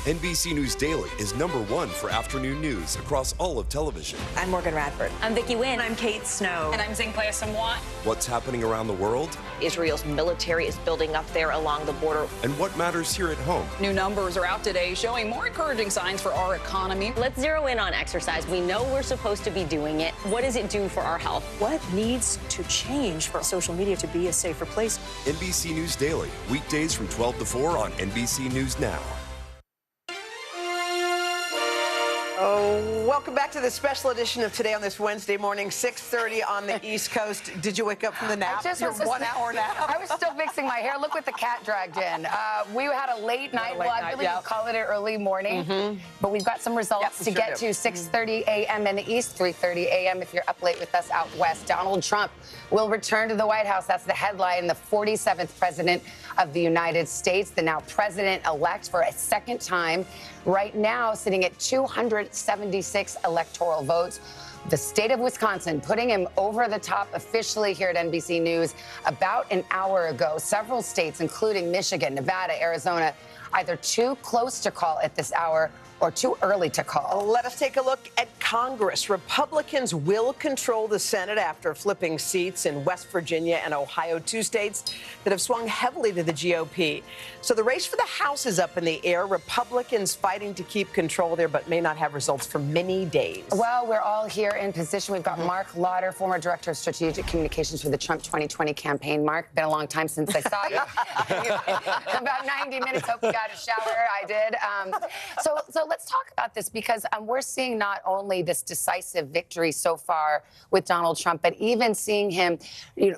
NBC News Daily is #1 for afternoon news across all of television. I'm Morgan Radford. I'm Vicki Wynn. I'm Kate Snow. And I'm Zinklea Samwat. What's happening around the world? Israel's military is building up there along the border. And what matters here at home? New numbers are out today showing more encouraging signs for our economy. Let's zero in on exercise. We know we're supposed to be doing it. What does it do for our health? What needs to change for social media to be a safer place? NBC News Daily, weekdays from 12 to 4 on NBC News Now. Oh, welcome back to the special edition of Today on this Wednesday morning, 6:30 on the East Coast. Did you wake up from the nap? Your 1 hour nap? I was still fixing my hair. Look what the cat dragged in. We had a late night. Well, I really would call it an early morning. But we've got some results to get to. 6:30 a.m. in the East, 3:30 a.m. if you're up late with us out west. Donald Trump will return to the White House. That's the headline. The 47th president of the United States, the now president-elect for a second time. Right now, sitting at 276 electoral votes. The state of Wisconsin putting him over the top officially here at NBC News about an hour ago. Several states, including Michigan, Nevada, Arizona, either too close to call at this hour or too early to call. Let us take a look at Congress. Republicans will control the Senate after flipping seats in West Virginia and Ohio, 2 states that have swung heavily to the GOP. So the race for the House is up in the air. Republicans fighting to keep control there, but may not have results for many days. Well, we're all here in position. We've got Mark Lauder, former director of strategic communications for the Trump 2020 campaign. Mark, been a long time since I saw you. About 90 minutes. Hope you got a shower. I did. So let's talk about this because we're seeing not only this decisive victory so far with Donald Trump, but even seeing him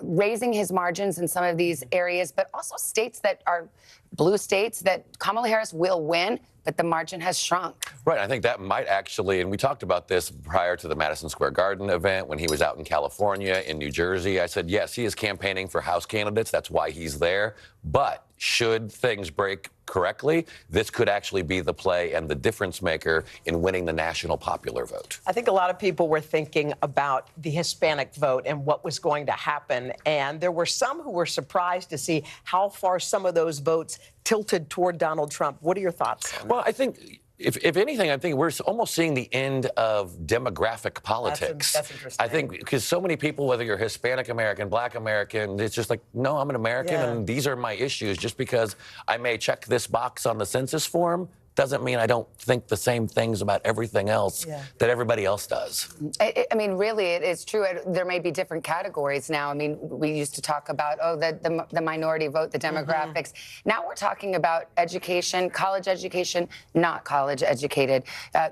raising his margins in some of these areas, but also states that are blue states that Kamala Harris will win, but the margin has shrunk. Right. I think that might actually, and we talked about this prior to the Madison Square Garden event when he was out in California, in New Jersey. I said, yes, he is campaigning for House candidates. That's why he's there. But should things break correctly, this could actually be the play and the difference maker in winning the national popular vote. I think a lot of people were thinking about the Hispanic vote and what was going to happen. And there were some who were surprised to see how far some of those votes tilted toward Donald Trump. What are your thoughts on that? Well, I think if anything, I think we're almost seeing the end of demographic politics. That's interesting. I think because so many people, whether you're Hispanic American, Black American, it's just like, no, I'm an American and these are my issues. Just because I may check this box on the census form doesn't mean I don't think the same things about everything else that everybody else does. I mean, really, it's true. There may be different categories now. I mean, we used to talk about, the minority vote, the demographics. Now we're talking about education, college education, not college educated.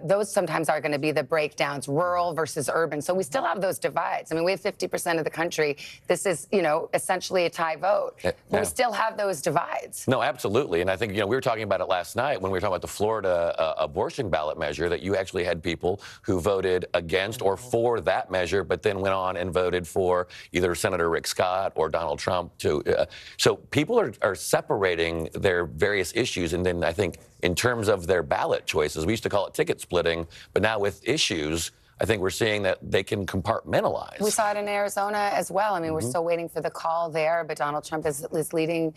Those sometimes are going to be the breakdowns, rural versus urban. So we still have those divides. I mean, we have 50% of the country. This is, essentially a tie vote. But we still have those divides. No, absolutely. And I think, we were talking about it last night when we were talking about the Florida abortion ballot measure, that you actually had people who voted against or for that measure, but then went on and voted for either Senator Rick Scott or Donald Trump. So people are separating their various issues. And then I think in terms of their ballot choices, we used to call it ticket splitting, but now with issues, I think we're seeing that they can compartmentalize. We saw it in Arizona as well. I mean, we're still waiting for the call there, but Donald Trump is leading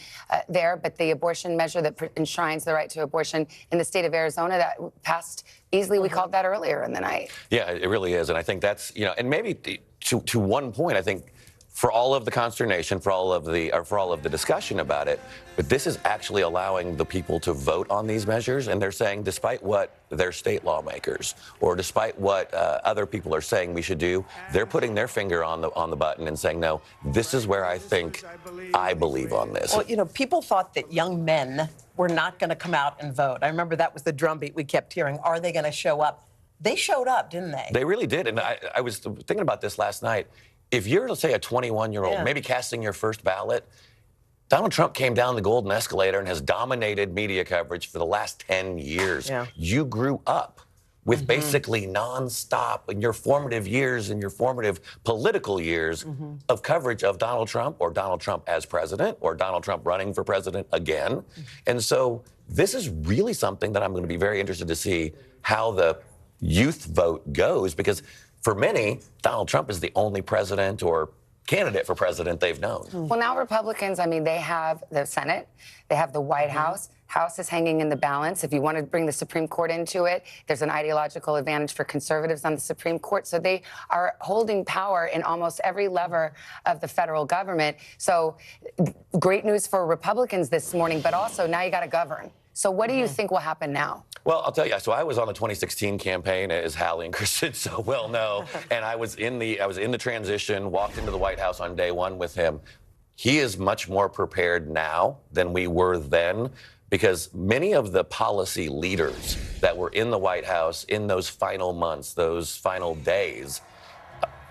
there. But the abortion measure that enshrines the right to abortion in the state of Arizona, that passed easily. We called that earlier in the night. Yeah, it really is. And I think that's, and maybe to one point, I think for all of the consternation, for all of the discussion about it, but this is actually allowing the people to vote on these measures, and they're saying, despite what their state lawmakers or despite what other people are saying we should do, they're putting their finger on the button and saying, no, this is where I think I believe on this. Well, people thought that young men were not going to come out and vote. I remember that was the drumbeat we kept hearing. Are they going to show up? They showed up, didn't they? They really did. And I was thinking about this last night. If you're, let's say, a 21-year-old, maybe casting your first ballot, Donald Trump came down the golden escalator and has dominated media coverage for the last 10 years. Yeah. You grew up with basically nonstop in your formative years and your formative political years of coverage of Donald Trump or Donald Trump as president or Donald Trump running for president again. And so this is really something that I'm going to be very interested to see how the youth vote goes, because for many, Donald Trump is the only president or candidate for president they've known. Well, now Republicans, I mean, they have the Senate, they have the White House. House is hanging in the balance. If you want to bring the Supreme Court into it, there's an ideological advantage for conservatives on the Supreme Court. So they are holding power in almost every lever of the federal government. So great news for Republicans this morning, but also now you got to govern. So what do you think will happen now? Well, I'll tell you. So I was on the 2016 campaign, as Hallie and Kristen so well know, and I was in the transition. Walked into the White House on day one with him. He is much more prepared now than we were then, because many of the policy leaders that were in the White House in those final months, those final days,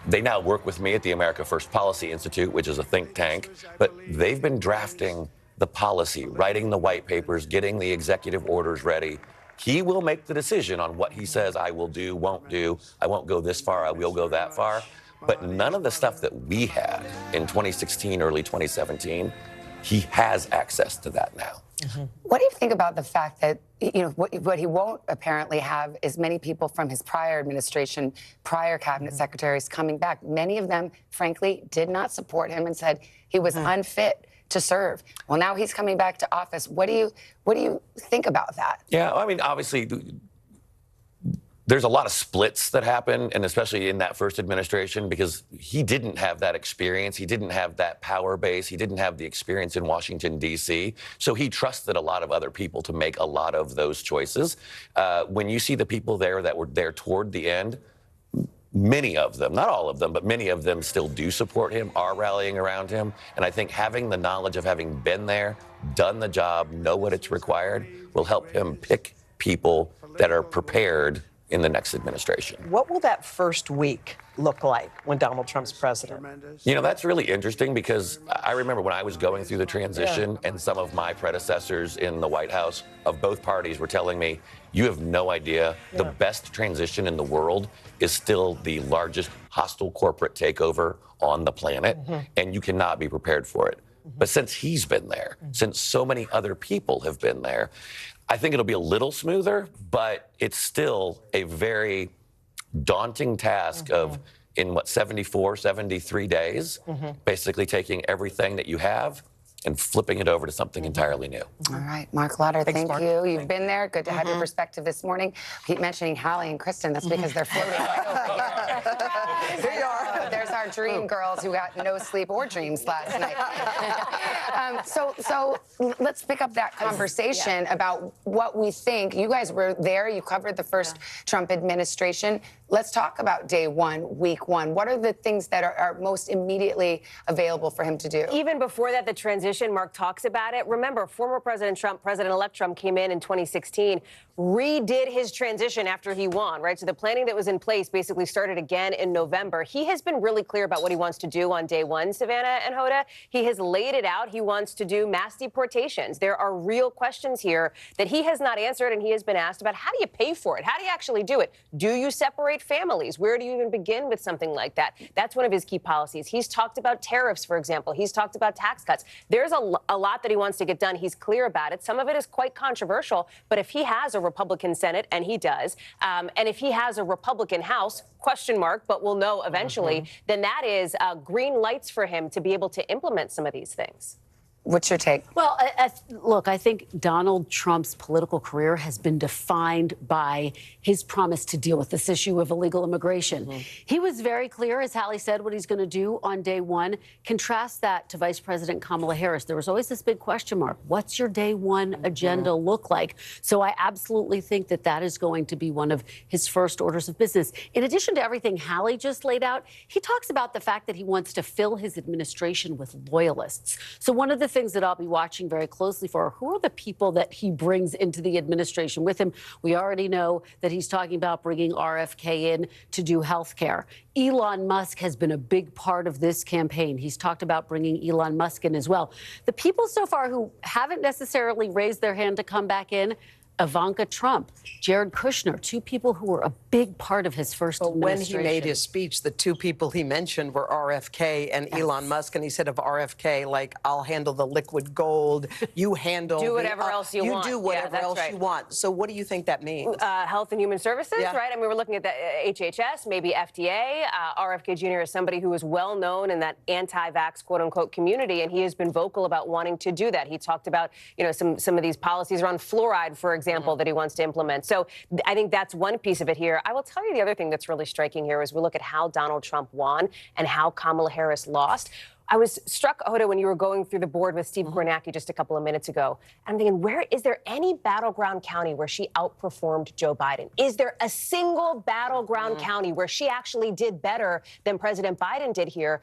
they now work with me at the America First Policy Institute, which is a think tank, but they've been drafting the policy, writing the white papers, getting the executive orders ready. He will make the decision on what he says I will do, won't do. I won't go this far, I will go that far. But none of the stuff that we had in 2016, early 2017, he has access to that now. What do you think about the fact that, you know, what he won't apparently have is many people from his prior administration, prior cabinet secretaries coming back. Many of them, frankly, did not support him and said he was unfit to serve. Well, now he's coming back to office. What do you think about that? Yeah, I mean, obviously, there's a lot of splits that happen, and especially in that first administration, because he didn't have that experience. He didn't have that power base. He didn't have the experience in Washington, D.C. So he trusted a lot of other people to make a lot of those choices. When you see the people there that were there toward the end, many of them, not all of them, but many of them still do support him, are rallying around him. And I think having the knowledge of having been there, done the job, know what it's required, will help him pick people that are prepared in the next administration. What will that first week look like when Donald Trump's president? You know, that's really interesting, because I remember when I was going through the transition and some of my predecessors in the White House of both parties were telling me, you have no idea, the best transition in the world is still the largest hostile corporate takeover on the planet, and you cannot be prepared for it. But since he's been there, since so many other people have been there, I think it'll be a little smoother, but it's still a very daunting task of, in what, 74, 73 days, basically taking everything that you have and flipping it over to something entirely new. All right, Mark Lauder, thank Mark. you. You've been there. Good to have your perspective this morning. Keep mentioning Hallie and Kristen. That's because they're floating right over here. There you are. There's our dream girls who got no sleep or dreams last night. So let's pick up that conversation about what we think. You guys were there. You covered the first Trump administration. Let's talk about day one, week one. What are the things that are most immediately available for him to do? Even before that, the transition, Mark talks about it. Remember, former President Trump, President-elect Trump, came in 2016, redid his transition after he won, right? So the planning that was in place basically started again in November. He has been really clear about what he wants to do on day one, Savannah and Hoda. He has laid it out. He wants to do mass deportations. There are real questions here that he has not answered, and he has been asked about how do you pay for it? How do you actually do it? Do you separate families? Where do you even begin with something like that? That's one of his key policies. He's talked about tariffs, for example. He's talked about tax cuts. There's a lot that he wants to get done. He's clear about it. Some of it is quite controversial, but if he has a Republican Senate, and he does, and if he has a Republican House, question mark, but we'll know eventually, then that is green lights for him to be able to implement some of these things. What's your take? Well, look, I think Donald Trump's political career has been defined by his promise to deal with this issue of illegal immigration. He was very clear, as Hallie said, what he's going to do on day one. Contrast that to Vice President Kamala Harris. There was always this big question mark. What's your day one agenda look like? So I absolutely think that that is going to be one of his first orders of business. In addition to everything Hallie just laid out, he talks about the fact that he wants to fill his administration with loyalists. So one of the things that I'll be watching very closely for are who are the people that he brings into the administration with him. We already know that he's talking about bringing RFK in to do health care. Elon Musk has been a big part of this campaign. He's talked about bringing Elon Musk in as well. The people so far who haven't necessarily raised their hand to come back in, Ivanka Trump, Jared Kushner, two people who were a big part of his first administration. When he made his speech, the two people he mentioned were RFK and Elon Musk, and he said of RFK, like, I'll handle the liquid gold, you handle do whatever else you want. You do whatever else you want. So what do you think that means? Health and Human Services, right? I mean, we're looking at the HHS, maybe FDA. RFK Jr. is somebody who is well known in that anti-vax, quote unquote, community, and he has been vocal about wanting to do that. He talked about, you know, some of these policies around fluoride, for example, that he wants to implement. So I think that's one piece of it here. I will tell you the other thing that's really striking here is we look at how Donald Trump won and how Kamala Harris lost. I was struck, Hoda, when you were going through the board with Steve Gubernatorial just a couple of minutes ago. I'm thinking, is there any battleground county where she outperformed Joe Biden? Is there a single battleground county where she actually did better than President Biden did here?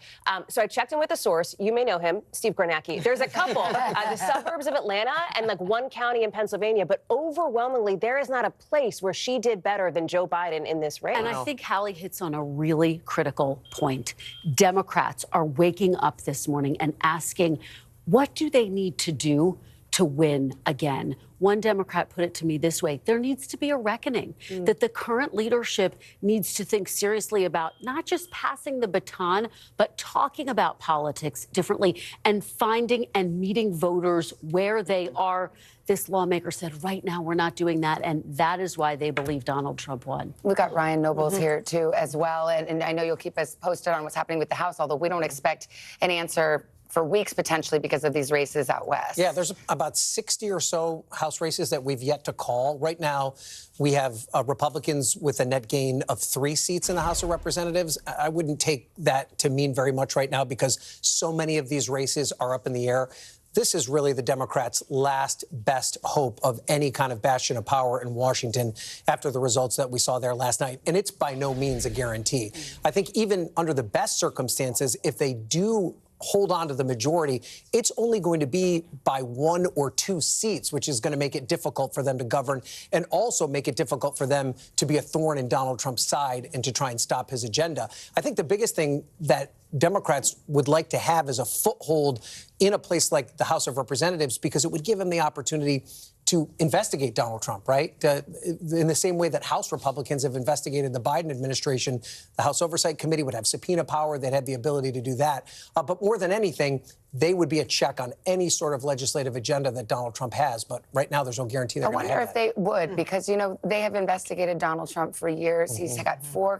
So I checked in with a source. You may know him, Steve Gubernatorial. There's a couple, the suburbs of Atlanta and like one county in Pennsylvania. But overwhelmingly, there is not a place where she did better than Joe Biden in this race. And I think Hallie hits on a really critical point. Democrats are waking up this morning and asking, what do they need to do to win again? One Democrat put it to me this way: there needs to be a reckoning, that the current leadership needs to think seriously about not just passing the baton, but talking about politics differently and finding and meeting voters where they are. This lawmaker said, right now, we're not doing that. And that is why they believe Donald Trump won. We've got Ryan Nobles here, too, as well. And I know you'll keep us posted on what's happening with the House, although we don't expect an answer for weeks, potentially, because of these races out west. Yeah, there's about 60 or so House races that we've yet to call. Right now, we have Republicans with a net gain of 3 seats in the House of Representatives. I wouldn't take that to mean very much right now because so many of these races are up in the air. This is really the Democrats' last best hope of any kind of bastion of power in Washington after the results that we saw there last night. And it's by no means a guarantee. I think even under the best circumstances, if they do hold on to the majority, it's only going to be by 1 or 2 seats, which is going to make it difficult for them to govern and also make it difficult for them to be a thorn in Donald Trump's side and to try and stop his agenda. I think the biggest thing that Democrats would like to have is a foothold in a place like the House of Representatives, because it would give them the opportunity to investigate Donald Trump, right? In the same way that House Republicans have investigated the Biden administration, the House Oversight Committee would have subpoena power. They'd have the ability to do that. But more than anything, they would be a check on any sort of legislative agenda that Donald Trump has. But right now, there's no guarantee they're going to have that. I wonder if they would, because, you know, they have investigated Donald Trump for years. He's got 4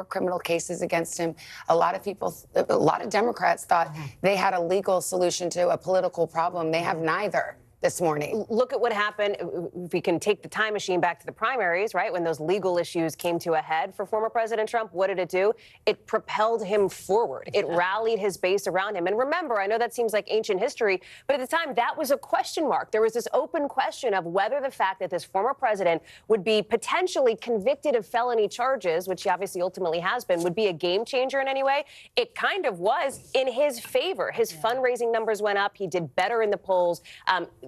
criminal cases against him. A lot of Democrats thought they had a legal solution to a political problem. They have neither this morning. Look at what happened. If we can take the time machine back to the primaries, right, when those legal issues came to a head for former President Trump, what did it do? It propelled him forward. It rallied his base around him. And remember, I know that seems like ancient history, but at the time, that was a question mark. There was this open question of whether the fact that this former president would be potentially convicted of felony charges, which he obviously ultimately has been, would be a game changer in any way. It kind of was in his favor. His fundraising numbers went up. He did better in the polls.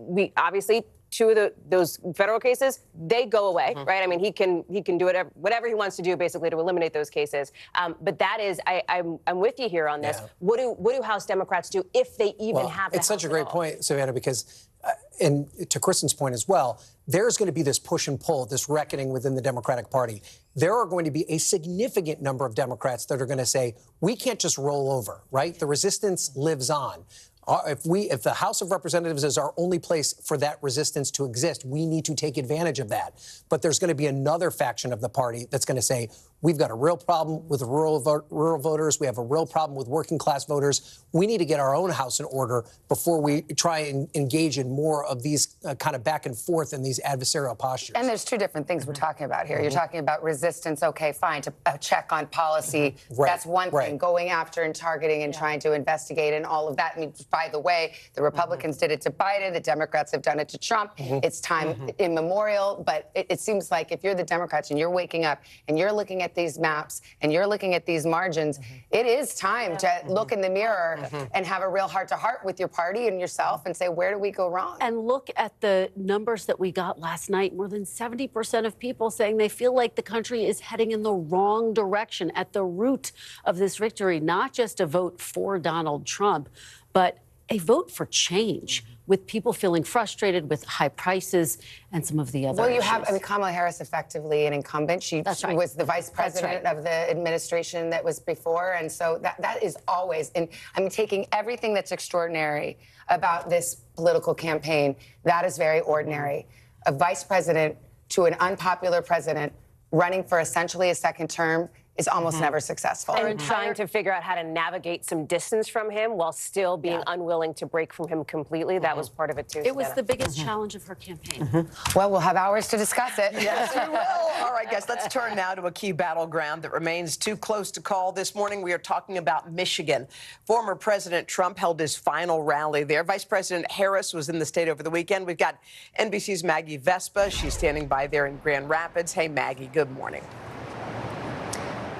We obviously, 2 of those federal cases, they go away, right? I mean, he can do whatever he wants to do, basically, to eliminate those cases. But that is, I'm with you here on this. Yeah. What do House Democrats do if they even have? It's such a great point, Savannah, because, and to Kristen's point as well, there's going to be this push and pull, this reckoning within the Democratic Party. There are going to be a significant number of Democrats that are going to say, we can't just roll over, right? The resistance lives on. If the House of Representatives is our only place for that resistance to exist, we need to take advantage of that. But there's going to be another faction of the party that's going to say, we've got a real problem with rural voters. We have a real problem with working class voters. We need to get our own house in order before we try and engage in more of these kind of back and forth and these adversarial postures. And there's 2 different things we're talking about here. You're talking about resistance. OK, fine, to a check on policy. Right. That's one thing. Going after and targeting and trying to investigate and all of that. I mean, by the way, the Republicans did it to Biden. The Democrats have done it to Trump. It's time immemorial. But it seems like if you're the Democrats and you're waking up and you're looking at these maps and you're looking at these margins, it is time to look in the mirror and have a real heart-to-heart with your party and yourself and say, where do we go wrong? And look at the numbers that we got last night. More than 70% of people saying they feel like the country is heading in the wrong direction at the root of this victory. Not just a vote for Donald Trump, but a vote for change. with people feeling frustrated with high prices and some of the other Well, you issues. have, Kamala Harris effectively an incumbent. She was the vice president of the administration that was before. And so that is always, and I'm taking everything that's extraordinary about this political campaign. That is very ordinary. A vice president to an unpopular president running for essentially a second term is almost never successful. And trying to figure out how to navigate some distance from him while still being unwilling to break from him completely. That was part of it, too. It was the biggest challenge of her campaign. Well, we'll have hours to discuss it. Yes, we will. All right, guys, let's turn now to a key battleground that remains too close to call. This morning, we are talking about Michigan. Former President Trump held his final rally there. Vice President Harris was in the state over the weekend. We've got NBC's Maggie Vespa. She's standing by there in Grand Rapids. Hey, Maggie, good morning.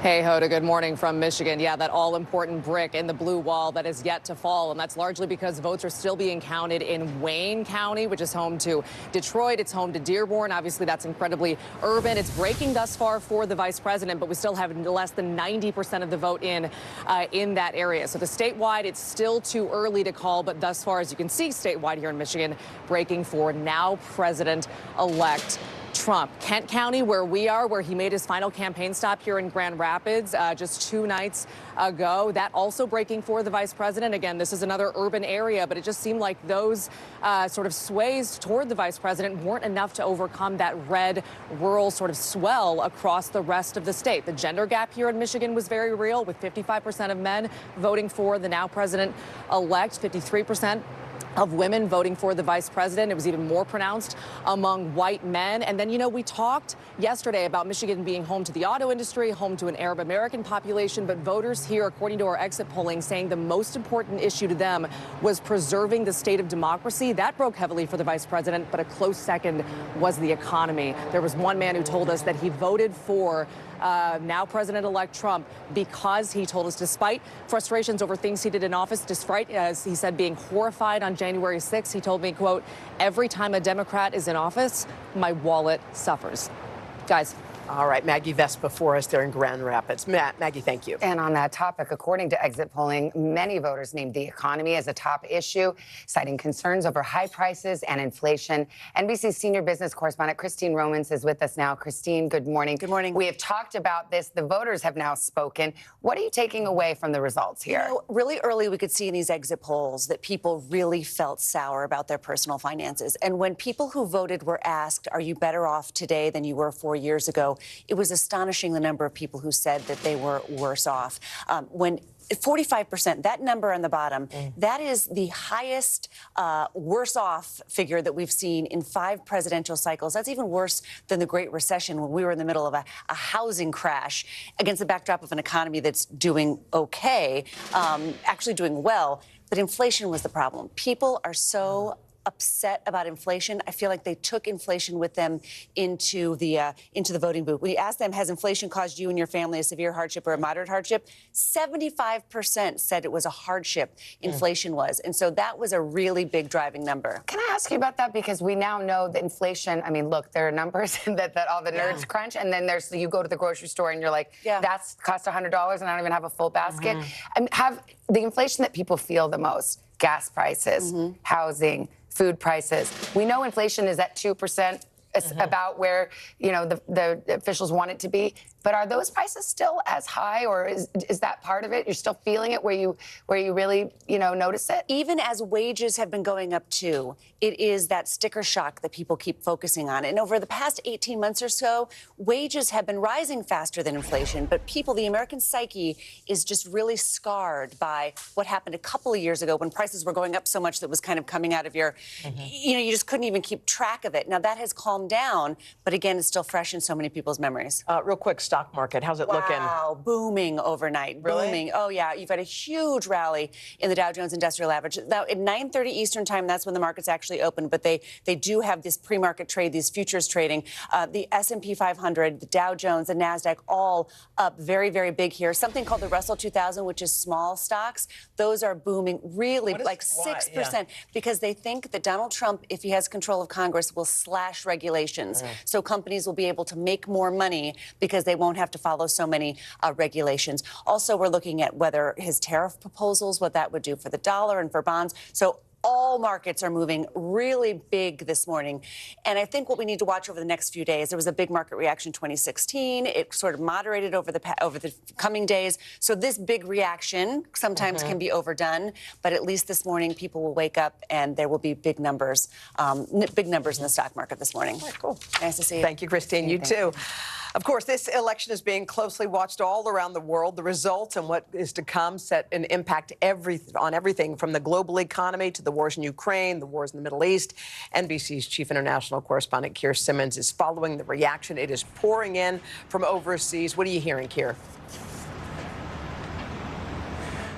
Hey, Hoda, good morning from Michigan. Yeah, that all-important brick in the blue wall that is yet to fall, and that's largely because votes are still being counted in Wayne County, which is home to Detroit. It's home to Dearborn. Obviously, that's incredibly urban. It's breaking thus far for the vice president, but we still have less than 90% of the vote in that area. So the statewide, it's still too early to call, but thus far, as you can see, statewide here in Michigan, breaking for now President-elect Trump. Kent County, where we are, where he made his final campaign stop here in Grand Rapids just 2 nights ago. That also breaking for the vice president. Again, this is another urban area, but it just seemed like those sort of sways toward the vice president weren't enough to overcome that red rural sort of swell across the rest of the state. The gender gap here in Michigan was very real, with 55% of men voting for the now president-elect, 53% of women voting for the vice president. It was even more pronounced among white men. And then, you know, we talked yesterday about Michigan being home to the auto industry, home to an Arab American population, but voters here, according to our exit polling, saying the most important issue to them was preserving the state of democracy. That broke heavily for the vice president, but a close second was the economy. There was one man who told us that he voted for now President-elect Trump because, he told us, despite frustrations over things he did in office, despite, as he said, being horrified on January 6th, he told me, quote, "Every time a Democrat is in office, my wallet suffers." Guys. All right, Maggie Vespa for us there in Grand Rapids. Maggie, thank you. And on that topic, according to exit polling, many voters named the economy as a top issue, citing concerns over high prices and inflation. NBC's senior business correspondent Christine Romans is with us now. Christine, good morning. Good morning. We have talked about this. The voters have now spoken. What are you taking away from the results here? You know, really early we could see in these exit polls that people really felt sour about their personal finances. And when people who voted were asked, are you better off today than you were 4 years ago, it was astonishing the number of people who said that they were worse off. When 45%, that number on the bottom, that is the highest worse off figure that we've seen in 5 presidential cycles. That's even worse than the Great Recession, when we were in the middle of a housing crash against the backdrop of an economy that's doing okay, actually doing well. But inflation was the problem. People are so upset about inflation. I feel like they took inflation with them into the voting booth. We asked them, has inflation caused you and your family a severe hardship or a moderate hardship? 75% said it was a hardship, inflation was. And so that was a really big driving number. Can I ask you about that? Because we now know that inflation, I mean, look, there are numbers that all the nerds crunch, and then there's, you go to the grocery store and you're like, that's cost $100 and I don't even have a full basket. I mean, have the inflation that people feel the most, gas prices, housing, food prices. We know inflation is at 2%. It's about where, you know, the officials want it to be. But are those prices still as high, or is that part of it? You're still feeling it where you really, you know, notice it? Even as wages have been going up too, it is that sticker shock that people keep focusing on. And over the past 18 months or so, wages have been rising faster than inflation. But people, the American psyche is just really scarred by what happened a couple of years ago when prices were going up so much that was kind of coming out of your, you know, you just couldn't even keep track of it. Now that has calmed down, but again, it's still fresh in so many people's memories. Real quick, stock market, how's it looking? Wow, booming overnight, booming. Oh yeah, you've got a huge rally in the Dow Jones Industrial Average. Now at 9:30 Eastern time, that's when the markets actually open, but they do have this pre-market trade, these futures trading. The S&P 500, the Dow Jones, the NASDAQ, all up very, very big here. Something called the Russell 2000, which is small stocks. Those are booming really like 6% because they think that Donald Trump, if he has control of Congress, will slash regulations. So companies will be able to make more money because they won't have to follow so many regulations. Also, we're looking at whether his tariff proposals, what that would do for the dollar and for bonds. So all markets are moving really big this morning. And I think what we need to watch over the next few days, there was a big market reaction in 2016. It sort of moderated over the coming days. So this big reaction sometimes can be overdone. But at least this morning, people will wake up and there will be big numbers in the stock market this morning. Right, cool. Nice to see you. Thank you, Christine. You too. Of course, this election is being closely watched all around the world. The results and what is to come set an impact on everything from the global economy to the wars in Ukraine, the wars in the Middle East. NBC's chief international correspondent, Keir Simmons, is following the reaction. It is pouring in from overseas. What are you hearing, Keir?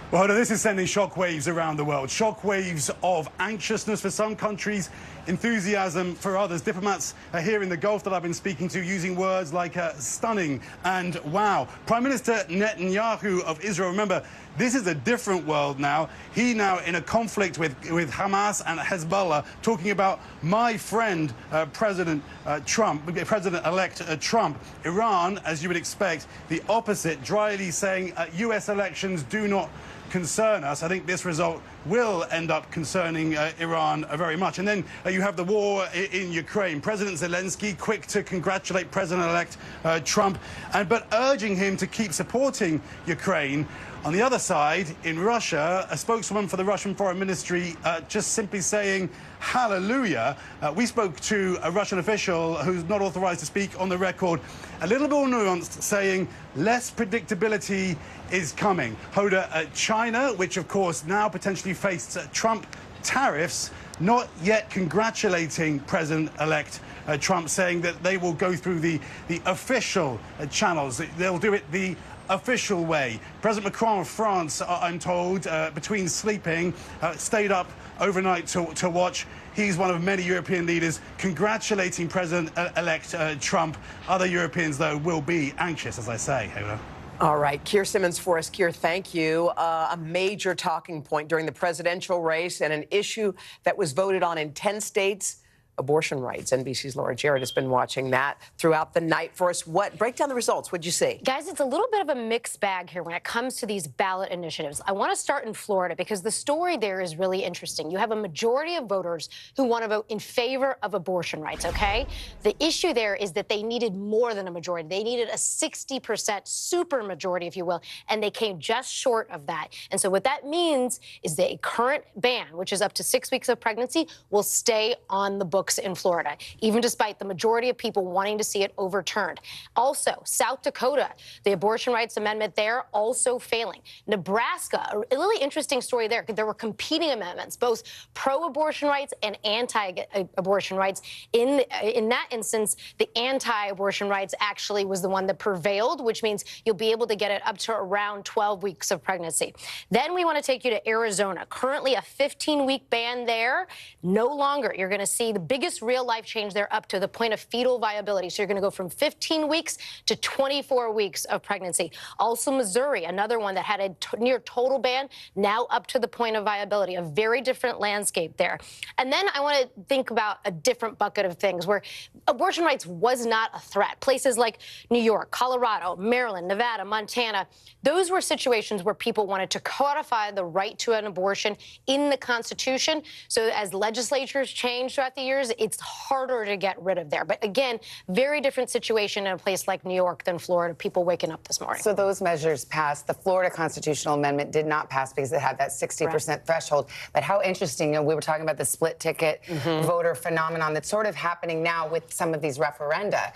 Well, Hoda, this is sending shockwaves around the world. Shockwaves of anxiousness for some countries, enthusiasm for others. Diplomats here in the Gulf that I've been speaking to using words like stunning and wow. Prime Minister Netanyahu of Israel, remember, this is a different world now. He now in a conflict with Hamas and Hezbollah, talking about my friend, President-elect Trump. Iran, as you would expect, the opposite, dryly saying U.S. elections do not concern us. I think this result will end up concerning Iran very much. And then you have the war in Ukraine. President Zelensky quick to congratulate President-elect Trump, but urging him to keep supporting Ukraine. On the other side, in Russia, a spokeswoman for the Russian Foreign Ministry just simply saying, hallelujah. We spoke to a Russian official who's not authorized to speak on the record, a little more nuanced, saying less predictability is coming. Hoda, China, which of course now potentially faced Trump tariffs, not yet congratulating President-elect Trump, saying that they will go through the official channels. They'll do it the official way. President Macron of France, I'm told, between sleeping, stayed up overnight to watch. He's one of many European leaders congratulating President-elect Trump. Other Europeans, though, will be anxious, as I say, Hoda. All right, Keir Simmons for us. Keir, thank you. A major talking point during the presidential race and an issue that was voted on in 10 states. Abortion rights. NBC's Laura Jarrett has been watching that throughout the night for us. Break down the results. What'd you see? Guys, it's a little bit of a mixed bag here when it comes to these ballot initiatives. I want to start in Florida because the story there is really interesting. You have a majority of voters who want to vote in favor of abortion rights, okay? The issue there is that they needed more than a majority. They needed a 60% super majority, if you will, and they came just short of that. And so what that means is that a current ban, which is up to 6 weeks of pregnancy, will stay on the books in Florida, even despite the majority of people wanting to see it overturned. Also, South Dakota, the abortion rights amendment there also failing. Nebraska, a really interesting story there, because there were competing amendments, both pro-abortion rights and anti-abortion rights. In that instance, the anti-abortion rights actually was the one that prevailed, which means you'll be able to get it up to around 12 weeks of pregnancy. Then we want to take you to Arizona. Currently a 15-week ban there. No longer. You're going to see the biggest real-life change there up to the point of fetal viability. So you're going to go from 15 weeks to 24 weeks of pregnancy. Also, Missouri, another one that had a near total ban, now up to the point of viability. A very different landscape there. And then I want to think about a different bucket of things where abortion rights was not a threat. Places like New York, Colorado, Maryland, Nevada, Montana, those were situations where people wanted to codify the right to an abortion in the Constitution. So as legislatures changed throughout the years, it's harder to get rid of there. But again, very different situation in a place like New York than Florida, people waking up this morning. So those measures passed. The Florida constitutional amendment did not pass because it had that 60% threshold. But how interesting, we were talking about the split ticket voter phenomenon that's sort of happening now with some of these referenda.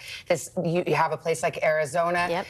You have a place like Arizona,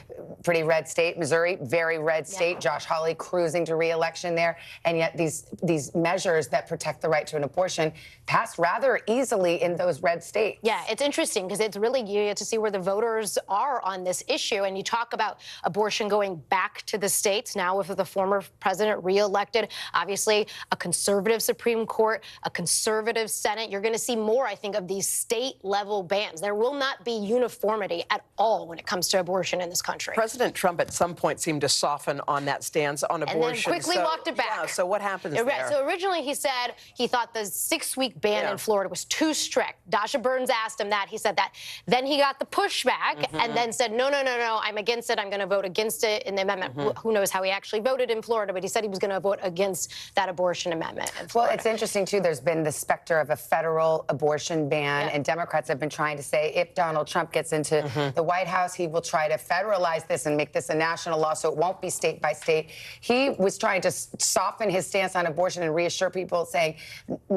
pretty red state, Missouri, very red state, Josh Hawley cruising to re-election there, and yet these measures that protect the right to an abortion passed rather easily in those red states. Yeah, it's interesting because it's really, you get to see where the voters are on this issue. And you talk about abortion going back to the states now with the former president reelected. Obviously, a conservative Supreme Court, a conservative Senate. You're going to see more, I think, of these state-level bans. There will not be uniformity at all when it comes to abortion in this country. President Trump at some point seemed to soften on that stance on abortion. And then quickly walked it back. Yeah, so what happens there? So originally he said he thought the 6-week ban in Florida was too too strict. Dasha Burns asked him that. He said that. Then he got the pushback and then said, no, I'm against it. I'm going to vote against it in the amendment. Who knows how he actually voted in Florida, but he said he was going to vote against that abortion amendment in Florida. Well, it's interesting, too. There's been the specter of a federal abortion ban, and Democrats have been trying to say if Donald Trump gets into the White House, he will try to federalize this and make this a national law so it won't be state by state. He was trying to soften his stance on abortion and reassure people, saying,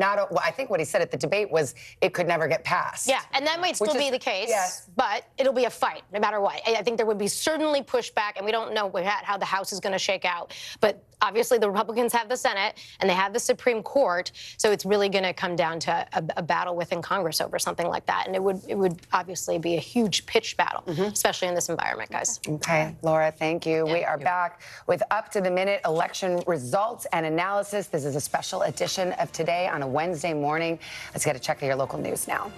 I think what he said at the debate was it could never get passed. Yeah, and that might still be the case, but it'll be a fight no matter what. I think there would be certainly pushback, and we don't know how the House is going to shake out. But obviously the Republicans have the Senate and they have the Supreme Court, so it's really going to come down to a battle within Congress over something like that. And it would obviously be a huge pitched battle, especially in this environment, guys. Okay, Laura, thank you. We are back with up-to-the-minute election results and analysis. This is a special edition of Today on a Wednesday morning. Let's get a check of your local news now.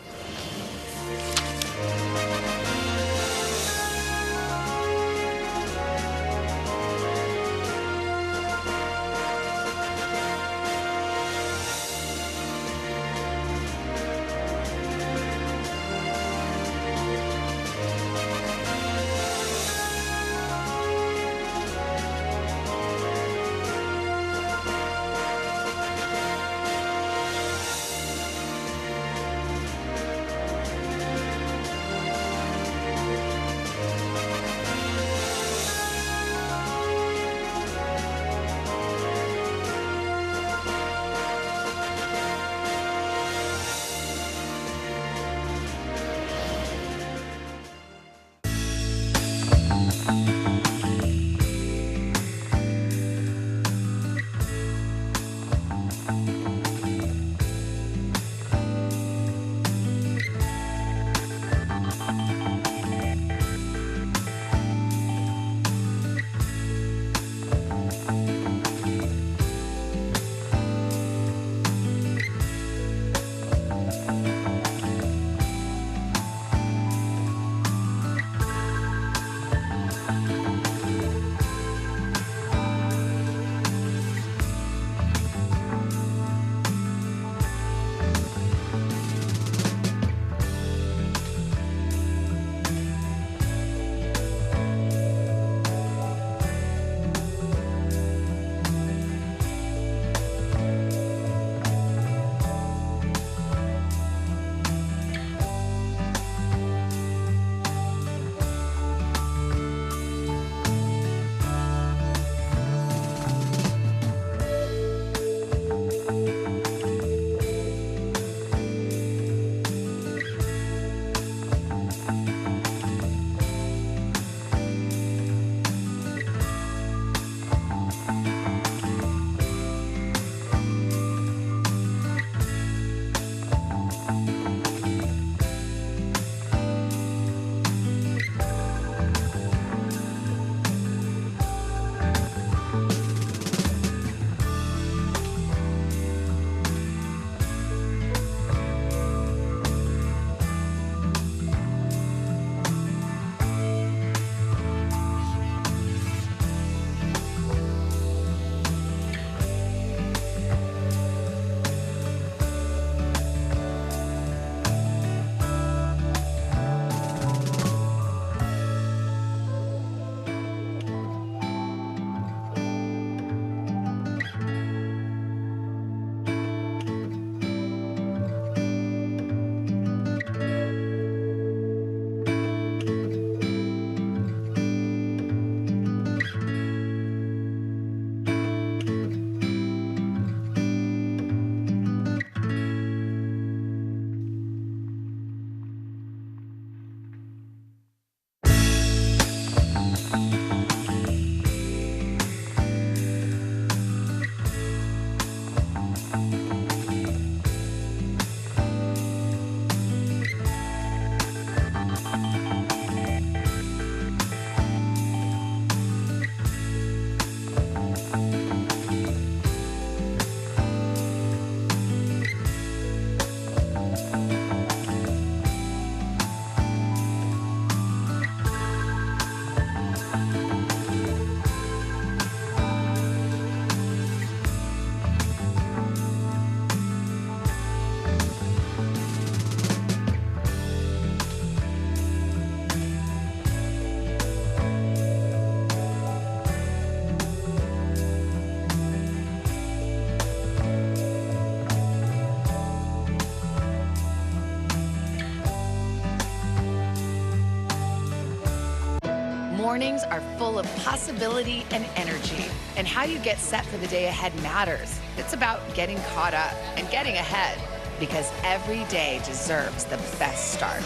Mornings are full of possibility and energy, and how you get set for the day ahead matters. It's about getting caught up and getting ahead, because every day deserves the best start.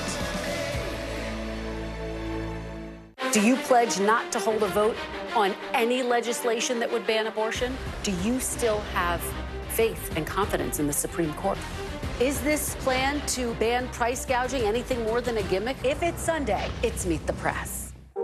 Do you pledge not to hold a vote on any legislation that would ban abortion? Do you still have faith and confidence in the Supreme Court? Is this plan to ban price gouging anything more than a gimmick? If it's Sunday, it's Meet the Press.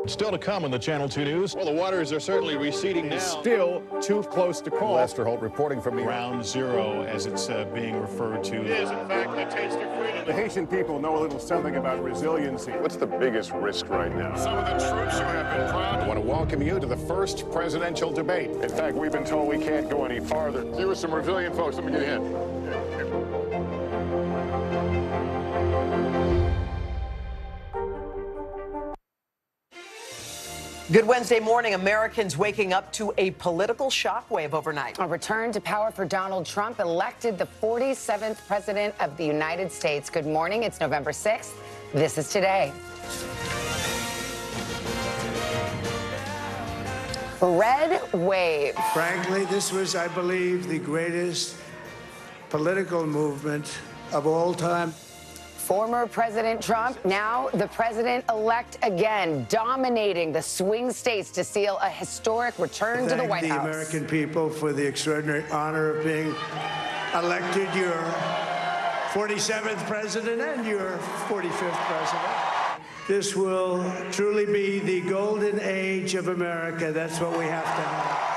Still to come on the Channel 2 News. Well, the waters are certainly receding now. Still too close to call. Lester Holt reporting from Ground Zero, as it's being referred to. It is, in fact, a taste of freedom. The Haitian people know a little something about resiliency. What's the biggest risk right now? Some of the troops who have been proud. I want to welcome you to the first presidential debate. In fact, we've been told we can't go any farther. You with some resilient folks. Let me get a hint. Good Wednesday morning. Americans waking up to a political shockwave overnight. A return to power for Donald Trump, elected the 47th president of the United States. Good morning. It's November 6th. This is Today. Red wave. Frankly, this was, I believe, the greatest political movement of all time. Former President Trump, now the president-elect again, dominating the swing states to seal a historic return to the White House. Thank the American people for the extraordinary honor of being elected your 47th president and your 45th president. This will truly be the golden age of America. That's what we have to have.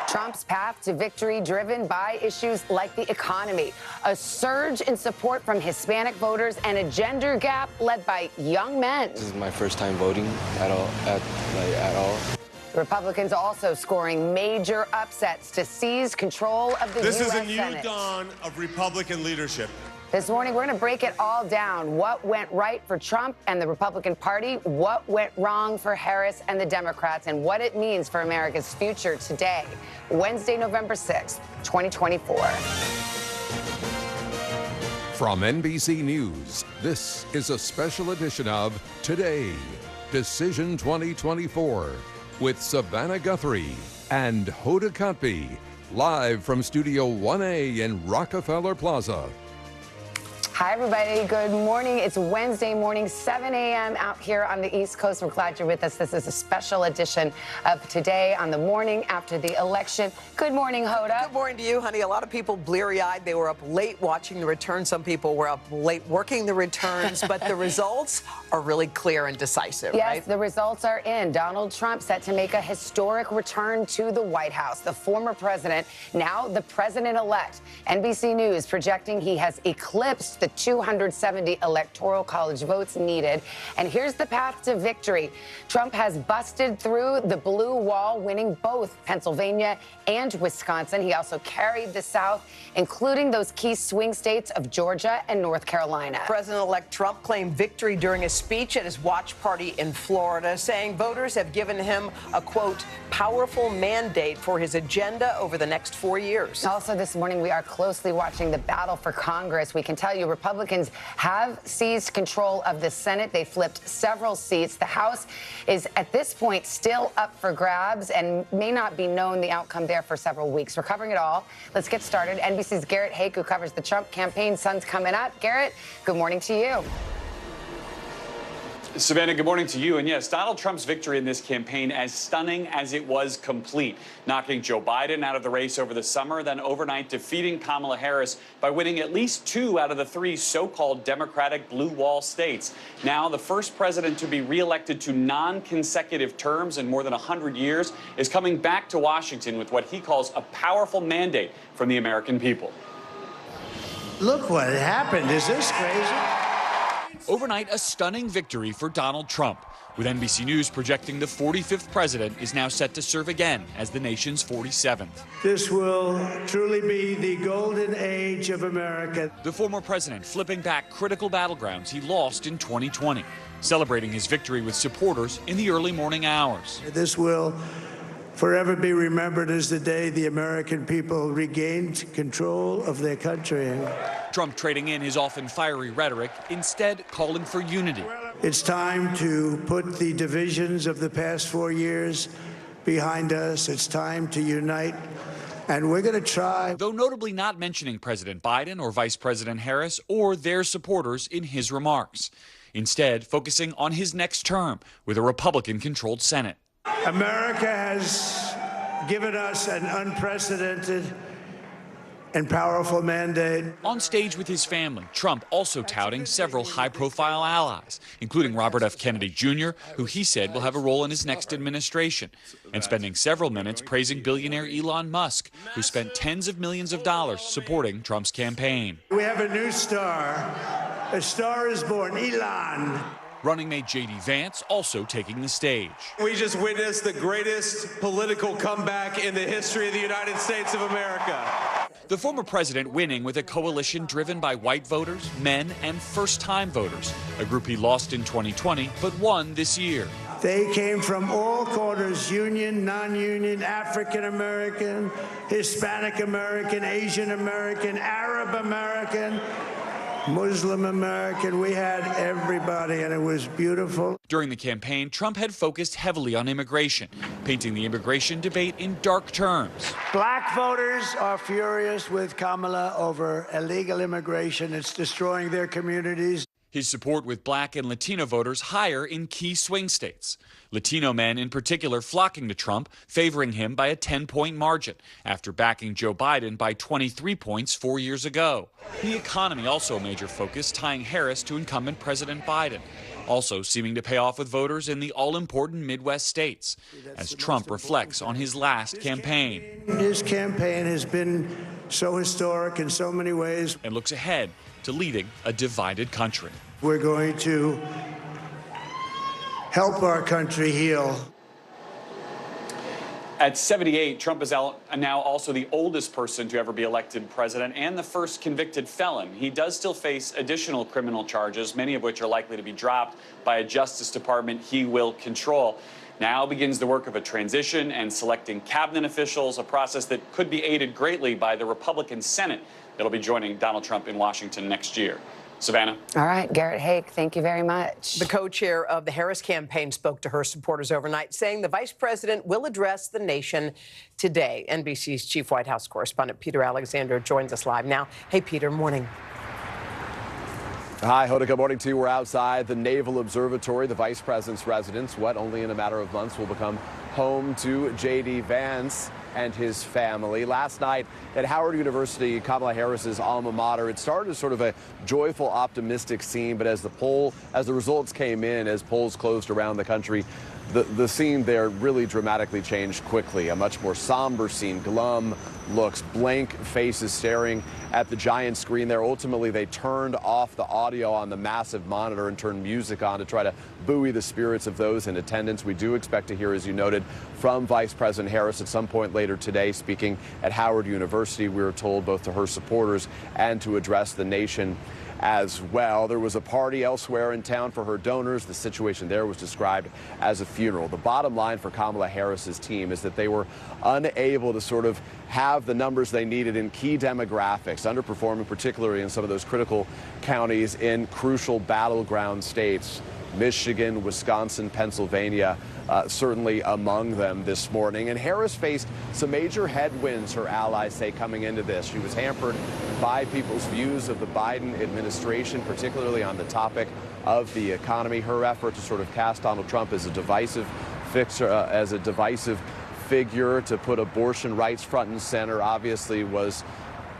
Trump's path to victory driven by issues like the economy, a surge in support from Hispanic voters, and a gender gap led by young men. This is my first time voting at all. Republicans also scoring major upsets to seize control of the U.S. Senate. This is a new dawn of Republican leadership. This morning, we're going to break it all down. What went right for Trump and the Republican Party? What went wrong for Harris and the Democrats? And what it means for America's future today, Wednesday, November 6th, 2024. From NBC News, this is a special edition of Today, Decision 2024, with Savannah Guthrie and Hoda Kotb, live from Studio 1A in Rockefeller Plaza. Hi, everybody. Good morning. It's Wednesday morning, 7 a.m. out here on the East Coast. We're glad you're with us. This is a special edition of Today on the morning after the election. Good morning, Hoda. Good morning to you, honey. A lot of people bleary-eyed. They were up late watching the return. Some people were up late working the returns. But the results are really clear and decisive, yes, right? The results are in. Donald Trump set to make a historic return to the White House. The former president, now the president-elect. NBC News projecting he has eclipsed the 270 electoral college votes needed. And here's the path to victory. Trump has busted through the blue wall, winning both Pennsylvania and Wisconsin. He also carried the South, including those key swing states of Georgia and North Carolina. President-elect Trump claimed victory during a speech at his watch party in Florida, saying voters have given him a, quote, powerful mandate for his agenda over the next 4 years. Also this morning, we are closely watching the battle for Congress. We can tell you Republicans have seized control of the Senate. They flipped several seats. The House is at this point still up for grabs and may not be known the outcome there for several weeks. We're covering it all. Let's get started. NBC's Garrett Haake, who covers the Trump campaign. Sun's coming up. Garrett, good morning to you. Savannah, good morning to you. And yes, Donald Trump's victory in this campaign as stunning as it was complete, knocking Joe Biden out of the race over the summer, then overnight defeating Kamala Harris by winning at least 2 out of the 3 so-called Democratic blue wall states. Now, the first president to be reelected to non-consecutive terms in more than 100 years is coming back to Washington with what he calls a powerful mandate from the American people. Look what happened. Is this crazy? Overnight, a stunning victory for Donald Trump, with NBC News projecting the 45th president is now set to serve again as the nation's 47th. This will truly be the golden age of America. The former president flipping back critical battlegrounds he lost in 2020, celebrating his victory with supporters in the early morning hours. This will forever be remembered as the day the American people regained control of their country. Trump trading in his often fiery rhetoric, instead calling for unity. It's time to put the divisions of the past 4 years behind us. It's time to unite, and we're going to try. Though notably not mentioning President Biden or Vice President Harris or their supporters in his remarks. Instead, focusing on his next term with a Republican-controlled Senate. America has given us an unprecedented and powerful mandate. On stage with his family, Trump also touting several high-profile allies, including Robert F. Kennedy Jr., who he said will have a role in his next administration, and spending several minutes praising billionaire Elon Musk, who spent tens of millions of dollars supporting Trump's campaign. We have a new star. A star is born, Elon. Running mate J.D. Vance also taking the stage. We just witnessed the greatest political comeback in the history of the United States of America. The former president winning with a coalition driven by white voters, men, and first-time voters, a group he lost in 2020 but won this year. They came from all corners, union, non-union, African American, Hispanic American, Asian American, Arab American, Muslim American. We had everybody, and it was beautiful. During the campaign, Trump had focused heavily on immigration, painting the immigration debate in dark terms. Black voters are furious with Kamala over illegal immigration. It's destroying their communities. His support with black and Latino voters higher in key swing states. Latino men in particular flocking to Trump, favoring him by a 10-point margin after backing Joe Biden by 23 points 4 years ago. The economy also a major focus, tying Harris to incumbent President Biden, also seeming to pay off with voters in the all-important Midwest states, as Trump reflects on his last campaign. His campaign has been so historic in so many ways. And looks ahead to leading a divided country. We're going to help our country heal. At 78, Trump is now also the oldest person to ever be elected president and the first convicted felon. He does still face additional criminal charges, many of which are likely to be dropped by a Justice Department he will control. Now begins the work of a transition and selecting cabinet officials, a process that could be aided greatly by the Republican Senate that'll be joining Donald Trump in Washington next year. Savannah. All right, Garrett Haake, thank you very much. The co-chair of the Harris campaign spoke to her supporters overnight, saying the vice president will address the nation today. NBC's chief White House correspondent Peter Alexander joins us live now. Hey, Peter, morning. Hi, Hoda. Good morning to you. We're outside the Naval Observatory, the vice president's residence. What only in a matter of months will become home to J.D. Vance and his family. Last night at Howard University, Kamala Harris's alma mater, it started as sort of a joyful, optimistic scene, but as the results came in, as polls closed around the country, the scene there really dramatically changed quickly. A much more somber scene, glum looks, blank faces staring at the giant screen there. Ultimately, they turned off the audio on the massive monitor and turned music on to try to buoy the spirits of those in attendance. We do expect to hear, as you noted, from Vice President Harris at some point later today, speaking at Howard University, we were told, both to her supporters and to address the nation as well. There was a party elsewhere in town for her donors. The situation there was described as a funeral. The bottom line for Kamala Harris's team is that they were unable to sort of have the numbers they needed in key demographics, underperforming particularly in some of those critical counties in crucial battleground states. Michigan, Wisconsin, Pennsylvania, certainly among them this morning. And Harris faced some major headwinds, her allies say, coming into this. She was hampered by people's views of the Biden administration, particularly on the topic of the economy. Her effort to sort of cast Donald Trump as a divisive figure, to put abortion rights front and center, obviously was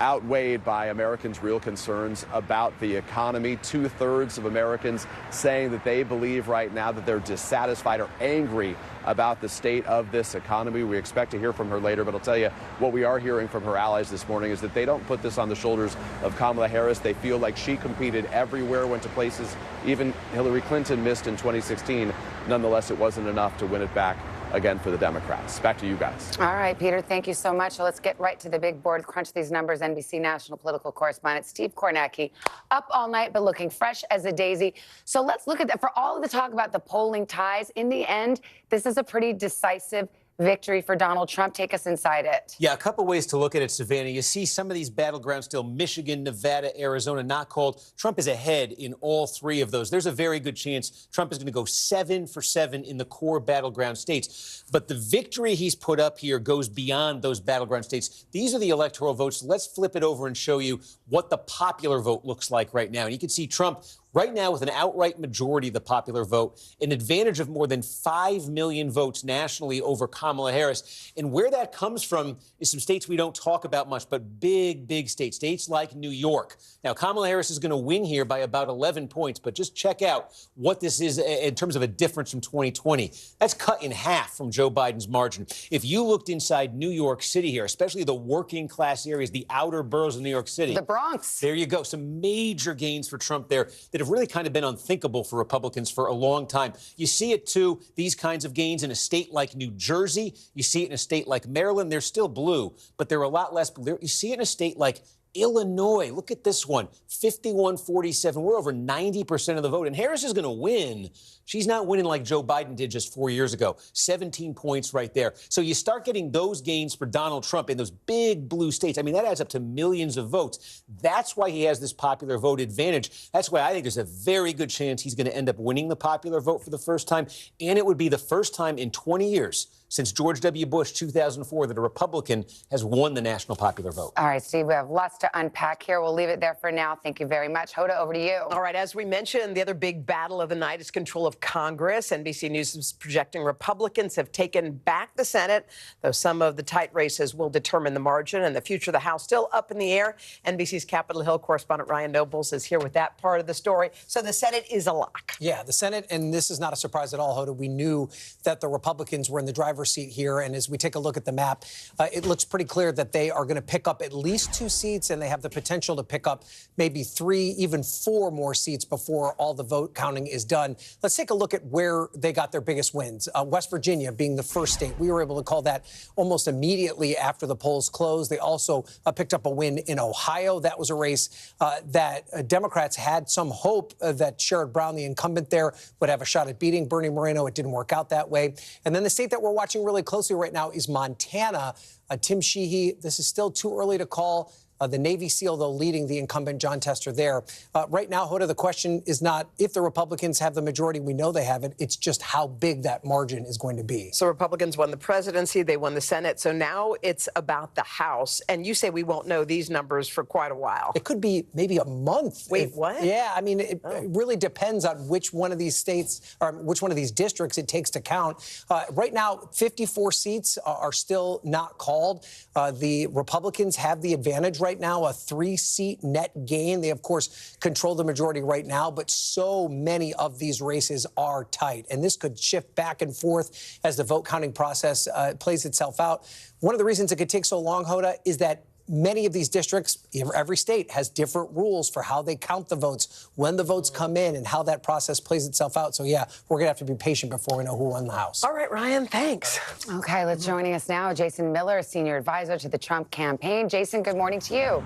outweighed by Americans' real concerns about the economy. 2/3 of Americans saying that they believe right now that they're dissatisfied or angry about the state of this economy. We expect to hear from her later, but I'll tell you what we are hearing from her allies this morning is that they don't put this on the shoulders of Kamala Harris. They feel like she competed everywhere, went to places even Hillary Clinton missed in 2016. Nonetheless, it wasn't enough to win it back again for the Democrats. Back to you guys. All right, Peter, thank you so much. So let's get right to the big board, crunch these numbers. NBC national political correspondent Steve Kornacki, up all night but looking fresh as a daisy. So let's look at that. For all of the talk about the polling ties, in the end, this is a pretty decisive victory for Donald Trump. Take us inside it. Yeah, a couple ways to look at it, Savannah. You see some of these battlegrounds still, Michigan, Nevada, Arizona, not called. Trump is ahead in all three of those. There's a very good chance Trump is going to go 7 for 7 in the core battleground states. But the victory he's put up here goes beyond those battleground states. These are the electoral votes. Let's flip it over and show you what the popular vote looks like right now. And you can see Trump right now with an outright majority of the popular vote, an advantage of more than 5 million votes nationally over Kamala Harris. And where that comes from is some states we don't talk about much, but big, big states, states like New York. Now, Kamala Harris is going to win here by about 11 points, but just check out what this is in terms of a difference from 2020. That's cut in half from Joe Biden's margin. If you looked inside New York City here, especially the working class areas, the outer boroughs of New York City. The Bronx. There you go. Some major gains for Trump there that have really kind of been unthinkable for Republicans for a long time. You see it, too, these kinds of gains in a state like New Jersey. You see it in a state like Maryland. They're still blue, but they're a lot less blue. You see it in a state like Illinois. Look at this one, 51-47. We're over 90% of the vote. And Harris is going to win. She's not winning like Joe Biden did just 4 years ago. 17 points right there. So you start getting those gains for Donald Trump in those big blue states. I mean, that adds up to millions of votes. That's why he has this popular vote advantage. That's why I think there's a very good chance he's going to end up winning the popular vote for the first time. And it would be the first time in 20 years since George W. Bush, 2004, that a Republican has won the national popular vote. All right, Steve, we have lots to unpack here. We'll leave it there for now. Thank you very much. Hoda, over to you. All right, as we mentioned, the other big battle of the night is control of Congress. NBC News is projecting Republicans have taken back the Senate, though some of the tight races will determine the margin, and the future of the House still up in the air. NBC's Capitol Hill correspondent Ryan Nobles is here with that part of the story. So the Senate is a lock. Yeah, the Senate, and this is not a surprise at all, Hoda. We knew that the Republicans were in the driver's seat here, and as we take a look at the map, it looks pretty clear that they are going to pick up at least 2 seats, and they have the potential to pick up maybe 3, even 4 more seats before all the vote counting is done. Let's take a look at where they got their biggest wins. West Virginia being the first state. We were able to call that almost immediately after the polls closed. They also picked up a win in Ohio. That was a race that Democrats had some hope that Sherrod Brown, the incumbent there, would have a shot at beating Bernie Moreno. It didn't work out that way. And then the state that we're watching really closely right now is Montana. Tim Sheehy, this is still too early to call. The Navy SEAL, though, leading the incumbent John Tester there. Right now, Hoda, the question is not if the Republicans have the majority. We know they have it. It's just how big that margin is going to be. So Republicans won the presidency. They won the Senate. So now it's about the House. And you say we won't know these numbers for quite a while. It could be maybe a month. Wait, what? Yeah, I mean, it really depends on which one of these states or which one of these districts it takes to count. Right now, 54 seats are still not called. The Republicans have the advantage right now, a 3-seat net gain. They, of course, control the majority right now, but so many of these races are tight. And this could shift back and forth as the vote counting process plays itself out. One of the reasons it could take so long, Hoda, is that many of these districts, every state has different rules for how they count the votes, when the votes come in, and how that process plays itself out. So, yeah, we're going to have to be patient before we know who won the House. All right, Ryan, thanks. Okay, joining us now, Jason Miller, senior advisor to the Trump campaign. Jason, good morning to you.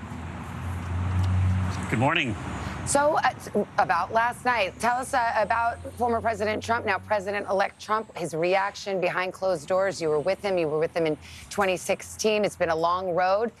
Good morning. So, about last night, tell us about former President Trump, now President-elect Trump, his reaction behind closed doors. You were with him in 2016. It's been a long road.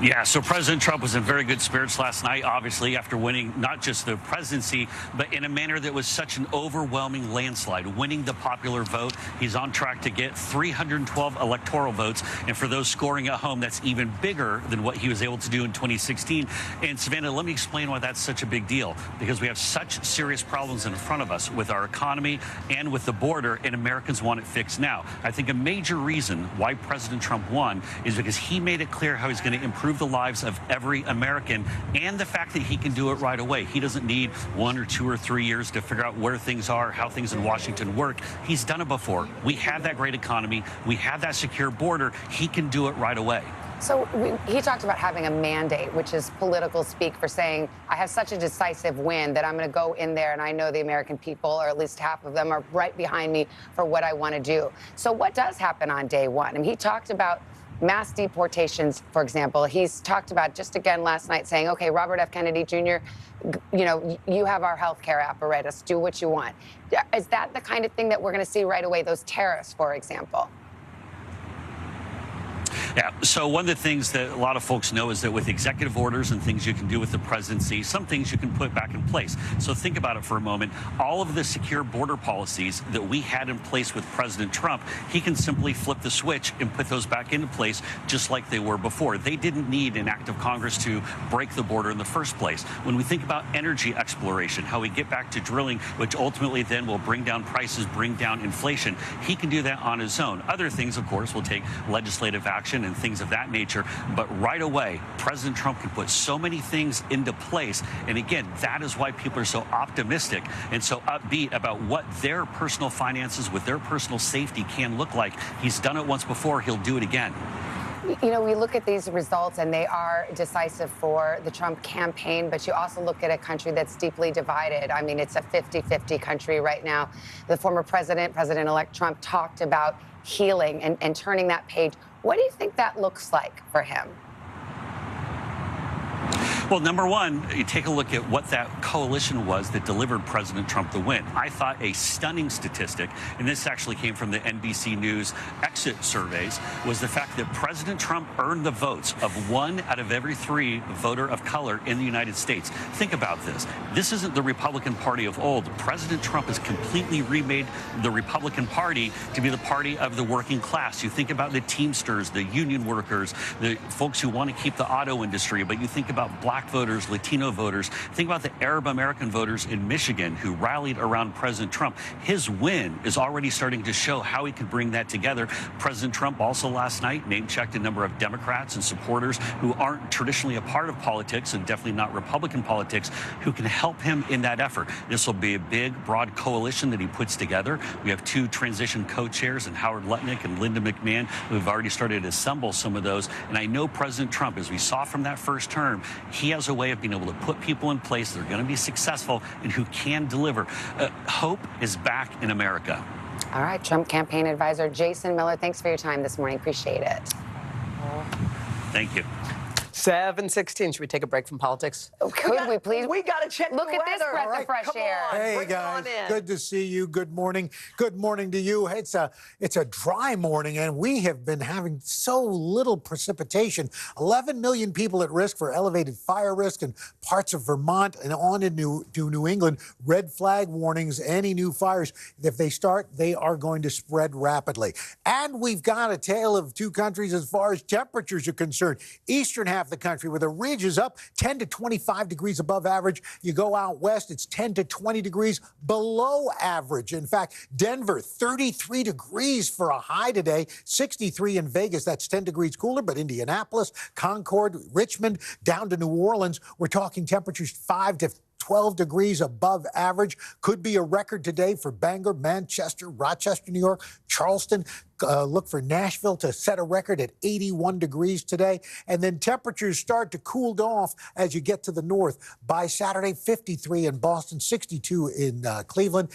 Yeah, so President Trump was in very good spirits last night, obviously, after winning not just the presidency, but in a manner that was such an overwhelming landslide, winning the popular vote. He's on track to get 312 electoral votes. And for those scoring at home, that's even bigger than what he was able to do in 2016. And Savannah, let me explain why that's such a big deal, because we have such serious problems in front of us with our economy and with the border, and Americans want it fixed now. I think a major reason why President Trump won is because he made it clear how he's going to improve the lives of every American, and the fact that he can do it right away. He doesn't need 1 or 2 or 3 years to figure out where things are, how things in Washington work. He's done it before. We have that great economy. We have that secure border. He can do it right away. So he talked about having a mandate, which is political speak for saying, I have such a decisive win that I'm going to go in there and I know the American people, or at least half of them, are right behind me for what I want to do. So what does happen on day one? And he talked about mass deportations, for example. He's talked about just again last night saying, okay, Robert F. Kennedy Jr., you know, you have our healthcare apparatus. Do what you want. Is that the kind of thing that we're going to see right away? Those tariffs, for example? Yeah, so one of the things that a lot of folks know is that with executive orders and things you can do with the presidency, some things you can put back in place. So think about it for a moment. All of the secure border policies that we had in place with President Trump, he can simply flip the switch and put those back into place just like they were before. They didn't need an act of Congress to break the border in the first place. When we think about energy exploration, how we get back to drilling, which ultimately then will bring down prices, bring down inflation, he can do that on his own. Other things, of course, will take legislative action and things of that nature. But right away, President Trump can put so many things into place. And again, that is why people are so optimistic and so upbeat about what their personal finances with their personal safety can look like. He's done it once before. He'll do it again. You know, we look at these results and they are decisive for the Trump campaign, but you also look at a country that's deeply divided. I mean, it's a 50-50 country right now. The former President-elect Trump, talked about healing and turning that page. What do you think that looks like for him? Well, number one, you take a look at what that coalition was that delivered President Trump the win. I thought a stunning statistic, and this actually came from the NBC News exit surveys, was the fact that President Trump earned the votes of 1 out of every 3 voter of color in the United States. Think about this. This isn't the Republican Party of old. President Trump has completely remade the Republican Party to be the party of the working class. You think about the Teamsters, the union workers, the folks who want to keep the auto industry, but you think about black voters, Latino voters. Think about the Arab American voters in Michigan who rallied around President Trump. His win is already starting to show how he can bring that together. President Trump also last night name-checked a number of Democrats and supporters who aren't traditionally a part of politics and definitely not Republican politics who can help him in that effort. This will be a big, broad coalition that he puts together. We have 2 transition co-chairs and Howard Lutnick and Linda McMahon who have already started to assemble some of those. And I know President Trump, as we saw from that first term, he has a way of being able to put people in place that are going to be successful and who can deliver. Hope is back in America. All right, Trump campaign advisor Jason Miller, thanks for your time this morning. Appreciate it. Thank you. 7:16. Should we take a break from politics? Oh, could we please? We got to check Look the at this weather. breath of fresh air. Hey guys, good to see you. Good morning. Good morning to you. It's a dry morning, and we have been having so little precipitation. 11 million people at risk for elevated fire risk in parts of Vermont and on into New England. Red flag warnings. Any new fires, if they start, they are going to spread rapidly. And we've got a tale of 2 countries as far as temperatures are concerned. Eastern half of the country where the ridge is up 10 to 25 degrees above average. You go out west, it's 10 to 20 degrees below average. In fact, Denver, 33 degrees for a high today, 63 in Vegas. That's 10 degrees cooler, but Indianapolis, Concord, Richmond, down to New Orleans, we're talking temperatures 5 to 12 degrees above average. Could be a record today for Bangor, Manchester, Rochester, New York, Charleston. Look for Nashville to set a record at 81 degrees today. And then temperatures start to cool off as you get to the north. By Saturday, 53 in Boston, 62 in Cleveland.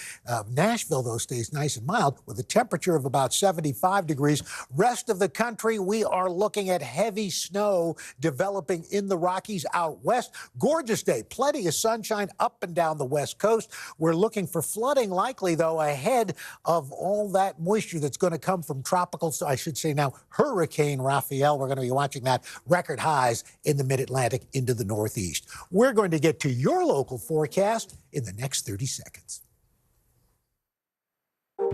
Nashville, though, stays nice and mild with a temperature of about 75 degrees. Rest of the country, we are looking at heavy snow developing in the Rockies out west. Gorgeous day. Plenty of sunshine up and down the west coast. We're looking for flooding likely, though, ahead of all that moisture that's going to come from tropical, I should say now, Hurricane Raphael. We're going to be watching that. Record highs in the mid-Atlantic into the northeast. We're going to get to your local forecast in the next 30 seconds.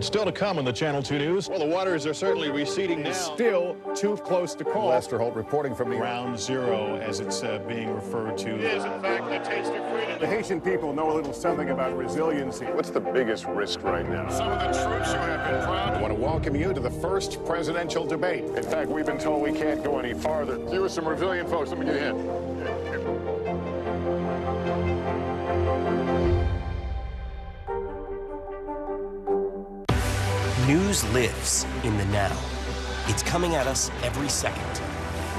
Still to come on the Channel 2 News. Well, the waters are certainly receding now. Still too close to call. Lester Holt reporting from Ground Zero, as it's being referred to. It is, in fact, the taste of freedom. The Haitian people know a little something about resiliency. What's the biggest risk right now? Some of the troops who have been proud. I want to welcome you to the first presidential debate. In fact, we've been told we can't go any farther. You with some resilient folks. Let me get a hand. News lives in the now. It's coming at us every second.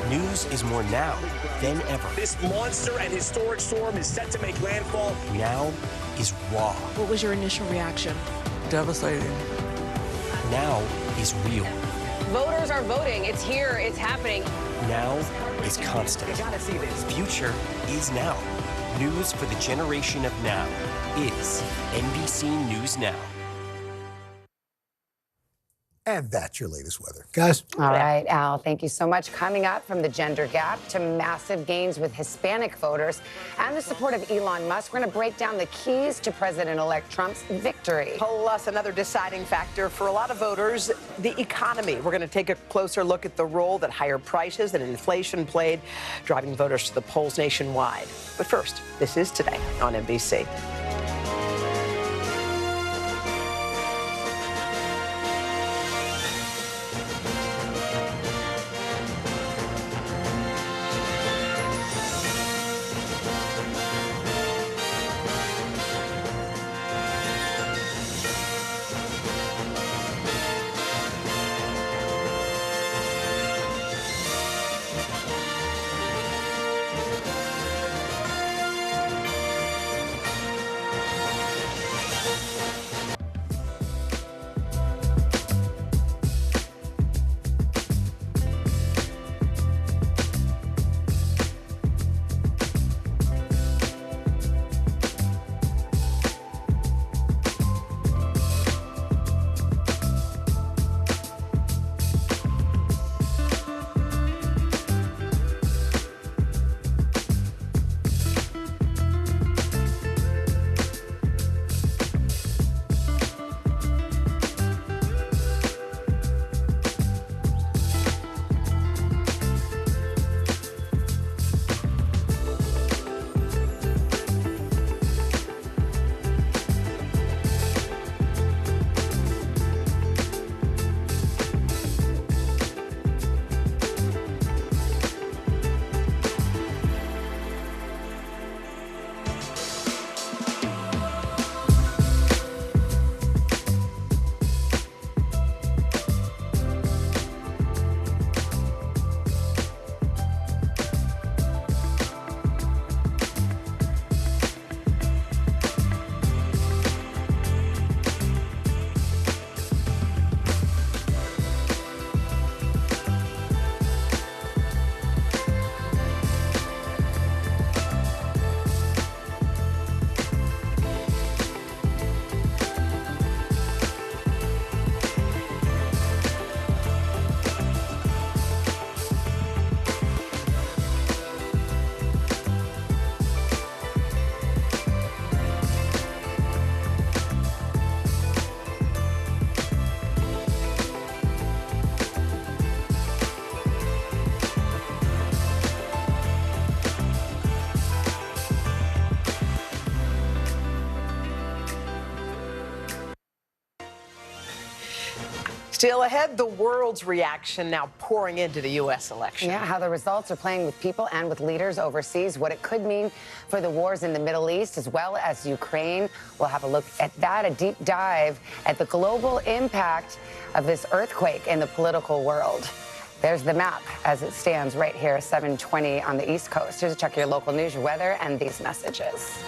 News is more now than ever. This monster and historic storm is set to make landfall. Now is raw. What was your initial reaction? Devastating. Now is real. Voters are voting. It's here. It's happening. Now is constant. You gotta see this. Future is now. News for the generation of now is NBC News Now. And that's your latest weather. Guys? All right, Al, thank you so much. Coming up, from the gender gap to massive gains with Hispanic voters and the support of Elon Musk, we're going to break down the keys to President-elect Trump's victory. Plus, another deciding factor for a lot of voters, the economy. We're going to take a closer look at the role that higher prices and inflation played, driving voters to the polls nationwide. But first, this is Today on NBC. Still ahead, the world's reaction now pouring into the U.S. election. Yeah, how the results are playing with people and with leaders overseas, what it could mean for the wars in the Middle East as well as Ukraine. We'll have a look at that, a deep dive at the global impact of this earthquake in the political world. There's the map as it stands right here, 7:20 on the East Coast. Here's a check of your local news, your weather, and these messages.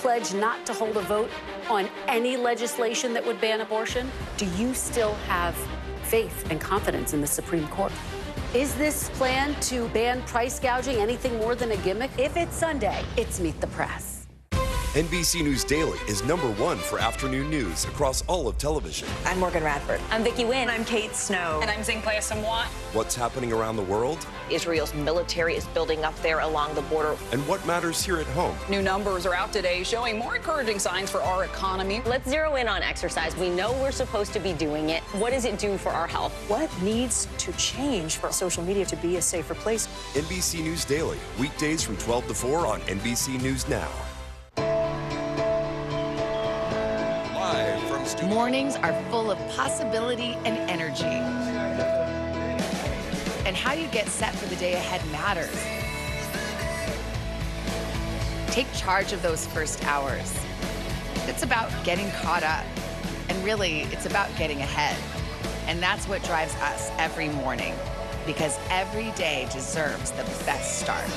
pledge not to hold a vote on any legislation that would ban abortion? Do you still have faith and confidence in the Supreme Court? Is this plan to ban price gouging anything more than a gimmick? If it's Sunday, it's Meet the Press. NBC News Daily is #1 for afternoon news across all of television. I'm Morgan Radford. I'm Vicki Wynn. I'm Kate Snow. And I'm Zinklea Samwat. What's happening around the world? Israel's military is building up there along the border. And what matters here at home? New numbers are out today showing more encouraging signs for our economy. Let's zero in on exercise. We know we're supposed to be doing it. What does it do for our health? What needs to change for social media to be a safer place? NBC News Daily, weekdays from 12 to 4 on NBC News Now. Mornings are full of possibility and energy. And how you get set for the day ahead matters. Take charge of those first hours. It's about getting caught up. And really, it's about getting ahead. And that's what drives us every morning. Because every day deserves the best start.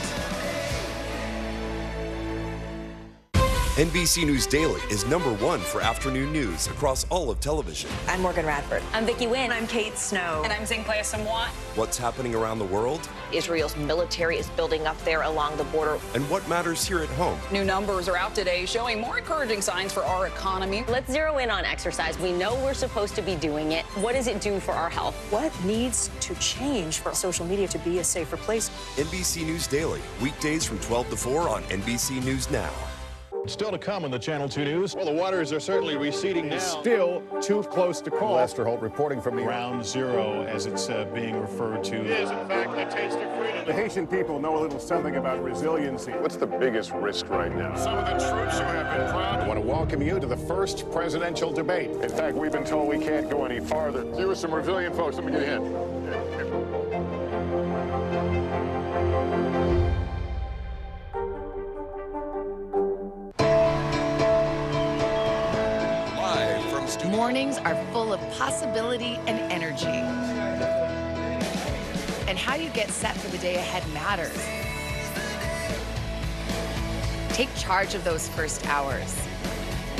NBC News Daily is #1 for afternoon news across all of television. I'm Morgan Radford. I'm Vicki Wynn. And I'm Kate Snow. And I'm Zinklea Samwat. What's happening around the world? Israel's military is building up there along the border. And what matters here at home? New numbers are out today showing more encouraging signs for our economy. Let's zero in on exercise. We know we're supposed to be doing it. What does it do for our health? What needs to change for social media to be a safer place? NBC News Daily, weekdays from 12 to 4 on NBC News Now. Still to come on the Channel 2 News. Well, the waters are certainly receding now. Still too close to call. Lester Holt reporting from Ground Zero, as it's being referred to. It is, in fact, a taste of freedom. The Haitian people know a little something about resiliency. What's the biggest risk right now? Some of the troops who have been proud. I want to welcome you to the first presidential debate. In fact, we've been told we can't go any farther. You with some resilient folks, let me get a hint. Mornings are full of possibility and energy. And how you get set for the day ahead matters. Take charge of those first hours.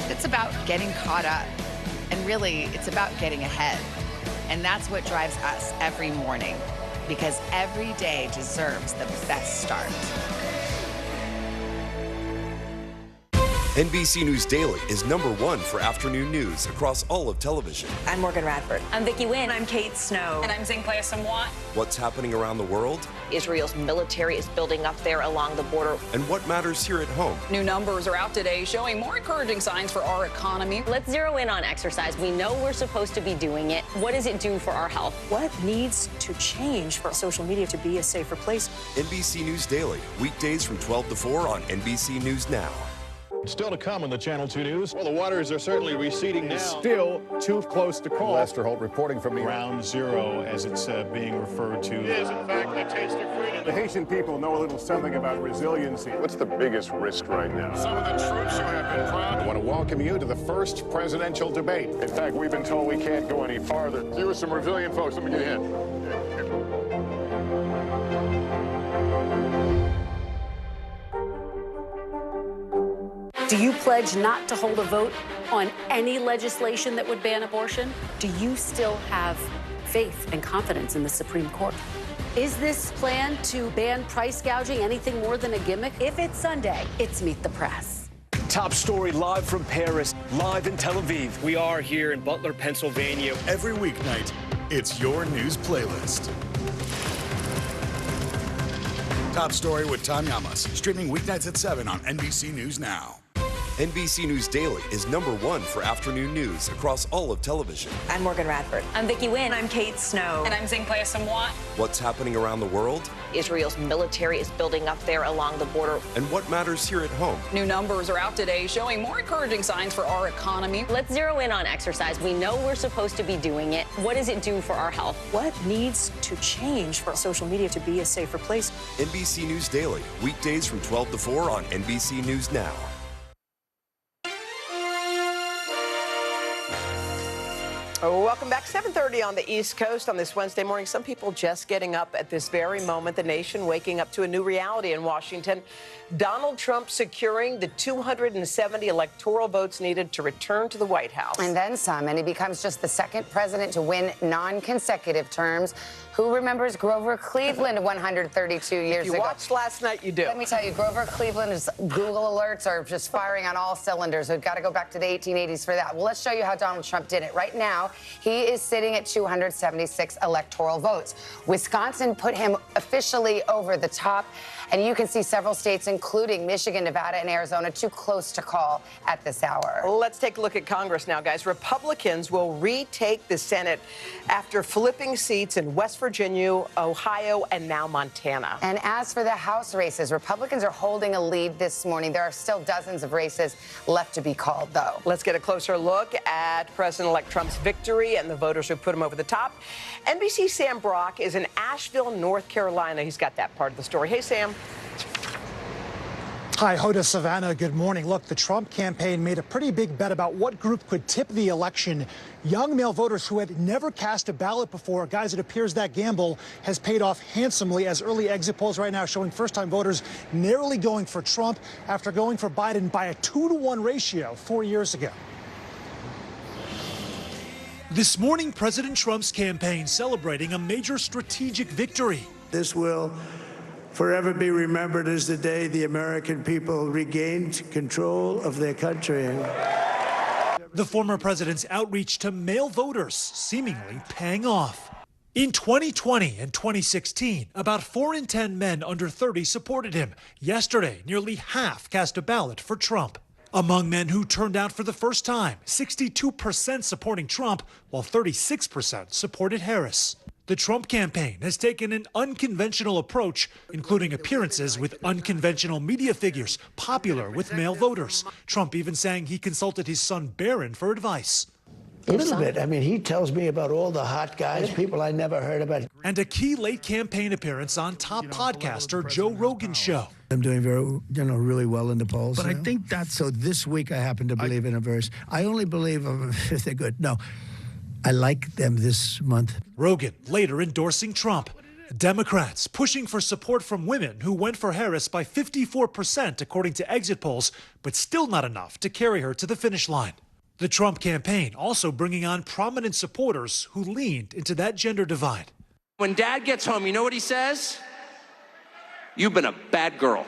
It's about getting caught up. And really, it's about getting ahead. And that's what drives us every morning. Because every day deserves the best start. NBC News Daily is #1 for afternoon news across all of television. I'm Morgan Radford. I'm Vicki Wynn. And I'm Kate Snow. And I'm Zinklea Samwat. What's happening around the world? Israel's military is building up there along the border. And what matters here at home? New numbers are out today showing more encouraging signs for our economy. Let's zero in on exercise. We know we're supposed to be doing it. What does it do for our health? What needs to change for social media to be a safer place? NBC News Daily, weekdays from 12 to 4 on NBC News Now. Still to come on the Channel 2 News. Well, the waters are certainly receding now. Still too close to call. Lester Holt reporting from Ground Zero, as it's being referred to. It is, in fact, a taste of freedom. The Haitian people know a little something about resiliency. What's the biggest risk right now? Some of the troops who have been proud. I want to welcome you to the first presidential debate. In fact, we've been told we can't go any farther. You with some resilient folks, let me get a hint. Do you pledge not to hold a vote on any legislation that would ban abortion? Do you still have faith and confidence in the Supreme Court? Is this plan to ban price gouging anything more than a gimmick? If it's Sunday, it's Meet the Press. Top story live from Paris, live in Tel Aviv. We are here in Butler, Pennsylvania. Every weeknight, it's your news playlist. Top story with Tom Yamas, streaming weeknights at 7 on NBC News Now. NBC News Daily is #1 for afternoon news across all of television. I'm Morgan Radford. I'm Vicki Wynn. And I'm Kate Snow. And I'm Zinklea Samwat. What's happening around the world? Israel's military is building up there along the border. And what matters here at home? New numbers are out today showing more encouraging signs for our economy. Let's zero in on exercise. We know we're supposed to be doing it. What does it do for our health? What needs to change for social media to be a safer place? NBC News Daily, weekdays from 12 to 4 on NBC News Now. Welcome back. 7:30 on the East Coast on this Wednesday morning. Some people just getting up at this very moment. The nation waking up to a new reality in Washington. Donald Trump securing the 270 electoral votes needed to return to the White House. And then some, and he becomes just the second president to win non-consecutive terms. Who remembers Grover Cleveland 132 years ago? If you watched last night, you do. Let me tell you, Grover Cleveland's Google alerts are just firing on all cylinders. We've got to go back to the 1880s for that. Well, let's show you how Donald Trump did it. Right now, he is sitting at 276 electoral votes. Wisconsin put him officially over the top, and you can see several states, including Michigan, Nevada, and Arizona, too close to call at this hour. Let's take a look at Congress now, guys. Republicans will retake the Senate after flipping seats in West Virginia, Ohio, and now Montana. And as for the House races, Republicans are holding a lead this morning. There are still dozens of races left to be called, though. Let's get a closer look at President-elect Trump's victory and the voters who put him over the top. NBC's Sam Brock is in Asheville, North Carolina. He's got that part of the story. Hey, Sam. Hi, Hoda, Savannah. Good morning. Look, the Trump campaign made a pretty big bet about what group could tip the election. Young male voters who had never cast a ballot before. Guys, it appears that gamble has paid off handsomely, as early exit polls right now showing first-time voters narrowly going for Trump after going for Biden by a 2-to-1 ratio 4 years ago. This morning, President Trump's campaign celebrating a major strategic victory. This will forever be remembered as the day the American people regained control of their country. The former president's outreach to male voters seemingly paying off. In 2020 and 2016, about 4 in 10 men under 30 supported him. Yesterday, nearly half cast a ballot for Trump. Among men who turned out for the first time, 62% supporting Trump, while 36% supported Harris. The Trump campaign has taken an unconventional approach, including appearances with unconventional media figures popular with male voters. Trump even saying he consulted his son Barron for advice. A little bit. I mean, he tells me about all the hot guys, people I never heard about. And a key late campaign appearance on top podcaster Joe Rogan's show. I'm doing really well in the polls. But I think that's so. This week I happen to believe in a verse. I only believe if they're good. No. I like them this month. Rogan later endorsing Trump. Democrats pushing for support from women who went for Harris by 54% according to exit polls, but still not enough to carry her to the finish line. The Trump campaign also bringing on prominent supporters who leaned into that gender divide. When Dad gets home, you know what he says? You've been a bad girl.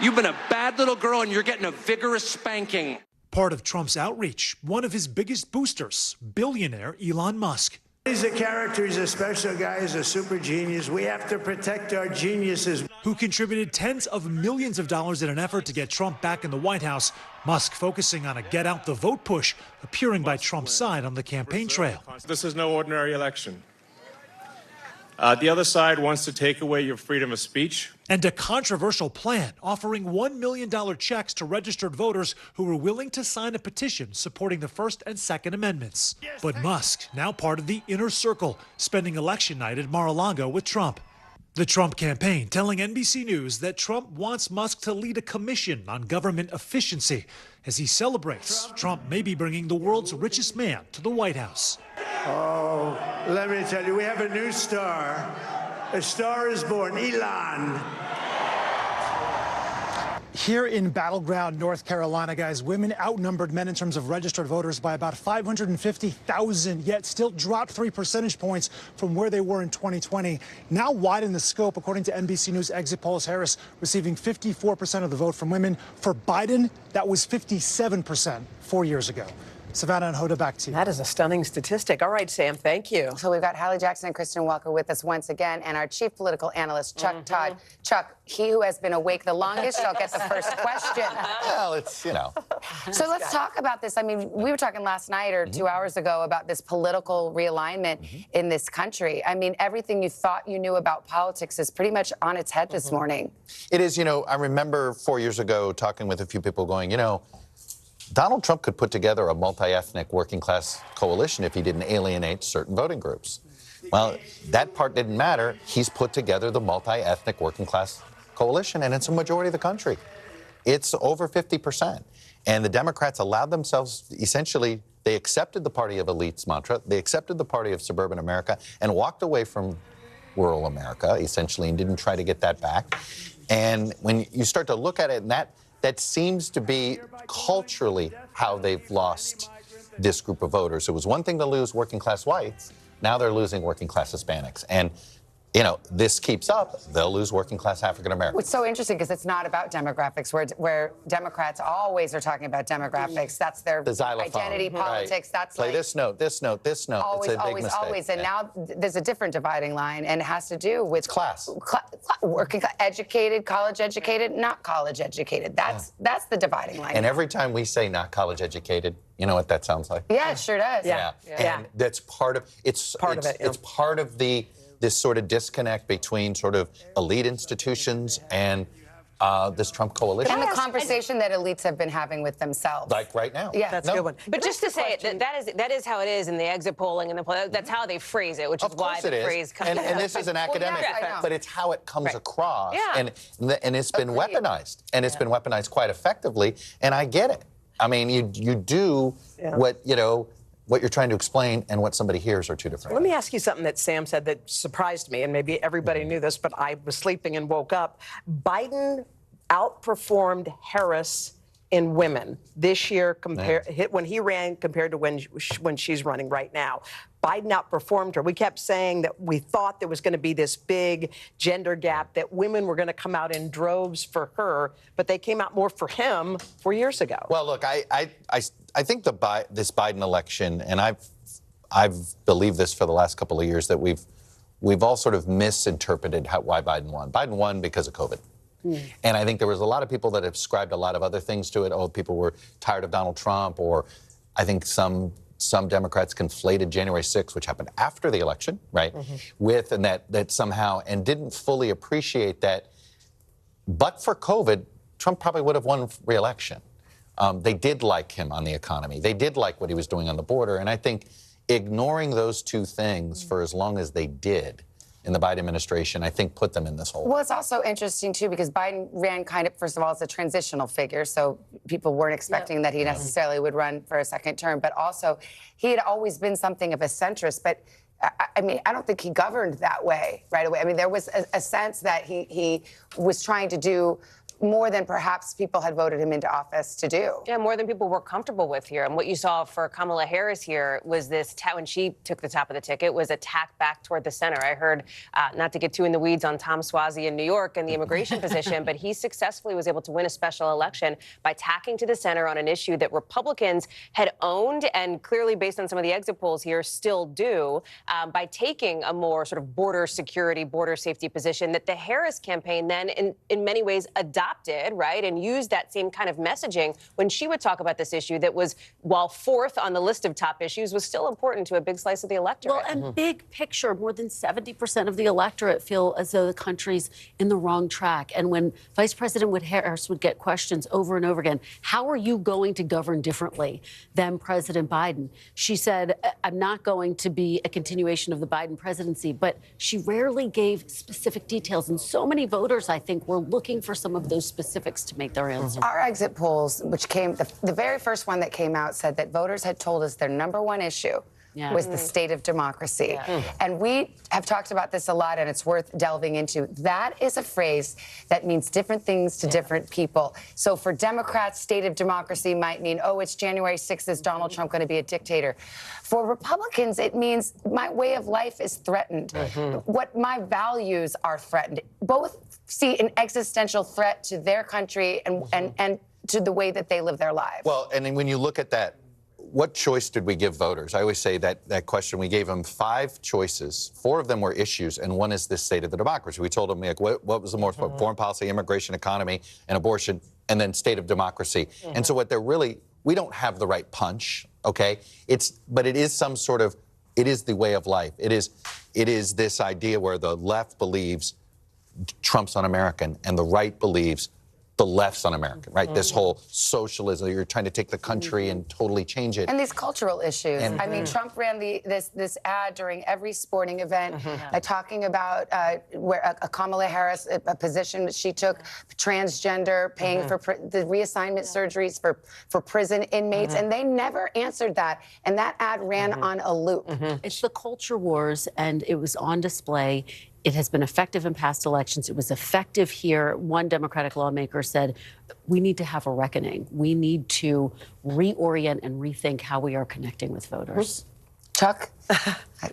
You've been a bad little girl, and you're getting a vigorous spanking. Part of Trump's outreach, one of his biggest boosters, billionaire Elon Musk. He's a character, he's a special guy, he's a super genius. We have to protect our geniuses. Who contributed tens of millions of dollars in an effort to get Trump back in the White House. Musk focusing on a get out the vote push, appearing by Trump's side on the campaign trail. This is no ordinary election. The other side wants to take away your freedom of speech. And a controversial plan offering $1 million checks to registered voters who were willing to sign a petition supporting the First and Second Amendments. But Musk, now part of the inner circle, spending election night at Mar-a-Lago with Trump. The Trump campaign telling NBC News that Trump wants Musk to lead a commission on government efficiency as he celebrates Trump may be bringing the world's richest man to the White House. Oh, let me tell you, we have a new star. A star is born, Elon. Here in battleground North Carolina, guys, women outnumbered men in terms of registered voters by about 550,000, yet still dropped 3 percentage points from where they were in 2020. Now widen the scope, according to NBC News exit polls. Harris receiving 54% of the vote from women. For Biden, that was 57% 4 years ago. Savannah and Hoda, back to you. That is a stunning statistic. All right, Sam, thank you. So we've got Hallie Jackson and Kristen Walker with us once again, and our chief political analyst, Chuck Todd. Chuck, he who has been awake the longest shall get the first question. Well, it's, So let's talk about this. I mean, we were talking last night or 2 hours ago about this political realignment in this country. I mean, everything you thought you knew about politics is pretty much on its head this morning. It is, I remember 4 years ago talking with a few people going, Donald Trump could put together a multi-ethnic working class coalition if he didn't alienate certain voting groups. Well, that part didn't matter. He's put together the multi-ethnic working class coalition, and it's a majority of the country. It's over 50%. And the Democrats allowed themselves essentially They accepted the party of elites mantra. They accepted the party of suburban America and walked away from rural America, essentially, and didn't try to get that back. And when you start to look at it, and that seems to be culturally how they've lost this group of voters. It was one thing to lose working class whites. Now they're losing working class Hispanics. And you know, this keeps up, they'll lose working class African Americans. It's so interesting because it's not about demographics, where Democrats always are talking about demographics. That's their identity politics. Right. That's play like this note, this note, this note. Always, it's a big always, mistake. always. And now there's a different dividing line, and it has to do with class. Working class, educated, college educated, not college educated. That's the dividing line. And every time we say not college educated, you know what that sounds like? Yeah, it sure does. Yeah. And that's part of it's part of this sort of disconnect between sort of elite institutions and this Trump coalition. And the conversation that elites have been having with themselves. Like right now. Yeah, that's a good one. But just to say that is how it is in the exit polling and that's how they phrase it, which is why the phrase comes and this is an academic, but it's how it comes across. Yeah. And it's been weaponized. And it's been weaponized quite effectively. And I get it. I mean, you do what you're trying to explain and what somebody hears are two different. Let me ask you something that Sam said that surprised me, and maybe everybody knew this, but I was sleeping and woke up. Biden outperformed Harris in women this year when he ran compared to when she's running right now. Biden outperformed her. We kept saying that we thought there was going to be this big gender gap, that women were going to come out in droves for her, but they came out more for him 4 years ago. Well, look, I think this Biden election, and I've believed this for the last couple of years, that we've all sort of misinterpreted why Biden won. Biden won because of COVID. And I think there was a lot of people that ascribed a lot of other things to it. Oh, people were tired of Donald Trump, or I think some Democrats conflated January 6th, which happened after the election, right, with, and that somehow, and didn't fully appreciate that. But for COVID, Trump probably would have won re-election. They did like him on the economy. They did like what he was doing on the border. And I think ignoring those two things for as long as they did in the Biden administration, I think put them in this hole. Well, it's also interesting, too, because Biden ran kind of, first of all, as a transitional figure, so people weren't expecting that he necessarily would run for a second term. But also, he had always been something of a centrist. But, I mean, I don't think he governed that way right away. I mean, there was a sense that he was trying to do more than perhaps people had voted him into office to do. Yeah, more than people were comfortable with here. And what you saw for Kamala Harris here was this, when she took the top of the ticket, was a tack back toward the center. I heard, not to get too in the weeds on Tom Suozzi in New York and the immigration position, but he successfully was able to win a special election by tacking to the center on an issue that Republicans had owned, and clearly, based on some of the exit polls here, still do, by taking a more sort of border security, border safety position that the Harris campaign then, in many ways, adopted, right, and used that same kind of messaging when she would talk about this issue that was, while fourth on the list of top issues, was still important to a big slice of the electorate. Well, and big picture, more than 70% of the electorate feel as though the country's in the wrong track. And when Vice President Harris would get questions over and over again, how are you going to govern differently than President Biden? She said, I'm not going to be a continuation of the Biden presidency, but she rarely gave specific details. And so many voters, I think, were looking for some of those specifics to make their answer. Our exit polls, which came, the very first one that came out, said that voters had told us their number one issue was the state of democracy. And we have talked about this a lot, and it's worth delving into. That is a phrase that means different things to different people. So for Democrats, state of democracy might mean, oh, it's January 6th, is Donald Trump going to be a dictator? For Republicans, it means my way of life is threatened. What my values are threatened. Both see an existential threat to their country and to the way that they live their lives. Well, and then when you look at that, what choice did we give voters? I always say that question, we gave them 5 choices. 4 of them were issues, and one is the state of the democracy. We told them, like, what was the most foreign policy, immigration, economy, and abortion, and then state of democracy. And so what they're really, we don't have the right punch, okay? But it is some sort of, it is the way of life. It is this idea where the left believes Trump's un-American, and the right believes the left's un-American, right? This whole socialism, you're trying to take the country and totally change it. And these cultural issues. And- I mean, Trump ran this ad during every sporting event, talking about where Kamala Harris, a position she took, transgender, paying for the reassignment surgeries for prison inmates, and they never answered that. And that ad ran on a loop. It's the culture wars, and it was on display. It has been effective in past elections. It was effective here. One Democratic lawmaker said, we need to have a reckoning. We need to reorient and rethink how we are connecting with voters. Chuck,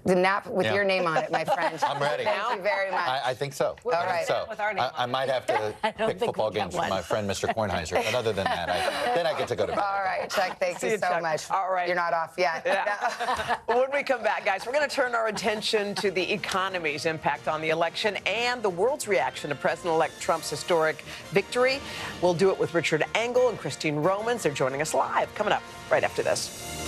the nap with your name on it, my friend. I'm ready. Thank you very much. I think so. All right. So I might have to pick football games with my friend, Mr. Kornheiser. But other than that, then I get to go to bed. All right, Chuck, thank you so much. All right. You're not off yet. Yeah. When we come back, guys, we're going to turn our attention to the economy's impact on the election and the world's reaction to President-elect Trump's historic victory. We'll do it with Richard Engel and Christine Romans. They're joining us live. Coming up right after this.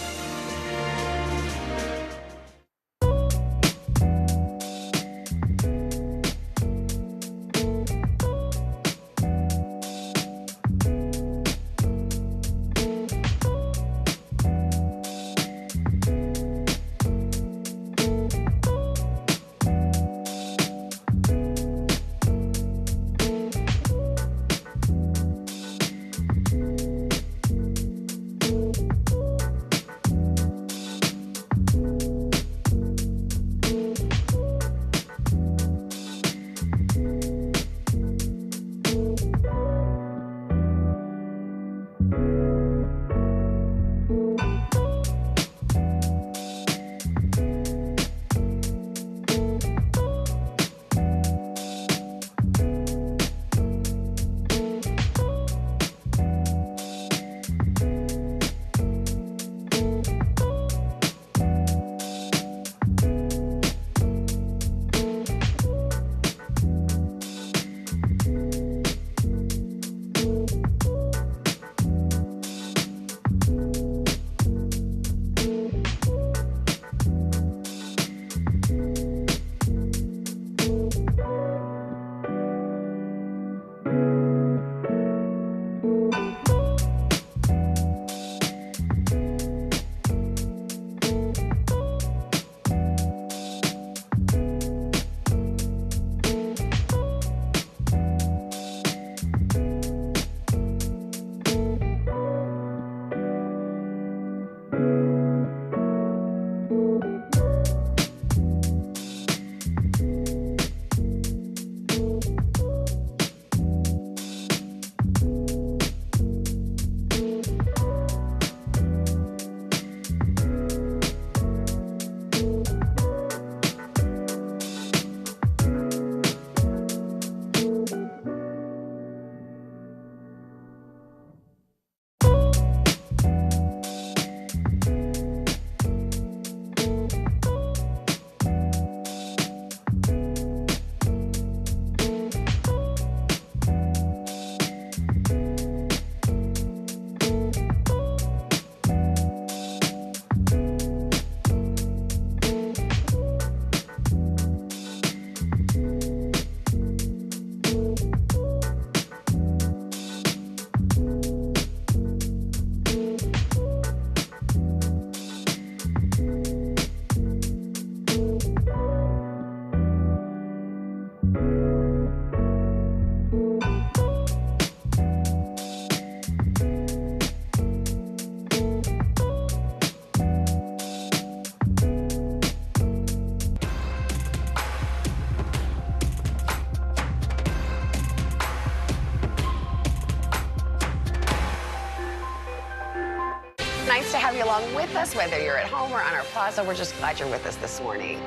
Nice to have you along with us, whether you're at home or on our plaza. We're just glad you're with us this morning.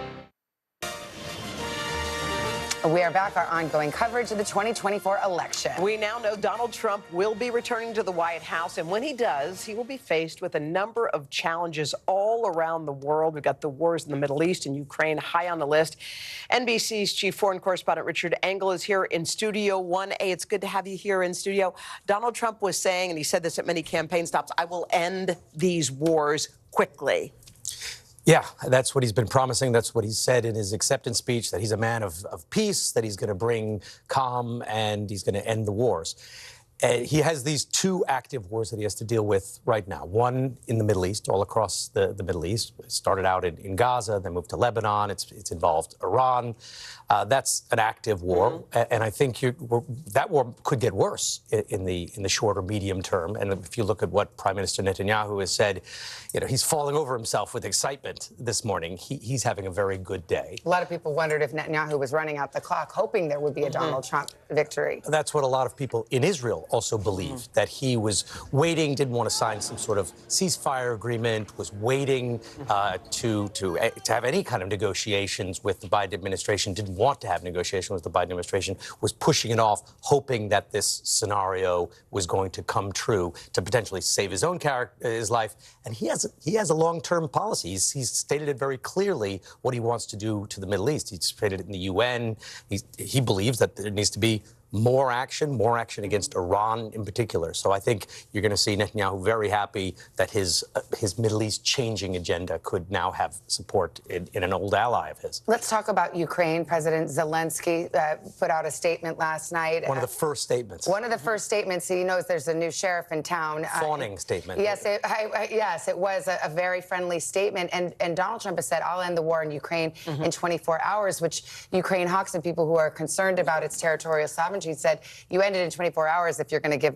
We are back, our ongoing coverage of the 2024 election. We now know Donald Trump will be returning to the White House, and when he does, he will be faced with a number of challenges all around the world. We've got the wars in the Middle East and Ukraine high on the list. NBC's chief foreign correspondent Richard Engel is here in Studio 1A. It's good to have you here in studio. Donald Trump was saying, and he said this at many campaign stops, I will end these wars quickly. Yeah, that's what he's been promising. That's what he said in his acceptance speech, that he's a man of peace, that he's going to bring calm and he's going to end the wars. He has these two active wars that he has to deal with right now. One in the Middle East, all across the Middle East. It started out in Gaza, then moved to Lebanon. It's involved Iran. That's an active war, and I think that war could get worse in the short or medium term. And if you look at what Prime Minister Netanyahu has said, he's falling over himself with excitement this morning. He's having a very good day. A lot of people wondered if Netanyahu was running out the clock, hoping there would be a Donald Trump victory. That's what a lot of people in Israel also believed, that he was waiting, didn't want to sign some sort of ceasefire agreement, was waiting to have any kind of negotiations with the Biden administration, didn't want to have negotiations with the Biden administration, was pushing it off, hoping that this scenario was going to come true to potentially save his own his life. And he has a long-term policy. He's stated it very clearly what he wants to do to the Middle East. He's stated it in the UN. He believes that there needs to be more action against Iran in particular. So I think you're going to see Netanyahu very happy that his Middle East changing agenda could now have support in an old ally of his. Let's talk about Ukraine. President Zelensky put out a statement last night. One of the first statements. One of the first statements. He knows there's a new sheriff in town. Fawning statement. Yes, yes, it was a very friendly statement. And Donald Trump has said, I'll end the war in Ukraine in 24 hours, which Ukraine hawks and people who are concerned about its territorial sovereignty said, you end it in 24 hours if you're going to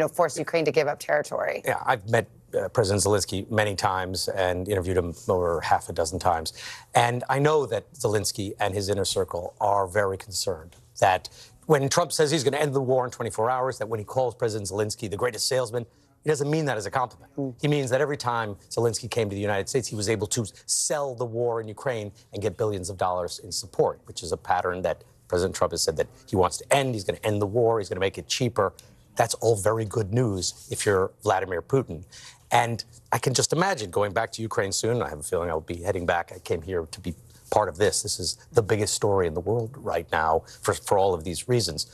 force Ukraine to give up territory. Yeah, I've met President Zelensky many times and interviewed him over half a dozen times. And I know that Zelensky and his inner circle are very concerned that when Trump says he's going to end the war in 24 hours, that when he calls President Zelensky the greatest salesman, he doesn't mean that as a compliment. He means that every time Zelensky came to the United States, he was able to sell the war in Ukraine and get billions of dollars in support, which is a pattern that President Trump has said that he wants to end. He's going to end the war. He's going to make it cheaper. That's all very good news if you're Vladimir Putin. And I can just imagine going back to Ukraine soon. I have a feeling I'll be heading back. I came here to be part of this. This is the biggest story in the world right now for all of these reasons.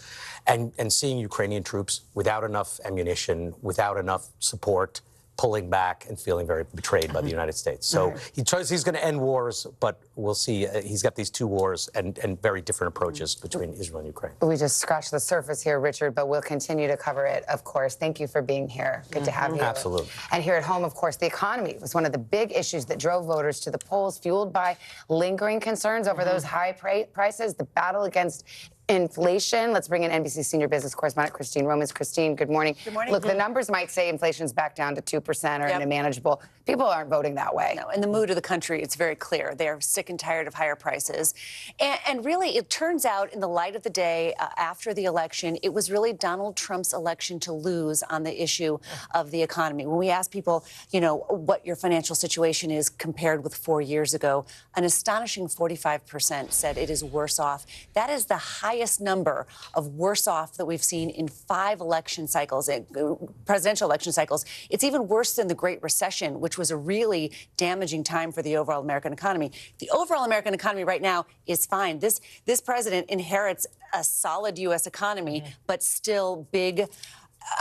And seeing Ukrainian troops without enough ammunition, without enough support, pulling back and feeling very betrayed by the United States. So he's going to end wars, but we'll see. He's got these two wars and very different approaches between Israel and Ukraine. We just scratched the surface here, Richard, but we'll continue to cover it, of course. Thank you for being here. Good to have you. Absolutely. And here at home, of course, the economy was one of the big issues that drove voters to the polls, fueled by lingering concerns over those high prices, the battle against inflation. Let's bring in NBC senior business correspondent Christine Romans. Christine, good morning. Good morning. Look, the numbers might say inflation's back down to 2% or manageable. People aren't voting that way. No, in the mood of the country, it's very clear. They're sick and tired of higher prices. And really, it turns out in the light of the day after the election, it was really Donald Trump's election to lose on the issue of the economy. When we ask people, what your financial situation is compared with 4 years ago, an astonishing 45% said it is worse off. That is the highest number of worse off that we've seen in 5 election cycles, presidential election cycles. It's even worse than the Great Recession, which was a really damaging time for the overall American economy. The overall American economy right now is fine. This president inherits a solid U.S. economy, but still big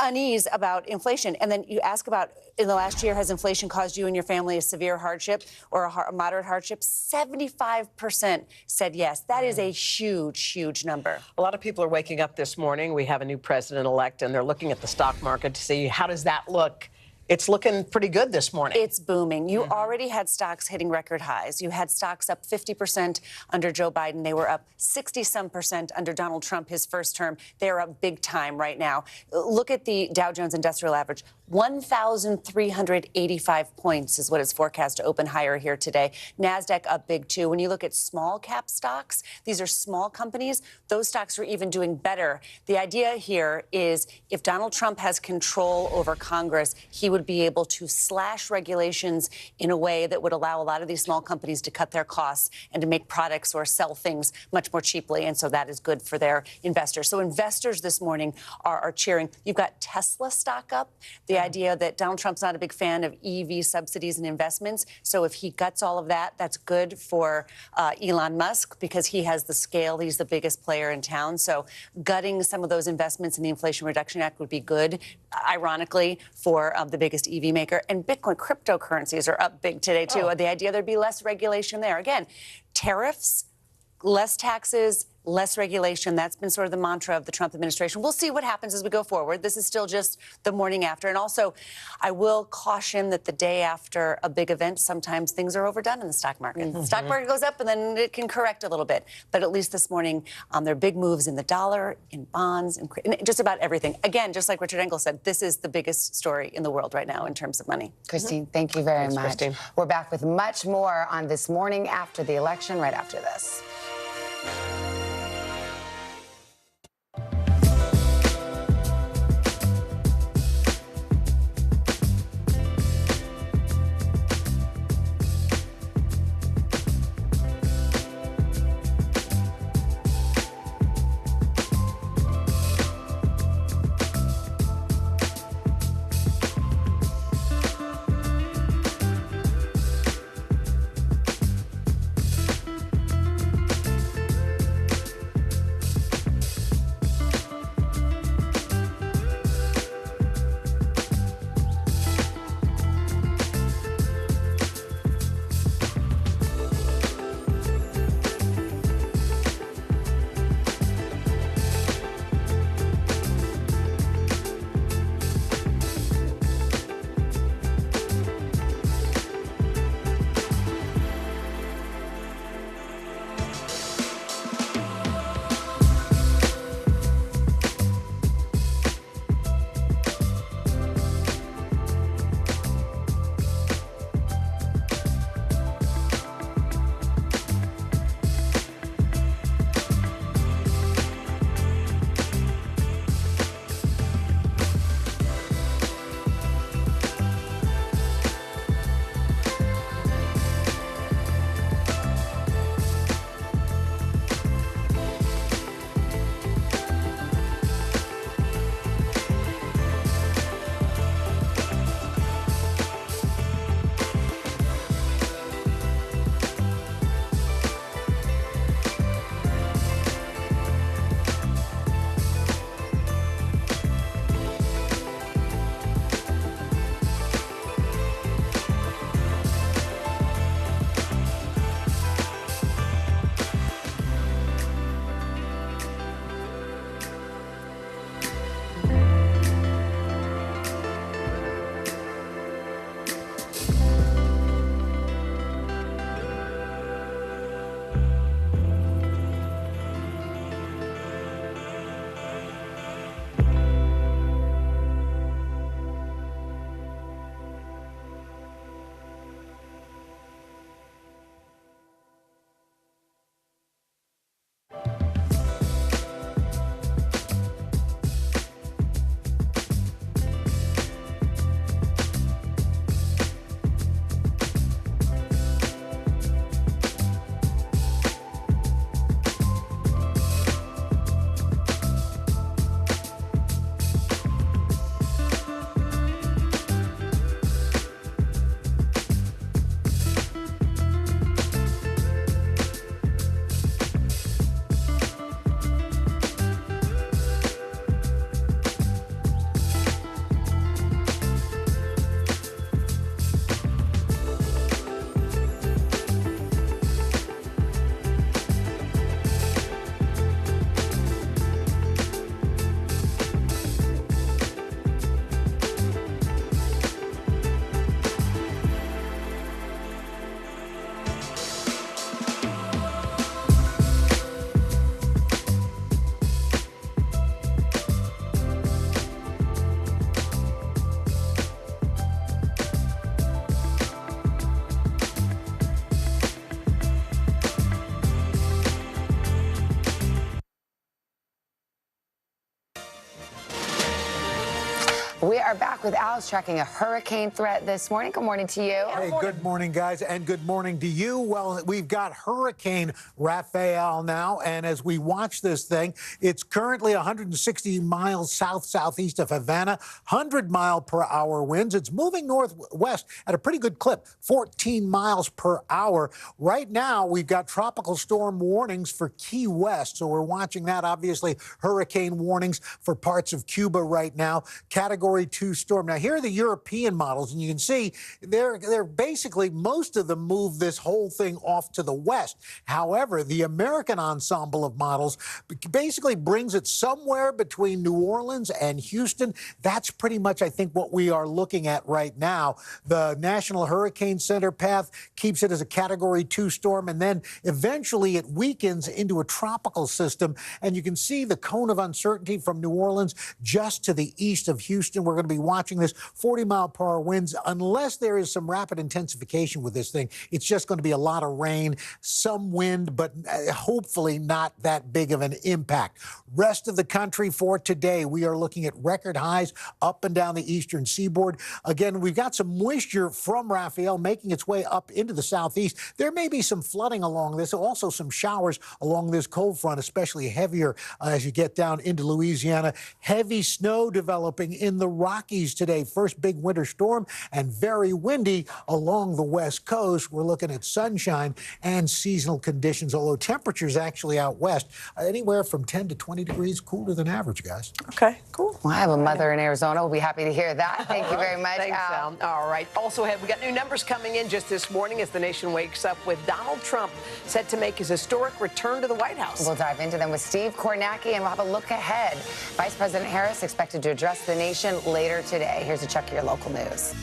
unease about inflation. And then you ask about, in the last year, has inflation caused you and your family a severe hardship or a moderate hardship? 75% said yes. That is a huge, huge number. A lot of people are waking up this morning. We have a new president-elect, and they're looking at the stock market to see how does that look. It's looking pretty good this morning. It's booming. You already had stocks hitting record highs. You had stocks up 50% under Joe Biden. They were up 60-some% under Donald Trump, his first term. They're up big time right now. Look at the Dow Jones Industrial Average. 1,385 points is what it's forecast to open higher here today. NASDAQ up big, too. When you look at small cap stocks, these are small companies, those stocks are even doing better. The idea here is if Donald Trump has control over Congress, he would be able to slash regulations in a way that would allow a lot of these small companies to cut their costs and to make products or sell things much more cheaply. And so that is good for their investors. So investors this morning are cheering. You've got Tesla stock up. The idea that Donald Trump's not a big fan of EV subsidies and investments. So if he guts all of that, that's good for Elon Musk because he has the scale. He's the biggest player in town. So gutting some of those investments in the Inflation Reduction Act would be good, ironically, for the biggest EV maker. And Bitcoin cryptocurrencies are up big today, too. The idea there'd be less regulation there. Again, tariffs, less taxes, less regulation. That's been sort of the mantra of the Trump administration. We'll see what happens as we go forward. This is still just the morning after. And also, I will caution that the day after a big event, sometimes things are overdone in the stock market. The stock market goes up and then it can correct a little bit. But at least this morning, there are big moves in the dollar, in bonds, in just about everything. Again, just like Richard Engel said, this is the biggest story in the world right now in terms of money. Christine, thank you very much. Christine. We're back with much more on This Morning After the Election right after this. We are back with Alex tracking a hurricane threat this morning. Good morning to you. Hey, good morning, guys, and good morning to you. Well, we've got Hurricane Raphael now, and as we watch this thing, it's currently 160 miles south-southeast of Havana, 100-mile-per-hour winds. It's moving northwest at a pretty good clip, 14 miles per hour. Right now, we've got tropical storm warnings for Key West, so we're watching that. Obviously, hurricane warnings for parts of Cuba right now. Category Category 2 storm. Now, here are the European models, and you can see they're basically, most of them move this whole thing off to the west. However, the American ensemble of models basically brings it somewhere between New Orleans and Houston. That's pretty much, I think, what we are looking at right now. The National Hurricane Center path keeps it as a Category 2 storm, and then eventually it weakens into a tropical system. And you can see the cone of uncertainty from New Orleans just to the east of Houston. We're going to be watching this 40-mile-per-hour winds. Unless there is some rapid intensification with this thing, it's just going to be a lot of rain, some wind, but hopefully not that big of an impact. Rest of the country for today, we are looking at record highs up and down the eastern seaboard. Again, we've got some moisture from Raphael making its way up into the southeast. There may be some flooding along this, also some showers along this cold front, especially heavier as you get down into Louisiana. Heavy snow developing in the Rockies today. First big winter storm, and very windy along the west coast. We're looking at sunshine and seasonal conditions, although temperatures actually out west anywhere from 10 to 20 degrees cooler than average, guys. Okay, cool. Well, I have a mother in Arizona. We'll be happy to hear that. Thank you very much. Thanks, Al. All right. Also, we got new numbers coming in just this morning as the nation wakes up with Donald Trump set to make his historic return to the White House. We'll dive into them with Steve Kornacki, and we'll have a look ahead. Vice President Harris expected to address the nation later today. Here's a check of your local news.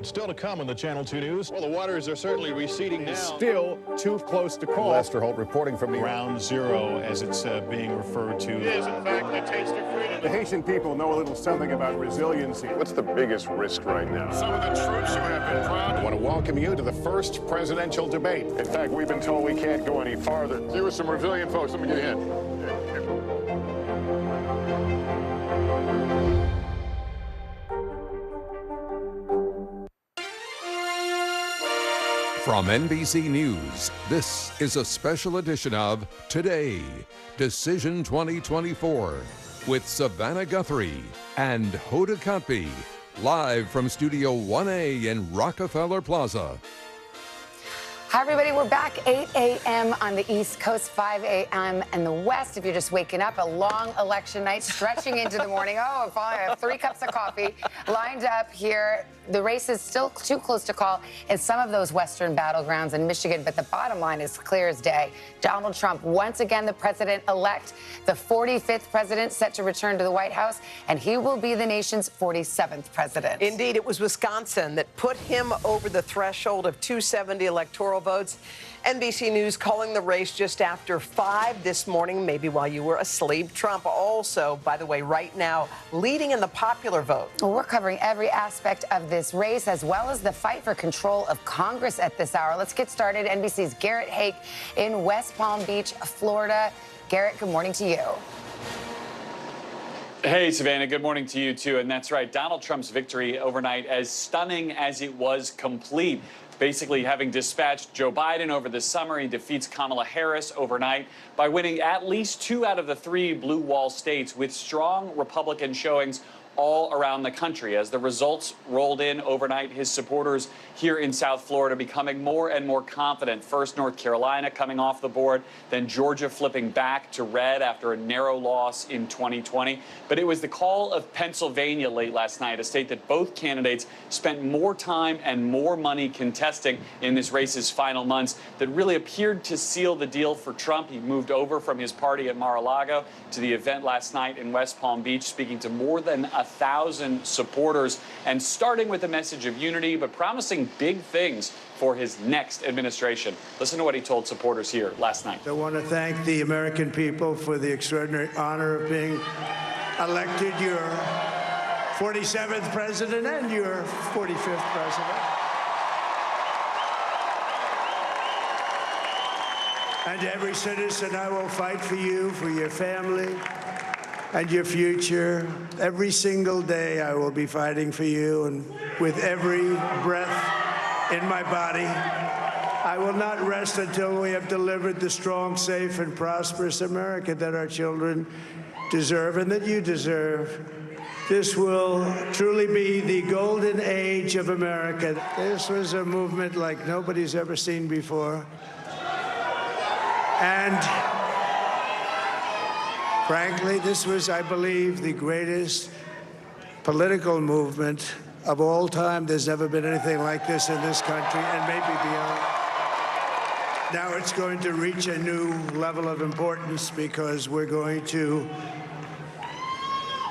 Still to come on the Channel 2 News. Well, the waters are certainly receding now. Still too close to call. Lester Holt reporting from Ground Zero, as it's being referred to. It is, in fact, the taste of freedom. The Haitian people know a little something about resiliency. What's the biggest risk right now? Some of the troops who have been proud. I want to welcome you to the first presidential debate. In fact, we've been told we can't go any farther. You were some resilient folks. Let me get a hint. From NBC News, this is a special edition of Today, Decision 2024, with Savannah Guthrie and Hoda Kotb, live from Studio 1A in Rockefeller Plaza. Hi, everybody. We're back 8 a.m. on the East Coast, 5 a.m. in the West. If you're just waking up, a long election night stretching into the morning. Oh, if I have 3 cups of coffee lined up here. The race is still too close to call in some of those Western battlegrounds in Michigan, but the bottom line is clear as day. Donald Trump, once again the president-elect, the 45th president set to return to the White House, and he will be the nation's 47th president. Indeed, it was Wisconsin that put him over the threshold of 270 electoral votes. NBC News calling the race just after 5 this morning, maybe while you were asleep. Trump also, by the way, right now leading in the popular vote. Well, we're covering every aspect of this race, as well as the fight for control of Congress at this hour. Let's get started. NBC's Garrett Hake in West Palm Beach, Florida. Garrett, good morning to you. Hey, Savannah, good morning to you, too. And that's right, Donald Trump's victory overnight, as stunning as it was complete. Basically, having dispatched Joe Biden over the summer, he defeats Kamala Harris overnight by winning at least 2 out of the 3 blue wall states with strong Republican showings all around the country. As the results rolled in overnight, his supporters here in South Florida becoming more and more confident. First, North Carolina coming off the board, then Georgia flipping back to red after a narrow loss in 2020. But it was the call of Pennsylvania late last night, a state that both candidates spent more time and more money contesting in this race's final months, that really appeared to seal the deal for Trump. He moved over from his party at Mar-a-Lago to the event last night in West Palm Beach, speaking to more than 1,000 supporters, and starting with a message of unity, but promising big things for his next administration. Listen to what he told supporters here last night. I want to thank the American people for the extraordinary honor of being elected your 47th president and your 45th president. And every citizen, I will fight for you, for your family, and your future. Every single day I will be fighting for you, and with every breath in my body, I will not rest until we have delivered the strong, safe, and prosperous America that our children deserve and that you deserve. This will truly be the golden age of America. This was a movement like nobody's ever seen before. And frankly, this was, I believe, the greatest political movement of all time. There's never been anything like this in this country, and maybe beyond. Now it's going to reach a new level of importance because we're going to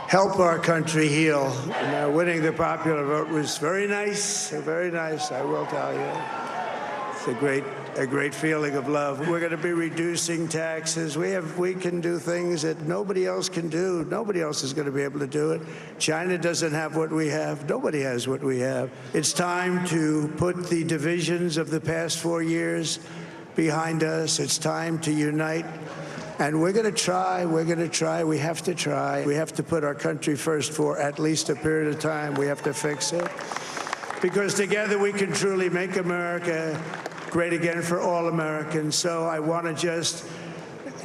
help our country heal. And winning the popular vote was very nice, I will tell you. It's a great feeling of love. We're going to be reducing taxes. We can do things that nobody else can do. Nobody else is going to be able to do it. China doesn't have what we have. Nobody has what we have. It's time to put the divisions of the past 4 years behind us. It's time to unite. And we're going to try. We have to try. We have to put our country first for at least a period of time. We have to fix it. Because together we can truly make America great again for all Americans. So I want to just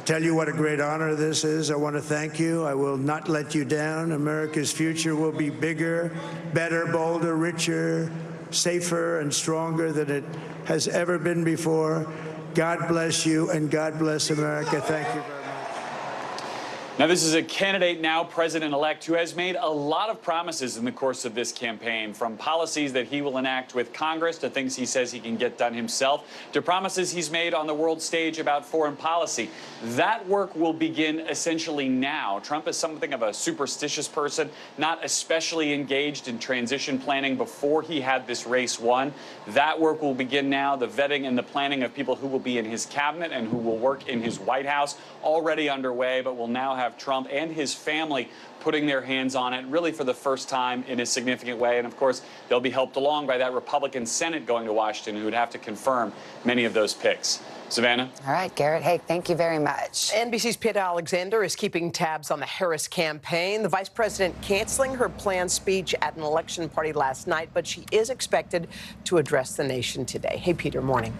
tell you what a great honor this is. I want to thank you. I will not let you down. America's future will be bigger, better, bolder, richer, safer, and stronger than it has ever been before. God bless you, and God bless America. Thank you very much. Now, this is a candidate, now president-elect, who has made a lot of promises in the course of this campaign, from policies that he will enact with Congress to things he says he can get done himself, to promises he's made on the world stage about foreign policy. That work will begin essentially now. Trump is something of a superstitious person, not especially engaged in transition planning before he had this race won. That work will begin now. The vetting and the planning of people who will be in his cabinet and who will work in his White House already underway, but will now have Trump and his family putting their hands on it really for the first time in a significant way. And of course, they'll be helped along by that Republican Senate going to Washington, who would have to confirm many of those picks. Savannah? All right, Garrett. Hey, thank you very much. NBC's Pitt Alexander is keeping tabs on the Harris campaign. The vice president canceling her planned speech at an election party last night, but she is expected to address the nation today. Hey, Peter, morning.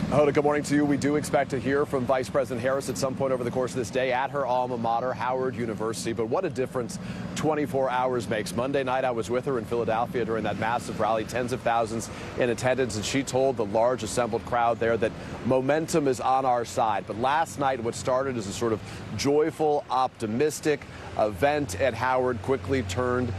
Hoda, good morning to you. We do expect to hear from Vice President Harris at some point over the course of this day at her alma mater, Howard University. But what a difference 24 hours makes. Monday night, I was with her in Philadelphia during that massive rally, tens of thousands in attendance, and she told the large assembled crowd there that momentum is on our side. But last night, what started as a sort of joyful, optimistic event at Howard quickly turned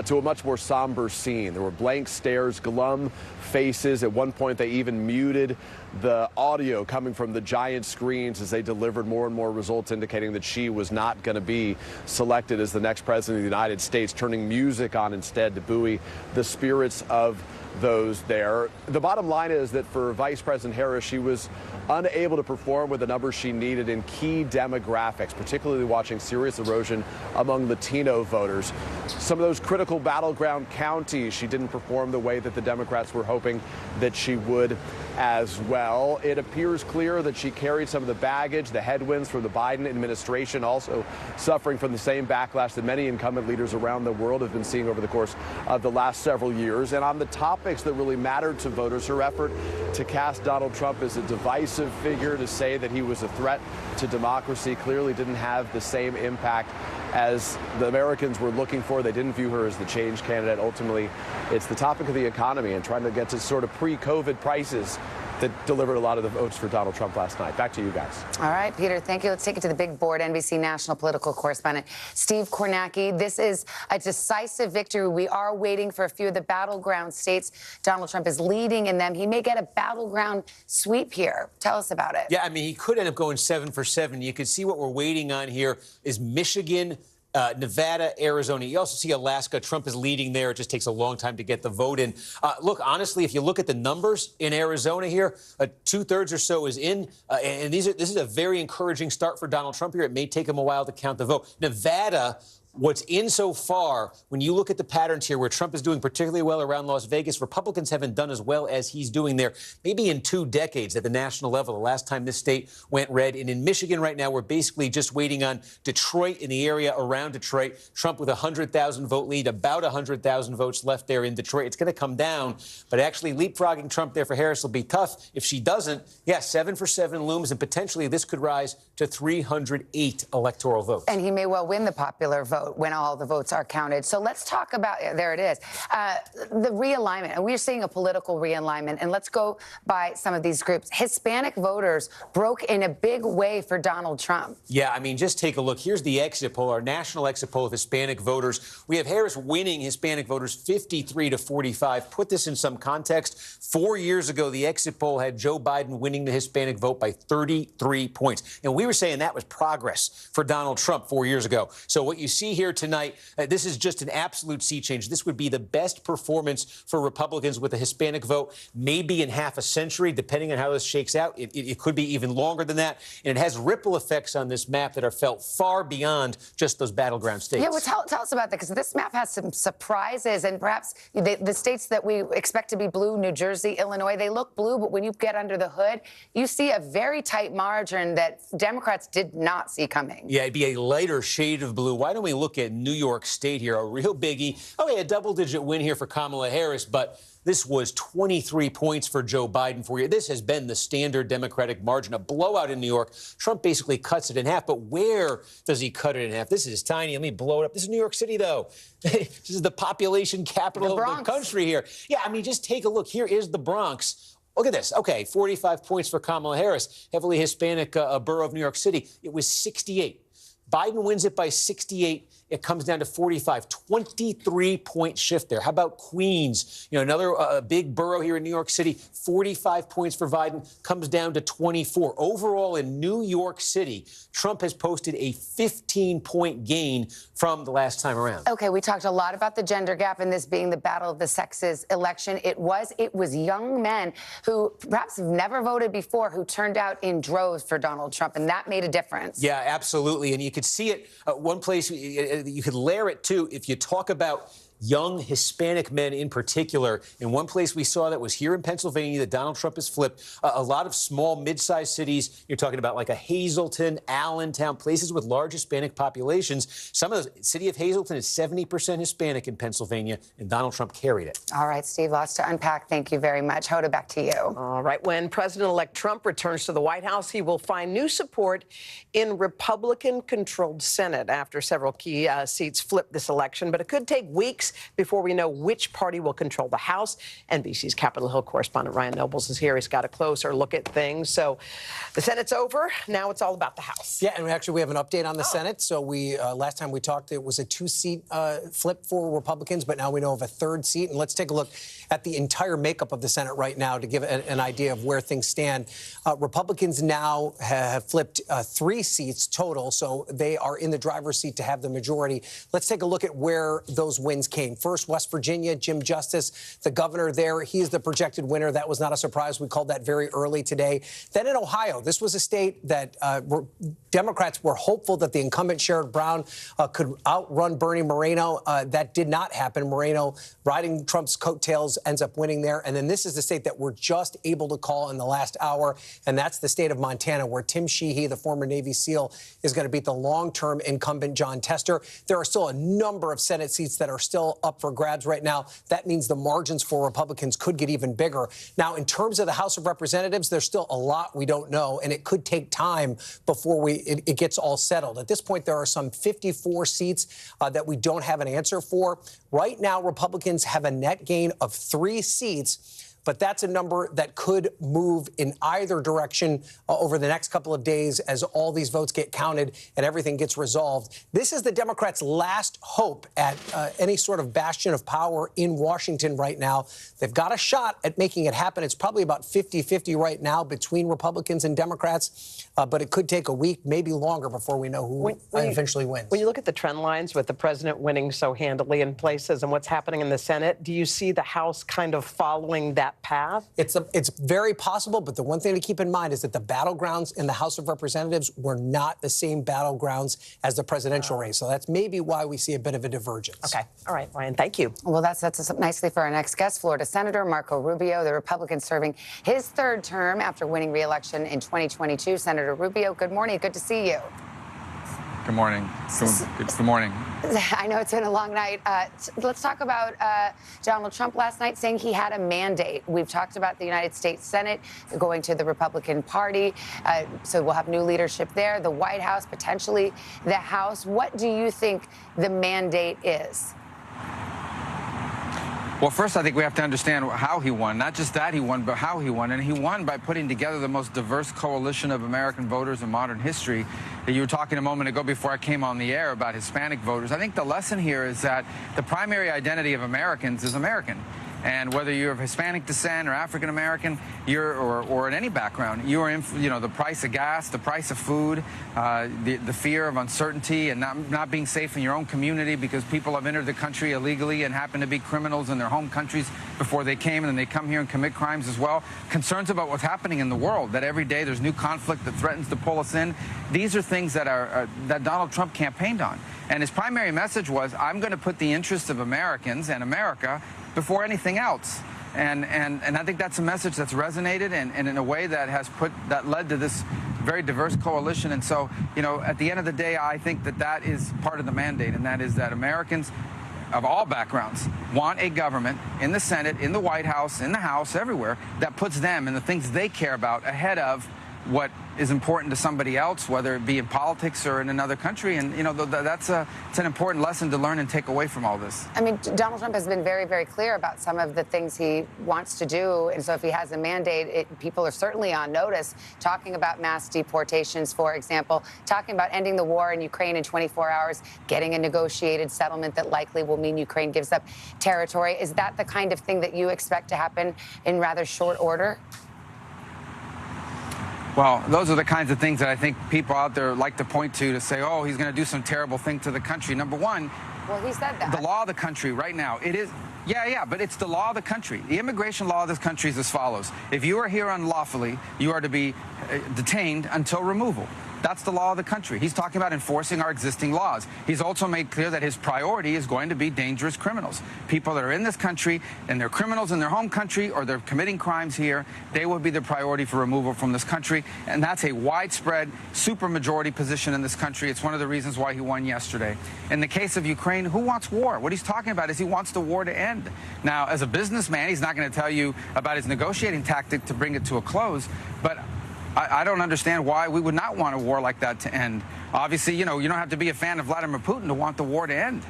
to a much more somber scene. There were blank stares, glum faces. At one point, they even muted the audio coming from the giant screens as they delivered more and more results indicating that she was not going to be selected as the next president of the United States, turning music on instead to buoy the spirits of those there. The bottom line is that for Vice President Harris, she was unable to perform with the numbers she needed in key demographics, particularly watching serious erosion among Latino voters. Some of those critical battleground counties, she didn't perform the way that the Democrats were hoping that she would as well. It appears clear that she carried some of the baggage, the headwinds from the Biden administration, also suffering from the same backlash that many incumbent leaders around the world have been seeing over the course of the last several years. And on the topics that really mattered to voters, her effort to cast Donald Trump as a divisive figure, to say that he was a threat to democracy, clearly didn't have the same impact as the Americans were looking for. They didn't view her as the change candidate. Ultimately, it's the topic of the economy and trying to get to sort of pre-COVID prices that delivered a lot of the votes for Donald Trump last night. Back to you guys. All right, Peter, thank you. Let's take it to the big board. NBC national political correspondent Steve Kornacki. This is a decisive victory. We are waiting for a few of the battleground states. Donald Trump is leading in them. He may get a battleground sweep here. Tell us about it. Yeah, I mean, he could end up going 7 for 7. You can see what we're waiting on here is Michigan, Nevada, Arizona. You also see Alaska. Trump is leading there. It just takes a long time to get the vote in. Look, honestly, if you look at the numbers in Arizona here, 2/3 or so is in. And this is a very encouraging start for Donald Trump here. It may take him a while to count the vote. Nevada, what's in so far, when you look at the patterns here where Trump is doing particularly well around Las Vegas, Republicans haven't done as well as he's doing there, maybe in 2 decades at the national level, the last time this state went red. And in Michigan right now, we're basically just waiting on Detroit in the area around Detroit. Trump with a 100,000 vote lead, about 100,000 votes left there in Detroit. It's going to come down, but actually leapfrogging Trump there for Harris will be tough. If she doesn't, 7 for 7 looms, and potentially this could rise to 308 electoral votes. And he may well win the popular vote when all the votes are counted. So let's talk about, there it is, the realignment. And we're seeing a political realignment. And let's go by some of these groups. Hispanic voters broke in a big way for Donald Trump. Yeah, I mean, just take a look. Here's the exit poll, our national exit poll of Hispanic voters. We have Harris winning Hispanic voters 53 to 45. Put this in some context. 4 years ago, the exit poll had Joe Biden winning the Hispanic vote by 33 points. And we were saying that was progress for Donald Trump 4 years ago. So what you see here tonight, this is just an absolute sea change. This would be the best performance for Republicans with a Hispanic vote, maybe in half a century, depending on how this shakes out. It could be even longer than that. And it has ripple effects on this map that are felt far beyond just those battleground states. Yeah, well, tell us about that, because this map has some surprises, and perhaps the states that we expect to be blue, New Jersey, Illinois, they look blue, but when you get under the hood, you see a very tight margin that Democrats did not see coming. Yeah, it'd be a lighter shade of blue. Why don't we look at New York State here, a real biggie. Okay, a double-digit win here for Kamala Harris, but this was 23 points for Joe Biden for you. This has been the standard Democratic margin, a blowout in New York. Trump basically cuts it in half, but where does he cut it in half? This is tiny. Let me blow it up. This is New York City, though. This is the population capital of the country here. Yeah, I mean, just take a look. Here is the Bronx. Look at this. Okay, 45 points for Kamala Harris, heavily Hispanic borough of New York City. It was 68. Biden wins it by 68. It comes down to 45, 23-point shift there. How about Queens? You know, another big borough here in New York City, 45 points for Biden, comes down to 24. Overall, in New York City, Trump has posted a 15-point gain from the last time around. Okay, we talked a lot about the gender gap and this being the battle of the sexes election. It was young men who perhaps have never voted before who turned out in droves for Donald Trump, and that made a difference. Yeah, absolutely. And you could see it one place. You could layer it, too, if you talk about young Hispanic men in particular. In one place we saw that was here in Pennsylvania that Donald Trump has flipped. A lot of small, mid-sized cities, you're talking about like a Hazleton, Allentown, places with large Hispanic populations. Some of the city of Hazleton is 70% Hispanic in Pennsylvania, and Donald Trump carried it. All right, Steve, lots to unpack. Thank you very much. Hoda, back to you. All right. When President-elect Trump returns to the White House, he will find new support in Republican-controlled Senate after several key seats flip this election. But it could take weeks before we know which party will control the House. NBC's Capitol Hill correspondent Ryan Nobles is here. He's got a closer look at things. So the Senate's over. Now it's all about the House. Yeah, and actually we have an update on the Senate. So we last time we talked, it was a 2-seat flip for Republicans, but now we know of a 3rd seat. And let's take a look at the entire makeup of the Senate right now to give an idea of where things stand. Republicans now have flipped 3 seats total, so they are in the driver's seat to have the majority. Let's take a look at where those wins came. First, West Virginia, Jim Justice, the governor there, he is the projected winner. That was not a surprise. We called that very early today. Then in Ohio, this was a state that Democrats were hopeful that the incumbent Sherrod Brown could outrun Bernie Moreno. That did not happen. Moreno, riding Trump's coattails, ends up winning there. And then this is the state that we're just able to call in the last hour, and that's the state of Montana, where Tim Sheehy, the former Navy SEAL, is going to beat the long-term incumbent John Tester. There are still a number of Senate seats that are still up for grabs right now. That means the margins for Republicans could get even bigger. Now, in terms of the House of Representatives, there's still a lot we don't know, and it could take time before it gets all settled. At this point, there are some 54 seats that we don't have an answer for. Right now, Republicans have a net gain of 3 seats. But that's a number that could move in either direction over the next couple of days as all these votes get counted and everything gets resolved. This is the Democrats' last hope at any sort of bastion of power in Washington right now. They've got a shot at making it happen. It's probably about 50-50 right now between Republicans and Democrats, but it could take a week, maybe longer, before we know who eventually wins. When you look at the trend lines with the president winning so handily in places and what's happening in the Senate, do you see the House kind of following that path? It's very possible, but the one thing to keep in mind is that the battlegrounds in the House of Representatives were not the same battlegrounds as the presidential race. So that's maybe why we see a bit of a divergence. Okay. All right, Ryan, thank you. Well, that sets us up nicely for our next guest, Florida Senator Marco Rubio, the Republican serving his 3rd term after winning re-election in 2022. Senator Rubio, good morning. Good to see you. Good morning. Good morning. I know it's been a long night. Let's talk about Donald Trump last night saying he had a mandate. We've talked about the United States Senate going to the Republican Party, so we'll have new leadership there, the White House, potentially the House. What do you think the mandate is? Well, first, I think we have to understand how he won. Not just that he won, but how he won. And he won by putting together the most diverse coalition of American voters in modern history. You were talking a moment ago before I came on the air about Hispanic voters. I think the lesson here is that the primary identity of Americans is American. And whether you're of Hispanic descent or African American, or in any background, you are in, the price of gas, the price of food, the fear of uncertainty, and not being safe in your own community because people have entered the country illegally and happen to be criminals in their home countries before they came, and then they come here and commit crimes as well. Concerns about what's happening in the world, that every day there's new conflict that threatens to pull us in. These are things that that Donald Trump campaigned on. And his primary message was, I'm going to put the interests of Americans and America before anything else. And I think that's a message that's resonated and in a way that led to this very diverse coalition. And so, at the end of the day, I think that is part of the mandate, and that is that Americans of all backgrounds want a government in the Senate, in the White House, in the House, everywhere, that puts them and the things they care about ahead of what is important to somebody else, whether it be in politics or in another country. And, you know, it's an important lesson to learn and take away from all this. I mean, Donald Trump has been very, very clear about some of the things he wants to do. And so if he has a mandate, people are certainly on notice, talking about mass deportations, for example, talking about ending the war in Ukraine in 24 hours, getting a negotiated settlement that likely will mean Ukraine gives up territory. Is that the kind of thing that you expect to happen in rather short order? Well, those are the kinds of things that I think people out there like to point to say, oh, he's going to do some terrible thing to the country. Number one, well, he said that. The law of the country right now, it is, but it's the law of the country. The immigration law of this country is as follows. If you are here unlawfully, you are to be detained until removal. That's the law of the country. He's talking about enforcing our existing laws. He's also made clear that his priority is going to be dangerous criminals. People that are in this country and they're criminals in their home country or they're committing crimes here, they will be the priority for removal from this country. And that's a widespread supermajority position in this country. It's one of the reasons why he won yesterday. In the case of Ukraine, who wants war? What he's talking about is he wants the war to end. Now, as a businessman, he's not going to tell you about his negotiating tactic to bring it to a close, but I don't understand why we would not want a war like that to end. Obviously, you know, you don't have to be a fan of Vladimir Putin to want the war to end.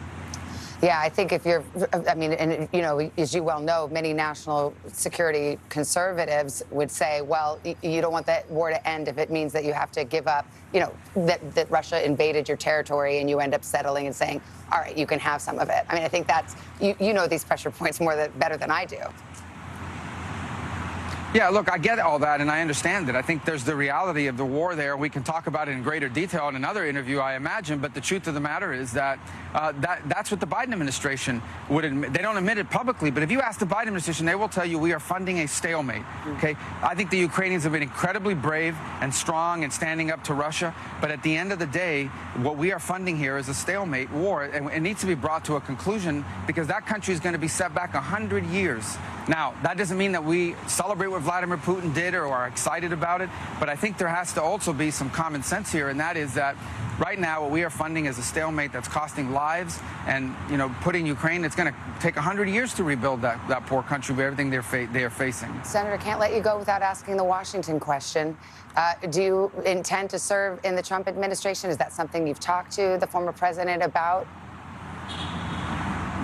Yeah, I think if you're, I mean, and, you know, as you well know, many national security conservatives would say, well, you don't want that war to end if it means that you have to give up, you know, that Russia invaded your territory and you end up settling and saying, all right, you can have some of it. I mean, I think that's, you know these pressure points better than I do. Yeah, look, I get all that, and I understand it. I think there's the reality of the war there. We can talk about it in greater detail in another interview, I imagine, but the truth of the matter is that that's what the Biden administration would admit. They don't admit it publicly, but if you ask the Biden administration, they will tell you we are funding a stalemate, okay? I think the Ukrainians have been incredibly brave and strong in standing up to Russia, but at the end of the day, what we are funding here is a stalemate war, and it needs to be brought to a conclusion because that country is going to be set back 100 years. Now, that doesn't mean that we celebrate what Vladimir Putin did or are excited about it, but I think there has to also be some common sense here, and that is that right now what we are funding is a stalemate that's costing lives and, you know, putting Ukraine, it's going to take 100 years to rebuild that poor country with everything they are facing. Senator, can't let you go without asking the Washington question. Do you intend to serve in the Trump administration? Is that something you've talked to the former president about?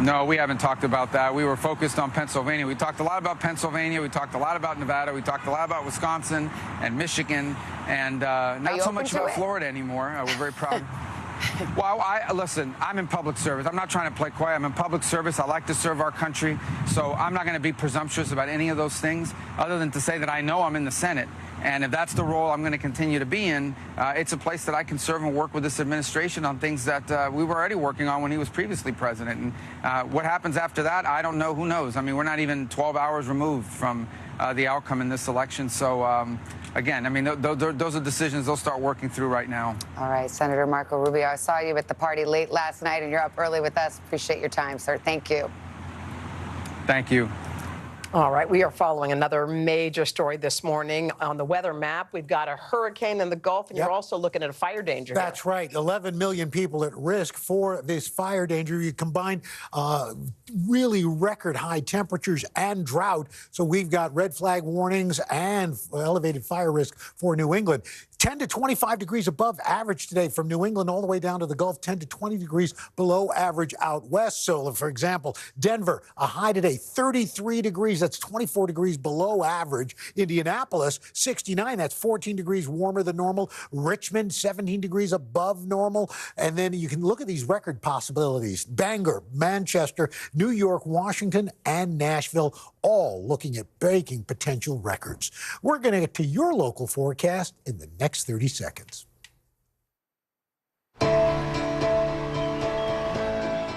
No, we haven't talked about that. We were focused on Pennsylvania. We talked a lot about Pennsylvania. We talked a lot about Nevada. We talked a lot about Wisconsin and Michigan, and not so much about Florida anymore. We're very proud. Well, listen, I'm in public service. I'm not trying to play quiet. I'm in public service. I like to serve our country. So I'm not going to be presumptuous about any of those things other than to say that I know I'm in the Senate. And if that's the role I'm going to continue to be in, it's a place that I can serve and work with this administration on things that we were already working on when he was previously president. And what happens after that, I don't know. Who knows? I mean, we're not even 12 hours removed from the outcome in this election. So, again, I mean, those are decisions they'll start working through right now. All right, Senator Marco Rubio, I saw you at the party late last night, and you're up early with us. Appreciate your time, sir. Thank you. Thank you. All right, we are following another major story this morning on the weather map. We've got a hurricane in the Gulf, and you're also looking at a fire danger. That's right. 11 million people at risk for this fire danger. You combine really record high temperatures and drought. So we've got red flag warnings and elevated fire risk for New England. 10 to 25 degrees above average today from New England all the way down to the Gulf, 10 to 20 degrees below average out west. So, for example, Denver, a high today, 33 degrees. That's 24 degrees below average. Indianapolis, 69. That's 14 degrees warmer than normal. Richmond, 17 degrees above normal. And then you can look at these record possibilities. Bangor, Manchester, New York, Washington, and Nashville, all looking at breaking potential records. We're going to get to your local forecast in the next 30 seconds.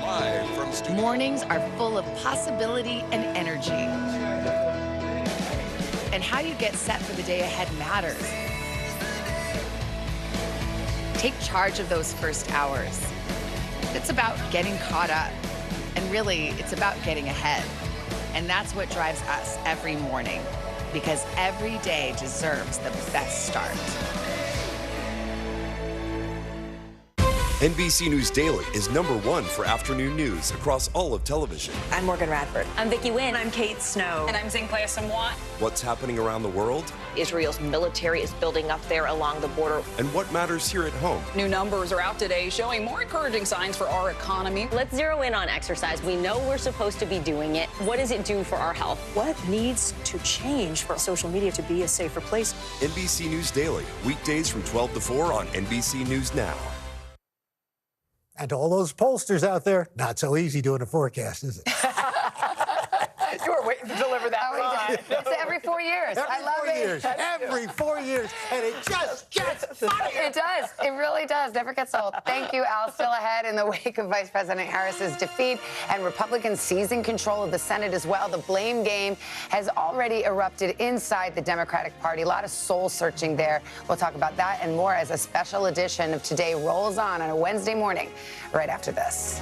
Live from studio. Mornings are full of possibility and energy. And how you get set for the day ahead matters. Take charge of those first hours. It's about getting caught up. And really, it's about getting ahead. And that's what drives us every morning, because every day deserves the best start. NBC News Daily is #1 for afternoon news across all of television. I'm Morgan Radford. I'm Vicki Wynn. I'm Kate Snow. And I'm Zinklea Samwat. What's happening around the world? Israel's military is building up there along the border. And what matters here at home? New numbers are out today showing more encouraging signs for our economy. Let's zero in on exercise. We know we're supposed to be doing it. What does it do for our health? What needs to change for social media to be a safer place? NBC News Daily, weekdays from 12 to 4 on NBC News Now. And to all those pollsters out there, not so easy doing a forecast, is it? You were waiting to deliver that line. It's every 4 years. I love it. Every 4 years. And it just gets funnier. It does. It really does. Never gets old. Thank you, Al. Still ahead in the wake of Vice President Harris's defeat and Republicans seizing control of the Senate as well. The blame game has already erupted inside the Democratic Party. A lot of soul searching there. We'll talk about that and more as a special edition of Today rolls on a Wednesday morning right after this.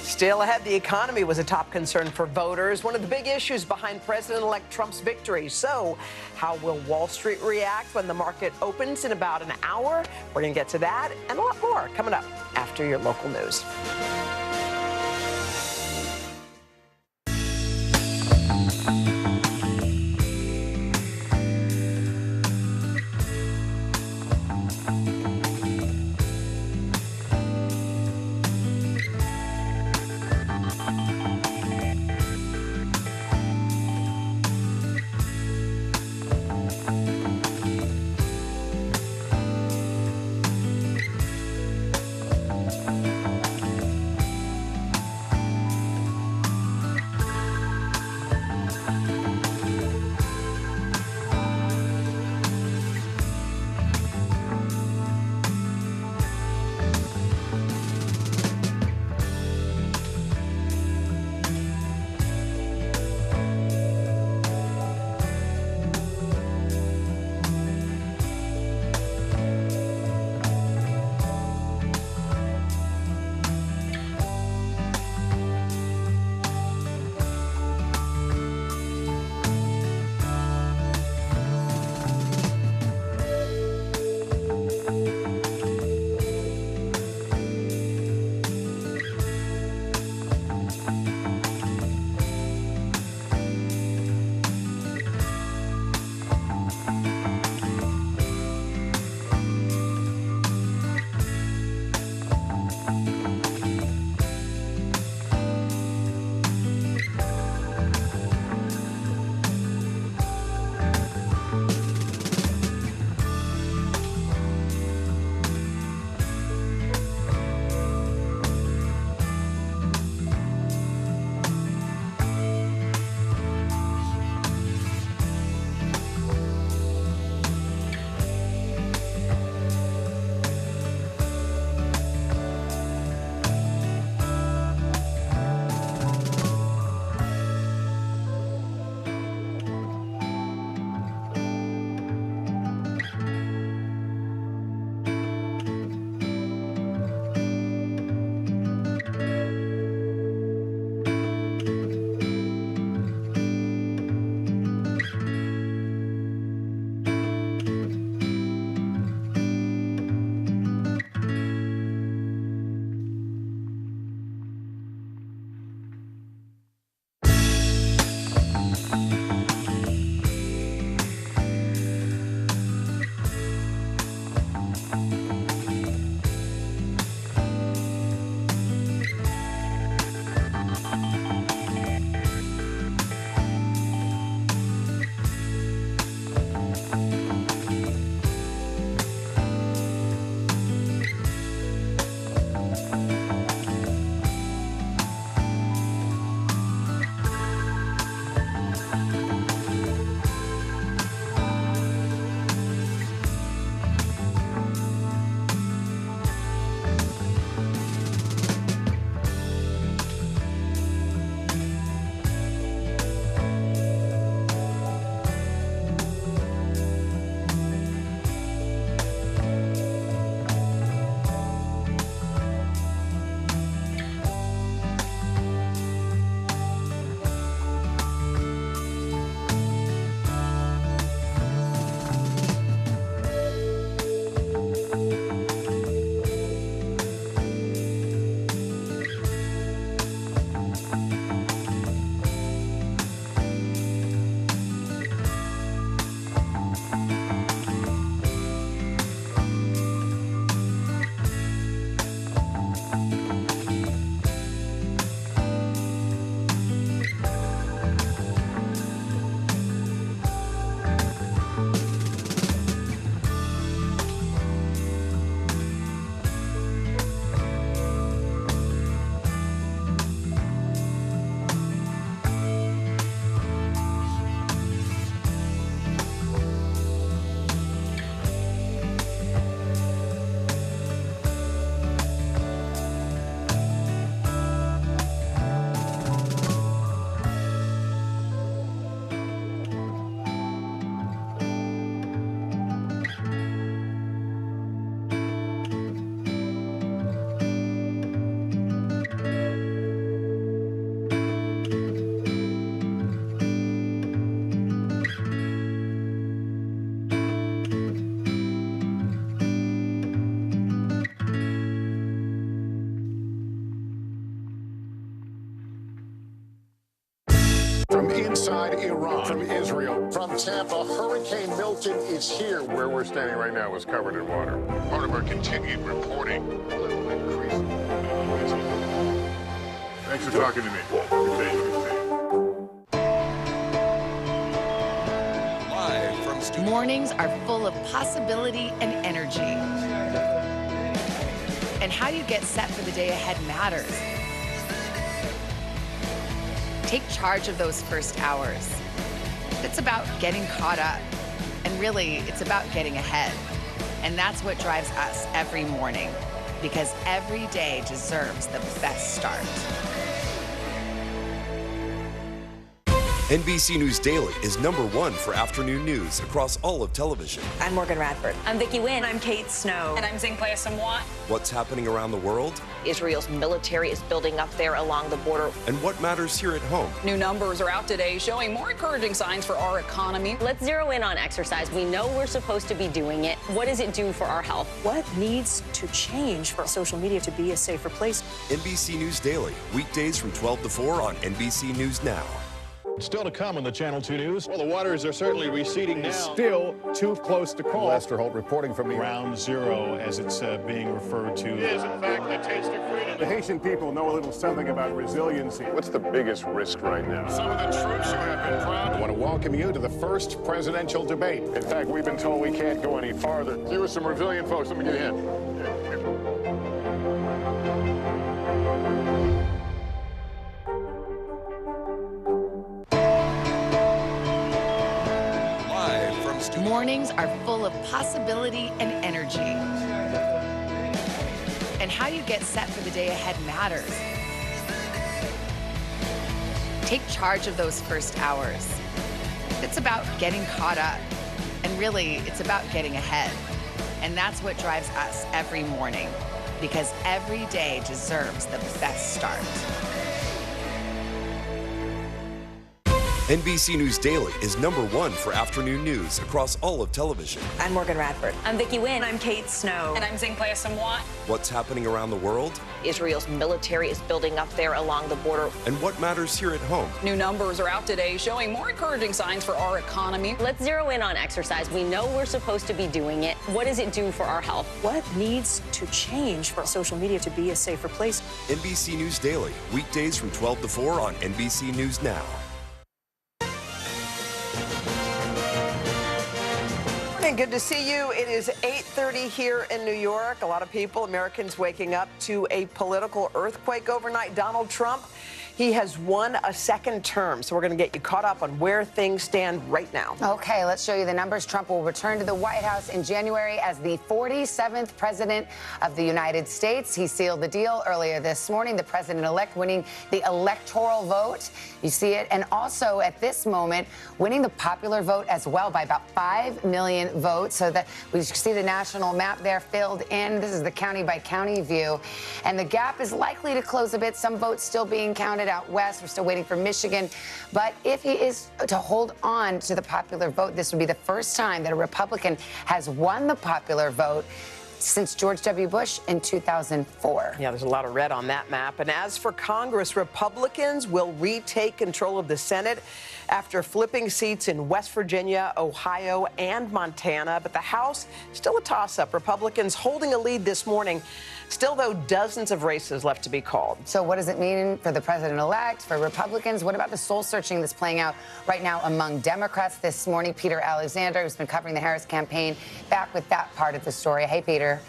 Still ahead, the economy was a top concern for voters, one of the big issues behind President-elect Trump's victory. So how will Wall Street react when the market opens in about an hour? We're going to get to that and a lot more coming up after your local news. inside Iran. From Israel, from Tampa, Hurricane Milton is here. Where we're standing right now is covered in water. Part of our continued reporting. A little increase. Thanks for talking to me. Good day. Live from studio. Mornings are full of possibility and energy. And how you get set for the day ahead matters. Take charge of those first hours. It's about getting caught up. And really, it's about getting ahead. And that's what drives us every morning. Because every day deserves the best start. NBC News Daily is #1 for afternoon news across all of television. I'm Morgan Radford. I'm Vicki Wynn. I'm Kate Snow. And I'm Zinklea Samwat. What's happening around the world? Israel's military is building up there along the border. And what matters here at home? New numbers are out today showing more encouraging signs for our economy. Let's zero in on exercise. We know we're supposed to be doing it. What does it do for our health? What needs to change for social media to be a safer place? NBC News Daily, weekdays from 12 to 4 on NBC News Now. Still to come on the Channel 2 News. Well, the waters are certainly receding now. Still too close to call. Lester Holt reporting from Ground Zero, as it's being referred to. It is, in fact, the taste of freedom. The Haitian people know a little something about resiliency. What's the biggest risk right now? Some of the troops who have been proud. I want to welcome you to the first presidential debate. In fact, we've been told we can't go any farther. You are some resilient folks. Let me get in. Mornings are full of possibility and energy. And how you get set for the day ahead matters. Take charge of those first hours. It's about getting caught up. And really, it's about getting ahead. And that's what drives us every morning. Because every day deserves the best start. NBC News Daily is #1 for afternoon news across all of television. I'm Morgan Radford. I'm Vicki Wynn. I'm Kate Snow. And I'm Zinklea Samwat. What's happening around the world? Israel's military is building up there along the border. And what matters here at home? New numbers are out today showing more encouraging signs for our economy. Let's zero in on exercise. We know we're supposed to be doing it. What does it do for our health? What needs to change for social media to be a safer place? NBC News Daily, weekdays from 12 to 4 on NBC News Now. Good to see you. It is 8:30 here in New York. A lot of people, Americans, waking up to a political earthquake overnight. Donald Trump, he has won a second term. So we're going to get you caught up on where things stand right now. Okay, let's show you the numbers. Trump will return to the White House in January as the 47th president of the United States. He sealed the deal earlier this morning, the president-elect winning the electoral vote. You see it. And also at this moment, winning the popular vote as well by about 5 million votes. So that we see the national map there filled in. This is the county by county view. And the gap is likely to close a bit. Some votes still being counted out west. We're still waiting for Michigan. But if he is to hold on to the popular vote, this would be the first time that a Republican has won the popular vote since George W. Bush in 2004. Yeah, there's a lot of red on that map. And as for Congress, Republicans will retake control of the Senate after flipping seats in West Virginia, Ohio, and Montana. But the House, still a toss-up. Republicans holding a lead this morning. Still, though, dozens of races left to be called. So what does it mean for the president-elect, for Republicans? What about the soul-searching that's playing out right now among Democrats this morning? Peter Alexander, who's been covering the Harris campaign, back with that part of the story. Hey, Peter.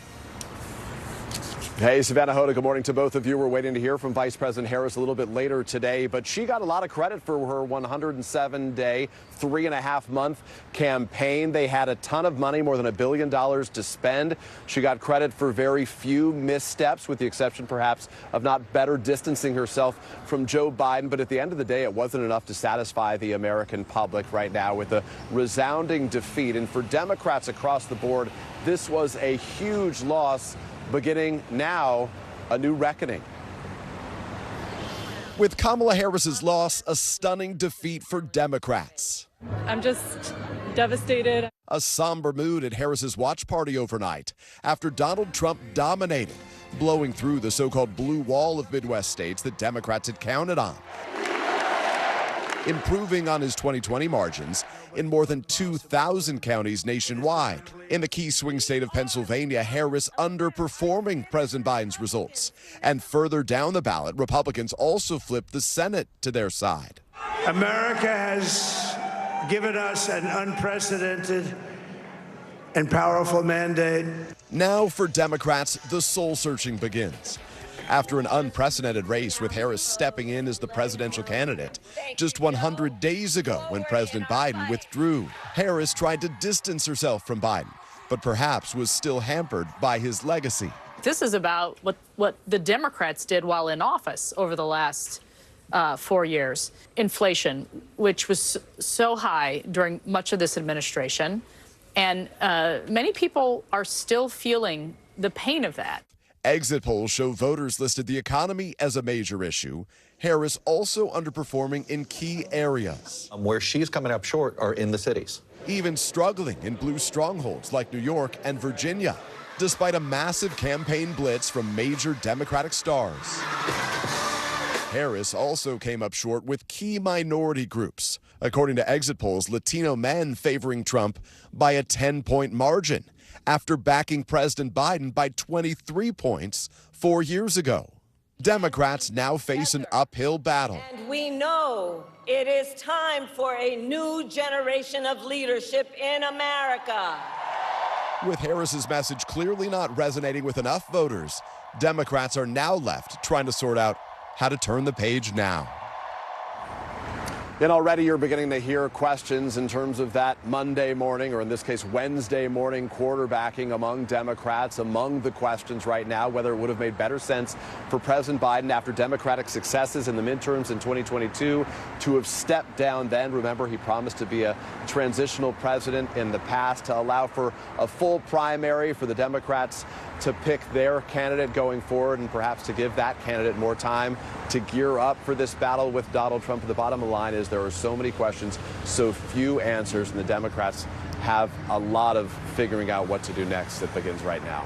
Hey, Savannah Hoda, good morning to both of you. We're waiting to hear from Vice President Harris a little bit later today, but she got a lot of credit for her 107-day, 3.5-month campaign. They had a ton of money, more than $1 billion to spend. She got credit for very few missteps, with the exception perhaps of not better distancing herself from Joe Biden. But at the end of the day, it wasn't enough to satisfy the American public right now with a resounding defeat. And for Democrats across the board, this was a huge loss. Beginning now, a new reckoning. With Kamala Harris's loss, a stunning defeat for Democrats. I'm just devastated. A somber mood at Harris's watch party overnight after Donald Trump dominated, blowing through the so-called blue wall of Midwest states that Democrats had counted on. improving on his 2020 margins in more than 2,000 counties nationwide. In the key swing state of Pennsylvania, Harris underperforming President Biden's results. And further down the ballot, Republicans also flipped the Senate to their side. America has given us an unprecedented and powerful mandate. Now for Democrats, the soul-searching begins. After an unprecedented race with Harris stepping in as the presidential candidate, just 100 days ago when President Biden withdrew, Harris tried to distance herself from Biden, but perhaps was still hampered by his legacy. This is about what the Democrats did while in office over the last 4 years. Inflation, which was so high during much of this administration, and many people are still feeling the pain of that. Exit polls show voters listed the economy as a major issue. Harris also underperforming in key areas. Where she's coming up short are in the cities. Even struggling in blue strongholds like New York and Virginia, despite a massive campaign blitz from major Democratic stars. Harris also came up short with key minority groups. According to exit polls, Latino men favoring Trump by a 10-point margin after backing President Biden by 23 points 4 years ago. Democrats now face an uphill battle. And we know it is time for a new generation of leadership in America. With Harris's message clearly not resonating with enough voters, Democrats are now left trying to sort out how to turn the page now. And already you're beginning to hear questions in terms of that Monday morning, or in this case Wednesday morning, quarterbacking among Democrats. Among the questions right now, whether it would have made better sense for President Biden after Democratic successes in the midterms in 2022 to have stepped down then. Remember, he promised to be a transitional president in the past to allow for a full primary for the Democrats to pick their candidate going forward, and perhaps to give that candidate more time to gear up for this battle with Donald Trump. The bottom line is there are so many questions, so few answers, and the Democrats have a lot of figuring out what to do next that begins right now.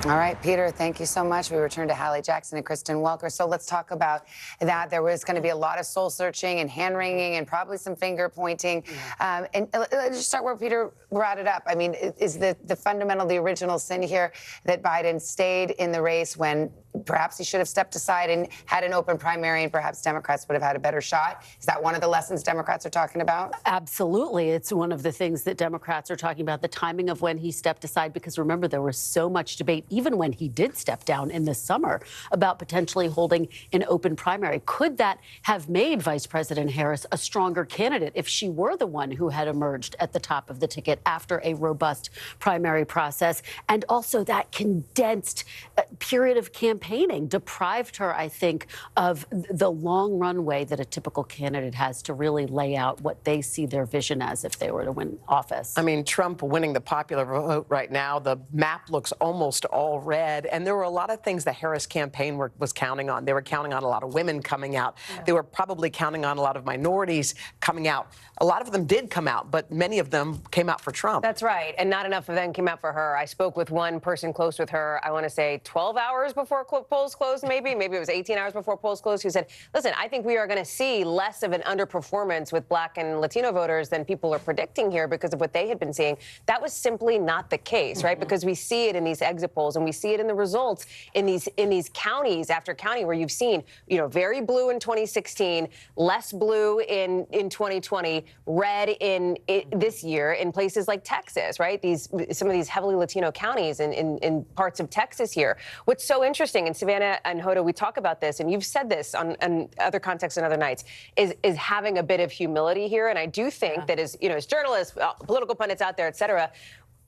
All right, Peter, thank you so much. We return to Hallie Jackson and Kristen Welker. So let's talk about that. There was going to be a lot of soul searching and hand wringing and probably some finger pointing. And let's just start where Peter brought it up. I mean, is the fundamental, the original sin here that Biden stayed in the race when perhaps he should have stepped aside and had an open primary, and perhaps Democrats would have had a better shot? Is that one of the lessons Democrats are talking about? Absolutely. It's one of the things that Democrats are talking about, the timing of when he stepped aside, because remember, there was so much debate, even when he did step down in the summer, about potentially holding an open primary. Could that have made Vice President Harris a stronger candidate if she were the one who had emerged at the top of the ticket after a robust primary process? And also that condensed period of campaigning deprived her, I think, of the long runway that a typical candidate has to really lay out what they see their vision as if they were to win office. I mean, Trump winning the popular vote right now, the map looks almost all red. And there were a lot of things the Harris campaign was counting on. They were counting on a lot of women coming out. Yeah. They were probably counting on a lot of minorities coming out. A lot of them did come out, but many of them came out for Trump. That's right. And not enough of them came out for her. I spoke with one person close with her, I want to say 12 hours before polls closed, maybe it was 18 hours before polls closed, who said, listen, I think we are going to see less of an underperformance with Black and Latino voters than people are predicting here because of what they had been seeing. That was simply not the case, right? Because we see it in these exit polls, and we see it in the results in these counties after county where you've seen, very blue in 2016, less blue in 2020, red in this year in places like Texas, right? Some of these heavily Latino counties in parts of Texas here. What's so interesting, and Savannah and Hoda, we talk about this, and you've said this on other contexts and other nights, is having a bit of humility here. And I do think that as journalists, political pundits out there, et cetera,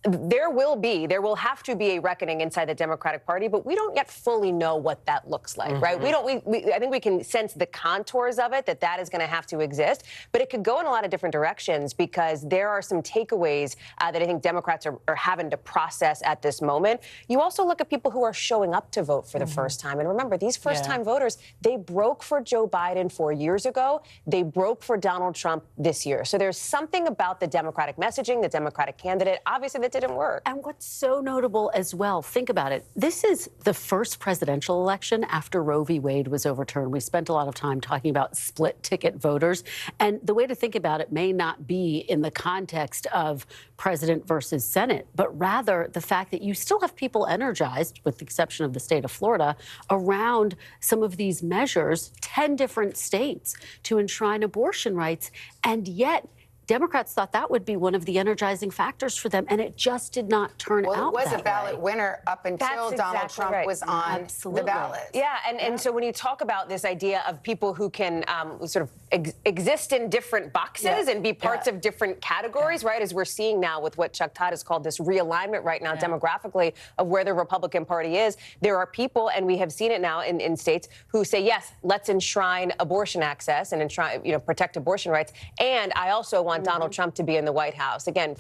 there will have to be a reckoning inside the Democratic Party, but we don't yet fully know what that looks like, right? I think we can sense the contours of it, that is going to have to exist, but it could go in a lot of different directions because there are some takeaways that I think Democrats are having to process at this moment. You also look at people who are showing up to vote for the first time. And remember, these first-time voters, they broke for Joe Biden 4 years ago. They broke for Donald Trump this year. So there's something about the Democratic messaging, the Democratic candidate, obviously the didn't work. And what's so notable as well, think about it. This is the first presidential election after Roe v. Wade was overturned. We spent a lot of time talking about split ticket voters. And the way to think about it may not be in the context of president versus Senate, but rather the fact that you still have people energized, with the exception of the state of Florida, around some of these measures, 10 different states to enshrine abortion rights. And yet, Democrats thought that would be one of the energizing factors for them, and it just did not turn out that way. Well, it was a ballot winner up until Donald Trump was on the ballot. Yeah, and so when you talk about this idea of people who can sort of exist in different boxes and be parts of different categories, right, as we're seeing now with what Chuck Todd has called this realignment right now demographically of where the Republican Party is, there are people, and we have seen it now in states, who say, yes, let's enshrine abortion access and enshrine, protect abortion rights. And I also want Donald Trump to be in the White House. Again,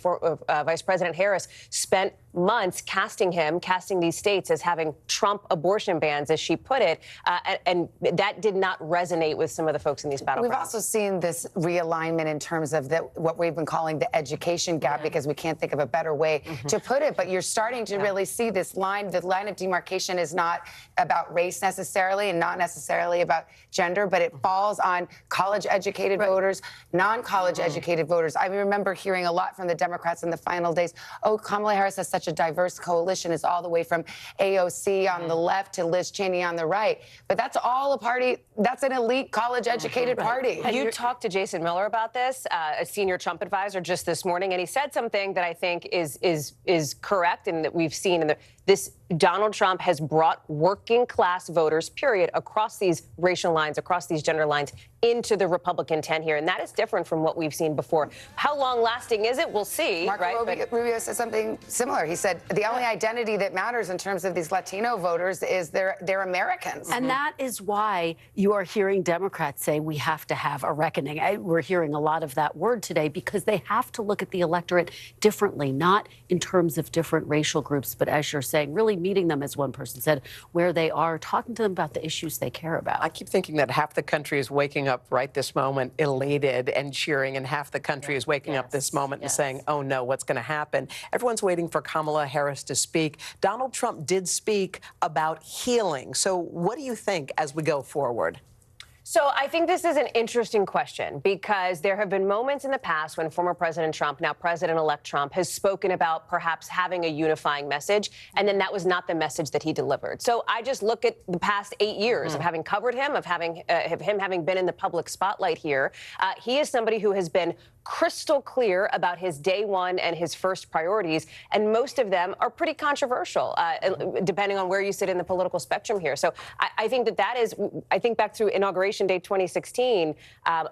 Vice President Harris spent months casting these states as having Trump abortion bans, as she put it, and that did not resonate with some of the folks in these battlegrounds. We've also seen this realignment in terms of what we've been calling the education gap, because we can't think of a better way to put it. But you're starting to really see this line. The line of demarcation is not about race necessarily and not necessarily about gender, but it falls on college-educated voters, non-college educated voters. I remember hearing a lot from the Democrats in the final days. Oh, Kamala Harris has such a diverse coalition. It's all the way from AOC on the left to Liz Cheney on the right. But that's all a party. That's an elite college-educated party. You talked to Jason Miller about this, a senior Trump advisor, just this morning, and he said something that I think is correct and that we've seen in this. Donald Trump has brought working class voters, period, across these racial lines, across these gender lines, into the Republican tent here. And that is different from what we've seen before. How long lasting is it? We'll see. Marco Rubio said something similar. He said the only identity that matters in terms of these Latino voters is they're Americans. And that is why you are hearing Democrats say we have to have a reckoning. We're hearing a lot of that word today because they have to look at the electorate differently, not in terms of different racial groups, but as you're saying, really meeting them, as one person said, where they are, talking to them about the issues they care about. I keep thinking that half the country is waking up right this moment elated and cheering, and half the country is waking up this moment and saying, oh no, what's going to happen? Everyone's waiting for Kamala Harris to speak. Donald Trump did speak about healing. So what do you think as we go forward? So I think this is an interesting question, because there have been moments in the past when former President Trump, now President-elect Trump, has spoken about perhaps having a unifying message, and then that was not the message that he delivered. So I just look at the past 8 years of having covered him, of him having been in the public spotlight here. He is somebody who has been crystal clear about his day one and his first priorities, and most of them are pretty controversial, depending on where you sit in the political spectrum here. So I think that is, I think back to Inauguration Day 2016,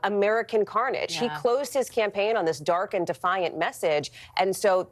American carnage. He closed his campaign on this dark and defiant message, and so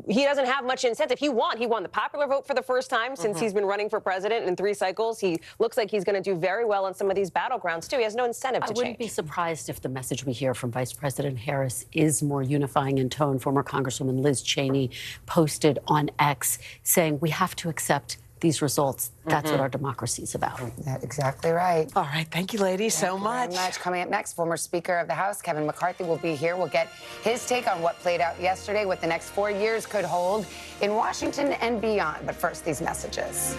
he doesn't have much incentive. He won the popular vote for the first time since he's been running for president in 3 cycles. He looks like he's going to do very well on some of these battlegrounds, too. He has no incentive to change. I wouldn't be surprised if the message we hear from Vice President Harris is more unifying in tone. Former Congresswoman Liz Cheney posted on X saying we have to accept these results. That's what our democracy is about. That's exactly right. All right. Thank you, ladies, so much. Coming up next, former Speaker of the House, Kevin McCarthy, will be here. We'll get his take on what played out yesterday, what the next 4 years could hold in Washington and beyond. But first, these messages.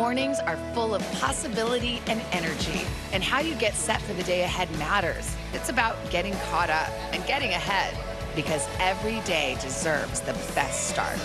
Mornings are full of possibility and energy, and how you get set for the day ahead matters. It's about getting caught up and getting ahead, because every day deserves the best start.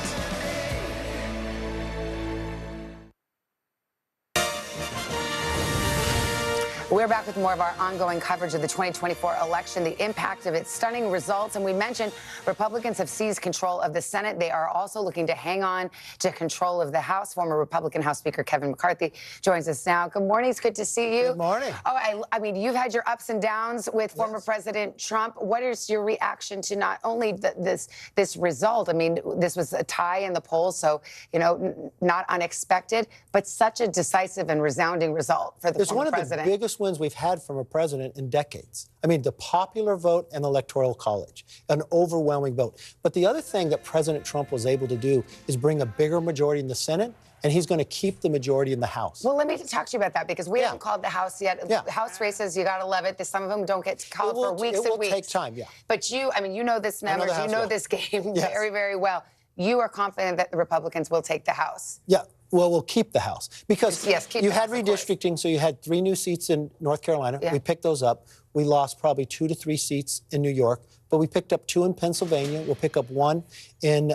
We're back with more of our ongoing coverage of the 2024 election, the impact of its stunning results. And we mentioned Republicans have seized control of the Senate. They are also looking to hang on to control of the House. Former Republican House Speaker Kevin McCarthy joins us now. Good morning. It's good to see you. Good morning. Oh, I mean, you've had your ups and downs with former President Trump. What is your reaction to not only this result? I mean, this was a tie in the polls, so, you know, not unexpected, but such a decisive and resounding result for the former president. It's one of the biggest wins we've had from a president in decades. I mean, the popular vote and electoral college, an overwhelming vote. But the other thing that President Trump was able to do is bring a bigger majority in the Senate, and he's going to keep the majority in the House. Well, let me talk to you about that, because we haven't called the House yet. House races, you got to love it. Some of them don't get called for weeks and weeks. It will take time, yeah. But you, I mean, you know this numbers, you know this game very, very well. You are confident that the Republicans will take the House. Yeah. Well, we'll keep the House because you had redistricting, so you had 3 new seats in North Carolina. Yeah. We picked those up. We lost probably 2 to 3 seats in New York, but we picked up 2 in Pennsylvania. We'll pick up 1 in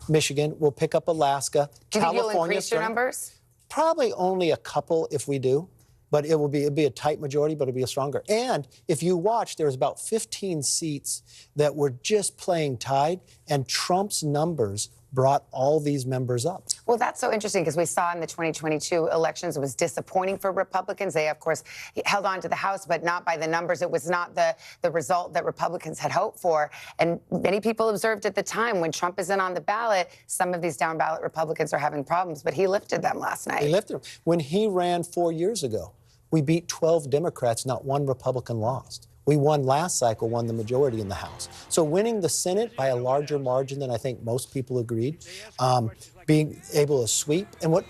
Michigan. We'll pick up Alaska. Do you think you'll increase your numbers? Probably only a couple if we do. But it'll be a tight majority, but it'll be a stronger. And if you watch, there was about 15 seats that were just playing tied, and Trump's numbers brought all these members up. Well, that's so interesting, because we saw in the 2022 elections it was disappointing for Republicans. They, of course, held on to the House, but not by the numbers. It was not the result that Republicans had hoped for. And many people observed at the time, when Trump isn't on the ballot, some of these down-ballot Republicans are having problems. But he lifted them last night. He lifted them. When he ran 4 years ago, we beat 12 Democrats, not 1 Republican lost. We won last cycle, won the majority in the House. So winning the Senate by a larger margin than I think most people agreed, being able to sweep. And what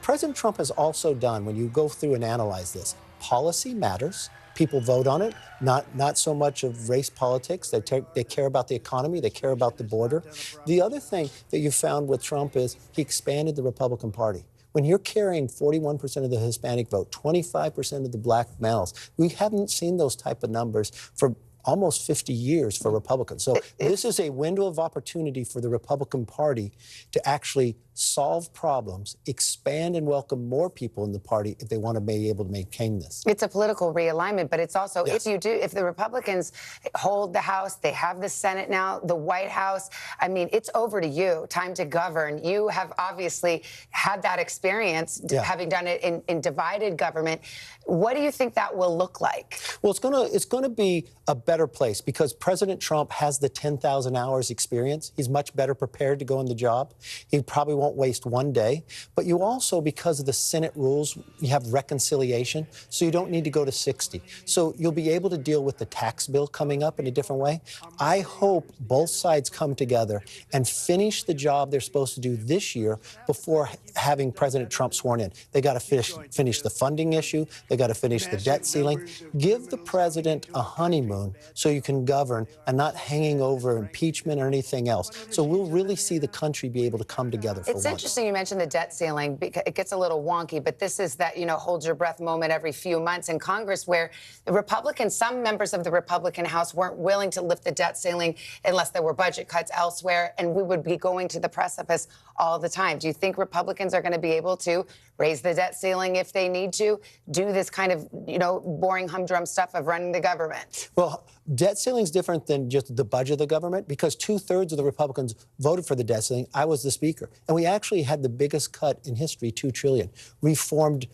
President Trump has also done, when you go through and analyze this, policy matters. People vote on it, not so much of race politics. They care about the economy. They care about the border. The other thing that you found with Trump is he expanded the Republican Party. When you're carrying 41% of the Hispanic vote, 25% of the black males, we haven't seen those type of numbers for almost 50 years for Republicans. So this is a window of opportunity for the Republican Party to actually solve problems, expand and welcome more people in the party if they want to be able to maintain this. It's a political realignment, but it's also, if the Republicans hold the House, they have the Senate now, the White House, I mean, it's over to you, time to govern. You have obviously had that experience, having done it in divided government. What do you think that will look like? Well, it's going to be a better place, because President Trump has the 10,000 hours experience. He's much better prepared to go in the job. He probably won't waste 1 day. But you also, because of the Senate rules, you have reconciliation, so you don't need to go to 60. So you'll be able to deal with the tax bill coming up in a different way. I hope both sides come together and finish the job they're supposed to do this year before having President Trump sworn in. They got to finish the funding issue. They got to finish the debt ceiling. Give the president a honeymoon so you can govern and not hanging over impeachment or anything else. So we'll really see the country be able to come together for It's interesting you mentioned the debt ceiling, because it gets a little wonky, but this is that, you know, hold your breath moment every few months in Congress, where the Republicans, some members of the Republican House weren't willing to lift the debt ceiling unless there were budget cuts elsewhere, and we would be going to the precipice all the time. Do you think Republicans are going to be able to raise the debt ceiling if they need to, do this kind of, you know, boring humdrum stuff of running the government? Well, debt ceiling is different than just the budget of the government, because 2/3 of the Republicans voted for the debt ceiling. I was the speaker. And we actually had the biggest cut in history, $2 trillion, reformed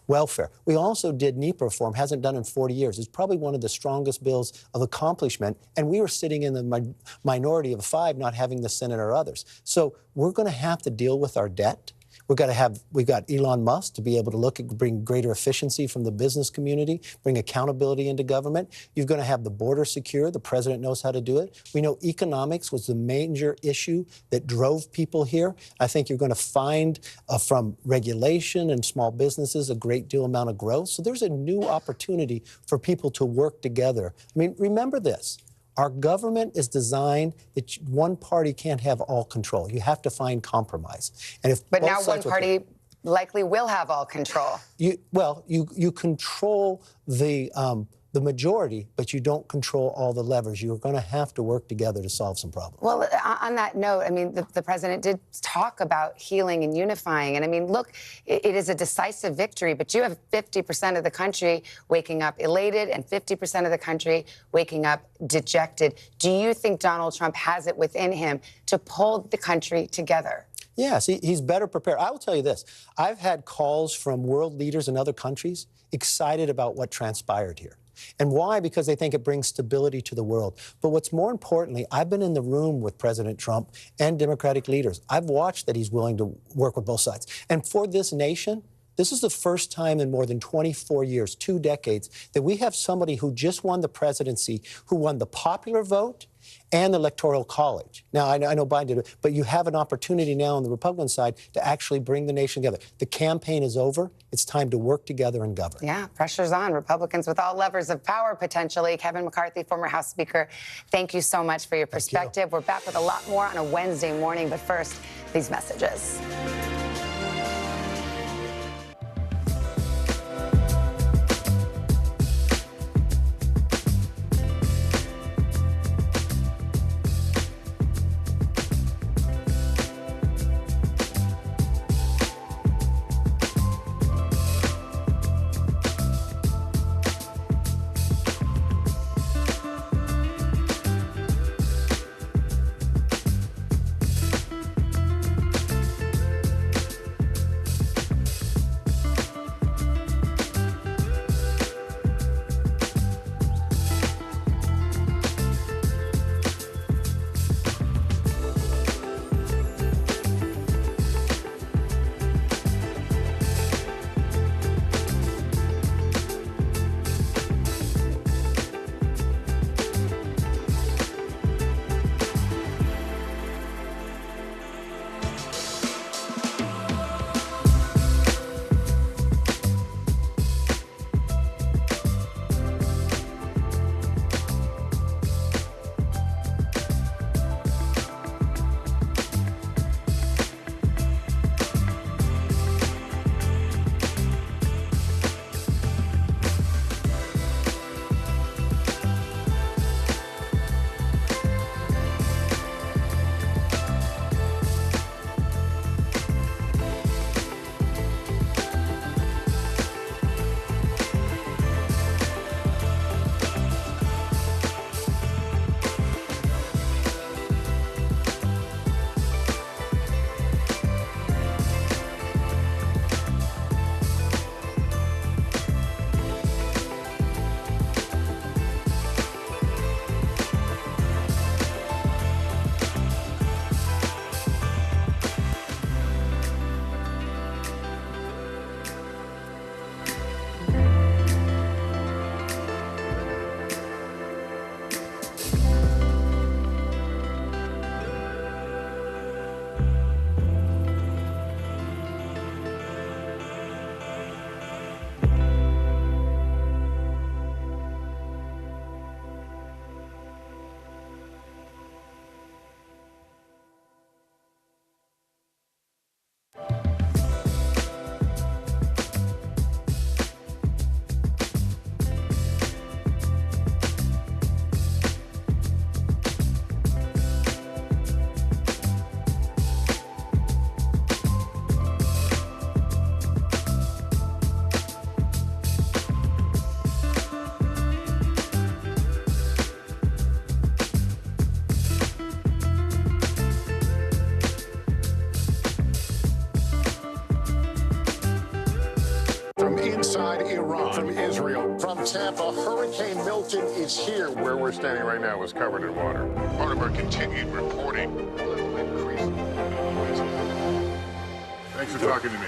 welfare. We also did NEPA reform, hasn't done in 40 years. It's probably one of the strongest bills of accomplishment. And we were sitting in the minority of 5, not having the Senate or others. So we're going to have to deal with our debt. We've got Elon Musk to be able to bring greater efficiency from the business community, bring accountability into government. You're going to have the border secure. The president knows how to do it. We know economics was the major issue that drove people here. I think you're going to find from regulation and small businesses a great deal amount of growth. So there's a new opportunity for people to work together. I mean, remember this. Our government is designed that one party can't have all control. You have to find compromise. And if but now one party likely will have all control. You control the majority, but you don't control all the levers. You're going to have to work together to solve some problems. Well, on that note, I mean, the president did talk about healing and unifying. And I mean, look, it is a decisive victory, but you have 50% of the country waking up elated and 50% of the country waking up dejected. Do you think Donald Trump has it within him to pull the country together? Yes, he's better prepared. I will tell you this. I've had calls from world leaders in other countries excited about what transpired here. And why? Because they think it brings stability to the world. But what's more importantly, I've been in the room with President Trump and Democratic leaders. I've watched that he's willing to work with both sides. And for this nation, this is the first time in more than 24 years, 2 decades, that we have somebody who just won the presidency, who won the popular vote and the Electoral College. Now, I know Biden did it, but you have an opportunity now on the Republican side to actually bring the nation together. The campaign is over. It's time to work together and govern. Yeah, pressure's on. Republicans with all levers of power, potentially. Kevin McCarthy, former House Speaker, thank you so much for your perspective. We're back with a lot more on a Wednesday morning, but first, these messages. Inside Iran, from Israel, from Tampa, Hurricane Milton is here. Where we're standing right now is covered in water. Part of our continued reporting. Thanks for talking to me.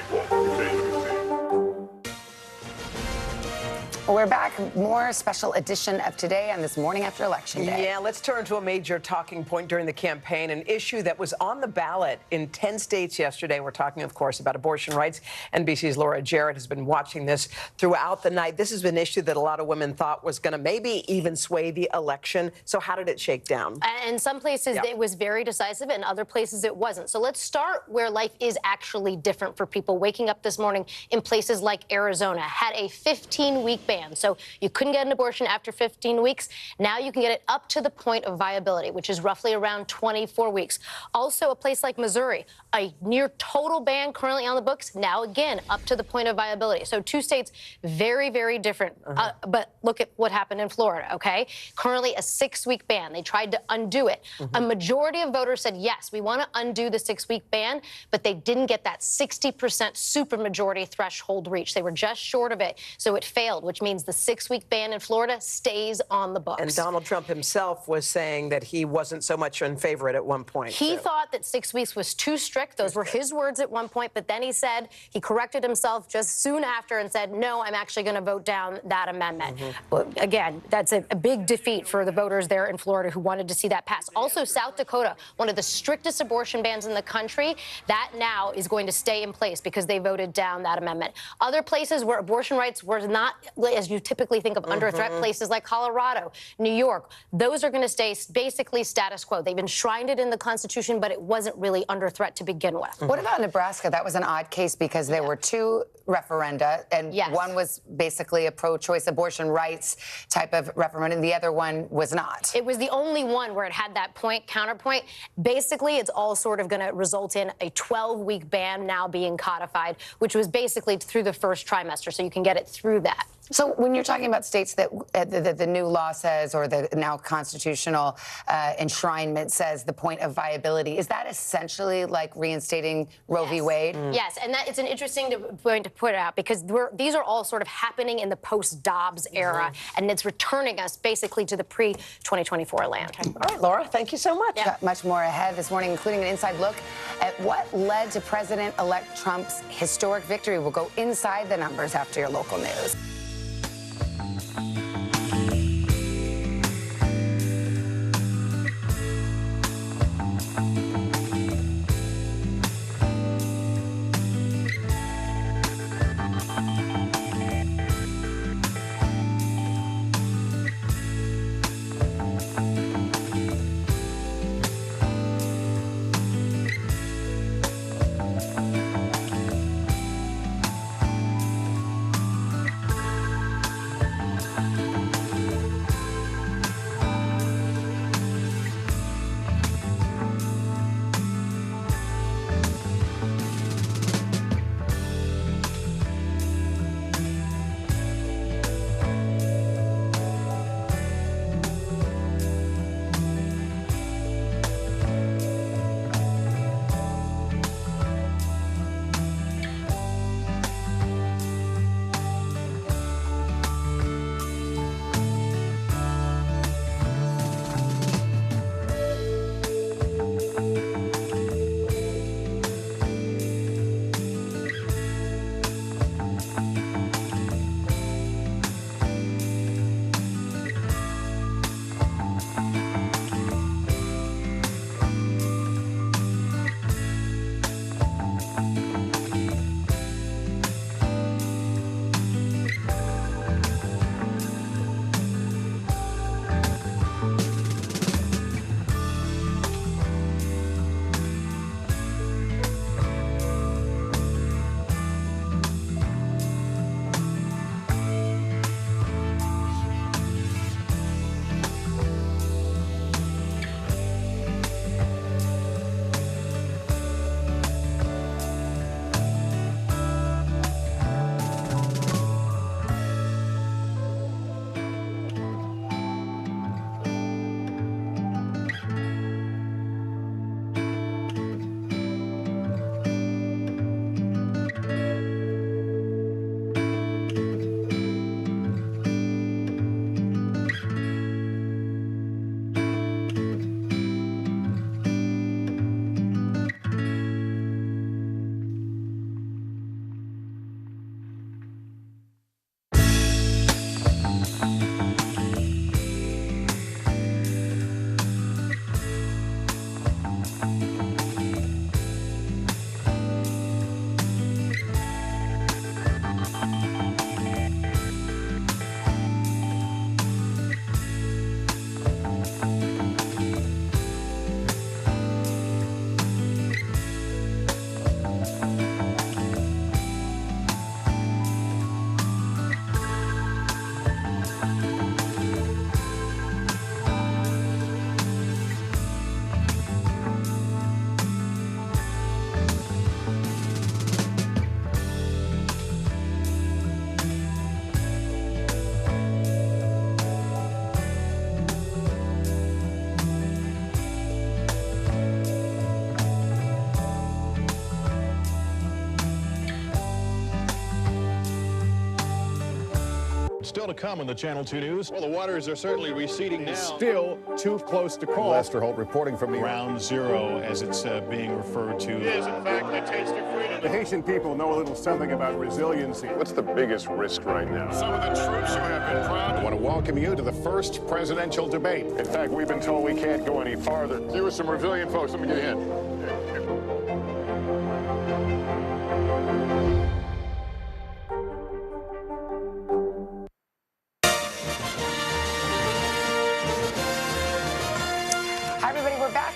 We're back. More special edition of Today on this morning after Election Day. Yeah, let's turn to a major talking point during the campaign, an issue that was on the ballot in 10 states yesterday. We're talking, of course, about abortion rights. NBC's Laura Jarrett has been watching this throughout the night. This is an issue that a lot of women thought was going to maybe even sway the election. So how did it shake down? In some places, it was very decisive. In other places, it wasn't. So let's start where life is actually different for people. Waking up this morning in places like Arizona had a 15-week ban. So you couldn't get an abortion after 15 weeks. Now you can get it up to the point of viability, which is roughly around 24 weeks. Also, a place like Missouri, a near total ban currently on the books. Now, again, up to the point of viability. So two states, very, very different. But look at what happened in Florida, okay? Currently a 6-week ban. They tried to undo it. A majority of voters said, yes, we want to undo the 6-week ban, but they didn't get that 60% supermajority threshold reached. They were just short of it, so it failed, which means the 6-week ban in Florida stays on the books. And Donald Trump himself was saying that he wasn't so much in favor at one point. He thought that 6 weeks was too strict. Those were his words at one point, but then he said, he corrected himself just soon after and said, no, I'm actually going to vote down that amendment. Well, again, that's a big defeat for the voters there in Florida who wanted to see that pass. Also, South Dakota, one of the strictest abortion bans in the country, that now is going to stay in place because they voted down that amendment. Other places where abortion rights were not, as you typically think of, under threat, places like Colorado, New York, those are going to stay basically status quo. They've enshrined it in the Constitution, but it wasn't really under threat to begin with. What about Nebraska? That was an odd case because there were two referenda, and one was basically a pro-choice abortion rights type of referendum, and the other one was not. It was the only one where it had that counterpoint. Basically, it's all sort of going to result in a 12-week ban now being codified, which was basically through the first trimester, so you can get it through that. So when you're talking about states that the new law says, or the now constitutional enshrinement says the point of viability, is that essentially like reinstating Roe v. Wade? Yes, and that it's an interesting point to put out because these are all sort of happening in the post-Dobbs era, and it's returning us basically to the pre-2024 land. All right, Laura, thank you so much. Got much more ahead this morning, including an inside look at what led to President-elect Trump's historic victory. We'll go inside the numbers after your local news. Still to come on the Channel 2 News. Well, the waters are certainly receding now. Still too close to call. Lester Holt reporting from Ground Zero, as it's being referred to. It is, in fact, the taste of freedom. The Haitian people know a little something about resiliency. What's the biggest risk right now? Some of the troops who have been proud. I want to welcome you to the first presidential debate. In fact, we've been told we can't go any farther. You with some resilient folks, let me get a hint.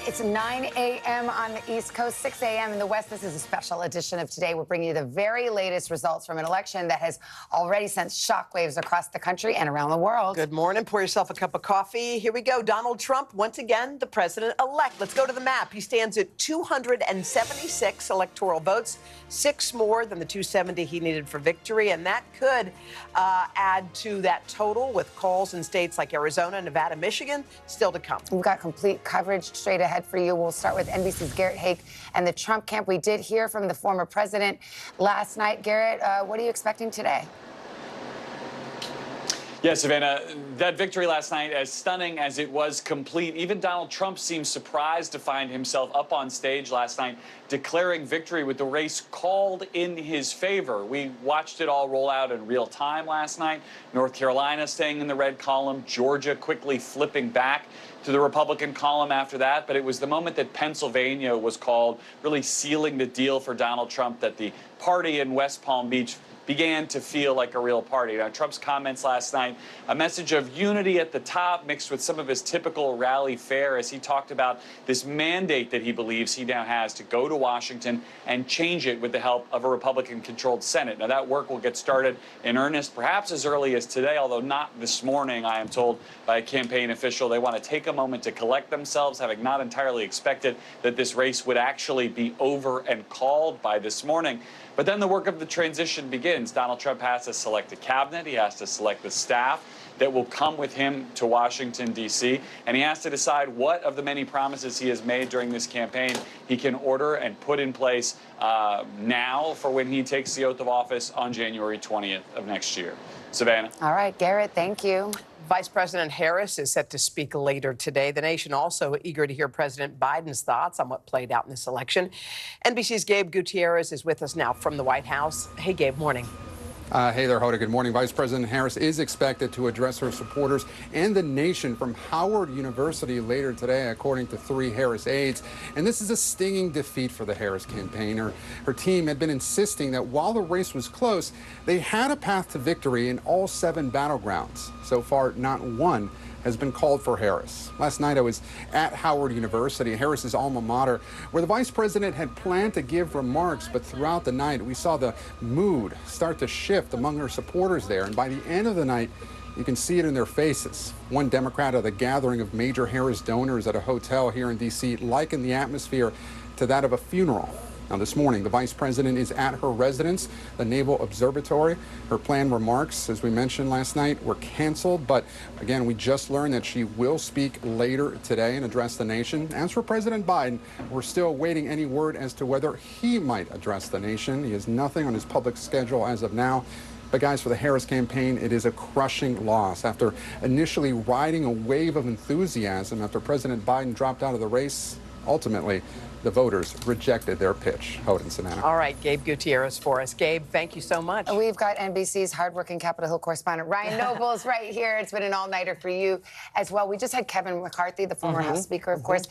It's 9 a.m. on the East Coast, 6 a.m. in the West. This is a special edition of Today. We're bringing you the very latest results from an election that has already sent shockwaves across the country and around the world. Good morning. Pour yourself a cup of coffee. Here we go. Donald Trump, once again, the president-elect. Let's go to the map. He stands at 276 electoral votes, 6 more than the 270 he needed for victory, and that could add to that total with calls in states like Arizona, Nevada, Michigan, still to come. We've got complete coverage straight ahead for you. We'll start with NBC's Garrett Haake and the Trump camp. We did hear from the former president last night. Garrett, what are you expecting today? Yeah, Savannah, that victory last night, as stunning as it was complete, even Donald Trump seemed surprised to find himself up on stage last night declaring victory with the race called in his favor. We watched it all roll out in real time last night. North Carolina staying in the red column, Georgia quickly flipping back to the Republican column after that. But it was the moment that Pennsylvania was called, really sealing the deal for Donald Trump, that the party in West Palm Beach began to feel like a real party. Now, Trump's comments last night, a message of unity at the top mixed with some of his typical rally fare as he talked about this mandate that he believes he now has to go to Washington and change it with the help of a Republican-controlled Senate. Now, that work will get started in earnest perhaps as early as today, although not this morning, I am told by a campaign official. They want to take a moment to collect themselves, having not entirely expected that this race would actually be over and called by this morning. But then the work of the transition begins. Donald Trump has to select a cabinet. He has to select the staff that will come with him to Washington, D.C., and he has to decide what of the many promises he has made during this campaign he can order and put in place now for when he takes the oath of office on January 20th of next year. Savannah. All right, Garrett, thank you. Vice President Harris is set to speak later today. The nation also eager to hear President Biden's thoughts on what played out in this election. NBC's Gabe Gutierrez is with us now from the White House. Hey, Gabe, morning. Hey there, Hoda. Good morning. Vice President Harris is expected to address her supporters and the nation from Howard University later today, according to 3 Harris aides. And this is a stinging defeat for the Harris campaign. Her team had been insisting that while the race was close, they had a path to victory in all 7 battlegrounds. So far, not one has been called for Harris. Last night I was at Howard University, Harris's alma mater, where the vice president had planned to give remarks, but throughout the night we saw the mood start to shift among her supporters there, and by the end of the night you can see it in their faces. One Democrat at a gathering of major Harris donors at a hotel here in D.C. likened the atmosphere to that of a funeral. Now, this morning, the vice president is at her residence, the Naval Observatory. Her planned remarks, as we mentioned last night, were canceled. But again, we just learned that she will speak later today and address the nation. As for President Biden, we're still awaiting any word as to whether he might address the nation. He has nothing on his public schedule as of now. But guys, for the Harris campaign, it is a crushing loss. After initially riding a wave of enthusiasm after President Biden dropped out of the race, ultimately, the voters rejected their pitch. Hoda and Savannah. All right, Gabe Gutierrez for us. Gabe, thank you so much. We've got NBC's hardworking Capitol Hill correspondent Ryan Nobles right here. It's been an all-nighter for you as well. We just had Kevin McCarthy, the former House Speaker, of course,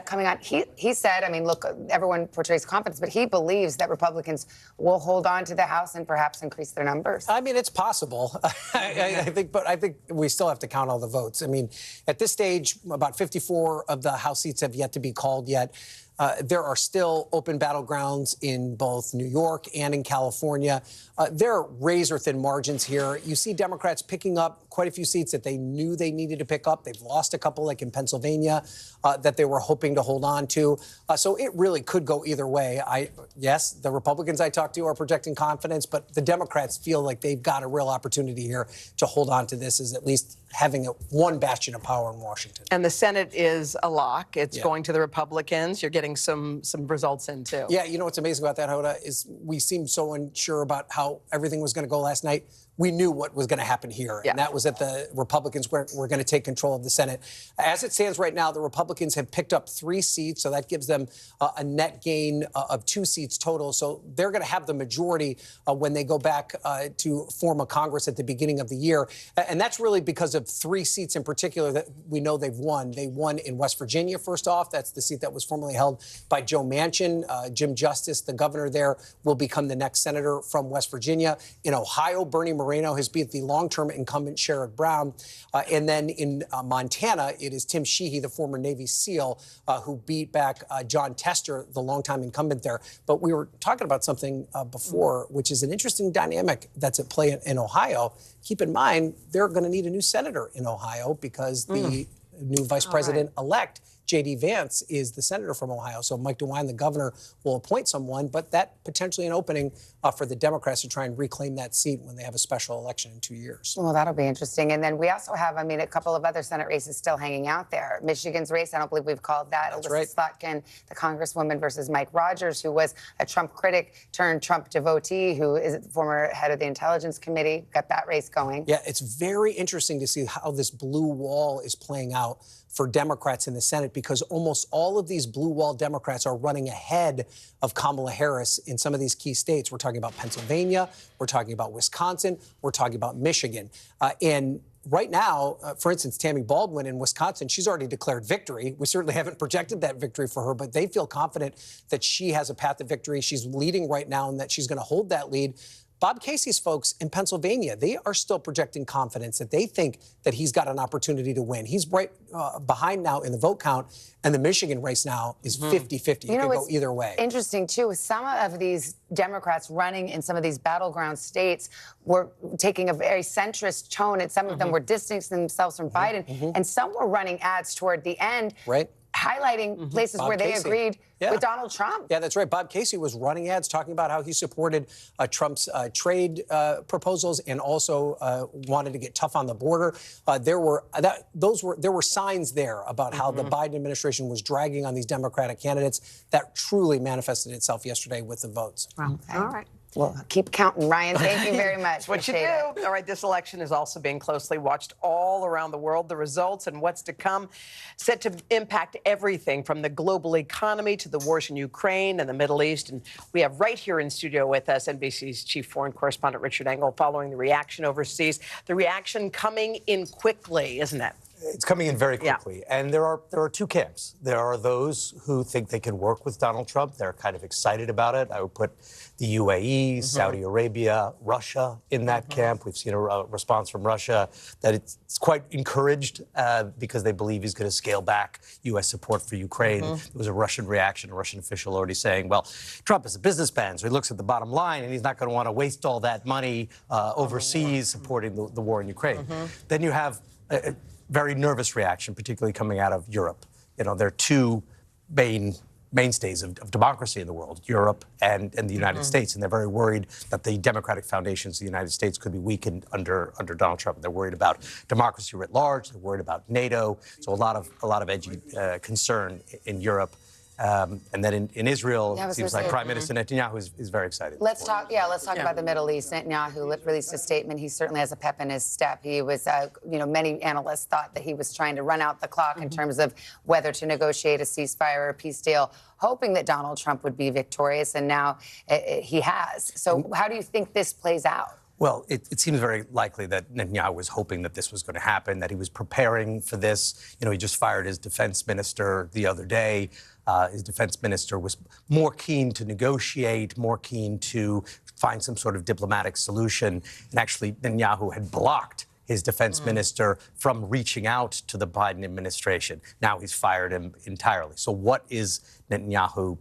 coming on. He said, I mean, look, everyone portrays confidence, but he believes that Republicans will hold on to the House and perhaps increase their numbers. I mean, it's possible. I think we still have to count all the votes. I mean, at this stage, about 54 of the House seats have yet to be called yet. There are still open battlegrounds in both New York and in California. There are razor-thin margins here. You see Democrats picking up quite a few seats that they knew they needed to pick up. They've lost a couple, like in Pennsylvania, that they were hoping to hold on to. So it really could go either way. Yes, the Republicans I talked to are projecting confidence, but the Democrats feel like they've got a real opportunity here to hold on to this as at least having one bastion of power in Washington. And the Senate is a lock. It's going to the Republicans. You're getting some results in, too. Yeah, you know what's amazing about that, Hoda, is we seemed so unsure about how everything was going to go last night. We knew what was going to happen here, and that was that the Republicans were going to take control of the Senate. As it stands right now, the Republicans have picked up 3 seats, so that gives them a net gain of 2 seats total. So they're going to have the majority when they go back to form a Congress at the beginning of the year. And that's really because of 3 seats in particular that we know they've won. They won in West Virginia, first off. That's the seat that was formerly held by Joe Manchin. Jim Justice, the governor there, will become the next senator from West Virginia. In Ohio, Bernie Moreno has beat the long-term incumbent Sherrod Brown. And then in Montana, it is Tim Sheehy, the former Navy SEAL, who beat back John Tester, the longtime incumbent there. But we were talking about something before, which is an interesting dynamic that's at play in Ohio. Keep in mind, they're going to need a new senator in Ohio because the new vice president-elect, J.D. Vance, is the senator from Ohio. So Mike DeWine, the governor, will appoint someone, but that potentially an opening for the Democrats to try and reclaim that seat when they have a special election in 2 years. Well, that'll be interesting. And then we also have, a couple of other Senate races still hanging out there. Michigan's race, I don't believe we've called that. That's Elizabeth Slotkin, the congresswoman, versus Mike Rogers, who was a Trump critic turned Trump devotee, who is the former head of the Intelligence Committee. Got that race going. Yeah, it's very interesting to see how this blue wall is playing out for Democrats in the Senate, because almost all of these blue wall Democrats are running ahead of Kamala Harris in some of these key states. We're talking about Pennsylvania, we're talking about Wisconsin, we're talking about Michigan. And right now, for instance, Tammy Baldwin in Wisconsin, she's already declared victory. We certainly haven't projected that victory for her, but they feel confident that she has a path to victory. She's leading right now and that she's going to hold that lead. Bob Casey's folks in Pennsylvania, they are still projecting confidence that they think that he's got an opportunity to win. He's right behind now in the vote count, and the Michigan race now is 50-50. It could go either way. Interesting, too, with some of these Democrats running in some of these battleground states were taking a very centrist tone, and some of them were distancing themselves from Biden, and some were running ads toward the end. Right. Highlighting places where they agreed with Donald Trump. Yeah, that's right. Bob Casey was running ads talking about how he supported Trump's trade proposals and also wanted to get tough on the border. There were signs there about how the Biden administration was dragging on these Democratic candidates. That truly manifested itself yesterday with the votes. Okay. All right. Well, keep counting, Ryan. Thank you very much. What you do. All right, this election is also being closely watched all around the world. The results and what's to come set to impact everything from the global economy to the wars in Ukraine and the Middle East. And we have right here in studio with us NBC's chief foreign correspondent Richard Engel following the reaction overseas. The reaction coming in quickly, isn't it? It's coming in very quickly. And there are 2 camps. There are those who think they can work with Donald Trump. They're kind of excited about it. I would put the UAE, Saudi Arabia, Russia in that camp. We've seen a response from Russia that it's quite encouraged because they believe he's going to scale back U.S. support for Ukraine. There was a Russian reaction, a Russian official already saying, well, Trump is a businessman, so he looks at the bottom line, and he's not going to want to waste all that money overseas supporting the war in Ukraine. Then you have a very nervous reaction, particularly coming out of Europe. You know, there are 2 mainstays of democracy in the world, Europe and the United States, and they're very worried that the democratic foundations of the United States could be weakened under Donald Trump. They're worried about democracy writ large. They're worried about NATO. So a lot of edgy concern in Europe. And then in Israel, it seems like Prime Minister Netanyahu is very excited. Let's talk about the Middle East. Netanyahu released a statement. He certainly has a pep in his step. He was, many analysts thought that he was trying to run out the clock in terms of whether to negotiate a ceasefire or a peace deal, hoping that Donald Trump would be victorious, and now he has. So how do you think this plays out? Well, it seems very likely that Netanyahu was hoping that this was going to happen, that he was preparing for this. You know, he just fired his defense minister the other day. His defense minister was more keen to negotiate, more keen to find some sort of diplomatic solution. And actually, Netanyahu had blocked his defense minister from reaching out to the Biden administration. Now he's fired him entirely. So what is Netanyahu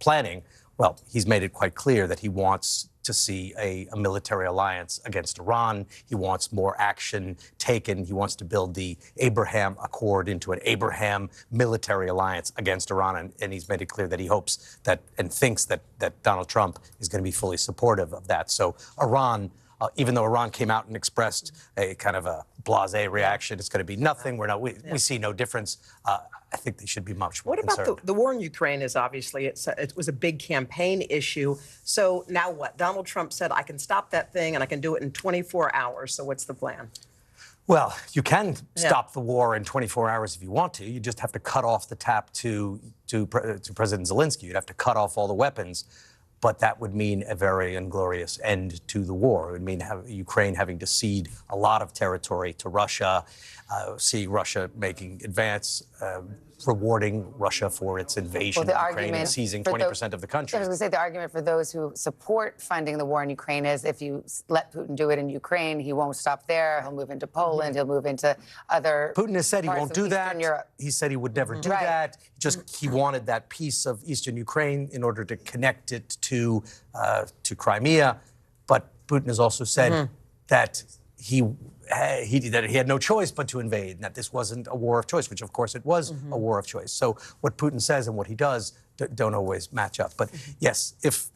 planning? Well, he's made it quite clear that he wants to see a military alliance against Iran. He wants more action taken. He wants to build the Abraham Accord into an Abraham military alliance against Iran. And he's made it clear that he hopes that and thinks that Donald Trump is going to be fully supportive of that. So Iran even though Iran came out and expressed a kind of a blasé reaction, it's going to be nothing. We see no difference. I think they should be much more concerned. What about the war in Ukraine is obviously, it was a big campaign issue. So now what? Donald Trump said, I can stop that thing and I can do it in 24 hours. So what's the plan? Well, you can stop the war in 24 hours if you want to. You just have to cut off the tap to President Zelensky. You'd have to cut off all the weapons. But that would mean a very inglorious end to the war. It would mean Ukraine having to cede a lot of territory to Russia, see Russia making advance, rewarding Russia for its invasion of Ukraine and seizing 20% of the country. I was going to say the argument for those who support funding the war in Ukraine is if you let Putin do it in Ukraine, he won't stop there. He'll move into Poland. He'll move into other Putin has said he won't do that. Europe. He said he would never do that. He wanted that piece of eastern Ukraine in order to connect it to Crimea. But Putin has also said that he had no choice but to invade, and that this wasn't a war of choice, which of course it was a war of choice. So what Putin says and what he does don't always match up. But yes, if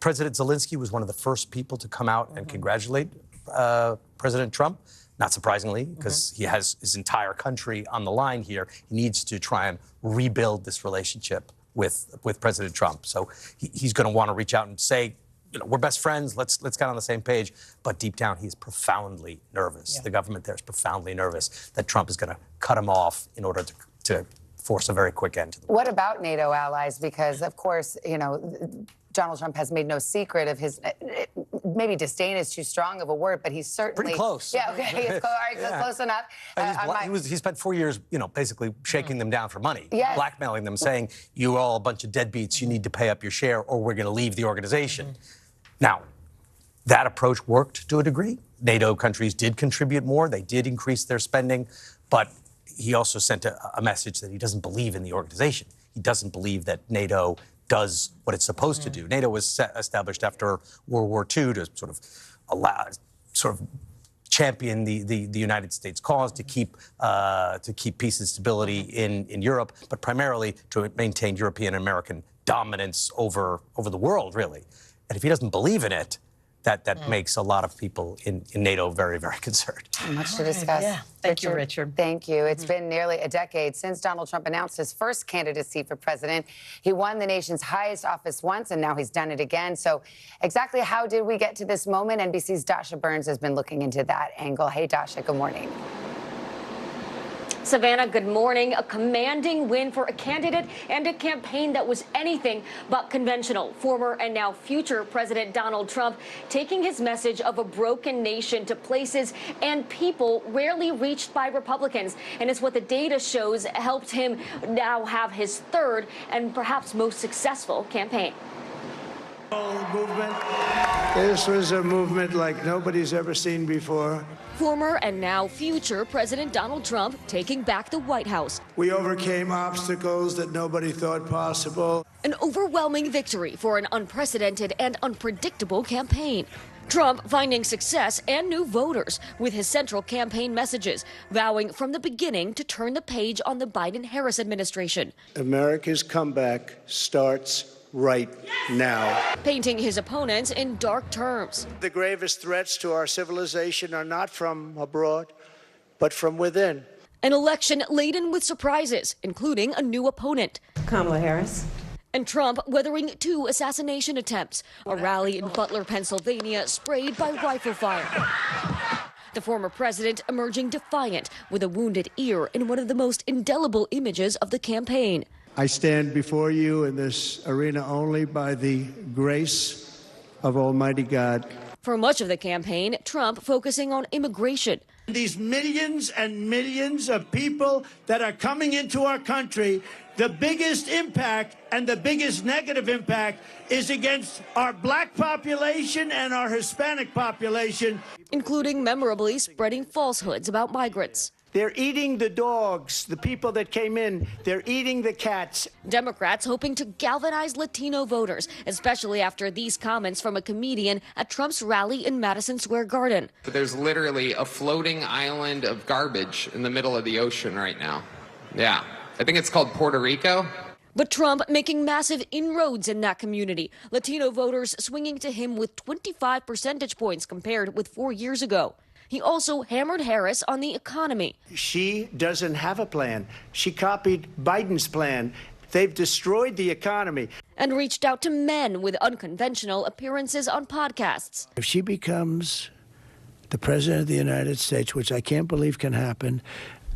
President Zelensky was one of the first people to come out and congratulate President Trump, not surprisingly, because he has his entire country on the line here, he needs to try and rebuild this relationship with President Trump. So he's going to want to reach out and say, we're best friends. Let's get on the same page. But deep down, he's profoundly nervous. The government there is profoundly nervous that Trump is going to cut him off in order to force a very quick end to the war. What about NATO allies? Because, of course, Donald Trump has made no secret of his, maybe disdain is too strong of a word, but he's certainly... Pretty close. Yeah, okay, all right, close enough. He spent 4 years, basically shaking them down for money, blackmailing them, saying, you're all a bunch of deadbeats, you need to pay up your share or we're going to leave the organization. Now, that approach worked to a degree. NATO countries did contribute more. They did increase their spending. But he also sent a message that he doesn't believe in the organization. He doesn't believe that NATO does what it's supposed to do. NATO was established after World War II to sort of champion the United States cause, to keep peace and stability in Europe, but primarily to maintain European and American dominance over the world, really. And if he doesn't believe in it, that makes a lot of people in NATO very, very concerned. Much to discuss. Yeah. Thank you, Richard. Thank you. It's been nearly a decade since Donald Trump announced his first candidacy for president. He won the nation's highest office once, and now he's done it again. So exactly how did we get to this moment? NBC's Dasha Burns has been looking into that angle. Hey, Dasha, good morning. Savannah, good morning. A commanding win for a candidate and a campaign that was anything but conventional. Former and now future President Donald Trump taking his message of a broken nation to places and people rarely reached by Republicans. And it's what the data shows helped him now have his third and perhaps most successful campaign. Movement. This was a movement like nobody's ever seen before. Former and now future President Donald Trump taking back the White House. We overcame obstacles that nobody thought possible. An overwhelming victory for an unprecedented and unpredictable campaign. Trump finding success and new voters with his central campaign messages, vowing from the beginning to turn the page on the Biden-Harris administration. America's comeback starts right now. Painting his opponents in dark terms. The gravest threats to our civilization are not from abroad, but from within. An election laden with surprises, including a new opponent, Kamala Harris. And Trump weathering 2 assassination attempts, a rally in Butler, Pennsylvania, sprayed by rifle fire. The former president emerging defiant with a wounded ear in one of the most indelible images of the campaign. I stand before you in this arena only by the grace of Almighty God. For much of the campaign, Trump focusing on immigration. These millions and millions of people that are coming into our country, the biggest impact and the biggest negative impact is against our black population and our Hispanic population. Including memorably spreading falsehoods about migrants. They're eating the dogs, the people that came in. They're eating the cats. Democrats hoping to galvanize Latino voters, especially after these comments from a comedian at Trump's rally in Madison Square Garden. There's literally a floating island of garbage in the middle of the ocean right now. Yeah, I think it's called Puerto Rico. But Trump making massive inroads in that community. Latino voters swinging to him with 25 percentage points compared with 4 years ago. He also hammered Harris on the economy. She doesn't have a plan. She copied Biden's plan. They've destroyed the economy. And reached out to men with unconventional appearances on podcasts. If she becomes the president of the United States, which I can't believe can happen,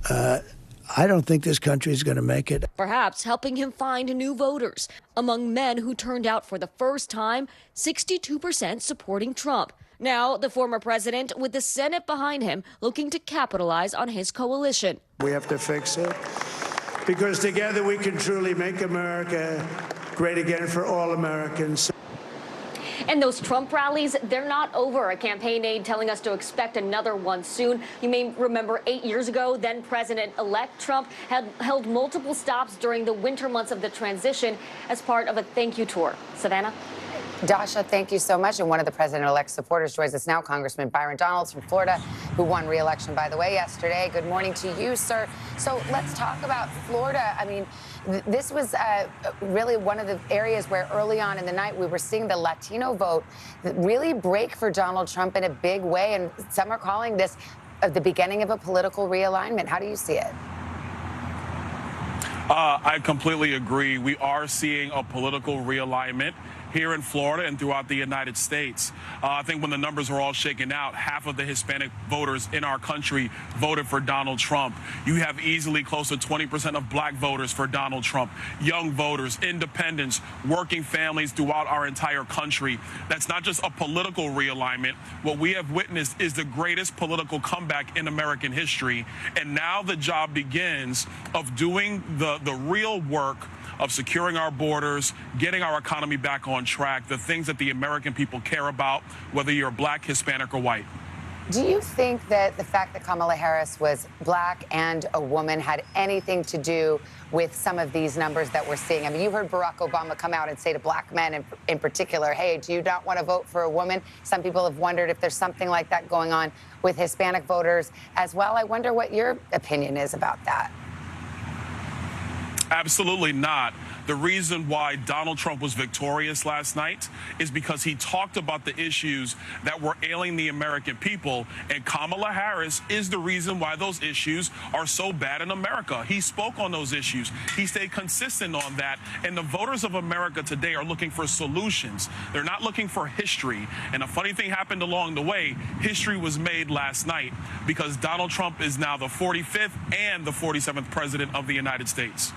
I don't think this country is going to make it. Perhaps helping him find new voters. Among men who turned out for the first time, 62% supporting Trump. Now, the former president, with the Senate behind him, looking to capitalize on his coalition. We have to fix it, because together we can truly make America great again for all Americans. And those Trump rallies, they're not over. A campaign aide telling us to expect another one soon. You may remember 8 years ago, then President-elect Trump had held multiple stops during the winter months of the transition as part of a thank you tour. Savannah? Dasha, thank you so much. And one of the president-elect's supporters joins us now, Congressman Byron Donalds from Florida, who won re-election, by the way, yesterday. Good morning to you, sir. So let's talk about Florida. I mean, this was really one of the areas where early on in the night we were seeing the Latino vote really break for Donald Trump in a big way. And some are calling this the beginning of a political realignment. How do you see it? I completely agree. We are seeing a political realignment here in Florida and throughout the United States. I think when the numbers were all shaken out, half of the Hispanic voters in our country voted for Donald Trump. You have easily close to 20% of black voters for Donald Trump, young voters, independents, working families throughout our entire country. That's not just a political realignment. What we have witnessed is the greatest political comeback in American history. And now the job begins of doing the real work of securing our borders, getting our economy back on track, the things that the American people care about, whether you're black, Hispanic, or white. Do you think that the fact that Kamala Harris was black and a woman had anything to do with some of these numbers that we're seeing? I mean, you heard Barack Obama come out and say to black men in particular, hey, do you not want to vote for a woman? Some people have wondered if there's something like that going on with Hispanic voters as well. I wonder what your opinion is about that. Absolutely not. The reason why Donald Trump was victorious last night is because he talked about the issues that were ailing the American people, and Kamala Harris is the reason why those issues are so bad in America. He spoke on those issues. He stayed consistent on that, and the voters of America today are looking for solutions. They're not looking for history. And a funny thing happened along the way. History was made last night because Donald Trump is now the 45th and the 47th president of the United States.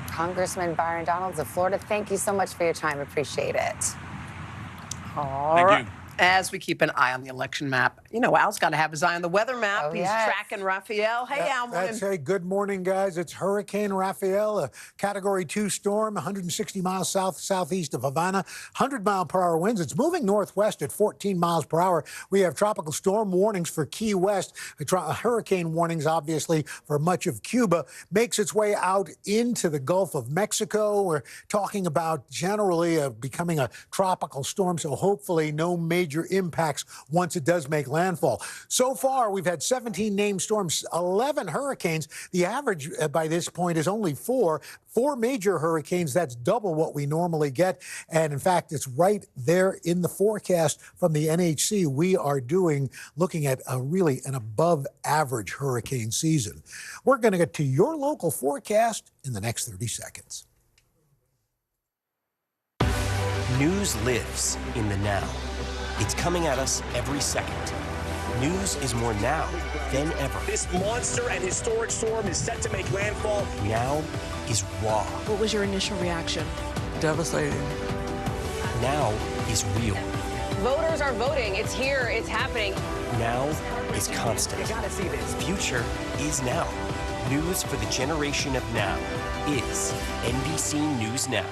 Congressman Byron Donalds of Florida, thank you so much for your time. Appreciate it. All right. As we keep an eye on the election map, you know, Al's got to have his eye on the weather map. Oh, He's yes. tracking Raphael. Hey, Al. That's a good morning, guys. It's Hurricane Raphael, a Category 2 storm, 160 miles southeast of Havana, 100-mile-per-hour winds. It's moving northwest at 14 miles per hour. We have tropical storm warnings for Key West, hurricane warnings, obviously, for much of Cuba. Makes its way out into the Gulf of Mexico. We're talking about generally becoming a tropical storm, so hopefully no major impacts once it does make landfall. So far, we've had 17 named storms, 11 hurricanes. The average by this point is only 4. 4 major hurricanes, that's double what we normally get. And in fact, it's right there in the forecast from the NHC. We are looking at really an above average hurricane season. We're going to get to your local forecast in the next 30 seconds. News lives in the now. It's coming at us every second. News is more now than ever. This monster and historic storm is set to make landfall. Now is raw. What was your initial reaction? Devastating. Now is real. Voters are voting. It's here. It's happening. Now is constant. You gotta see this. Future is now. News for the generation of now is NBC News Now.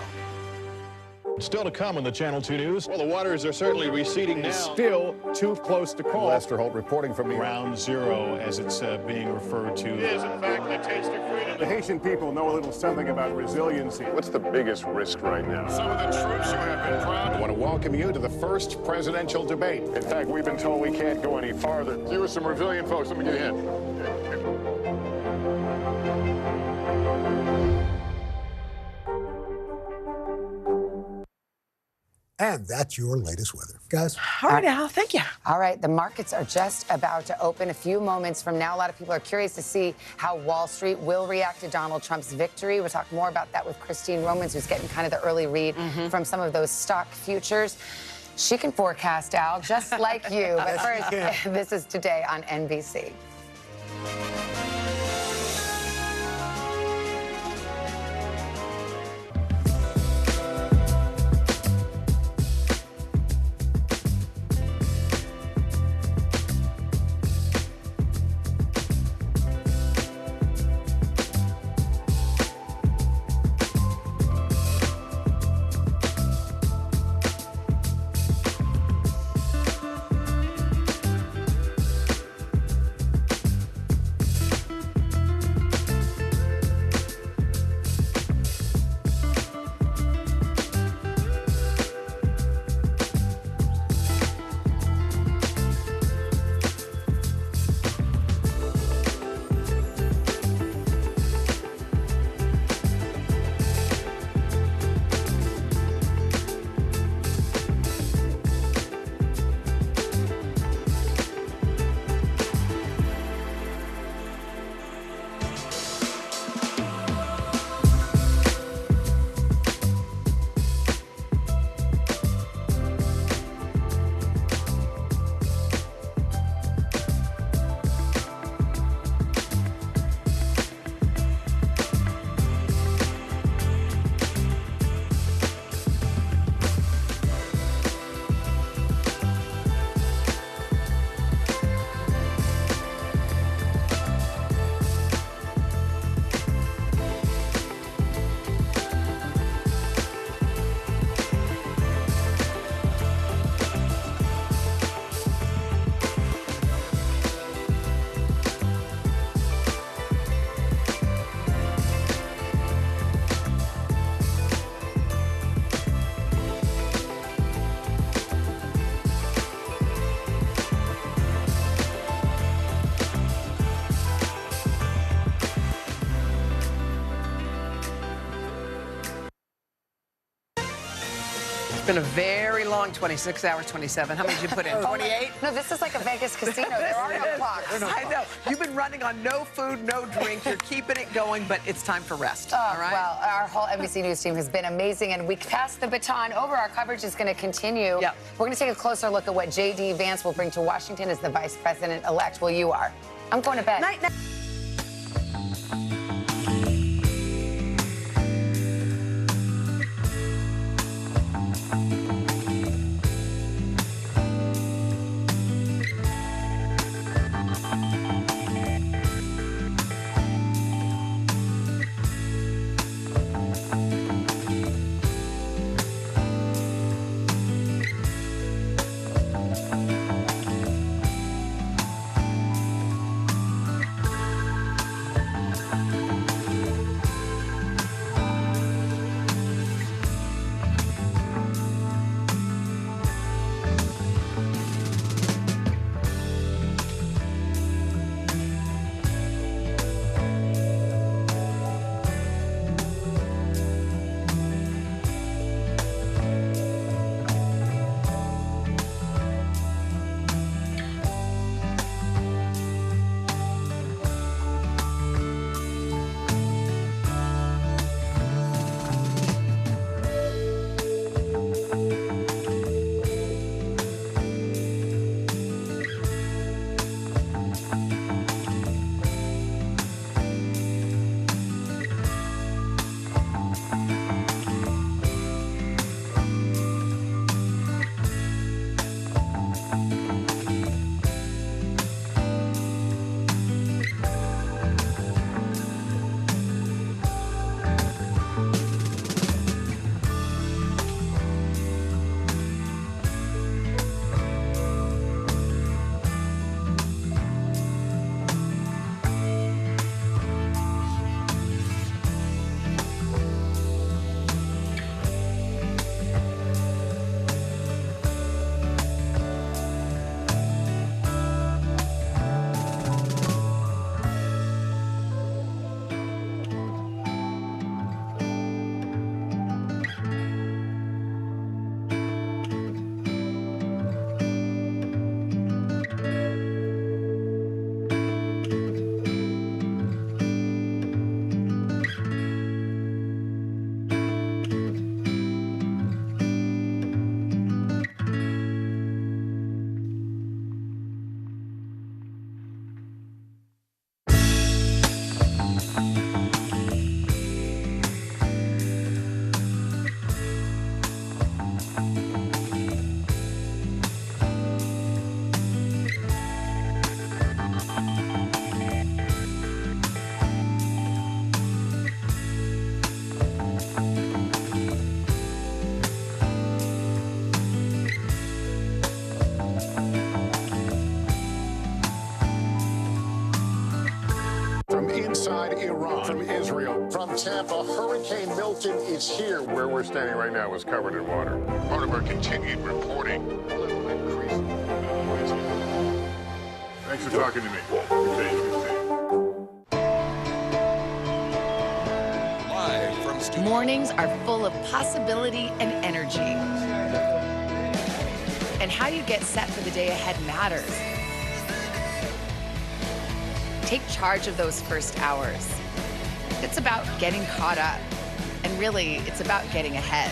Still to come on the Channel 2 News. Well, the waters are certainly receding now. Still too close to call. Lester Holt reporting from Ground Zero, as it's being referred to. It is, in fact, the taste of freedom. The Haitian people know a little something about resiliency. What's the biggest risk right now? Some of the troops who have been proud. I want to welcome you to the first presidential debate. In fact, we've been told we can't go any farther. You with some resilient folks, let me get a hint. And that's your latest weather. Guys? All right, Al, thank you. All right, the markets are just about to open a few moments from now. A lot of people are curious to see how Wall Street will react to Donald Trump's victory. We'll talk more about that with Christine Romans, who's getting kind of the early read from some of those stock futures. She can forecast, Al, just like you. But first, this is Today on NBC. It's been a very long 26 hours, 27. How many did you put in? 28? No, this is like a Vegas casino. There are no clocks. I know. You've been running on no food, no drink. You're keeping it going, but it's time for rest. Oh, all right? Well, our whole NBC News team has been amazing, and we passed the baton over. Our coverage is going to continue. Yep. We're going to take a closer look at what J.D. Vance will bring to Washington as the vice president-elect. Well, you are. I'm going to bed. Night, night. Iran, from Israel, from Tampa. Hurricane Milton is here. Where we're standing right now is covered in water. Part of our continued reporting. A little increase. Thanks for talking to me. Live from Mornings are full of possibility and energy. And how you get set for the day ahead matters. Take charge of those first hours. It's about getting caught up. And really, it's about getting ahead.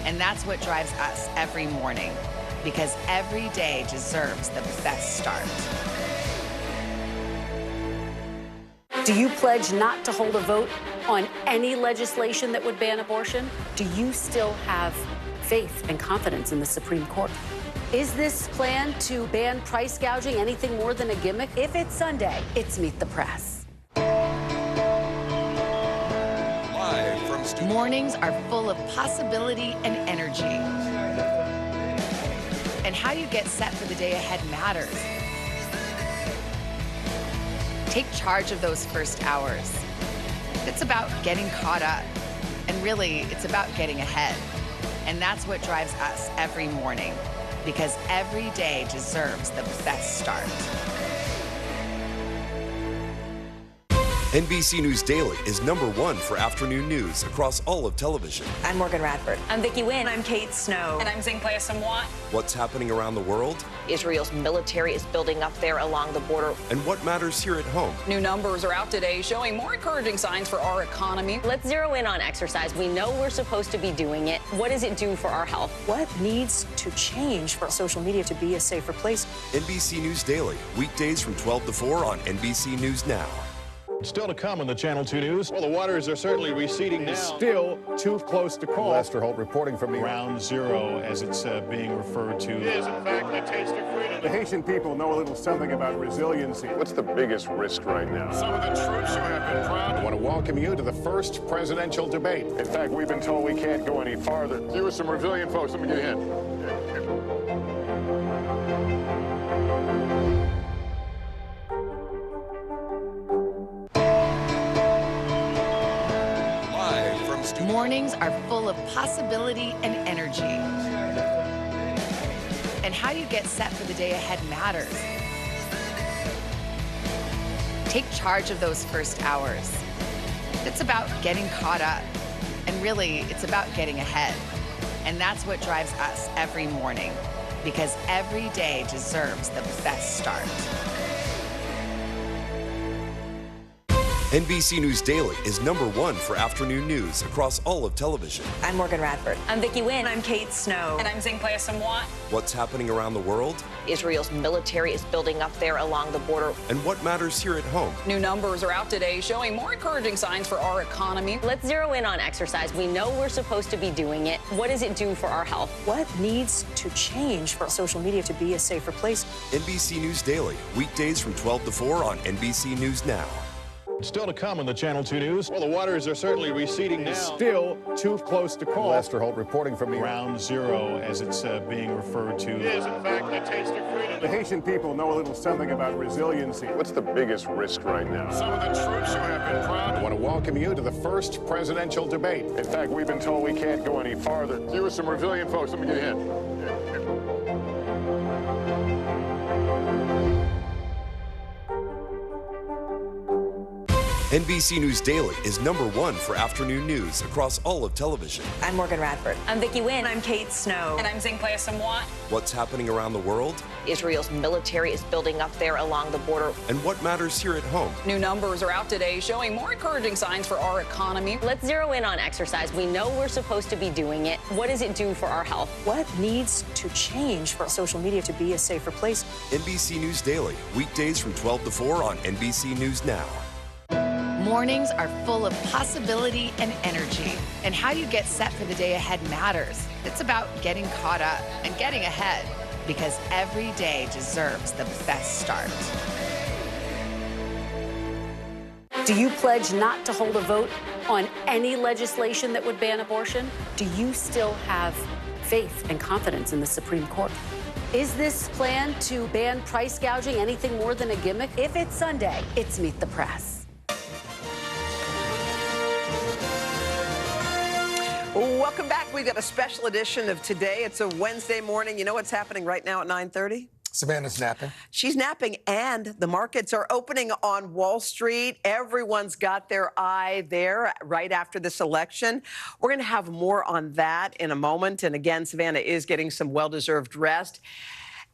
And that's what drives us every morning. Because every day deserves the best start. Do you pledge not to hold a vote on any legislation that would ban abortion? Do you still have faith and confidence in the Supreme Court? Is this plan to ban price gouging anything more than a gimmick? If it's Sunday, it's Meet the Press. Live from Mornings are full of possibility and energy. And how you get set for the day ahead matters. Take charge of those first hours. It's about getting caught up. And really, it's about getting ahead. And that's what drives us every morning. Because every day deserves the best start. NBC News Daily is #1 for afternoon news across all of television. I'm Morgan Radford. I'm Vicki Wynn. I'm Kate Snow. And I'm Zinklea Samwat. What's happening around the world? Israel's military is building up there along the border. And what matters here at home? New numbers are out today showing more encouraging signs for our economy. Let's zero in on exercise. We know we're supposed to be doing it. What does it do for our health? What needs to change for social media to be a safer place? NBC News Daily, weekdays from 12 to 4 on NBC News Now. Still to come on the Channel 2 News. Well, the waters are certainly receding now. Still too close to call. Lester Holt reporting from Ground Zero, as it's being referred to. It is, in fact, the taste of freedom. The Haitian people know a little something about resiliency. What's the biggest risk right now? Some of the troops who have been proud. I want to welcome you to the first presidential debate. In fact, we've been told we can't go any farther. You are some resilient folks. Let me get a hint. Mornings are full of possibility and energy. And how you get set for the day ahead matters. Take charge of those first hours. It's about getting caught up. And really, it's about getting ahead. And that's what drives us every morning. Because every day deserves the best start. NBC News Daily is #1 for afternoon news across all of television. I'm Morgan Radford. I'm Vicki Wynn. I'm Kate Snow. And I'm Zinklea Samwat. What's happening around the world? Israel's military is building up there along the border. And what matters here at home? New numbers are out today showing more encouraging signs for our economy. Let's zero in on exercise. We know we're supposed to be doing it. What does it do for our health? What needs to change for social media to be a safer place? NBC News Daily, weekdays from 12 to 4 on NBC News Now. Still to come on the Channel 2 News. Well, the waters are certainly receding now. Still too close to call. Lester Holt reporting from Ground Zero, as it's being referred to. It is, in fact, the taste of freedom. The Haitian people know a little something about resiliency. What's the biggest risk right now? Some of the troops who have been proud. I want to welcome you to the first presidential debate. In fact, we've been told we can't go any farther. You are some resilient folks. Let me get a hint. NBC News Daily is #1 for afternoon news across all of television. I'm Morgan Radford. I'm Vicki Wynn. I'm Kate Snow. And I'm Zinklea Samwat. What's happening around the world? Israel's military is building up there along the border. And what matters here at home? New numbers are out today showing more encouraging signs for our economy. Let's zero in on exercise. We know we're supposed to be doing it. What does it do for our health? What needs to change for social media to be a safer place? NBC News Daily, weekdays from 12 to 4 on NBC News Now. Mornings are full of possibility and energy. And how you get set for the day ahead matters. It's about getting caught up and getting ahead. Because every day deserves the best start. Do you pledge not to hold a vote on any legislation that would ban abortion? Do you still have faith and confidence in the Supreme Court? Is this plan to ban price gouging anything more than a gimmick? If it's Sunday, it's Meet the Press. Welcome back. We've got a special edition of Today. It's a Wednesday morning. You know what's happening right now at 9:30? Savannah's napping. She's napping, and the markets are opening on Wall Street. Everyone's got their eye there right after this election. We're going to have more on that in a moment. And again, Savannah is getting some well-deserved rest.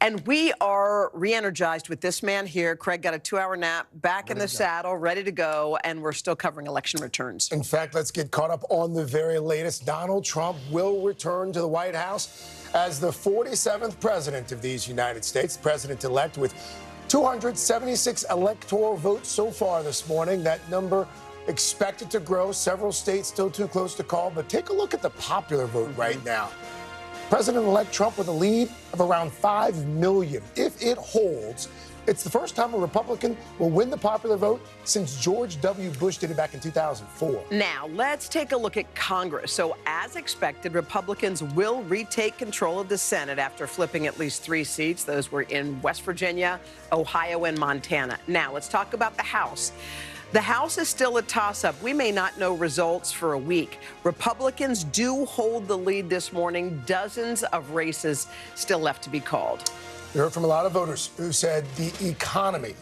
And we are re-energized with this man here. Craig got a 2-hour nap, back in the saddle, ready to go, and we're still covering election returns. In fact, let's get caught up on the very latest. Donald Trump will return to the White House as the 47th president of these United States, president-elect with 276 electoral votes so far this morning. That number expected to grow. Several states still too close to call, but take a look at the popular vote right now. President-elect Trump with a lead of around 5 million. If it holds, it's the first time a Republican will win the popular vote since George W. Bush did it back in 2004. Now, let's take a look at Congress. So, as expected, Republicans will retake control of the Senate after flipping at least 3 seats. Those were in West Virginia, Ohio, and Montana. Now, let's talk about the House. The House is still a toss-up. We may not know results for a week. Republicans do hold the lead this morning. Dozens of races still left to be called. We heard from a lot of voters who said the economy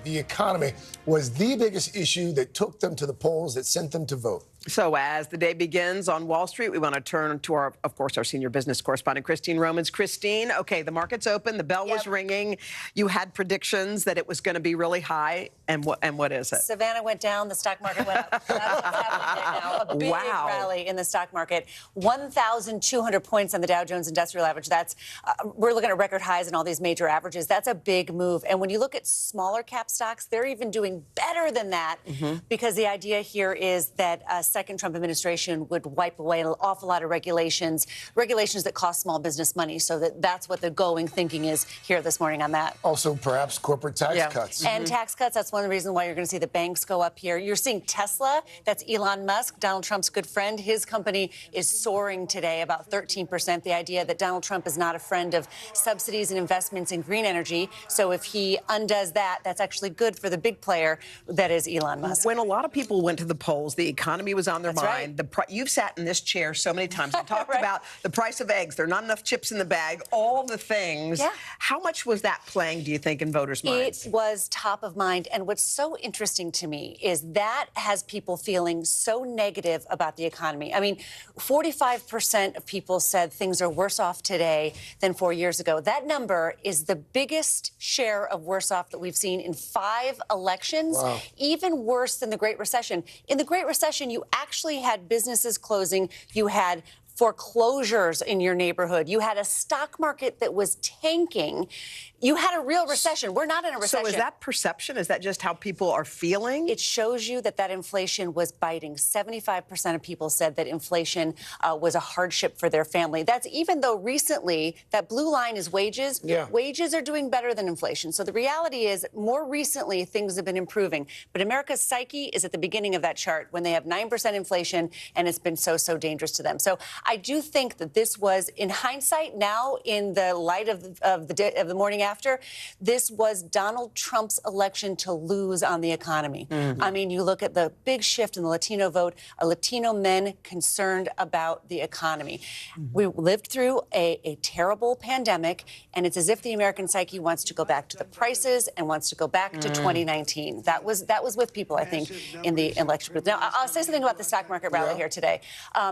was the biggest issue that took them to the polls, that sent them to vote. So as the day begins on Wall Street, we want to turn to our senior business correspondent, Christine Romans. Christine, okay, the market's open. The bell was ringing. You had predictions that it was going to be really high. And what is it? Savannah went down. The stock market went up. That's what's happening right now. A big rally in the stock market. 1,200 points on the Dow Jones Industrial Average. That's we're looking at record highs in all these major averages. That's a big move. And when you look at smaller cap stocks, they're even doing better than that because the idea here is that second Trump administration would wipe away an awful lot of regulations that cost small business money. So that's what the going thinking is here this morning on that. Also, perhaps corporate tax cuts. And tax cuts, that's one of the reasons why you're going to see the banks go up here. You're seeing Tesla, that's Elon Musk, Donald Trump's good friend. His company is soaring today, about 13%. The idea that Donald Trump is not a friend of subsidies and investments in green energy. So if he undoes that, that's actually good for the big player that is Elon Musk. When a lot of people went to the polls, the economy was on their That's mind. right. You've sat in this chair so many times and talked about the price of eggs. There are not enough chips in the bag, all the things. Yeah. How much was that playing, do you think, in voters' minds? It was top of mind. And what's so interesting to me is that has people feeling so negative about the economy. I mean, 45% of people said things are worse off today than 4 years ago. That number is the biggest share of worse off that we've seen in 5 elections, even worse than the Great Recession. In the Great Recession, you actually had businesses closing. You had foreclosures in your neighborhood. You had a stock market that was tanking. You had a real recession. We're not in a recession. So is that perception? Is that just how people are feeling? It shows you that inflation was biting. 75% of people said that inflation was a hardship for their family. That's even though recently that blue line is wages. Yeah. Wages are doing better than inflation. So the reality is more recently things have been improving. But America's psyche is at the beginning of that chart when they have 9% inflation and it's been so dangerous to them. So I do think that this was, in hindsight, now in the light of the morning after, this was Donald Trump's election to lose on the economy. I mean, you look at the big shift in the Latino vote, Latino men concerned about the economy. We lived through a terrible pandemic, and it's as if the American psyche wants to go back to the prices and wants to go back to 2019. That was with people, I think, in the election. Now, I'll say something about the stock market rally here today.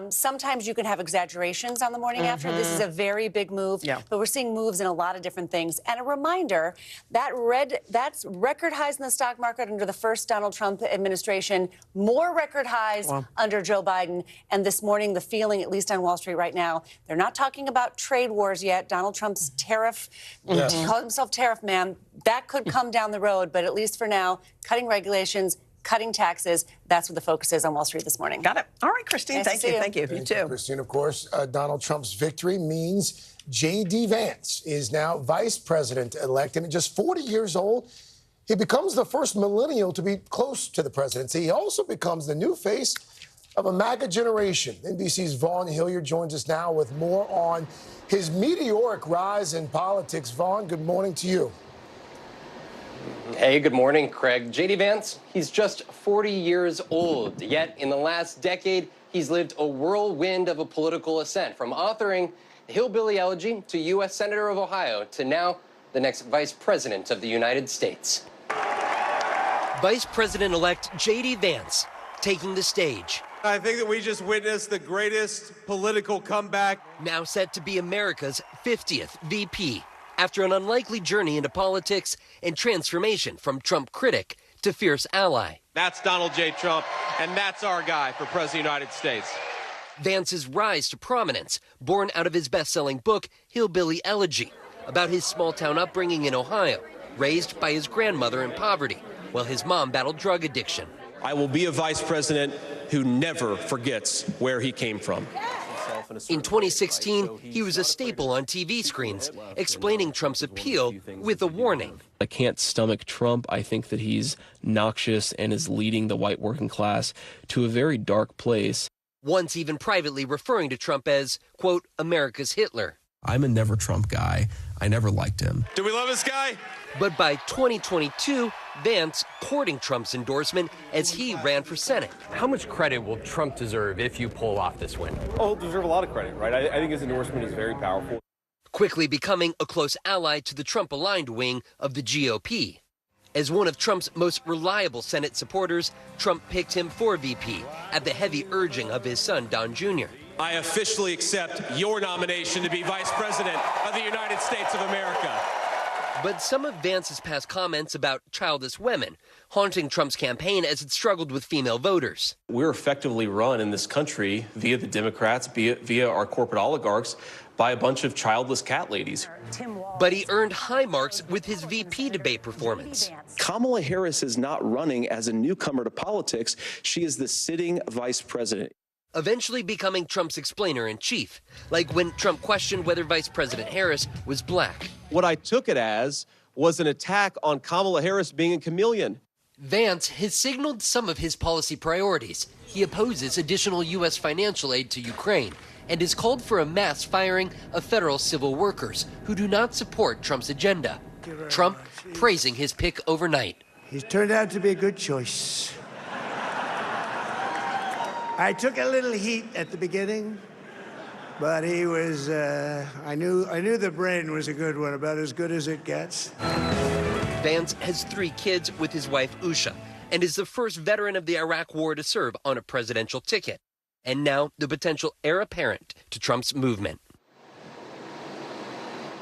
Sometimes you can have exaggerations on the morning after. This is a very big move, but we're seeing moves in a lot of different things. And a reminder, that's record highs in the stock market under the first Donald Trump administration, more record highs under Joe Biden. And this morning, the feeling, at least on Wall Street right now, they're not talking about trade wars yet. Donald Trump's tariff, he calls himself tariff man. That could come down the road, but at least for now, cutting regulations, cutting taxes. That's what the focus is on Wall Street this morning. Got it. All right, Christine. Nice Thank you. Thank you. You too. Christine, of course, Donald Trump's victory means J.D. Vance is now vice president-elect. And at just 40 years old, he becomes the first millennial to be close to the presidency. He also becomes the new face of a MAGA generation. NBC's Vaughn Hilliard joins us now with more on his meteoric rise in politics. Vaughn, good morning to you. Hey, good morning, Craig. J.D. Vance, he's just 40 years old, yet in the last decade, he's lived a whirlwind of a political ascent, from authoring the Hillbilly Elegy to U.S. Senator of Ohio to now the next Vice President of the United States. Vice President-elect J.D. Vance taking the stage. I think that we just witnessed the greatest political comeback. Now set to be America's 50th VP, after an unlikely journey into politics and transformation from Trump critic to fierce ally. That's Donald J. Trump, and that's our guy for President of the United States. Vance's rise to prominence, born out of his best-selling book, Hillbilly Elegy, about his small-town upbringing in Ohio, raised by his grandmother in poverty, while his mom battled drug addiction. I will be a vice president who never forgets where he came from. In 2016, he was a staple on TV screens, explaining Trump's appeal with a warning. I can't stomach Trump. I think that he's noxious and is leading the white working class to a very dark place. Once even privately referring to Trump as, quote, America's Hitler. I'm a never Trump guy. I never liked him. Do we love this guy? But by 2022, Vance courting Trump's endorsement as he ran for Senate. How much credit will Trump deserve if you pull off this win? Oh, he'll deserve a lot of credit, right? I think his endorsement is very powerful. Quickly becoming a close ally to the Trump-aligned wing of the GOP. As one of Trump's most reliable Senate supporters, Trump picked him for VP at the heavy urging of his son, Don Jr. I officially accept your nomination to be Vice President of the United States of America. But some of Vance's past comments about childless women haunting Trump's campaign as it struggled with female voters. We're effectively run in this country via the Democrats, via our corporate oligarchs, by a bunch of childless cat ladies. But he earned high marks with his VP debate performance. Kamala Harris is not running as a newcomer to politics. She is the sitting vice president. Eventually becoming Trump's explainer-in-chief, like when Trump questioned whether Vice President Harris was black. What I took it as was an attack on Kamala Harris being a chameleon. Vance has signaled some of his policy priorities. He opposes additional U.S. financial aid to Ukraine and has called for a mass firing of federal civil workers who do not support Trump's agenda. Trump praising his pick overnight. He's turned out to be a good choice. I took a little heat at the beginning, but he was, I knew the brain was a good one, about as good as it gets. Vance has 3 kids with his wife, Usha, and is the first veteran of the Iraq War to serve on a presidential ticket, and now the potential heir apparent to Trump's movement.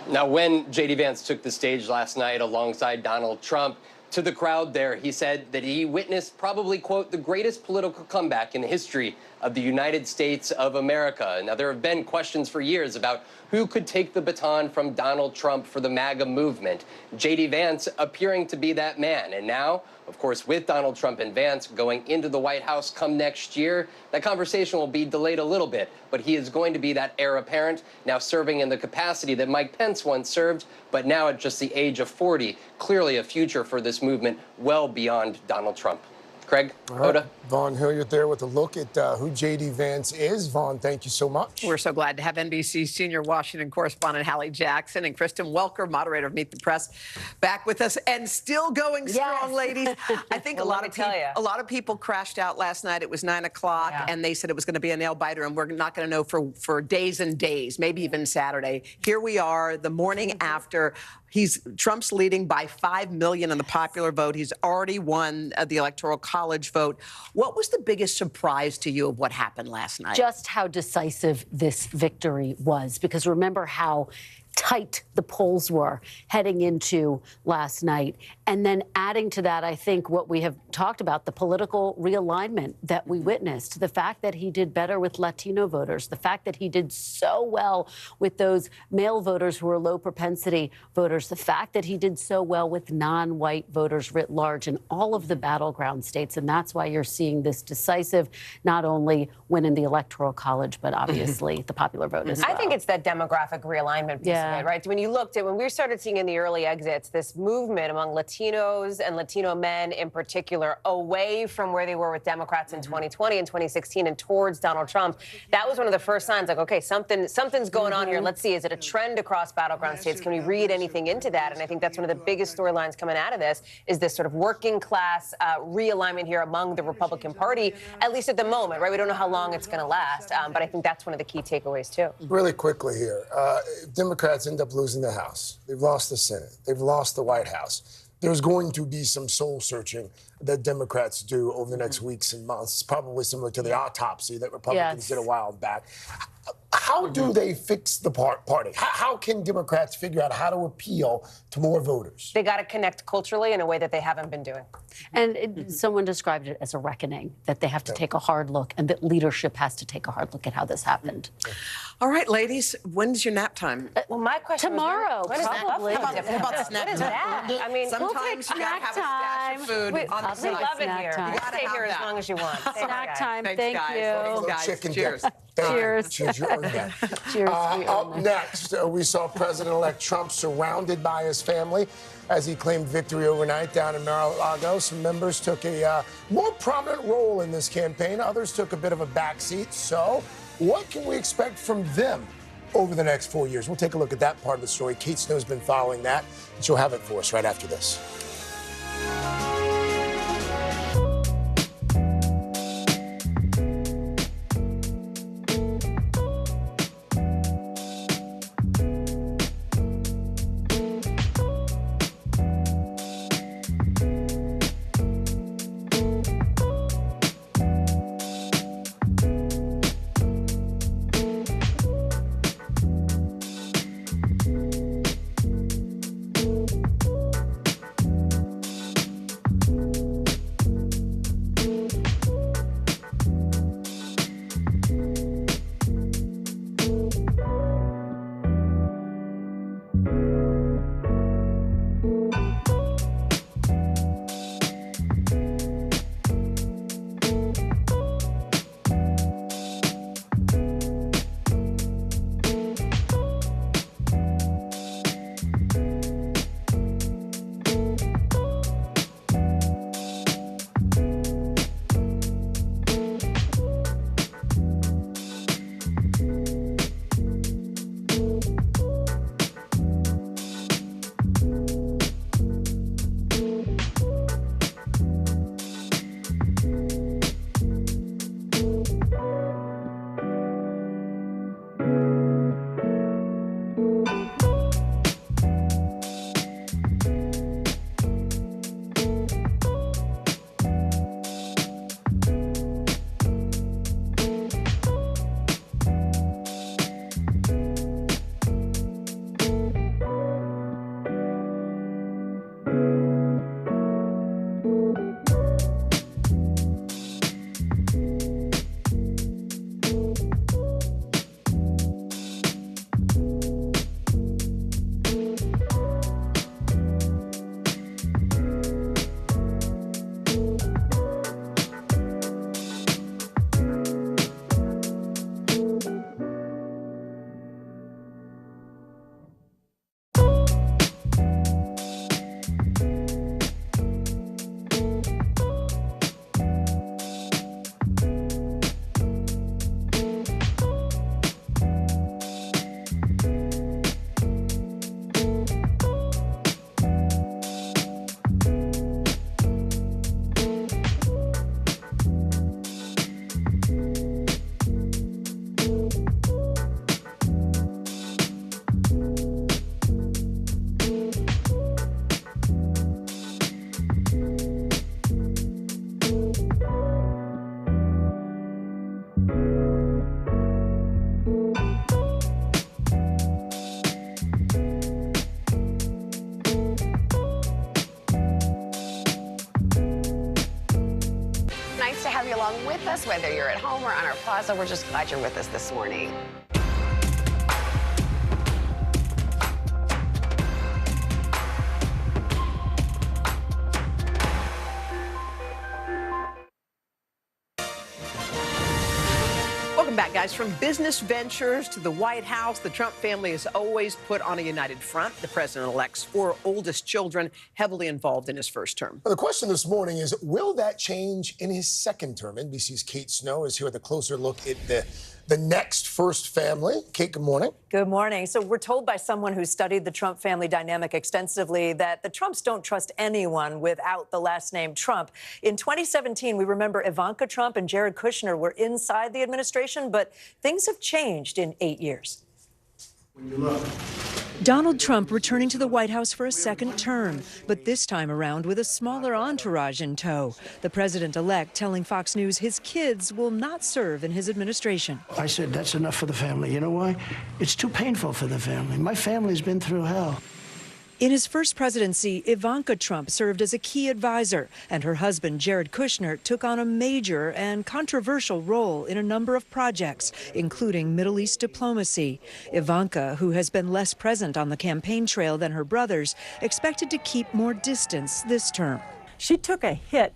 Now, when J.D. Vance took the stage last night alongside Donald Trump, to the crowd there, he said that he witnessed probably, quote, the greatest political comeback in the history of the United States of America. Now, there have been questions for years about who could take the baton from Donald Trump for the MAGA movement. J.D. Vance appearing to be that man. And now, of course, with Donald Trump and Vance going into the White House come next year, that conversation will be delayed a little bit. But he is going to be that heir apparent, now serving in the capacity that Mike Pence once served, but now at just the age of 40. Clearly a future for this movement well beyond Donald Trump. Craig, Hoda. Vaughn Hilliard there with a look at who J.D. Vance is. Vaughn, thank you so much. We're so glad to have NBC senior Washington correspondent Hallie Jackson and Kristen Welker, moderator of Meet the Press, back with us and still going strong, ladies. I think a lot of people crashed out last night. It was 9 o'clock, and they said it was going to be a nail biter, and we're not going to know for days and days, maybe even Saturday. Here we are, the morning after. Trump's leading by 5 million in the popular vote. He's already won the Electoral College vote. What was the biggest surprise to you of what happened last night? Just how decisive this victory was, because remember how tight the polls were heading into last night. And then adding to that, I think what we have talked about, the political realignment that we witnessed, the fact that he did better with Latino voters, the fact that he did so well with those male voters who are low propensity voters, the fact that he did so well with non-white voters writ large in all of the battleground states. And that's why you're seeing this decisive, not only win in the Electoral College, but obviously the popular vote as well. I think it's that demographic realignment piece bit, right? When you looked at, when we started seeing in the early exits, this movement among Latinos and Latino men in particular away from where they were with Democrats in 2020 and 2016 and towards Donald Trump, that was one of the first signs, like, okay, something's going on here. Let's see, is it a trend across battleground states? Can we read anything into that? And I think that's one of the biggest storylines coming out of this, is this sort of working class realignment here among the Republican Party, at least at the moment, right? We don't know how long it's going to last, but I think that's one of the key takeaways, too. Really quickly here, if Democrats end up losing the House, they've lost the Senate, they've lost the White House, there's going to be some soul searching that Democrats do over the next weeks and months. It's probably similar to the autopsy that Republicans did a while back. How do they fix the party? How can Democrats figure out how to appeal to more voters? They got to connect culturally in a way that they haven't been doing. And someone described it as a reckoning, that they have to take a hard look, and that leadership has to take a hard look at how this happened. All right, ladies, when's your nap time? Well, my question tomorrow, was, probably. How about snack What is time? that? I mean, sometimes you gotta have a stash of food on the we side. love it here. Time. You gotta stay here as long as you want. Snack time. Thanks, Thank guys. you. Thanks, guys. Chicken Cheers. Cheers. Cheers. You earned that. Cheers. Up next, we saw President-elect Trump surrounded by his family as he claimed victory overnight down in Mar-a-Lago. Some members took a more prominent role in this campaign. Others took a bit of a backseat. So what can we expect from them over the next 4 years? We'll take a look at that part of the story. Kate Snow's been following that, and she'll have it for us right after this. with us, whether you're at home or on our plaza. We're just glad you're with us this morning. back, guys. From business ventures to the White House, the Trump family has always put on a united front. The president-elect's 4 oldest children heavily involved in his first term. Well, the question this morning is, will that change in his second term? NBC's Kate Snow is here with a closer look at the next first family. Kate, good morning. Good morning. So we're told by someone who studied the Trump family dynamic extensively that the Trumps don't trust anyone without the last name Trump. In 2017, we remember Ivanka Trump and Jared Kushner were inside the administration, but things have changed in 8 years. When you look. Donald Trump returning to the White House for a second term, but this time around with a smaller entourage in tow. The president-elect telling Fox News his kids will not serve in his administration. I said, that's enough for the family. You know why? It's too painful for the family. My family's been through hell. In his first presidency, Ivanka Trump served as a key advisor, and her husband, Jared Kushner, took on a major and controversial role in a number of projects, including Middle East diplomacy. Ivanka, who has been less present on the campaign trail than her brothers, expected to keep more distance this term. She took a hit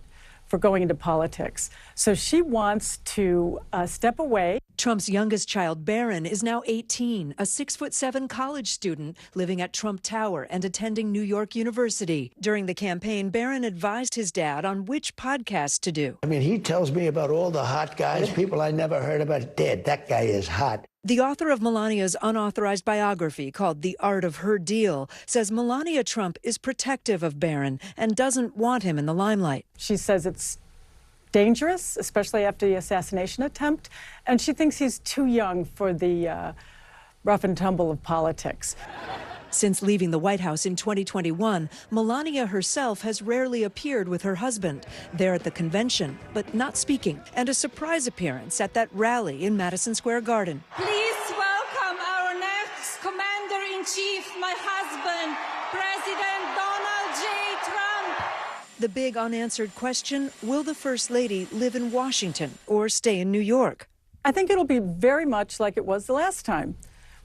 for going into politics, so she wants to step away. Trump's youngest child, Barron, is now 18, a 6'7" college student living at Trump Tower and attending New York University. During the campaign, Barron advised his dad on which podcast to do. I mean, he tells me about all the hot guys, people I never heard about. Dad, that guy is hot. The author of Melania's unauthorized biography called The Art of Her Deal says Melania Trump is protective of Barron and doesn't want him in the limelight. She says it's dangerous, especially after the assassination attempt, and she thinks he's too young for the rough and tumble of politics. Since leaving the White House in 2021, Melania herself has rarely appeared with her husband. They're at the convention, but not speaking, and a surprise appearance at that rally in Madison Square Garden. Please welcome our next Commander-in-Chief, my husband, President Donald J. Trump. The big unanswered question, will the First Lady live in Washington or stay in New York? I think it'll be very much like it was the last time.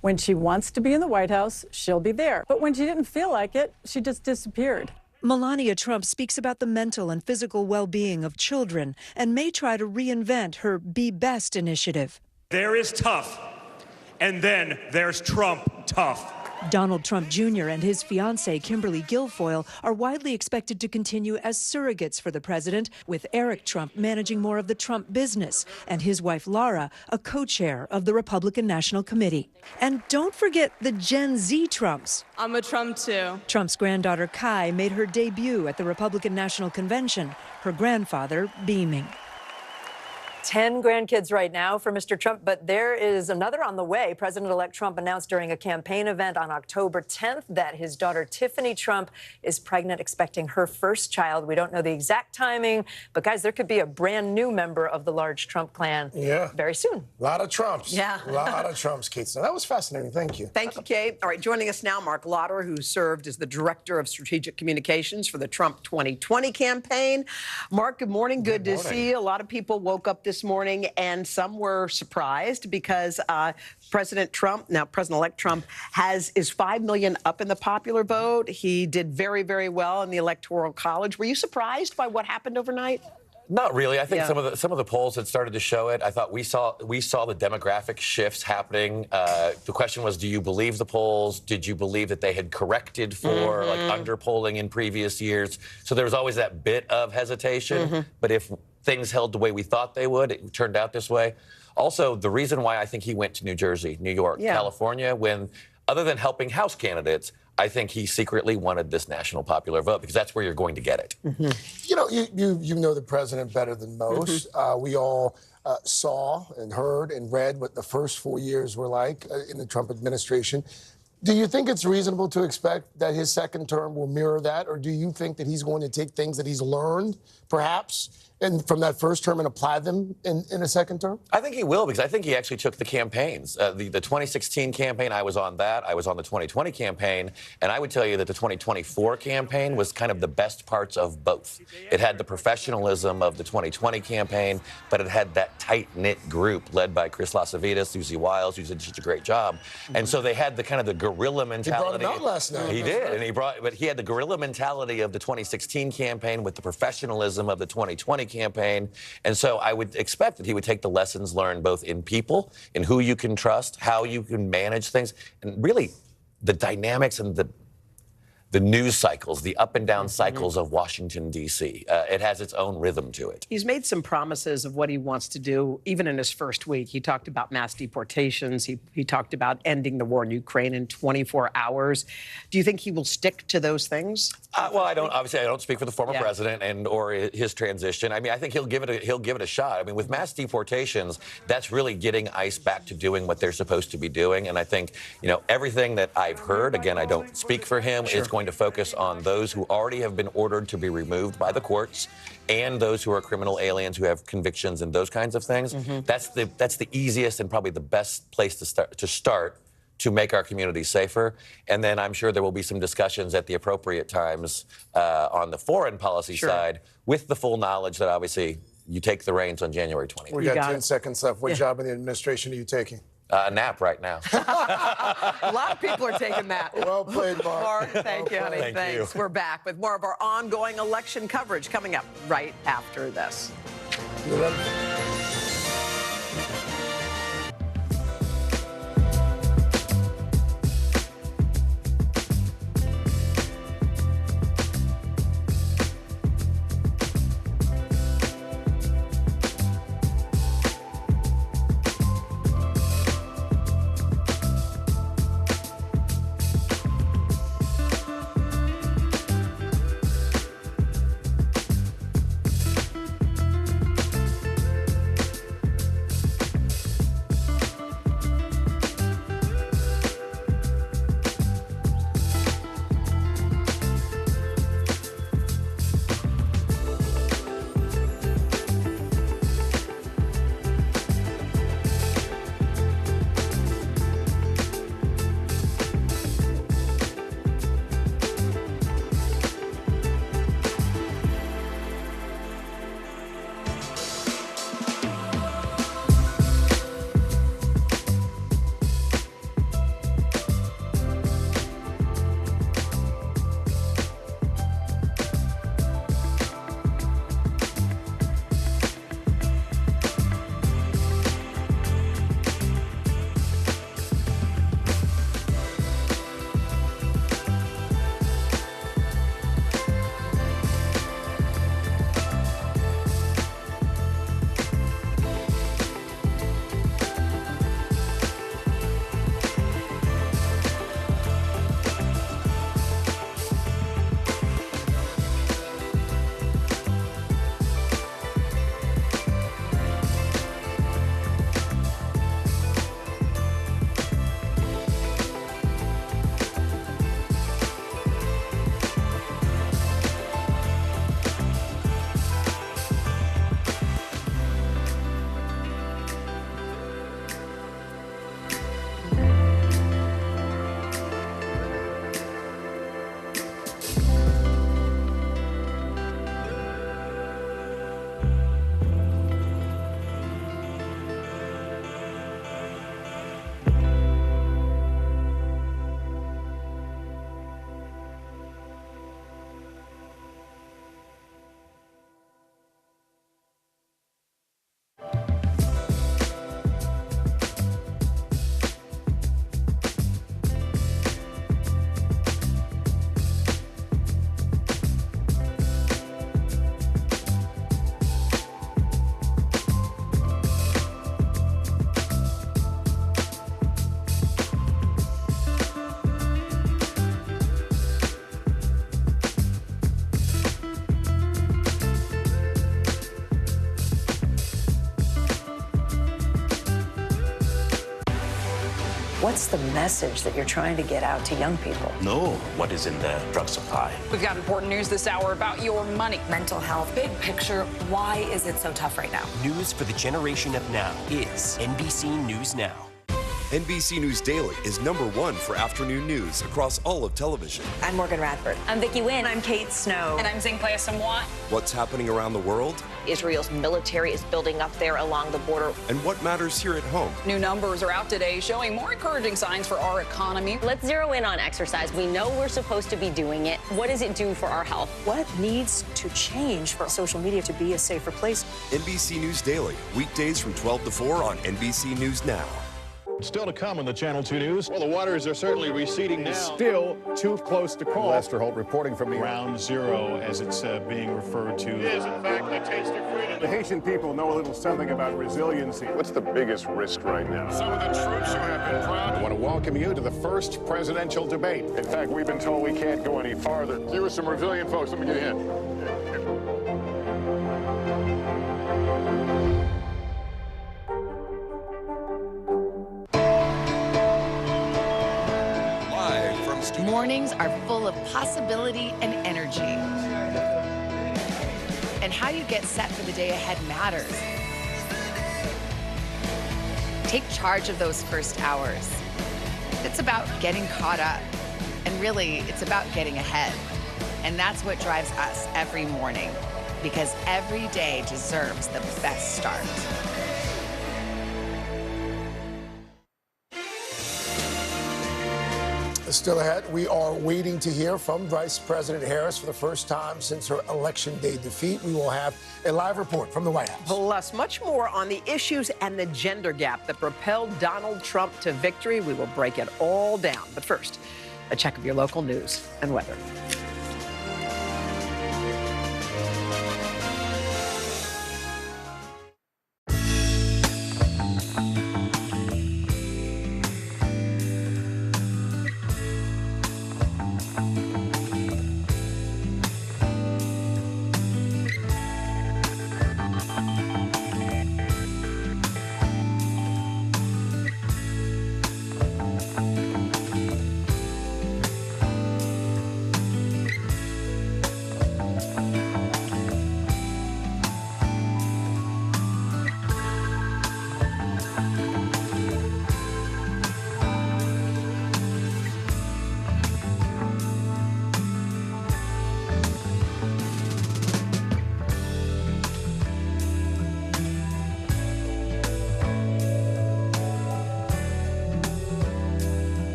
When she wants to be in the White House, she'll be there. But when she didn't feel like it, she just disappeared. Melania Trump speaks about the mental and physical well-being of children and may try to reinvent her Be Best initiative. There is tough, and then there's Trump tough. Donald Trump Jr. and his fiancée, Kimberly Guilfoyle, are widely expected to continue as surrogates for the president, with Eric Trump managing more of the Trump business and his wife, Laura, a co-chair of the Republican National Committee. And don't forget the Gen Z Trumps. I'm a Trump, too. Trump's granddaughter, Kai, made her debut at the Republican National Convention, her grandfather beaming. 10 grandkids right now for Mr. Trump, but there is another on the way. President-elect Trump announced during a campaign event on October 10th that his daughter Tiffany Trump is pregnant, expecting her first child. We don't know the exact timing, but guys, there could be a brand new member of the large Trump clan very soon. A lot of Trumps. Yeah. A lot of Trumps, Kate. So that was fascinating. Thank you. Thank you, Kate. All right, joining us now, Mark Lauder, who served as the Director of Strategic Communications for the Trump 2020 campaign. Mark, good morning. Good to see you. A lot of people woke up this morning, and some were surprised because President Trump, now President-elect Trump, is 5 million up in the popular vote. He did very, very well in the Electoral College. Were you surprised by what happened overnight? Not really. I think some of the polls had started to show it. I thought we saw the demographic shifts happening. The question was, do you believe the polls? Did you believe that they had corrected for like underpolling in previous years? So there was always that bit of hesitation. But if things held the way we thought they would, it turned out this way. Also, the reason why I think he went to New Jersey, New York, California, when other than helping House candidates, I think he secretly wanted this national popular vote because that's where you're going to get it. You know, you know the president better than most. We all saw and heard and read what the first 4 years were like in the Trump administration. Do you think it's reasonable to expect that his second term will mirror that, or do you think that he's going to take things that he's learned, perhaps, and from that first term and apply them in a second term? I think he will, because I think he actually took the campaigns. The 2016 campaign, I was on that. I was on the 2020 campaign. And I would tell you that the 2024 campaign was kind of the best parts of both. It had the professionalism of the 2020 campaign, but it had that tight-knit group led by Chris Lasavidas, Susie Wiles, who did such a great job. And so they had the kind of the guerrilla mentality. He brought it out last night. He did, and but he had the guerrilla mentality of the 2016 campaign with the professionalism of the 2020 campaign. And so I would expect that he would take the lessons learned both in people, in who you can trust, how you can manage things, and really the dynamics and the news cycles, the up and down cycles of Washington, D.C. It has its own rhythm to it. He's made some promises of what he wants to do, even in his first week. He talked about mass deportations. He talked about ending the war in Ukraine in 24 hours. Do you think he will stick to those things? Well, I don't speak for the former president or his transition. I mean, I think he'll give it a shot. I mean, with mass deportations, that's really getting ICE back to doing what they're supposed to be doing. And I think, everything that I've heard, again, I don't speak for him, is going to focus on those who already have been ordered to be removed by the courts and those who are criminal aliens who have convictions and those kinds of things. That's the easiest and probably the best place to start to make our community safer. And then I'm sure there will be some discussions at the appropriate times on the foreign policy side, with the full knowledge that obviously you take the reins on January 20th. We got 10 seconds left. What job in the administration are you taking? A nap right now. A lot of people are taking that. Well played, Mark. Mark, thank you, honey. Thanks. We're back with more of our ongoing election coverage coming up right after this. What's the message that you're trying to get out to young people? Know what is in the drug supply. We've got important news this hour about your money. Mental health, big picture, why is it so tough right now? News for the generation of now is NBC News Now. NBC News Daily is #1 for afternoon news across all of television. I'm Morgan Radford. I'm Vicki Wynn. I'm Kate Snow. And I'm Zinklea Samwat. What's happening around the world? Israel's military is building up there along the border. And what matters here at home? New numbers are out today showing more encouraging signs for our economy. Let's zero in on exercise. We know we're supposed to be doing it. What does it do for our health? What needs to change for social media to be a safer place? NBC News Daily, weekdays from 12 to 4 on NBC News Now. Still to come on the Channel 2 News. Well, the waters are certainly receding now. Still too close to call. Lester Holt reporting from the Ground Zero, as it's being referred to. It is, in fact, a taste of freedom. The Haitian people know a little something about resiliency. What's the biggest risk right now? Some of the troops who have been proud. I want to welcome you to the first presidential debate. In fact, we've been told we can't go any farther. Here are some resilient folks. Let me get a hint. Mornings are full of possibility and energy. And how you get set for the day ahead matters. Take charge of those first hours. It's about getting caught up. And really, it's about getting ahead. And that's what drives us every morning, because every day deserves the best start. Still ahead, we are waiting to hear from Vice President Harris for the first time since her Election Day defeat. We will have a live report from the White House. Plus, much more on the issues and the gender gap that propelled Donald Trump to victory. We will break it all down. But first, a check of your local news and weather.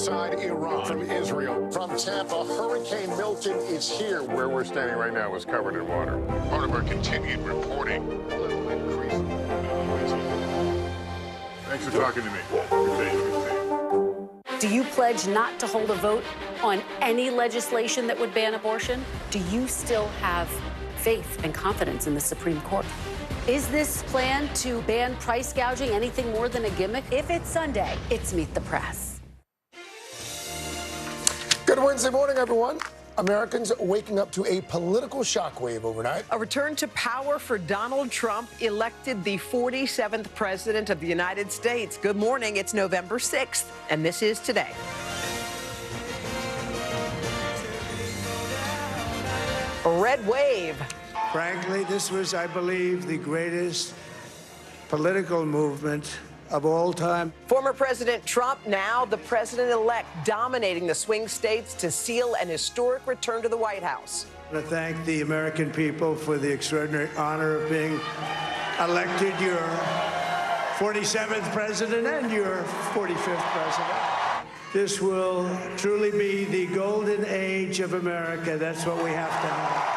inside Iran. From Israel, from Tampa, Hurricane Milton is here. Where we're standing right now is covered in water. Part of our continued reporting. A little increase. Thanks for talking to me. Good day. Do you pledge not to hold a vote on any legislation that would ban abortion? Do you still have faith and confidence in the Supreme Court? Is this plan to ban price gouging anything more than a gimmick? If it's Sunday, it's Meet the Press. Good Wednesday morning, everyone. Americans waking up to a political shockwave overnight. A return to power for Donald Trump, elected the 47th president of the United States. Good morning. It's November 6th, and this is Today. Red wave. Frankly, this was, I believe, the greatest political movement of all time. Former President Trump, now the president-elect, dominating the swing states to seal an historic return to the White House. I want to thank the American people for the extraordinary honor of being elected your 47th president and your 45th president. This will truly be the golden age of America. That's what we have to have.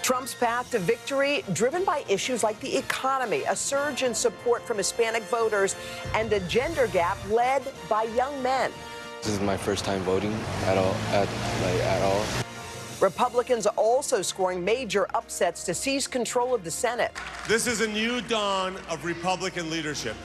Trump's path to victory driven by issues like the economy, a surge in support from Hispanic voters, and a gender gap led by young men. This is my first time voting at all. Republicans also scoring major upsets to seize control of the Senate. This is a new dawn of Republican leadership.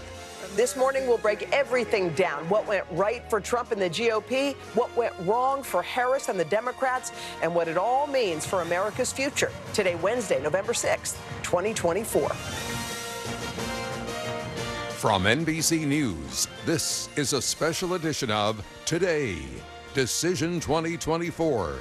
This morning, we'll break everything down. What went right for Trump and the GOP, what went wrong for Harris and the Democrats, and what it all means for America's future. Today, Wednesday, November 6th, 2024. From NBC News, this is a special edition of Today, Decision 2024.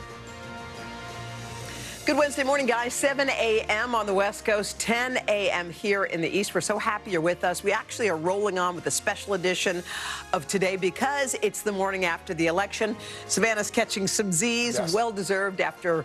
Good Wednesday morning, guys. 7 a.m. on the West Coast, 10 a.m. here in the East. We're so happy you're with us. We actually are rolling on with a special edition of Today because it's the morning after the election. Savannah's catching some Z's, yes. Well-deserved after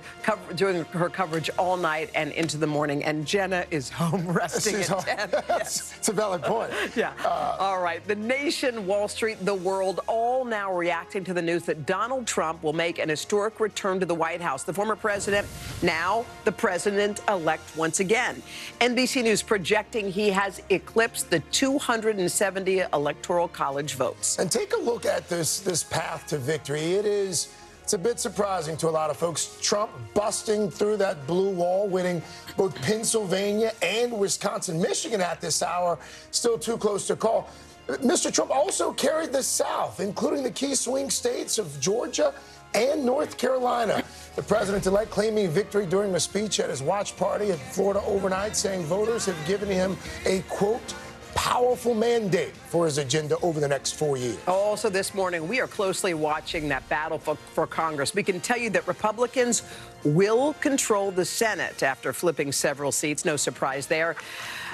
doing her coverage all night and into the morning. And Jenna is home resting at 10. Yes. It's a valid point. Yeah. All right. The nation, Wall Street, the world, all now reacting to the news that Donald Trump will make an historic return to the White House. The former president, now the president-elect once again. NBC News projecting he has eclipsed the 270 Electoral College votes. And take a look at this path to victory. It's a bit surprising to a lot of folks. Trump busting through that blue wall, winning both Pennsylvania and Wisconsin. Michigan at this hour, still too close to call. Mr. Trump also carried the South, including the key swing states of Georgia and North Carolina. The president-elect claiming victory during a speech at his watch party in Florida overnight, saying voters have given him a, quote, powerful mandate for his agenda over the next 4 years. Also this morning, we are closely watching that battle for Congress. We can tell you that Republicans will control the Senate after flipping several seats. No surprise there.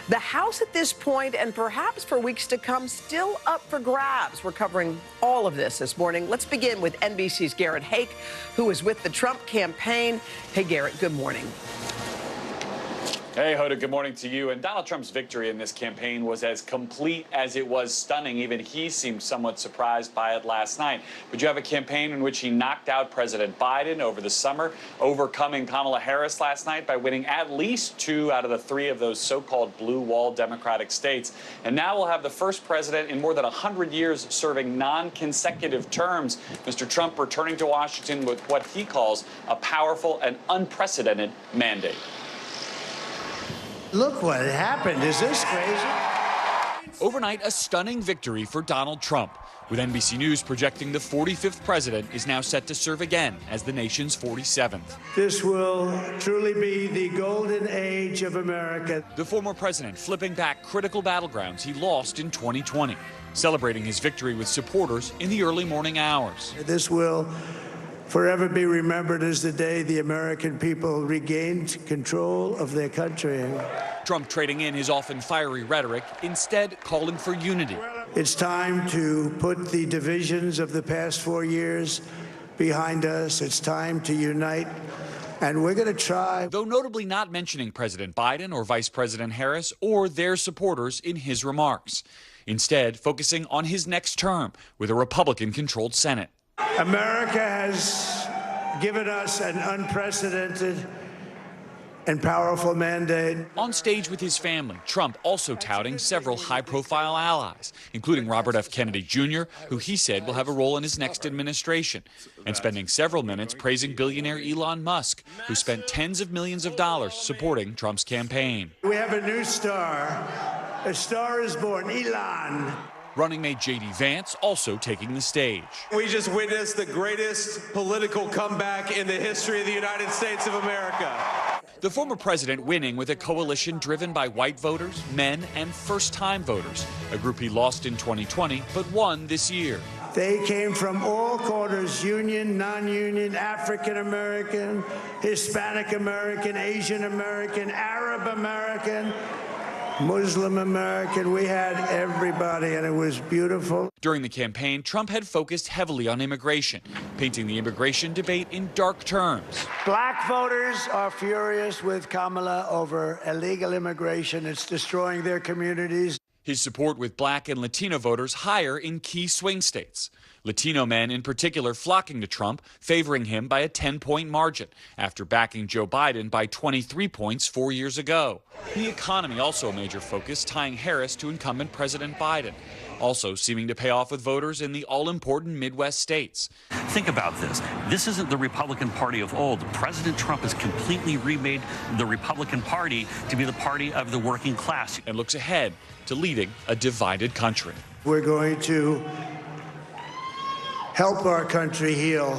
The House at this point, and perhaps for weeks to come, still up for grabs. We're covering all of this morning. Let's begin with NBC's Garrett Hake, who is with the Trump campaign. Hey, Garrett, good morning. Hey, Hoda, good morning to you. And Donald Trump's victory in this campaign was as complete as it was stunning. Even he seemed somewhat surprised by it last night. But you have a campaign in which he knocked out President Biden over the summer, overcoming Kamala Harris last night by winning at least 2 out of the 3 of those so-called blue wall Democratic states. And now we'll have the first president in more than 100 years serving non-consecutive terms. Mr. Trump returning to Washington with what he calls a powerful and unprecedented mandate. Look what happened. Is this crazy? Overnight, a stunning victory for Donald Trump, with NBC News projecting the 45th president is now set to serve again as the nation's 47th. This will truly be the golden age of America. The former president flipping back critical battlegrounds he lost in 2020, celebrating his victory with supporters in the early morning hours. This will forever be remembered as the day the American people regained control of their country. Trump trading in his often fiery rhetoric, instead calling for unity. It's time to put the divisions of the past 4 years behind us. It's time to unite and we're going to try. Though notably not mentioning President Biden or Vice President Harris or their supporters in his remarks. Instead, focusing on his next term with a Republican-controlled Senate. America has given us an unprecedented and powerful mandate. On stage with his family, Trump also touting several high-profile allies, including Robert F. Kennedy Jr., who he said will have a role in his next administration, and spending several minutes praising billionaire Elon Musk, who spent tens of millions of dollars supporting Trump's campaign. We have a new star. A star is born, Elon. Running mate J.D. Vance also taking the stage. We just witnessed the greatest political comeback in the history of the United States of America. The former president winning with a coalition driven by white voters, men, and first-time voters, a group he lost in 2020 but won this year. They came from all corners, union, non-union, African American, Hispanic American, Asian American, Arab American, Muslim American. We had everybody, and it was beautiful. During the campaign, Trump had focused heavily on immigration, painting the immigration debate in dark terms. Black voters are furious with Kamala over illegal immigration. It's destroying their communities. His support with black and Latino voters higher in key swing states. Latino men in particular flocking to Trump, favoring him by a 10-point margin after backing Joe Biden by 23 points 4 years ago. The economy also a major focus, tying Harris to incumbent President Biden, also seeming to pay off with voters in the all-important Midwest states. Think about this. This isn't the Republican Party of old. President Trump has completely remade the Republican Party to be the party of the working class. And looks ahead to leading a divided country. We're going to help our country heal.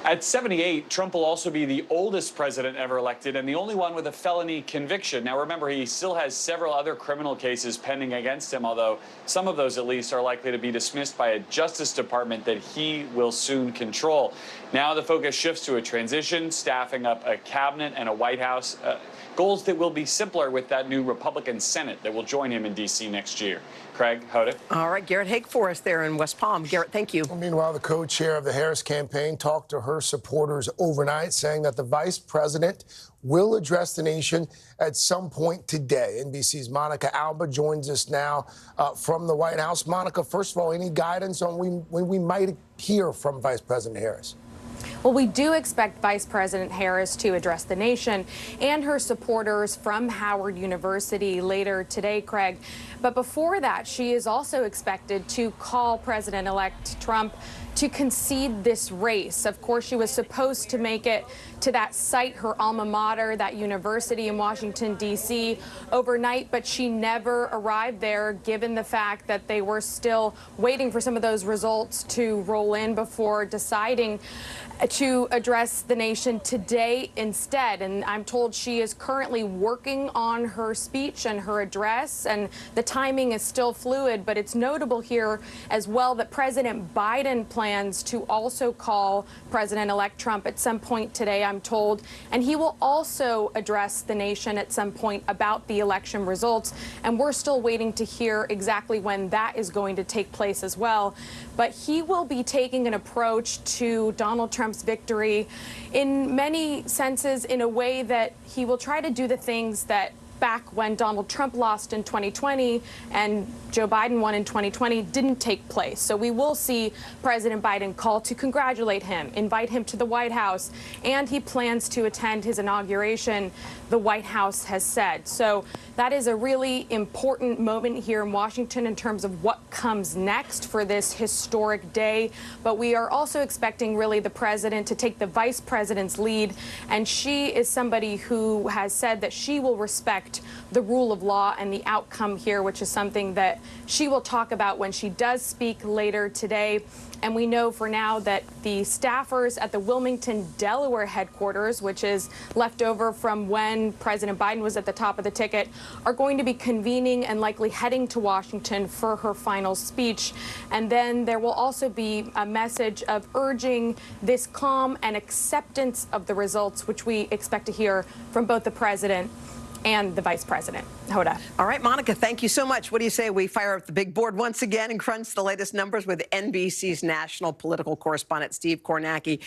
At 78, Trump will also be the oldest president ever elected and the only one with a felony conviction. Now, remember, he still has several other criminal cases pending against him, although some of those, at least, are likely to be dismissed by a Justice Department that he will soon control. Now the focus shifts to a transition, staffing up a cabinet and a White House, goals that will be simpler with that new Republican Senate that will join him in D.C. next year. Craig, Hoda. All right, Garrett Haake for us there in West Palm. Garrett, thank you. Well, meanwhile, the co-chair of the Harris campaign talked to her supporters overnight, saying that the vice president will address the nation at some point today. NBC's Monica Alba joins us now from the White House. Monica, first of all, any guidance on when we might hear from Vice President Harris? Well, we do expect Vice President Harris to address the nation and her supporters from Howard University later today, Craig. But before that, she is also expected to call President-elect Trump to concede this race. Of course, she was supposed to make it to that site, her alma mater, that university in Washington, D.C., overnight, but she never arrived there, given the fact that they were still waiting for some of those results to roll in before deciding to address the nation today instead. And I'm told she is currently working on her speech and her address, and the timing is still fluid. But it's notable here as well that President Biden plans to also call President-elect Trump at some point today, I'm told, and he will also address the nation at some point about the election results. And we're still waiting to hear exactly when that is going to take place as well. But he will be taking an approach to Donald Trump's victory in many senses in a way that he will try to do the things that back when Donald Trump lost in 2020 and Joe Biden won in 2020 didn't take place. So we will see President Biden call to congratulate him, invite him to the White House, and he plans to attend his inauguration, the White House has said. So that is a really important moment here in Washington in terms of what comes next for this historic day. But we are also expecting really the president to take the vice president's lead. And she is somebody who has said that she will respect the rule of law and the outcome here, which is something that she will talk about when she does speak later today. And we know for now that the staffers at the Wilmington, Delaware headquarters, which is left over from when President Biden was at the top of the ticket, are going to be convening and likely heading to Washington for her final speech. And then there will also be a message of urging this calm and acceptance of the results, which we expect to hear from both the president and the vice president. Hoda. All right, Monica, thank you so much. What do you say we fire up the big board once again and crunch the latest numbers with NBC's national political correspondent, Steve Kornacki.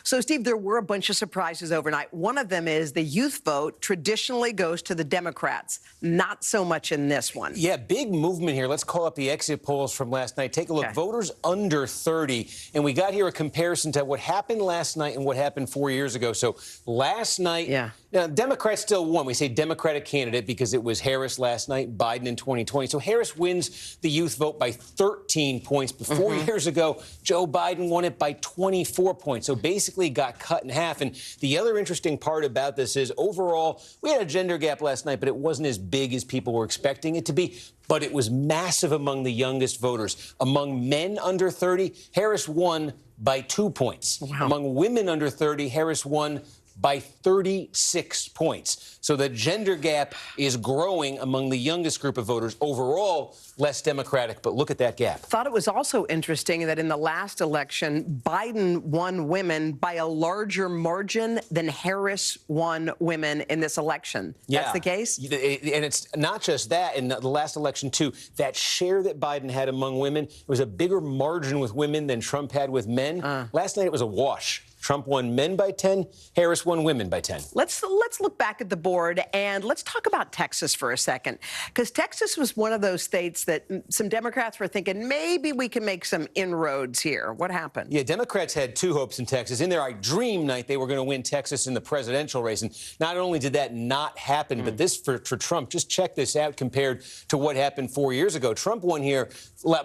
So, Steve, there were a bunch of surprises overnight. One of them is the youth vote traditionally goes to the Democrats. Not so much in this one. Yeah, big movement here. Let's call up the exit polls from last night. Take a look. Okay. Voters under 30. And we got here a comparison to what happened last night and what happened 4 years ago. So last night, now, Democrats still won. We say Democratic candidate because it was Harris last night, Biden in 2020. So Harris wins the youth vote by 13 points. But 4 years ago, Joe Biden won it by 24 points. So basically got cut in half. And the other interesting part about this is overall, we had a gender gap last night, but it wasn't as big as people were expecting it to be. But it was massive among the youngest voters. Among men under 30, Harris won by 2 points. Wow. Among women under 30, Harris won by 36 points. So the gender gap is growing among the youngest group of voters. Overall, less Democratic, but look at that gap. Thought it was also interesting that in the last election, Biden won women by a larger margin than Harris won women in this election. Yeah. That's the case? And it's not just that. In the last election, too, that share that Biden had among women, it was a bigger margin with women than Trump had with men. Last night, it was a wash. Trump won men by 10. Harris won women by 10. Let's look back at the board and let's talk about Texas for a second, because Texas was one of those states that some Democrats were thinking maybe we can make some inroads here. What happened? Yeah, Democrats had two hopes in Texas. In their dream night, they were going to win Texas in the presidential race. And not only did that not happen, but this for Trump, just check this out compared to what happened 4 years ago. Trump won here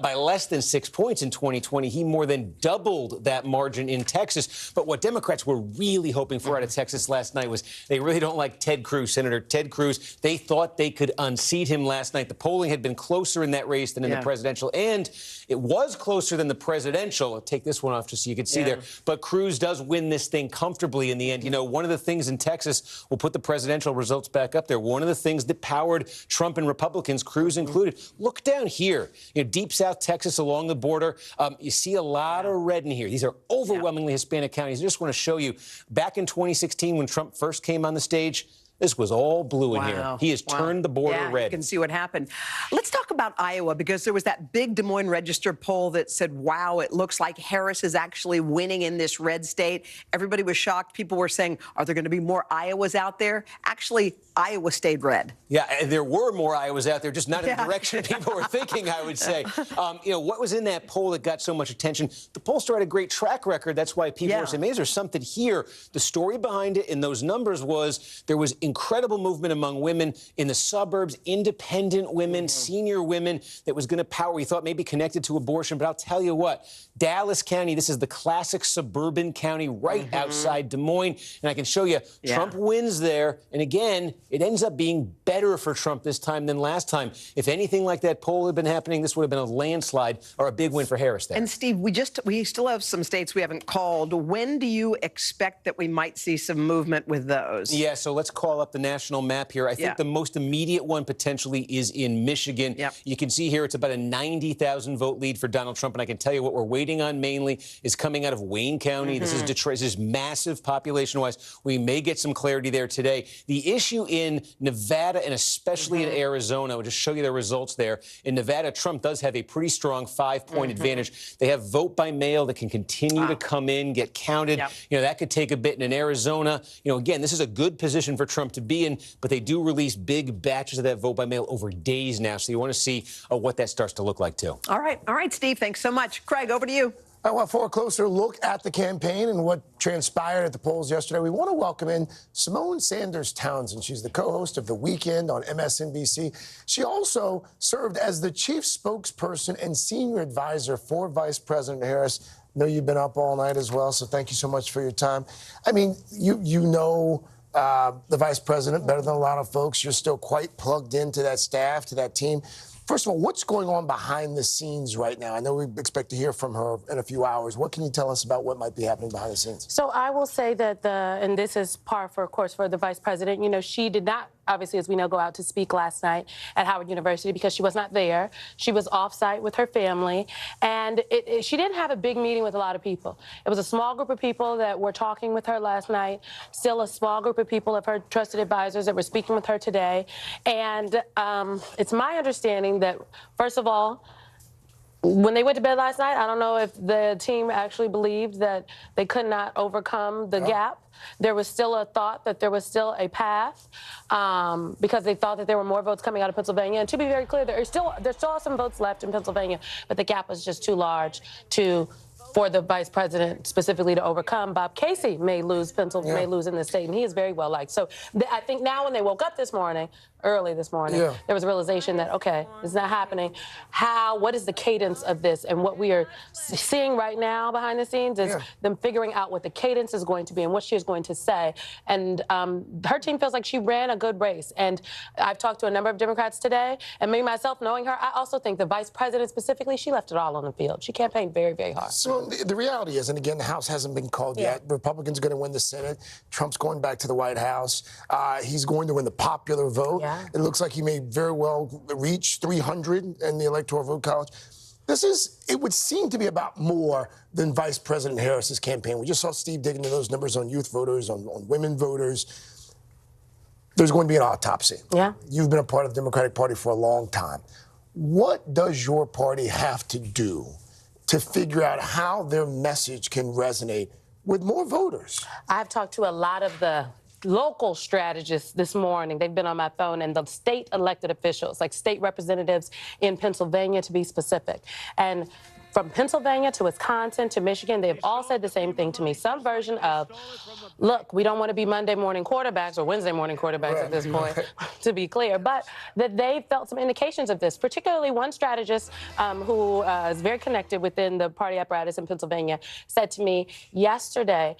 by less than 6 points in 2020. He more than doubled that margin in Texas. But what Democrats were really hoping for out of Texas last night was they really don't like Ted Cruz, Senator Ted Cruz. They thought they could unseat him last night. The polling had been closer in that race than in the presidential, and it was closer than the presidential. I'll take this one off just so you can see there. But Cruz does win this thing comfortably in the end. You know, one of the things in Texas, we'll put the presidential results back up there. One of the things that powered Trump and Republicans, Cruz included. Look down here, you know, deep South Texas along the border. You see a lot of red in here. These are overwhelmingly Hispanic counties. I just want to show you, back in 2016 when Trump first came on the stage, this was all blue in here. He has turned the border red. You can see what happened. Let's talk about Iowa, because there was that big Des Moines Register poll that said, wow, it looks like Harris is actually winning in this red state. Everybody was shocked. People were saying, are there going to be more Iowas out there? Actually, Iowa stayed red. Yeah, and there were more Iowas out there, just not in the direction people were thinking, I would say. You know, what was in that poll that got so much attention? The pollster had a great track record. That's why people were saying, maybe there's something here. The story behind it in those numbers was there was incredible movement among women in the suburbs, independent women, senior women, that was going to power. We thought maybe connected to abortion, but I'll tell you what, Dallas County, this is the classic suburban county right outside Des Moines, and I can show you Trump wins there, and again, it ends up being better for Trump this time than last time. If anything like that poll had been happening, this would have been a landslide or a big win for Harris there. And Steve, we still have some states we haven't called. When do you expect that we might see some movement with those? Yeah, so let's call up the national map here. I think the most immediate one potentially is in Michigan. You can see here it's about a 90,000 vote lead for Donald Trump, and I can tell you what we're waiting on mainly is coming out of Wayne County. This is Detroit. This is massive population-wise. We may get some clarity there today. The issue in Nevada and especially in Arizona, I'll just show you the results there. In Nevada, Trump does have a pretty strong 5-point advantage. They have vote by mail that can continue to come in, get counted. You know, that could take a bit. And in Arizona, you know, again, this is a good position for Trump to be in, but they do release big batches of that vote by mail over days now. So you want to see what that starts to look like, too. All right, Steve, thanks so much. Craig, over to you. For a closer look at the campaign and what transpired at the polls yesterday, we want to welcome in Simone Sanders Townsend. She's the co-host of The Weekend on MSNBC. She also served as the chief spokesperson and senior advisor for Vice President Harris. I know you've been up all night as well, so thank you so much for your time. I mean, you know the vice president better than a lot of folks. You're still quite plugged into that staff, to that team. First of all, what's going on behind the scenes right now? I know we expect to hear from her in a few hours. What can you tell us about what might be happening behind the scenes? So I will say that and this is par for course for the vice president, you know, she did not, obviously, as we know, go out to speak last night at Howard University because she was not there. She was off-site with her family, and she didn't have a big meeting with a lot of people. It was a small group of people that were talking with her last night, still a small group of people of her trusted advisors that were speaking with her today. And it's my understanding that, first of all, when they went to bed last night, I don't know if the team actually believed that they could not overcome the gap. There was still a thought that there was still a path because they thought that there were more votes coming out of Pennsylvania. And to be very clear, there still are some votes left in Pennsylvania, but the gap was just too large for the vice president specifically to overcome. Bob Casey may lose in the state, and he is very well liked. So I think now when they woke up this morning, early this morning, there was a realization that, okay, it's not happening. What is the cadence of this? And what we are seeing right now behind the scenes is them figuring out what the cadence is going to be and what she is going to say. And her team feels like she ran a good race. And I've talked to a number of Democrats today, and me, myself, knowing her, I also think the vice president specifically, she left it all on the field. She campaigned very, very hard. So the reality is, and again, the House hasn't been called yet. Republicans are going to win the Senate. Trump's going back to the White House. He's going to win the popular vote. It looks like he may very well reach 300 in the Electoral Vote College. It would seem to be about more than Vice President Harris's campaign. We just saw Steve dig into those numbers on youth voters, on women voters. There's going to be an autopsy. You've been a part of the Democratic Party for a long time. What does your party have to do to figure out how their message can resonate with more voters? I've talked to a lot of the local strategists this morning. They've been on my phone, and the state elected officials, like state representatives in Pennsylvania, to be specific. And from Pennsylvania to Wisconsin to Michigan, they've all said the same thing to me. Some version of, look, we don't want to be Monday morning quarterbacks or Wednesday morning quarterbacks at this point, to be clear, but that they felt some indications of this, particularly one strategist who is very connected within the party apparatus in Pennsylvania said to me yesterday,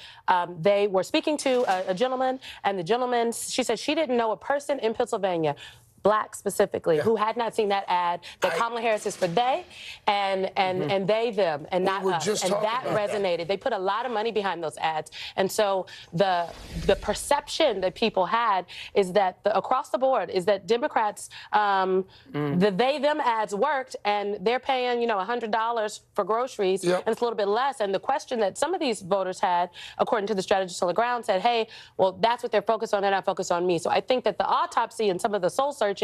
they were speaking to a gentleman, and the gentleman, she said she didn't know a person in Pennsylvania, Black specifically, who had not seen that ad, that Kamala Harris is for they and they, them, and not us. And that resonated. They put a lot of money behind those ads. And so the perception that people had is that across the board is that Democrats, the they, them ads worked, and they're paying, $100 for groceries, and it's a little bit less. And the question that some of these voters had, according to the strategist on the ground, said, hey, well, that's what they're focused on. They're not focused on me. So I think that the autopsy and some of the soul searching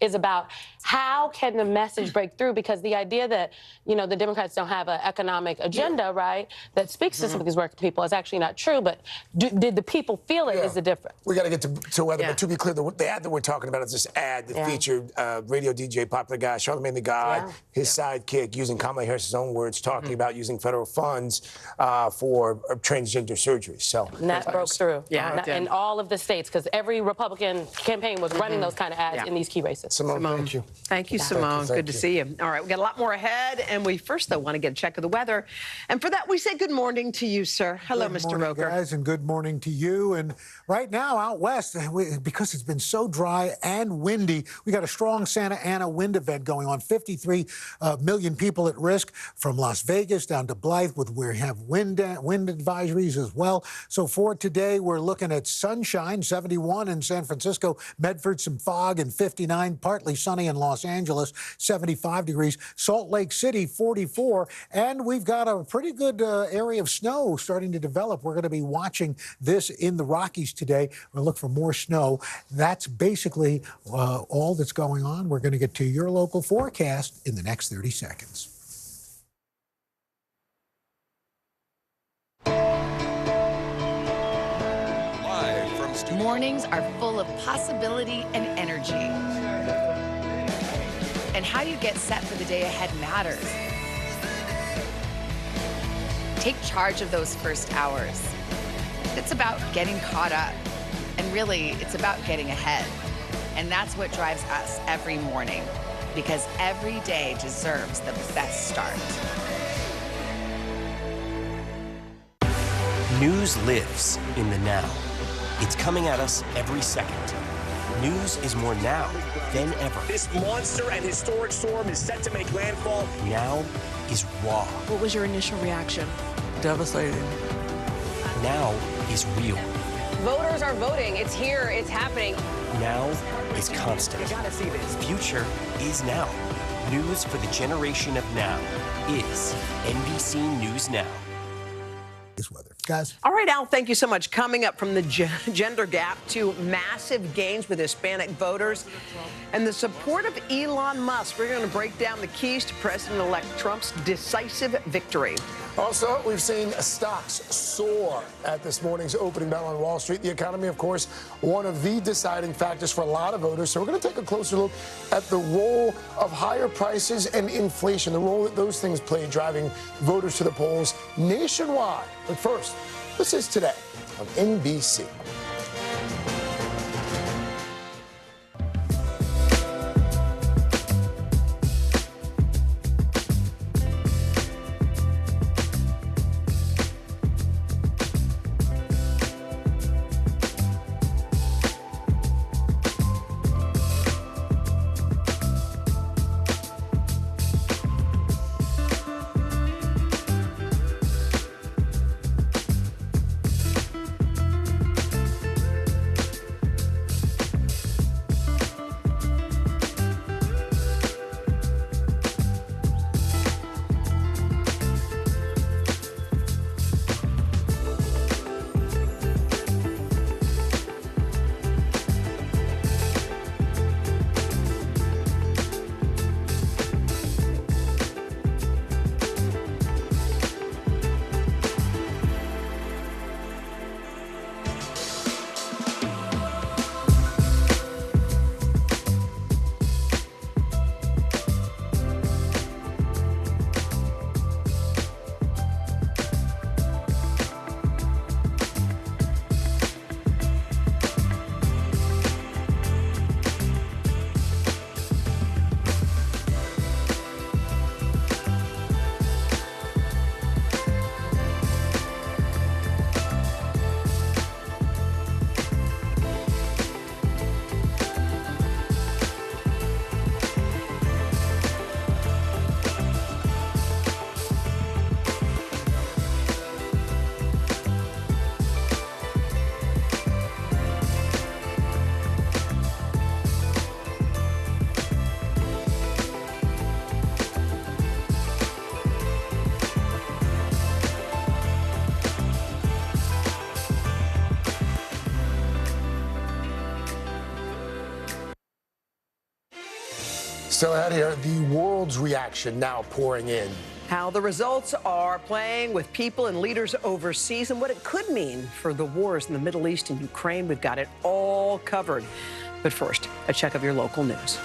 is about how can the message break through, because the idea that, the Democrats don't have an economic agenda, right, that speaks to some of these working people is actually not true, but did the people feel it is the difference. We got to get to weather, but to be clear, the ad that we're talking about is this ad that featured radio DJ, popular guy, Charlamagne the God, his sidekick, using Kamala Harris's own words, talking about using federal funds for transgender surgery. So and that broke through. In all of the states, because every Republican campaign was running those kind of ads in these key races. Simone, thank you. Thank you, Simone. Good to see you. All right, we got a lot more ahead, and we first, though, want to get a check of the weather. And for that, we say good morning to you, sir. Hello, Mr. Roker. Good morning, guys, and good morning to you. And right now, out west, because it's been so dry and windy, we got a strong Santa Ana wind event going on. 53 million people at risk from Las Vegas down to Blythe, where we have wind advisories as well. So for today, we're looking at sunshine, 71 in San Francisco, Medford, some fog, and 59, partly sunny in Los Angeles, 75 degrees. Salt Lake City, 44. And we've got a pretty good area of snow starting to develop. We're going to be watching this in the Rockies today. We're going to look for more snow. That's basically all that's going on. We're going to get to your local forecast in the next 30 seconds. Mornings are full of possibility and energy. And how you get set for the day ahead matters. Take charge of those first hours. It's about getting caught up. And really, it's about getting ahead. And that's what drives us every morning, because every day deserves the best start. News lives in the now. It's coming at us every second. News is more now than ever. This monster and historic storm is set to make landfall. Now is raw. What was your initial reaction? Devastating. Now is real. Voters are voting. It's here. It's happening. Now is constant. You gotta see this. Future is now. News for the generation of now is NBC News Now. This weather. Guys. All right, Al, thank you so much. Coming up, from the gender gap to massive gains with Hispanic voters and the support of Elon Musk, we're going to break down the keys to President-elect Trump's decisive victory. Also, we've seen stocks soar at this morning's opening bell on Wall Street. The economy, of course, one of the deciding factors for a lot of voters. So we're going to take a closer look at the role of higher prices and inflation, the role that those things play driving voters to the polls nationwide. But first, this is Today on NBC. Still ahead here, the world's reaction now pouring in. How the results are playing with people and leaders overseas and what it could mean for the wars in the Middle East and Ukraine. We've got it all covered. But first, a check of your local news.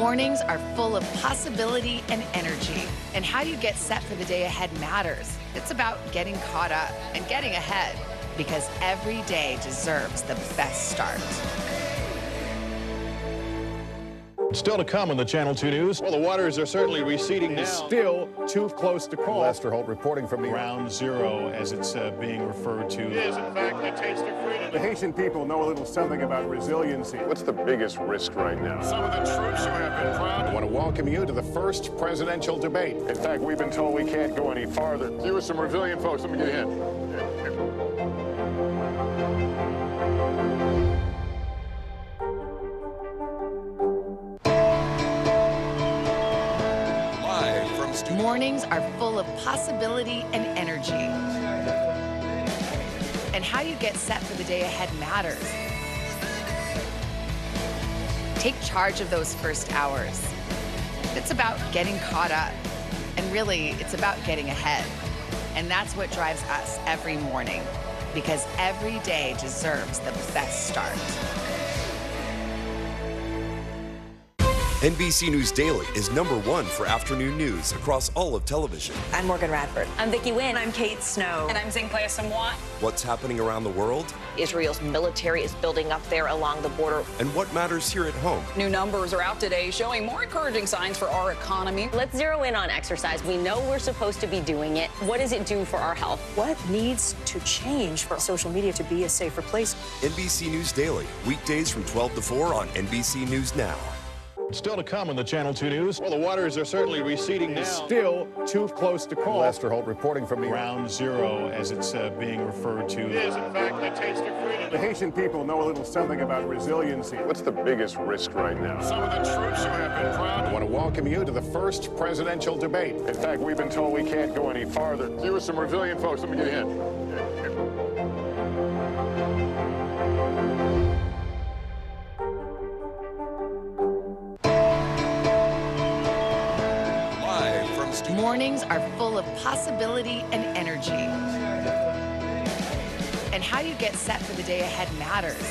Mornings are full of possibility and energy. And how you get set for the day ahead matters. It's about getting caught up and getting ahead, because every day deserves the best start. Still to come on the Channel 2 News. Well, the waters are certainly receding now. Still too close to call. Lester Holt reporting from the Ground zero, as it's being referred to. It is, in fact, the taste of freedom. The Haitian people know a little something about resiliency. What's the biggest risk right now? Some of the troops who have been proud. I want to welcome you to the first presidential debate. In fact, we've been told we can't go any farther. You with some resilient folks, let me get a hint. Mornings are full of possibility and energy. And how you get set for the day ahead matters. Take charge of those first hours. It's about getting caught up. And really, it's about getting ahead. And that's what drives us every morning, because every day deserves the best start. NBC News Daily is #1 for afternoon news across all of television. I'm Morgan Radford. I'm Vicki Wynn. I'm Kate Snow. And I'm Zinklea Samwat. What's happening around the world? Israel's military is building up there along the border. And what matters here at home? New numbers are out today showing more encouraging signs for our economy. Let's zero in on exercise. We know we're supposed to be doing it. What does it do for our health? What needs to change for social media to be a safer place? NBC News Daily, weekdays from 12 to 4 on NBC News Now. Still to come on the Channel 2 News. Well, the waters are certainly receding now. Still too close to call. Lester Holt reporting from the Ground zero, as it's being referred to. It is, in fact, the taste of freedom. The Haitian people know a little something about resiliency. What's the biggest risk right now? Some of the troops who have been proud. I want to welcome you to the first presidential debate. In fact, we've been told we can't go any farther. You with some resilient folks, let me get a hint. Mornings are full of possibility and energy. And how you get set for the day ahead matters.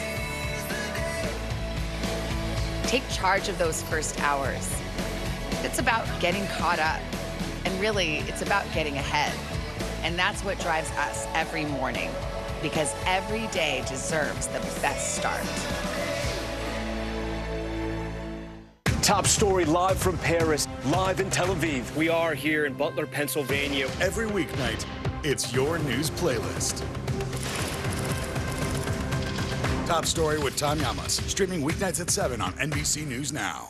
Take charge of those first hours. It's about getting caught up. And really, it's about getting ahead. And that's what drives us every morning, because every day deserves the best start. Top story live from Paris, live in Tel Aviv. We are here in Butler, Pennsylvania. Every weeknight, it's your news playlist. Top story with Tom Yamas, streaming weeknights at 7 on NBC News Now.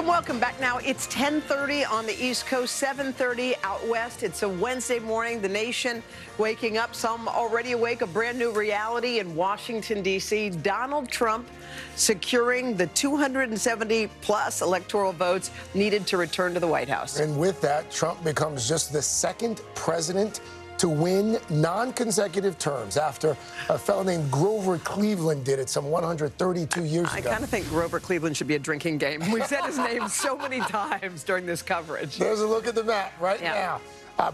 Welcome back. Now it's 10:30 on the East Coast, 7:30 out west. It's a Wednesday morning. The nation waking up, some already awake, a brand new reality in Washington, D.C. Donald Trump securing the 270-plus electoral votes needed to return to the White House. And with that, Trump becomes just the second president to win non-consecutive terms after a fellow named Grover Cleveland did it some 132 years ago. I kind of think Grover Cleveland should be a drinking game. We've said his name so many times during this coverage. There's a look at the map right now.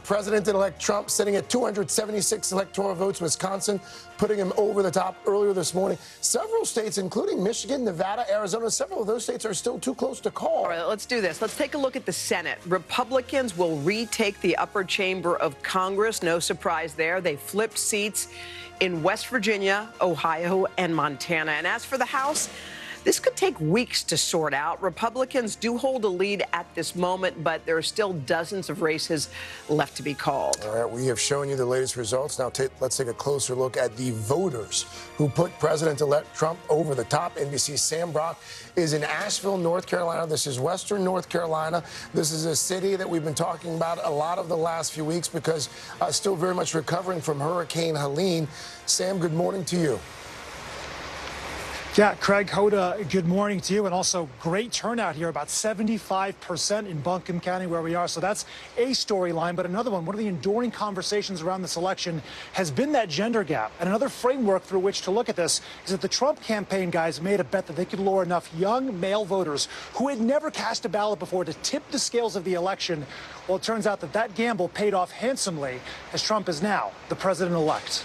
President-elect Trump sitting at 276 electoral votes. Wisconsin putting him over the top earlier this morning. Several states, including Michigan, Nevada, Arizona, several of those states are still too close to call. All right, let's do this. Let's take a look at the Senate. Republicans will retake the upper chamber of Congress. No surprise there. They flipped seats in West Virginia, Ohio, and Montana. And as for the House, this could take weeks to sort out. Republicans do hold a lead at this moment, but there are still dozens of races left to be called. All right, we have shown you the latest results. Now let's take a closer look at the voters who put President-elect Trump over the top. NBC's Sam Brock is in Asheville, North Carolina. This is Western North Carolina. This is a city that we've been talking about a lot of the last few weeks because still very much recovering from Hurricane Helene. Sam, good morning to you. Yeah, Craig, Hoda, good morning to you. And also great turnout here, about 75% in Buncombe County where we are. So that's a storyline. But another one of the enduring conversations around this election has been that gender gap. And another framework through which to look at this is that the Trump campaign guys made a bet that they could lure enough young male voters who had never cast a ballot before to tip the scales of the election. Well, it turns out that that gamble paid off handsomely as Trump is now the president-elect.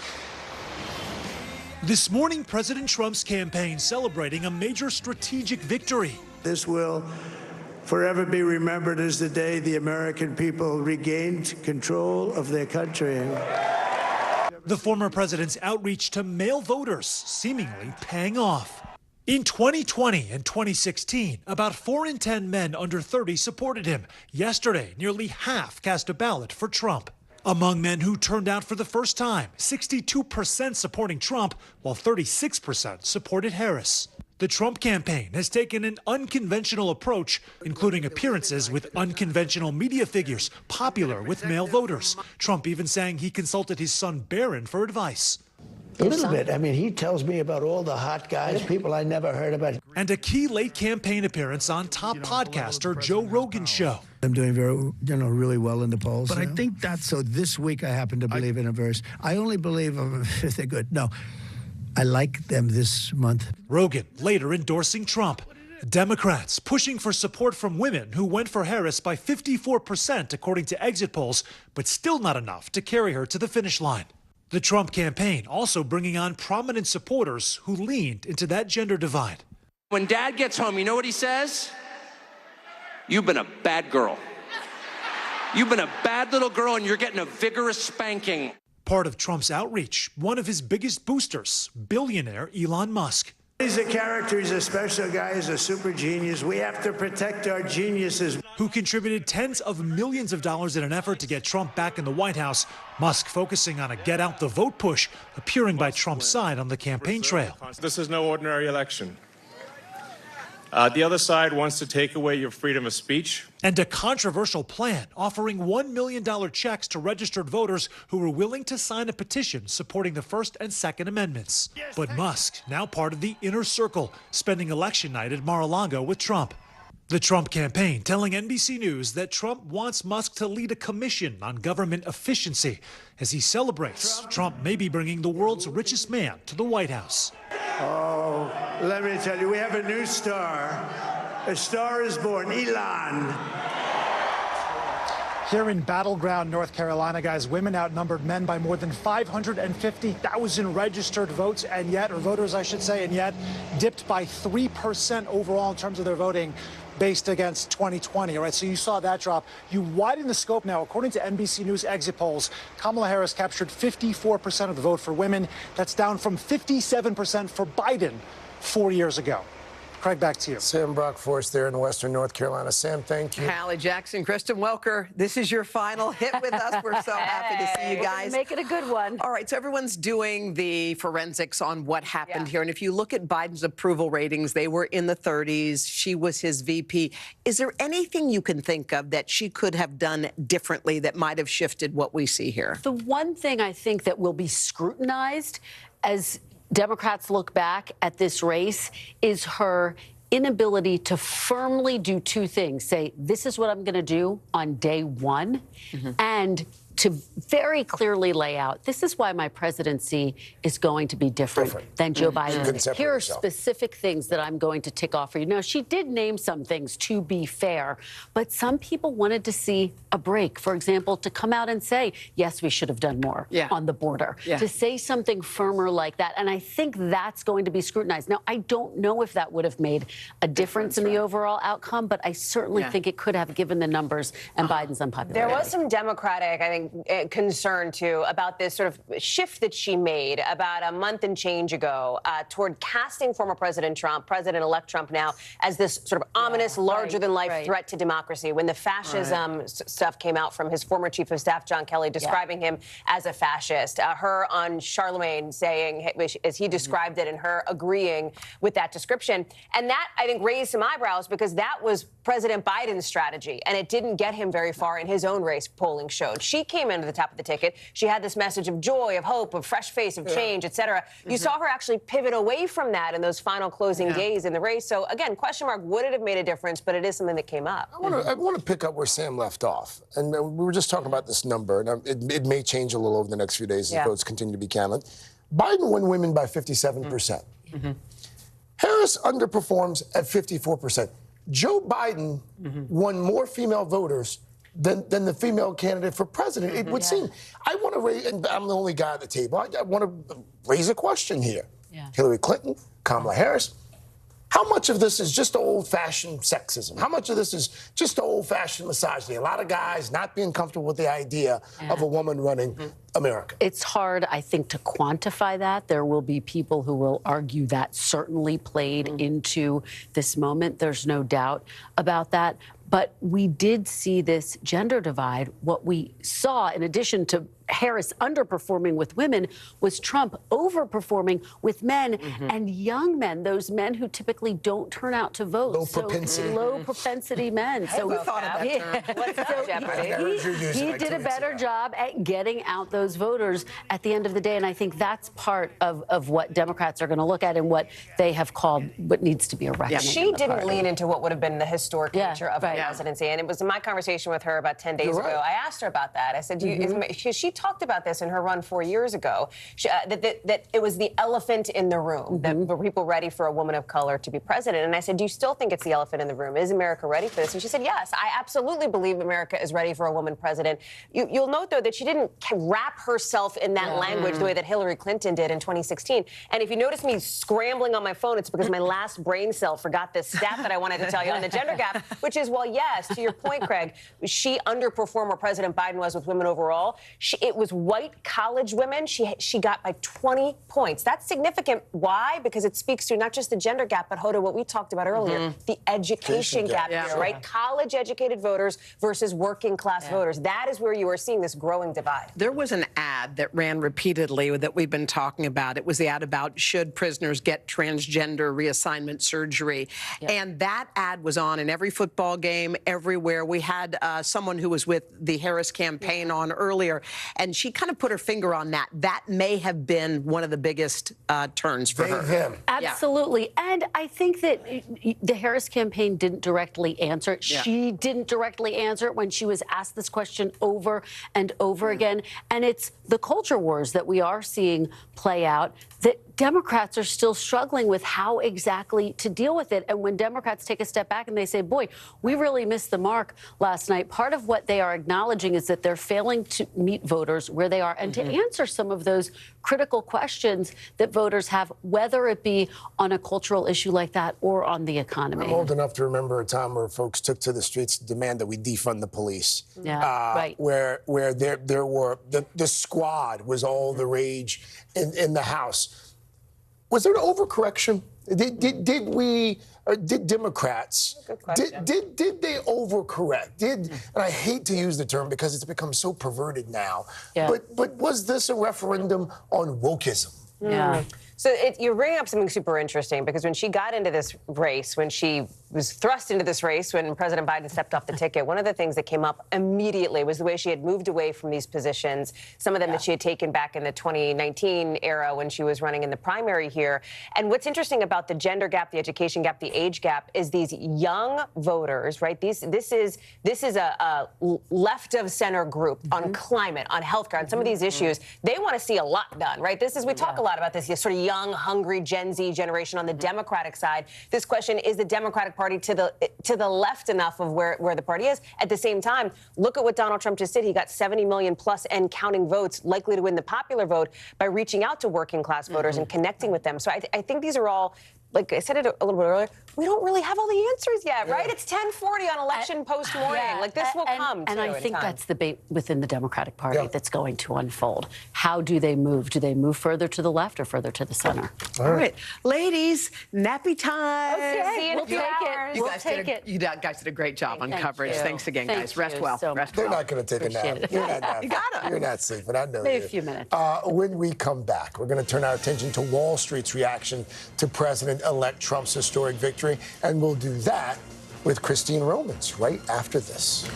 This morning, President Trump's campaign celebrating a major strategic victory. This will forever be remembered as the day the American people regained control of their country. The former president's outreach to male voters seemingly paying off. In 2020 and 2016, about 4 in 10 men under 30 supported him. Yesterday, nearly half cast a ballot for Trump. Among men who turned out for the first time, 62% supporting Trump, while 36% supported Harris. The Trump campaign has taken an unconventional approach, including appearances with unconventional media figures popular with male voters. Trump even saying he consulted his son Barron for advice. A little bit. I mean, he tells me about all the hot guys, people I never heard about. And a key late campaign appearance on top podcaster Joe Rogan's show. I'm doing really well in the polls. But I think that's so. This week I happen to believe in a verse. I only believe if they're good. No, I like them this month. Rogan later endorsing Trump. Democrats pushing for support from women who went for Harris by 54% according to exit polls, but still not enough to carry her to the finish line. The Trump campaign also bringing on prominent supporters who leaned into that gender divide. When Dad gets home, you know what he says? You've been a bad girl. You've been a bad little girl and you're getting a vigorous spanking. Part of Trump's outreach, one of his biggest boosters, billionaire Elon Musk. He's a character, he's a special guy, he's a super genius. We have to protect our geniuses. Who contributed tens of millions of dollars in an effort to get Trump back in the White House. Musk focusing on a get out the vote push, appearing by Trump's side on the campaign trail. This is no ordinary election. The other side wants to take away your freedom of speech. And a controversial plan offering $1 million checks to registered voters who were willing to sign a petition supporting the First and Second Amendments. But Musk, now part of the inner circle, spending election night at Mar-a-Lago with Trump. The Trump campaign telling NBC News that Trump wants Musk to lead a commission on government efficiency. As he celebrates, Trump may be bringing the world's richest man to the White House. Oh, let me tell you, we have a new star. A star is born, Elon. Here in battleground North Carolina, guys, women outnumbered men by more than 550,000 registered votes, voters, I should say, and yet dipped by 3% overall in terms of their voting based against 2020. All right, so you saw that drop. You widen the scope now. According to NBC News exit polls, Kamala Harris captured 54% of the vote for women. That's down from 57% for Biden 4 years ago. Craig, back to you. Sam Brockforce there in Western North Carolina. Sam, thank you. Hallie Jackson, Kristen Welker, this is your final hit with us. We're so happy to see you guys. Make it a good one. All right, so everyone's doing the forensics on what happened here. And if you look at Biden's approval ratings, they were in the 30s. She was his VP. Is there anything you can think of that she could have done differently that might have shifted what we see here? The one thing I think that will be scrutinized as Democrats look back at this race is her inability to firmly do two things. Say, this is what I'm going to do on day one, and to very clearly lay out, this is why my presidency is going to be different than Joe Biden. Here are specific things that I'm going to tick off for you. Now, she did name some things, to be fair, but some people wanted to see a break. For example, to come out and say, yes, we should have done more on the border. To say something firmer like that. And I think that's going to be scrutinized. Now, I don't know if that would have made a difference in the overall outcome, but I certainly think it could have, given the numbers and Biden's unpopularity. There was some Democratic, I think, concern, too, about this sort of shift that she made about a month and change ago toward casting former President Trump, President-elect Trump now, as this sort of ominous, larger-than-life threat to democracy. When the fascism stuff came out from his former chief of staff, John Kelly, describing him as a fascist. Her on Charlemagne saying, as he described it, and her agreeing with that description. And that, I think, raised some eyebrows because that was President Biden's strategy, and it didn't get him very far in his own race, polling showed. She came into the top of the ticket. She had this message of joy, of hope, of fresh face, of change, et cetera. You saw her actually pivot away from that in those final closing days in the race. So, again, question mark, would it have made a difference? But it is something that came up. I want to pick up where Sam left off. And we were just talking about this number, and it may change a little over the next few days as votes continue to be counted. Biden won women by 57%. Harris underperforms at 54%. Joe Biden won more female voters than the female candidate for president. It would seem. I want to raise, and I'm the only guy at the table, I want to raise a question here. Hillary Clinton, Kamala Harris. How much of this is just old-fashioned sexism? How much of this is just old-fashioned misogyny? A lot of guys not being comfortable with the idea of a woman running America. It's hard, I think, to quantify that. There will be people who will argue that certainly played into this moment. There's no doubt about that. But we did see this gender divide. What we saw, in addition to Harris underperforming with women, was Trump overperforming with men and young men, those men who typically don't turn out to vote. Low propensity. Low propensity men. So we thought of that term. What's up, Jeopardy? He did a better job at getting out those voters at the end of the day. And I think that's part of what Democrats are going to look at and what they have called what needs to be a reckoning. She didn't lean into what would have been the historic nature of her presidency. And it was in my conversation with her about 10 days ago. I asked her about that. I said, she talked about this in her run 4 years ago, that it was the elephant in the room, that were people ready for a woman of color to be president? And I said, do you still think it's the elephant in the room? Is America ready for this? And she said, yes, I absolutely believe America is ready for a woman president. You'll note, though, that she didn't wrap herself in that language the way that Hillary Clinton did in 2016. And if you notice me scrambling on my phone, it's because my last brain cell forgot this stat that I wanted to tell you on the gender gap, which is, well, yes, to your point, Craig, she underperformed where President Biden was with women overall. It was white college women. She got by 20 points. That's significant. Why? Because it speaks to not just the gender gap, but Hoda, what we talked about earlier, the education gap here, right? College-educated voters versus working-class voters. That is where you are seeing this growing divide. There was an ad that ran repeatedly that we've been talking about. It was the ad about should prisoners get transgender reassignment surgery. And that ad was on in every football game, everywhere. We had someone who was with the Harris campaign on earlier, and she kind of put her finger on that. That may have been one of the biggest turns for her. Absolutely. And I think that the Harris campaign didn't directly answer it. She didn't directly answer it when she was asked this question over and over again. And it's the culture wars that we are seeing play out that Democrats are still struggling with how exactly to deal with it. And when Democrats take a step back and they say, boy, we really missed the mark last night, part of what they are acknowledging is that they're failing to meet voters where they are and to answer some of those critical questions that voters have, whether it be on a cultural issue like that or on the economy. I'm old enough to remember a time where folks took to the streets to demand that we defund the police. Where there were the squad was all the rage in the House. Was there an overcorrection? Did Democrats, did they overcorrect? And I hate to use the term because it's become so perverted now, but was this a referendum on wokeism? So you're bringing up something super interesting, because when she got into this race, when she was thrust into this race, when President Biden stepped off the ticket, one of the things that came up immediately was the way she had moved away from these positions, some of them that she had taken back in the 2019 era when she was running in the primary here. And what's interesting about the gender gap, the education gap, the age gap is these young voters, right? This is a left of center group on climate, on healthcare, on some of these issues. They want to see a lot done, right? We talk a lot about this sort of young, hungry Gen Z generation on the Democratic side. This question, is the Democratic Party to the left enough of where the party is? At the same time, look at what Donald Trump just did. He got 70 million plus and counting votes, likely to win the popular vote, by reaching out to working class voters and connecting with them. So I think these are all, like I said it a little bit earlier, we don't really have all the answers yet, right? It's 10:40 on election post morning. Like, this will come. And I think that's the debate within the Democratic Party that's going to unfold. How do they move? Do they move further to the left or further to the center? All right. Ladies, nappy time. Okay, See you in a few hours. You guys did a great job on coverage. Thanks again, guys. Rest well. Rest They're well. not going to take a nap. You're not napping. You gotta. You're not sleeping. I know Maybe you. a few minutes. When we come back, we're going to turn our attention to Wall Street's reaction to President-elect Trump's historic victory, and we'll do that with Christine Romans right after this.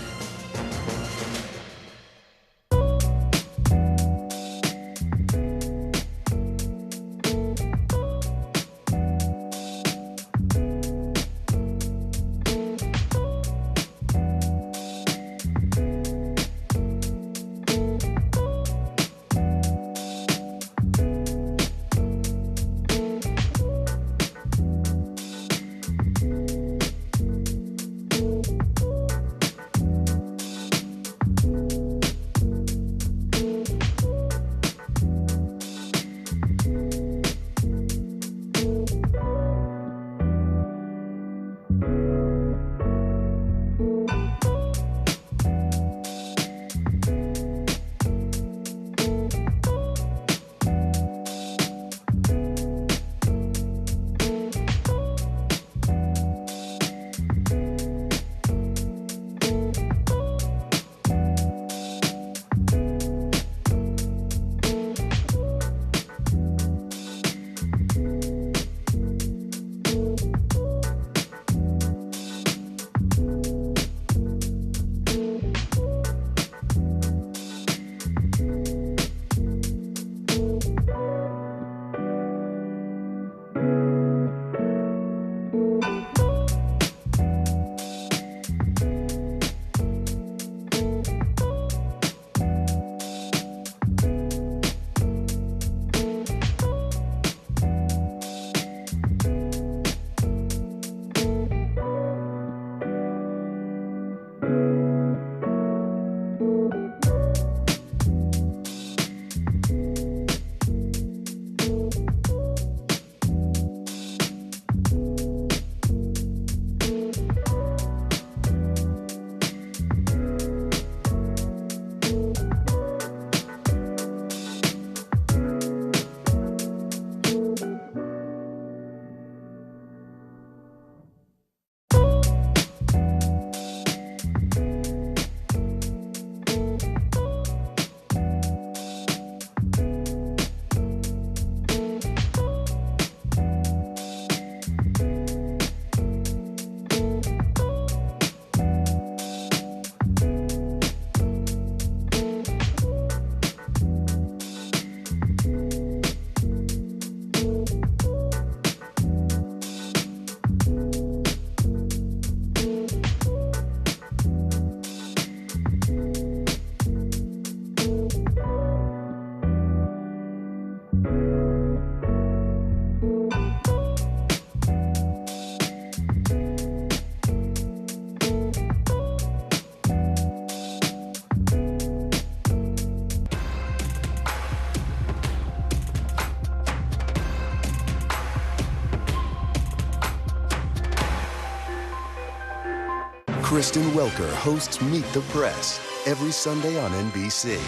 Kristen Welker hosts Meet the Press every Sunday on NBC.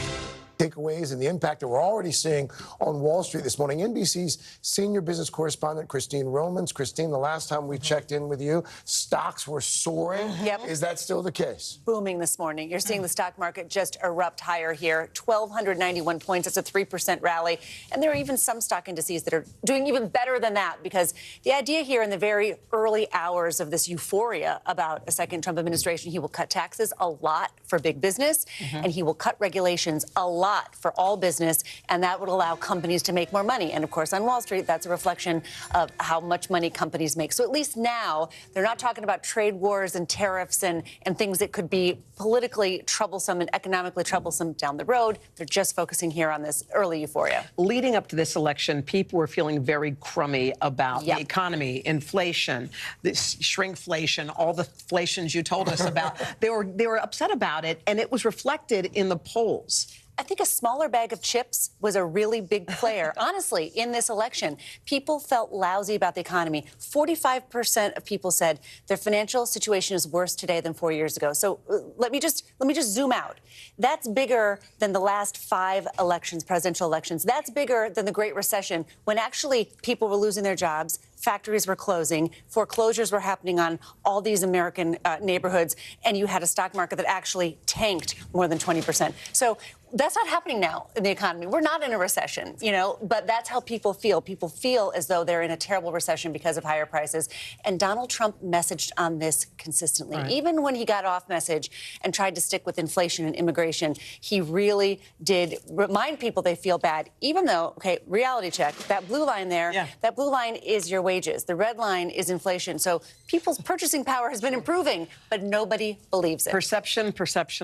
Takeaways and the impact that we're already seeing on Wall Street this morning. NBC's senior business correspondent, Christine Romans. Christine, the last time we checked in with you, stocks were soaring. Yep. Is that still the case? Booming this morning. You're seeing the stock market just erupt higher here. 1,291 points. That's a 3% rally. And there are even some stock indices that are doing even better than that, because the idea here in the very early hours of this euphoria about a second Trump administration, he will cut taxes a lot for big business, and he will cut regulations a lot for all business, and that would allow companies to make more money. And of course, on Wall Street, that's a reflection of how much money companies make. So at least now they're not talking about trade wars and tariffs and things that could be politically troublesome and economically troublesome down the road. They're just focusing here on this early euphoria. Leading up to this election, people were feeling very crummy about the economy, inflation, this shrinkflation, all the inflations you told us about. They were upset about it, and it was reflected in the polls. I think a smaller bag of chips was a really big player. Honestly, in this election, people felt lousy about the economy. 45% of people said their financial situation is worse today than 4 years ago. So let me just zoom out. That's bigger than the last 5 elections, presidential elections. That's bigger than the Great Recession, when actually people were losing their jobs, factories were closing, foreclosures were happening on all these American neighborhoods, and you had a stock market that actually tanked more than 20%. So that's not happening now in the economy. We're not in a recession, but that's how people feel. People feel as though they're in a terrible recession because of higher prices. And Donald Trump messaged on this consistently. Right. Even when he got off message and tried to stick with inflation and immigration, he really did remind people they feel bad, even though, reality check, that blue line there, that blue line is your wages. The red line is inflation. So people's purchasing power has been improving, but nobody believes it. Perception.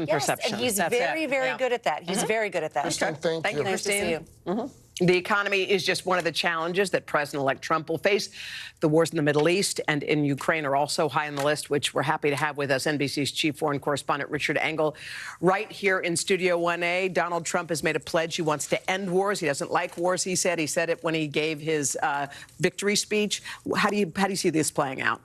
Yes, and he's very good at that. He's very good at that. Christine, thank you. Nice to see you. The economy is just one of the challenges that President-elect Trump will face. The wars in the Middle East and in Ukraine are also high on the list, which we're happy to have with us NBC's chief foreign correspondent, Richard Engel. Right here in Studio 1A, Donald Trump has made a pledge. He wants to end wars. He doesn't like wars, he said. He said it when he gave his victory speech. How do you see this playing out?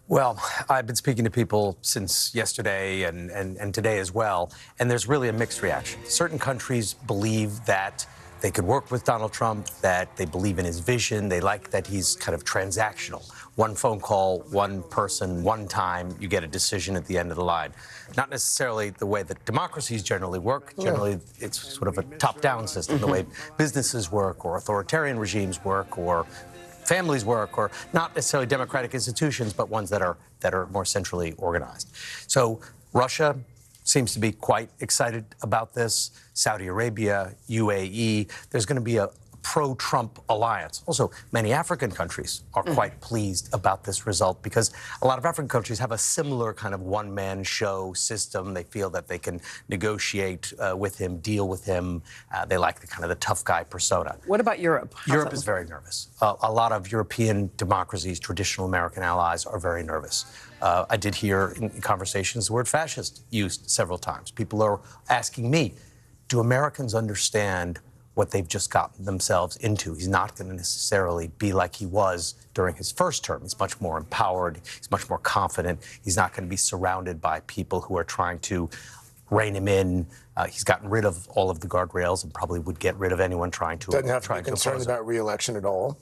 Well, I've been speaking to people since yesterday and today as well, and there's really a mixed reaction. Certain countries believe that they could work with Donald Trump, that they believe in his vision. They like that he's kind of transactional. One phone call, one person, one time, you get a decision at the end of the line. Not necessarily the way that democracies generally work. Generally, it's sort of a top-down system, the way businesses work or authoritarian regimes work or families work, or not necessarily democratic institutions, but ones that are more centrally organized. So Russia seems to be quite excited about this. Saudi Arabia, UAE, there's going to be a pro-Trump alliance. Also, many African countries are quite pleased about this result, because a lot of African countries have a similar kind of one-man show system. They feel that they can negotiate with him, deal with him. They like the tough guy persona. What about Europe? Europe is very nervous. A lot of European democracies, traditional American allies, are very nervous. I did hear in conversations the word fascist used several times. People are asking me, do Americans understand what they've just gotten themselves into? He's not going to necessarily be like he was during his first term. He's much more empowered. He's much more confident. He's not going to be surrounded by people who are trying to rein him in. He's gotten rid of all of the guardrails and probably would get rid of anyone trying to Doesn't have to be concerned about re-election at all.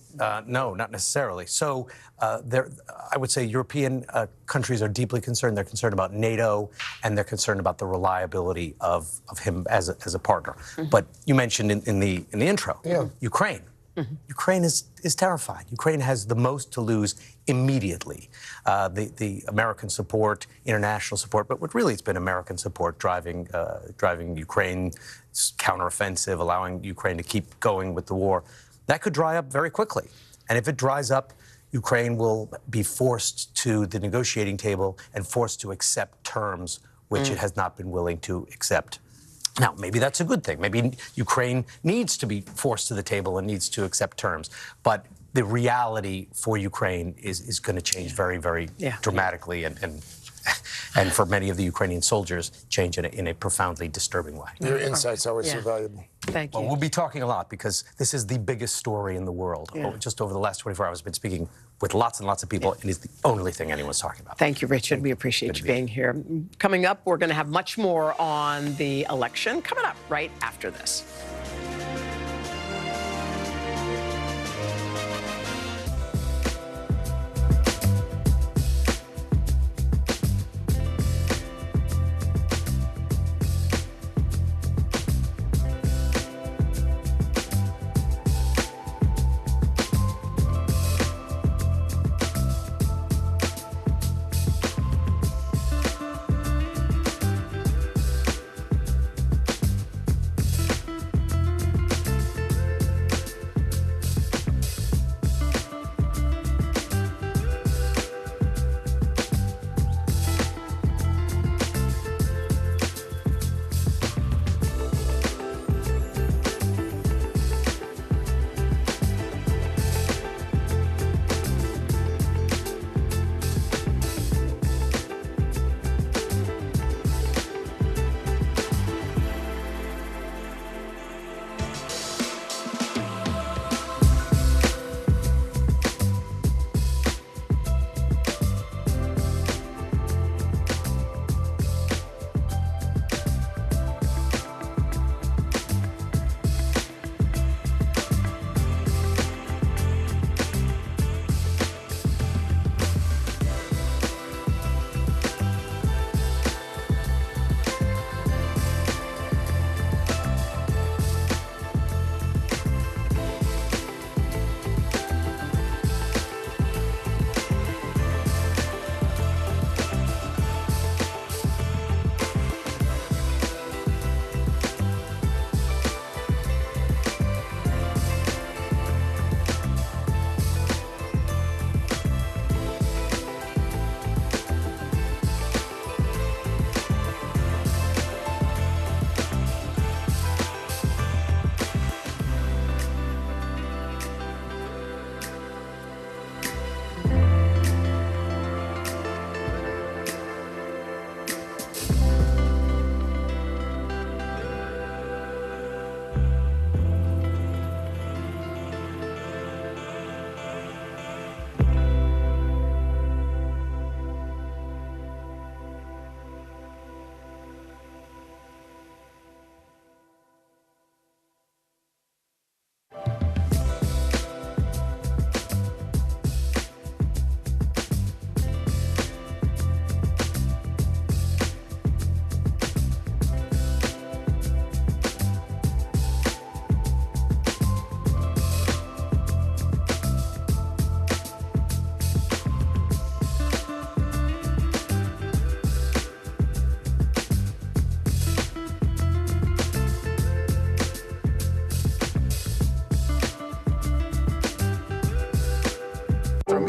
No, not necessarily. So I would say European countries are deeply concerned. They're concerned about NATO, and they're concerned about the reliability of him as a partner. But you mentioned in the intro, Ukraine. Ukraine is terrified. Ukraine has the most to lose immediately. The American support, international support, but what really has been American support driving Ukraine's counteroffensive, allowing Ukraine to keep going with the war, that could dry up very quickly. And if it dries up, Ukraine will be forced to the negotiating table and forced to accept terms which it has not been willing to accept. Now, maybe that's a good thing. Maybe Ukraine needs to be forced to the table and needs to accept terms. But the reality for Ukraine is going to change very, very dramatically. And and for many of the Ukrainian soldiers, change in a profoundly disturbing way. Your insights are always so valuable. Thank you. Well, we'll be talking a lot because this is the biggest story in the world. Just over the last 24 hours, I've been speaking with lots and lots of people, and it's the only thing anyone's talking about. Thank you, Richard. We appreciate you being here. Coming up, we're going to have much more on the election coming up right after this.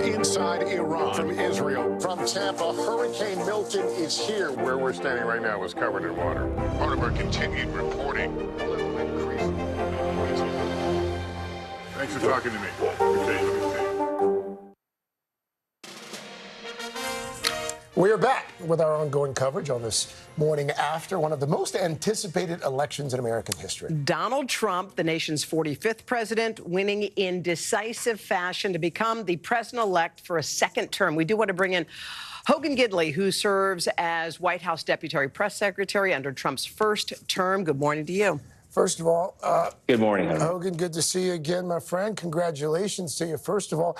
Inside Iran, from Israel, from Tampa, Hurricane Milton is here. Where we're standing right now is covered in water. Part of our continued reporting. A little increase. Thanks for talking to me. We are back with our ongoing coverage on this morning after one of the most anticipated elections in American history. Donald Trump, the nation's 45th president, winning in decisive fashion to become the president-elect for a second term. We do want to bring in Hogan Gidley, who serves as White House Deputy Press Secretary under Trump's first term. Good morning to you. First of all, good morning, Hogan. Good to see you again, my friend. Congratulations to you. First of all,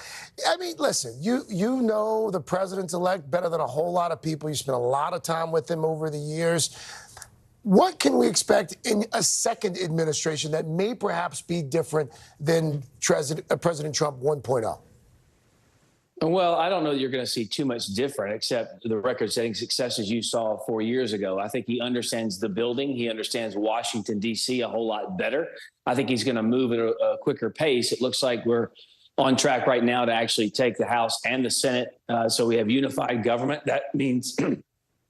I mean, listen, you know the president-elect better than a whole lot of people. You spent a lot of time with him over the years. What can we expect in a second administration that may perhaps be different than President Trump 1.0? Well, I don't know that you're going to see too much different, except the record-setting successes you saw 4 years ago. I think he understands the building. He understands Washington, D.C. a whole lot better. I think he's going to move at a quicker pace. It looks like we're on track right now to actually take the House and the Senate. So we have unified government. That means,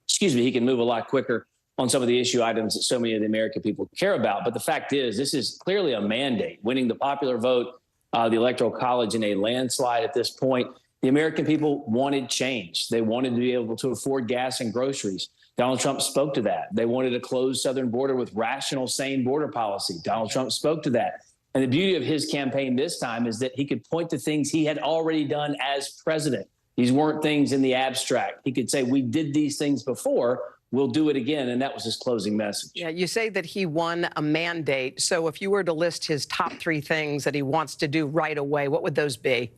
excuse me, he can move a lot quicker on some of the issue items that so many of the American people care about. But the fact is, this is clearly a mandate, winning the popular vote, the Electoral College in a landslide at this point. The American people wanted change. They wanted to be able to afford gas and groceries. Donald Trump spoke to that. They wanted a closed southern border with rational, sane border policy. Donald Trump spoke to that. And the beauty of his campaign this time is that he could point to things he had already done as president. These weren't things in the abstract. He could say, we did these things before, we'll do it again. And that was his closing message. Yeah, you say that he won a mandate. So if you were to list his top 3 things that he wants to do right away, what would those be?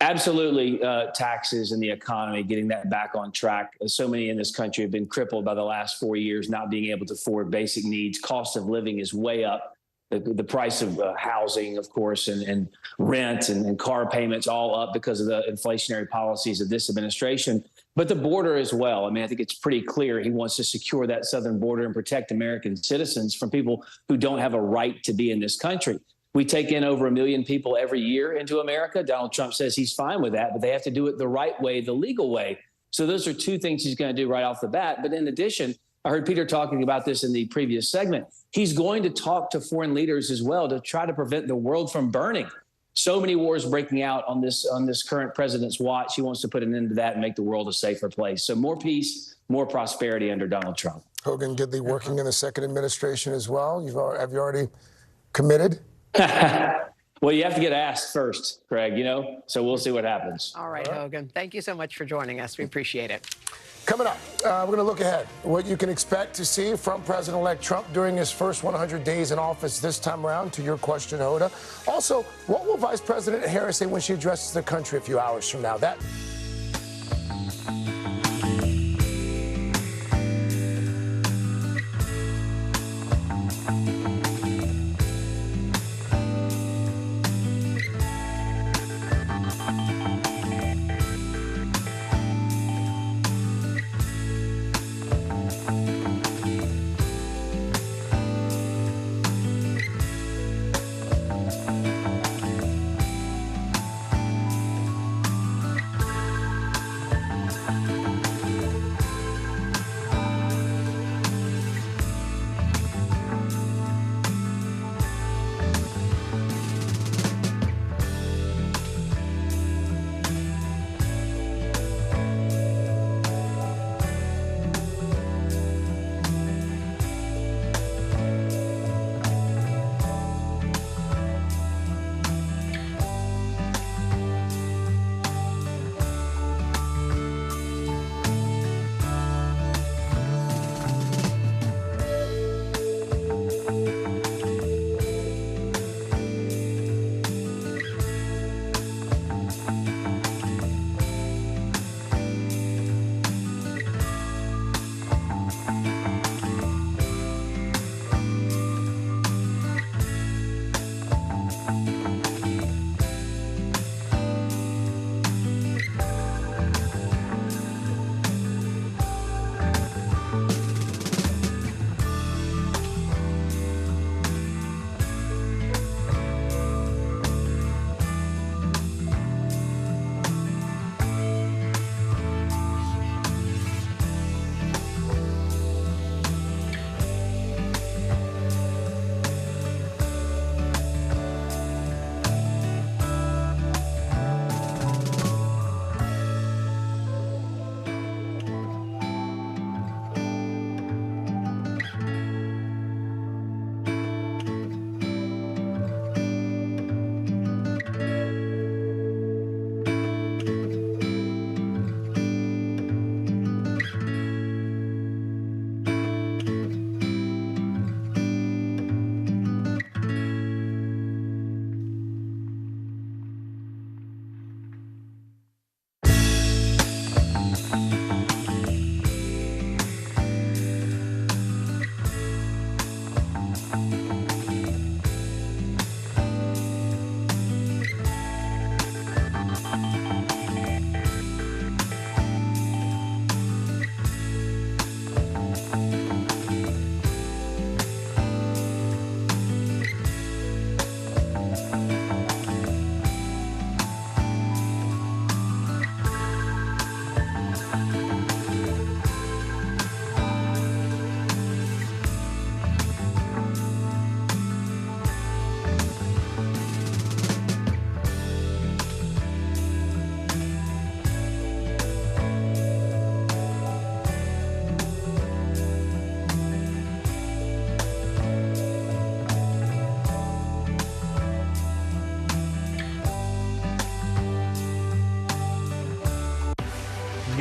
Absolutely, taxes and the economy, getting that back on track. So many in this country have been crippled by the last 4 years, not being able to afford basic needs. Cost of living is way up. The price of housing, of course, and rent and car payments all up because of the inflationary policies of this administration. But the border as well. I mean, I think it's pretty clear he wants to secure that southern border and protect American citizens from people who don't have a right to be in this country. We take in over 1 million people every year into America. Donald Trump says he's fine with that, but they have to do it the right way, the legal way. So those are 2 things he's going to do right off the bat. But in addition, I heard Peter talking about this in the previous segment. He's going to talk to foreign leaders as well to try to prevent the world from burning. So many wars breaking out on this current president's watch. He wants to put an end to that and make the world a safer place. So more peace, more prosperity under Donald Trump. Hogan Gidley working in the second administration as well. Have you already committed? Well, you have to get asked first, Craig, so we'll see what happens. All right, Hogan. Thank you so much for joining us. We appreciate it. Coming up, we're going to look ahead. What you can expect to see from President-elect Trump during his first 100 days in office this time around, to your question, Hoda. Also, what will Vice President Harris say when she addresses the country a few hours from now? That.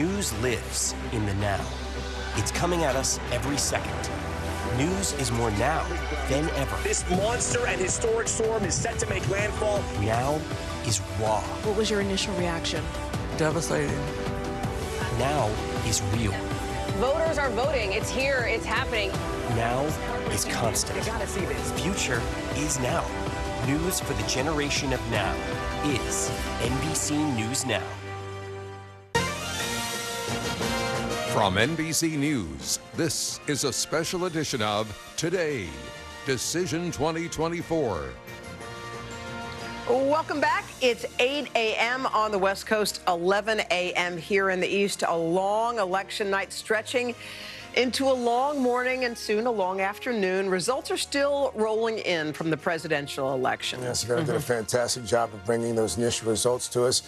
News lives in the now. It's coming at us every second. News is more now than ever. This monster and historic storm is set to make landfall. Now is raw. What was your initial reaction? Devastating. Now is real. Voters are voting. It's here. It's happening. Now is constant. You gotta see this. Future is now. News for the generation of now is NBC News Now. From NBC News, this is a special edition of Today, Decision 2024. Welcome back. It's 8 a.m. on the West Coast, 11 a.m. here in the East. A long election night stretching into a long morning and soon a long afternoon. Results are still rolling in from the presidential election. Yes, Savannah did a fantastic job of bringing those initial results to us.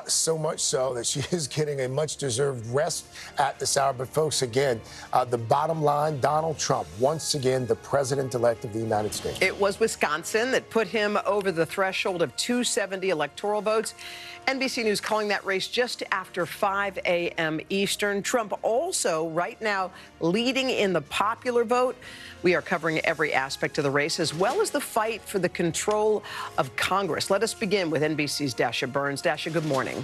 So much so that she is getting a much-deserved rest at this hour. But, folks, again, the bottom line, Donald Trump, once again, the president-elect of the United States. It was Wisconsin that put him over the threshold of 270 electoral votes. NBC News calling that race just after 5 a.m. Eastern. Trump also right now leading in the popular vote. We are covering every aspect of the race, as well as the fight for the control of Congress. Let us begin with NBC's Dasha Burns. Dasha, good morning.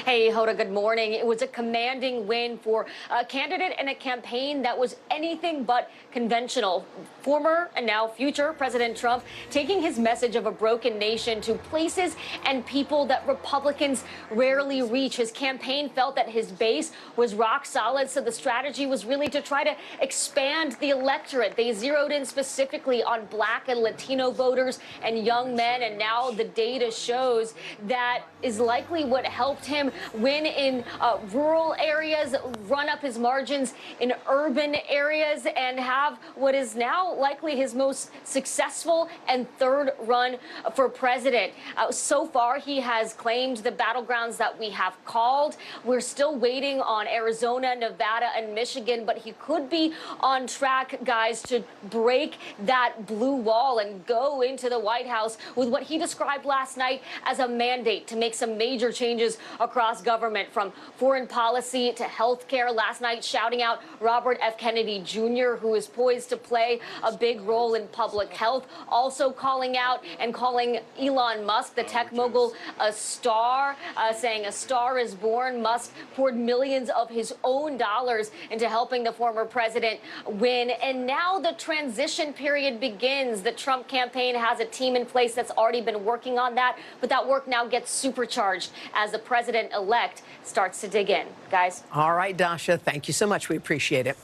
Hey, Hoda, good morning. It was a commanding win for a candidate and a campaign that was anything but conventional. Former and now future President Trump taking his message of a broken nation to places and people that Republicans rarely reach. His campaign felt that his base was rock solid, so the strategy was really to try to expand the electorate. They zeroed in specifically on Black and Latino voters and young men, and now the data shows that is likely what helped him win in rural areas, run up his margins in urban areas, and have what is now likely his most successful and third run for president. So far, he has claimed the battlegrounds that we have called. We're still waiting on Arizona, Nevada, and Michigan, but he could be on track, guys, to break that blue wall and go into the White House with what he described last night as a mandate to make some major changes across government, from foreign policy to health care. Last night, shouting out Robert F. Kennedy Jr., who is poised to play a big role in public health. Also calling out and calling Elon Musk, the tech mogul, a star, saying a star is born. Musk poured millions of his own dollars into helping the former president win. And now the transition period begins. The Trump campaign has a team in place that's already been working on that, but that work now gets supercharged as the president-elect starts to dig in. Guys? All right, Dasha, thank you so much. We appreciate it.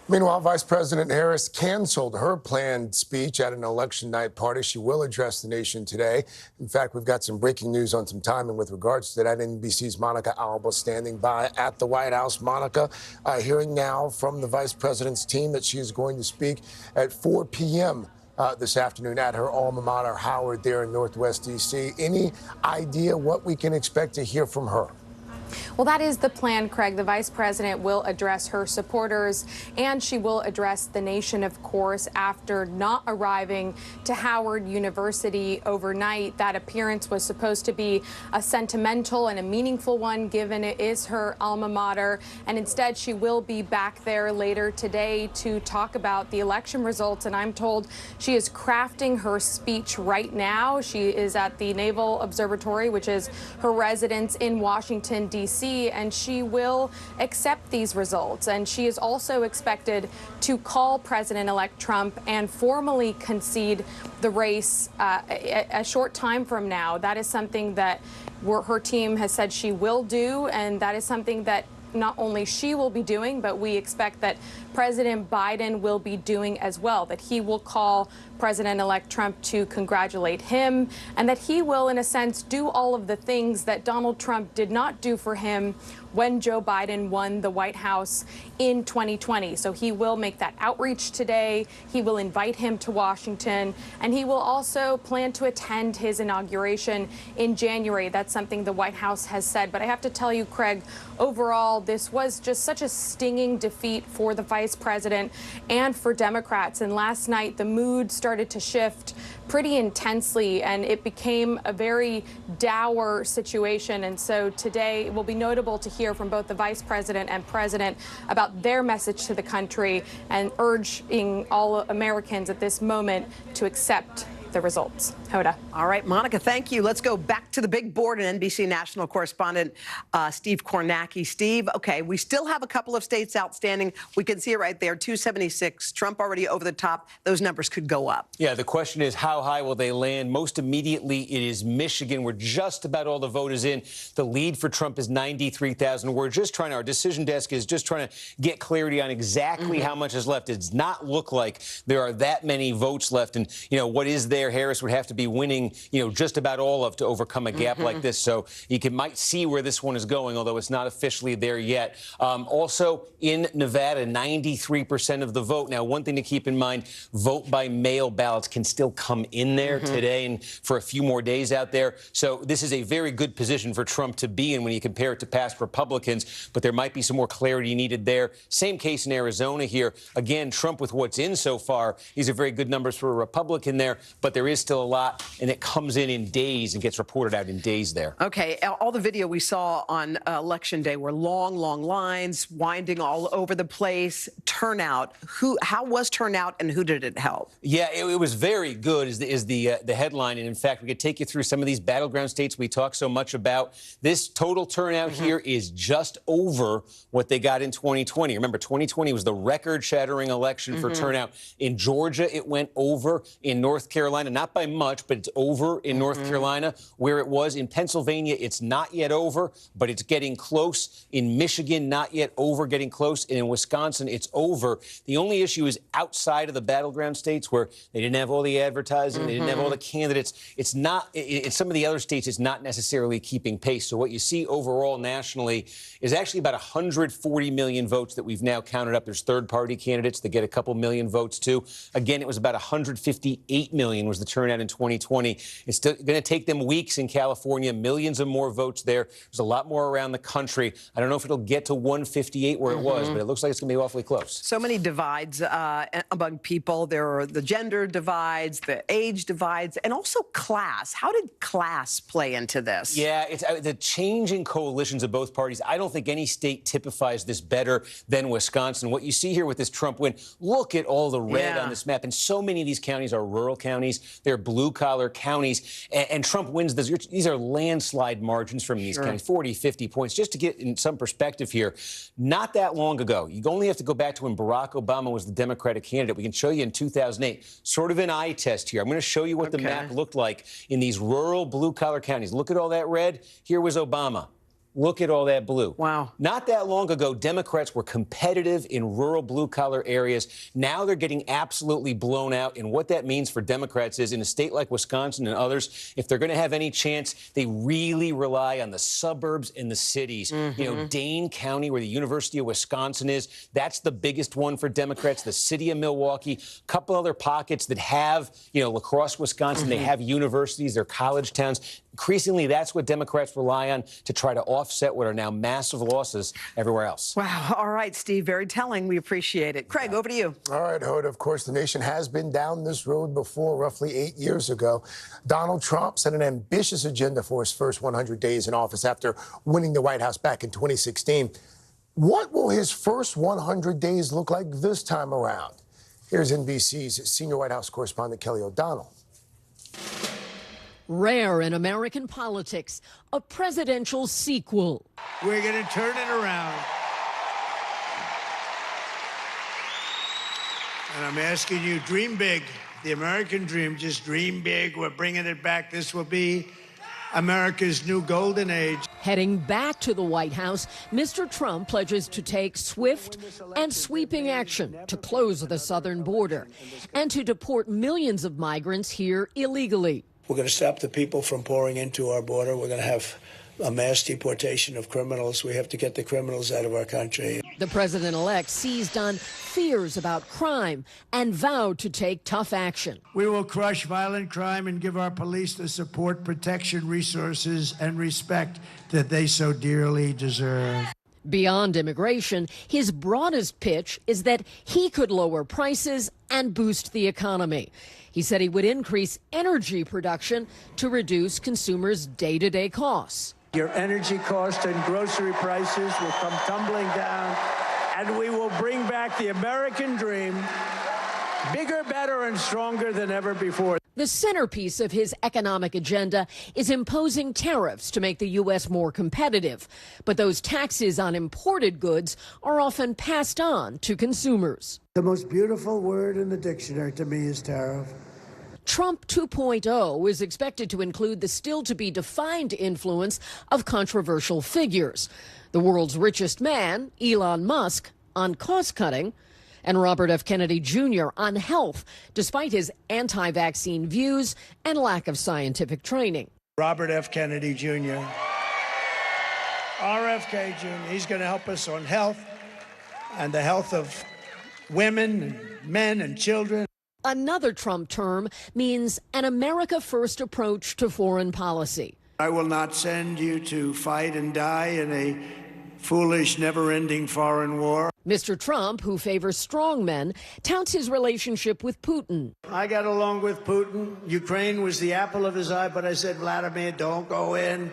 Meanwhile, Vice President Harris canceled her planned speech at an election night party. She will address the nation today. In fact, we've got some breaking news on some timing with regards to that. NBC's Monica Alba standing by at the White House. Monica, hearing now from the vice president's team that she is going to speak at 4 p.m. This afternoon at her alma mater, Howard, there in Northwest D.C. Any idea what we can expect to hear from her? Well, that is the plan, Craig. The vice president will address her supporters, and she will address the nation, of course, after not arriving to Howard University overnight. That appearance was supposed to be a sentimental and a meaningful one, given it is her alma mater, and instead she will be back there later today to talk about the election results. And I'm told she is crafting her speech right now. She is at the Naval Observatory, which is her residence in Washington, D.C., and she will accept these results. And she is also expected to call President-elect Trump and formally concede the race a short time from now. That is something that her team has said she will do, and that is something that not only she will be doing, but we expect that President Biden will be doing as well, that he will call President-elect Trump to congratulate him, and that he will, in a sense, do all of the things that Donald Trump did not do for him when Joe Biden won the White House in 2020. So he will make that outreach today. He will invite him to Washington, and he will also plan to attend his inauguration in January. That's something the White House has said. But I have to tell you, Craig, overall, this was just such a stinging defeat for the vice president and for Democrats. And last night, the mood started to shift pretty intensely, and it became a very dour situation. And so today it will be notable to hear from both the vice president and president about their message to the country and urging all Americans at this moment to accept the results. Hoda. All right, Monica, thank you. Let's go back to the big board and NBC national correspondent Steve Kornacki. Steve, okay, we still have a couple of states outstanding. We can see it right there, 276. Trump already over the top. Those numbers could go up. Yeah, the question is, how high will they land? Most immediately, it is Michigan, where just about all the vote is in. The lead for Trump is 93,000. We're just trying, our decision desk is just trying to get clarity on exactly how much is left. It does not look like there are that many votes left. And, you know, what is there? Harris would have to be winning, you know, just about all of to overcome a gap like this. So you might see where this one is going, although it's not officially there yet. Also in Nevada, 93% of the vote. Now, one thing to keep in mind, vote by mail ballots can still come in there today and for a few more days out there. So this is a very good position for Trump to be in when you compare it to past Republicans. But there might be some more clarity needed there. Same case in Arizona here. Again, Trump with what's in so far, these are very good numbers for a Republican there, but there is still a lot, and it comes in days and gets reported out in days there. Okay, all the video we saw on Election Day were long, long lines, winding all over the place. Turnout, how was turnout, and who did it help? Yeah, it was very good is the headline, and in fact, we could take you through some of these battleground states we talk so much about. This total turnout here is just over what they got in 2020. Remember, 2020 was the record-shattering election for turnout. In Georgia, it went over. In North Carolina, not by much, but it's over in North Carolina, where it was. In Pennsylvania, it's not yet over, but it's getting close. In Michigan, not yet over, getting close. And in Wisconsin, it's over. The only issue is outside of the battleground states where they didn't have all the advertising, they didn't have all the candidates. It's not, in some of the other states, it's not necessarily keeping pace. So what you see overall nationally is actually about 140 million votes that we've now counted up. There's third-party candidates that get a couple million votes, too. Again, it was about 158 million was the turnout in 2020. It's still going to take them weeks in California, millions of more votes there. There's a lot more around the country. I don't know if it'll get to 158 where it was, but it looks like it's going to be awfully close. So many divides among people. There are the gender divides, the age divides, and also class. How did class play into this? Yeah, it's the changing coalitions of both parties. I don't think any state typifies this better than Wisconsin. What you see here with this Trump win, look at all the red on this map. And so many of these counties are rural counties. They're blue-collar counties. And Trump wins this. These are landslide margins from these counties, 40, 50 points. Just to get in some perspective here, not that long ago, you only have to go back to when Barack Obama was the Democratic candidate. We can show you in 2008, sort of an eye test here. I'm going to show you what the map looked like in these rural blue-collar counties. Look at all that red. Here was Obama. Look at all that blue. Wow. Not that long ago, Democrats were competitive in rural blue-collar areas. Now they're getting absolutely blown out. And what that means for Democrats is in a state like Wisconsin and others, if they're going to have any chance, they really rely on the suburbs and the cities. You know, Dane County, where the University of Wisconsin is, that's the biggest one for Democrats. The city of Milwaukee, a couple other pockets that have, you know, La Crosse, Wisconsin, they have universities, they're college towns. Increasingly, that's what Democrats rely on to try to offset what are now massive losses everywhere else. Wow. All right, Steve, very telling. We appreciate it. Craig, over to you. All right, Hoda. Of course, the nation has been down this road before, roughly 8 years ago. Donald Trump set an ambitious agenda for his first 100 days in office after winning the White House back in 2016. What will his first 100 days look like this time around? Here's NBC's senior White House correspondent Kelly O'Donnell. Rare in American politics, a presidential sequel. We're going to turn it around. And I'm asking you, dream big. The American dream, just dream big. We're bringing it back. This will be America's new golden age. Heading back to the White House, Mr. Trump pledges to take swift and sweeping action to close the southern border and to deport millions of migrants here illegally. We're going to stop the people from pouring into our border. We're going to have a mass deportation of criminals. We have to get the criminals out of our country. The president-elect seized on fears about crime and vowed to take tough action. We will crush violent crime and give our police the support, protection, resources, and respect that they so dearly deserve. Beyond immigration, his broadest pitch is that he could lower prices and boost the economy. He said he would increase energy production to reduce consumers' day-to-day costs. Your energy costs and grocery prices will come tumbling down, and we will bring back the American dream, bigger, better, and stronger than ever before. The centerpiece of his economic agenda is imposing tariffs to make the U.S. more competitive. But those taxes on imported goods are often passed on to consumers. The most beautiful word in the dictionary to me is tariff. Trump 2.0 is expected to include the still-to-be-defined influence of controversial figures. The world's richest man, Elon Musk, on cost-cutting, and Robert F. Kennedy Jr. on health, despite his anti-vaccine views and lack of scientific training. Robert F. Kennedy Jr. RFK Jr. He's going to help us on health and the health of women and men and children. Another Trump term means an America-first approach to foreign policy. I will not send you to fight and die in a foolish, never-ending foreign war. Mr. Trump, who favors strong men, touts his relationship with Putin. I got along with Putin. Ukraine was the apple of his eye, but I said, Vladimir, don't go in.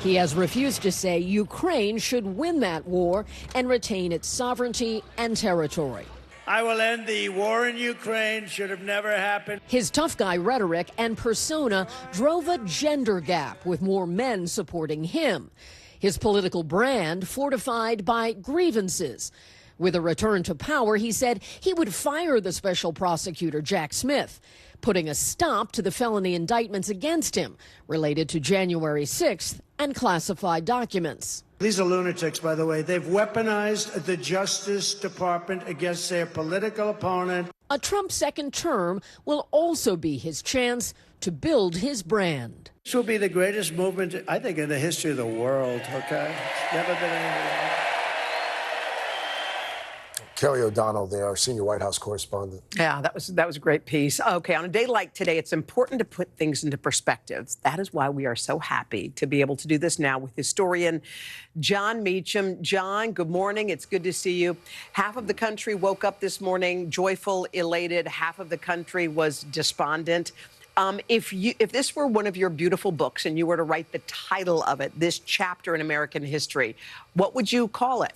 He has refused to say Ukraine should win that war and retain its sovereignty and territory. I will end the war in Ukraine. Should have never happened. His tough guy rhetoric and persona drove a gender gap, with more men supporting him. His political brand fortified by grievances. With a return to power, he said he would fire the special prosecutor, Jack Smith, putting a stop to the felony indictments against him related to January 6th and classified documents. These are lunatics, by the way. They've weaponized the Justice Department against their political opponent. A Trump second term will also be his chance to build his brand. This will be the greatest movement, I think, in the history of the world, okay? It's never been anything like. Kelly O'Donnell there, our senior White House correspondent. Yeah, that was a great piece. Okay, on a day like today, it's important to put things into perspective. That is why we are so happy to be able to do this now with historian John Meacham. John, good morning. It's good to see you. Half of the country woke up this morning joyful, elated. Half of the country was despondent. If this were one of your beautiful books and you were to write the title of it, this chapter in American history, what would you call it?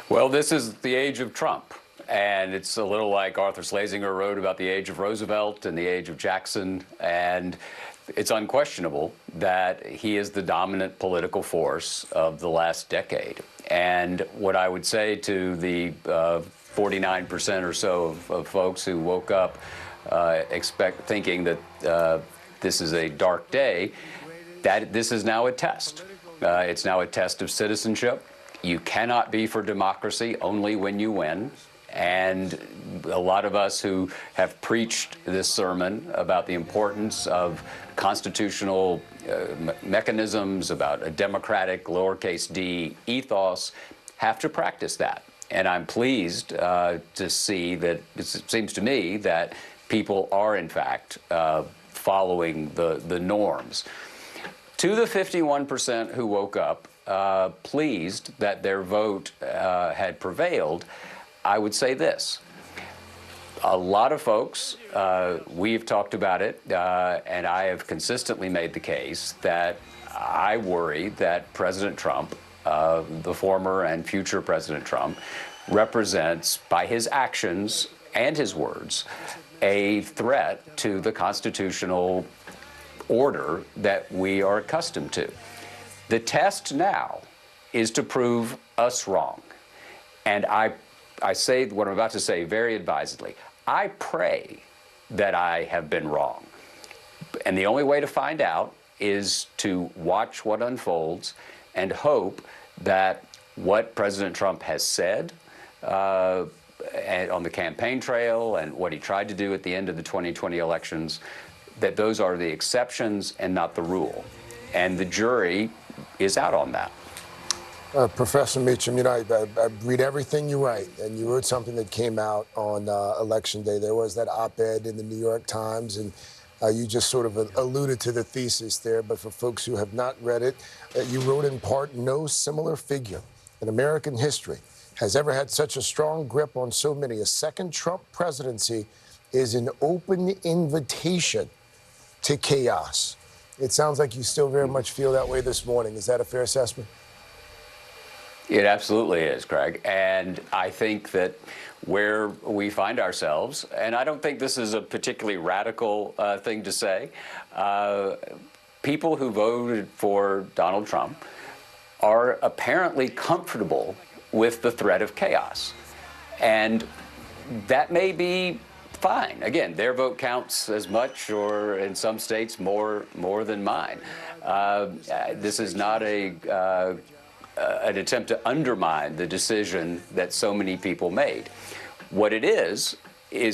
Well, this is the age of Trump, and it's a little like Arthur Schlesinger wrote about the age of Roosevelt and the age of Jackson, and it's unquestionable that he is the dominant political force of the last decade. And what I would say to the 49% or so of folks who woke up thinking that this is a dark day, that this is now a test. It's now a test of citizenship. You cannot be for democracy only when you win. And a lot of us who have preached this sermon about the importance of constitutional mechanisms, about a democratic lowercase d ethos, have to practice that. And I'm pleased to see that it seems to me that people are, in fact, following the norms. To the 51% who woke up, pleased that their vote had prevailed, I would say this. A lot of folks, we've talked about it, and I have consistently made the case that I worry that President Trump, the former and future President Trump, represents, by his actions and his words, a threat to the constitutional order that we are accustomed to. The test now is to prove us wrong. And I say what I'm about to say very advisedly. I pray that I have been wrong. And the only way to find out is to watch what unfolds and hope that what President Trump has said on the campaign trail and what he tried to do at the end of the 2020 elections, that those are the exceptions and not the rule. and the jury is out on that. Professor Meacham, you know, I read everything you write, and you wrote something that came out on Election Day. There was that op-ed in the New York Times, and you just sort of alluded to the thesis there. But for folks who have not read it, you wrote in part, no similar figure in American history has ever had such a strong grip on so many. A second Trump presidency is an open invitation to chaos. It sounds like you still very much feel that way this morning. Is that a fair assessment? It absolutely is, Craig. And I think that where we find ourselves, and I don't think this is a particularly radical thing to say, people who voted for Donald Trump are apparently comfortable with the threat of chaos. And that may be fine. Again, their vote counts as much, or in some states more than mine. This is not an attempt to undermine the decision that so many people made. What it is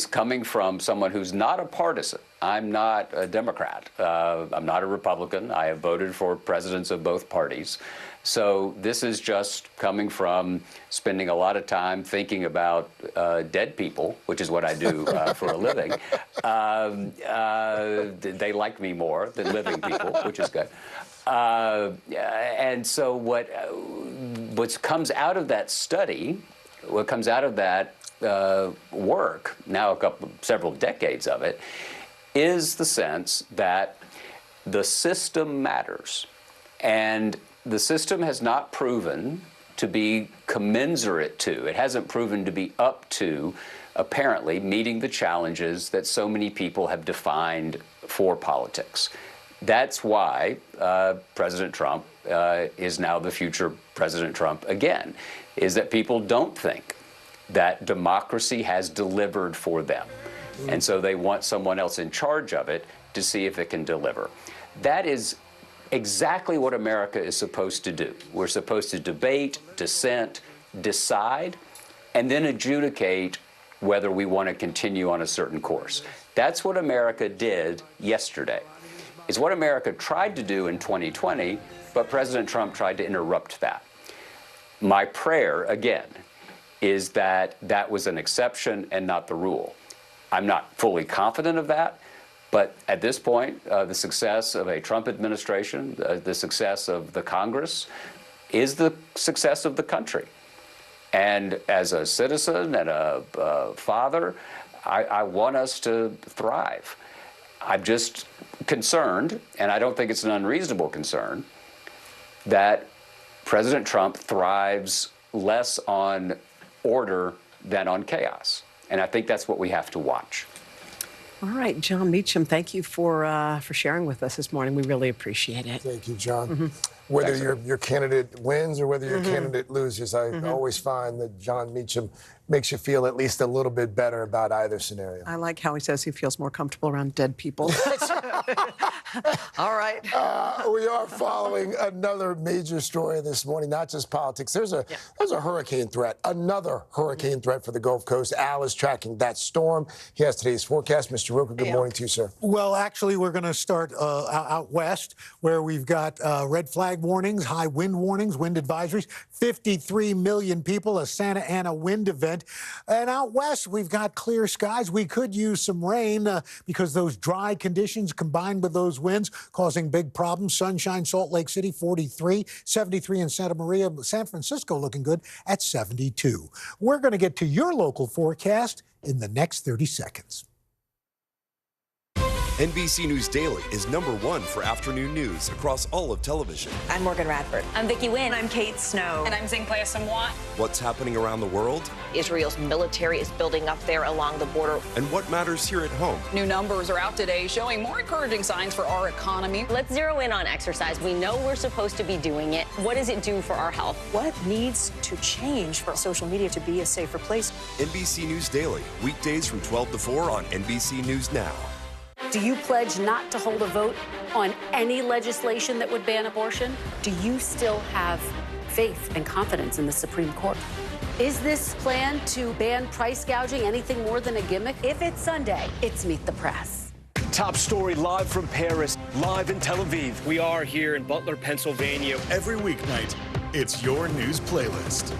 coming from someone who's not a partisan. I'm not a Democrat. I'm not a Republican. I have voted for presidents of both parties. So this is just coming from spending a lot of time thinking about dead people, which is what I do for a living. They like me more than living people, which is good. And so what comes out of that study, what comes out of that work, now several decades of it, is the sense that the system matters. And the system has not proven to be commensurate to, it hasn't proven to be up to, apparently, meeting the challenges that so many people have defined for politics. That's why President Trump is now the future President Trump again, is that people don't think that democracy has delivered for them. And so they want someone else in charge of it to see if it can deliver. That is exactly what America is supposed to do. We're supposed to debate, dissent, decide, and then adjudicate whether we want to continue on a certain course. That's what America did yesterday. It's what America tried to do in 2020, but President Trump tried to interrupt that. My prayer, again, is that that was an exception and not the rule. I'm not fully confident of that, but at this point, the success of a Trump administration, the success of the Congress, is the success of the country. And as a citizen and a father, I want us to thrive. I'm just concerned, and I don't think it's an unreasonable concern, that President Trump thrives less on order than on chaos. And I think that's what we have to watch. All right, John Meacham, thank you for sharing with us this morning. We really appreciate it. Thank you, John. Whether your candidate wins or whether your candidate loses, I always find that John Meacham makes you feel at least a little bit better about either scenario. I like how he says he feels more comfortable around dead people. All right. We are following another major story this morning, not just politics. There's a hurricane threat, another hurricane threat for the Gulf Coast. Al is tracking that storm. He has today's forecast. Mr. Roker, good morning to you, sir. Well, actually, we're going to start out west, where we've got red flag warnings, high wind warnings, wind advisories, 53 million people, a Santa Ana wind event. And out west, we've got clear skies. We could use some rain because those dry conditions combined with those winds causing big problems. Sunshine, Salt Lake City, 43, 73 in Santa Maria, San Francisco looking good at 72. We're going to get to your local forecast in the next 30 seconds. NBC News Daily is #1 for afternoon news across all of television. I'm Morgan Radford. I'm Vicki Wynn. I'm Kate Snow. And I'm Zinklea Samwat. What's happening around the world? Israel's military is building up there along the border. And what matters here at home? New numbers are out today showing more encouraging signs for our economy. Let's zero in on exercise. We know we're supposed to be doing it. What does it do for our health? What needs to change for social media to be a safer place? NBC News Daily, weekdays from 12 to 4 on NBC News Now. Do you pledge not to hold a vote on any legislation that would ban abortion? Do you still have faith and confidence in the Supreme Court? Is this plan to ban price gouging anything more than a gimmick? If it's Sunday, it's Meet the Press. Top story live from Paris. live in Tel Aviv. We are here in Butler, Pennsylvania. Every weeknight, it's your news playlist.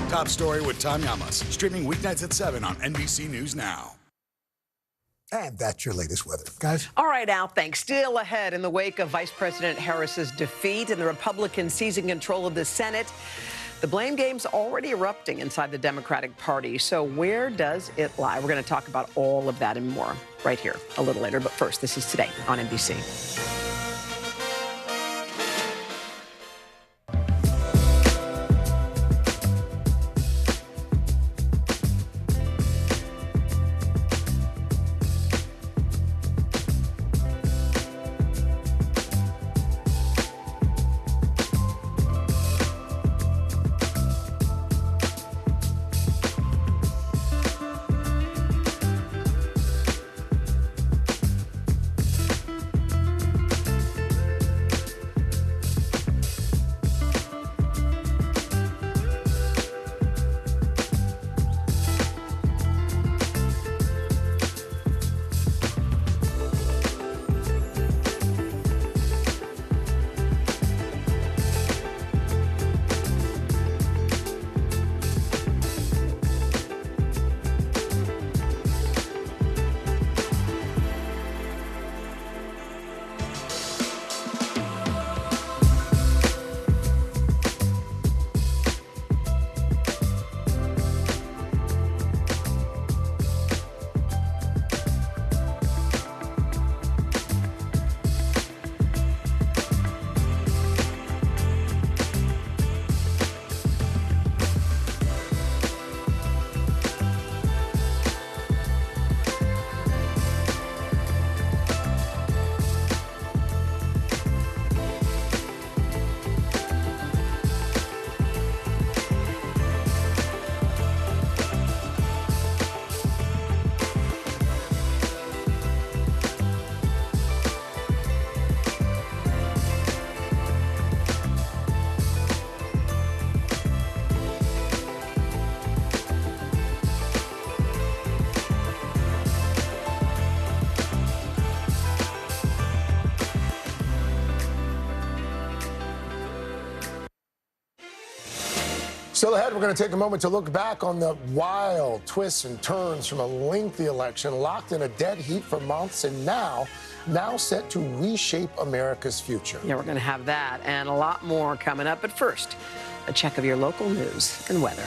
Top Story with Tom Llamas, streaming weeknights at 7 on NBC News Now. And that's your latest weather, guys. All right, Al, thanks. Still ahead in the wake of Vice President Harris's defeat and the Republicans seizing control of the Senate. The blame game's already erupting inside the Democratic Party. So where does it lie? We're going to talk about all of that and more right here a little later. But first, this is Today on NBC. Still ahead, we're going to take a moment to look back on the wild twists and turns from a lengthy election locked in a dead heat for months and now set to reshape America's future. Yeah, we're going to have that and a lot more coming up. But first, a check of your local news and weather.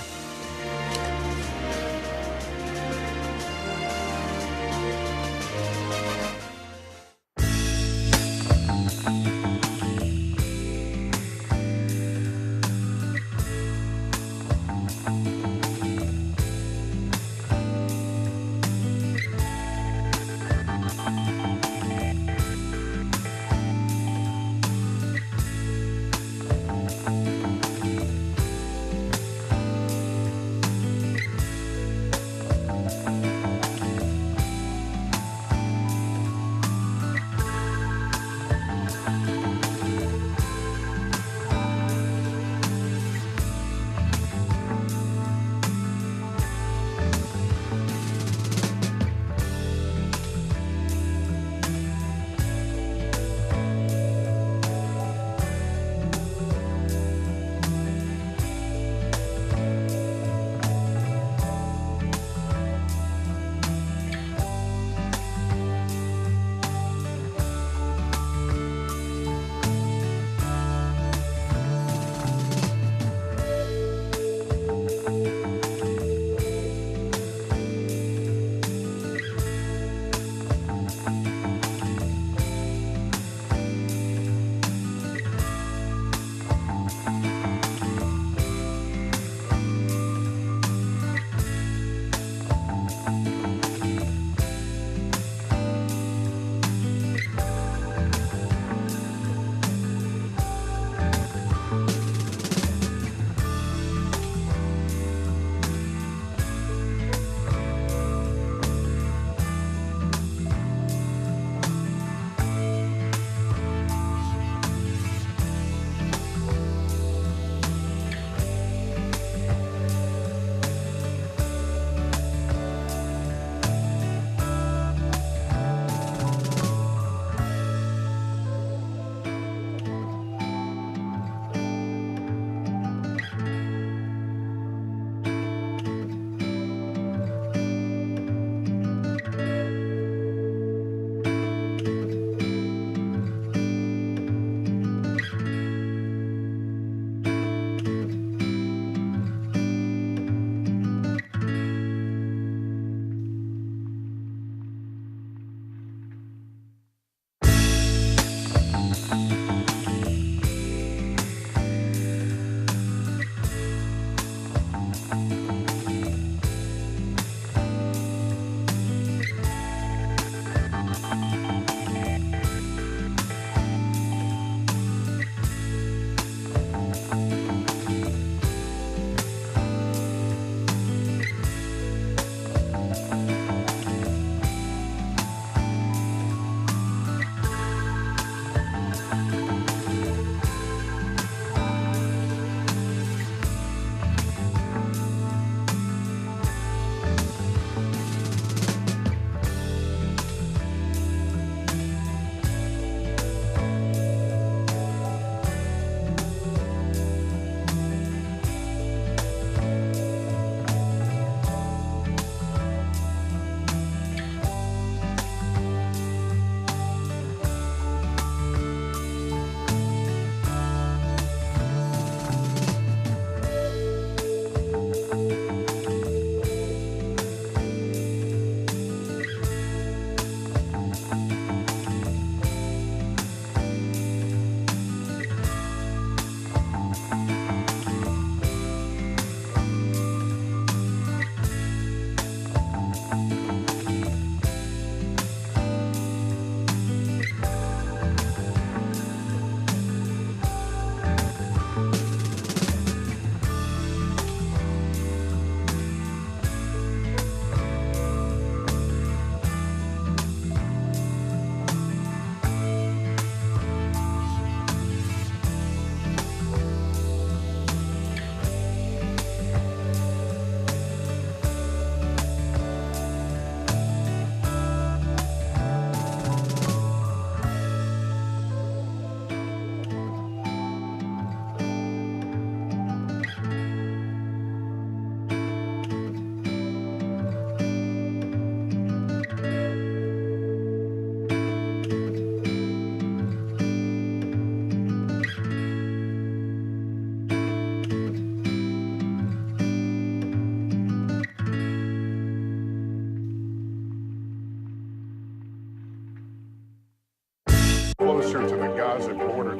closer to the Gaza border.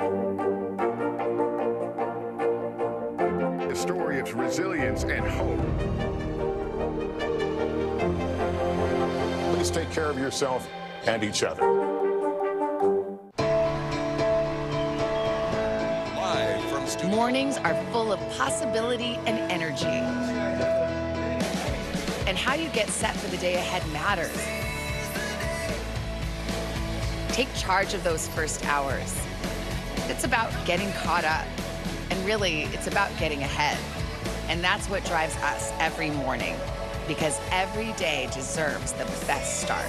A story of resilience and hope. Please take care of yourself and each other. Live from studio. Mornings are full of possibility and energy. And how you get set for the day ahead matters. Take charge of those first hours. It's about getting caught up. And really, it's about getting ahead. And that's what drives us every morning. Because every day deserves the best start.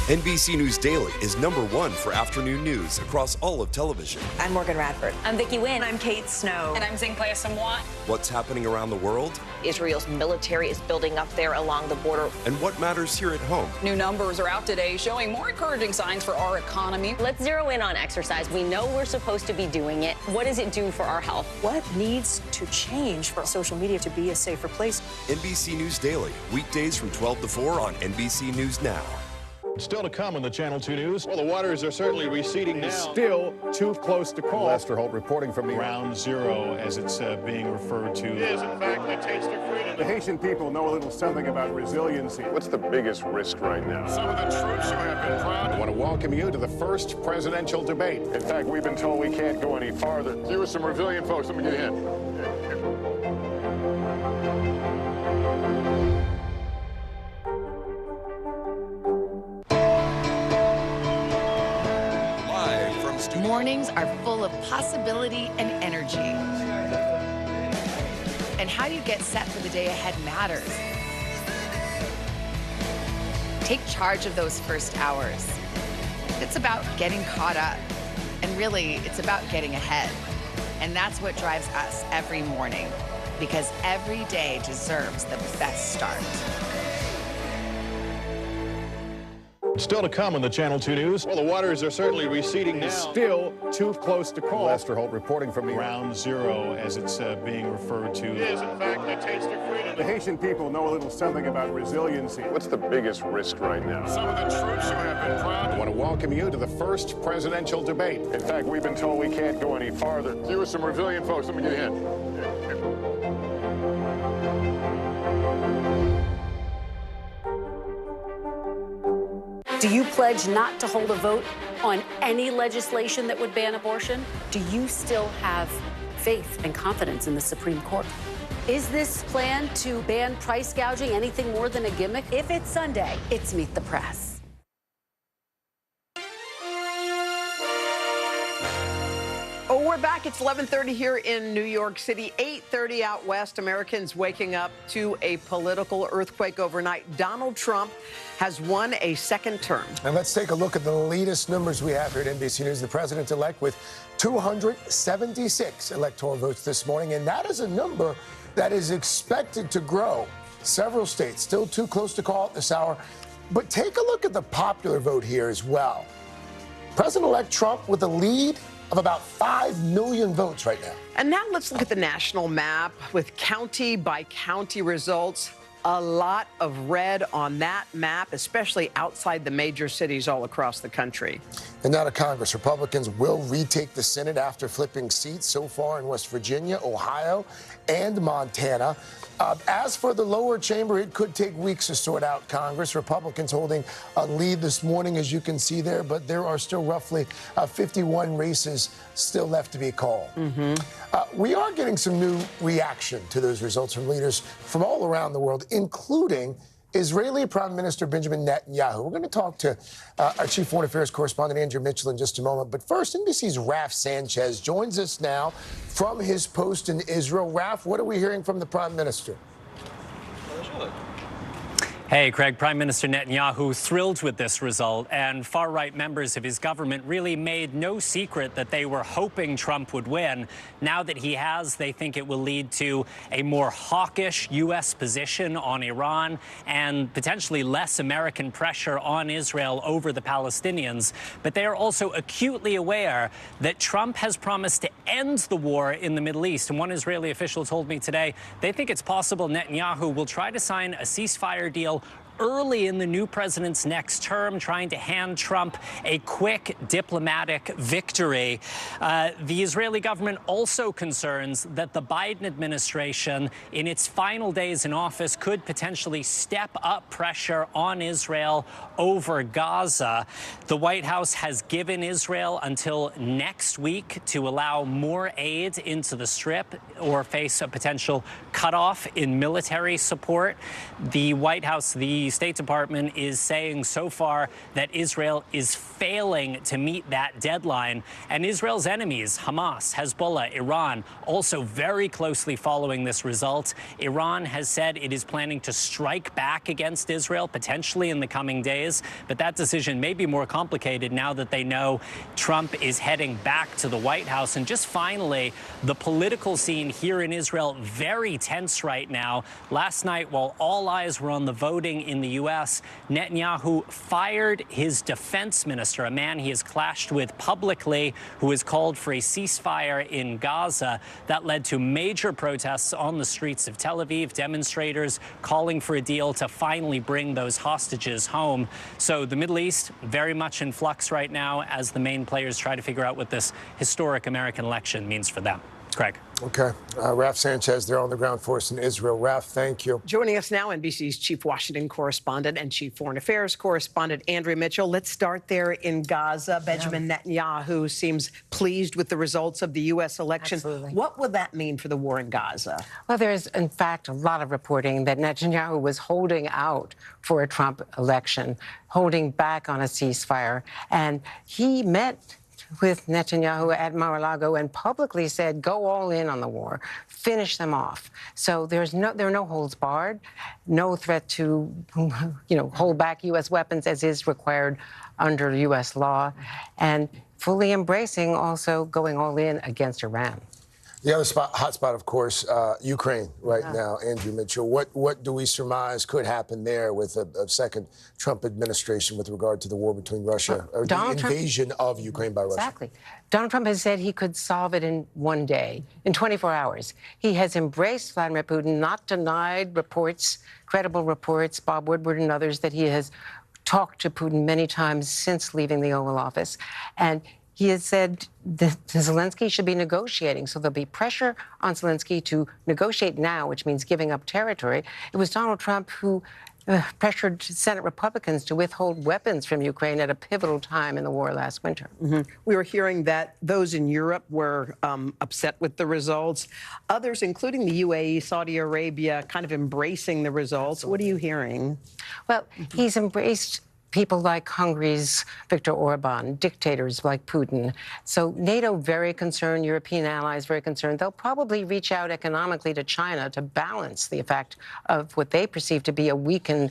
NBC News Daily is #1 for afternoon news across all of television. I'm Morgan Radford. I'm Vicki Wynn. I'm Kate Snow. And I'm Zinklaya Samwat. What's happening around the world? Israel's military is building up there along the border. And what matters here at home? New numbers are out today showing more encouraging signs for our economy. Let's zero in on exercise. We know we're supposed to be doing it. What does it do for our health? What needs to change for social media to be a safer place? NBC News Daily, weekdays from 12 to 4 on NBC News Now. Still to come on the Channel 2 News. Well, the waters are certainly receding now. Still too close to call. Lester Holt reporting from the Ground Zero, as it's being referred to. It is, in fact, the taste of freedom. The Haitian people know a little something about resiliency. What's the biggest risk right now? Some of the troops who have been proud. I want to welcome you to the first presidential debate. In fact, we've been told we can't go any farther. You are some resilient folks. Let me get in. Mornings are full of possibility and energy. And how you get set for the day ahead matters. Take charge of those first hours. It's about getting caught up. And really, it's about getting ahead. And that's what drives us every morning. Because every day deserves the best start. Still to come on the Channel 2 News. Well, the waters are certainly receding now. Still too close to call. Lester Holt reporting from the Ground Zero, as it's being referred to. It is, in fact, the taste of freedom. The Haitian people know a little something about resiliency. What's the biggest risk right now? Some of the troops who have been proud. I want to welcome you to the first presidential debate. In fact, we've been told we can't go any farther. You are some resilient folks. Let me get in. Do you pledge not to hold a vote on any legislation that would ban abortion? Do you still have faith and confidence in the Supreme Court? Is this plan to ban price gouging anything more than a gimmick? If it's Sunday, it's Meet the Press. Oh, we're back. It's 11:30 here in New York City, 8:30 out west. Americans waking up to a political earthquake overnight. Donald Trump has won a second term. And let's take a look at the latest numbers we have here at NBC News. The president-elect with 276 electoral votes this morning, and that is a number that is expected to grow. Several states still too close to call at this hour. But take a look at the popular vote here as well. President-elect Trump with a lead of about 5 million votes right now. And now let's look at the national map with county by county results. A lot of red on that map, especially outside the major cities all across the country. And now to Congress. Republicans will retake the Senate after flipping seats so far in West Virginia, Ohio, and Montana. As for the lower chamber, it could take weeks to sort out Congress. Republicans holding a lead this morning, as you can see there, but there are still roughly 51 races still left to be called. We are getting some new reaction to those results from leaders from all around the world, including Israeli Prime Minister Benjamin Netanyahu. We're going to talk to our chief foreign affairs correspondent, Andrew Mitchell, in just a moment. But first, NBC's Raf Sanchez joins us now from his post in Israel. Raf, what are we hearing from the Prime Minister? Hey, Craig, Prime Minister Netanyahu thrilled with this result, and far-right members of his government really made no secret that they were hoping Trump would win. Now that he has, they think it will lead to a more hawkish U.S. position on Iran and potentially less American pressure on Israel over the Palestinians. But they are also acutely aware that Trump has promised to end the war in the Middle East. And one Israeli official told me today they think it's possible Netanyahu will try to sign a ceasefire deal early in the new president's next term, trying to hand Trump a quick diplomatic victory. The Israeli government also concerns that the Biden administration, in its final days in office, could potentially step up pressure on Israel over Gaza. The White House has given Israel until next week to allow more aid into the Strip or face a potential cutoff in military support. The White House, the State Department, is saying so far that Israel is failing to meet that deadline. And Israel's enemies, Hamas, Hezbollah, Iran, also very closely following this result. Iran has said it is planning to strike back against Israel, potentially in the coming days. But that decision may be more complicated now that they know Trump is heading back to the White House. And just finally, the political scene here in Israel, very tense right now. Last night, while all eyes were on the voting in the U.S., Netanyahu fired his defense minister, a man he has clashed with publicly, who has called for a ceasefire in Gaza. That led to major protests on the streets of Tel Aviv, demonstrators calling for a deal to finally bring those hostages home. So the Middle East, very much in flux right now as the main players try to figure out what this historic American election means for them. Craig. Okay. Raf Sanchez, they're on the ground for us in Israel. Raf, thank you. Joining us now, NBC's chief Washington correspondent and chief foreign affairs correspondent, Andrea Mitchell. Let's start there in Gaza. Benjamin Netanyahu seems pleased with the results of the U.S. election. Absolutely. What would that mean for the war in Gaza? Well, there's, in fact, a lot of reporting that Netanyahu was holding out for a Trump election, holding back on a ceasefire. And he met with Netanyahu at Mar-a-Lago and publicly said, go all in on the war, finish them off. So there are no holds barred, no threat to, hold back U.S. weapons as is required under U.S. law, and fully embracing also going all in against Iran. The other hot spot, of course, Ukraine right now, Andrew Mitchell. What do we surmise could happen there with a second Trump administration with regard to the war between Russia, or the invasion of Ukraine by Russia? Exactly. Donald Trump has said he could solve it in one day, in 24 hours. He has embraced Vladimir Putin, not denied reports, credible reports, Bob Woodward and others, that he has talked to Putin many times since leaving the Oval Office. And he has said that Zelensky should be negotiating, so there'll be pressure on Zelensky to negotiate now, which means giving up territory. It was Donald Trump who pressured Senate Republicans to withhold weapons from Ukraine at a pivotal time in the war last winter. We were hearing that those in Europe were upset with the results. Others, including the UAE, Saudi Arabia, kind of embracing the results. What are you hearing? Well, he's embraced people like Hungary's Viktor Orban, dictators like Putin. So NATO very concerned, European allies very concerned. They'll probably reach out economically to China to balance the effect of what they perceive to be a weakened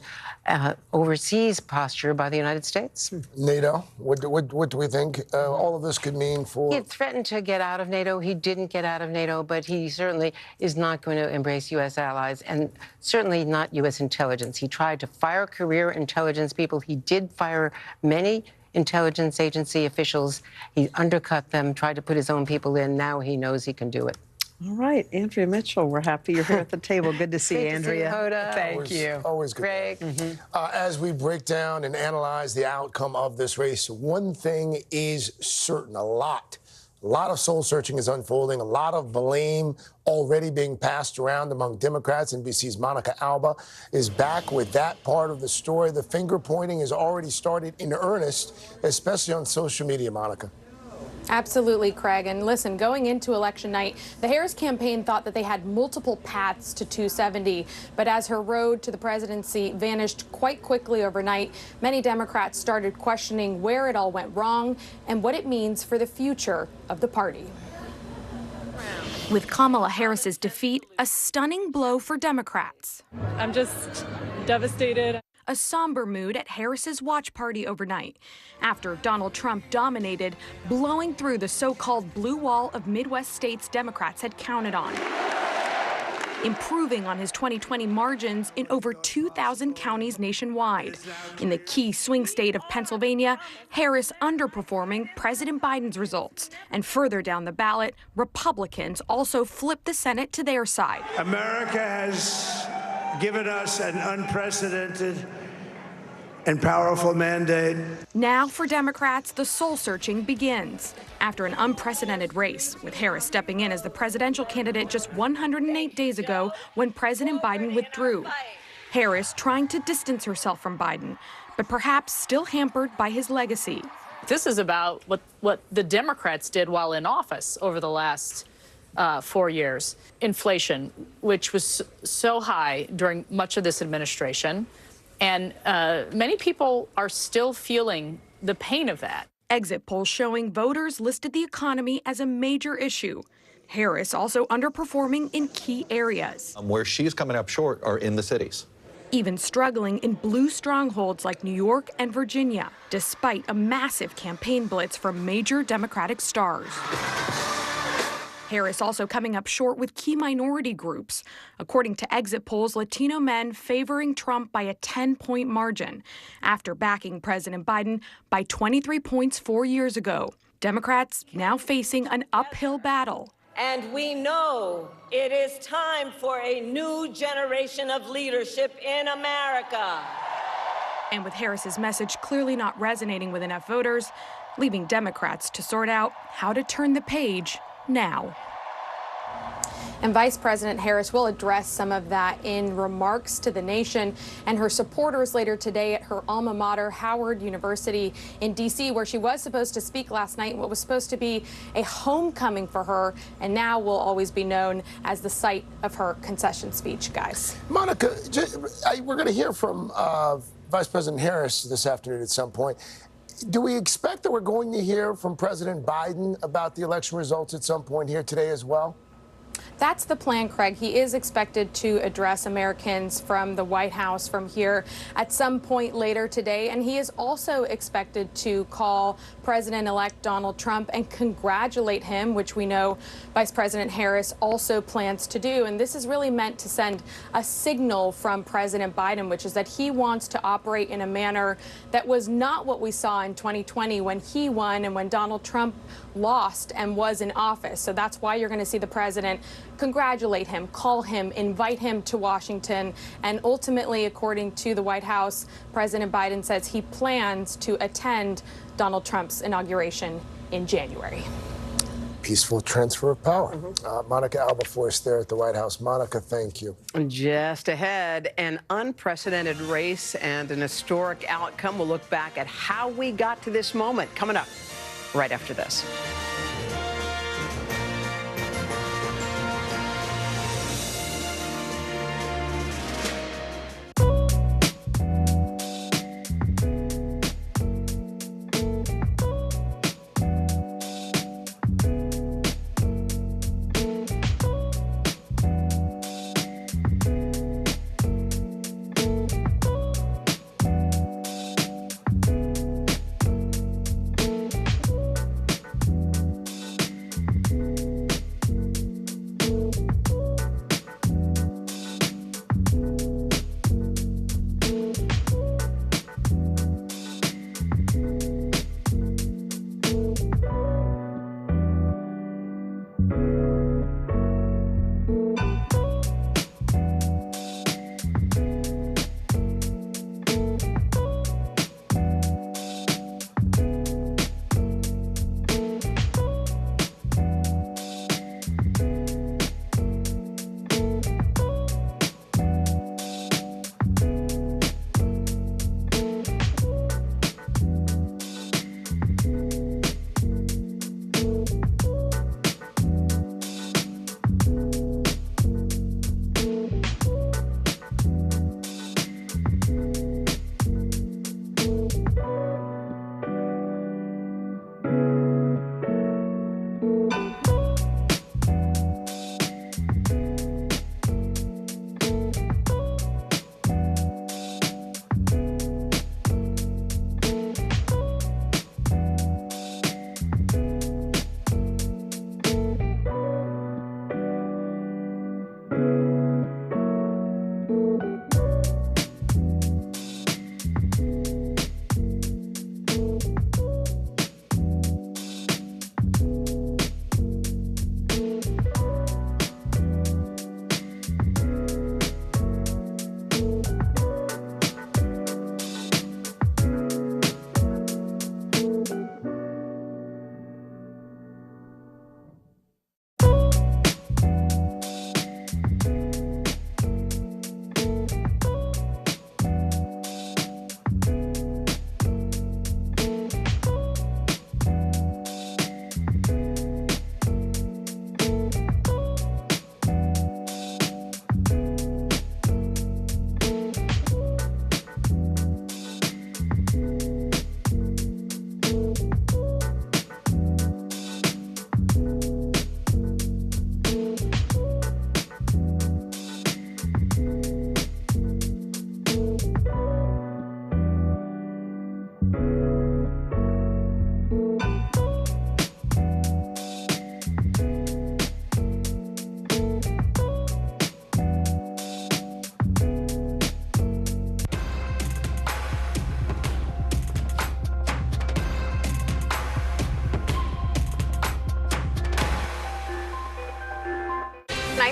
overseas posture by the United States. NATO, what do we think all of this could mean for? He had threatened to get out of NATO. He didn't get out of NATO, but he certainly is not going to embrace U.S. allies and certainly not U.S. intelligence. He tried to fire career intelligence people. He did fire many intelligence agency officials. He undercut them, tried to put his own people in. Now he knows he can do it. All right, Andrea Mitchell, we're happy you're here at the table. Good to see you, Andrea. Hoda. Thank you. Always good. Greg. As we break down and analyze the outcome of this race, one thing is certain: a lot of soul searching is unfolding, a lot of blame already being passed around among Democrats. NBC's Monica Alba is back with that part of the story. The finger pointing has already started in earnest, especially on social media, Monica. Absolutely, Craig. And listen, going into election night, the Harris campaign thought that they had multiple paths to 270. But as her road to the presidency vanished quite quickly overnight, many Democrats started questioning where it all went wrong and what it means for the future of the party. With Kamala Harris's defeat, a stunning blow for Democrats. I'm just devastated. A somber mood at Harris's watch party overnight after Donald Trump dominated, blowing through the so-called blue wall of Midwest states Democrats had counted on, improving on his 2020 margins in over 2,000 counties nationwide. In the key swing state of Pennsylvania, Harris underperforming President Biden's results. And further down the ballot, Republicans also flipped the Senate to their side. America has given us an unprecedented and powerful mandate. Now for Democrats, the soul searching begins. After an unprecedented race, with Harris stepping in as the presidential candidate just 108 days ago when President Biden withdrew. Harris trying to distance herself from Biden, but perhaps still hampered by his legacy. This is about what the Democrats did while in office over the last 4 years. Inflation, which was so high during much of this administration, and many people are still feeling the pain of that. Exit polls showing voters listed the economy as a major issue. Harris also underperforming in key areas. Where she's coming up short are in the cities. Even struggling in blue strongholds like New York and Virginia, despite a massive campaign blitz from major Democratic stars. Harris also coming up short with key minority groups. According to exit polls, Latino men favoring Trump by a 10-point margin after backing President Biden by 23 points 4 years ago. Democrats now facing an uphill battle. And we know it is time for a new generation of leadership in America. And with Harris's message clearly not resonating with enough voters, leaving Democrats to sort out how to turn the page now. And Vice President Harris will address some of that in remarks to the nation and her supporters later today at her alma mater, Howard University in D.C., where she was supposed to speak last night, what was supposed to be a homecoming for her, and now will always be known as the site of her concession speech, guys. Monica, we're going to hear from Vice President Harris this afternoon at some point. Do we expect that we're going to hear from President Biden about the election results at some point here today as well? That's the plan, Craig. He is expected to address Americans from the White House from here at some point later today. And he is also expected to call President-elect Donald Trump and congratulate him, which we know Vice President Harris also plans to do. And this is really meant to send a signal from President Biden, which is that he wants to operate in a manner that was not what we saw in 2020 when he won and when Donald Trump lost and was in office. So that's why you're going to see the president congratulate him, call him, invite him to Washington. And ultimately, according to the White House, President Biden says he plans to attend Donald Trump's inauguration in January. Peaceful transfer of power. Monica Albaforce there at the White House. Monica, thank you. Just ahead, an unprecedented race and an historic outcome. We'll look back at how we got to this moment. Coming up right after this.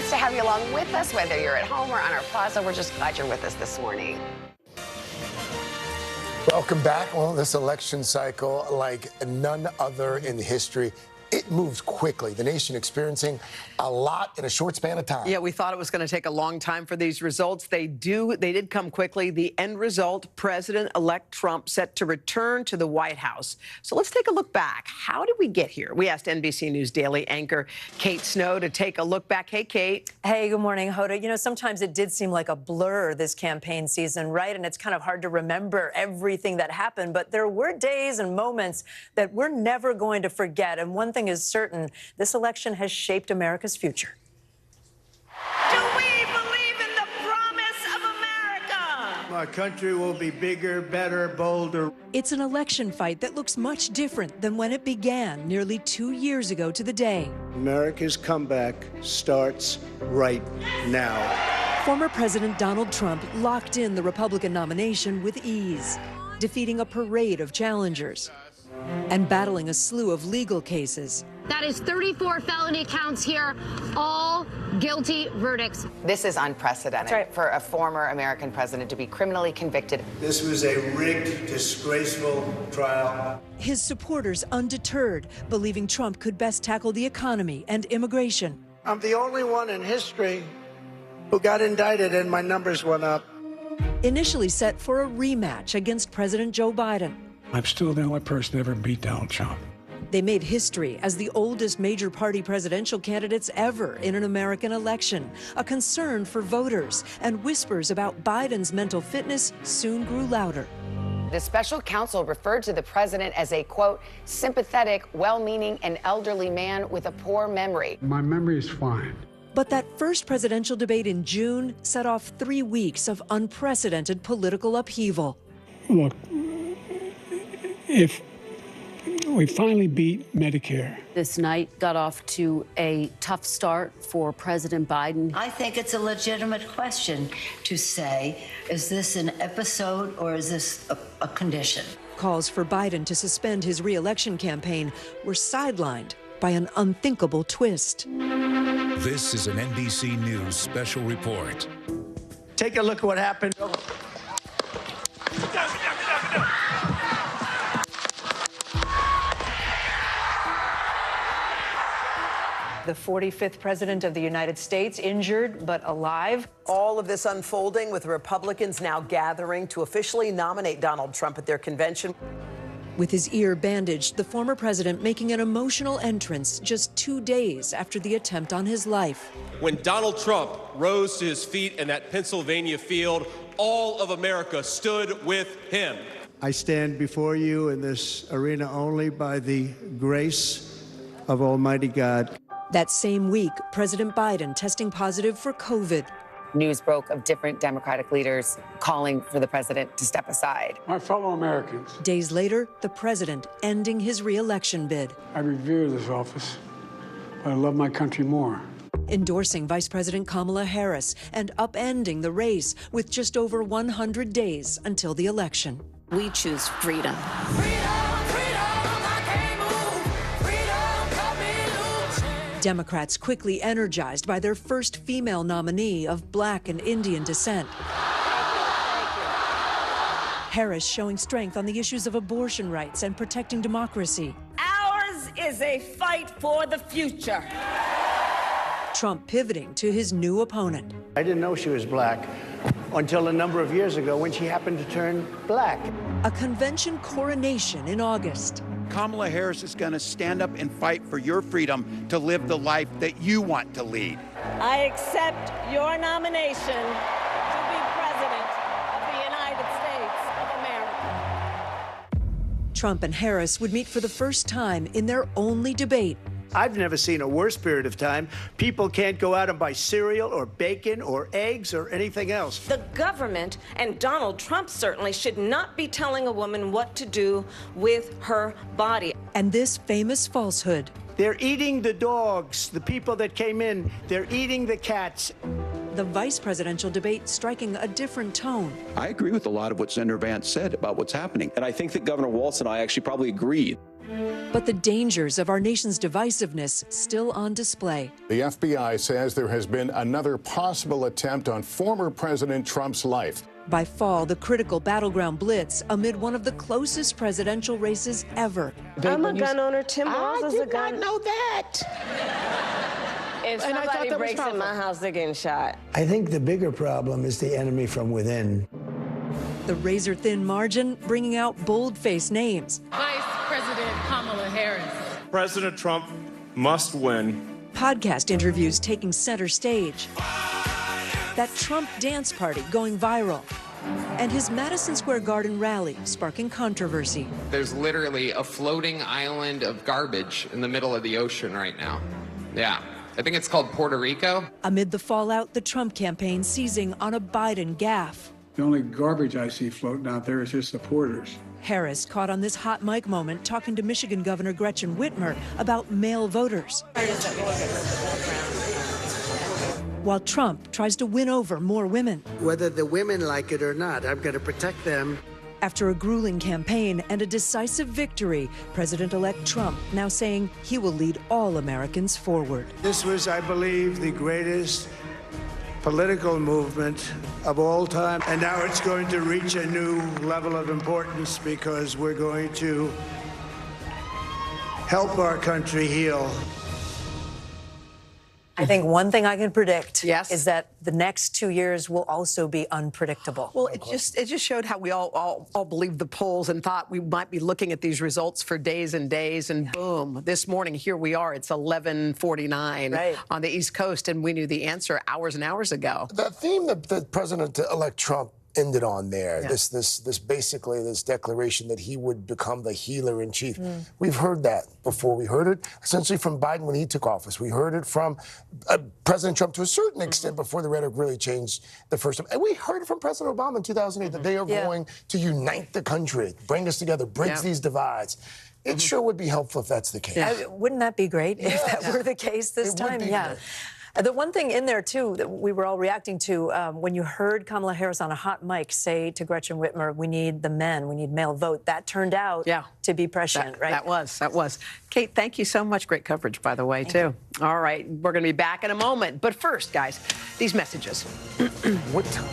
nice to have you along with us, whether you're at home or on our plaza. We're just glad you're with us this morning. Welcome back. Well, this election cycle, like none other in history, it moves quickly. The nation experiencing a lot in a short span of time. Yeah, we thought it was going to take a long time for these results. They did come quickly. The end result, President-elect Trump set to return to the White House. So let's take a look back. How did we get here? We asked NBC News Daily anchor Kate Snow to take a look back. Hey, Kate. Hey, good morning, Hoda. You know, sometimes it did seem like a blur this campaign season, right? And it's kind of hard to remember everything that happened. But there were days and moments that we're never going to forget. And one thing is certain, this election has shaped America's future. Do we believe in the promise of America? Our country will be bigger, better, bolder. It's an election fight that looks much different than when it began nearly 2 years ago to the day. America's comeback starts right now. Former President Donald Trump locked in the Republican nomination with ease, defeating a parade of challengers and battling a slew of legal cases. That is 34 felony counts here, all guilty verdicts. This is unprecedented for a former American president to be criminally convicted. This was a rigged, disgraceful trial. His supporters undeterred, believing Trump could best tackle the economy and immigration. I'm the only one in history who got indicted and my numbers went up. Initially set for a rematch against President Joe Biden. I'm still the only person to ever beat Donald Trump. They made history as the oldest major party presidential candidates ever in an American election. A concern for voters and whispers about Biden's mental fitness soon grew louder. The special counsel referred to the president as a, quote, sympathetic, well-meaning, and elderly man with a poor memory. My memory is fine. But that first presidential debate in June set off 3 weeks of unprecedented political upheaval. Look, if we finally beat Medicare. This night got off to a tough start for President Biden. I think it's a legitimate question to say, is this an episode or is this a condition? Calls for Biden to suspend his re-election campaign were sidelined by an unthinkable twist. This is an NBC News special report. Take a look at what happened. The 45th president of the United States, injured but alive. All of this unfolding with Republicans now gathering to officially nominate Donald Trump at their convention. With his ear bandaged, the former president making an emotional entrance just 2 days after the attempt on his life. When Donald Trump rose to his feet in that Pennsylvania field, all of America stood with him. I stand before you in this arena only by the grace of Almighty God. That same week, President Biden testing positive for COVID. News broke of different Democratic leaders calling for the president to step aside. My fellow Americans. Days later, the president ending his re-election bid. I revere this office, but I love my country more. Endorsing Vice President Kamala Harris and upending the race with just over 100 days until the election. We choose freedom. Democrats quickly energized by their first female nominee of Black and Indian descent. Harris showing strength on the issues of abortion rights and protecting democracy. Ours is a fight for the future. Trump pivoting to his new opponent. I didn't know she was black until a number of years ago when she happened to turn black. A convention coronation in August. Kamala Harris is going to stand up and fight for your freedom to live the life that you want to lead. I accept your nomination to be President of the United States of America. Trump and Harris would meet for the first time in their only debate. I've never seen a worse period of time. People can't go out and buy cereal or bacon or eggs or anything else. The government and Donald Trump certainly should not be telling a woman what to do with her body. And this famous falsehood. They're eating the dogs, the people that came in. They're eating the cats. The vice presidential debate striking a different tone. I agree with a lot of what Senator Vance said about what's happening. And I think that Governor Walz and I actually probably agreed. But the dangers of our nation's divisiveness still on display. The FBI says there has been another possible attempt on former President Trump's life. By fall, the critical battleground blitz amid one of the closest presidential races ever. I'm a gun owner. Tim Walz is a gun. I did not know that. If somebody breaks in my house, they're getting shot. I think the bigger problem is the enemy from within. The razor-thin margin bringing out bold-faced names. Vice President Kamala Harris. President Trump must win. Podcast interviews taking center stage. That Trump dance party going viral. And his Madison Square Garden rally sparking controversy. There's literally a floating island of garbage in the middle of the ocean right now. Yeah. I think it's called Puerto Rico. Amid the fallout, the Trump campaign seizing on a Biden gaffe. The only garbage I see floating out there is his supporters. Harris caught on this hot mic moment talking to Michigan Governor Gretchen Whitmer about male voters. While Trump tries to win over more women. Whether the women like it or not, I'm going to protect them. After a grueling campaign and a decisive victory, President-elect Trump now saying he will lead all Americans forward. This was, I believe, the greatest political movement of all time. And now it's going to reach a new level of importance because we're going to help our country heal. I think one thing I can predict is that the next 2 years will also be unpredictable. Well, it just showed how we all believed the polls and thought we might be looking at these results for days and days, and boom, this morning, here we are. It's 11:49 on the East Coast, and we knew the answer hours and hours ago. That theme that President-elect Trump ended on there, this basically this declaration that he would become the healer in chief. We've heard that before. We heard it essentially from Biden when he took office. We heard it from President Trump to a certain extent before the rhetoric really changed the first time. And we heard it from President Obama in 2008 that they are going to unite the country, bring us together, bridge these divides. It sure would be helpful if that's the case. Wouldn't that be great if that were the case this time? The one thing in there, too, that we were all reacting to when you heard Kamala Harris on a hot mic say to Gretchen Whitmer, we need the men, we need male vote, that turned out to be prescient, right? That was. Kate, thank you so much. Great coverage, by the way, too. All right, we're going to be back in a moment. But first, guys, these messages. What time?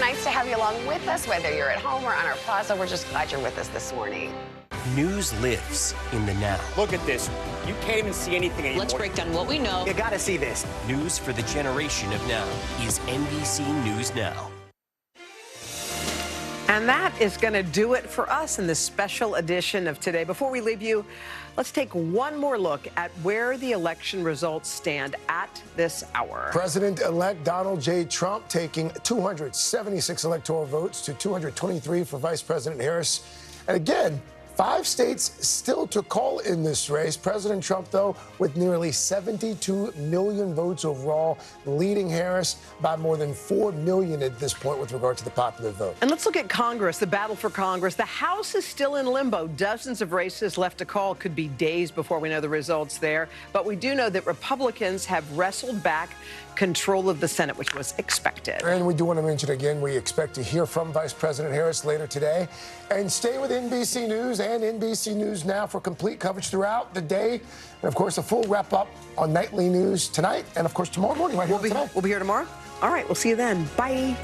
nice to have you along with us, whether you're at home or on our plaza. We're just glad you're with us this morning. News lives in the now. Look at this. You can't even see anything anymore. Let's break down what we know. You gotta see this. News for the generation of now is NBC News Now. And that is going to do it for us in this special edition of Today. Before we leave you, let's take one more look at where the election results stand at this hour. President-elect Donald J. Trump taking 276 electoral votes to 223 for Vice President Harris. And again, 5 states still to call in this race. President Trump, though, with nearly 72 million votes overall, leading Harris by more than 4 million at this point with regard to the popular vote. And let's look at Congress, the battle for Congress. The House is still in limbo. Dozens of races left to call. Could be days before we know the results there. But we do know that Republicans have wrestled back control of the Senate, which was expected. And we do want to mention again, we expect to hear from Vice President Harris later today. And stay with NBC News and NBC News Now for complete coverage throughout the day. And, of course, a full wrap-up on nightly news tonight and, of course, tomorrow morning right here today. We'll be here tomorrow? All right, we'll see you then. Bye.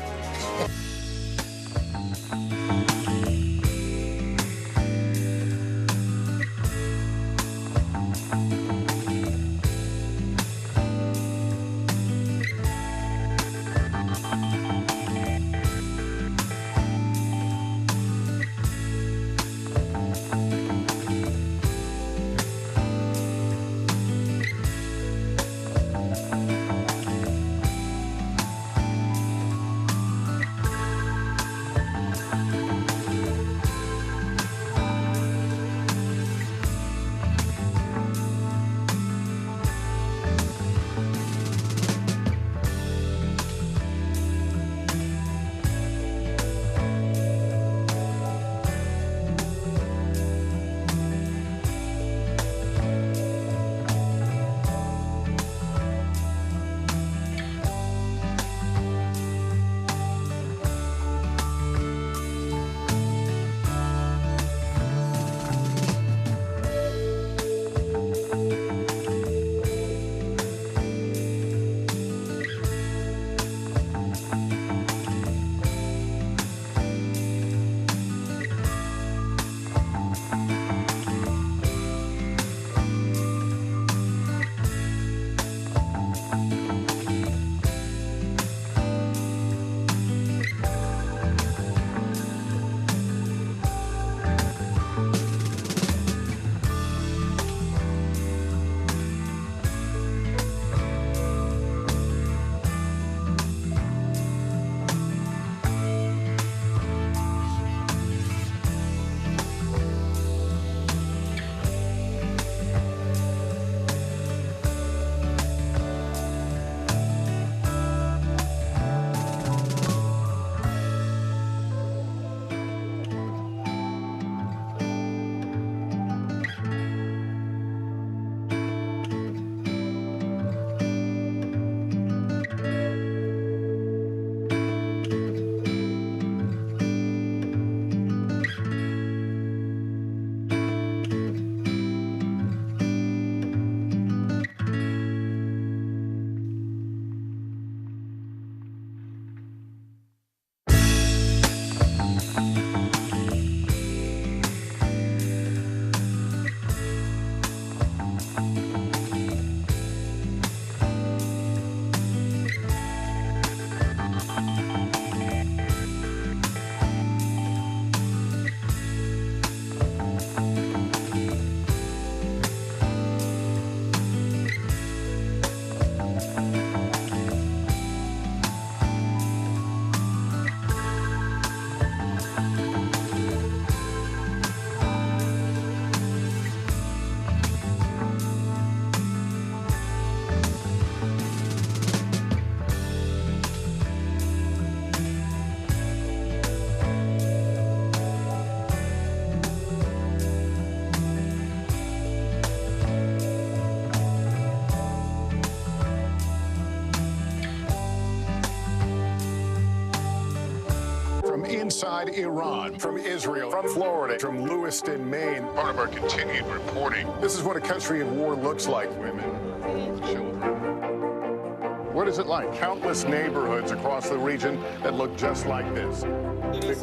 inside Iran, from Israel, from Florida, from Lewiston, Maine. Part of our continued reporting. This is what a country in war looks like. Women, children. What is it like? Countless neighborhoods across the region that look just like this. Everybody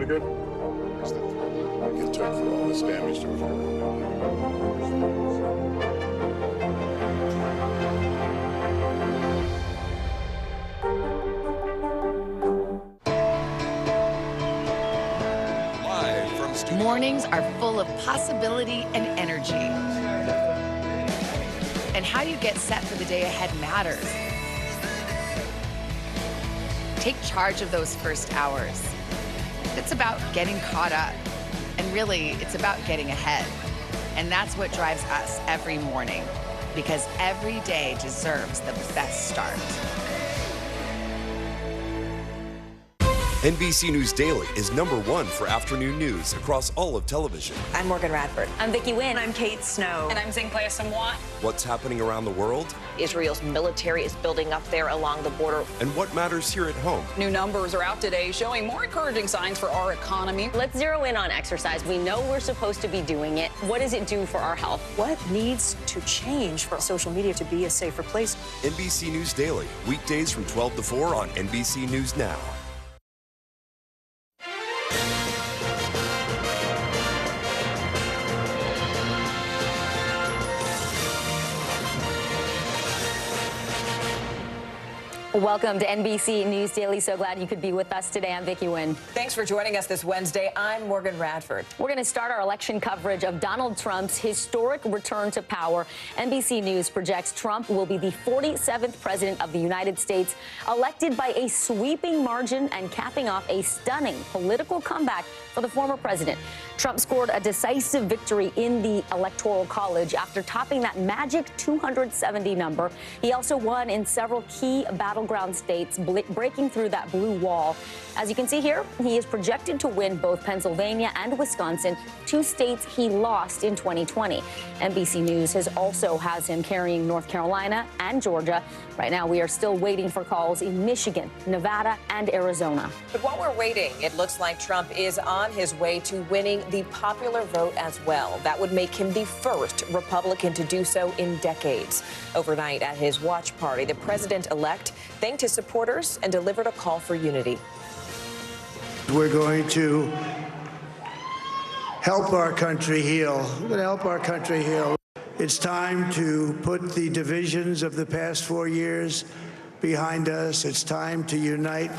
good? I get took for all this damage to the Mornings are full of possibility and energy. And how you get set for the day ahead matters. Take charge of those first hours. It's about getting caught up. And really, it's about getting ahead. And that's what drives us every morning, because every day deserves the best start. NBC News Daily is #1 for afternoon news across all of television. I'm Morgan Radford. I'm Vicki Wynn. I'm Kate Snow. And I'm Zinklea Samwa. What's happening around the world? Israel's military is building up there along the border. And what matters here at home? New numbers are out today showing more encouraging signs for our economy. Let's zero in on exercise. We know we're supposed to be doing it. What does it do for our health? What needs to change for social media to be a safer place? NBC News Daily, weekdays from 12 to 4 on NBC News Now. Welcome to NBC News Daily. So glad you could be with us today. I'm Vicki Wynn. Thanks for joining us this Wednesday. I'm Morgan Radford. We're going to start our election coverage of Donald Trump's historic return to power. NBC News projects Trump will be the 47th president of the United States, elected by a sweeping margin and capping off a stunning political comeback for the former president. Trump scored a decisive victory in the Electoral College after topping that magic 270 number. He also won in several key battleground states, breaking through that blue wall. As you can see here, he is projected to win both Pennsylvania and Wisconsin, 2 states he lost in 2020. NBC News also has him carrying North Carolina and Georgia. Right now, we are still waiting for calls in Michigan, Nevada, and Arizona. But while we're waiting, it looks like Trump is on his way to winning the popular vote as well. That would make him the first Republican to do so in decades. Overnight at his watch party, the president-elect thanked his supporters and delivered a call for unity. We're going to help our country heal. We're going to help our country heal. It's time to put the divisions of the past 4 years behind us. It's time to unite.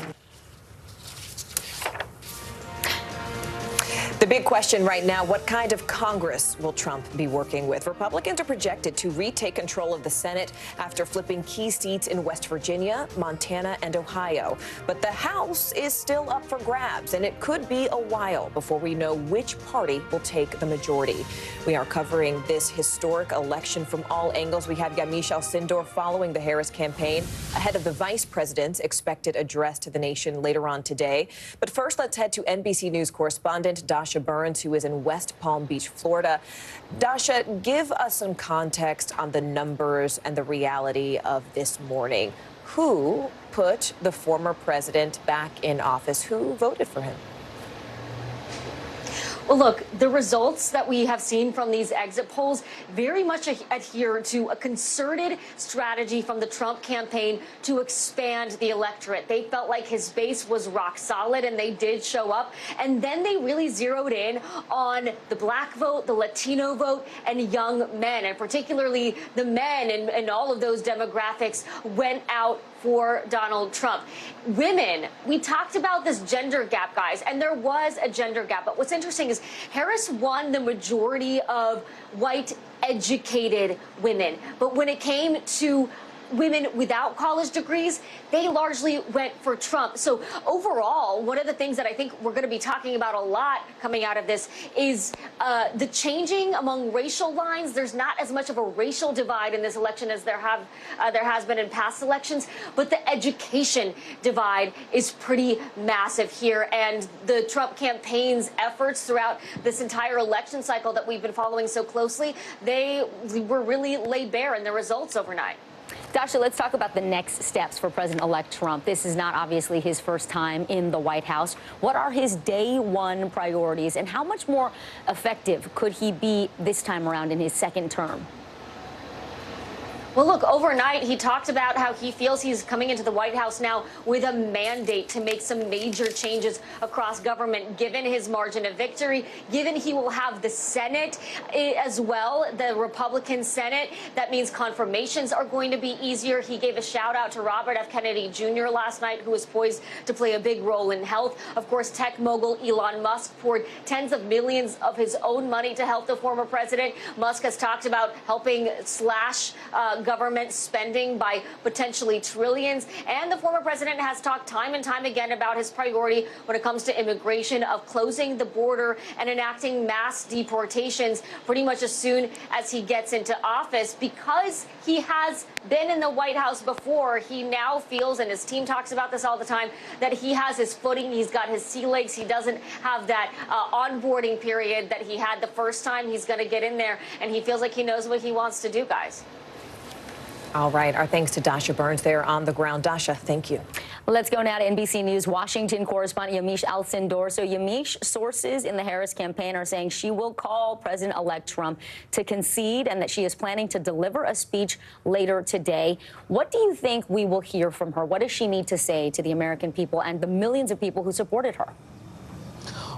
The big question right now, what kind of Congress will Trump be working with? Republicans are projected to retake control of the Senate after flipping key seats in West Virginia, Montana, and Ohio. But the House is still up for grabs, and it could be a while before we know which party will take the majority. We are covering this historic election from all angles. We have Yamiche Alcindor following the Harris campaign ahead of the vice president's expected address to the nation later on today. But first, let's head to NBC News correspondent Dasha Burns, who is in West Palm Beach, Florida. Dasha, give us some context on the numbers and the reality of this morning. Who put the former president back in office? Who voted for him? Well, look, the results that we have seen from these exit polls very much adhere to a concerted strategy from the Trump campaign to expand the electorate. They felt like his base was rock solid, and they did show up. And then they really zeroed in on the black vote, the Latino vote, and young men. And particularly the men and all of those demographics went out for Donald Trump. Women, we talked about this gender gap, guys, and there was a gender gap. But what's interesting is Harris won the majority of white educated women. But when it came to women without college degrees, they largely went for Trump. So overall, one of the things that I think we're going to be talking about a lot coming out of this is the changing among racial lines. There's not as much of a racial divide in this election as there has been in past elections, but the education divide is pretty massive here. And the Trump campaign's efforts throughout this entire election cycle that we've been following so closely, they were really laid bare in the results overnight. Dasha, let's talk about the next steps for President-elect Trump. This is not obviously his first time in the White House. What are his day one priorities, and how much more effective could he be this time around in his second term? Well, look, overnight, he talked about how he feels he's coming into the White House now with a mandate to make some major changes across government, given his margin of victory, given he will have the Senate as well, the Republican Senate. That means confirmations are going to be easier. He gave a shout out to Robert F. Kennedy Jr. last night, who was poised to play a big role in health. Of course, tech mogul Elon Musk poured tens of millions of his own money to help the former president. Musk has talked about helping slash government spending by potentially trillions. And the former president has talked time and time again about his priority when it comes to immigration, of closing the border and enacting mass deportations pretty much as soon as he gets into office. Because he has been in the White House before, he now feels, and his team talks about this all the time, that he has his footing. He's got his sea legs. He doesn't have that onboarding period that he had the first time. He's going to get in there, and he feels like he knows what he wants to do, guys. All right. Our thanks to Dasha Burns there on the ground. Dasha, thank you. Well, let's go now to NBC News Washington correspondent Yamiche Alcindor. So, Yamiche, sources in the Harris campaign are saying she will call President-elect Trump to concede and that she is planning to deliver a speech later today. What do you think we will hear from her? What does she need to say to the American people and the millions of people who supported her?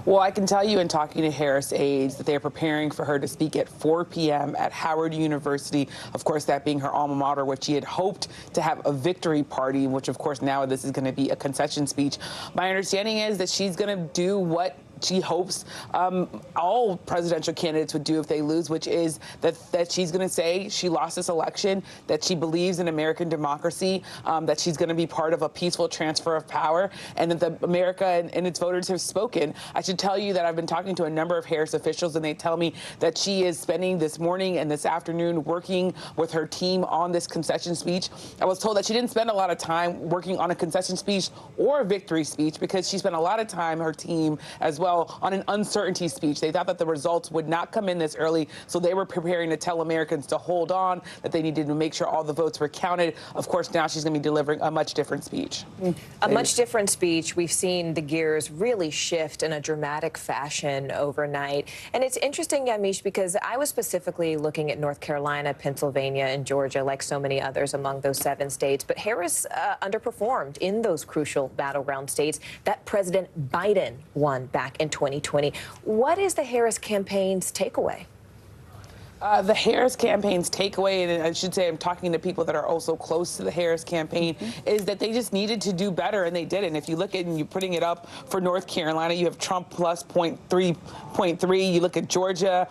Well, I can tell you in talking to Harris aides that they are preparing for her to speak at 4 p.m. at Howard University, of course, that being her alma mater, which she had hoped to have a victory party, which, of course, now this is going to be a concession speech. My understanding is that she's going to do what she hopes all presidential candidates would do if they lose, which is that she's going to say she lost this election, that she believes in American democracy, that she's going to be part of a peaceful transfer of power, and that America and its voters have spoken. I should tell you that I've been talking to a number of Harris officials, and they tell me that she is spending this morning and this afternoon working with her team on this concession speech. I was told that she didn't spend a lot of time working on a concession speech or a victory speech because she spent a lot of time, her team, as well, on an uncertainty speech. They thought that the results would not come in this early, so they were preparing to tell Americans to hold on, that they needed to make sure all the votes were counted. Of course, now she's going to be delivering a much different speech. A much different speech. We've seen the gears really shift in a dramatic fashion overnight. And it's interesting, Yamiche, because I was specifically looking at North Carolina, Pennsylvania, and Georgia, like so many others among those 7 states. But Harris underperformed in those crucial battleground states that President Biden won back in 2020. What is the Harris campaign's takeaway? The Harris campaign's takeaway, and I should say I'm talking to people that are also close to the Harris campaign, is that they just needed to do better, and they did. And if you look at and you're putting it up for North Carolina, you have Trump plus 0.3. You look at Georgia,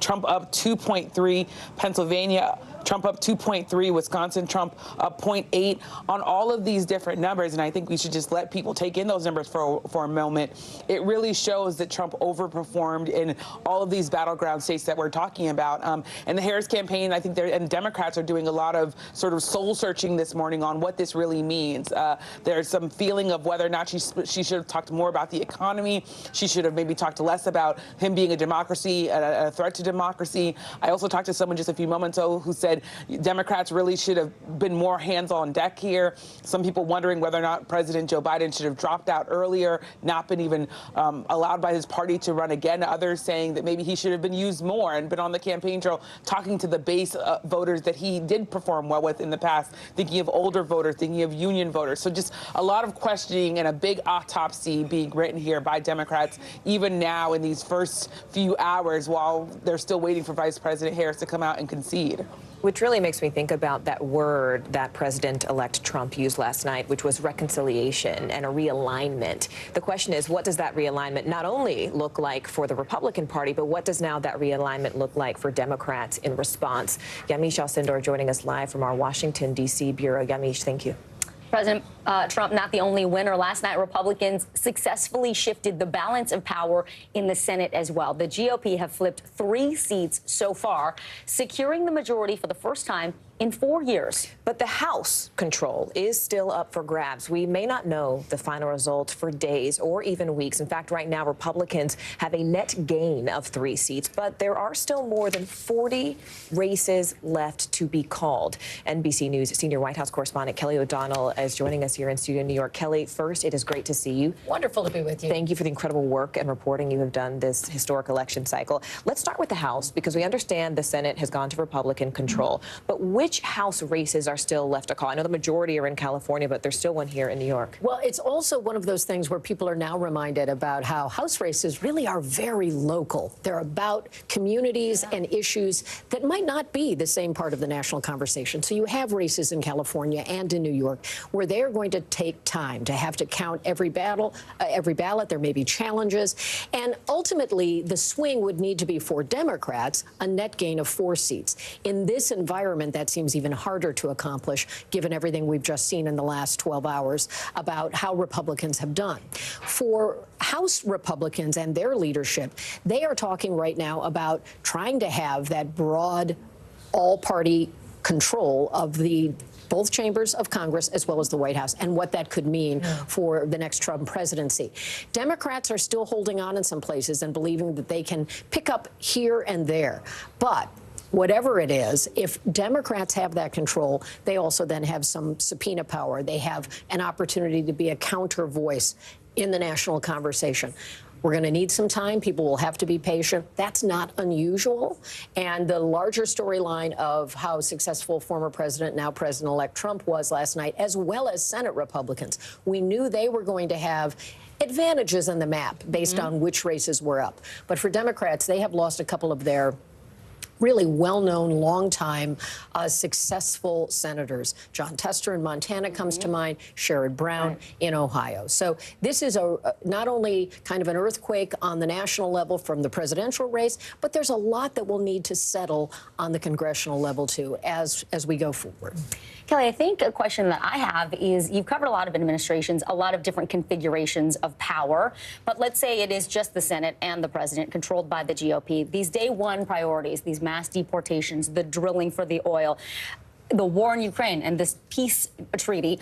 Trump up 2.3. Pennsylvania, Trump up 2.3, Wisconsin, Trump up 0.8 on all of these different numbers. And I think we should just let people take in those numbers for a moment. It really shows that Trump overperformed in all of these battleground states that we're talking about. And the Harris campaign, I think and Democrats are doing a lot of sort of soul searching this morning on what this really means. There's some feeling of whether or not she should have talked more about the economy. She should have maybe talked less about him being a democracy, a threat to democracy. I also talked to someone just a few moments ago who said Democrats really should have been more hands on deck here. Some people wondering whether or not President Joe Biden should have dropped out earlier, not been even allowed by his party to run again. Others saying that maybe he should have been used more and been on the campaign trail talking to the base voters that he did perform well with in the past, thinking of older voters, thinking of union voters. So just a lot of questioning and a big autopsy being written here by Democrats, even now in these first few hours while they're still waiting for Vice President Harris to come out and concede. Which really makes me think about that word that President-elect Trump used last night, which was reconciliation and a realignment. The question is, what does that realignment not only look like for the Republican Party, but what does now that realignment look like for Democrats in response? Yamiche Alcindor joining us live from our Washington, D.C. bureau. Yamiche, thank you. President Trump not the only winner. Last night, Republicans successfully shifted the balance of power in the Senate as well. The GOP have flipped 3 seats so far, securing the majority for the first time in 4 years. But the House control is still up for grabs. We may not know the final result for days or even weeks. In fact, right now, Republicans have a net gain of 3 seats, but there are still more than 40 races left to be called. NBC News senior White House correspondent Kelly O'Donnell is joining us here in studio in New York. Kelly, first, it is great to see you. Wonderful to be with you. Thank you for the incredible work and reporting you have done this historic election cycle. Let's start with the House, because we understand the Senate has gone to Republican control. But which which House races are still left to call? I know the majority are in California, but there's still one here in New York. Well, it's also one of those things where people are now reminded about how House races really are very local. They're about communities and issues that might not be the same part of the national conversation. So you have races in California and in New York where they're going to take time to have to count every ballot. There may be challenges. And ultimately, the swing would need to be for Democrats, a net gain of 4 seats. In this environment, that seems even harder to accomplish, given everything we've just seen in the last 12 hours about how Republicans have done. For House Republicans and their leadership, they are talking right now about trying to have that broad, all-party control of both chambers of Congress as well as the White House, and what that could mean for the next Trump presidency. Democrats are still holding on in some places and believing that they can pick up here and there. But whatever it is, if Democrats have that control, they also then have some subpoena power. They have an opportunity to be a counter voice in the national conversation. We're going to need some time. People will have to be patient. That's not unusual. And the larger storyline of how successful former president, now President-elect Trump was last night, as well as Senate Republicans, we knew they were going to have advantages in the map based on which races were up. But for Democrats, they have lost a couple of their really well-known, long-time, successful senators. John Tester in Montana comes to mind, Sherrod Brown in Ohio. So this is not only kind of an earthquake on the national level from the presidential race, but there's a lot that will need to settle on the congressional level, too, as we go forward. Kelly, I think a question that I have is you've covered a lot of administrations, a lot of different configurations of power, but let's say it is just the Senate and the president controlled by the GOP. These day one priorities, these mass deportations, the drilling for the oil, the war in Ukraine and this peace treaty.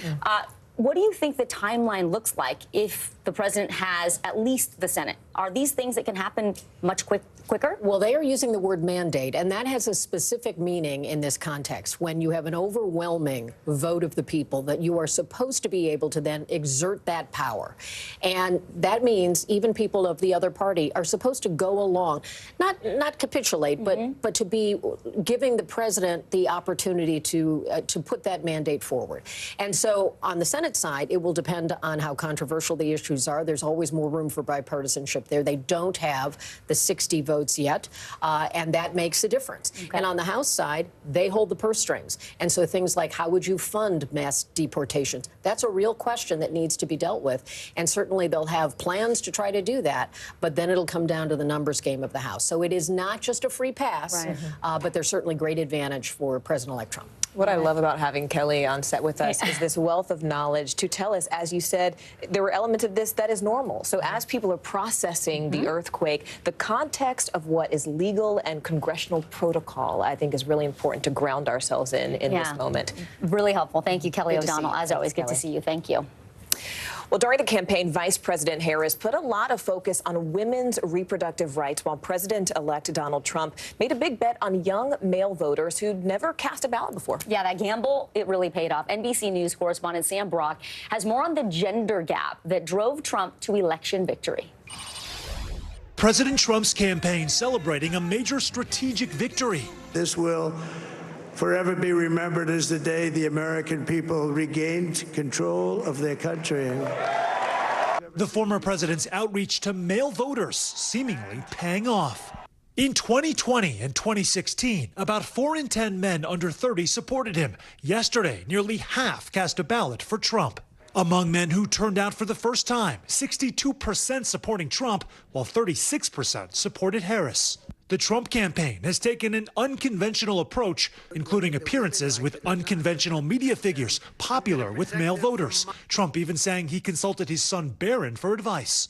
What do you think the timeline looks like if the president has at least the Senate? Are these things that can happen much quicker? Well, they are using the word mandate, and that has a specific meaning in this context. When you have an overwhelming vote of the people, that you are supposed to be able to then exert that power. And that means even people of the other party are supposed to go along, not capitulate, but to be giving the president the opportunity to put that mandate forward. And so on the Senate side, it will depend on how controversial the issues are. There's always more room for bipartisanship there. They don't have the 60 votes yet, and that makes a difference. And on the House side, they hold the purse strings. And so things like how would you fund mass deportations? That's a real question that needs to be dealt with. And certainly they'll have plans to try to do that, but then it'll come down to the numbers game of the House. So it is not just a free pass, but there's certainly great advantage for President-elect Trump. What I love about having Kelly on set with us is this wealth of knowledge to tell us, as you said, there were elements of this that is normal. So as people are processing the earthquake, the context of what is legal and congressional protocol, I think, is really important to ground ourselves in this moment. Really helpful. Thank you, Kelly O'Donnell. As always, good to see you. Thank you. Well, during the campaign, Vice President Harris put a lot of focus on women's reproductive rights, while President-elect Donald Trump made a big bet on young male voters who'd never cast a ballot before. Yeah, that gamble, it really paid off. NBC News correspondent Sam Brock has more on the gender gap that drove Trump to election victory. President Trump's campaign celebrating a major strategic victory. This will forever be remembered as the day the American people regained control of their country. The former president's outreach to male voters seemingly paying off. In 2020 and 2016, about 4 in 10 men under 30 supported him. Yesterday, nearly half cast a ballot for Trump. Among men who turned out for the first time, 62% supporting Trump, while 36% supported Harris. The Trump campaign has taken an unconventional approach, including appearances with unconventional media figures popular with male voters. Trump even saying he consulted his son Barron for advice.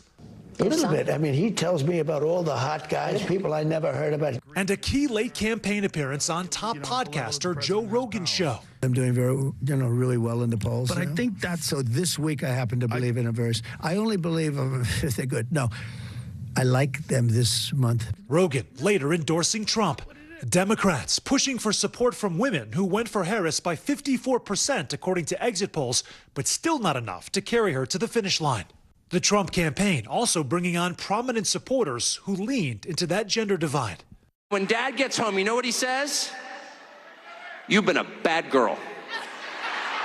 A little bit. I mean, he tells me about all the hot guys, people I never heard about. And a key late campaign appearance on top podcaster Joe Rogan's show. I'm doing really well in the polls. But I think that's... So this week I happen to believe in a verse. I only believe if they're good. No. I like them this month. Rogan later endorsing Trump. Democrats pushing for support from women who went for Harris by 54% according to exit polls, but still not enough to carry her to the finish line. The Trump campaign also bringing on prominent supporters who leaned into that gender divide. When Dad gets home, you know what he says? You've been a bad girl.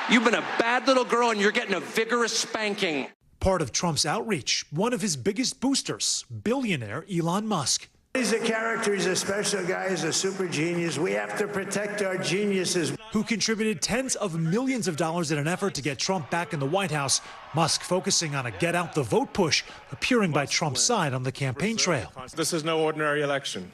You've been a bad little girl, and you're getting a vigorous spanking. Part of Trump's outreach, one of his biggest boosters, billionaire Elon Musk. He's a character, he's a special guy, he's a super genius. We have to protect our geniuses. Who contributed tens of millions of dollars in an effort to get Trump back in the White House. Musk focusing on a get out the vote push, appearing by Trump's side on the campaign trail. This is no ordinary election.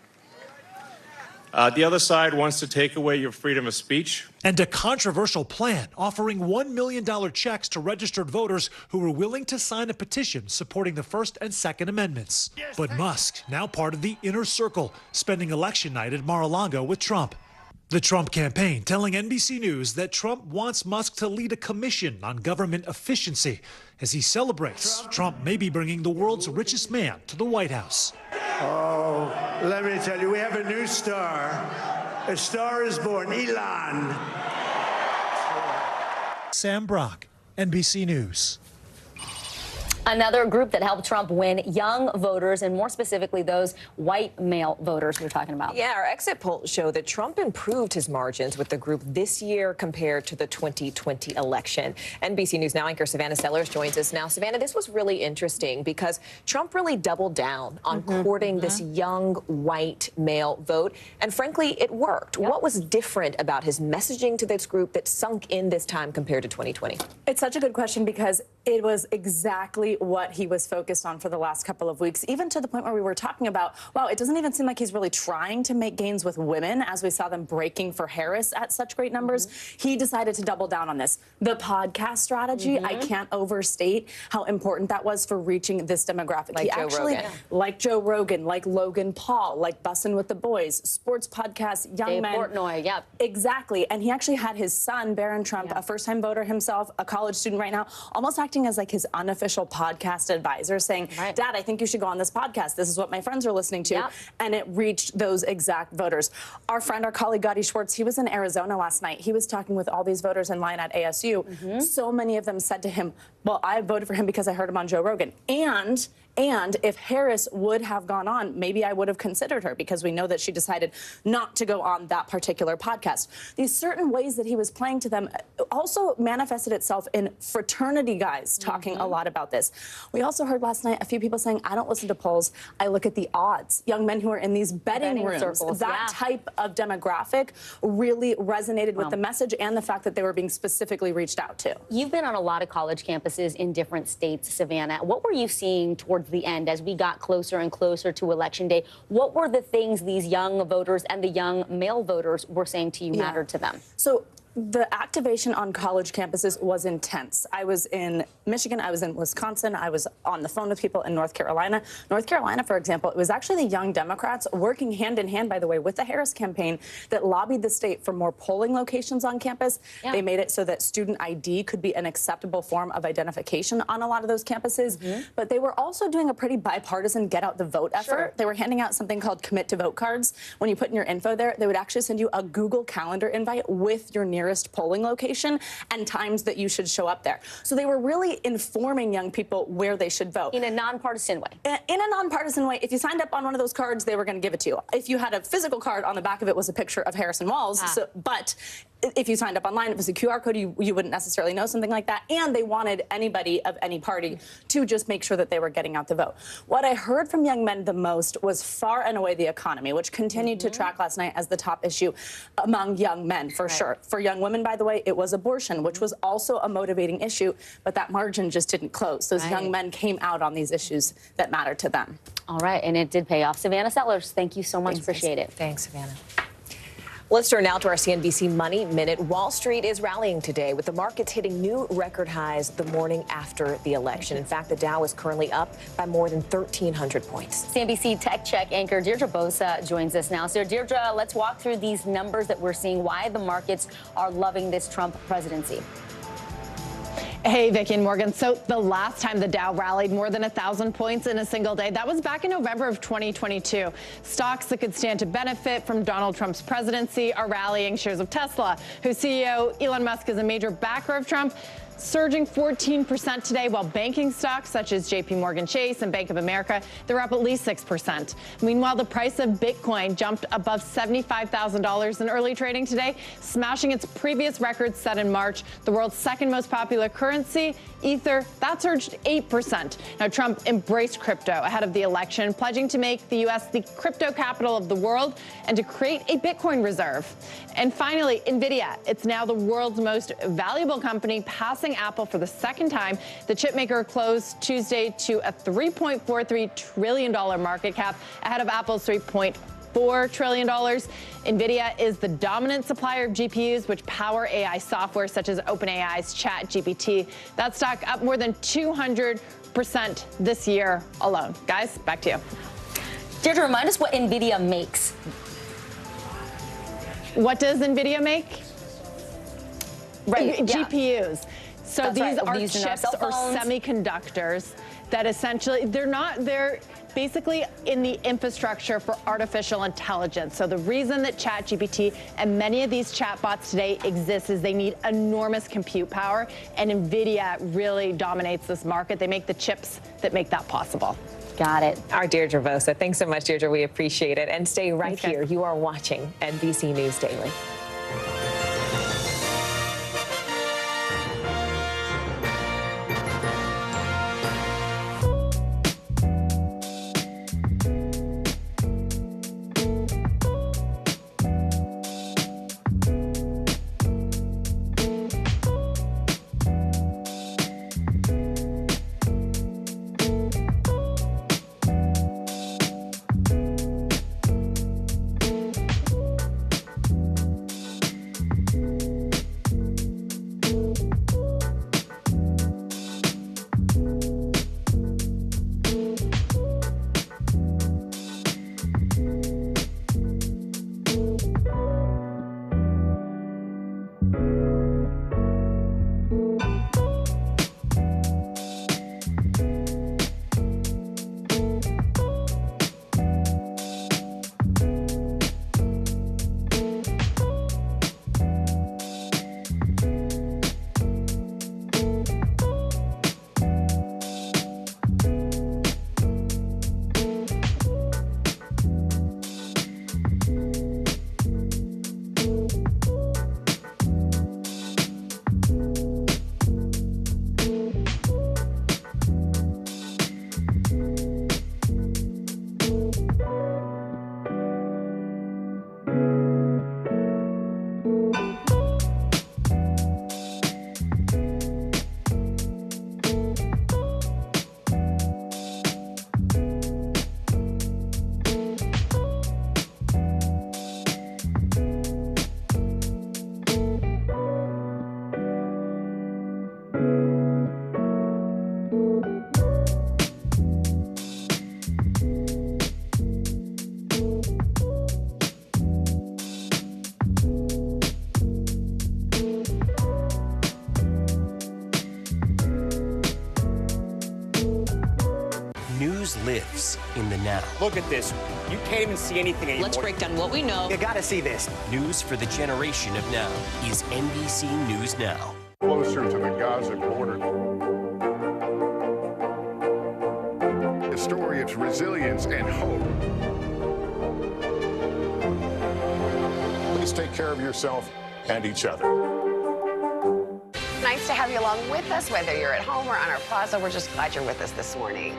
The other side wants to take away your freedom of speech. And a controversial plan offering $1 million checks to registered voters who were willing to sign a petition supporting the First and Second Amendments. But Musk, now part of the inner circle, spending election night at Mar-a-Lago with Trump. The Trump campaign telling NBC News that Trump wants Musk to lead a commission on government efficiency as he celebrates Trump may be bringing the world's richest man to the White House. Oh, let me tell you, we have a new star. A star is born, Elon. Sam Brock, NBC News. Another group that helped Trump win, young voters, and more specifically those white male voters we're talking about. Yeah, our exit polls show that Trump improved his margins with the group this year compared to the 2020 election. NBC News Now anchor Savannah Sellers joins us now. Savannah, this was really interesting because Trump really doubled down on courting this young white male vote. And frankly, it worked. What was different about his messaging to this group that sunk in this time compared to 2020? It's such a good question because it was exactly what he was focused on for the last couple of weeks, even to the point where we were talking about, wow, it doesn't even seem like he's really trying to make gains with women as we saw them breaking for Harris at such great numbers. He decided to double down on this. The podcast strategy, I can't overstate how important that was for reaching this demographic. Like he Joe actually, Rogan. like Joe Rogan, like Logan Paul, like Bussin' with the Boys, sports podcasts, young Dave men. Portnoy, yep. Exactly. And he actually had his son, Barron Trump, a first-time voter himself, a college student right now, almost acting as like his unofficial podcast advisor, saying, Dad, I think you should go on this podcast. This is what my friends are listening to. And it reached those exact voters. Our friend, our colleague, Gotti Schwartz, he was in Arizona last night. He was talking with all these voters in line at ASU. So many of them said to him, well, I voted for him because I heard him on Joe Rogan. And if Harris would have gone on, maybe I would have considered her because we know that she decided not to go on that particular podcast. These certain ways that he was playing to them also manifested itself in fraternity guys talking a lot about this. We also heard last night a few people saying, I don't listen to polls, I look at the odds. Young men who are in these betting rooms. circles, that type of demographic really resonated with the message and the fact that they were being specifically reached out to. You've been on a lot of college campuses in different states, Savannah. What were you seeing towards the end as we got closer and closer to Election Day? What were the things these young voters and the young male voters were saying to you mattered to them? So the activation on college campuses was intense. I was in Michigan, I was in Wisconsin, I was on the phone with people in North Carolina. North Carolina, for example, it was actually the young Democrats working hand in hand, by the way, with the Harris campaign that lobbied the state for more polling locations on campus. They made it so that student ID could be an acceptable form of identification on a lot of those campuses. But they were also doing a pretty bipartisan get out the vote effort. They were handing out something called commit to vote cards. When you put in your info there, they would actually send you a Google Calendar invite with your nearest polling location and times that you should show up there. So they were really informing young people where they should vote. In a nonpartisan way. In a nonpartisan way. If you signed up on one of those cards, they were going to give it to you. If you had a physical card, on the back of it was a picture of Harrison Walls. But if you signed up online, it was a QR code, you wouldn't necessarily know something like that. And they wanted anybody of any party to just make sure that they were getting out the vote. What I heard from young men the most was far and away the economy, which continued to track last night as the top issue among young men, for sure. For young women, by the way, it was abortion, which was also a motivating issue, but that margin just didn't close. Those young men came out on these issues that mattered to them. All right, and it did pay off. Savannah Sellers, thank you so much. Appreciate it. Thanks, Savannah. Let's turn now to our CNBC Money Minute. Wall Street is rallying today with the markets hitting new record highs the morning after the election. In fact, the Dow is currently up by more than 1,300 points. CNBC Tech Check anchor Deirdre Bosa joins us now. So, Deirdre, let's walk through these numbers that we're seeing, why the markets are loving this Trump presidency. Hey, Vicki and Morgan. So the last time the Dow rallied more than 1,000 points in a single day, that was back in November of 2022. Stocks that could stand to benefit from Donald Trump's presidency are rallying. Shares of Tesla, whose CEO Elon Musk is a major backer of Trump, surging 14% today, while banking stocks such as JP Morgan Chase and Bank of America, they're up at least 6%. Meanwhile, the price of Bitcoin jumped above $75,000 in early trading today, smashing its previous record set in March. The world's second most popular currency, Ether, that surged 8%. Now, Trump embraced crypto ahead of the election, pledging to make the U.S. the crypto capital of the world and to create a Bitcoin reserve. And finally, NVIDIA. It's now the world's most valuable company, passing Apple for the second time. The chipmaker closed Tuesday to a $3.43 trillion market cap, ahead of Apple's $3.4 trillion. NVIDIA is the dominant supplier of GPUs, which power AI software such as OpenAI's ChatGPT. That stock up more than 200% this year alone. Guys, back to you. Deirdre, remind us what NVIDIA makes. What does NVIDIA make? Right, GPUs. So That's these right. are These in our chips cell or phones. semiconductors that essentially, they're basically in the infrastructure for artificial intelligence. So the reason that ChatGPT and many of these chatbots today exist is they need enormous compute power, and NVIDIA really dominates this market. They make the chips that make that possible. Got it. Our Deirdre Vosa. Thanks so much, Deirdre. We appreciate it. And stay right here. You are watching NBC News Daily. News lives in the now. Look at this. You can't even see anything anymore. Let's break down what we know. You gotta see this. News for the generation of now is NBC News Now. Closer to the Gaza border. A story of resilience and hope. Please take care of yourself and each other. Nice to have you along with us, whether you're at home or on our plaza. We're just glad you're with us this morning.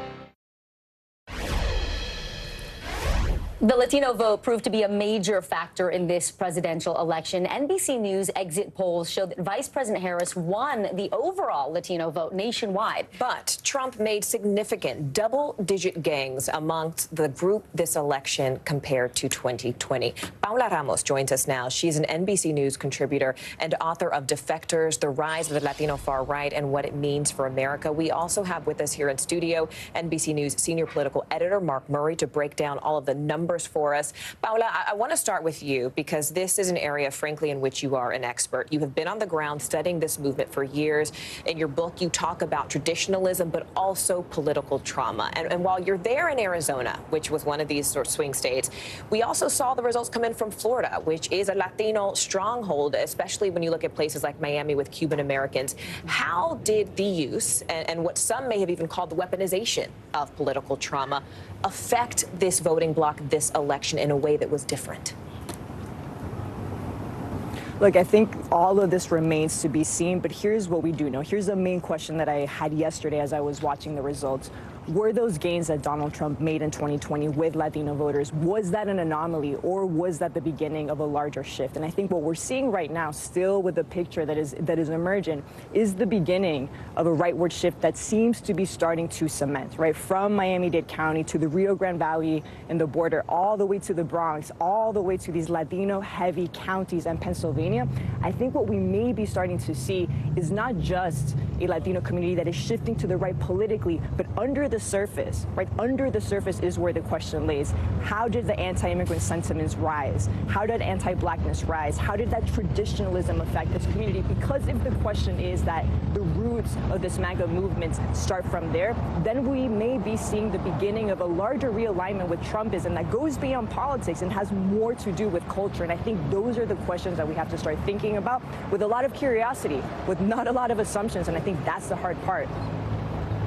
The Latino vote proved to be a major factor in this presidential election. NBC News exit polls showed that Vice President Harris won the overall Latino vote nationwide. But Trump made significant double-digit gains amongst the group this election compared to 2020. Paula Ramos joins us now. She's an NBC News contributor and author of Defectors, The Rise of the Latino Far Right and What It Means for America. We also have with us here in studio NBC News senior political editor Mark Murray to break down all of the numbers numbers for us. Paula, I want to start with you because this is an area, frankly, in which you are an expert. You have been on the ground studying this movement for years. In your book, you talk about traditionalism, but also political trauma. And while you're there in Arizona, which was one of these sort of swing states, we also saw the results come in from Florida, which is a Latino stronghold, especially when you look at places like Miami with Cuban Americans. How did the use and what some may have even called the weaponization of political trauma affect this voting bloc, this election, in a way that was different? Look, I think all of this remains to be seen, but here's what we do know. Here's the main question that I had yesterday as I was watching the results. Were those gains that Donald Trump made in 2020 with Latino voters, was that an anomaly or was that the beginning of a larger shift? And I think what we're seeing right now, still with the picture that is emerging, is the beginning of a rightward shift that seems to be starting to cement, right? From Miami-Dade County to the Rio Grande Valley and the border, all the way to the Bronx, all the way to these Latino-heavy counties and Pennsylvania. I think what we may be starting to see is not just a Latino community that is shifting to the right politically, but under the surface, right? Under the surface is where the question lays. How did the anti-immigrant sentiments rise? How did anti-blackness rise? How did that traditionalism affect this community? Because if the question is that the roots of this MAGA movement start from there, then we may be seeing the beginning of a larger realignment with Trumpism that goes beyond politics and has more to do with culture. And I think those are the questions that we have to start thinking about with a lot of curiosity, with not a lot of assumptions. And I think that's the hard part.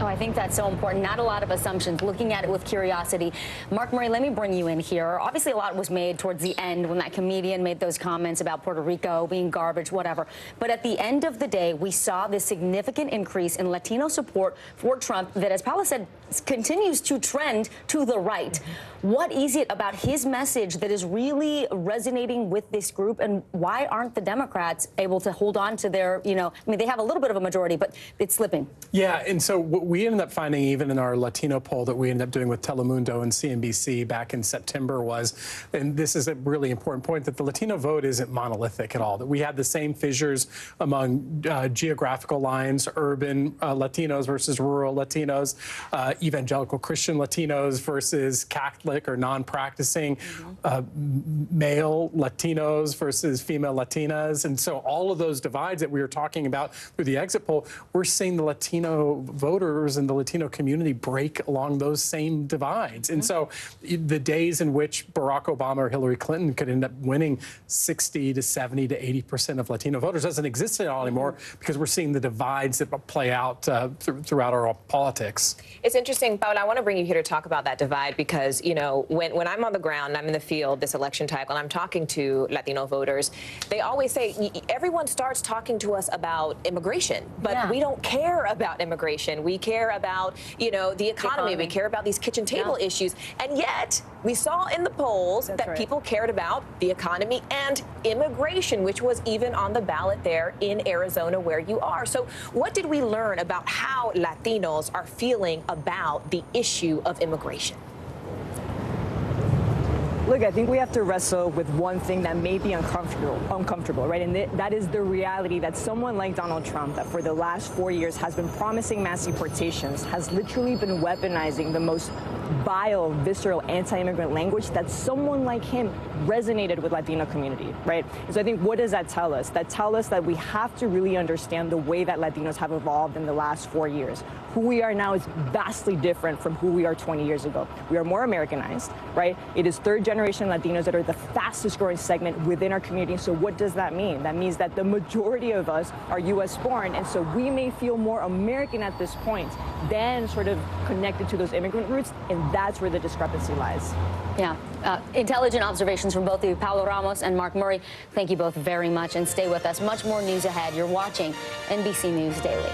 Oh, I think that's so important. Not a lot of assumptions, looking at it with curiosity. Mark Murray, let me bring you in here. Obviously, a lot was made towards the end when that comedian made those comments about Puerto Rico being garbage, whatever. But at the end of the day, we saw this significant increase in Latino support for Trump that, as Paula said, continues to trend to the right. What is it about his message that is really resonating with this group, and why aren't the Democrats able to hold on to their, I mean, they have a little bit of a majority, but it's slipping. Yeah, and so what we ended up finding, even in our Latino poll that we ended up doing with Telemundo and CNBC back in September, was, and this is a really important point, that the Latino vote isn't monolithic at all, that we had the same fissures among geographical lines, urban Latinos versus rural Latinos, evangelical Christian Latinos versus Catholic or non-practicing, male Latinos versus female Latinas. And so all of those divides that we were talking about through the exit poll, we're seeing the Latino voters and the Latino community break along those same divides. And so the days in which Barack Obama or Hillary Clinton could end up winning 60 to 70 to 80% of Latino voters doesn't exist at all anymore, because we're seeing the divides that play out throughout our politics. It's interesting, Paula, I want to bring you here to talk about that divide because, when I'm on the ground, I'm in the field this election cycle, and I'm talking to Latino voters, they always say, everyone starts talking to us about immigration, but we don't care about immigration. We care about, the economy. We care about these kitchen table issues. And yet, we saw in the polls that people cared about the economy and immigration, which was even on the ballot there in Arizona where you are. So what did we learn about how Latinos are feeling about the issue of immigration? Look, I think we have to wrestle with one thing that may be uncomfortable, right? And that is the reality that someone like Donald Trump, that for the last 4 years has been promising mass deportations, has literally been weaponizing the most vile, visceral, anti-immigrant language, that someone like him resonated with Latino community, right? And so I think, what does that tell us? That tells us that we have to really understand the way that Latinos have evolved in the last 4 years. Who we are now is vastly different from who we are 20 years ago. We are more Americanized, right? It is third-generation Latinos that are the fastest-growing segment within our community. So what does that mean? That means that the majority of us are U.S.-born, and so we may feel more American at this point than sort of connected to those immigrant roots, and that's where the discrepancy lies. Yeah. Intelligent observations from both of you, Paulo Ramos and Mark Murray. Thank you both very much, and stay with us. Much more news ahead. You're watching NBC News Daily.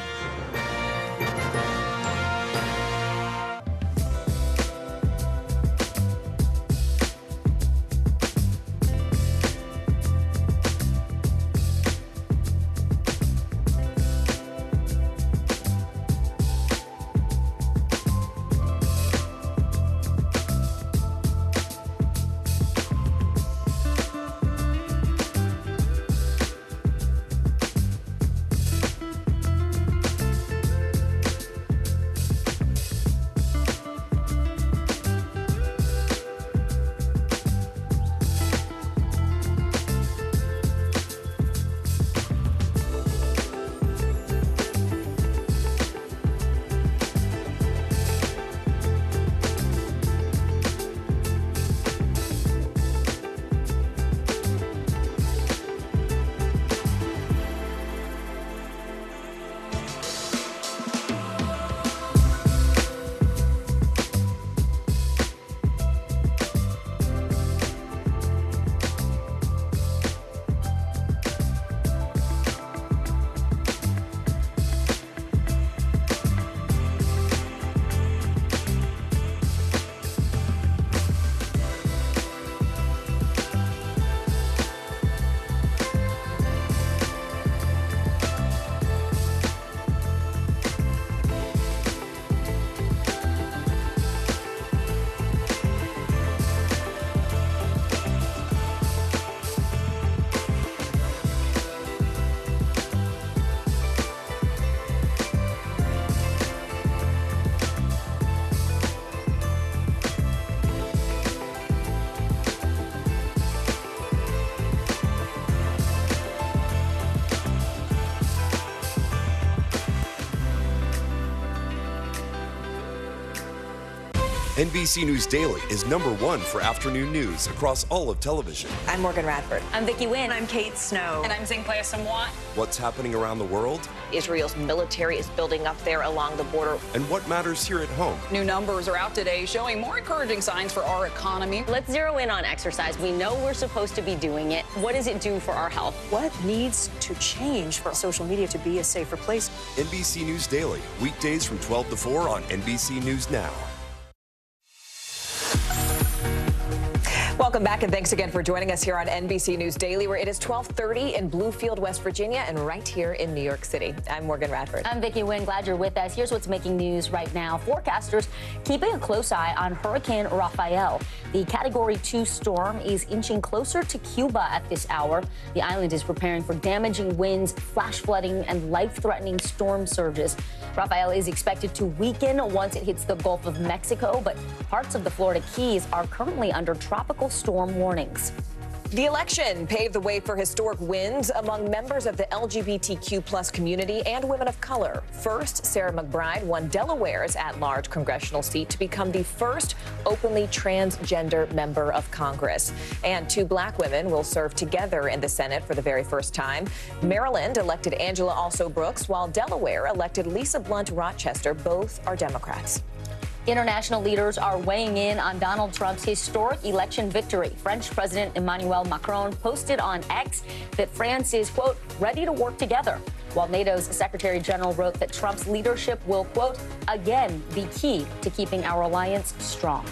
NBC News Daily is #1 for afternoon news across all of television. I'm Morgan Radford. I'm Vicki Wynn. I'm Kate Snow. And I'm Zinklea Samwat. What's happening around the world? Israel's military is building up there along the border. And what matters here at home? New numbers are out today showing more encouraging signs for our economy. Let's zero in on exercise. We know we're supposed to be doing it. What does it do for our health? What needs to change for social media to be a safer place? NBC News Daily, weekdays from 12 to 4 on NBC News Now. Welcome back, and thanks again for joining us here on NBC News Daily, where it is 12:30 in Bluefield, West Virginia, and right here in New York City. I'm Morgan Radford. I'm Vicki Wynn. Glad you're with us. Here's what's making news right now. Forecasters keeping a close eye on Hurricane Rafael. The Category 2 storm is inching closer to Cuba at this hour. The island is preparing for damaging winds, flash flooding, and life-threatening storm surges. Rafael is expected to weaken once it hits the Gulf of Mexico, but parts of the Florida Keys are currently under tropical storm warnings. The election paved the way for historic wins among members of the LGBTQ+ community and women of color. First, Sarah McBride won Delaware's at-large congressional seat to become the first openly transgender member of Congress. And 2 black women will serve together in the Senate for the very first time. Maryland elected Angela Also Brooks, while Delaware elected Lisa Blunt Rochester. Both are Democrats. International leaders are weighing in on Donald Trump's historic election victory. French President Emmanuel Macron posted on X that France is, quote, ready to work together, while NATO's Secretary General wrote that Trump's leadership will, quote, again be key to keeping our alliance strong.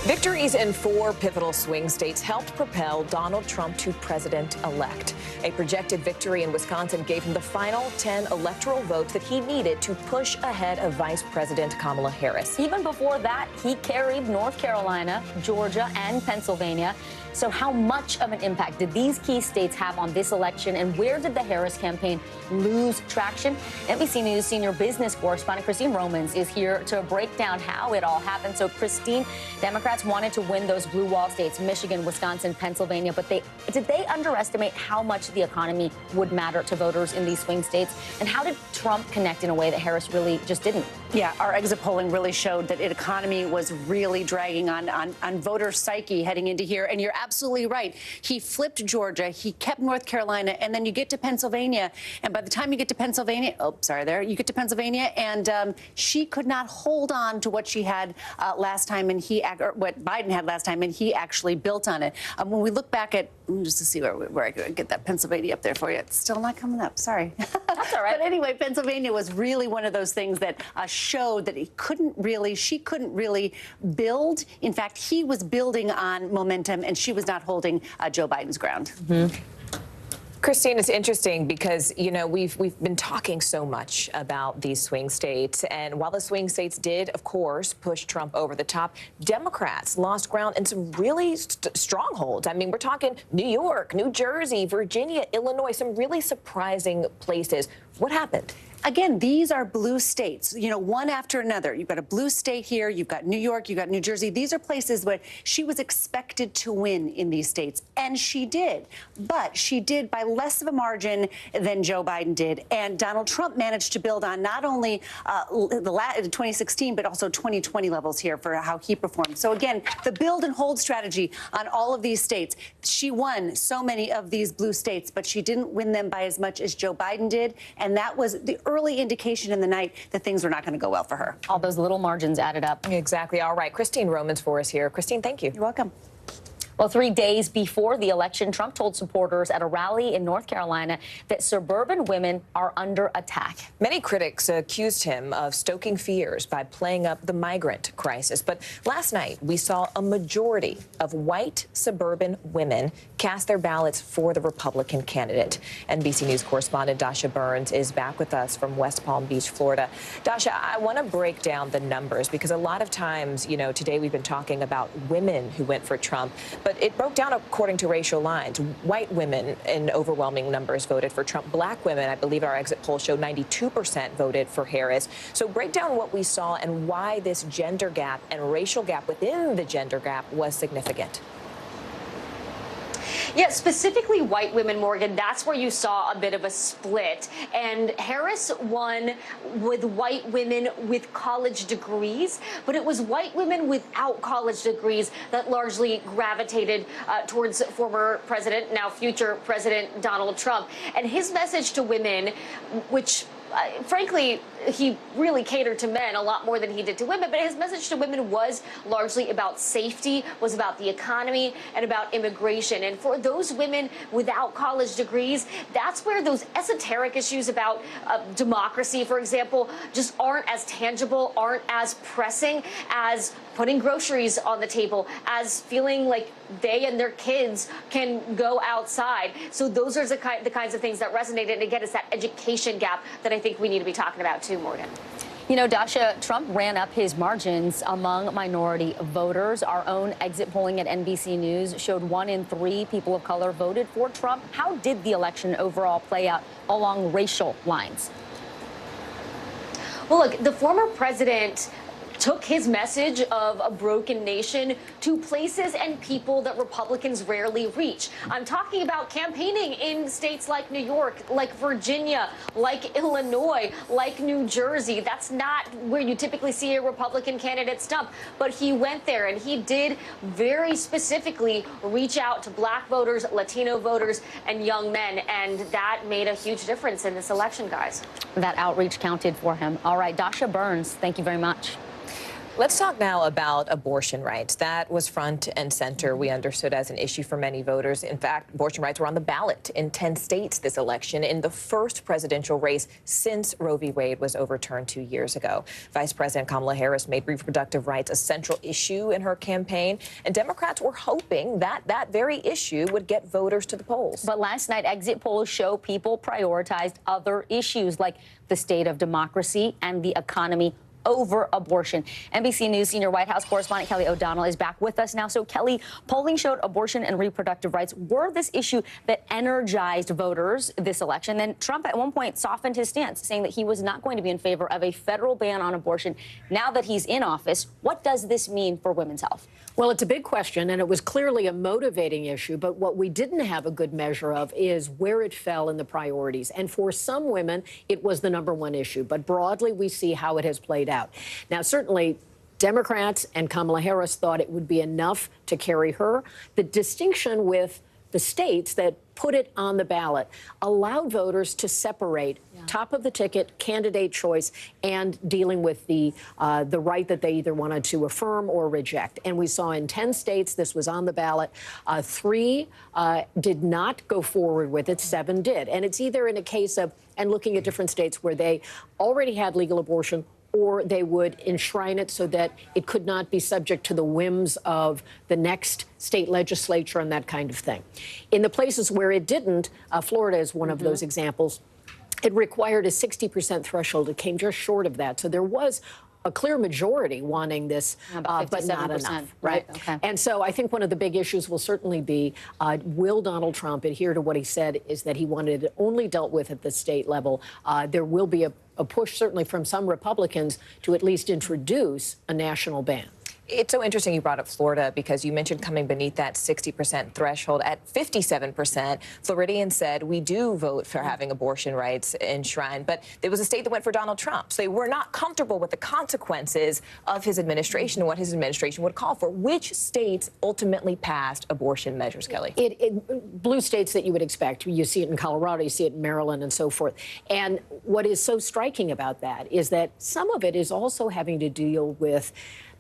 Victories in 4 pivotal swing states helped propel Donald Trump to president-elect. A projected victory in Wisconsin gave him the final 10 electoral votes that he needed to push ahead of Vice President Kamala Harris. Even before that, he carried North Carolina, Georgia, and Pennsylvania. So how much of an impact did these key states have on this election, and where did the Harris campaign lose traction? NBC News senior business correspondent Christine Romans is here to break down how it all happened. So, Christine, Democrats wanted to win those blue wall states, Michigan, Wisconsin, Pennsylvania, but did they underestimate how much the economy would matter to voters in these swing states? And how did Trump connect in a way that Harris really just didn't? Yeah, our exit polling really showed that the economy was really dragging on voter psyche heading into here. And you're absolutely right. He flipped Georgia. He kept North Carolina. And then you get to Pennsylvania. And by the time you get to Pennsylvania, you get to Pennsylvania. And she could not hold on to what she had last time. And what Biden had last time. And he actually built on it. When we look back at, just to see where I could get that Pennsylvania up there for you. It's still not coming up. Sorry. That's all right. But anyway, Pennsylvania was really one of those things that showed that she couldn't really build. In fact, he was building on momentum, and she was not holding Joe Biden's ground. Mm-hmm. Christine, it's interesting because, you know, we've been talking so much about these swing states. And while the swing states did, of course, push Trump over the top, Democrats lost ground in some really strongholds. I mean, we're talking New York, New Jersey, Virginia, Illinois, some really surprising places. What happened? Again, these are blue states, you know, one after another. You've got a blue state here. You've got New York. You've got New Jersey. These are places where she was expected to win in these states. And she did. But she did by less of a margin than Joe Biden did. And Donald Trump managed to build on not only the 2016, but also 2020 levels here for how he performed. So, again, the build and hold strategy on all of these states. She won so many of these blue states, but she didn't win them by as much as Joe Biden did. And that was the early indication in the night that things were not going to go well for her. All those little margins added up. Exactly. All right. Christine Romans for us here. Christine, thank you. You're welcome. Well, 3 days before the election, Trump told supporters at a rally in North Carolina that suburban women are under attack. Many critics accused him of stoking fears by playing up the migrant crisis. But last night, we saw a majority of white suburban women cast their ballots for the Republican candidate. NBC News correspondent Dasha Burns is back with us from West Palm Beach, Florida. Dasha, I want to break down the numbers because a lot of times, you know, today we've been talking about women who went for Trump. But it broke down according to racial lines. White women in overwhelming numbers voted for Trump. Black women, I believe our exit poll showed 92% voted for Harris. So break down what we saw and why this gender gap and racial gap within the gender gap was significant. Yeah, specifically white women, Morgan. That's where you saw a bit of a split. And Harris won with white women with college degrees, but it was white women without college degrees that largely gravitated towards former president, now future President Donald Trump. And his message to women, which frankly, he really catered to men a lot more than he did to women, but his message to women was largely about safety, was about the economy, and about immigration. And for those women without college degrees, that's where those esoteric issues about democracy, for example, just aren't as tangible, aren't as pressing as putting groceries on the table, as feeling like they and their kids can go outside. So those are the kinds of things that resonated. And again, it's that education gap that I think we need to be talking about too, Morgan. You know, Dasha, Trump ran up his margins among minority voters. Our own exit polling at NBC News showed 1 in 3 people of color voted for Trump. How did the election overall play out along racial lines? Well, look, the former president took his message of a broken nation to places and people that Republicans rarely reach. I'm talking about campaigning in states like New York, like Virginia, like Illinois, like New Jersey. That's not where you typically see a Republican candidate stump. But he went there, and he did very specifically reach out to black voters, Latino voters, and young men. And that made a huge difference in this election, guys. That outreach counted for him. All right, Dasha Burns, thank you very much. Let's talk now about abortion rights. That was front and center, we understood, as an issue for many voters. In fact, abortion rights were on the ballot in 10 states this election, in the first presidential race since Roe v. Wade was overturned 2 years ago. Vice President Kamala Harris made reproductive rights a central issue in her campaign, and Democrats were hoping that that very issue would get voters to the polls. But last night, exit polls show people prioritized other issues like the state of democracy and the economy over abortion. NBC News senior White House correspondent Kelly O'Donnell is back with us now. So, Kelly, polling showed abortion and reproductive rights were this issue that energized voters this election. Then Trump at one point softened his stance, saying that he was not going to be in favor of a federal ban on abortion. Now that he's in office, what does this mean for women's health? Well, it's a big question, and it was clearly a motivating issue. But what we didn't have a good measure of is where it fell in the priorities. And for some women, it was the #1 issue. But broadly, we see how it has played out. Now, certainly, Democrats and Kamala Harris thought it would be enough to carry her. The distinction with the states that put it on the ballot allowed voters to separate top of the ticket candidate choice and dealing with the right that they either wanted to affirm or reject. And we saw in 10 states this was on the ballot. 3 did not go forward with it. 7 did. And it's either in a case of, and looking at different states where they already had legal abortion, or they would enshrine it so that it could not be subject to the whims of the next state legislature and that kind of thing. In the places where it didn't, Florida is one of those examples, it required a 60% threshold. It came just short of that. So there was a clear majority wanting this, but not enough, right? Okay. And so I think one of the big issues will certainly be, will Donald Trump adhere to what he said is that he wanted it only dealt with at the state level? There will be a push, certainly from some Republicans, to at least introduce a national ban. It's so interesting you brought up Florida, because you mentioned coming beneath that 60% threshold. At 57%, Floridians said we do vote for having abortion rights enshrined. But there was a state that went for Donald Trump. So they were not comfortable with the consequences of his administration and what his administration would call for. Which states ultimately passed abortion measures, Kelly? Blue states that you would expect. You see it in Colorado, you see it in Maryland, and so forth. And what is so striking about that is that some of it is also having to deal with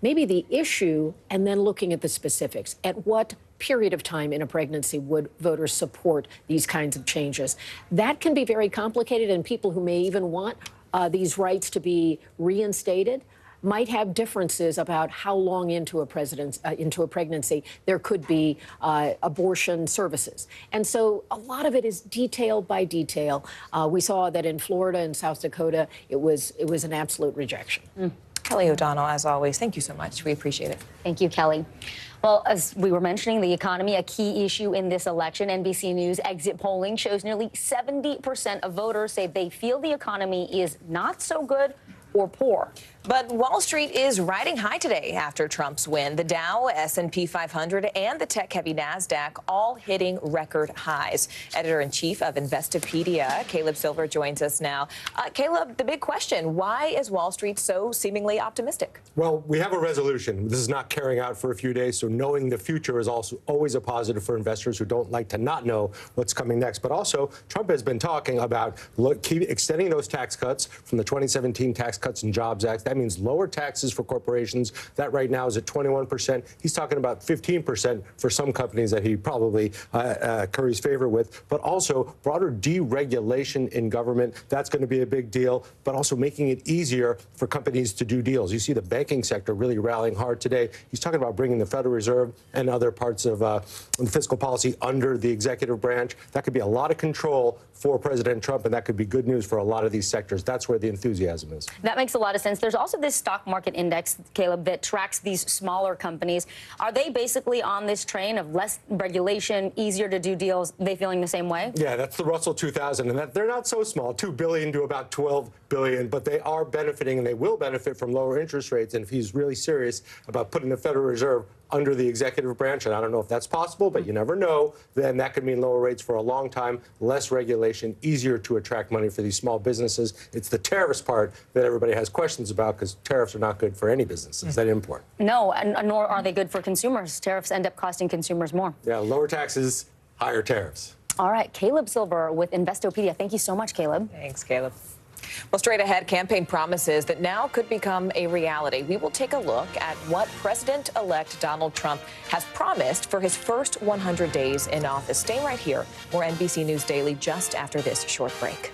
maybe the issue and then looking at the specifics. At what period of time in a pregnancy would voters support these kinds of changes? That can be very complicated, and people who may even want these rights to be reinstated might have differences about how long into a pregnancy there could be abortion services. And so a lot of it is detail by detail. We saw that in Florida and South Dakota, it was an absolute rejection. Kelly O'Donnell, as always, thank you so much. We appreciate it. Thank you, Kelly. Well, as we were mentioning, the economy, a key issue in this election. NBC News exit polling shows nearly 70% of voters say they feel the economy is not so good or poor. But Wall Street is riding high today after Trump's win. The Dow, S&P 500, and the tech-heavy NASDAQ all hitting record highs. Editor-in-chief of Investopedia, Caleb Silver, joins us now. Caleb, the big question, why is Wall Street so seemingly optimistic? Well, we have a resolution. This is not carrying out for a few days, so knowing the future is also always a positive for investors who don't like to not know what's coming next. But also, Trump has been talking about extending those tax cuts from the 2017 Tax Cuts and Jobs Act. That means lower taxes for corporations. That right now is at 21%. He's talking about 15% for some companies that he probably curries favor with, but also broader deregulation in government. That's going to be a big deal, but also making it easier for companies to do deals. You see the banking sector really rallying hard today. He's talking about bringing the Federal Reserve and other parts of fiscal policy under the executive branch. That could be a lot of control for President Trump, and that could be good news for a lot of these sectors. That's where the enthusiasm is. That makes a lot of sense. There's also this stock market index, Caleb, that tracks these smaller companies. Are they basically on this train of less regulation, easier to do deals? They feeling the same way? Yeah, that's the Russell 2000, and they're not so small, $2 billion to about $12 billion, but they are benefiting, and they will benefit from lower interest rates. And if he's really serious about putting the Federal Reserve under the executive branch, and I don't know if that's possible, but you never know, then that could mean lower rates for a long time, less regulation, easier to attract money for these small businesses. It's the tariffs part that everybody has questions about, because tariffs are not good for any businesses that import. No, and nor are they good for consumers. Tariffs end up costing consumers more. Yeah, lower taxes, higher tariffs. All right, Caleb Silver with Investopedia. Thank you so much, Caleb. Thanks, Caleb. Well, straight ahead, campaign promises that now could become a reality. We will take a look at what President-elect Donald Trump has promised for his first 100 days in office. Stay right here. More NBC News Daily just after this short break.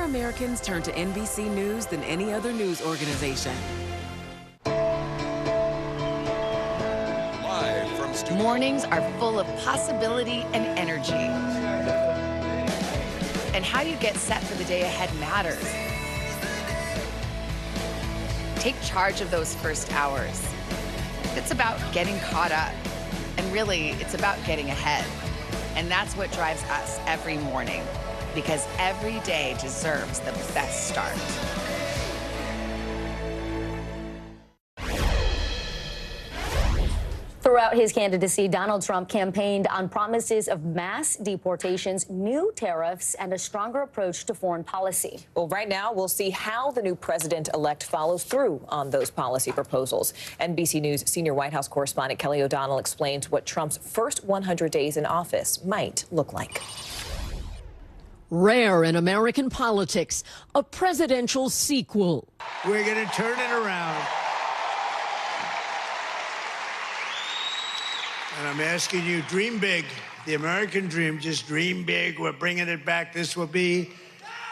Americans turn to NBC News than any other news organization. Live from studio. Mornings are full of possibility and energy. And how you get set for the day ahead matters. Take charge of those first hours. It's about getting caught up. And really, it's about getting ahead. And that's what drives us every morning. Because every day deserves the best start. Throughout his candidacy, Donald Trump campaigned on promises of mass deportations, new tariffs, and a stronger approach to foreign policy. Well, right now, we'll see how the new president-elect follows through on those policy proposals. NBC News senior White House correspondent Kelly O'Donnell explains what Trump's first 100 days in office might look like. Rare in American politics, a presidential sequel. We're going to turn it around. And I'm asking you, dream big. The American dream, just dream big. We're bringing it back. This will be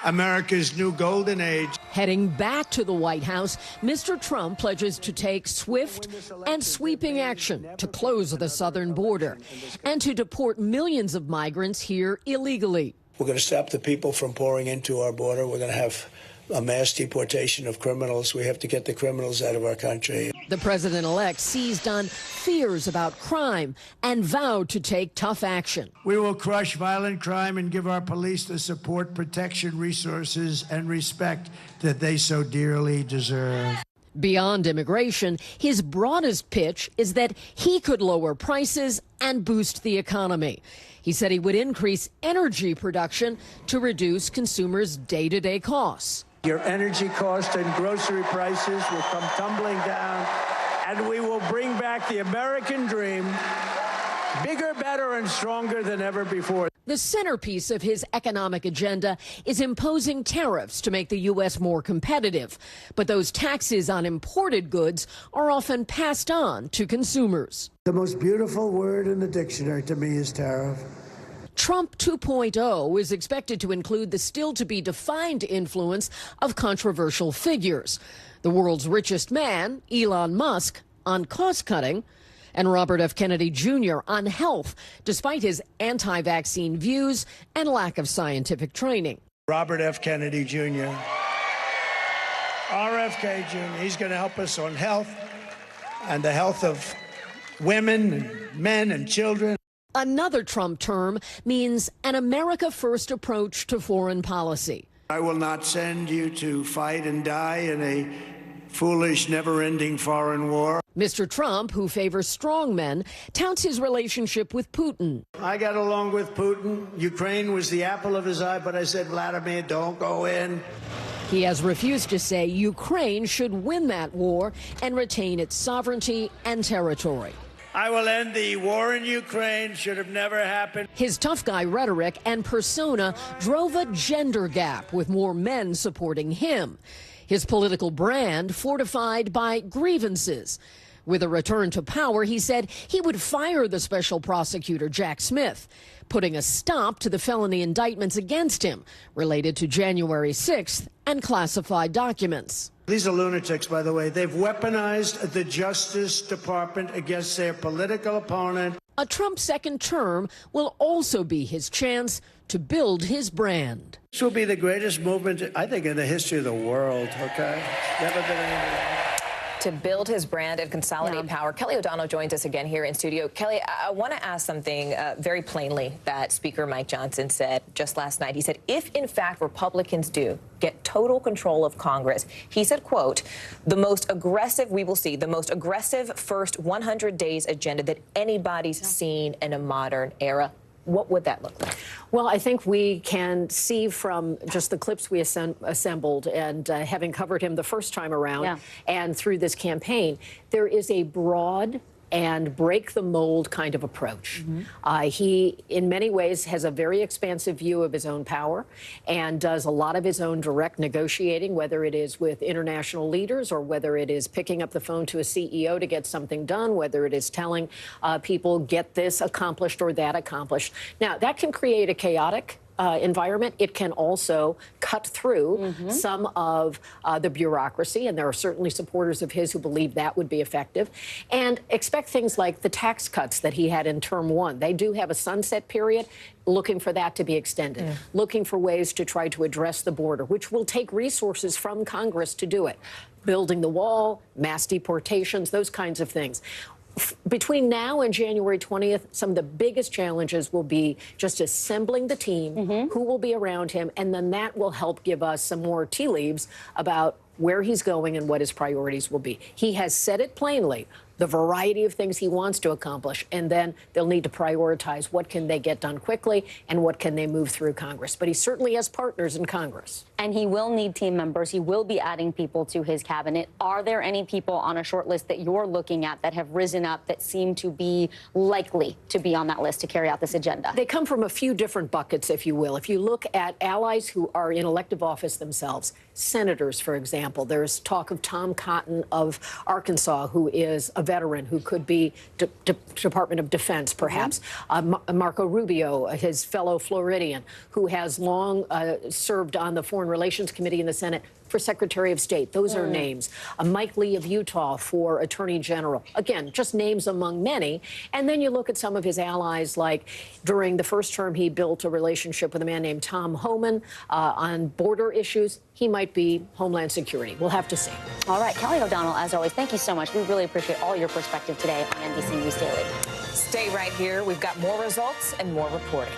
America's new golden age. Heading back to the White House, Mr. Trump pledges to take swift and sweeping action to close the southern border and to deport millions of migrants here illegally. We're going to stop the people from pouring into our border. We're going to have a mass deportation of criminals. We have to get the criminals out of our country. The president-elect seized on fears about crime and vowed to take tough action. We will crush violent crime and give our police the support, protection, resources, and respect that they so dearly deserve. Beyond immigration, his broadest pitch is that he could lower prices and boost the economy. He said he would increase energy production to reduce consumers' day-to-day costs. Your energy costs and grocery prices will come tumbling down, and we will bring back the American dream, bigger, better, and stronger than ever before. The centerpiece of his economic agenda is imposing tariffs to make the U.S. more competitive. But those taxes on imported goods are often passed on to consumers. The most beautiful word in the dictionary to me is tariff. Trump 2.0 is expected to include the still-to-be-defined influence of controversial figures. The world's richest man, Elon Musk, on cost-cutting, and Robert F. Kennedy Jr. on health, despite his anti-vaccine views and lack of scientific training. Robert F. Kennedy Jr. RFK Jr. He's going to help us on health and the health of women, and men, and children. Another Trump term means an America First approach to foreign policy. I will not send you to fight and die in a foolish, never-ending foreign war. Mr. Trump, who favors strong men, touts his relationship with Putin. I got along with Putin. Ukraine was the apple of his eye, but I said, Vladimir, don't go in. He has refused to say Ukraine should win that war and retain its sovereignty and territory. I will end the war in Ukraine. Should have never happened. His tough guy rhetoric and persona drove a gender gap, with more men supporting him. His political brand fortified by grievances. With a return to power, he said he would fire the special prosecutor, Jack Smith, putting a stop to the felony indictments against him related to January 6th and classified documents. These are lunatics, by the way. They've weaponized the Justice Department against their political opponent. A Trump second term will also be his chance to build his brand. This will be the greatest movement, I think, in the history of the world, okay? Never been anything. To build his brand and consolidate power. Kelly O'Donnell joins us again here in studio. Kelly, I want to ask something very plainly that Speaker Mike Johnson said just last night. He said, if in fact Republicans do get total control of Congress, he said, quote, we will see the most aggressive first 100 days agenda that anybody's seen in a modern era. What would that look like? Well, I think we can see from just the clips we assembled and having covered him the first time around and through this campaign, there is a broad and break the mold kind of approach. He, in many ways, has a very expansive view of his own power and does a lot of his own direct negotiating, whether it is with international leaders or whether it is picking up the phone to a CEO to get something done, whether it is telling people, get this accomplished or that accomplished. Now, that can create a chaotic environment. It can also cut through some of the bureaucracy, and there are certainly supporters of his who believe that would be effective. And expect things like the tax cuts that he had in term one. They do have a sunset period, looking for that to be extended, looking for ways to try to address the border, which will take resources from Congress to do it. Building the wall, mass deportations, those kinds of things. Between now and January 20th, some of the biggest challenges will be just assembling the team, who will be around him, and then that will help give us some more tea leaves about where he's going and what his priorities will be. He has said it plainly. the variety of things he wants to accomplish, and then they'll need to prioritize what can they get done quickly and what can they move through Congress. But he certainly has partners in Congress. And he will need team members. He will be adding people to his cabinet. Are there any people on a short list that you're looking at that have risen up that seem to be likely to be on that list to carry out this agenda? They come from a few different buckets, if you will. If you look at allies who are in elective office themselves, senators, for example, there's talk of Tom Cotton of Arkansas, who is a veteran who could be Department of Defense, perhaps. Marco Rubio, his fellow Floridian, who has long served on the Foreign Relations Committee in the Senate for Secretary of State. Those are names. Mike Lee of Utah for Attorney General. Again, just names among many. And then you look at some of his allies, like during the first term, he built a relationship with a man named Tom Homan on border issues. He might be Homeland Security. We'll have to see. All right, Kelly O'Donnell, as always, thank you so much. We really appreciate all your perspective today on NBC News Daily. Stay right here. We've got more results and more reporting.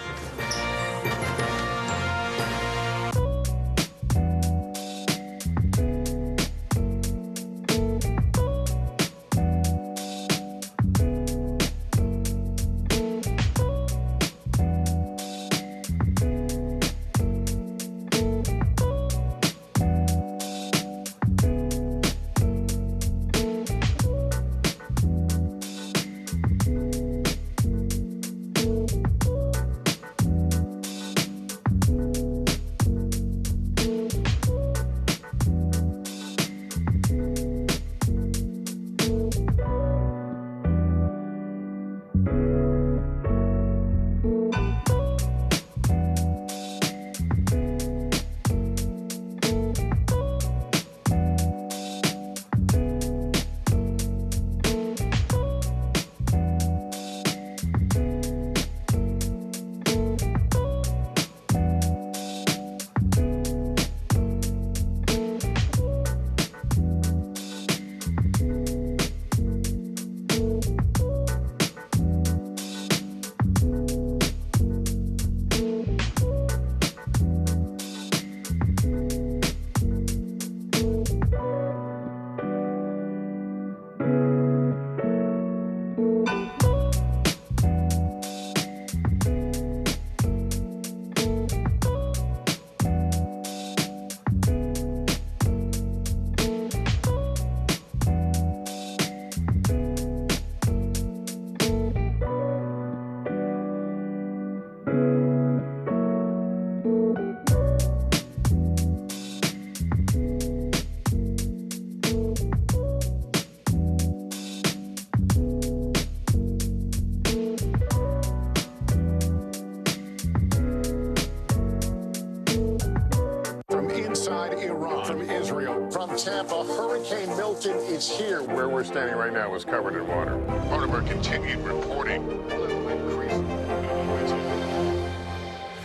Tampa, Hurricane Milton is here. Where we're standing right now is covered in water. Part of our continued reporting.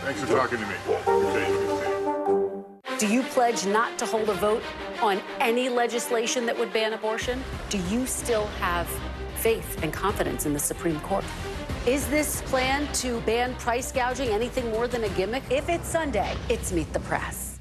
Thanks for talking to me. Do you pledge not to hold a vote on any legislation that would ban abortion? Do you still have faith and confidence in the Supreme Court? Is this plan to ban price gouging anything more than a gimmick? If it's Sunday, it's Meet the Press.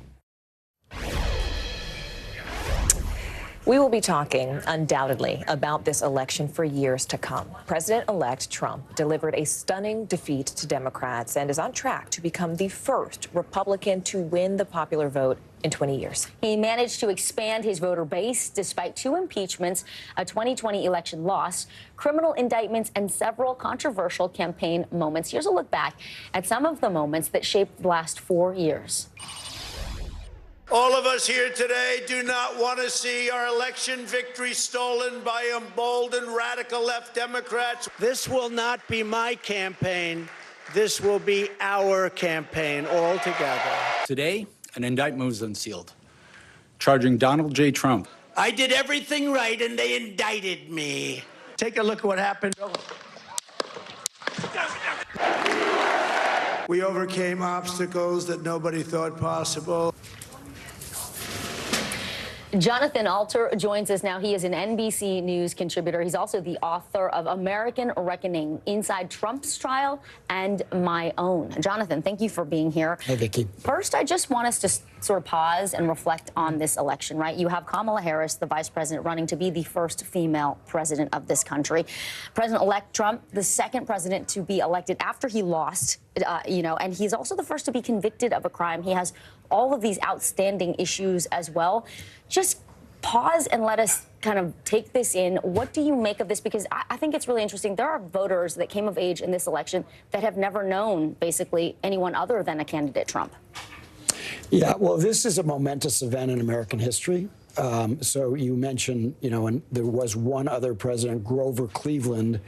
We will be talking, undoubtedly, about this election for years to come. President-elect Trump delivered a stunning defeat to Democrats and is on track to become the first Republican to win the popular vote in 20 years. He managed to expand his voter base despite 2 impeachments, a 2020 election loss, criminal indictments, and several controversial campaign moments. Here's a look back at some of the moments that shaped the last 4 years. All of us here today do not want to see our election victory stolen by emboldened radical left Democrats. This will not be my campaign. This will be our campaign all together. Today, an indictment was unsealed, charging Donald J. Trump. I did everything right, and they indicted me. Take a look at what happened. We overcame obstacles that nobody thought possible. Jonathan Alter joins us now. He is an NBC News contributor. He's also the author of American Reckoning, Inside Trump's Trial and My Own. Jonathan, thank you for being here. Hi, Vicki. First, I just want us to sort of pause and reflect on this election, right? You have Kamala Harris, the vice president, running to be the first female president of this country. President-elect Trump, the second president to be elected after he lost, and he's also the first to be convicted of a crime. He has all of these outstanding issues as well. Just pause and let us kind of take this in. What do you make of this? Because I think it's really interesting. There are voters that came of age in this election that have never known, basically, anyone other than a candidate Trump. Yeah, well, this is a momentous event in American history. So you mentioned, and there was one other president, Grover Cleveland,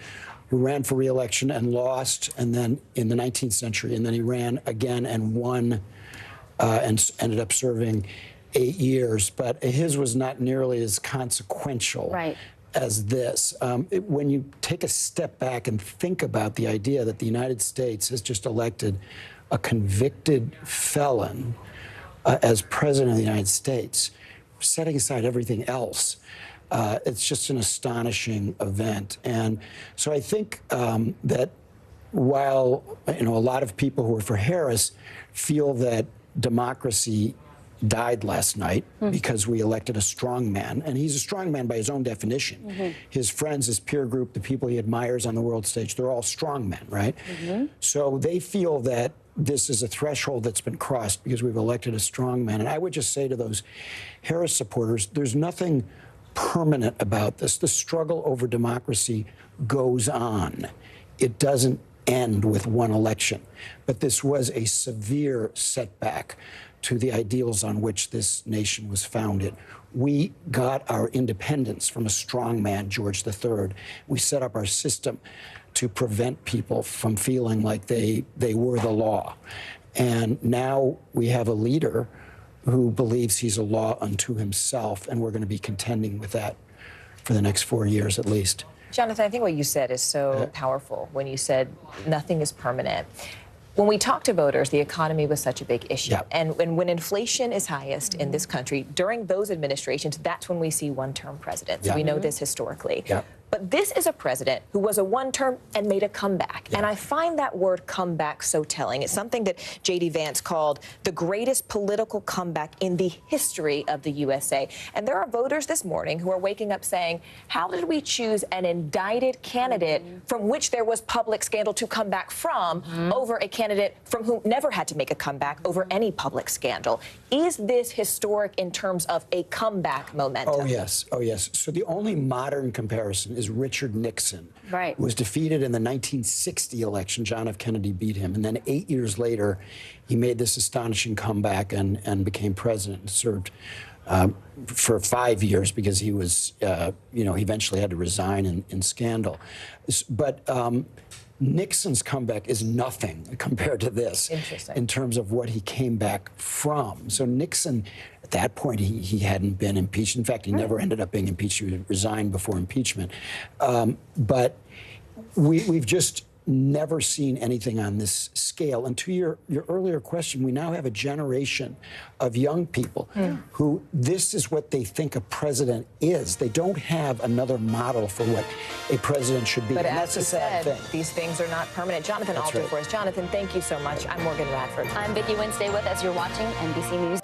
who ran for re-election and lost, and then in the 19th century, and then he ran again and won and ended up serving 8 years, but his was not nearly as consequential as this. When you take a step back and think about the idea that the United States has just elected a convicted felon as president of the United States, setting aside everything else, it's just an astonishing event. And so I think that while a lot of people who are for Harris feel that democracy died last night because we elected a strong man, and he's a strong man by his own definition. His friends, his peer group, the people he admires on the world stage, they're all strong men, right? So they feel that this is a threshold that's been crossed because we've elected a strong man. And I would just say to those Harris supporters, there's nothing permanent about this. The struggle over democracy goes on. It doesn't end with one election. But this was a severe setback to the ideals on which this nation was founded. We got our independence from a strong man, George III. We set up our system to prevent people from feeling like they were the law. And now we have a leader who believes he's a law unto himself, and we're going to be contending with that for the next 4 years at least. Jonathan, I think what you said is so powerful when you said nothing is permanent. When we talk to voters, the economy was such a big issue. And when inflation is highest in this country, during those administrations, that's when we see one-term presidents. We know this historically. But this is a president who was a one-term and made a comeback. And I find that word comeback so telling. It's something that J.D. Vance called the greatest political comeback in the history of the USA. And there are voters this morning who are waking up saying, how did we choose an indicted candidate from which there was public scandal to come back from over a candidate from whom never had to make a comeback over any public scandal? Is this historic in terms of a comeback momentum? Oh, yes. Oh, yes. So the only modern comparison is Richard Nixon, who was defeated in the 1960 election. John F. Kennedy beat him. And then 8 years later, he made this astonishing comeback and became president and served for 5 years because he was, he eventually had to resign in scandal. But Nixon's comeback is nothing compared to this in terms of what he came back from. So Nixon, at that point, he hadn't been impeached. In fact, he never ended up being impeached. He resigned before impeachment. But we've just never seen anything on this scale. And to your earlier question, we now have a generation of young people who this is what they think a president is. They don't have another model for what a president should be. But and as that's a sad thing. These things are not permanent. Jonathan Alter for us. Jonathan, thank you so much. I'm Morgan Radford. I'm Vicki Wynn. Stay with us. You're watching NBC News.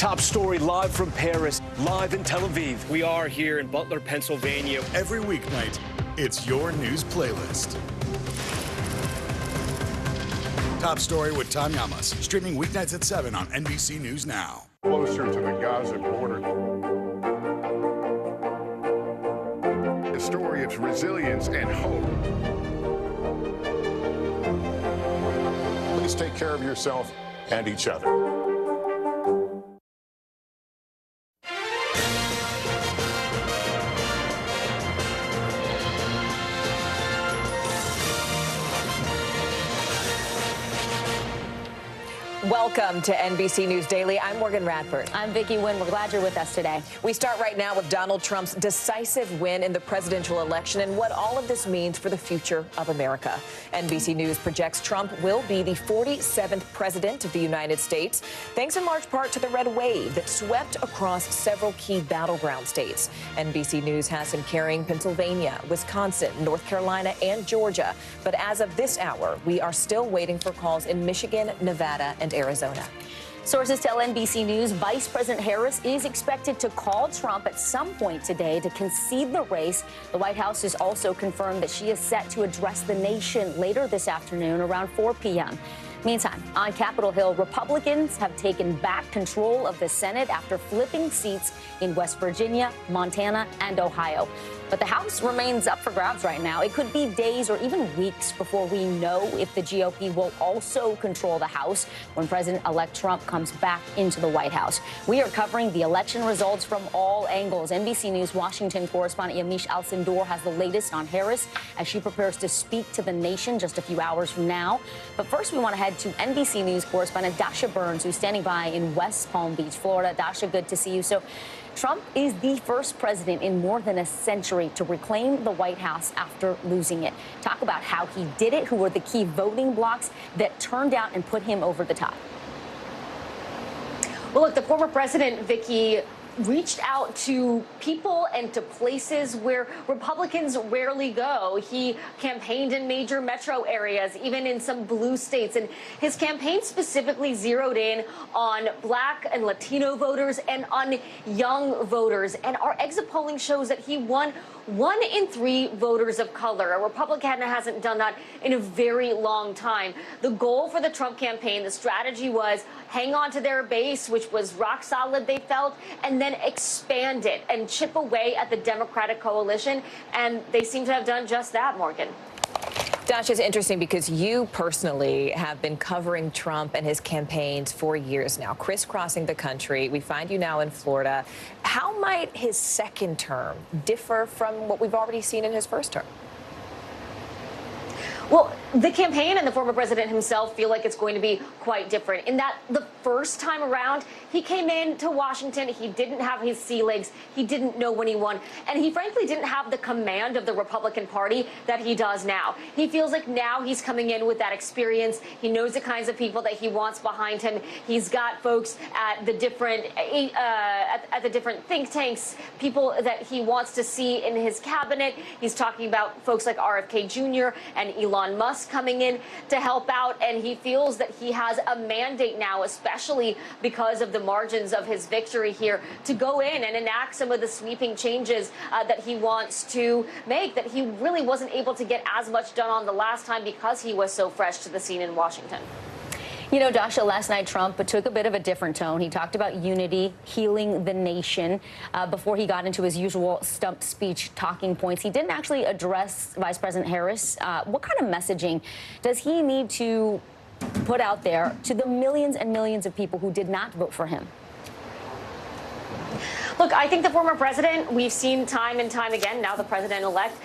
top story live from Paris, live in Tel Aviv. We are here in Butler, Pennsylvania. Every weeknight, it's your news playlist. Top Story with Tom Yamas, streaming weeknights at 7 on NBC News Now. Closer to the Gaza border. A story of resilience and hope. Please take care of yourself and each other. Welcome to NBC News Daily. I'm Morgan Radford. I'm Vicki Wynn. We're glad you're with us today. We start right now with Donald Trump's decisive win in the presidential election and what all of this means for the future of America. NBC News projects Trump will be the 47th president of the United States, thanks in large part to the red wave that swept across several key battleground states. NBC News has him carrying Pennsylvania, Wisconsin, North Carolina, and Georgia. But as of this hour, we are still waiting for calls in Michigan, Nevada, and Arizona. Sources tell NBC News Vice President Harris is expected to call Trump at some point today to concede the race. The White House has also confirmed that she is set to address the nation later this afternoon around 4 p.m. Meantime, on Capitol Hill, Republicans have taken back control of the Senate after flipping seats in West Virginia, Montana, and Ohio. But the House remains up for grabs right now. It could be days or even weeks before we know if the GOP will also control the House when President-elect Trump comes back into the White House. We are covering the election results from all angles. NBC News Washington correspondent Yamiche Alcindor has the latest on Harris as she prepares to speak to the nation just a few hours from now. But first, we want to head to NBC News correspondent Dasha Burns, who's standing by in West Palm Beach, Florida. Dasha, good to see you. So Trump is the first president in more than a century to reclaim the White House after losing it. Talk about how he did it, who were the key voting blocs that turned out and put him over the top. Well, look, the former president, Vicki, reached out to people and to places where Republicans rarely go. He campaigned in major metro areas, even in some blue states. And his campaign specifically zeroed in on Black and Latino voters and on young voters. And our exit polling shows that he won 1 in 3 voters of color. A Republican hasn't done that in a very long time. The goal for the Trump campaign, the strategy was hang on to their base, which was rock solid, they felt, and then expand it and chip away at the Democratic coalition. And they seem to have done just that, Morgan. Dasha, it's interesting because you personally have been covering Trump and his campaigns for years now, crisscrossing the country. We find you now in Florida. How might his second term differ from what we've already seen in his first term? Well, the campaign and the former president himself feel like it's going to be quite different in that the first time around, he came into Washington. He didn't have his sea legs. He didn't know when he won. And he frankly didn't have the command of the Republican Party that he does now. He feels like now he's coming in with that experience. He knows the kinds of people that he wants behind him. He's got folks at the different think tanks, people that he wants to see in his cabinet. He's talking about folks like RFK Jr. and Elon Musk coming in to help out, and he feels that he has a mandate now, especially because of the margins of his victory here, to go in and enact some of the sweeping changes that he wants to make that he really wasn't able to get as much done on the last time because he was so fresh to the scene in Washington. You know, Dasha, last night Trump took a bit of a different tone. He talked about unity, healing the nation, before he got into his usual stump speech talking points. He didn't actually address Vice President Harris. What kind of messaging does he need to put out there to the millions and millions of people who did not vote for him? Look, I think the former president, we've seen time and time again, now the president-elect,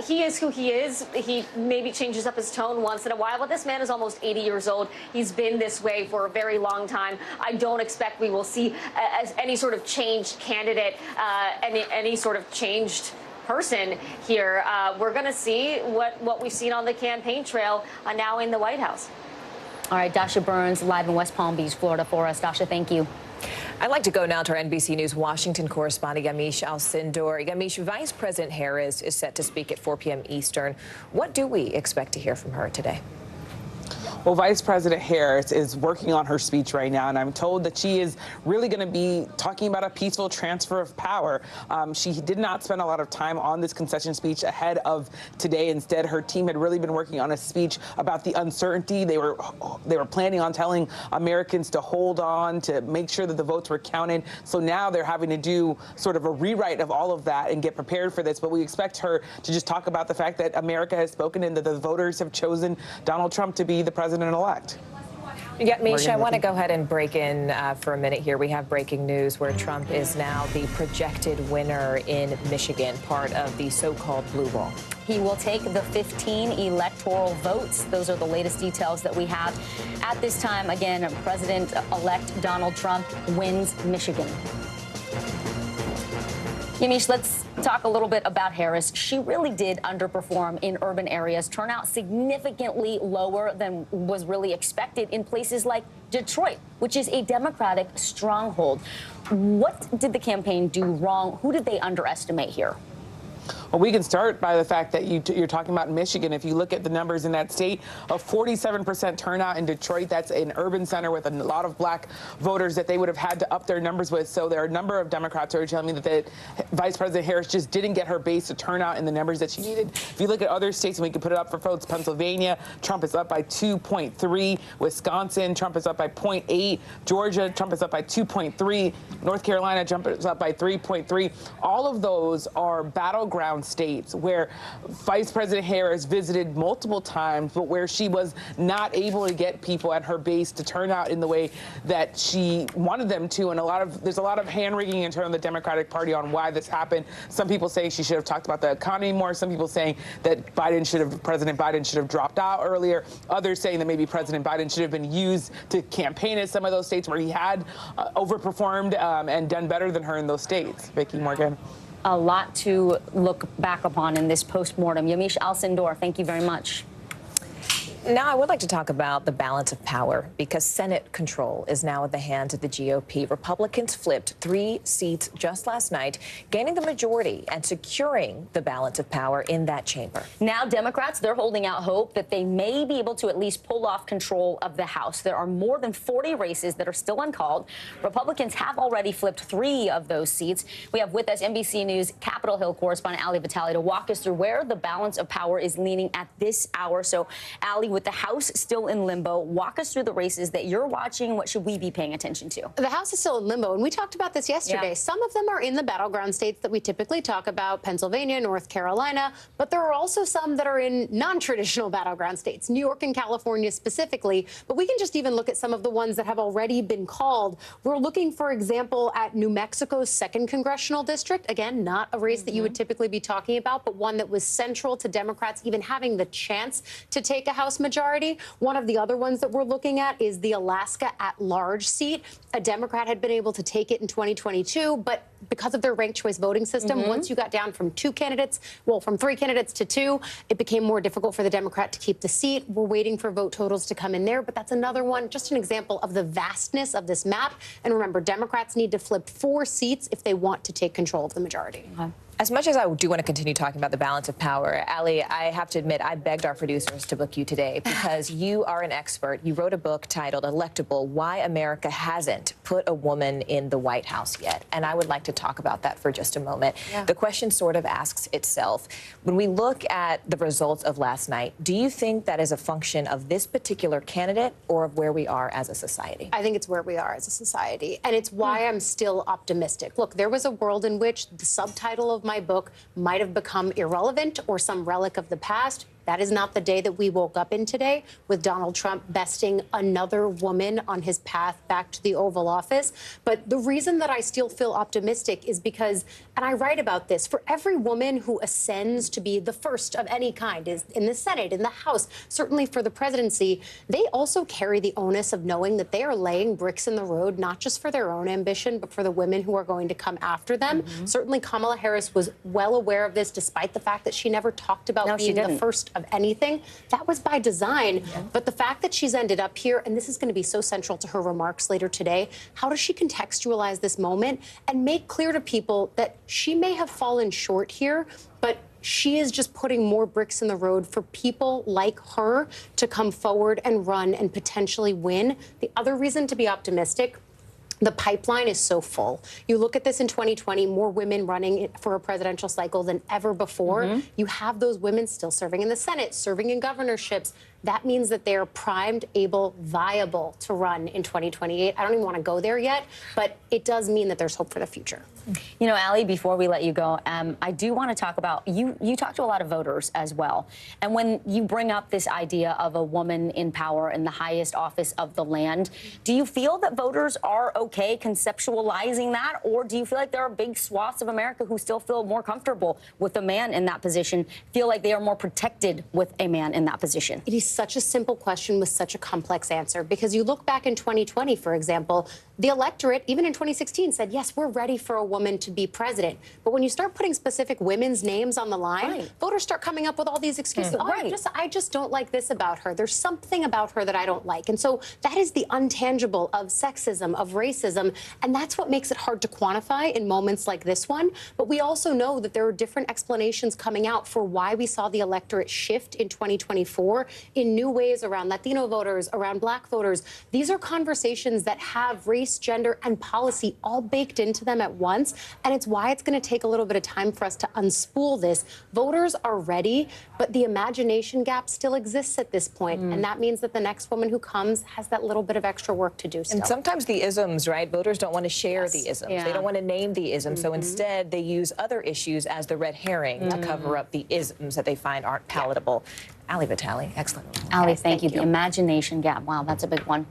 he is who he is. He maybe changes up his tone once in a while, but this man is almost 80 years old. He's been this way for a very long time. I don't expect we will see any sort of changed candidate, any sort of changed person here. We're going to see what we've seen on the campaign trail now in the White House. All right, Dasha Burns, live in West Palm Beach, Florida for us. Dasha, thank you. I'd like to go now to our NBC News Washington correspondent Yamiche Alcindor. Yamiche, Vice President Harris is set to speak at 4 p.m. Eastern. What do we expect to hear from her today? Well, Vice President Harris is working on her speech right now, and I'm told that she is really going to be talking about a peaceful transfer of power. She did not spend a lot of time on this concession speech ahead of today. Instead, her team had really been working on a speech about the uncertainty. They were planning on telling Americans to hold on, to make sure that the votes were counted. So now they're having to do sort of a rewrite of all of that and get prepared for this. But we expect her to just talk about the fact that America has spoken and that the voters have chosen Donald Trump to be the president-elect. Yeah, Misha, I want to go ahead and break in for a minute here. We have breaking news where Trump is now the projected winner in Michigan, part of the so-called blue wall. He will take the 15 electoral votes. Those are the latest details that we have. At this time, again, President-elect Donald Trump wins Michigan. Yamiche, let's talk a little bit about Harris. She really did underperform in urban areas, turnout significantly lower than was really expected in places like Detroit, which is a Democratic stronghold. What did the campaign do wrong? Who did they underestimate here? Well, we can start by the fact that you're talking about Michigan. If you look at the numbers in that state, a 47% turnout in Detroit, that's an urban center with a lot of black voters that they would have had to up their numbers with. So there are a number of Democrats who are telling me that Vice President Harris just didn't get her base to turn out in the numbers that she needed. If you look at other states, and we can put it up for folks, Pennsylvania, Trump is up by 2.3. Wisconsin, Trump is up by 0.8. Georgia, Trump is up by 2.3. North Carolina, Trump is up by 3.3. All of those are battleground states where Vice President Harris visited multiple times, but where she was not able to get people at her base to turn out in the way that she wanted them to. And there's a lot of hand-wringing in terms of the Democratic Party on why this happened. Some people say she should have talked about the economy more. Some people saying that President Biden should have dropped out earlier. Others saying that maybe President Biden should have been used to campaign in some of those states where he had overperformed and done better than her in those states. Vicki Morgan. A lot to look back upon in this postmortem. Yamiche Alcindor, thank you very much. Now, I would like to talk about the balance of power, because Senate control is now in the hands of the GOP. Republicans flipped 3 seats just last night, gaining the majority and securing the balance of power in that chamber. Now, Democrats, they're holding out hope that they may be able to at least pull off control of the House. There are more than 40 races that are still uncalled. Republicans have already flipped 3 of those seats. We have with us NBC News Capitol Hill correspondent Ali Vitale to walk us through where the balance of power is leaning at this hour. So, Ali, with the House still in limbo, walk us through the races that you're watching. What should we be paying attention to? The House is still in limbo, and we talked about this yesterday. Yeah. Some of them are in the battleground states that we typically talk about, Pennsylvania, North Carolina, but there are also some that are in non-traditional battleground states, New York and California specifically. But we can just even look at some of the ones that have already been called. We're looking, for example, at New Mexico's 2nd congressional district. Again, not a race that you would typically be talking about, but one that was central to Democrats even having the chance to take a House majority. One of the other ones that we're looking at is the Alaska at-large seat. A Democrat had been able to take it in 2022, but because of their ranked choice voting system, once you got down from 3 candidates to 2, it became more difficult for the Democrat to keep the seat. We're waiting for vote totals to come in there, but that's another one, just an example of the vastness of this map. And remember, Democrats need to flip 4 seats if they want to take control of the majority. As much as I do want to continue talking about the balance of power, Ali, I have to admit, I begged our producers to book you today because you are an expert. You wrote a book titled Electable: Why America Hasn't Put a Woman in the White House Yet. And I would like to talk about that for just a moment. Yeah. The question sort of asks itself. When we look at the results of last night, do you think that is a function of this particular candidate or of where we are as a society? I think it's where we are as a society. And it's why I'm still optimistic. Look, there was a world in which the subtitle of my book might have become irrelevant or some relic of the past. That is not the day that we woke up in today, with Donald Trump besting another woman on his path back to the Oval Office. But the reason that I still feel optimistic is because, and I write about this, for every woman who ascends to be the first of any kind, is in the Senate, in the House, certainly for the presidency, they also carry the onus of knowing that they are laying bricks in the road, not just for their own ambition, but for the women who are going to come after them. Certainly Kamala Harris was well aware of this, despite the fact that she never talked about being the first of anything. That was by design. Yeah. But the fact that she's ended up here, and this is going to be so central to her remarks later today, how does she contextualize this moment and make clear to people that she may have fallen short here, but she is just putting more bricks in the road for people like her to come forward and run and potentially win. The other reason to be optimistic, the pipeline is so full. You look at this in 2020, more women running for a presidential cycle than ever before. You have those women still serving in the Senate, serving in governorships. That means that they're primed, able, viable to run in 2028. I don't even want to go there yet, but it does mean that there's hope for the future. You know, Allie, before we let you go, I do want to talk about, you talk to a lot of voters as well. And when you bring up this idea of a woman in power in the highest office of the land, do you feel that voters are okay conceptualizing that? Or do you feel like there are big swaths of America who still feel more comfortable with a man in that position, feel like they are more protected with a man in that position? It is such a simple question with such a complex answer, because you look back in 2020, for example, the electorate, even in 2016, said, yes, we're ready for a woman to be president. But when you start putting specific women's names on the line, voters start coming up with all these excuses. I just don't like this about her. There's something about her that I don't like. And so that is the untangible of sexism, of racism. And that's what makes it hard to quantify in moments like this one. But we also know that there are different explanations coming out for why we saw the electorate shift in 2024 in new ways around Latino voters, around Black voters. These are conversations that have race, gender, and policy all baked into them at once. And it's why it's going to take a little bit of time for us to unspool this. Voters are ready, but the imagination gap still exists at this point. And that means that the next woman who comes has that little bit of extra work to do still. And sometimes the isms, right? Voters don't want to share the isms. They don't want to name the isms. So instead, they use other issues as the red herring to cover up the isms that they find aren't palatable. Allie Vitale, excellent. Allie, thank you. The imagination gap. Wow, that's a big one.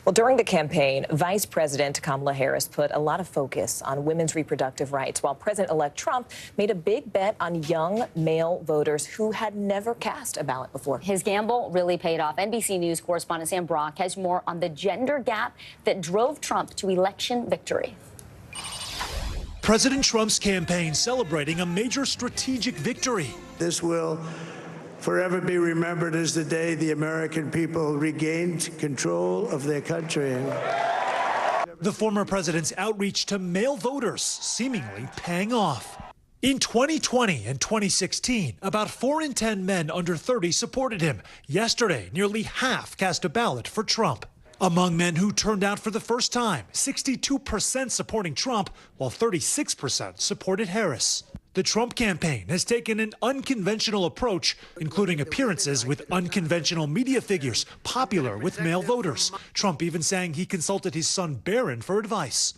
Well, during the campaign, Vice President Kamala Harris put a lot of focus on women's reproductive rights, while President-elect Trump made a big bet on young male voters who had never cast a ballot before. His gamble really paid off. NBC News correspondent Sam Brock has more on the gender gap that drove Trump to election victory. President Trump's campaign celebrating a major strategic victory. This will forever be remembered as the day the American people regained control of their country. The former president's outreach to male voters seemingly paying off. In 2020 and 2016, about 4 in 10 men under 30 supported him. Yesterday, nearly half cast a ballot for Trump. Among men who turned out for the first time, 62% supporting Trump, while 36% supported Harris. The Trump campaign has taken an unconventional approach, including appearances with unconventional media figures popular with male voters. Trump even saying he consulted his son Barron for advice.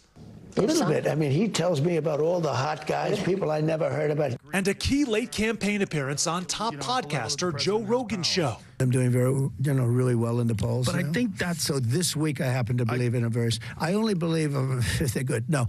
A little bit. I mean, he tells me about all the hot guys, people I never heard about. And a key late campaign appearance on top podcaster Joe Rogan's show. I'm doing really well in the polls. But I think that's... So this week I happen to believe in a verse. I only believe if they're good. No.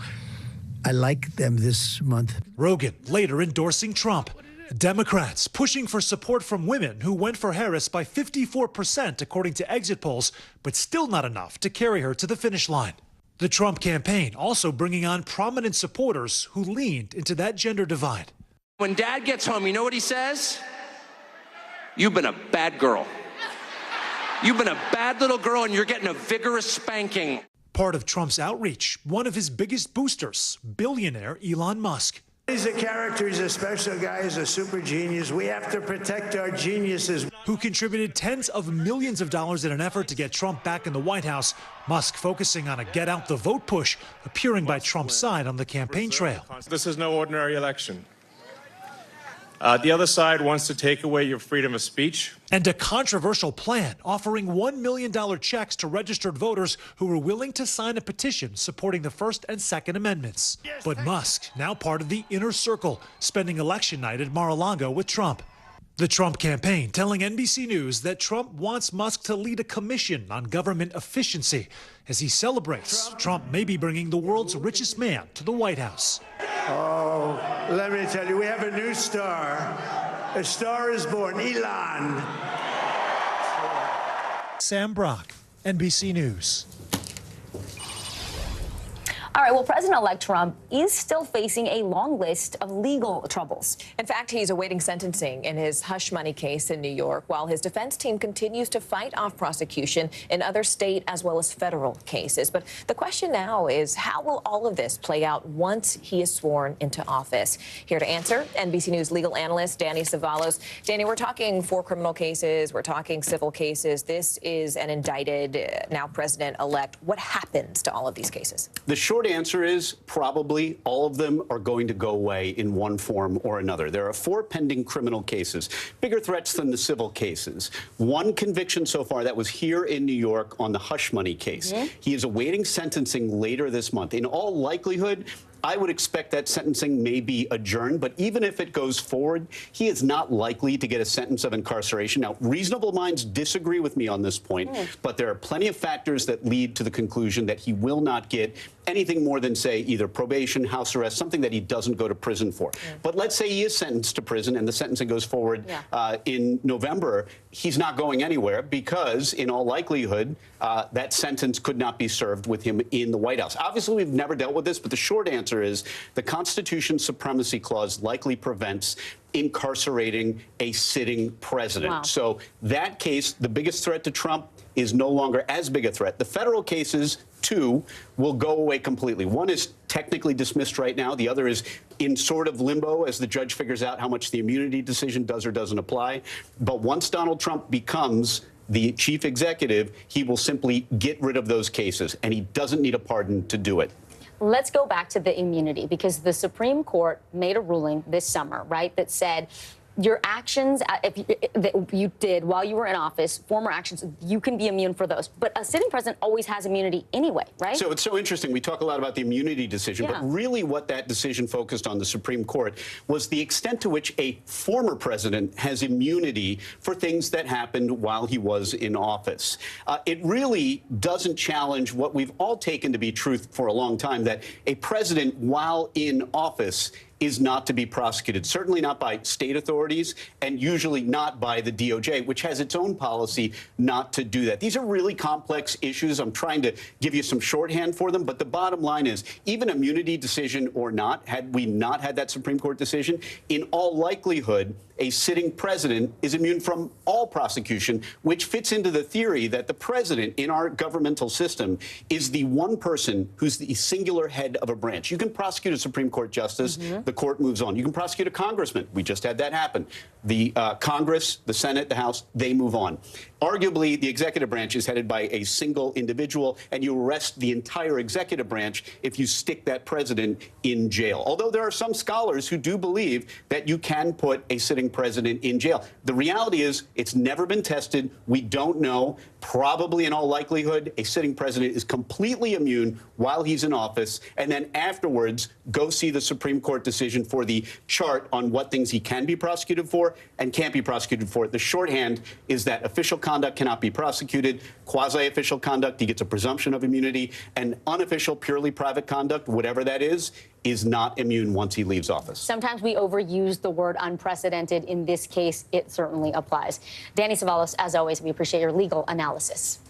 I like them this month. Rogan later endorsing Trump. Democrats pushing for support from women who went for Harris by 54% according to exit polls, but still not enough to carry her to the finish line. The Trump campaign also bringing on prominent supporters who leaned into that gender divide. When Dad gets home, you know what he says? You've been a bad girl. You've been a bad little girl and you're getting a vigorous spanking. Part of Trump's outreach, one of his biggest boosters, billionaire Elon Musk. He's a character, he's a special guy, he's a super genius. We have to protect our geniuses. Who contributed tens of millions of dollars in an effort to get Trump back in the White House. Musk focusing on a get out the vote push, appearing by Trump's side on the campaign trail. This is no ordinary election. The other side wants to take away your freedom of speech. And a controversial plan offering $1 million checks to registered voters who were willing to sign a petition supporting the First and Second Amendments. But Musk, now part of the inner circle, spending election night at Mar-a-Lago with Trump. The Trump campaign telling NBC News that Trump wants Musk to lead a commission on government efficiency as he celebrates Trump may be bringing the world's richest man to the White House. Oh, let me tell you, we have a new star. A star is born, Elon. Sam Brock, NBC News. All right, well, President-elect Trump is still facing a long list of legal troubles. In fact, he's awaiting sentencing in his hush money case in New York, while his defense team continues to fight off prosecution in other state as well as federal cases. But the question now is, how will all of this play out once he is sworn into office? Here to answer, NBC News legal analyst Danny Savalos. Danny, we're talking 4 criminal cases. We're talking civil cases. This is an indicted, now president-elect. What happens to all of these cases? The short answer is probably all of them are going to go away in one form or another. There are 4 pending criminal cases, bigger threats than the civil cases. 1 conviction so far that was here in New York on the hush money case. He is awaiting sentencing later this month. In all likelihood, I would expect that sentencing may be adjourned, but even if it goes forward, he is not likely to get a sentence of incarceration. Now, reasonable minds disagree with me on this point, but there are plenty of factors that lead to the conclusion that he will not get anything more than, say, either probation, house arrest, something that he doesn't go to prison for. But let's say he is sentenced to prison and the sentencing goes forward in November. He's not going anywhere because, in all likelihood, that sentence could not be served with him in the White House. Obviously, we've never dealt with this, but the short answer is the Constitution's supremacy clause likely prevents incarcerating a sitting president. Wow. So that case, the biggest threat to Trump, is no longer as big a threat. The federal cases, 2, will go away completely. 1 is technically dismissed right now. The other is in sort of limbo as the judge figures out how much the immunity decision does or doesn't apply. But once Donald Trump becomes the chief executive, he will simply get rid of those cases, and he doesn't need a pardon to do it. Let's go back to the immunity, because the Supreme Court made a ruling this summer, right, that said your actions that you did while you were in office, former actions, you can be immune for those. But a sitting president always has immunity anyway, right? So it's so interesting. We talk a lot about the immunity decision, but really what that decision focused on, the Supreme Court, was the extent to which a former president has immunity for things that happened while he was in office. It really doesn't challenge what we've all taken to be truth for a long time, that a president, while in office, is not to be prosecuted, certainly not by state authorities and usually not by the DOJ, which has its own policy not to do that. These are really complex issues. I'm trying to give you some shorthand for them, but the bottom line is, even immunity decision or not, had we not had that Supreme Court decision, in all likelihood, a sitting president is immune from all prosecution, which fits into the theory that the president in our governmental system is the one person who's the singular head of a branch. You can prosecute a Supreme Court justice. The court moves on. You can prosecute a congressman. We just had that happen. The Congress, the Senate, the House, they move on. Arguably, the executive branch is headed by a single individual, and you arrest the entire executive branch if you stick that president in jail. Although there are some scholars who do believe that you can put a sitting president in jail. The reality is it's never been tested. We don't know. Probably, in all likelihood, a sitting president is completely immune while he's in office, and then afterwards go see the Supreme Court decision for the chart on what things he can be prosecuted for and can't be prosecuted for. The shorthand is that official conduct cannot be prosecuted. Quasi-official conduct, he gets a presumption of immunity. And unofficial, purely private conduct, whatever that is not immune once he leaves office. Sometimes we overuse the word unprecedented. In this case, it certainly applies. Danny Savalos, as always, we appreciate your legal analysis.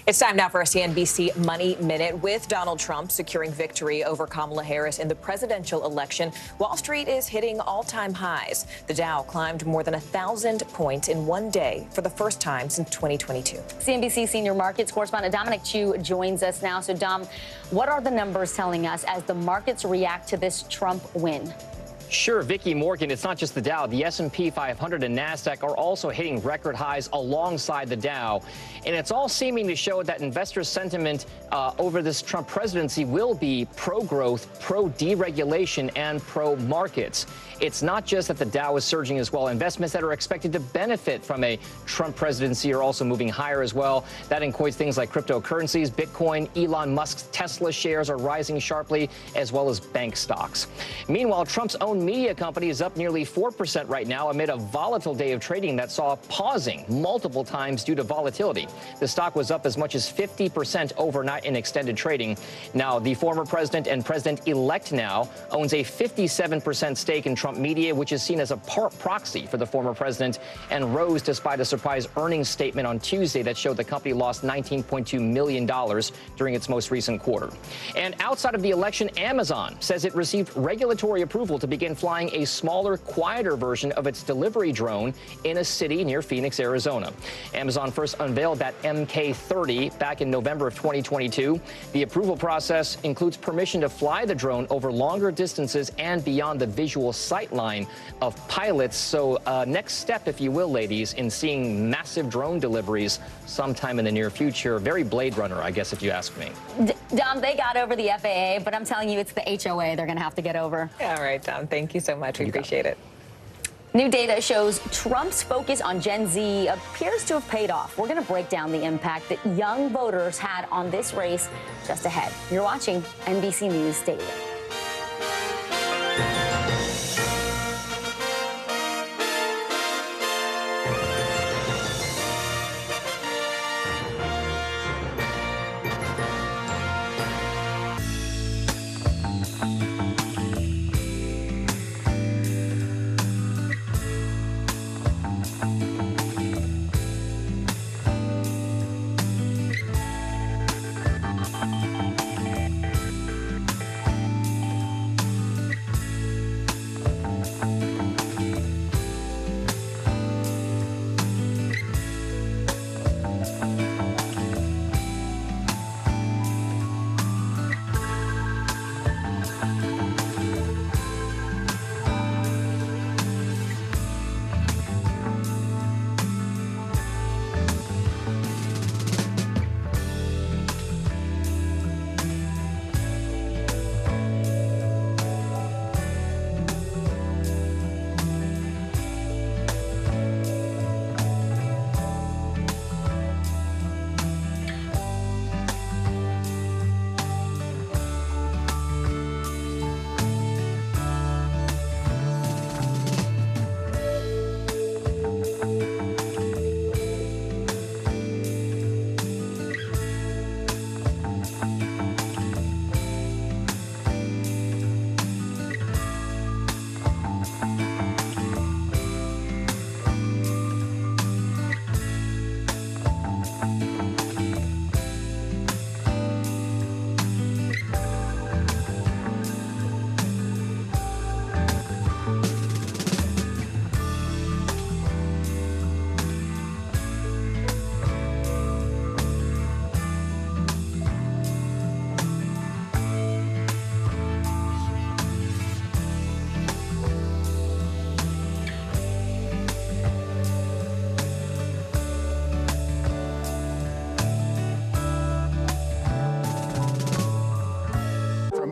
It's time now for a CNBC Money Minute. With Donald Trump securing victory over Kamala Harris in the presidential election, Wall Street is hitting all-time highs. The Dow climbed more than 1,000 points in one day for the first time since 2022. CNBC senior markets correspondent Dominic Chu joins us now. So, Dom, what are the numbers telling us as the markets react to this Trump win? Sure, Vicki Morgan, it's not just the Dow. The S&P 500 and NASDAQ are also hitting record highs alongside the Dow. And it's all seeming to show that investor sentiment over this Trump presidency will be pro-growth, pro-deregulation, and pro-markets. It's not just that the Dow is surging as well. Investments that are expected to benefit from a Trump presidency are also moving higher as well. That includes things like cryptocurrencies, Bitcoin, Elon Musk's Tesla shares are rising sharply, as well as bank stocks. Meanwhile, Trump's own media company is up nearly 4% right now amid a volatile day of trading that saw pausing multiple times due to volatility. The stock was up as much as 50% overnight in extended trading. Now, the former president and president-elect now owns a 57% stake in Trump Media, which is seen as a proxy for the former president, and rose despite a surprise earnings statement on Tuesday that showed the company lost $19.2 million during its most recent quarter. And outside of the election, Amazon says it received regulatory approval to begin flying a smaller, quieter version of its delivery drone in a city near Phoenix, Arizona. Amazon first unveiled that MK30 back in November of 2022. The approval process includes permission to fly the drone over longer distances and beyond the visual sight line of pilots. So next step, if you will, ladies, in seeing massive drone deliveries sometime in the near future. Very Blade Runner, I guess, if you ask me. Dom, they got over the FAA, but I'm telling you, it's the HOA they're going to have to get over. All right, Dom, thank you so much. We appreciate it. New data shows Trump's focus on Gen Z appears to have paid off. We're going to break down the impact that young voters had on this race just ahead. You're watching NBC News Daily.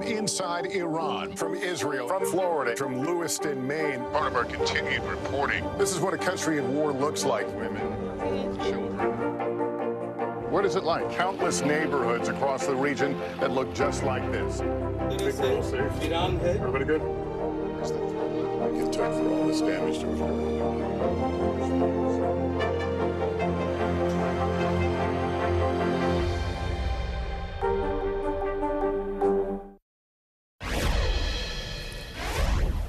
Inside Iran, from Israel, from Florida, from Lewiston, Maine. Part of our continued reporting. This is what a country at war looks like. Women, children. What is it like? Countless neighborhoods across the region that look just like this. Everybody good? I get took for all this damage to it.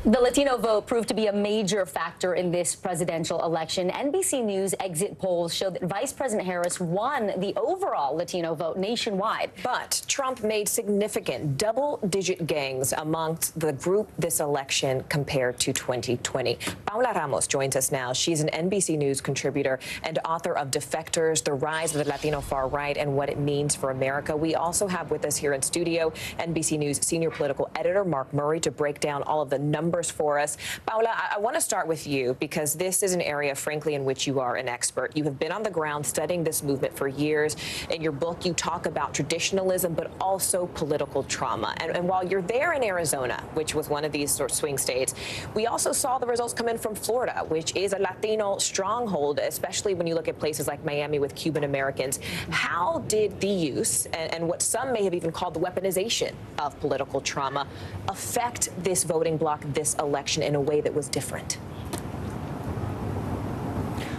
The Latino vote proved to be a major factor in this presidential election. NBC News exit polls showed that Vice President Harris won the overall Latino vote nationwide. But Trump made significant double-digit gains amongst the group this election compared to 2020. Paula Ramos joins us now. She's an NBC News contributor and author of Defectors, The Rise of the Latino Far Right and What It Means for America. We also have with us here in studio NBC News senior political editor Mark Murray to break down all of the numbers for us. Paula, I want to start with you because this is an area, frankly, in which you are an expert. You have been on the ground studying this movement for years. In your book, you talk about traditionalism, but also political trauma. And while you're there in Arizona, which was one of these sort of swing states, we also saw the results come in from Florida, which is a Latino stronghold, especially when you look at places like Miami with Cuban Americans. How did the use and what some may have even called the weaponization of political trauma affect this voting bloc this this election in a way that was different?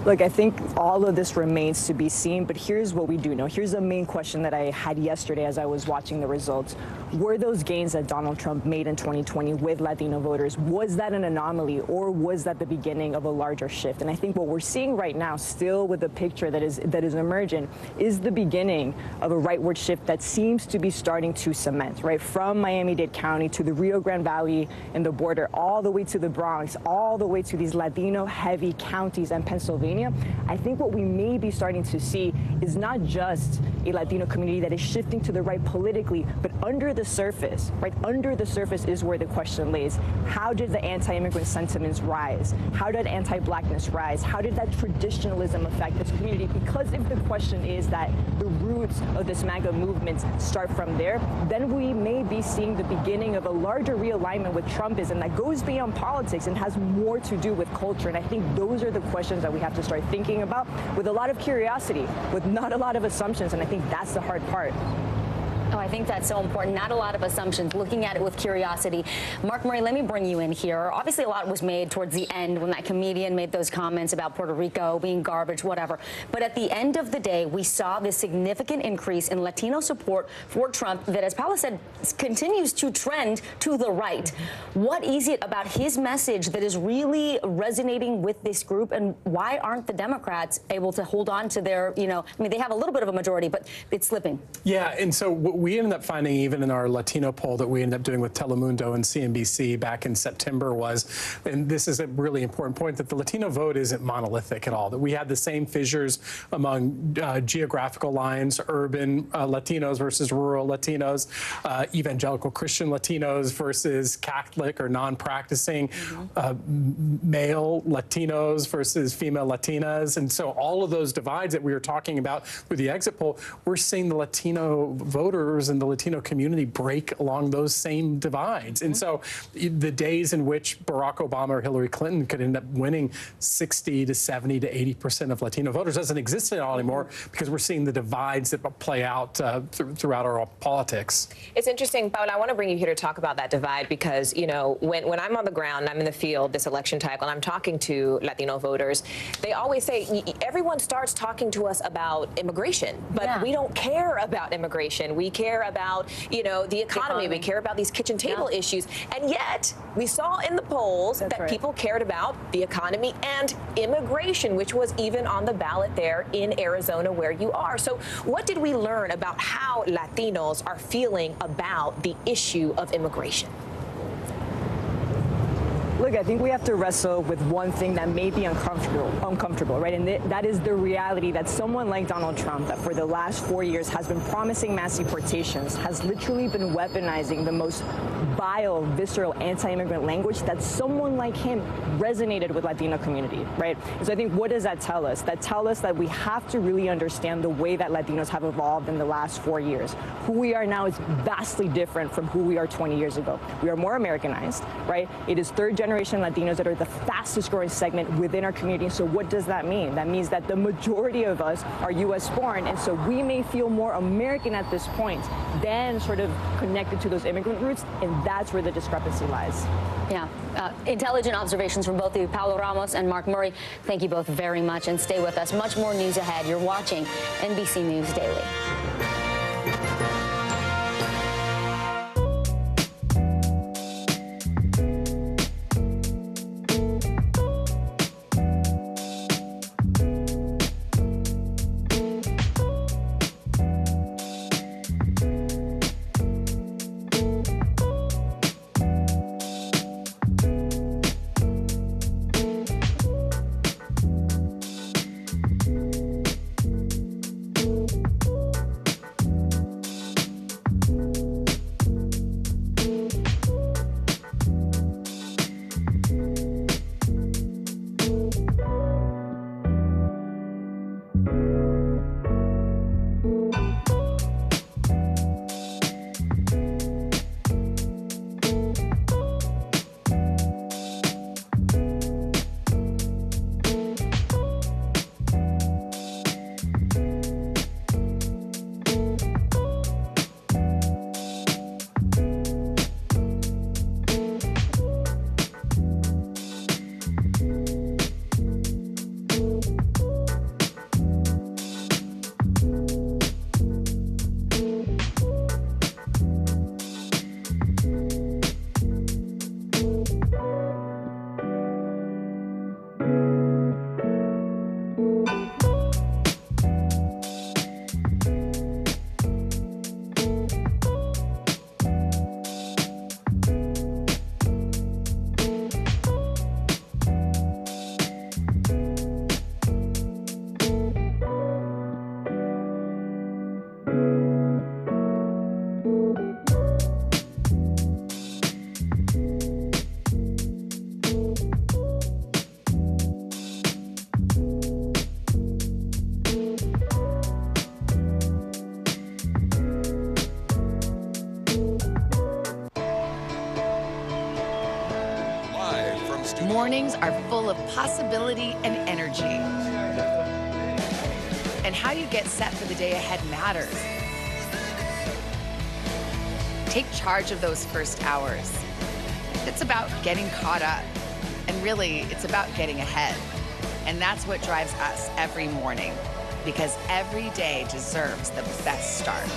Look, I think all of this remains to be seen, but here's what we do know. Here's the main question that I had yesterday as I was watching the results. Were those gains that Donald Trump made in 2020 with Latino voters, was that an anomaly, or was that the beginning of a larger shift? And I think what we're seeing right now, still with the picture that is emerging, is the beginning of a rightward shift that seems to be starting to cement, right? From Miami-Dade County to the Rio Grande Valley and the border, all the way to the Bronx, all the way to these Latino-heavy counties and Pennsylvania. I think what we may be starting to see is not just a Latino community that is shifting to the right politically, but under the surface, right? Under the surface is where the question lays. How did the anti-immigrant sentiments rise? How did anti-blackness rise? How did that traditionalism affect this community? Because if the question is that the roots of this MAGA movement start from there, then we may be seeing the beginning of a larger realignment with Trumpism that goes beyond politics and has more to do with culture. And I think those are the questions that we have to start thinking about with a lot of curiosity, with not a lot of assumptions, and I think that's the hard part. Oh, I think that's so important. Not a lot of assumptions, looking at it with curiosity. Mark Murray, let me bring you in here. Obviously, a lot was made towards the end when that comedian made those comments about Puerto Rico being garbage, whatever. But at the end of the day, we saw this significant increase in Latino support for Trump that, as Paula said, continues to trend to the right. What is it about his message that is really resonating with this group, and why aren't the Democrats able to hold on to their, I mean, they have a little bit of a majority, but it's slipping. Yeah, and so we ended up finding, even in our Latino poll that we ended up doing with Telemundo and CNBC back in September, was, and this is a really important point, that the Latino vote isn't monolithic at all, that we had the same fissures among geographical lines, urban Latinos versus rural Latinos, evangelical Christian Latinos versus Catholic or non-practicing, male Latinos versus female Latinas. And so all of those divides that we were talking about with the exit poll, we're seeing the Latino voters and the Latino community break along those same divides. And so the days in which Barack Obama or Hillary Clinton could end up winning 60 to 70 to 80% of Latino voters doesn't exist at all anymore, because we're seeing the divides that play out throughout our politics. It's interesting, Paula, I want to bring you here to talk about that divide, because, when I'm on the ground, I'm in the field this election cycle, and I'm talking to Latino voters, they always say, everyone starts talking to us about immigration, but we don't care about immigration. We care about, the economy. We care about these kitchen table issues. And yet, we saw in the polls that people cared about the economy and immigration, which was even on the ballot there in Arizona, where you are. So what did we learn about how Latinos are feeling about the issue of immigration? Look, I think we have to wrestle with one thing that may be uncomfortable, right? And that is the reality that someone like Donald Trump, that for the last 4 years has been promising mass deportations, has literally been weaponizing the most vile, visceral, anti-immigrant language, that someone like him resonated with Latino community, right? And so I think, what does that tell us? That tells us that we have to really understand the way that Latinos have evolved in the last 4 years. Who we are now is vastly different from who we are 20 years ago. We are more Americanized, right? It is third-generation Latinos that are the fastest growing segment within our community. So what does that mean? That means that the majority of us are U.S. born, and so we may feel more American at this point than sort of connected to those immigrant roots, and that's where the discrepancy lies. Yeah. Intelligent observations from both of you, Paula Ramos and Mark Murray. Thank you both very much, and stay with us. Much more news ahead. You're watching NBC News Daily. Mornings are full of possibility and energy. And how you get set for the day ahead matters. Take charge of those first hours. It's about getting caught up. And really, it's about getting ahead. And that's what drives us every morning, because every day deserves the best start.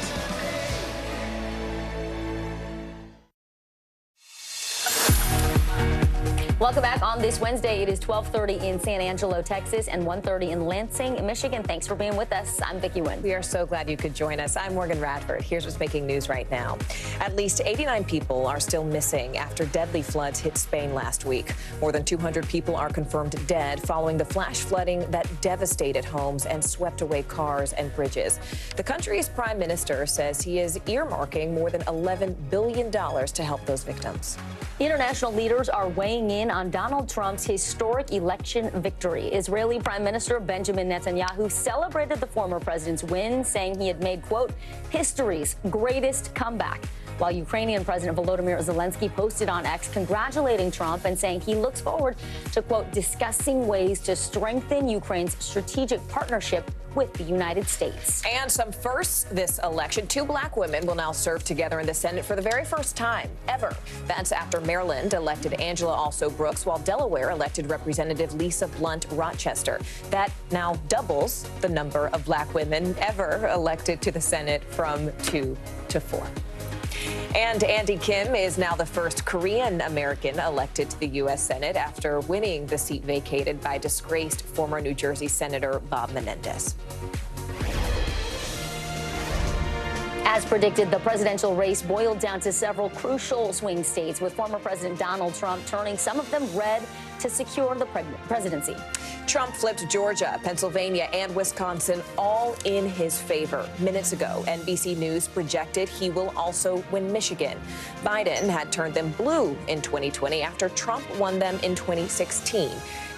Welcome back on this Wednesday. It is 12:30 in San Angelo, Texas, and 1:30 in Lansing, Michigan. Thanks for being with us. I'm Vicki Wynn. We are so glad you could join us. I'm Morgan Radford. Here's what's making news right now. At least 89 people are still missing after deadly floods hit Spain last week. More than 200 people are confirmed dead following the flash flooding that devastated homes and swept away cars and bridges. The country's prime minister says he is earmarking more than $11 billion to help those victims. International leaders are weighing in on Donald Trump's historic election victory. Israeli Prime Minister Benjamin Netanyahu celebrated the former president's win, saying he had made, quote, history's greatest comeback. While Ukrainian President Volodymyr Zelensky posted on X congratulating Trump and saying he looks forward to, quote, discussing ways to strengthen Ukraine's strategic partnership with the United States. And some firsts this election. 2 black women will now serve together in the Senate for the very first time ever. That's after Maryland elected Angela Also Brooks, while Delaware elected Representative Lisa Blunt Rochester. That now doubles the number of black women ever elected to the Senate from 2 to 4. And Andy Kim is now the first Korean American elected to the U.S. Senate after winning the seat vacated by disgraced former New Jersey Senator Bob Menendez. As predicted, the presidential race boiled down to several crucial swing states, with former President Donald Trump turning some of them red to secure the presidency. Trump flipped Georgia, Pennsylvania, and Wisconsin all in his favor. Minutes ago, NBC News projected he will also win Michigan. Biden had turned them blue in 2020 after Trump won them in 2016.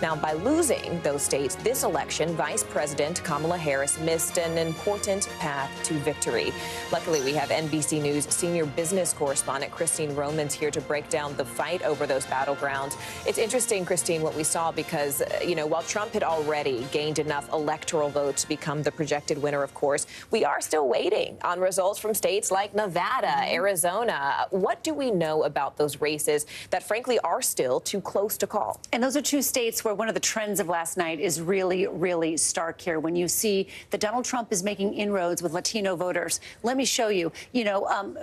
Now, by losing those states this election, Vice President Kamala Harris missed an important path to victory. Luckily, we have NBC News senior business correspondent Christine Romans here to break down the fight over those battlegrounds. It's interesting, Christine, what we saw, because, while Trump had already gained enough electoral votes to become the projected winner, of course, we are still waiting on results from states like Nevada, Arizona. What do we know about those races that, frankly, are still too close to call? And those are 2 states where one of the trends of last night is really, really stark here. When you see that Donald Trump is making inroads with Latino voters, let me show you.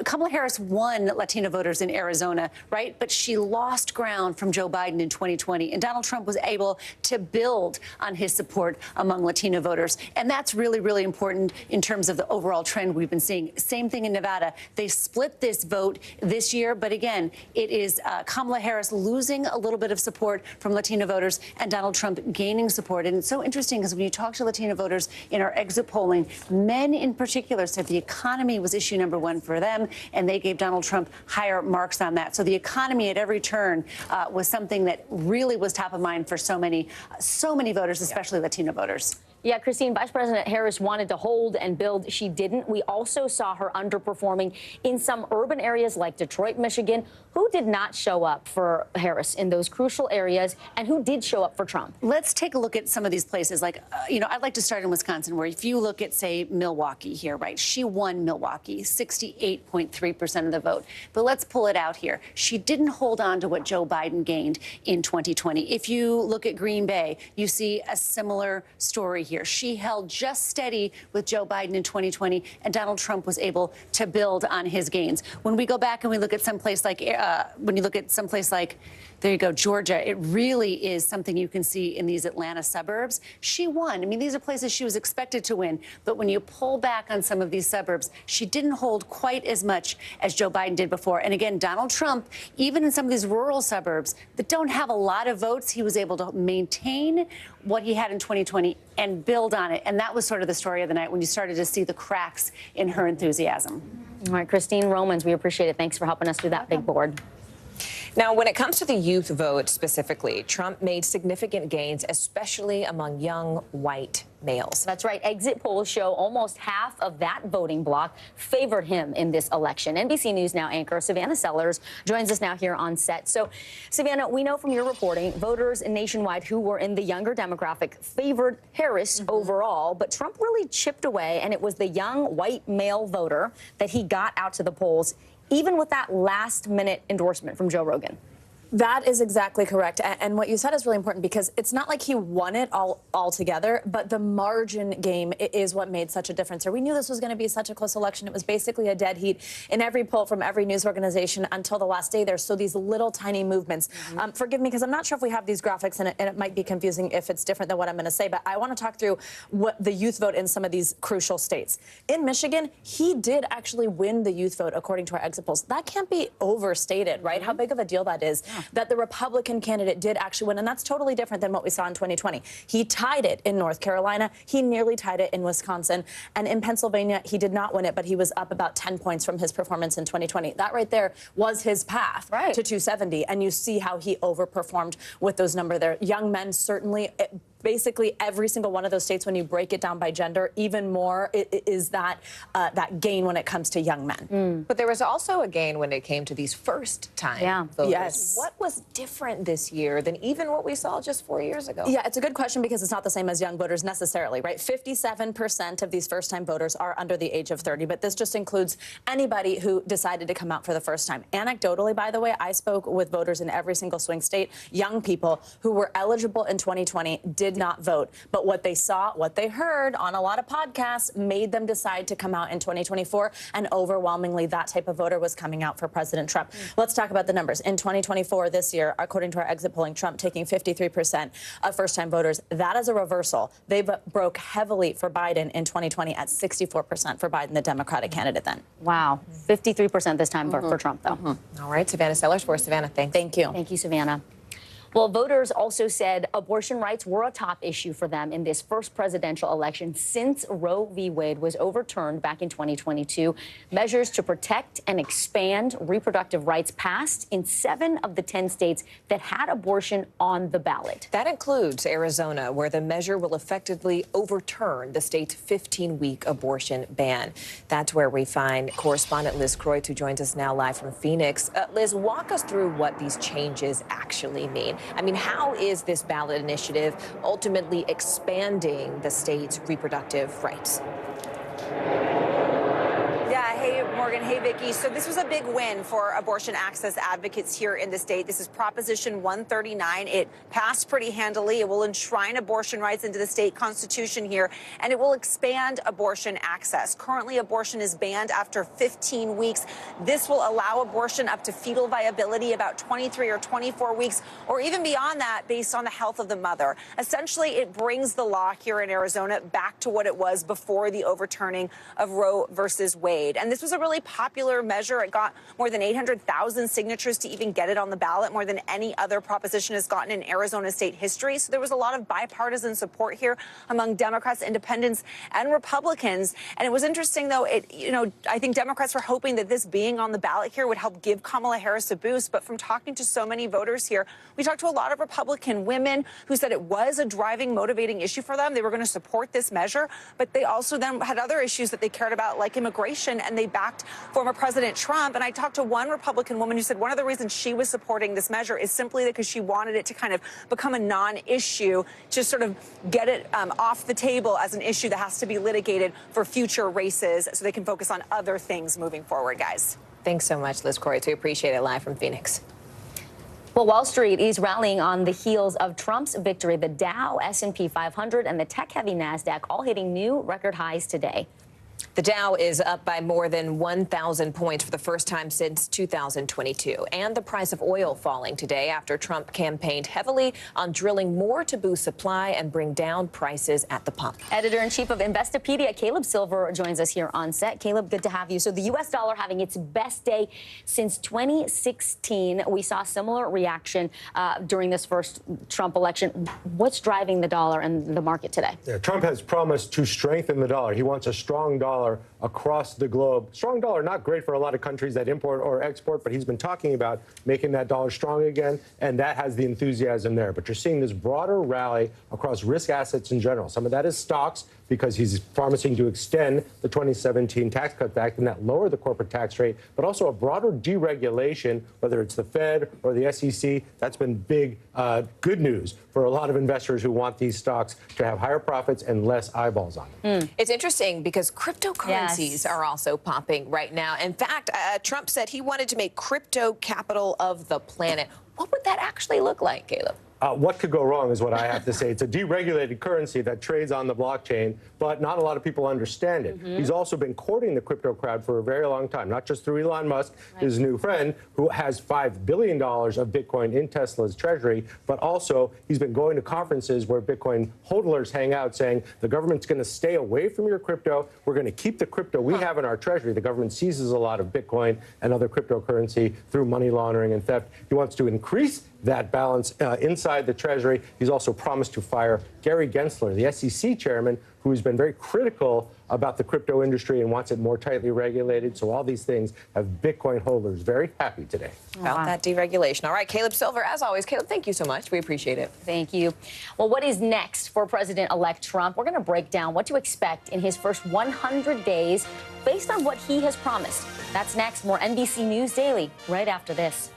Kamala Harris won Latino voters in Arizona, right? But she lost ground from Joe Biden in 2020. And Donald Trump was able to build on his support among Latino voters. And that's really, really important in terms of the overall trend we've been seeing. Same thing in Nevada. They split this vote this year. But again, it is Kamala Harris losing a little bit of support from Latino voters and Donald Trump gaining support. And it's so interesting because when you talk to Latino voters in our exit polling, men in particular said the economy was issue number 1 for them, and they gave Donald Trump higher marks on that. So the economy at every turn was something that really was top of mind for so many voters, especially Latino voters. Yeah, Christine, Vice President Harris wanted to hold and build. She didn't. We also saw her underperforming in some urban areas like Detroit, Michigan. Who did not show up for Harris in those crucial areas, and who did show up for Trump? Let's take a look at some of these places. Like, I'd like to start in Wisconsin, where if you look at, say, Milwaukee here, right? She won Milwaukee, 68.3% of the vote. But let's pull it out here. She didn't hold on to what Joe Biden gained in 2020. If you look at Green Bay, you see a similar story here. She held just steady with Joe Biden in 2020, and Donald Trump was able to build on his gains. When we go back and we look at someplace like, there you go, Georgia, it really is something you can see in these Atlanta suburbs. She won. I mean, these are places she was expected to win. But when you pull back on some of these suburbs, she didn't hold quite as much as Joe Biden did before. And again, Donald Trump, even in some of these rural suburbs that don't have a lot of votes, he was able to maintain what he had in 2020 and build on it. And that was sort of the story of the night when you started to see the cracks in her enthusiasm. All right, Christine Romans, we appreciate it. Thanks for helping us through that big board. Now, when it comes to the youth vote specifically, Trump made significant gains, especially among young white males. That's right. Exit polls show almost half of that voting bloc favored him in this election. NBC News Now anchor Savannah Sellers joins us now here on set. So, Savannah, we know from your reporting, voters nationwide who were in the younger demographic favored Harris overall, but Trump really chipped away, and it was the young white male voter that he got out to the polls, even with that last-minute endorsement from Joe Rogan. That is exactly correct. And what you said is really important because it's not like he won it all together, but the margin game is what made such a difference. Or we knew this was going to be such a close election. It was basically a dead heat in every poll from every news organization until the last day there. So these little tiny movements. Forgive me because I'm not sure if we have these graphics and it might be confusing if it's different than what I'm going to say, but I want to talk through what the youth vote in some of these crucial states. In Michigan, he did actually win the youth vote according to our exit polls. That can't be overstated, right? How big of a deal that is. That the Republican candidate did actually win, and that's totally different than what we saw in 2020. He tied it in North Carolina. He nearly tied it in Wisconsin. And in Pennsylvania, he did not win it, but he was up about 10 points from his performance in 2020. That right there was his path to 270, and you see how he overperformed with those numbers there. Young men, certainly, basically every single one of those states, when you break it down by gender, even more is that gain when it comes to young men. But there was also a gain when it came to these first-time voters. Yes. What was different this year than even what we saw just 4 years ago? Yeah, it's a good question because it's not the same as young voters necessarily, right? 57% of these first-time voters are under the age of 30, but this just includes anybody who decided to come out for the first time. Anecdotally, by the way, I spoke with voters in every single swing state, young people who were eligible in 2020, did not vote. But what they saw, what they heard on a lot of podcasts made them decide to come out in 2024. And overwhelmingly, that type of voter was coming out for President Trump. Let's talk about the numbers. In 2024, this year, according to our exit polling, Trump taking 53% of first-time voters. That is a reversal. They broke heavily for Biden in 2020 at 64% for Biden, the Democratic candidate then. Wow. 53% this time for Trump, though. All right, Savannah Sellers for Savannah. Thanks. Thank you. Thank you, Savannah. Well, voters also said abortion rights were a top issue for them in this first presidential election since Roe v. Wade was overturned back in 2022. Measures to protect and expand reproductive rights passed in 7 of the 10 states that had abortion on the ballot. That includes Arizona, where the measure will effectively overturn the state's 15-week abortion ban. That's where we find correspondent Liz Croyt, who joins us now live from Phoenix. Liz, walk us through what these changes actually mean. I mean, how is this ballot initiative ultimately expanding the state's reproductive rights? Yeah, hey, Morgan. Hey, Vicki. So this was a big win for abortion access advocates here in the state. This is Proposition 139. It passed pretty handily. It will enshrine abortion rights into the state constitution here, and it will expand abortion access. Currently, abortion is banned after 15 weeks. This will allow abortion up to fetal viability about 23 or 24 weeks, or even beyond that, based on the health of the mother. Essentially, it brings the law here in Arizona back to what it was before the overturning of Roe versus Wade. And this was a really popular measure. It got more than 800,000 signatures to even get it on the ballot, more than any other proposition has gotten in Arizona state history. So there was a lot of bipartisan support here among Democrats, independents, and Republicans. And it was interesting, though, I think Democrats were hoping that this being on the ballot here would help give Kamala Harris a boost. But from talking to so many voters here, we talked to a lot of Republican women who said it was a driving, motivating issue for them. They were going to support this measure, but they also then had other issues that they cared about, like immigration, and they backed former President Trump. And I talked to one Republican woman who said one of the reasons she was supporting this measure is simply because she wanted it to kind of become a non-issue, to sort of get it off the table as an issue that has to be litigated for future races so they can focus on other things moving forward, guys. Thanks so much, Liz Croyt. We appreciate it. Live from Phoenix. Well, Wall Street is rallying on the heels of Trump's victory. The Dow, S&P 500, and the tech-heavy NASDAQ all hitting new record highs today. The Dow is up by more than 1,000 points for the first time since 2022. And the price of oil falling today after Trump campaigned heavily on drilling more to boost supply and bring down prices at the pump. Editor-in-chief of Investopedia, Caleb Silver, joins us here on set. Caleb, good to have you. So the U.S. dollar having its best day since 2016. We saw a similar reaction during this first Trump election. What's driving the dollar and the market today? Yeah, Trump has promised to strengthen the dollar. He wants a strong dollar across the globe. Strong dollar, not great for a lot of countries that import or export, but he's been talking about making that dollar strong again, and that has the enthusiasm there. But you're seeing this broader rally across risk assets in general. Some of that is stocks, because he's promising to extend the 2017 Tax Cuts Act and that lower the corporate tax rate, but also a broader deregulation, whether it's the Fed or the SEC. That's been big, good news for a lot of investors who want these stocks to have higher profits and less eyeballs on them. It's interesting because cryptocurrencies are also popping right now. In fact, Trump said he wanted to make crypto capital of the planet. What would that actually look like, Caleb? What could go wrong is what I have to say. It's a deregulated currency that trades on the blockchain, but not a lot of people understand it. He's also been courting the crypto crowd for a very long time, not just through Elon Musk, his new friend, who has $5 billion of Bitcoin in Tesla's treasury, but also he's been going to conferences where Bitcoin hodlers hang out saying the government's going to stay away from your crypto. We're going to keep the crypto we have in our treasury. The government seizes a lot of Bitcoin and other cryptocurrency through money laundering and theft. He wants to increase that balance inside the Treasury. He's also promised to fire Gary Gensler, the SEC chairman, who has been very critical about the crypto industry and wants it more tightly regulated. So all these things have Bitcoin holders very happy today. About that deregulation. All right, Caleb Silver, as always. Caleb, thank you so much. We appreciate it. Thank you. Well, what is next for President-elect Trump? We're going to break down what to expect in his first 100 days based on what he has promised. That's next. More NBC News Daily right after this.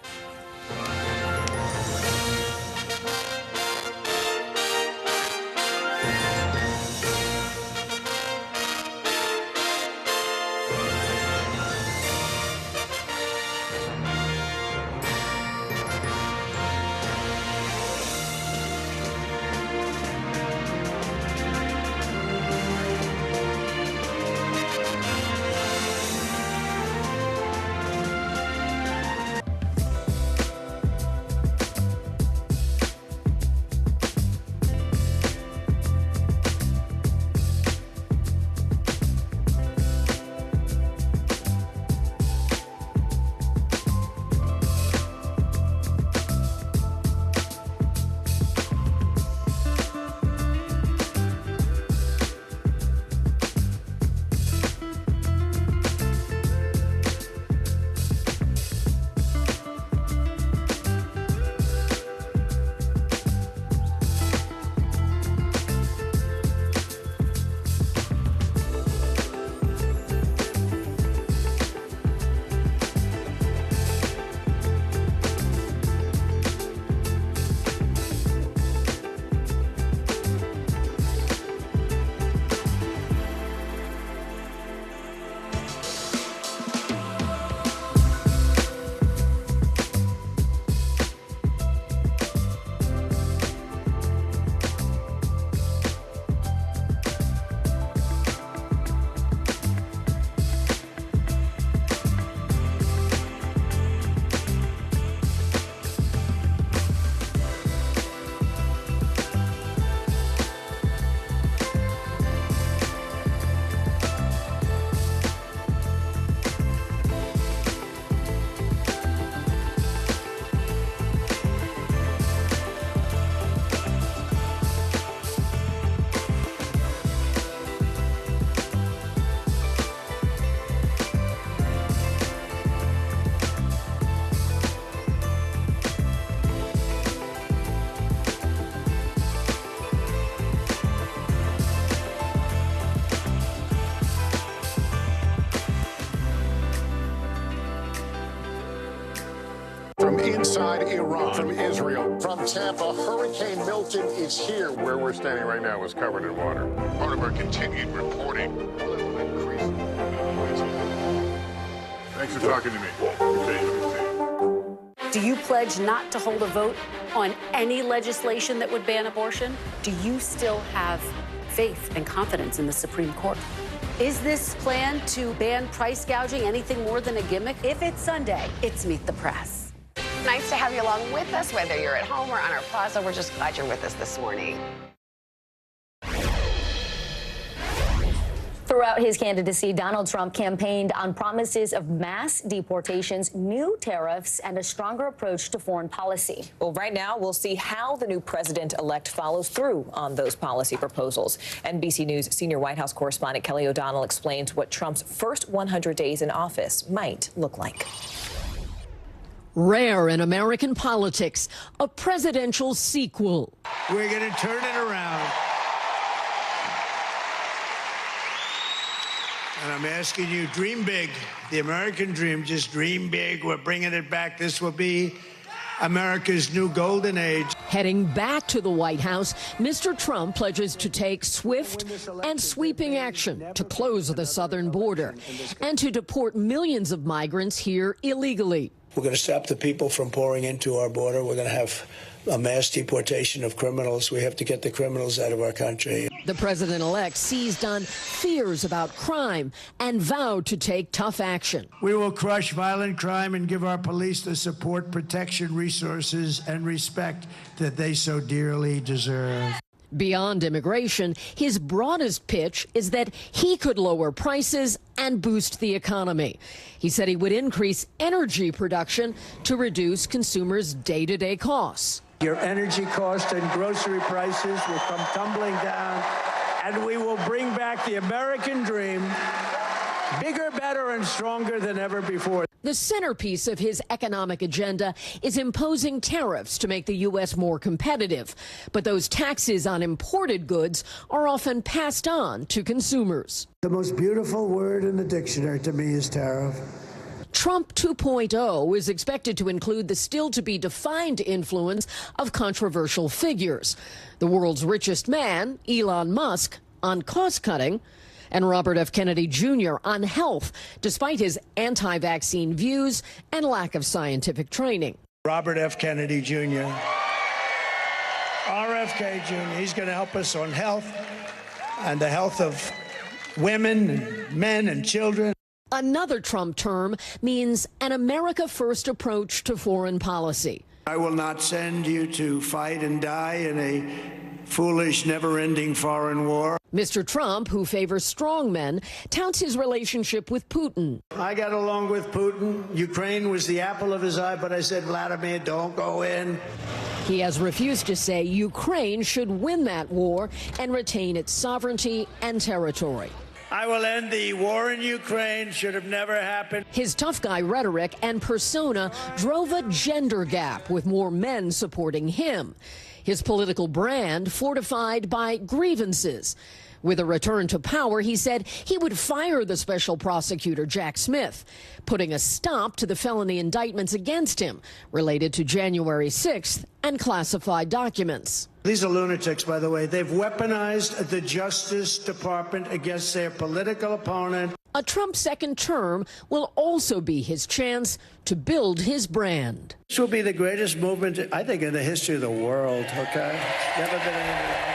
From inside Iran, from Israel, from Tampa, Hurricane Milton is here. Where we're standing right now is covered in water. Part of our continued reporting. Thanks for talking to me. Do you pledge not to hold a vote on any legislation that would ban abortion? Do you still have faith and confidence in the Supreme Court? Is this plan to ban price gouging anything more than a gimmick? If it's Sunday, it's Meet the Press. Nice to have you along with us, whether you're at home or on our plaza. We're just glad you're with us this morning. Throughout his candidacy, Donald Trump campaigned on promises of mass deportations, new tariffs, and a stronger approach to foreign policy. Well, right now, we'll see how the new president-elect follows through on those policy proposals. NBC News senior White House correspondent Kelly O'Donnell explains what Trump's first 100 days in office might look like. Rare in American politics, a presidential sequel. We're going to turn it around. And I'm asking you, dream big. The American dream, just dream big. We're bringing it back. This will be America's new golden age. Heading back to the White House, Mr. Trump pledges to take swift and sweeping action to close the southern border and to deport millions of migrants here illegally. We're going to stop the people from pouring into our border. We're going to have a mass deportation of criminals. We have to get the criminals out of our country. The president-elect seized on fears about crime and vowed to take tough action. We will crush violent crime and give our police the support, protection, resources, and respect that they so dearly deserve. Beyond immigration, his broadest pitch is that he could lower prices and boost the economy. He said he would increase energy production to reduce consumers' day-to-day costs. Your energy costs and grocery prices will come tumbling down, and we will bring back the American dream, bigger, better, and stronger than ever before. The centerpiece of his economic agenda is imposing tariffs to make the U.S. more competitive. But those taxes on imported goods are often passed on to consumers. The most beautiful word in the dictionary to me is tariff. Trump 2.0 is expected to include the still-to-be-defined influence of controversial figures. The world's richest man, Elon Musk, on cost-cutting, and Robert F. Kennedy Jr. on health, despite his anti-vaccine views and lack of scientific training. Robert F. Kennedy Jr., RFK Jr., he's going to help us on health and the health of women, and men, and children. Another Trump term means an America First approach to foreign policy. I will not send you to fight and die in a foolish, never-ending foreign war. Mr. Trump, who favors strong men, touts his relationship with Putin. I got along with Putin. Ukraine was the apple of his eye, but I said, Vladimir, don't go in. He has refused to say Ukraine should win that war and retain its sovereignty and territory. I will end the war in Ukraine. Should have never happened. His tough guy rhetoric and persona drove a gender gap, with more men supporting him. His political brand fortified by grievances. With a return to power, he said he would fire the special prosecutor, Jack Smith, putting a stop to the felony indictments against him related to January 6th and classified documents. These are lunatics, by the way. They've weaponized the Justice Department against their political opponent. A Trump second term will also be his chance to build his brand. This will be the greatest movement, I think, in the history of the world, okay? Never been anything.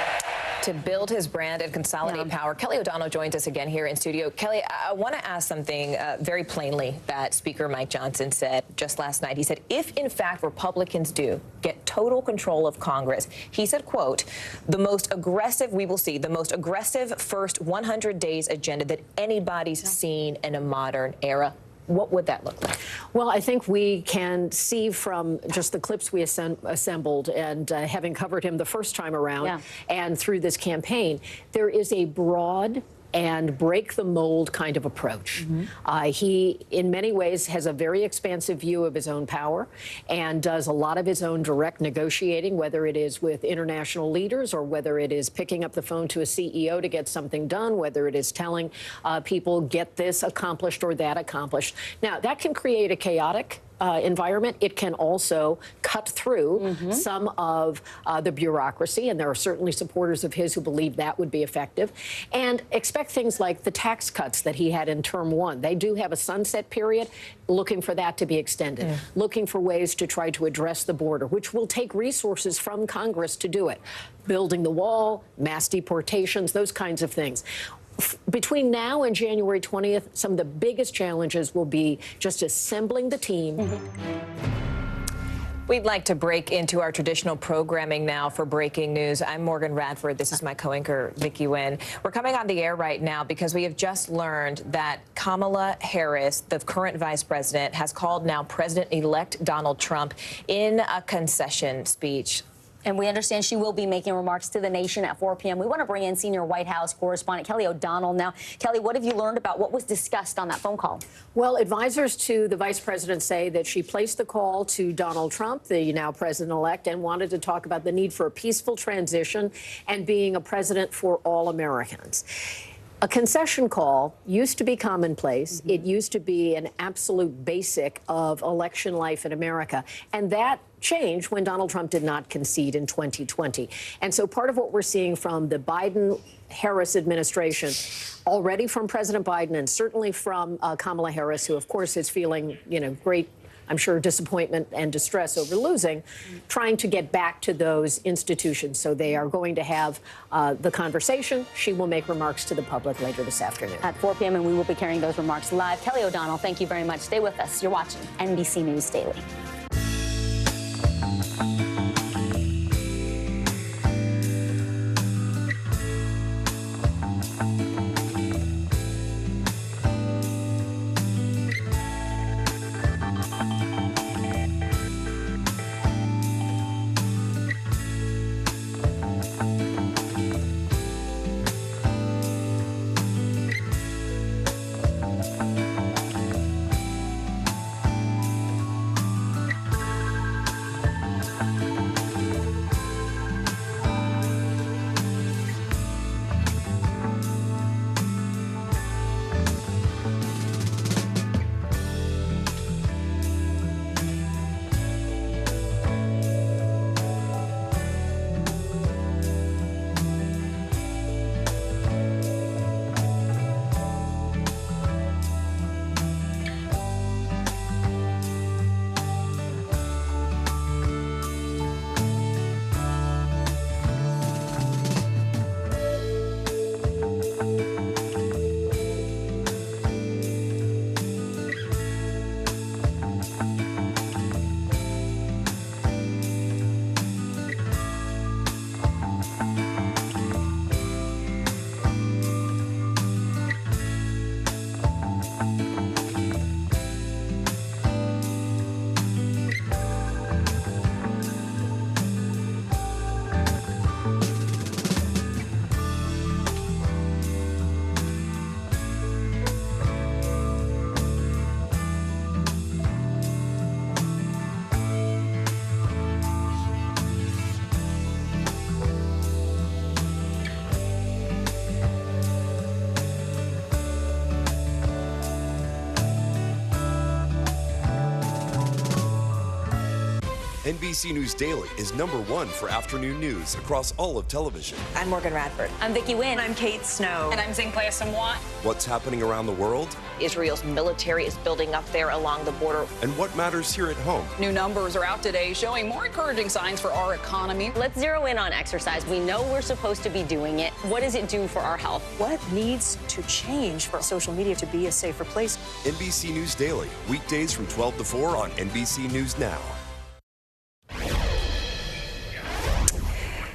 To build his brand and consolidate power. Kelly O'Donnell joins us again here in studio. Kelly, I want to ask something very plainly that Speaker Mike Johnson said just last night. He said, if in fact Republicans do get total control of Congress, he said, quote, the most aggressive, we will see, the most aggressive first 100 days agenda that anybody's seen in a modern era. What would that look like? Well, I think we can see from just the clips we assembled and having covered him the first time around and through this campaign, there is a broad and break the mold kind of approach. He, in many ways, has a very expansive view of his own power and does a lot of his own direct negotiating, whether it is with international leaders or whether it is picking up the phone to a CEO to get something done, whether it is telling people, get this accomplished or that accomplished. Now, that can create a chaotic environment. It can also cut through some of the bureaucracy, and there are certainly supporters of his who believe that would be effective. And expect things like the tax cuts that he had in term one. They do have a sunset period, looking for that to be extended, looking for ways to try to address the border, which will take resources from Congress to do it. Building the wall, mass deportations, those kinds of things. Between now and January 20th, some of the biggest challenges will be just assembling the team. We'd like to break into our traditional programming now for breaking news. I'm Morgan Radford. This is my co-anchor, Vicki Nguyen. We're coming on the air right now because we have just learned that Kamala Harris, the current vice president, has called now President-elect Donald Trump in a concession speech. And we understand she will be making remarks to the nation at 4 p.m. We want to bring in senior White House correspondent Kelly O'Donnell now. Kelly, what have you learned about what was discussed on that phone call? Well, advisors to the vice president say that she placed the call to Donald Trump, the now president-elect, and wanted to talk about the need for a peaceful transition and being a president for all Americans. A concession call used to be commonplace. It used to be an absolute basic of election life in America. And that changed when Donald Trump did not concede in 2020. And so part of what we're seeing from the Biden-Harris administration, already from President Biden and certainly from Kamala Harris, who, of course, is feeling, great, I'm sure, disappointment and distress over losing, trying to get back to those institutions. So they are going to have the conversation. She will make remarks to the public later this afternoon. At 4 p.m., and we will be carrying those remarks live. Kelly O'Donnell, thank you very much. Stay with us. You're watching NBC News Daily. NBC News Daily is #1 for afternoon news across all of television. I'm Morgan Radford. I'm Vicki Nguyen. I'm Kate Snow. And I'm Zinklea Samwat. What's happening around the world? Israel's military is building up there along the border. And what matters here at home? New numbers are out today showing more encouraging signs for our economy. Let's zero in on exercise. We know we're supposed to be doing it. What does it do for our health? What needs to change for social media to be a safer place? NBC News Daily, weekdays from 12 to 4 on NBC News Now.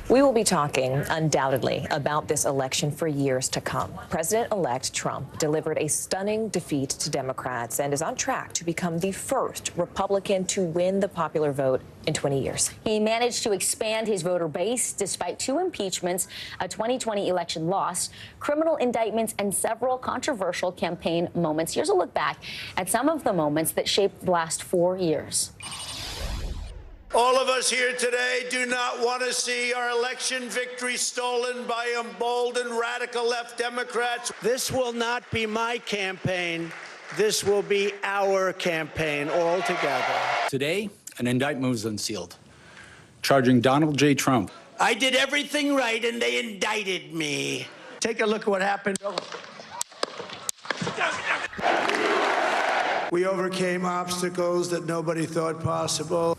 We will be talking, undoubtedly, about this election for years to come. President-elect Trump delivered a stunning defeat to Democrats and is on track to become the first Republican to win the popular vote in 20 years. He managed to expand his voter base despite 2 impeachments, a 2020 election loss, criminal indictments, and several controversial campaign moments. Here's a look back at some of the moments that shaped the last 4 years. All of us here today do not want to see our election victory stolen by emboldened radical left Democrats. This will not be my campaign. This will be our campaign all together. Today, an indictment was unsealed, charging Donald J. Trump. I did everything right and they indicted me. Take a look at what happened. We overcame obstacles that nobody thought possible.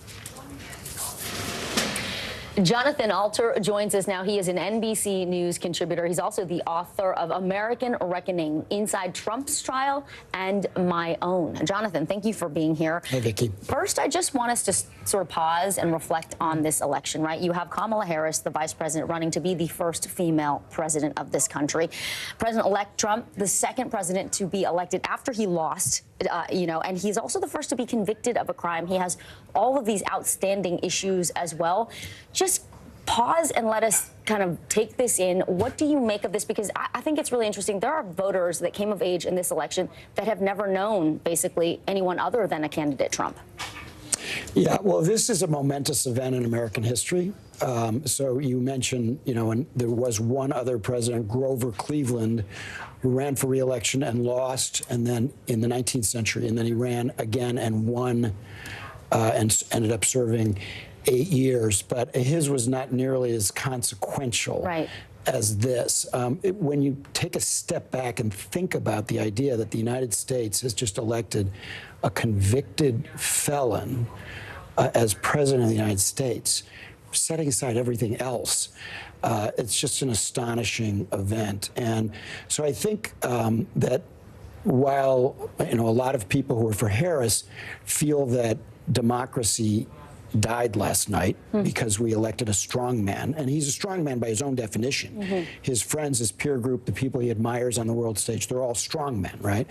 Jonathan Alter joins us now. He is an NBC News contributor. He's also the author of American Reckoning, Inside Trump's Trial and My Own. Jonathan, thank you for being here. Hey, Vicki. First, I just want us to sort of pause and reflect on this election, right? You have Kamala Harris, the vice president, running to be the first female president of this country. President-elect Trump, the second president to be elected after he lost, and he's also the first to be convicted of a crime. He has all of these outstanding issues as well. Just pause and let us kind of take this in. What do you make of this? Because I think it's really interesting. There are voters that came of age in this election that have never known, basically, anyone other than a candidate Trump. Yeah, well, this is a momentous event in American history. So you mentioned, and there was one other president, Grover Cleveland, who ran for re-election and lost, and then in the 19th century, and then he ran again and won, and ended up serving 8 years. But his was not nearly as consequential as this. When you take a step back and think about the idea that the United States has just elected a convicted felon as president of the United States, setting aside everything else, it's just an astonishing event. And so I think that while a lot of people who are for Harris feel that democracy died last night because we elected a strong man, and he's a strong man by his own definition. His friends, his peer group, the people he admires on the world stage, they're all strong men, right?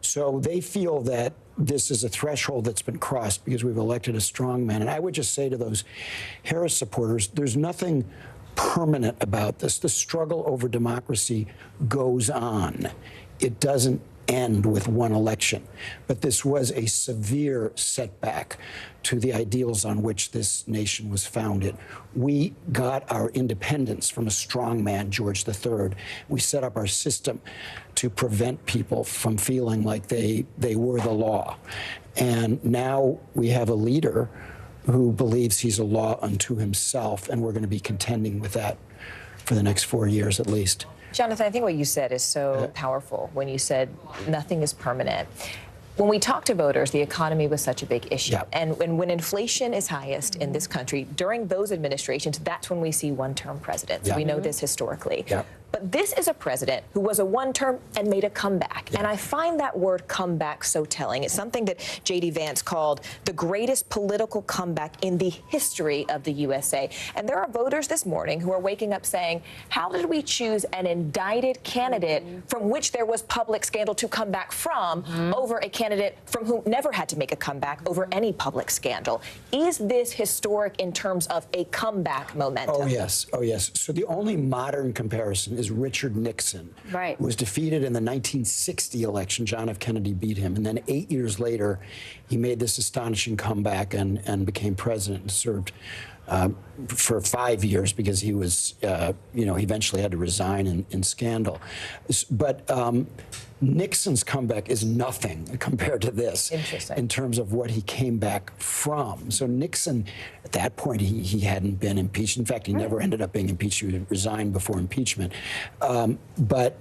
So they feel that this is a threshold that's been crossed because we've elected a strong man. And I would just say to those Harris supporters, there's nothing permanent about this. The struggle over democracy goes on. It doesn't end with one election. But this was a severe setback to the ideals on which this nation was founded. We got our independence from a strong man, George III. We set up our system to prevent people from feeling like they were the law. And now we have a leader who believes he's a law unto himself, and we're going to be contending with that for the next 4 years at least. Jonathan, I think what you said is so powerful when you said nothing is permanent. When we talk to voters, the economy was such a big issue. And when inflation is highest in this country, during those administrations, that's when we see one-term presidents. We know this historically. But this is a president who was a one-term and made a comeback. And I find that word comeback so telling. It's something that J.D. Vance called the greatest political comeback in the history of the USA. And there are voters this morning who are waking up saying, how did we choose an indicted candidate from which there was public scandal to come back from over a candidate from whom never had to make a comeback over any public scandal? Is this historic in terms of a comeback momentum? Oh, yes. Oh, yes. So the only modern comparison is Richard Nixon, who was defeated in the 1960 election. John F. Kennedy beat him. And then 8 years later, he made this astonishing comeback and became president and served for 5 years because he was, he eventually had to resign in scandal. But Nixon's comeback is nothing compared to this in terms of what he came back from. So Nixon, at that point, he hadn't been impeached. In fact, he never ended up being impeached. He resigned before impeachment. But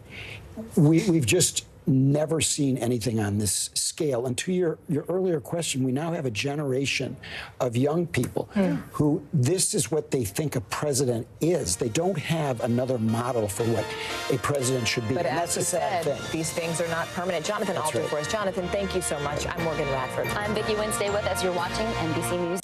we've just never seen anything on this scale. And to your earlier question, we now have a generation of young people who this is what they think a president is. They don't have another model for what a president should be. But and as that's you a sad said, thing. these things are not permanent. Jonathan Alter for us. Jonathan, thank you so much. I'm Morgan Radford. I'm Vicki Wynn. Stay with us. You're watching NBC News.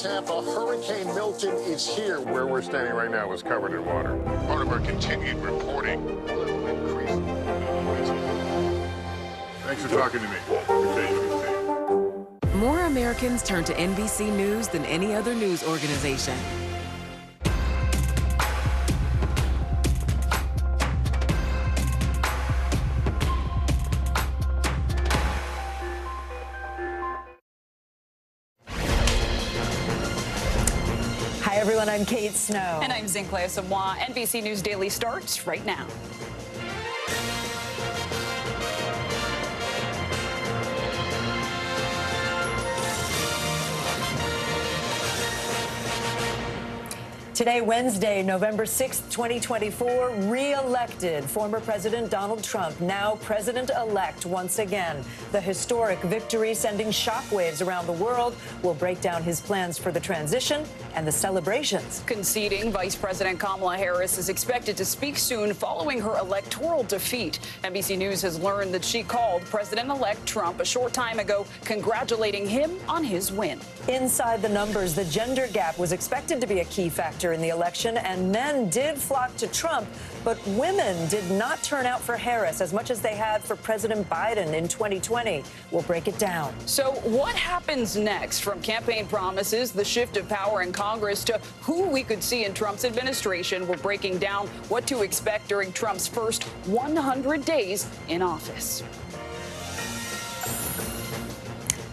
Tampa, Hurricane Milton is here. Where we're standing right now is covered in water. Part of our continued reporting. Thanks for talking to me. Appreciate you. More Americans turn to NBC News than any other news organization. Hi, everyone. I'm Kate Snow. And I'm Zinklea Samoa. NBC News Daily starts right now. Today, Wednesday, November 6th, 2024, re-elected former President Donald Trump, now president-elect once again. The historic victory sending shockwaves around the world. Will break down his plans for the transition and the celebrations. Conceding, Vice President Kamala Harris is expected to speak soon following her electoral defeat. NBC News has learned that she called President-elect Trump a short time ago, congratulating him on his win. Inside the numbers, the gender gap was expected to be a key factor in the election, and men did flock to Trump, but women did not turn out for Harris as much as they had for President Biden in 2020. We'll break it down. So what happens next? From campaign promises, the shift of power in Congress, to who we could see in Trump's administration. We're breaking down what to expect during Trump's first 100 days in office.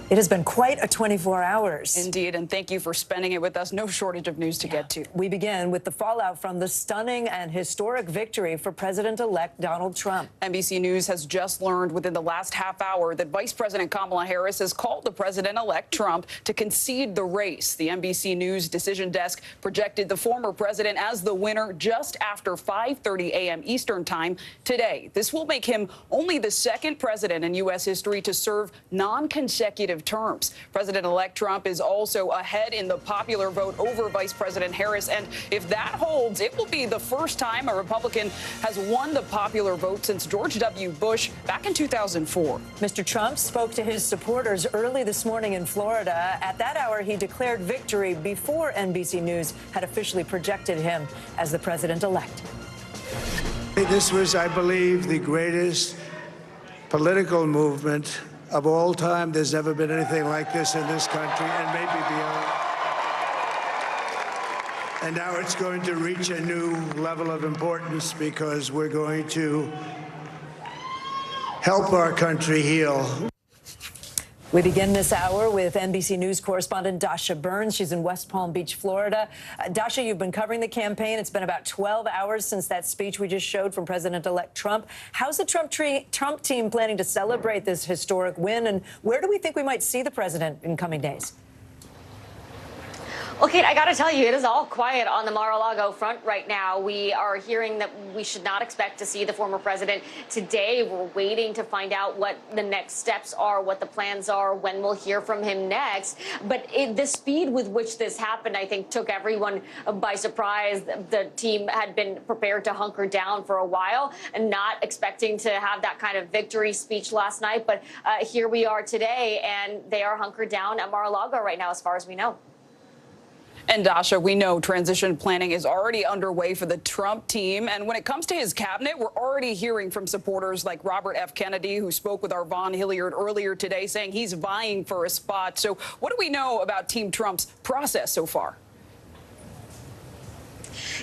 It has been quite a 24 hours. Indeed, and thank you for spending it with us. No shortage of news to get to. We begin with the fallout from the stunning and historic victory for President-elect Donald Trump. NBC News has just learned within the last half hour that Vice President Kamala Harris has called the President-elect Trump to concede the race. The NBC News decision desk projected the former president as the winner just after 5:30 a.m. Eastern time today. This will make him only the second president in U.S. history to serve non-consecutive terms. President-elect Trump is also ahead in the popular vote over Vice President Harris, and if that holds, it will be the first time a Republican has won the popular vote since George W. Bush back in 2004. Mr. Trump spoke to his supporters early this morning in Florida. At that hour, he declared victory before NBC News had officially projected him as the president-elect. This was, I believe, the greatest political movement of all time. There's never been anything like this in this country, and maybe beyond. And now it's going to reach a new level of importance because we're going to help our country heal. We begin this hour with NBC News correspondent Dasha Burns. She's in West Palm Beach, Florida. Dasha, you've been covering the campaign. It's been about 12 hours since that speech we just showed from President-elect Trump. How's the Trump team planning to celebrate this historic win, and where do we think we might see the president in coming days? Well, Kate, I got to tell you, it is all quiet on the Mar-a-Lago front right now. We are hearing that we should not expect to see the former president today. We're waiting to find out what the next steps are, what the plans are, when we'll hear from him next. But the speed with which this happened, I think, took everyone by surprise. The team had been prepared to hunker down for a while and not expecting to have that kind of victory speech last night. But here we are today, and they are hunkered down at Mar-a-Lago right now, as far as we know. And Dasha, we know transition planning is already underway for the Trump team. And when it comes to his cabinet, we're already hearing from supporters like Robert F. Kennedy, who spoke with our Vaughn Hilliard earlier today, saying he's vying for a spot. So what do we know about Team Trump's process so far?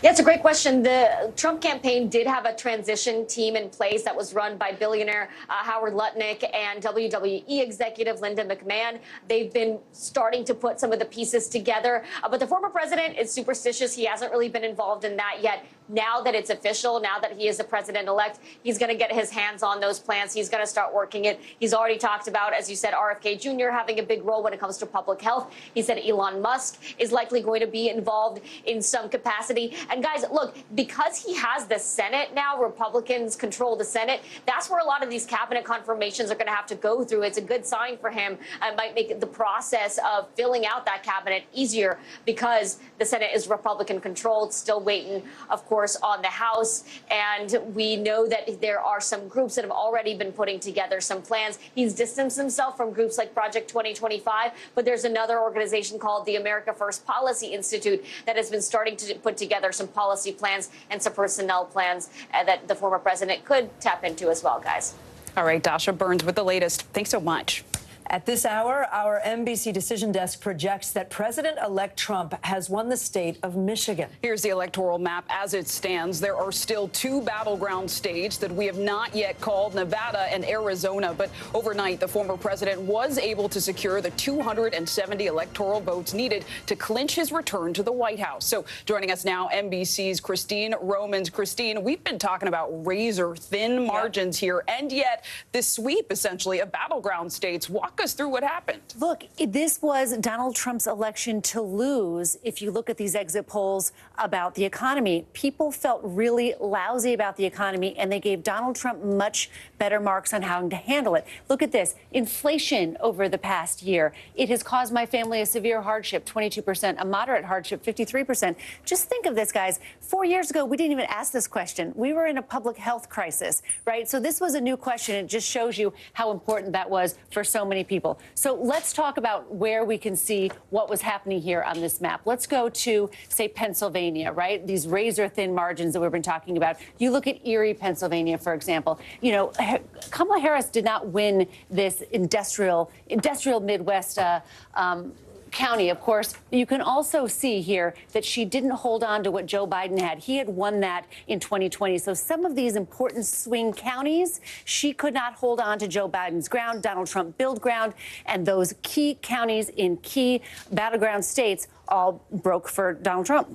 Yeah, it's a great question. The Trump campaign did have a transition team in place that was run by billionaire Howard Lutnick and WWE executive Linda McMahon. They've been starting to put some of the pieces together. But the former president is superstitious. He hasn't really been involved in that yet. Now that it's official, now that he is the president-elect, he's going to get his hands on those plans. He's going to start working it. He's already talked about, as you said, RFK Jr. having a big role when it comes to public health. He said Elon Musk is likely going to be involved in some capacity. And guys, look, because he has the Senate now, Republicans control the Senate, that's where a lot of these cabinet confirmations are going to have to go through. It's a good sign for him. It might make the process of filling out that cabinet easier because the Senate is Republican controlled. Still waiting, of course, course, on the House. And we know that there are some groups that have already been putting together some plans. He's distanced himself from groups like Project 2025, but there's another organization called the America First Policy Institute that has been starting to put together some policy plans and some personnel plans that the former president could tap into as well, guys. All right, Dasha Burns with the latest. Thanks so much. At this hour, our NBC Decision Desk projects that President-elect Trump has won the state of Michigan. Here's the electoral map as it stands. There are still 2 battleground states that we have not yet called, Nevada and Arizona. But overnight, the former president was able to secure the 270 electoral votes needed to clinch his return to the White House. So joining us now, NBC's Christine Romans. Christine, we've been talking about razor-thin margins here, and yet this sweep, essentially, of battleground states. Walk us through what happened. Look, this was Donald Trump's election to lose. If you look at these exit polls about the economy, people felt really lousy about the economy, and they gave Donald Trump much better marks on how to handle it. Look at this. Inflation over the past year. It has caused my family a severe hardship, 22%, a moderate hardship, 53%. Just think of this, guys. 4 years ago, we didn't even ask this question. We were in a public health crisis, right? So this was a new question. It just shows you how important that was for so many people. So let's talk about where we can see what was happening here on this map. Let's go to, say, Pennsylvania, right? These razor-thin margins that we've been talking about. You look at Erie, Pennsylvania, for example. You know, Kamala Harris did not win this industrial Midwest county, of course. You can also see here that she didn't hold on to what Joe Biden had. He had won that in 2020. So some of these important swing counties, she could not hold on to Joe Biden's ground, Donald Trump build ground, and those key counties in key battleground states all broke for Donald Trump.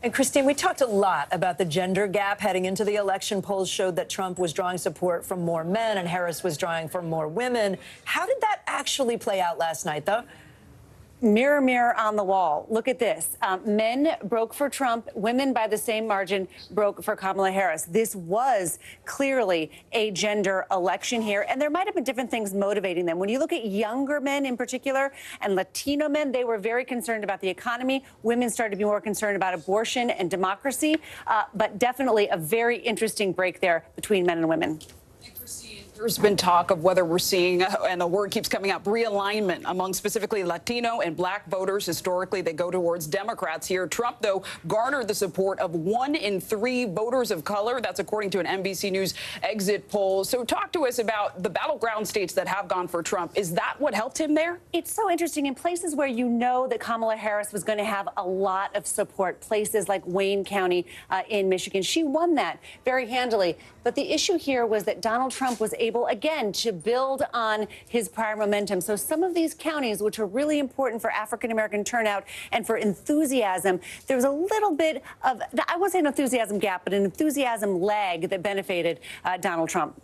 And Christine, we talked a lot about the gender gap heading into the election. Polls showed that Trump was drawing support from more men and Harris was drawing from more women. How did that actually play out last night, though? Mirror, mirror on the wall. Look at this. Men broke for Trump. Women, by the same margin, broke for Kamala Harris. This was clearly a gender election here, and there might have been different things motivating them. When you look at younger men in particular and Latino men, they were very concerned about the economy. Women started to be more concerned about abortion and democracy, but definitely a very interesting break there between men and women. There's been talk of whether we're seeing, and the word keeps coming up, realignment among specifically Latino and black voters. Historically, they go towards Democrats here. Trump, though, garnered the support of 1 in 3 voters of color. That's according to an NBC News exit poll. So talk to us about the battleground states that have gone for Trump. Is that what helped him there? It's so interesting. In places where you know that Kamala Harris was going to have a lot of support, places like Wayne County in Michigan, she won that very handily. But the issue here was that Donald Trump was able, again, to build on his prior momentum. So some of these counties, which are really important for African-American turnout and for enthusiasm, there was a little bit of, I won't say an enthusiasm gap, but an enthusiasm lag that benefited Donald Trump.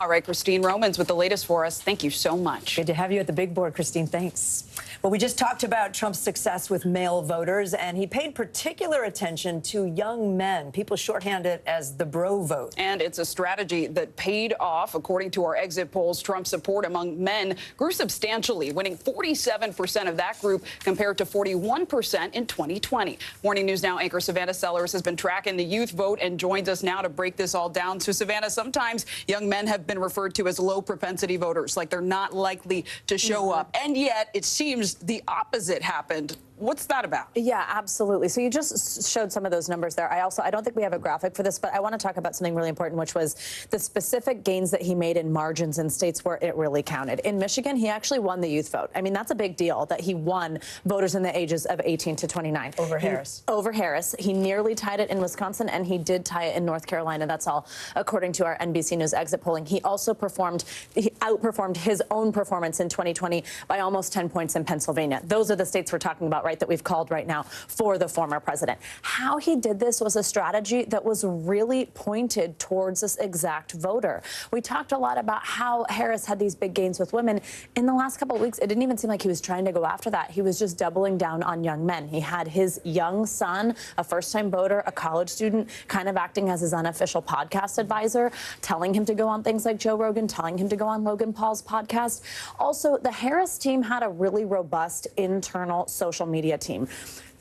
All right, Christine Romans with the latest for us. Thank you so much. Good to have you at the big board, Christine. Thanks. Well, we just talked about Trump's success with male voters, and he paid particular attention to young men. People shorthand it as the bro vote. And it's a strategy that paid off. According to our exit polls, Trump's support among men grew substantially, winning 47% of that group compared to 41% in 2020. Morning News Now anchor Savannah Sellers has been tracking the youth vote and joins us now to break this all down. So, Savannah, sometimes young men have been referred to as low propensity voters, like they're not likely to show up. And yet it seems the opposite happened. What's that about? Yeah, absolutely. So you just showed some of those numbers there. I don't think we have a graphic for this, but I want to talk about something really important, which was the specific gains that he made in margins in states where it really counted. In Michigan, he actually won the youth vote. I mean, that's a big deal that he won voters in the ages of 18 to 29. Over Harris. Over Harris. He nearly tied it in Wisconsin, and he did tie it in North Carolina. That's all according to our NBC News exit polling. He also outperformed his own performance in 2020 by almost 10 points in Pennsylvania. Those are the states we're talking about, right, that we've called right now for the former president. How he did this was a strategy that was really pointed towards this exact voter. We talked a lot about how Harris had these big gains with women. In the last couple of weeks, it didn't even seem like he was trying to go after that. He was just doubling down on young men. He had his young son, a first-time voter, a college student, kind of acting as his unofficial podcast advisor, telling him to go on things like Joe Rogan, telling him to go on Logan Paul's podcast. Also, the Harris team had a really robust internal social media team.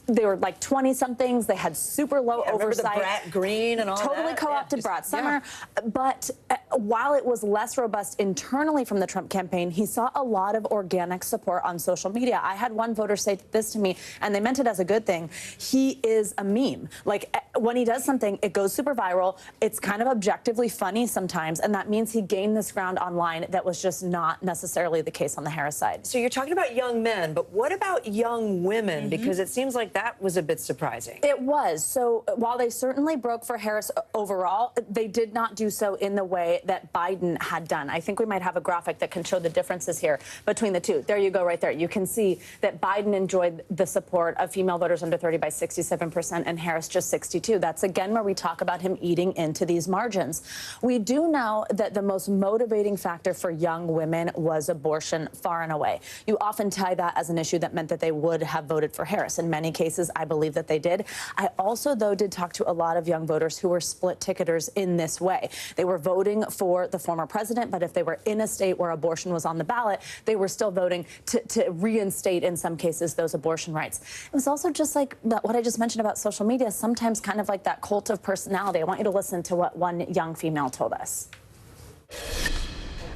they were like 20-somethings. They had super low oversight. Remember the Brat Green and all that? Totally co-opted Brat Summer. But while it was less robust internally from the Trump campaign, he saw a lot of organic support on social media. I had one voter say this to me, and they meant it as a good thing. He is a meme. Like, when he does something, it goes super viral. It's kind of objectively funny sometimes, and that means he gained this ground online that was just not necessarily the case on the Harris side. So you're talking about young men, but what about young women? Because it seems like that was a bit surprising. It was. So while they certainly broke for Harris overall, they did not do so in the way that Biden had done. I think we might have a graphic that can show the differences here between the two. There you go, right there. You can see that Biden enjoyed the support of female voters under 30 by 67% and Harris just 62. That's again where we talk about him eating into these margins. We do know that the most motivating factor for young women was abortion, far and away. You often tie that as an issue that meant that they would have voted for Harris. In many cases, I believe that they did. I also, though, did talk to a lot of young voters who were split ticketers in this way. They were voting for the former president, but if they were in a state where abortion was on the ballot, they were still voting to reinstate, in some cases, those abortion rights. It was also just like what I just mentioned about social media, sometimes kind of like that cult of personality. I want you to listen to what one young female told us.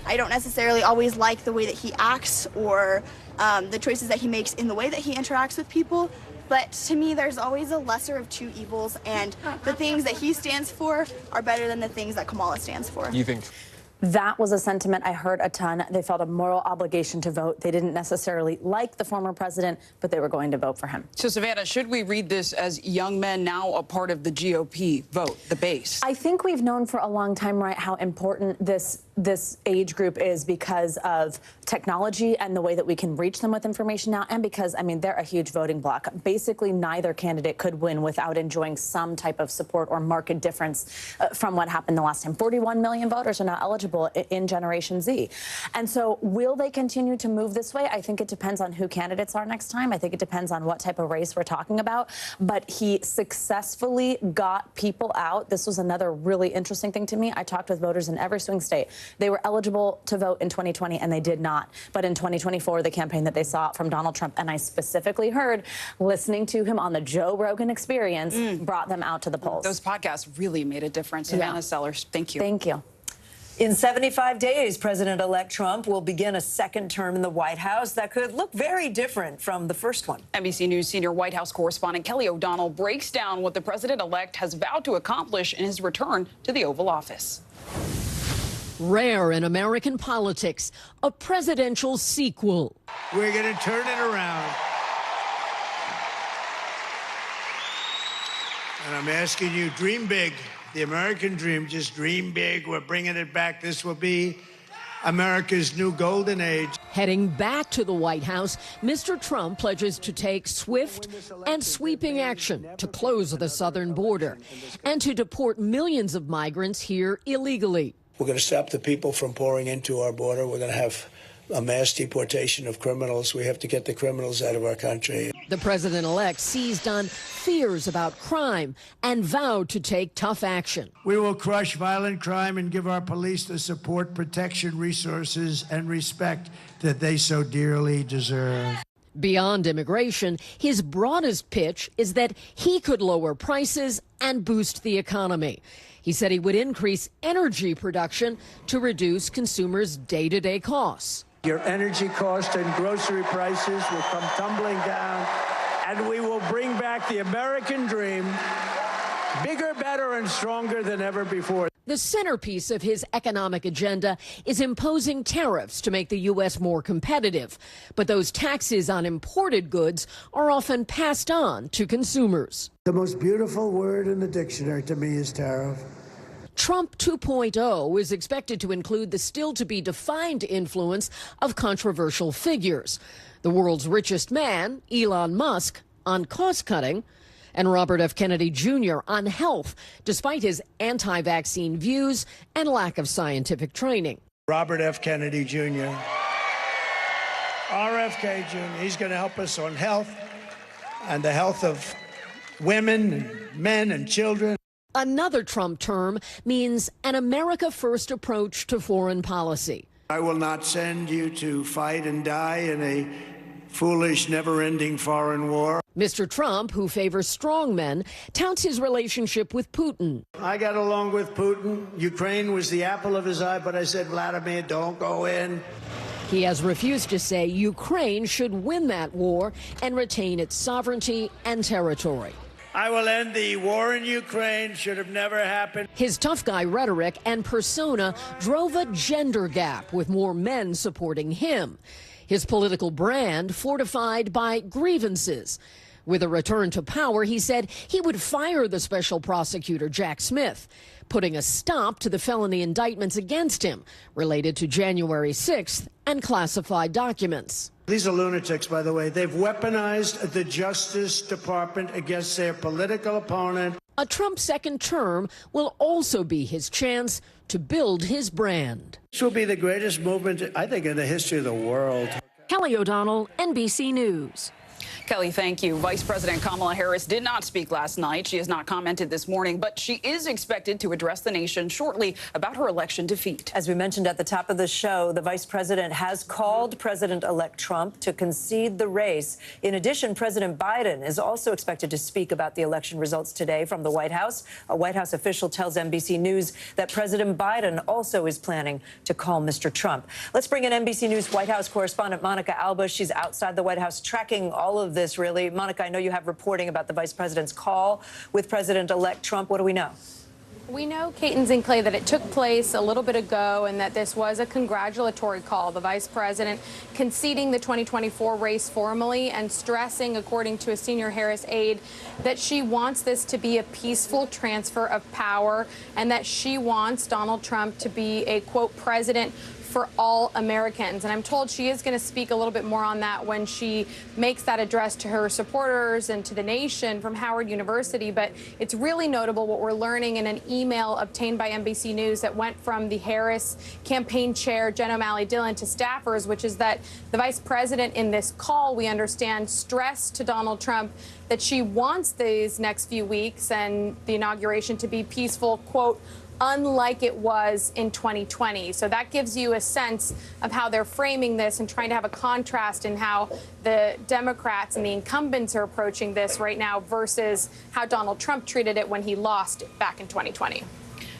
I don't necessarily always like the way that he acts or the choices that he makes in the way that he interacts with people. But to me, there's always a lesser of two evils, and the things that he stands for are better than the things that Kamala stands for. You think? That was a sentiment I heard a ton. They felt a moral obligation to vote. They didn't necessarily like the former president, but they were going to vote for him. So, Savannah, should we read this as young men now a part of the GOP vote, the base? I think we've known for a long time, right, how important this age group is because of technology and the way that we can reach them with information now, and because, I mean, they're a huge voting bloc. Basically, neither candidate could win without enjoying some type of support or market difference from what happened the last time. 41 million voters are not eligible in Generation Z. And so will they continue to move this way? I think it depends on who candidates are next time. I think it depends on what type of race we're talking about. But he successfully got people out. This was another really interesting thing to me. I talked with voters in every swing state. They were eligible to vote in 2020, and they did not. But in 2024, the campaign that they saw from Donald Trump, and I specifically heard listening to him on the Joe Rogan Experience, brought them out to the polls. Those podcasts really made a difference. Savannah Sellers, thank you. Thank you. In 75 days, President-elect Trump will begin a second term in the White House that could look very different from the first one. NBC News senior White House correspondent Kelly O'Donnell breaks down what the president-elect has vowed to accomplish in his return to the Oval Office. Rare in American politics, a presidential sequel. We're going to turn it around. And I'm asking you, dream big. The American dream, just dream big. We're bringing it back. This will be America's new golden age. Heading back to the White House, Mr. Trump pledges to take swift and sweeping action to close the southern border and to deport millions of migrants here illegally. We're going to stop the people from pouring into our border. We're going to have a mass deportation of criminals. We have to get the criminals out of our country. The president-elect seized on fears about crime and vowed to take tough action. We will crush violent crime and give our police the support, protection, resources, and respect that they so dearly deserve. Beyond immigration, his broadest pitch is that he could lower prices and boost the economy. He said he would increase energy production to reduce consumers' day-to-day costs. Your energy costs and grocery prices will come tumbling down, and we will bring back the American dream, bigger, better, and stronger than ever before. The centerpiece of his economic agenda is imposing tariffs to make the U.S. more competitive. But those taxes on imported goods are often passed on to consumers. The most beautiful word in the dictionary to me is tariff. Trump 2.0 is expected to include the still-to-be-defined influence of controversial figures. The world's richest man, Elon Musk, on cost-cutting, and Robert F. Kennedy Jr. on health, despite his anti-vaccine views and lack of scientific training. Robert F. Kennedy Jr., RFK Jr., he's going to help us on health and the health of women, and men, and children. Another Trump term means an America-first approach to foreign policy. I will not send you to fight and die in a foolish, never-ending foreign war. Mr. Trump, who favors strongmen, touts his relationship with Putin. I got along with Putin. Ukraine was the apple of his eye, but I said, Vladimir, don't go in. He has refused to say Ukraine should win that war and retain its sovereignty and territory. I will end the war in Ukraine. Should have never happened. His tough guy rhetoric and persona drove a gender gap, with more men supporting him. His political brand fortified by grievances. With a return to power, he said he would fire the special prosecutor, Jack Smith, putting a stop to the felony indictments against him related to January 6th and classified documents. These are lunatics, by the way. They've weaponized the Justice Department against their political opponent. A Trump second term will also be his chance to build his brand. This will be the greatest movement, I think, in the history of the world. Kelly O'Donnell, NBC News. Kelly, thank you. Vice President Kamala Harris did not speak last night. She has not commented this morning, but she is expected to address the nation shortly about her election defeat. As we mentioned at the top of the show, the vice president has called President-elect Trump to concede the race. In addition, President Biden is also expected to speak about the election results today from the White House. A White House official tells NBC News that President Biden also is planning to call Mr. Trump. Let's bring in NBC News White House correspondent Monica Alba. She's outside the White House tracking all of this, really. Monica, I know you have reporting about the vice president's call with President-elect Trump. What do we know? We know, Kate and Zinkley, that it took place a little bit ago and that this was a congratulatory call. The vice president conceding the 2024 race formally and stressing, according to a senior Harris aide, that she wants this to be a peaceful transfer of power and that she wants Donald Trump to be a, quote, president for all Americans. And I'm told she is going to speak a little bit more on that when she makes that address to her supporters and to the nation from Howard University. But it's really notable what we're learning in an email obtained by NBC News that went from the Harris campaign chair, Jen O'Malley Dillon, to staffers, which is that the vice president in this call, we understand, stressed to Donald Trump that she wants these next few weeks and the inauguration to be peaceful, quote, unlike it was in 2020. So that gives you a sense of how they're framing this and trying to have a contrast in how the Democrats and the incumbents are approaching this right now versus how Donald Trump treated it when he lost back in 2020.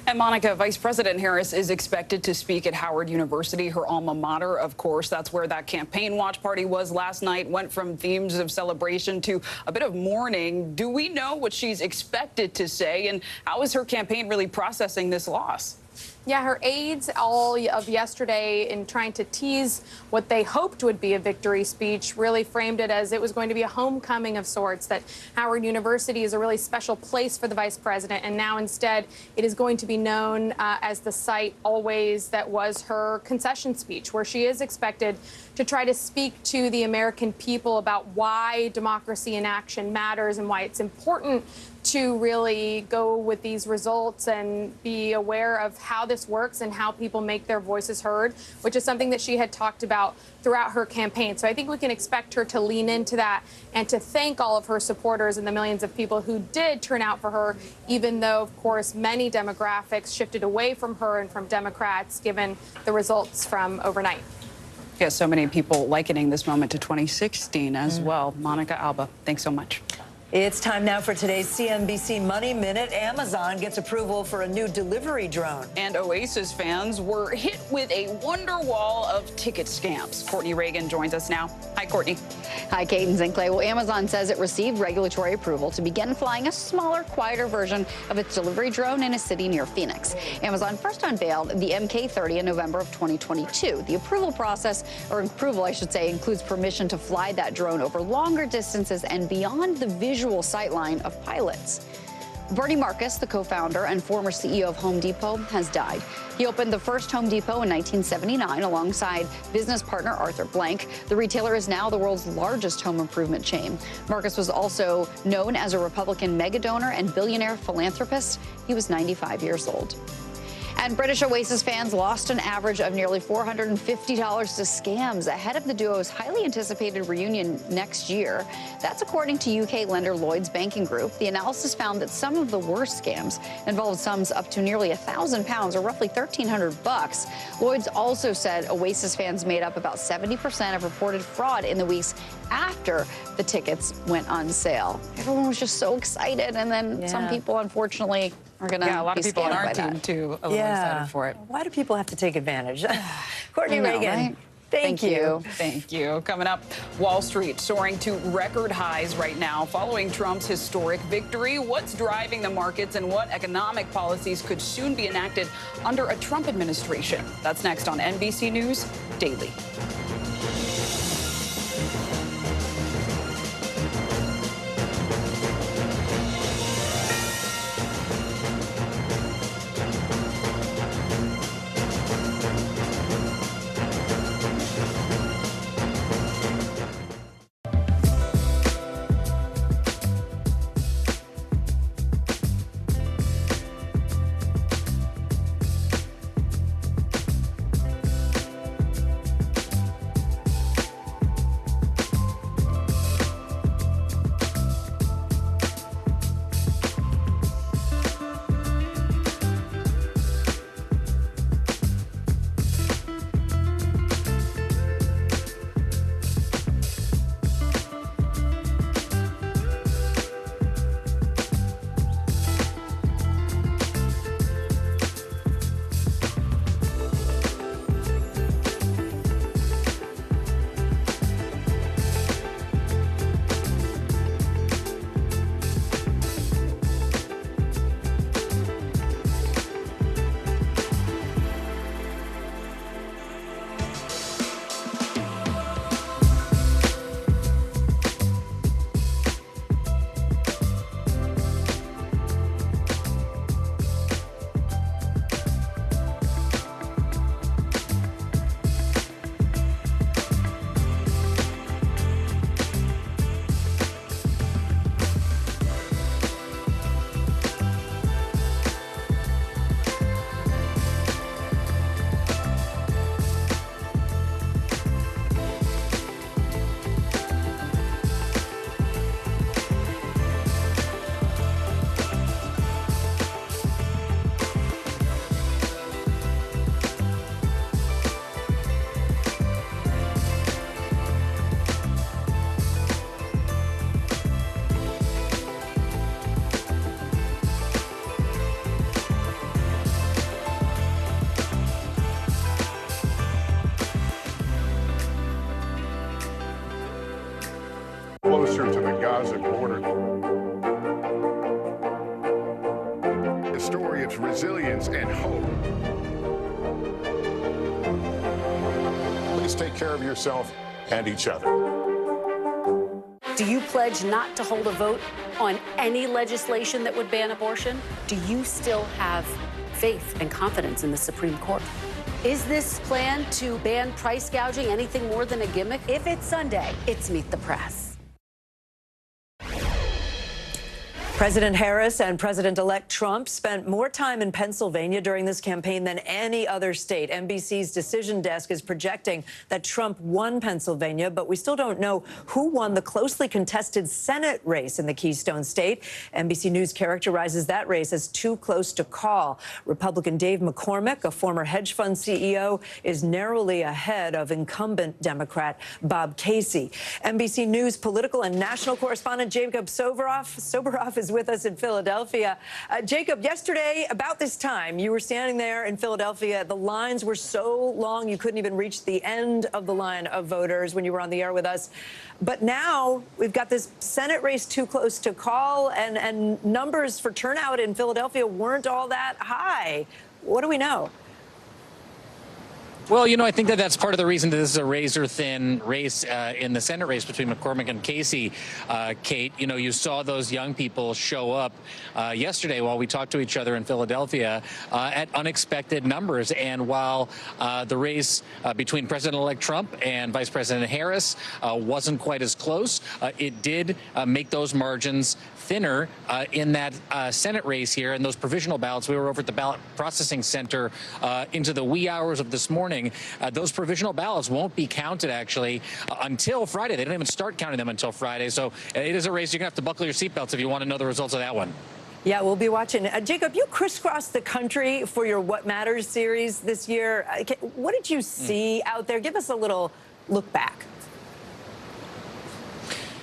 And Monica, Vice President Harris is expected to speak at Howard University, her alma mater, of course. That's where that campaign watch party was last night, went from themes of celebration to a bit of mourning. Do we know what she's expected to say, and how is her campaign really processing this loss? Yeah, her aides all of yesterday, in trying to tease what they hoped would be a victory speech, really framed it as it was going to be a homecoming of sorts, that Howard University is a really special place for the vice president. And now instead it is going to be known as the site always that was her concession speech, where she is expected to try to speak to the American people about why democracy in action matters and why it's important to really go with these results and be aware of how this works and how people make their voices heard, which is something that she had talked about throughout her campaign. So I think we can expect her to lean into that and to thank all of her supporters and the millions of people who did turn out for her, even though, of course, many demographics shifted away from her and from Democrats, given the results from overnight. Yes, so many people likening this moment to 2016 as well. Monica Alba, thanks so much. It's time now for today's CNBC Money Minute. Amazon gets approval for a new delivery drone. And Oasis fans were hit with a wonder wall of ticket scams. Courtney Reagan joins us now. Hi, Courtney. Hi, Kate and Zinkley. Well, Amazon says it received regulatory approval to begin flying a smaller, quieter version of its delivery drone in a city near Phoenix. Amazon first unveiled the MK30 in November of 2022. The approval process, or approval, I should say, includes permission to fly that drone over longer distances and beyond the visual sightline of pilots. Bernie Marcus, the co-founder and former CEO of Home Depot, has died. He opened the first Home Depot in 1979 alongside business partner Arthur Blank. The retailer is now the world's largest home improvement chain. Marcus was also known as a Republican megadonor and billionaire philanthropist. He was 95 years old. And British Oasis fans lost an average of nearly $450 to scams ahead of the duo's highly anticipated reunion next year. That's according to UK lender Lloyds Banking Group. The analysis found that some of the worst scams involved sums up to nearly £1,000 or roughly $1,300. Lloyds also said Oasis fans made up about 70% of reported fraud in the weeks after the tickets went on sale. Everyone was just so excited, and then some people, unfortunately, are going to be a lot of people on our team, too, a little excited for it. Why do people have to take advantage? Courtney I know, Reagan, right? thank you. Thank you. Coming up, Wall Street soaring to record highs right now following Trump's historic victory. What's driving the markets and what economic policies could soon be enacted under a Trump administration? That's next on NBC News Daily. Closer to the Gaza border. A story of resilience and hope. Please take care of yourself and each other. Do you pledge not to hold a vote on any legislation that would ban abortion? Do you still have faith and confidence in the Supreme Court? Is this plan to ban price gouging anything more than a gimmick? If it's Sunday, it's Meet the Press. President Harris and President-elect Trump spent more time in Pennsylvania during this campaign than any other state. NBC's decision desk is projecting that Trump won Pennsylvania, but we still don't know who won the closely contested Senate race in the Keystone State. NBC News characterizes that race as too close to call. Republican Dave McCormick, a former hedge fund CEO, is narrowly ahead of incumbent Democrat Bob Casey. NBC News political and national correspondent Jacob Soboroff is with us in Philadelphia. Jacob, yesterday, about this time, you were standing there in Philadelphia. The lines were so long you couldn't even reach the end of the line of voters when you were on the air with us. But now we've got this Senate race too close to call, and numbers for turnout in Philadelphia weren't all that high. What do we know? Well, you know, I think that that's part of the reason that this is a razor-thin race in the Senate race between McCormick and Casey. Kate, you know, you saw those young people show up yesterday while we talked to each other in Philadelphia at unexpected numbers. And while the race between President-elect Trump and Vice President Harris wasn't quite as close, it did make those margins thinner in that Senate race here. And those provisional ballots, we were over at the ballot processing center into the wee hours of this morning. Those provisional ballots won't be counted, actually, until Friday. They don't even start counting them until Friday. So it is a race. You're going to have to buckle your seatbelts if you want to know the results of that one. Yeah, we'll be watching. Jacob, you crisscrossed the country for your What Matters series this year. What did you see out there? Give us a little look back.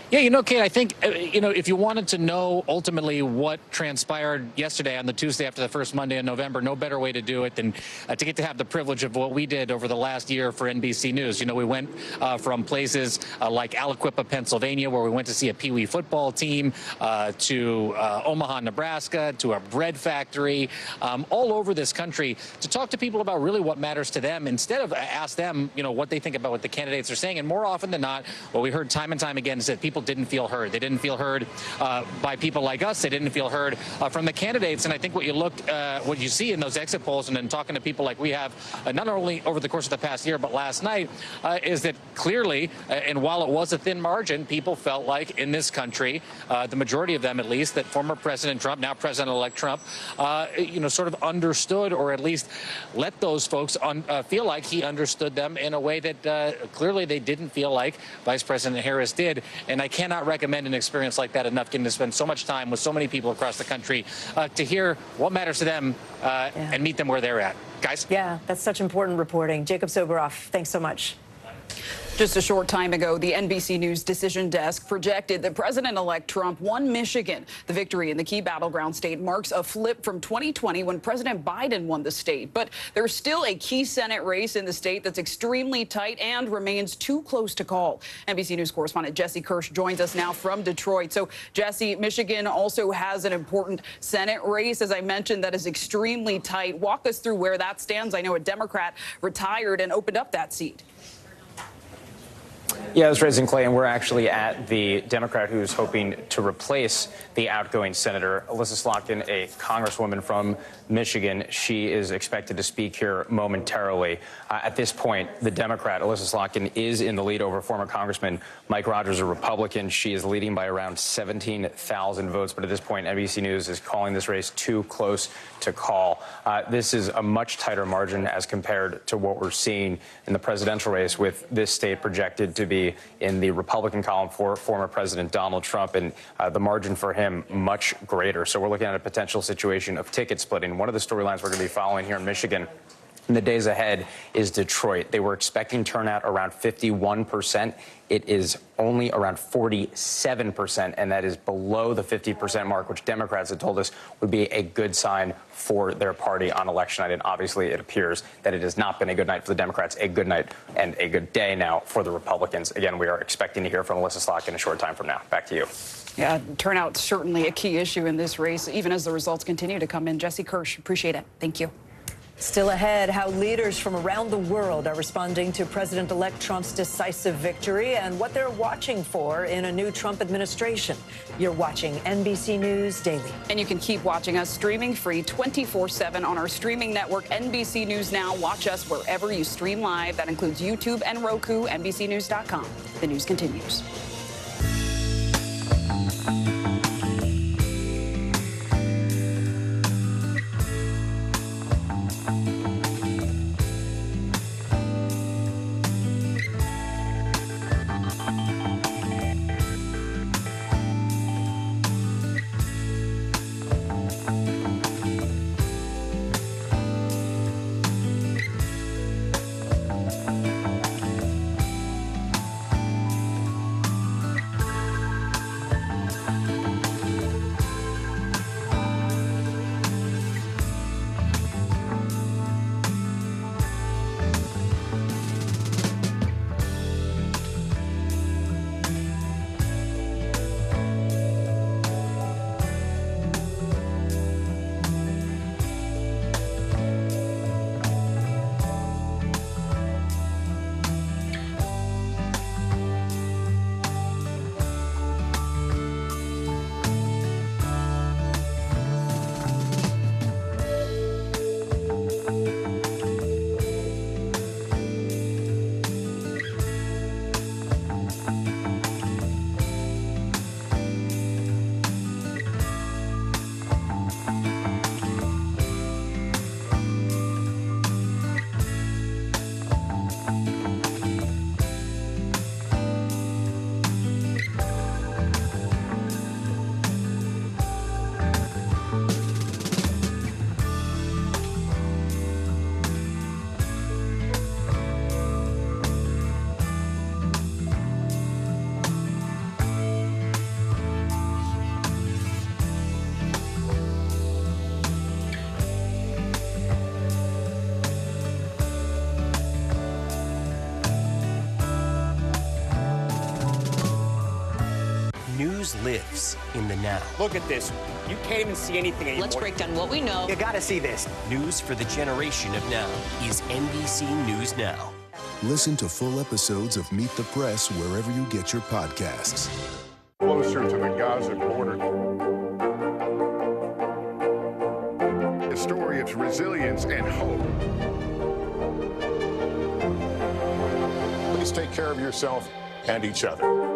Yeah, you know, Kate, I think, you know, if you wanted to know ultimately what transpired yesterday on the Tuesday after the first Monday in November, no better way to do it than to get to have the privilege of what we did over the last year for NBC News. You know, we went from places like Aliquippa, Pennsylvania, where we went to see a Pee Wee football team, to Omaha, Nebraska, to a bread factory, all over this country to talk to people about really what matters to them instead of ask them, you know, what they think about what the candidates are saying. And more often than not, what we heard time and time again is that people didn't feel heard. They didn't feel heard by people like us. They didn't feel heard from the candidates. And I think what you see in those exit polls and then talking to people like we have, not only over the course of the past year, but last night, is that clearly, and while it was a thin margin, people felt like in this country, the majority of them at least, that former President Trump, now President-elect Trump, you know, sort of understood, or at least let those folks feel like he understood them in a way that clearly they didn't feel like Vice President Harris did. And I cannot recommend an experience like that enough, getting to spend so much time with so many people across the country to hear what matters to them and meet them where they're at. Guys? Yeah, that's such important reporting. Jacob Soboroff, thanks so much. Just a short time ago, the NBC News decision desk projected that President-elect Trump won Michigan. The victory in the key battleground state marks a flip from 2020 when President Biden won the state. But there's still a key Senate race in the state that's extremely tight and remains too close to call. NBC News correspondent Jesse Kirsch joins us now from Detroit. So, Jesse, Michigan also has an important Senate race, as I mentioned, that is extremely tight. Walk us through where that stands. I know a Democrat retired and opened up that seat. Yeah, that's right, Clay, and we're actually at the Democrat who's hoping to replace the outgoing Senator Alyssa Slotkin, a congresswoman from Michigan. She is expected to speak here momentarily. At this point, the Democrat, Alyssa Slotkin, is in the lead over former Congressman Mike Rogers, a Republican. She is leading by around 17,000 votes. But at this point, NBC News is calling this race too close to call. This is a much tighter margin as compared to what we're seeing in the presidential race, with this state projected to be in the Republican column for former President Donald Trump, and the margin for him much greater. So we're looking at a potential situation of ticket splitting. One of the storylines we're going to be following here in Michigan in the days ahead is Detroit. They were expecting turnout around 51%. It is only around 47%, and that is below the 50% mark, which Democrats had told us would be a good sign for their party on election night. And obviously, it appears that it has not been a good night for the Democrats, a good night and a good day now for the Republicans. Again, we are expecting to hear from Alyssa Slotkin in a short time from now. Back to you. Yeah, turnout's certainly a key issue in this race, even as the results continue to come in. Jesse Kirsch, appreciate it. Thank you. Still ahead, how leaders from around the world are responding to President-elect Trump's decisive victory and what they're watching for in a new Trump administration. You're watching NBC News Daily. And you can keep watching us streaming free 24/7 on our streaming network, NBC News Now. Watch us wherever you stream live. That includes YouTube and Roku, NBCnews.com. The news continues. news lives in the now. Look at this. You can't even see anything anymore. Let's break down what we know. You gotta see this. News for the generation of now is NBC News Now. Listen to full episodes of Meet the Press wherever you get your podcasts. Closer to the Gaza border. A story of resilience and hope. Please take care of yourself and each other.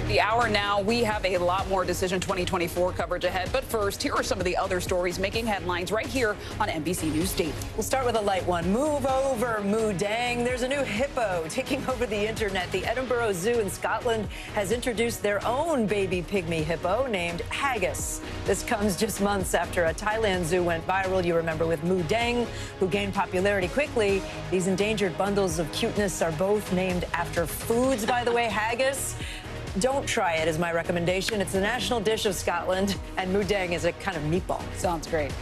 The hour now, we have a lot more Decision 2024 coverage ahead. But first, here are some of the other stories making headlines right here on NBC News Daily. We'll start with a light one. Move over, moo dang. There's a new hippo taking over the internet. The Edinburgh Zoo in Scotland has introduced their own baby pygmy hippo named Haggis. This comes just months after a Thailand zoo went viral, you remember, with Moo Dang, who gained popularity quickly. These endangered bundles of cuteness are both named after foods, by the way. Haggis. Don't try it is my recommendation. It's the national dish of Scotland, and moo dang is a kind of meatball. Sounds great.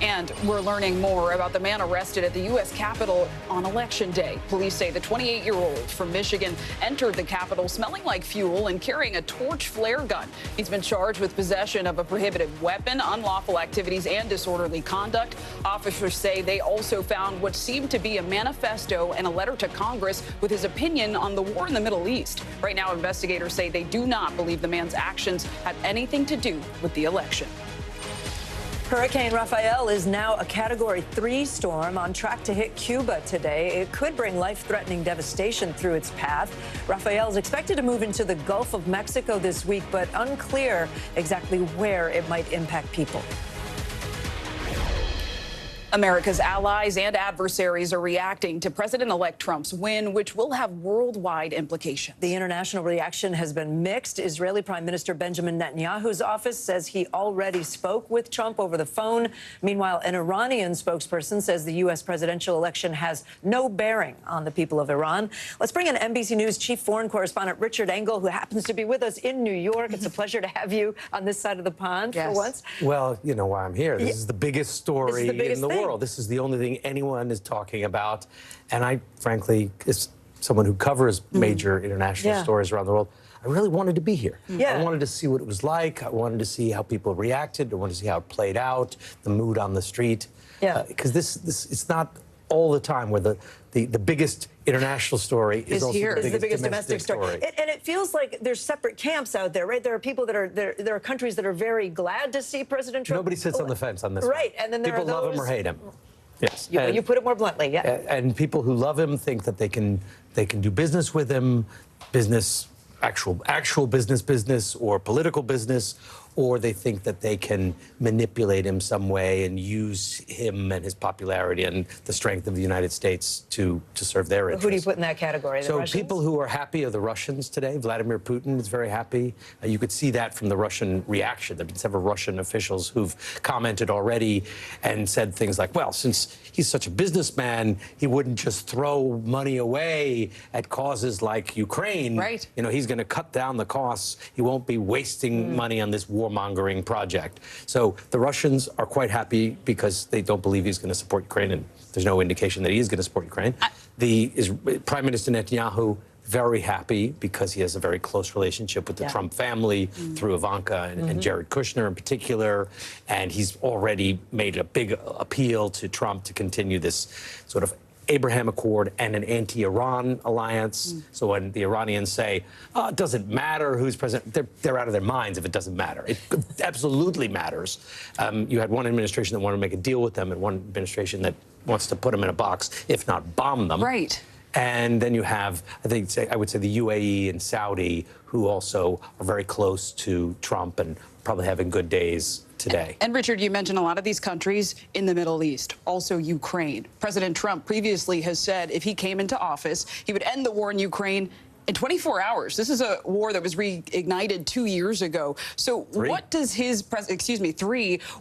And we're learning more about the man arrested at the U.S. Capitol on Election Day. Police say the 28-year-old from Michigan entered the Capitol smelling like fuel and carrying a torch flare gun. He's been charged with possession of a prohibited weapon, unlawful activities, and disorderly conduct. Officers say they also found what seemed to be a manifesto and a letter to Congress with his opinion on the war in the Middle East. Right now, investigators say they do not believe the man's actions had anything to do with the election. Hurricane Rafael is now a Category 3 storm on track to hit Cuba today. It could bring life-threatening devastation through its path. Rafael is expected to move into the Gulf of Mexico this week, but unclear exactly where it might impact people. America's allies and adversaries are reacting to President-elect Trump's win, which will have worldwide implications. The international reaction has been mixed. Israeli Prime Minister Benjamin Netanyahu's office says he already spoke with Trump over the phone. Meanwhile, an Iranian spokesperson says the U.S. presidential election has no bearing on the people of Iran. Let's bring in NBC News chief foreign correspondent Richard Engel, who happens to be with us in New York. It's a pleasure to have you on this side of the pond for once. Well, you know why I'm here. This is the biggest story in the world. This is the only thing anyone is talking about. And I, frankly, as someone who covers major international stories around the world, I really wanted to be here. I wanted to see what it was like. I wanted to see how people reacted. I wanted to see how it played out, the mood on the street. Because this it's not all the time where the biggest international story is also the biggest domestic story. And it feels like there's separate camps out there, right? There are people that are there are countries that are very glad to see President Trump. Nobody sits on the fence on this. Right, and then there people are those... love him or hate him. Yes, you put it more bluntly, And people who love him think that they can do business with him, actual business, or political business, or they think that they can manipulate him some way and use him and his popularity and the strength of the United States to serve their interests. Who do you put in that category? The Russians? People who are happy are the Russians today. Vladimir Putin is very happy. You could see that from the Russian reaction. There have been several Russian officials who've commented already and said things like, well, since he's such a businessman, he wouldn't just throw money away at causes like Ukraine. Right. You know, he's going to cut down the costs. He won't be wasting money on this warmongering project. So the Russians are quite happy because they don't believe he's going to support Ukraine, and there's no indication that he is going to support Ukraine. Prime Minister Netanyahu, very happy because he has a very close relationship with the Trump family through Ivanka and Jared Kushner in particular. And he's already made a big appeal to Trump to continue this sort of Abraham Accord and an anti-Iran alliance. So when the Iranians say, oh, it doesn't matter who's president, they're out of their minds if it doesn't matter. It absolutely matters. You had one administration that wanted to make a deal with them and one administration that wants to put them in a box, if not bomb them. Right. And then you have, I would say the UAE and Saudi, who also are very close to Trump and probably having good days today. And Richard, you mentioned a lot of these countries in the Middle East, also Ukraine. President Trump previously has said if he came into office, he would end the war in Ukraine in 24 hours. This is a war that was reignited 2 years ago. So what does his,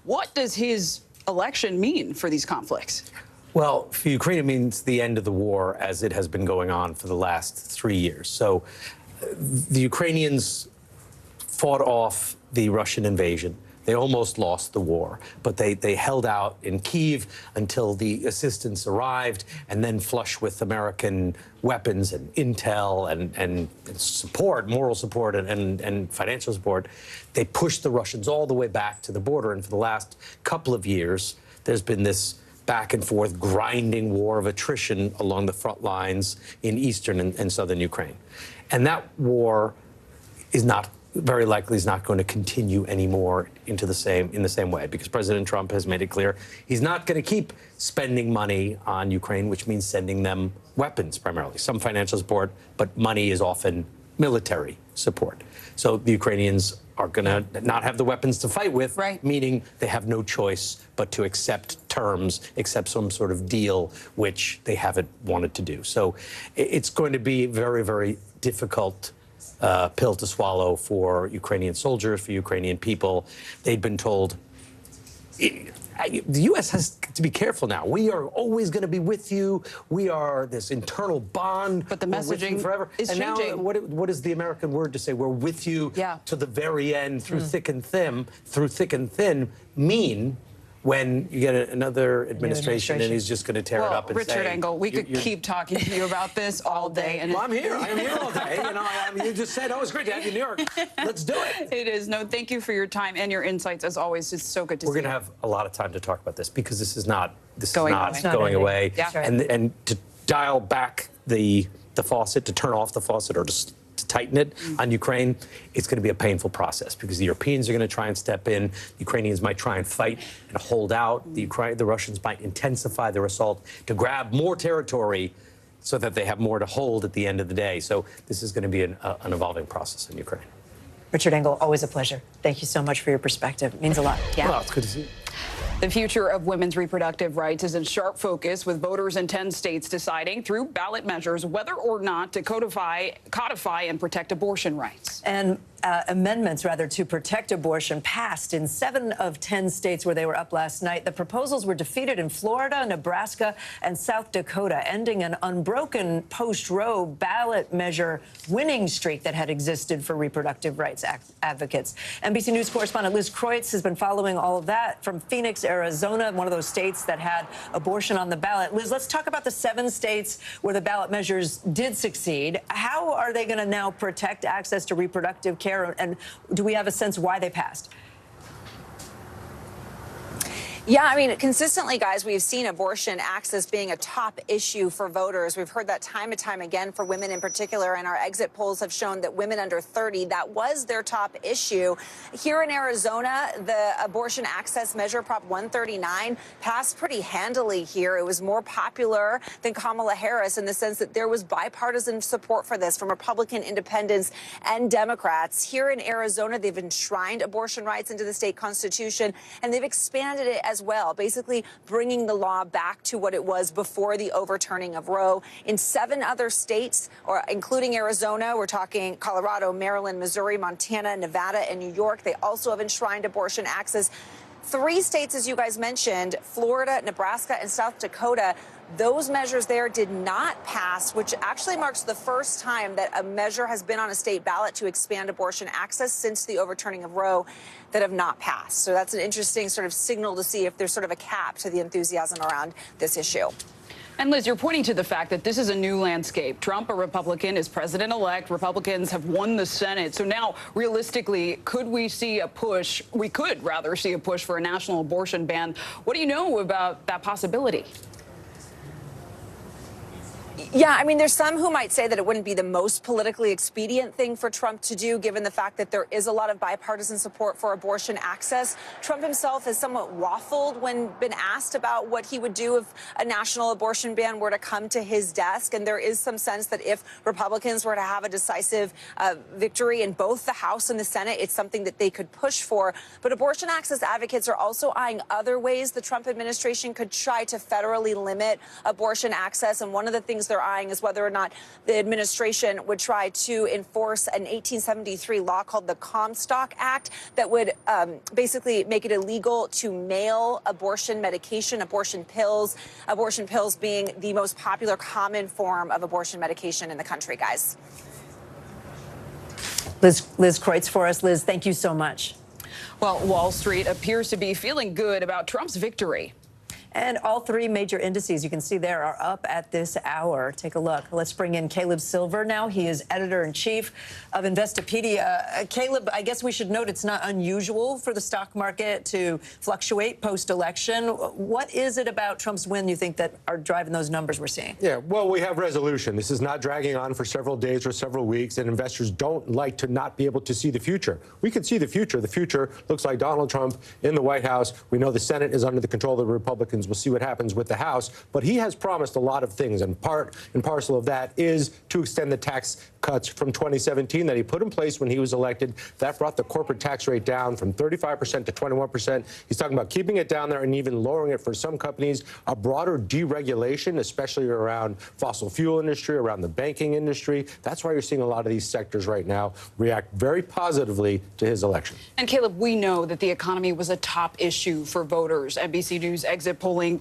what does his election mean for these conflicts? Well, for Ukraine, it means the end of the war as it has been going on for the last 3 years. So the Ukrainians fought off the Russian invasion. They almost lost the war, but they held out in Kyiv until the assistance arrived, and then flush with American weapons and intel and support, moral support and financial support, they pushed the Russians all the way back to the border. And for the last couple of years, there's been this back and forth grinding war of attrition along the front lines in eastern and southern Ukraine. And that war is not very likely is not going to continue anymore in the same way, because President Trump has made it clear he's not going to keep spending money on Ukraine, which means sending them weapons primarily, some financial support, but money is often military support. So the Ukrainians are going to not have the weapons to fight with, meaning they have no choice but to accept terms, accept some sort of deal, which they haven't wanted to do. So it's going to be very, very difficult pill to swallow for Ukrainian soldiers, for Ukrainian people. They'd been told, the U.S. has to be careful now. We are always going to be with you. We are this internal bond. But the messaging forever. is and changing. Now, what is the American word to say? We're with you to the very end, through thick and thin, mean when you get another administration and he's just going to tear it up and Richard say... Richard Engel, we could keep talking to you about this all day. And well, I'm here. I am here all day. You just said, oh, it's great to have you in New York. Let's do it. It is. No, thank you for your time and your insights, as always. It's so good to see you. We're going to have a lot of time to talk about this, because this is not going away. Yeah. And to dial back the faucet, to turn off the faucet, or to tighten it on Ukraine, it's going to be a painful process, because the Europeans are going to try and step in. The Ukrainians might try and fight and hold out. The Russians might intensify their assault to grab more territory so that they have more to hold at the end of the day. So this is going to be an evolving process in Ukraine. Richard Engel, always a pleasure. Thank you so much for your perspective. It means a lot. Yeah. Well, it's good to see you. The future of women's reproductive rights is in sharp focus, with voters in 10 states deciding through ballot measures whether or not to codify and protect abortion rights. And amendments, rather, to protect abortion passed in 7 of 10 states where they were up last night. The proposals were defeated in Florida, Nebraska, and South Dakota, ending an unbroken post-Roe ballot measure winning streak that had existed for reproductive rights advocates. NBC News correspondent Liz Kreutz has been following all of that from Phoenix, Arizona, one of those states that had abortion on the ballot. Liz, let's talk about the 7 states where the ballot measures did succeed. How are they going to now protect access to reproductive care? And do we have a sense why they passed? Yeah, I mean, consistently, guys, we've seen abortion access being a top issue for voters. We've heard that time and time again for women in particular, and our exit polls have shown that women under 30, that was their top issue. Here in Arizona, the abortion access measure, Prop 139, passed pretty handily here. It was more popular than Kamala Harris in the sense that there was bipartisan support for this from Republican, independents, and Democrats. Here in Arizona, they've enshrined abortion rights into the state constitution, and they've expanded it as well, basically bringing the law back to what it was before the overturning of Roe. In 7 other states, or including Arizona, we're talking Colorado, Maryland, Missouri, Montana, Nevada, and New York, they also have enshrined abortion access. 3 states, as you guys mentioned, Florida, Nebraska, and South Dakota, those measures there did not pass, which actually marks the first time that a measure has been on a state ballot to expand abortion access since the overturning of Roe that have not passed. So that's an interesting sort of signal to see if there's sort of a cap to the enthusiasm around this issue. And Liz, you're pointing to the fact that this is a new landscape. Trump, a Republican, is president-elect. Republicans have won the Senate. So now, realistically, could we see a push? We could rather see a push for a national abortion ban. What do you know about that possibility? Yeah, I mean, there's some who might say that it wouldn't be the most politically expedient thing for Trump to do, given the fact that there is a lot of bipartisan support for abortion access. Trump himself has somewhat waffled when been asked about what he would do if a national abortion ban were to come to his desk. And there is some sense that if Republicans were to have a decisive victory in both the House and the Senate, it's something that they could push for. But abortion access advocates are also eyeing other ways the Trump administration could try to federally limit abortion access. And one of the things they're eyeing is whether or not the administration would try to enforce an 1873 law called the Comstock Act that would basically make it illegal to mail abortion medication, abortion pills being the most popular common form of abortion medication in the country, guys. Liz Kreutz for us. Liz, thank you so much. Well, Wall Street appears to be feeling good about Trump's victory. And all three major indices you can see there are up at this hour. Take a look. Let's bring in Caleb Silver now. He is editor-in-chief of Investopedia. Caleb, I guess we should note it's not unusual for the stock market to fluctuate post-election. What is it about Trump's win you think that are driving those numbers we're seeing? Yeah, well, we have resolution. This is not dragging on for several days or several weeks, and investors don't like to not be able to see the future. We can see the future. The future looks like Donald Trump in the White House. We know the Senate is under the control of the Republicans. We'll see what happens with the House. But he has promised a lot of things, and part and parcel of that is to extend the tax cuts from 2017 that he put in place when he was elected. That brought the corporate tax rate down from 35% to 21%. He's talking about keeping it down there and even lowering it for some companies. A broader deregulation, especially around fossil fuel industry, around the banking industry. That's why you're seeing a lot of these sectors right now react very positively to his election. And Caleb, we know that the economy was a top issue for voters. NBC News exit polling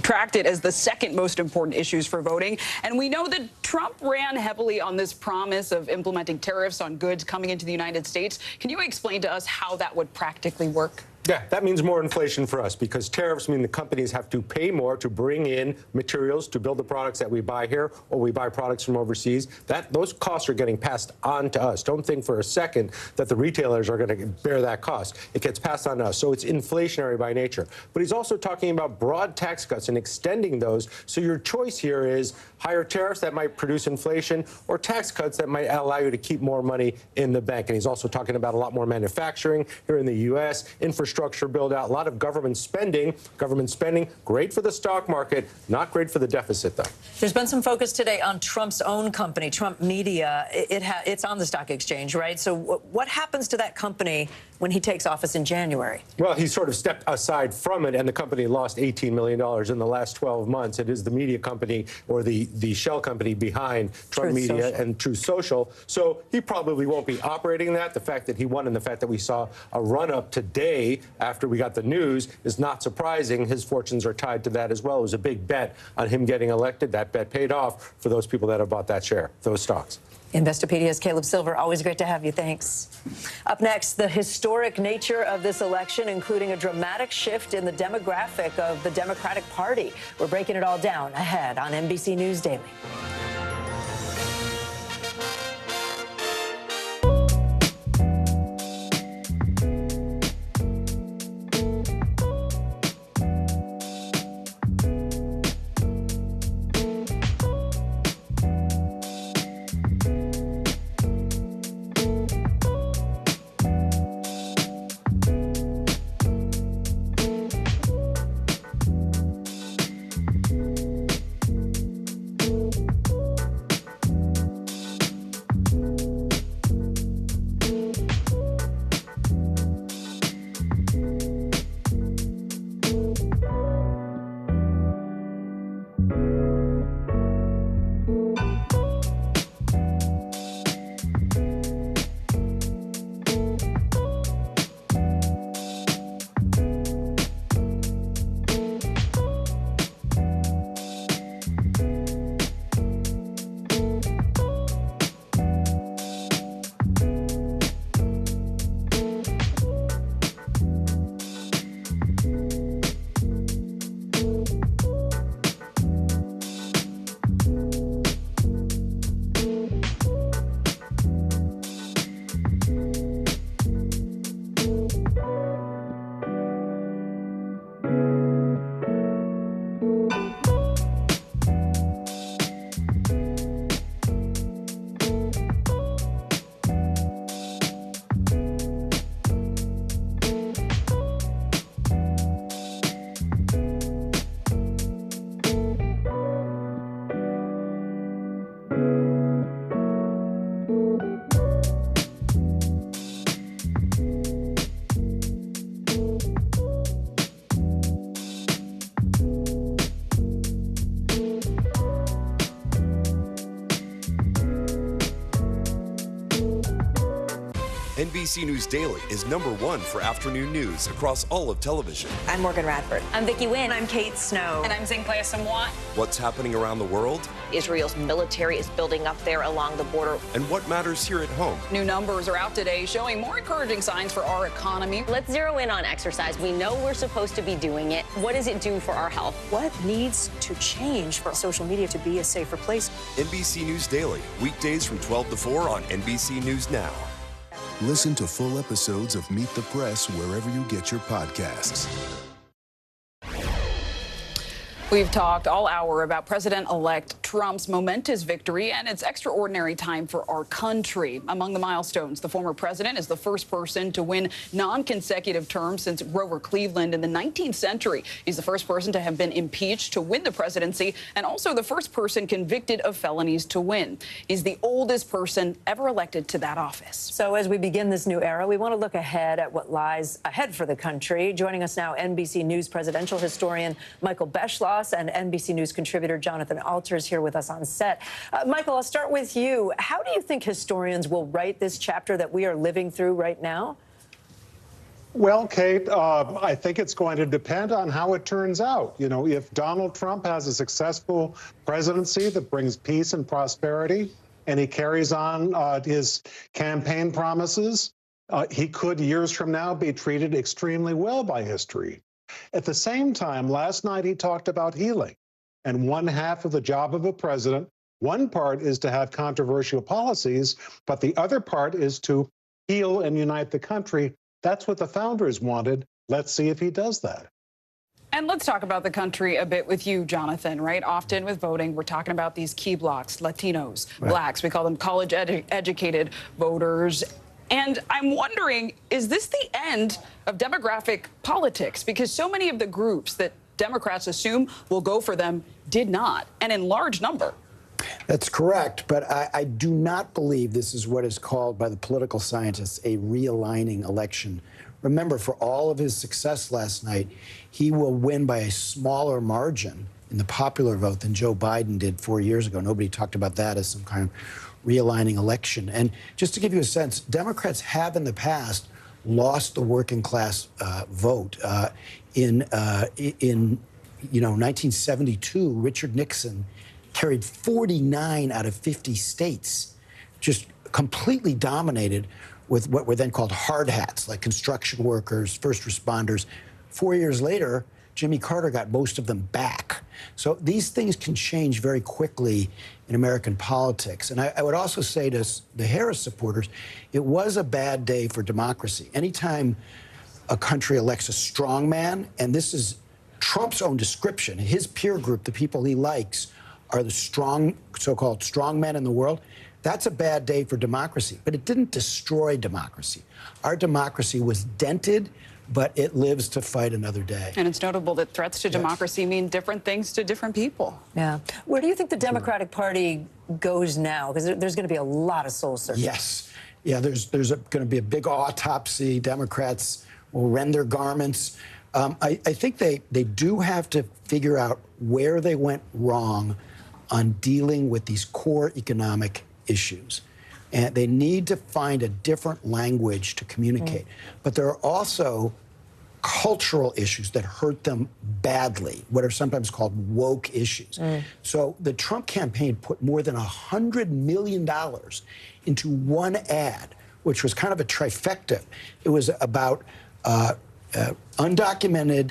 tracked it as the second most important issues for voting. And we know that Trump ran heavily on this promise of implementing tariffs on goods coming into the United States. Can you explain to us how that would practically work? Yeah, that means more inflation for us because tariffs mean the companies have to pay more to bring in materials to build the products that we buy here, or we buy products from overseas. Those costs are getting passed on to us. Don't think for a second that the retailers are going to bear that cost. It gets passed on to us. So it's inflationary by nature. But he's also talking about broad tax cuts and extending those. So your choice here is higher tariffs that might produce inflation or tax cuts that might allow you to keep more money in the bank. And he's also talking about a lot more manufacturing here in the U.S., infrastructure build out, a lot of government spending. Government spending, great for the stock market, not great for the deficit, though. There's been some focus today on Trump's own company, Trump Media. It's on the stock exchange, right? So what happens to that company when he takes office in January? Well, he sort of stepped aside from it, and the company lost $18 million in the last 12 months. It is the media company, or the shell company behind Trump Media and Truth Social. So he probably won't be operating that. The fact that he won and the fact that we saw a run-up today after we got the news is not surprising. His fortunes are tied to that as well. It was a big bet on him getting elected. That bet paid off for those people that have bought that share, those stocks. Investopedia's Caleb Silver, always great to have you. Thanks. Up next, the historic nature of this election, including a dramatic shift in the demographic of the Democratic Party. We're breaking it all down ahead on NBC News Daily. NBC News Daily is #1 for afternoon news across all of television. I'm Morgan Radford. I'm Vicki Wynn. I'm Kate Snow. And I'm Zinklea Samwat. What's happening around the world? Israel's military is building up there along the border. And what matters here at home? New numbers are out today showing more encouraging signs for our economy. Let's zero in on exercise. We know we're supposed to be doing it. What does it do for our health? What needs to change for social media to be a safer place? NBC News Daily, weekdays from 12 to 4 on NBC News Now. Listen to full episodes of Meet the Press wherever you get your podcasts. We've talked all hour about President-elect Trump's momentous victory and its extraordinary time for our country. Among the milestones, the former president is the first person to win non-consecutive terms since Grover Cleveland in the 19th century. He's the first person to have been impeached to win the presidency and also the first person convicted of felonies to win. He's the oldest person ever elected to that office. So as we begin this new era, we want to look ahead at what lies ahead for the country. Joining us now, NBC News presidential historian Michael Beschloss and NBC News contributor Jonathan Alters here with us on set. Michael, I'll start with you. How do you think historians will write this chapter that we are living through right now? Well, Kate, I think it's going to depend on how it turns out. You know, if Donald Trump has a successful presidency that brings peace and prosperity, and he carries on his campaign promises, he could years from now be treated extremely well by history. At the same time, last night he talked about healing. And one half of the job of a president, one part is to have controversial policies, but the other part is to heal and unite the country. That's what the founders wanted. Let's see if he does that. And let's talk about the country a bit with you, Jonathan, right? Often with voting, we're talking about these key blocks, Latinos, blacks, we call them college-educated voters. And I'm wondering, is this the end of demographic politics? Because so many of the groups that Democrats assume will go for them did not, and in large number. That's correct, but I do not believe this is what is called by the political scientists a realigning election. Remember, for all of his success last night, he will win by a smaller margin in the popular vote than Joe Biden did 4 years ago. Nobody talked about that as some kind of realigning election. And just to give you a sense, Democrats have in the past lost the working class vote. In 1972, Richard Nixon carried 49 out of 50 states, just completely dominated with what were then called hard hats, like construction workers, first responders. 4 years later, Jimmy Carter got most of them back. So these things can change very quickly in American politics. And I would also say to the Harris supporters, it was a bad day for democracy. Anytime a country elects a strong man, and this is Trump's own description, his peer group, the people he likes, are the strong, so-called strong men in the world, that's a bad day for democracy. But it didn't destroy democracy. Our democracy was dented, but it lives to fight another day. And it's notable that threats to democracy mean different things to different people. Yeah. Where do you think the Democratic Party goes now? Because there's going to be a lot of soul searching. Yes. Yeah, there's going to be a big autopsy. Democrats will rend their garments. I think they do have to figure out where they went wrong on dealing with these core economic issues. And they need to find a different language to communicate. But there are also cultural issues that hurt them badly, what are sometimes called woke issues. So the Trump campaign put more than $100 million into one ad, which was kind of a trifecta. It was about undocumented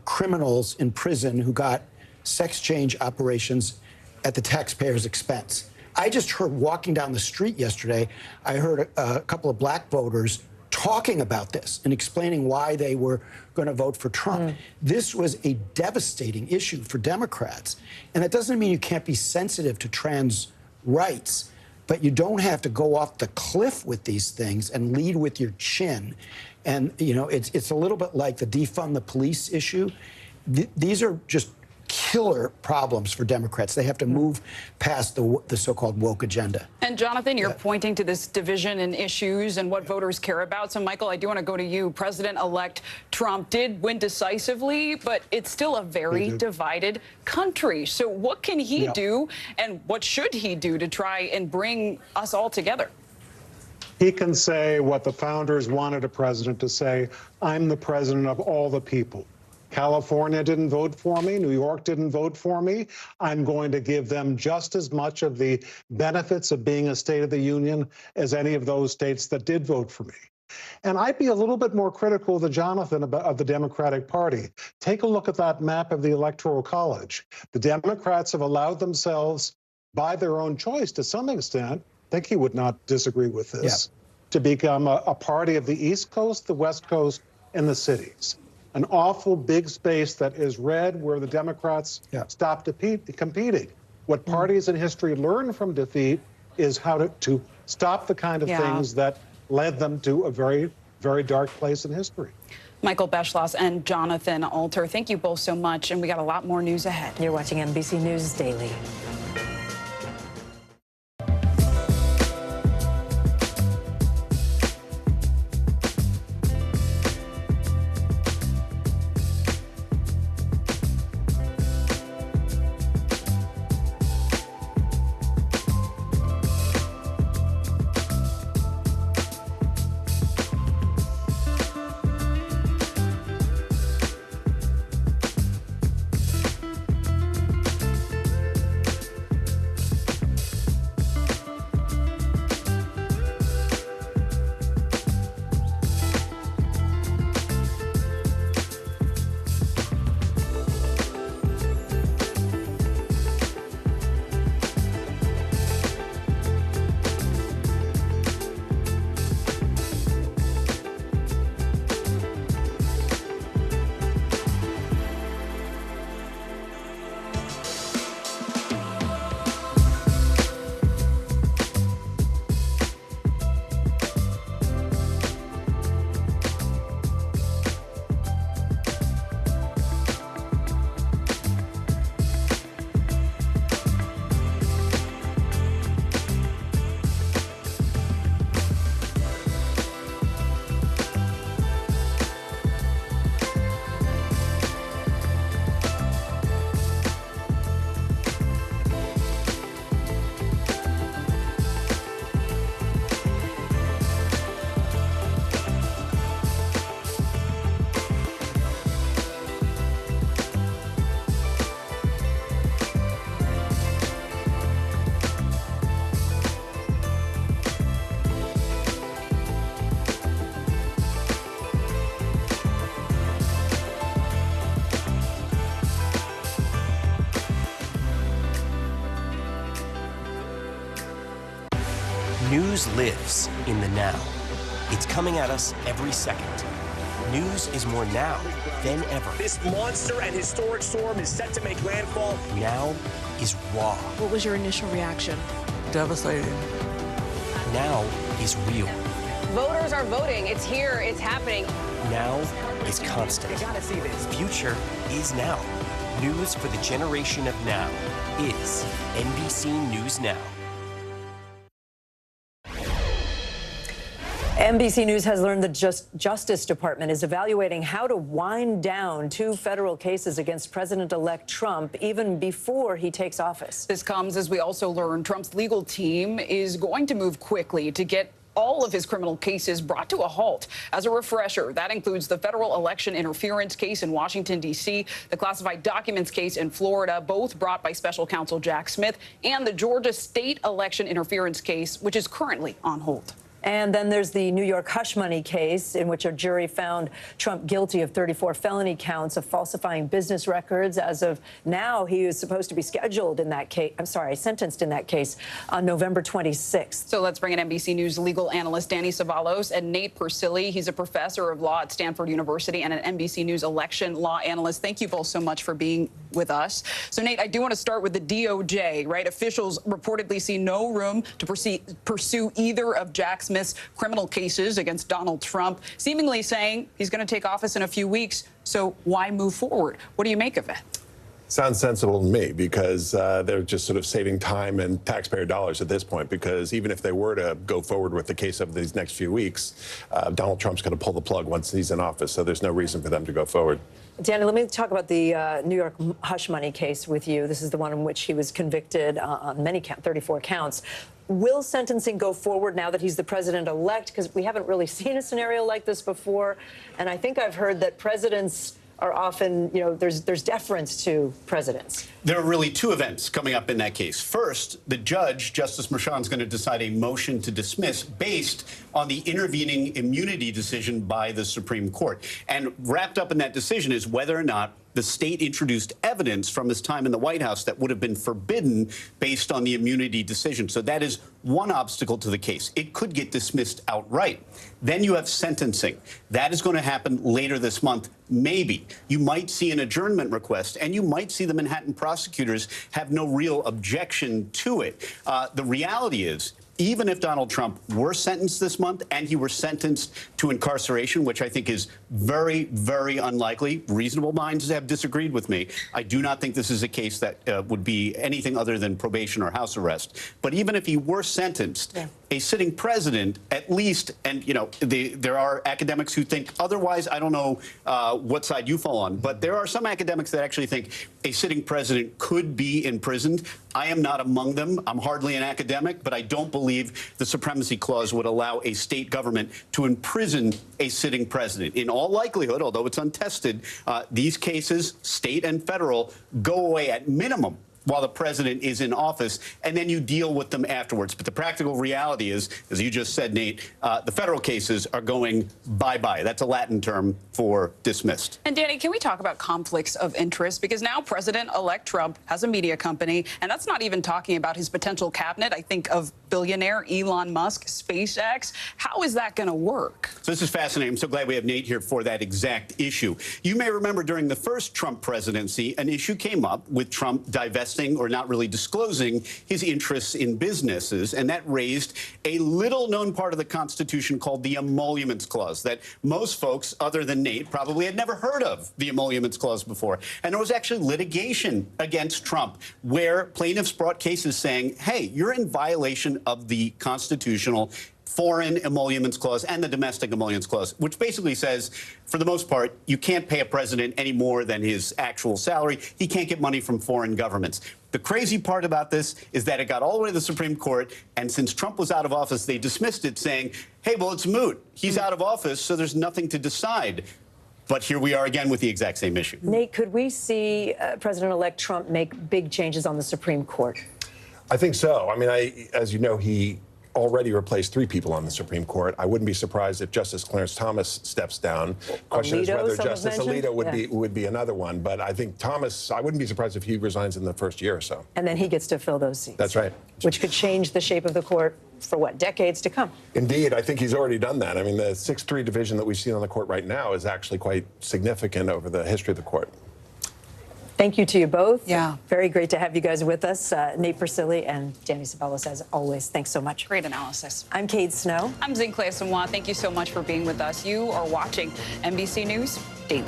criminals in prison who got sex change operations at the taxpayer's expense. I just heard walking down the street yesterday, I heard a couple of black voters talking about this and explaining why they were going to vote for Trump. This was a devastating issue for Democrats. And that doesn't mean you can't be sensitive to trans rights, but you don't have to go off the cliff with these things and lead with your chin. And, you know, it's a little bit like the defund the police issue. These are just killer problems for Democrats. They have to move past the so-called woke agenda. And Jonathan, you're pointing to this division in issues and what voters care about. So, Michael, I do want to go to you. President-elect Trump did win decisively, but it's still a very divided country. So what can he do, and what should he do to try and bring us all together? He can say what the founders wanted a president to say: I'm the president of all the people. California didn't vote for me. New York didn't vote for me. I'm going to give them just as much of the benefits of being a state of the union as any of those states that did vote for me. And I'd be a little bit more critical than Jonathan of the Democratic Party. Take a look at that map of the Electoral College. The Democrats have allowed themselves, by their own choice to some extent, I think he would not disagree with this, to become a party of the East Coast, the West Coast, and the cities. An awful big space that is red where the Democrats stopped competing. What parties in history learn from defeat is how to stop the kind of things that led them to a very, very dark place in history. Michael Beschloss and Jonathan Alter, thank you both so much, and we got a lot more news ahead. You're watching NBC News Daily. News lives in the now. It's coming at us every second. News is more now than ever. This monster and historic storm is set to make landfall. Now is raw. What was your initial reaction? Devastating. Now is real. Voters are voting. It's here. It's happening. Now is constant. You gotta see this. Future is now. News for the generation of now is NBC News Now. NBC News has learned the Justice Department is evaluating how to wind down 2 federal cases against President-elect Trump even before he takes office. This comes as we also learn Trump's legal team is going to move quickly to get all of his criminal cases brought to a halt. As a refresher, that includes the federal election interference case in Washington, D.C., the classified documents case in Florida, both brought by special counsel Jack Smith, and the Georgia state election interference case, which is currently on hold. And then there's the New York hush money case in which a jury found Trump guilty of 34 felony counts of falsifying business records. As of now, he is supposed to be scheduled in that case. Sentenced in that case on November 26th. So let's bring in NBC News legal analyst Danny Savalos and Nate Persili. He's a professor of law at Stanford University and an NBC News election law analyst. Thank you both so much for being with us. So, Nate, I do want to start with the DOJ, right? Officials reportedly see no room to pursue either of Jack Smith's criminal cases against Donald Trump, seemingly saying he's going to take office in a few weeks. So why move forward? What do you make of it? Sounds sensible to me, because they're just sort of saving time and taxpayer dollars at this point, because even if they were to go forward with the case of these next few weeks, Donald Trump's going to pull the plug once he's in office. So there's no reason for them to go forward. Danny, let me talk about the New York hush money case with you. This is the one in which he was convicted on many 34 counts. Will sentencing go forward now that he's the president-elect? Because we haven't really seen a scenario like this before. And I think I've heard that presidents are often, there's deference to presidents. There are really two events coming up in that case. First, the judge, Justice Merchan, is going to decide a motion to dismiss based on the intervening immunity decision by the Supreme Court. And wrapped up in that decision is whether or not the state introduced evidence from his time in the White House that would have been forbidden based on the immunity decision. So that is one obstacle to the case. It could get dismissed outright. Then you have sentencing. That is going to happen later this month. Maybe. You might see an adjournment request, and you might see the Manhattan prosecutors have no real objection to it. The reality is, even if Donald Trump were sentenced this month and he were sentenced to incarceration, which I think is very, very unlikely, reasonable minds have disagreed with me. I do not think this is a case that would be anything other than probation or house arrest. But even if he were sentenced, a sitting president, at least, and there are academics who think otherwise. I don't know what side you fall on, but there are some academics that actually think a sitting president could be imprisoned. I am not among them. I'm hardly an academic, but I don't believe the Supremacy Clause would allow a state government to imprison a sitting president. In all likelihood, although it's untested, these cases, state and federal, go away at minimum while the president is in office, and then you deal with them afterwards. But the practical reality is, as you just said, Nate, the federal cases are going bye-bye. That's a Latin term for dismissed. And Danny, can we talk about conflicts of interest? Because now President-elect Trump has a media company, and that's not even talking about his potential cabinet. I think of billionaire Elon Musk, SpaceX. How is that going to work? So this is fascinating. I'm so glad we have Nate here for that exact issue. You may remember during the first Trump presidency, an issue came up with Trump divesting or not really disclosing his interests in businesses, and that raised a little-known part of the Constitution called the Emoluments Clause that most folks, other than Nate, probably had never heard of the Emoluments Clause before. And there was actually litigation against Trump where plaintiffs brought cases saying, hey, you're in violation of the constitutional Foreign Emoluments Clause and the Domestic Emoluments Clause, which basically says, for the most part, you can't pay a president any more than his actual salary. He can't get money from foreign governments. The crazy part about this is that it got all the way to the Supreme Court, and since Trump was out of office, they dismissed it, saying, hey, well, it's moot. He's out of office, so there's nothing to decide. But here we are again with the exact same issue. Nate, could we see President-elect Trump make big changes on the Supreme Court? I think so. I mean, as you know, he already replaced 3 people on the Supreme Court. I wouldn't be surprised if Justice Clarence Thomas steps down. Question is whether Justice Alito would be another one. But I think Thomas, I wouldn't be surprised if he resigns in the first year or so. And then he gets to fill those seats. That's right. Which could change the shape of the court for what, decades to come? Indeed, I think he's already done that. I mean, the 6-3 division that we've seen on the court right now is actually quite significant over the history of the court. Thank you to you both. Yeah. Very great to have you guys with us. Nate Persily and Danny Ceballos, as always. Thanks so much. Great analysis. I'm Kate Snow. I'm Zincle Asamoah. Thank you so much for being with us. You are watching NBC News Daily.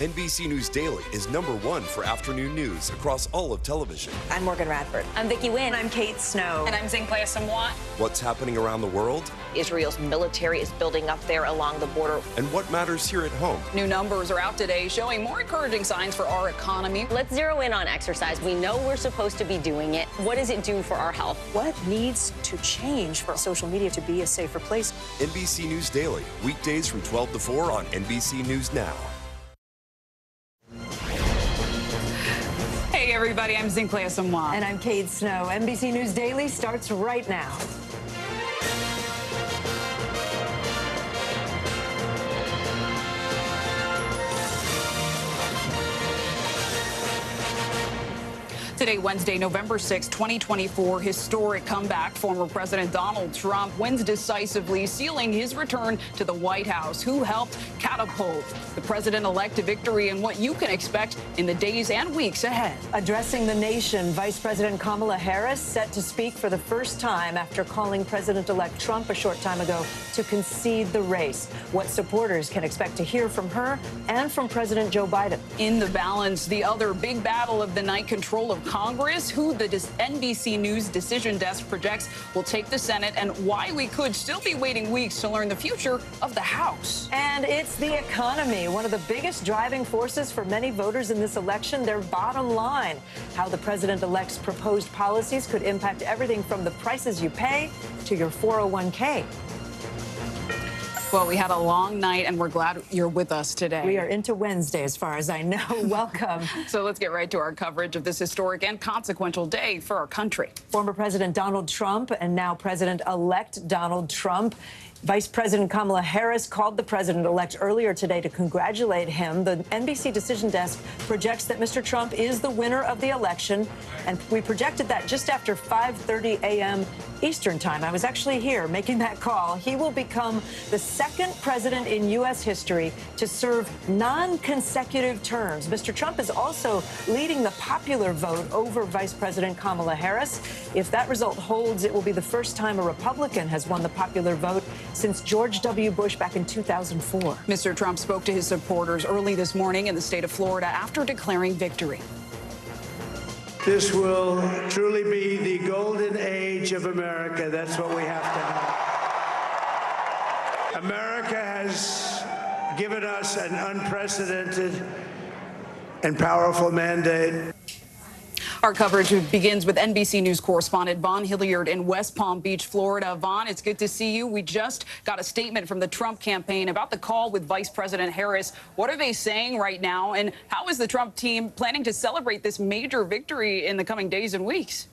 NBC News Daily is #1 for afternoon news across all of television. I'm Morgan Radford. I'm Vicki Wynn. I'm Kate Snow. And I'm Zinklea Samwat. What's happening around the world Israel's military is building up there along the border. and what matters here at home. New numbers are out today showing more encouraging signs for our economy. Let's zero in on exercise. We know we're supposed to be doing it. What does it do for our health? What needs to change for social media to be a safer place? NBC News Daily, weekdays from 12 to 4 on NBC News Now. Hey, everybody, I'm Zinklea Samwat. And I'm Kate Snow. NBC News Daily starts right now. Today, Wednesday, November 6, 2024, historic comeback. Former President Donald Trump wins decisively, sealing his return to the White House. Who helped catapult the president-elect to victory and what you can expect in the days and weeks ahead. Addressing the nation, Vice President Kamala Harris set to speak for the first time after calling President-elect Trump a short time ago to concede the race. What supporters can expect to hear from her and from President Joe Biden. In the balance, the other big battle of the night, control of Congress, who the NBC News decision desk projects will take the Senate, and why we could still be waiting weeks to learn the future of the House. And it's the economy, one of the biggest driving forces for many voters in this election, their bottom line. How the president-elect's proposed policies could impact everything from the prices you pay to your 401k. Well, we had a long night, and we're glad you're with us today. We are into Wednesday, as far as I know. Welcome. So let's get right to our coverage of this historic and consequential day for our country. Former President Donald Trump and now President-elect Donald Trump. Vice President Kamala Harris called the president-elect earlier today to congratulate him. The NBC decision desk projects that Mr. Trump is the winner of the election, and we projected that just after 5:30 a.m. Eastern time. I was actually here making that call. He will become the second president in U.S. history to serve non-consecutive terms. Mr. Trump is also leading the popular vote over Vice President Kamala Harris. If that result holds, it will be the first time a Republican has won the popular vote since George W. Bush back in 2004. Mr. Trump spoke to his supporters early this morning in the state of Florida after declaring victory. This will truly be the golden age of America. That's what we have to have. America has given us an unprecedented and powerful mandate. Our coverage begins with NBC News correspondent Vaughn Hilliard in West Palm Beach, Florida. Vaughn, it's good to see you. We just got a statement from the Trump campaign about the call with Vice President Harris. What are they saying right now, and how is the Trump team planning to celebrate this major victory in the coming days and weeks?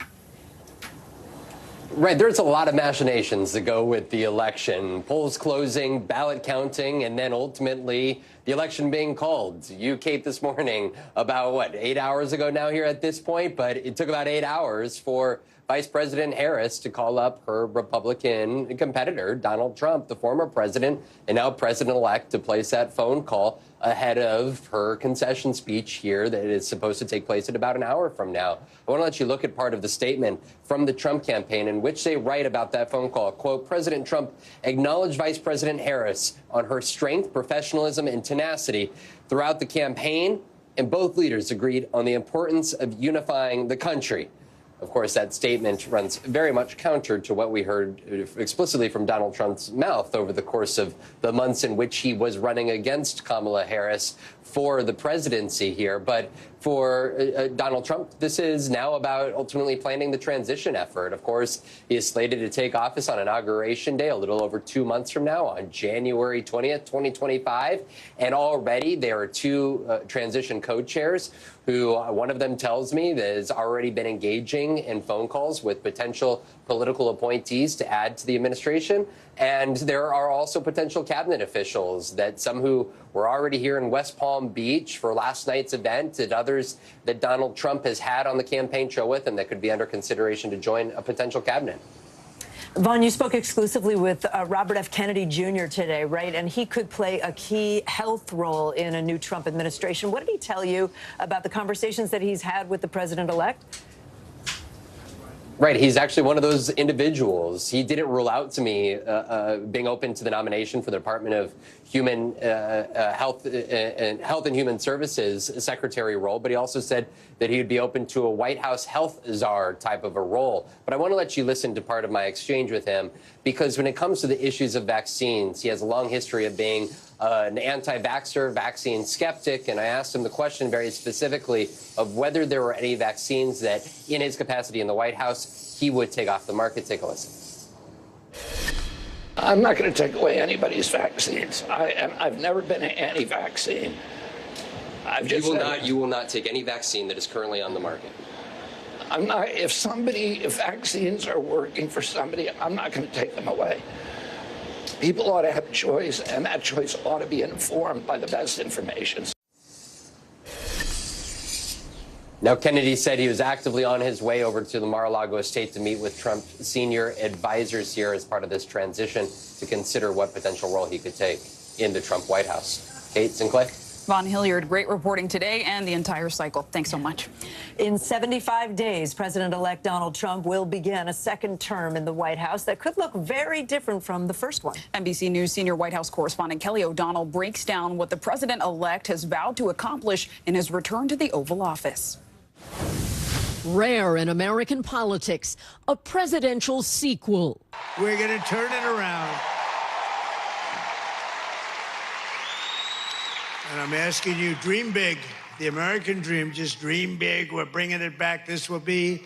Right, there's a lot of machinations that go with the election. Polls closing, ballot counting, and then ultimately the election being called. You, Kate, this morning, about, 8 hours ago now here at this point? But it took about 8 hours for Vice President Harris to call up her Republican competitor, Donald Trump, the former president and now president-elect, to place that phone call ahead of her concession speech here that is supposed to take place at about an hour from now. I want to let you look at part of the statement from the Trump campaign in which they write about that phone call. Quote, President Trump acknowledged Vice President Harris on her strength, professionalism, and tenacity throughout the campaign, and both leaders agreed on the importance of unifying the country. Of course, that statement runs very much counter to what we heard explicitly from Donald Trump's mouth over the course of the months in which he was running against Kamala Harris for the presidency here. But for Donald Trump, this is now about ultimately planning the transition effort. Of course, he is slated to take office on Inauguration Day, a little over 2 months from now, on January 20th, 2025. And already there are two transition co-chairs who one of them tells me that has already been engaging in phone calls with potential political appointees to add to the administration. And there are also potential cabinet officials, that some who were already here in West Palm Beach for last night's event, and others that Donald Trump has had on the campaign trail with him that could be under consideration to join a potential cabinet. Vaughn, you spoke exclusively with Robert F. Kennedy Jr. today, right? And he could play a key health role in a new Trump administration. What did he tell you about the conversations that he's had with the president-elect? Right. He's actually one of those individuals. He didn't rule out to me being open to the nomination for the Department of Human Health and Human Services secretary role, but he also said that he would be open to a White House health czar type of a role. But I want to let you listen to part of my exchange with him, because when it comes to the issues of vaccines, he has a long history of being an anti-vaxxer, vaccine skeptic, and I asked him the question very specifically of whether there were any vaccines that, in his capacity in the White House, he would take off the market. Take a listen. I'm not going to take away anybody's vaccines. I've never been anti-vaccine. You will not take any vaccine that is currently on the market. I'm not. If vaccines are working for somebody, I'm not going to take them away. People ought to have a choice, and that choice ought to be informed by the best information. Now, Kennedy said he was actively on his way over to the Mar-a-Lago estate to meet with Trump's senior advisors here as part of this transition to consider what potential role he could take in the Trump White House. Kate Sinclair? Von Hilliard, great reporting today and the entire cycle. Thanks so much. In 75 days, President-elect Donald Trump will begin a second term in the White House that could look very different from the first one. NBC News senior White House correspondent Kelly O'Donnell breaks down what the president-elect has vowed to accomplish in his return to the Oval Office. Rare in American politics, a presidential sequel. We're going to turn it around. And I'm asking you, dream big. The American dream, just dream big. We're bringing it back. This will be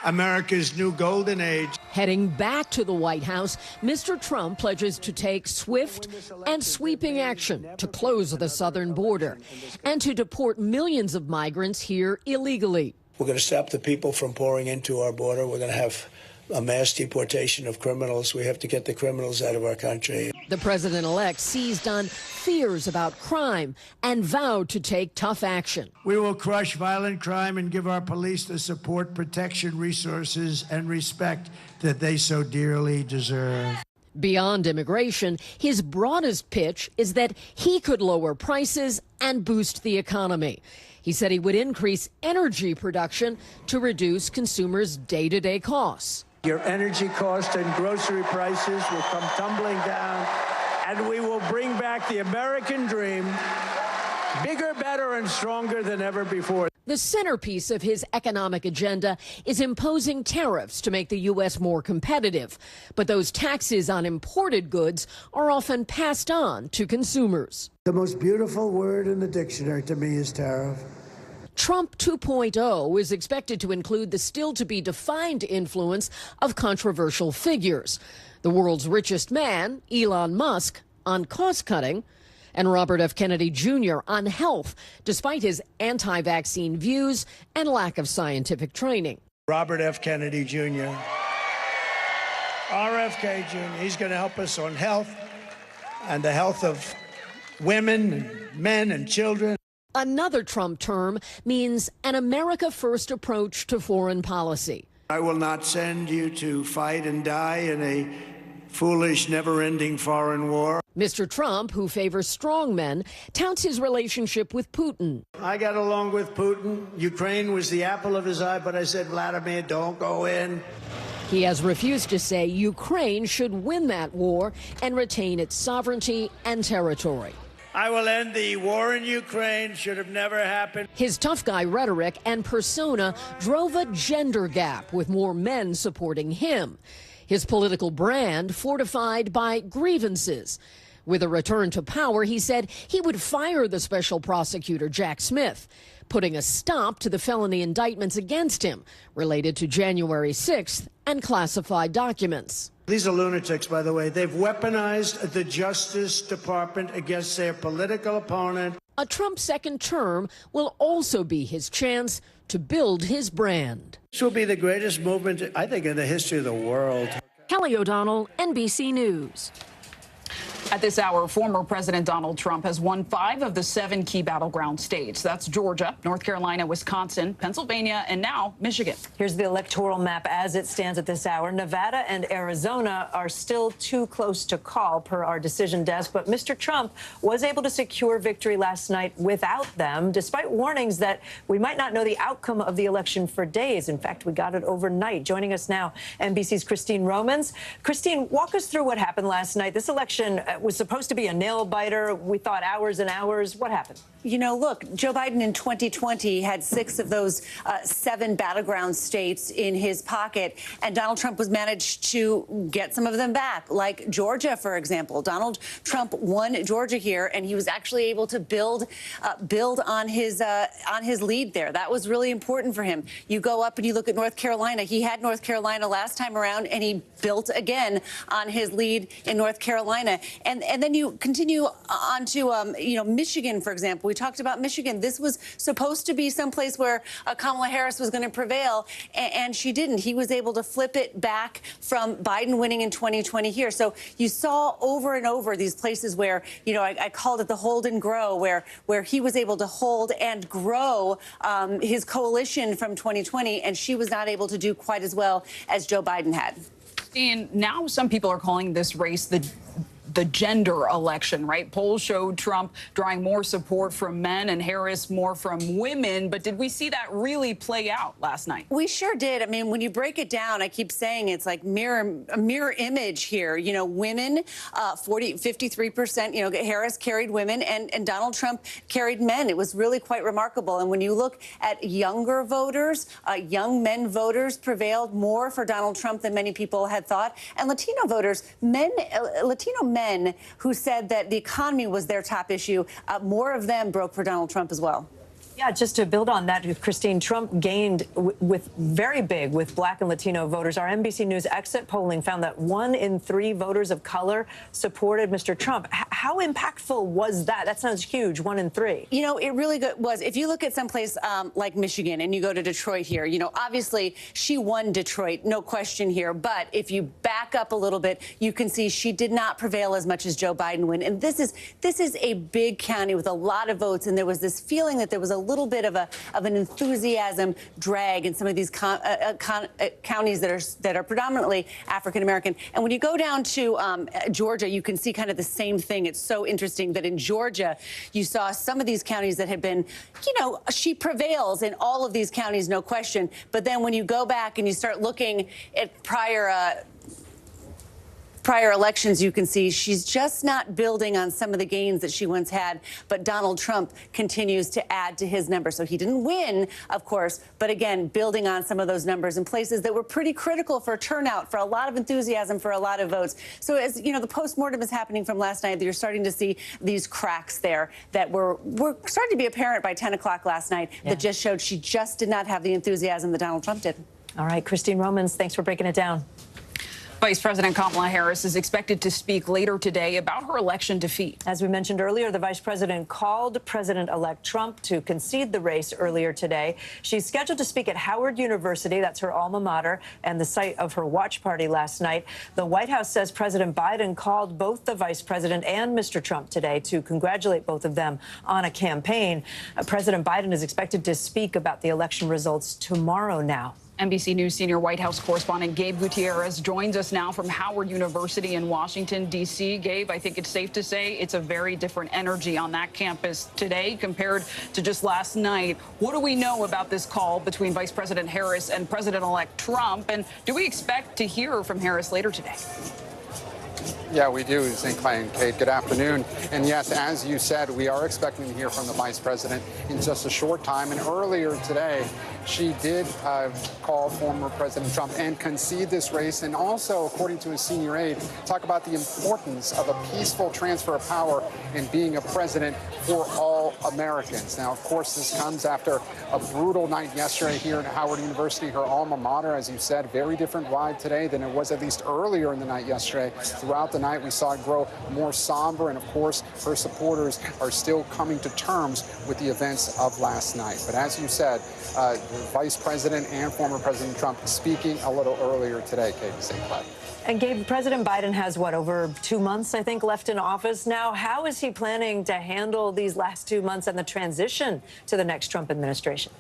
America's new golden age. Heading back to the White House, Mr. Trump pledges to take swift and sweeping action to close the southern border and to deport millions of migrants here illegally. We're going to stop the people from pouring into our border. We're going to have a mass deportation of criminals. We have to get the criminals out of our country. The president-elect seized on fears about crime and vowed to take tough action. We will crush violent crime and give our police the support, protection, resources, and respect that they so dearly deserve. Beyond immigration, his broadest pitch is that he could lower prices and boost the economy. He said he would increase energy production to reduce consumers' day-to-day costs. Your energy costs and grocery prices will come tumbling down, and we will bring back the American dream, bigger, better, and stronger than ever before. The centerpiece of his economic agenda is imposing tariffs to make the U.S. more competitive. But those taxes on imported goods are often passed on to consumers. The most beautiful word in the dictionary to me is tariff. Trump 2.0 is expected to include the still-to-be-defined influence of controversial figures. The world's richest man, Elon Musk, on cost-cutting, and Robert F. Kennedy Jr. on health, despite his anti-vaccine views and lack of scientific training. Robert F. Kennedy Jr. RFK Jr. He's going to help us on health and the health of women, and men, and children. Another Trump term means an America-first approach to foreign policy. I will not send you to fight and die in a foolish, never-ending foreign war. Mr. Trump, who favors strong men, touts his relationship with Putin. I got along with Putin. Ukraine was the apple of his eye, but I said, Vladimir, don't go in. He has refused to say Ukraine should win that war and retain its sovereignty and territory. I will end the war in Ukraine. Should have never happened. His tough guy rhetoric and persona drove a gender gap, with more men supporting him. His political brand fortified by grievances. With a return to power, he said he would fire the special prosecutor, Jack Smith, putting a stop to the felony indictments against him related to January 6th and classified documents. These are lunatics, by the way. They've weaponized the Justice Department against their political opponent. A Trump second term will also be his chance to build his brand. This will be the greatest movement, I think, in the history of the world. Kelly O'Donnell, NBC News. At this hour, former President Donald Trump has won 5 of the 7 key battleground states. That's Georgia, North Carolina, Wisconsin, Pennsylvania, and now Michigan. Here's the electoral map as it stands at this hour. Nevada and Arizona are still too close to call, per our decision desk. But Mr. Trump was able to secure victory last night without them, despite warnings that we might not know the outcome of the election for days. In fact, we got it overnight. Joining us now, NBC's Christine Romans. Christine, walk us through what happened last night. This election was supposed to be a nail-biter. We thought hours and hours. What happened? You know, look, Joe Biden in 2020 had 6 of those 7 battleground states in his pocket, and Donald Trump was managed to get some of them back, like Georgia, for example. Donald Trump won Georgia here, and he was actually able to build on his lead there. That was really important for him. You go up and you look at North Carolina. He had North Carolina last time around, and he built again on his lead in North Carolina. And then you continue on to Michigan, for example. We talked about Michigan. This was supposed to be someplace where Kamala Harris was going to prevail, and she didn't. He was able to flip it back from Biden winning in 2020 here. So you saw over and over these places where, I called it the hold and grow, where he was able to hold and grow his coalition from 2020, and she was not able to do quite as well as Joe Biden had. And now some people are calling this race the gender election, right? Polls showed Trump drawing more support from men and Harris more from women. But did we see that really play out last night? We sure did. I mean, when you break it down, I keep saying it's like a mirror image here. Women, 53%, Harris carried women and Donald Trump carried men. It was really quite remarkable. And when you look at younger voters, young men voters prevailed more for Donald Trump than many people had thought. And Latino voters, Latino men who said that the economy was their top issue, more of them broke for Donald Trump as well. Yeah, just to build on that, Christine, Trump gained with Black and Latino voters. Our NBC News exit polling found that 1 in 3 voters of color supported Mr. Trump. How impactful was that? That sounds huge, 1 in 3. It really was. If you look at someplace like Michigan and you go to Detroit here, obviously she won Detroit, no question here. But if you back up a little bit, you can see she did not prevail as much as Joe Biden won. And this is a big county with a lot of votes. And there was this feeling that there was a little bit of an enthusiasm drag in some of these counties that are predominantly African American. And when you go down to Georgia, you can see kind of the same thing. It's so interesting that in Georgia, you saw some of these counties that had been, she prevails in all of these counties, no question. But then when you go back and you start looking at prior elections, you can see she's just not building on some of the gains that she once had. But Donald Trump continues to add to his numbers. So he didn't win, of course, but again, building on some of those numbers in places that were pretty critical for turnout, for a lot of enthusiasm, for a lot of votes. So as the postmortem is happening from last night, you're starting to see these cracks there that were starting to be apparent by 10 o'clock last night that just showed she just did not have the enthusiasm that Donald Trump did. All right, Christine Romans, thanks for breaking it down. Vice President Kamala Harris is expected to speak later today about her election defeat. As we mentioned earlier, the vice president called President-elect Trump to concede the race earlier today. She's scheduled to speak at Howard University, that's her alma mater, and the site of her watch party last night. The White House says President Biden called both the vice president and Mr. Trump today to congratulate both of them on a campaign. President Biden is expected to speak about the election results tomorrow now. NBC News senior White House correspondent Gabe Gutierrez joins us now from Howard University in Washington, D.C. Gabe, I think it's safe to say it's a very different energy on that campus today compared to just last night. What do we know about this call between Vice President Harris and President-elect Trump? And do we expect to hear from Harris later today? Yeah, we do, St. Clair and Kate. Good afternoon. And yes, as you said, we are expecting to hear from the vice president in just a short time. And earlier today, she did call former President Trump and concede this race. And also, according to his senior aide, talk about the importance of a peaceful transfer of power in being a president for all Americans. Now, of course, this comes after a brutal night yesterday here at Howard University, her alma mater. As you said, very different vibe today than it was at least earlier in the night yesterday. Throughout the night, we saw it grow more somber. And of course, her supporters are still coming to terms with the events of last night. But as you said, Vice President and former President Trump speaking a little earlier today, Kate St. Clair. And Gabe, President Biden has, what, over 2 months, I think, left in office now. How is he planning to handle these last 2 months and the transition to the next Trump administration?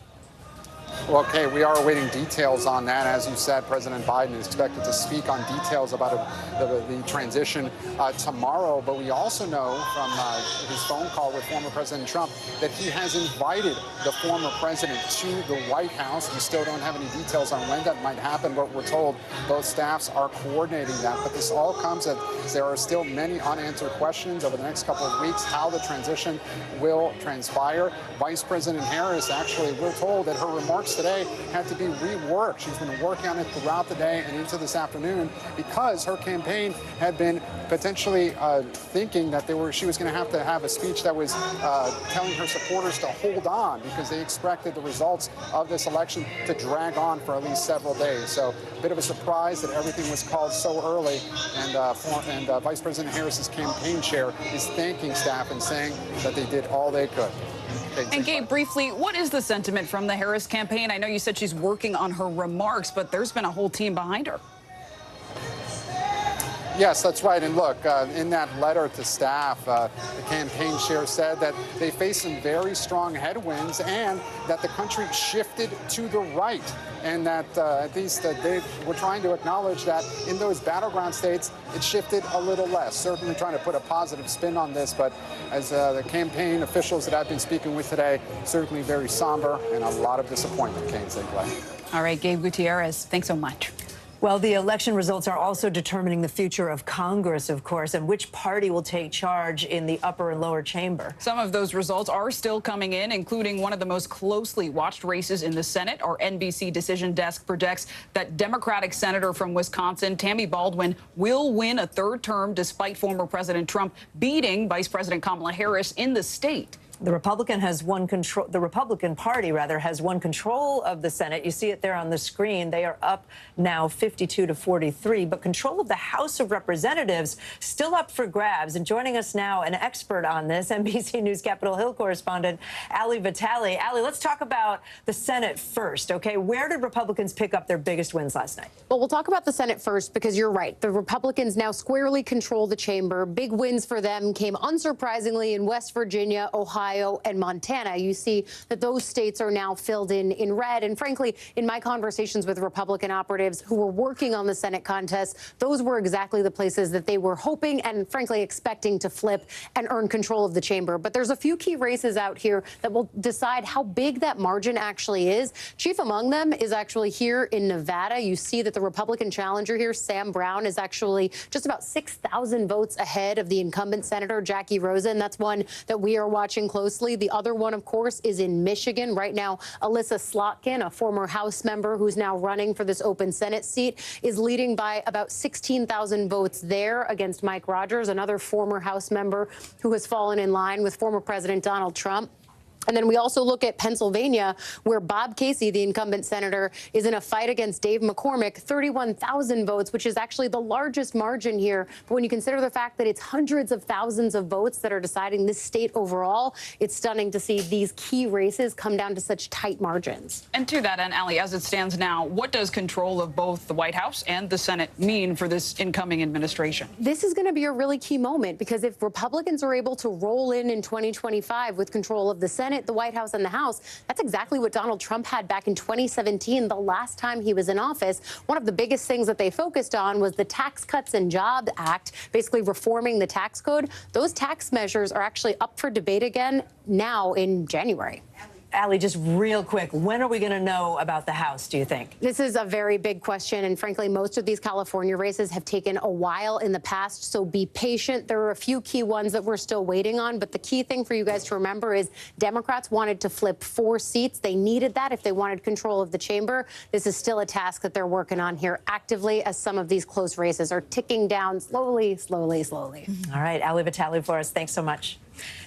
Well, Kate, we are awaiting details on that. As you said, President Biden is expected to speak on details about the transition tomorrow. But we also know from his phone call with former President Trump that he has invited the former president to the White House. We still don't have any details on when that might happen, but we're told both staffs are coordinating that. But this all comes as there are still many unanswered questions over the next couple of weeks how the transition will transpire. Vice President Harris, actually, we're told that her remarks today had to be reworked. She's been working on it throughout the day and into this afternoon because her campaign had been potentially thinking that she was going to have a speech that was telling her supporters to hold on because they expected the results of this election to drag on for at least several days. So a bit of a surprise that everything was called so early. And Vice President Harris's campaign chair is thanking staff and saying that they did all they could. And Gabe, briefly, what is the sentiment from the Harris campaign? I know you said she's working on her remarks, but there's been a whole team behind her. Yes, that's right. And look, in that letter to staff, the campaign chair said that they face some very strong headwinds and that the country shifted to the right. And that at least they were trying to acknowledge that in those battleground states, it shifted a little less. Certainly trying to put a positive spin on this. But as the campaign officials that I've been speaking with today, certainly very somber and a lot of disappointment, Kate St. Clair. All right, Gabe Gutierrez, thanks so much. Well, the election results are also determining the future of Congress, of course, and which party will take charge in the upper and lower chamber. Some of those results are still coming in, including one of the most closely watched races in the Senate. Our NBC decision desk projects that Democratic Senator from Wisconsin, Tammy Baldwin, will win a third term despite former President Trump beating Vice President Kamala Harris in the state. The Republican Party has won control of the Senate. You see it there on the screen. They are up now 52 to 43, but control of the House of Representatives still up for grabs. And joining us now, an expert on this, NBC News Capitol Hill correspondent Ali Vitale. Ali, let's talk about the Senate first, okay? Where did Republicans pick up their biggest wins last night? Well, we'll talk about the Senate first because you're right. The Republicans now squarely control the chamber. Big wins for them came unsurprisingly in West Virginia, Ohio, and Montana. You see that those states are now filled in red. And frankly, in my conversations with Republican operatives who were working on the Senate contest, those were exactly the places that they were hoping and frankly expecting to flip and earn control of the chamber. But there's a few key races out here that will decide how big that margin actually is. Chief among them is actually here in Nevada. You see that the Republican challenger here, Sam Brown, is actually just about 6,000 votes ahead of the incumbent Senator Jackie Rosen. That's one that we are watching closely. The other one, of course, is in Michigan. Right now, Alyssa Slotkin, a former House member who's now running for this open Senate seat, is leading by about 16,000 votes there against Mike Rogers, another former House member who has fallen in line with former President Donald Trump. And then we also look at Pennsylvania, where Bob Casey, the incumbent senator, is in a fight against Dave McCormick, 31,000 votes, which is actually the largest margin here. But when you consider the fact that it's hundreds of thousands of votes that are deciding this state overall, it's stunning to see these key races come down to such tight margins. And to that end, Ali, as it stands now, what does control of both the White House and the Senate mean for this incoming administration? This is going to be a really key moment because if Republicans are able to roll in 2025 with control of the Senate, the White House and the House, that's exactly what Donald Trump had back in 2017, the last time he was in office. One of the biggest things that they focused on was the Tax Cuts and Jobs Act, basically reforming the tax code. Those tax measures are actually up for debate again now in January. Ali, just real quick, when are we going to know about the House, do you think? This is a very big question, and frankly, most of these California races have taken a while in the past, so be patient. There are a few key ones that we're still waiting on, but the key thing for you guys to remember is Democrats wanted to flip 4 seats. They needed that if they wanted control of the chamber. This is still a task that they're working on here actively as some of these close races are ticking down slowly, slowly, slowly. All right, Ali Vitale for us. Thanks so much.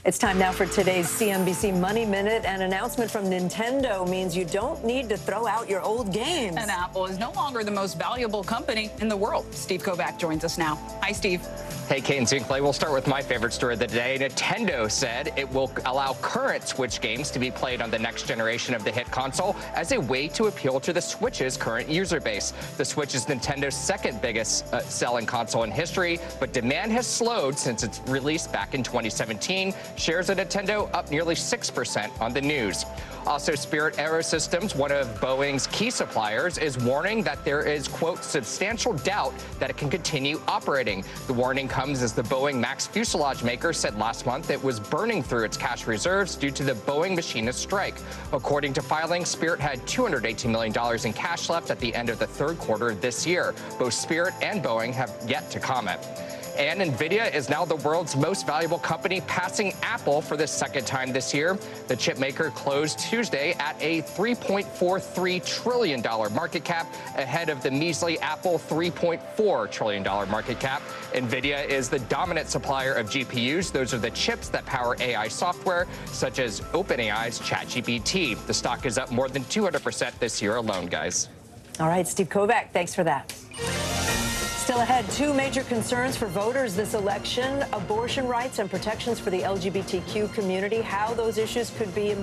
It's time now for today's CNBC Money Minute. An announcement from Nintendo means you don't need to throw out your old games. And Apple is no longer the most valuable company in the world. Steve Kovac joins us now. Hi, Steve. Hey, Kate and Zinkley. We'll start with my favorite story of the day. Nintendo said it will allow current Switch games to be played on the next generation of the hit console as a way to appeal to the Switch's current user base. The Switch is Nintendo's second biggest selling console in history, but demand has slowed since its release back in 2017. Shares of Nintendo up nearly 6% on the news. Also, Spirit Aerosystems, one of Boeing's key suppliers, is warning that there is, quote, substantial doubt that it can continue operating. The warning comes as the Boeing MAX fuselage maker said last month it was burning through its cash reserves due to the Boeing machinist strike. According to filings, Spirit had $218 million in cash left at the end of the third quarter this year. Both Spirit and Boeing have yet to comment. And NVIDIA is now the world's most valuable company, passing Apple for the second time this year. The chip maker closed Tuesday at a $3.43 trillion market cap, ahead of the measly Apple $3.4 trillion market cap. NVIDIA is the dominant supplier of GPUs. Those are the chips that power AI software, such as OpenAI's ChatGPT. The stock is up more than 200% this year alone, guys. All right, Steve Kovac, thanks for that. Still ahead, two major concerns for voters this election: abortion rights and protections for the LGBTQ community, how those issues could be.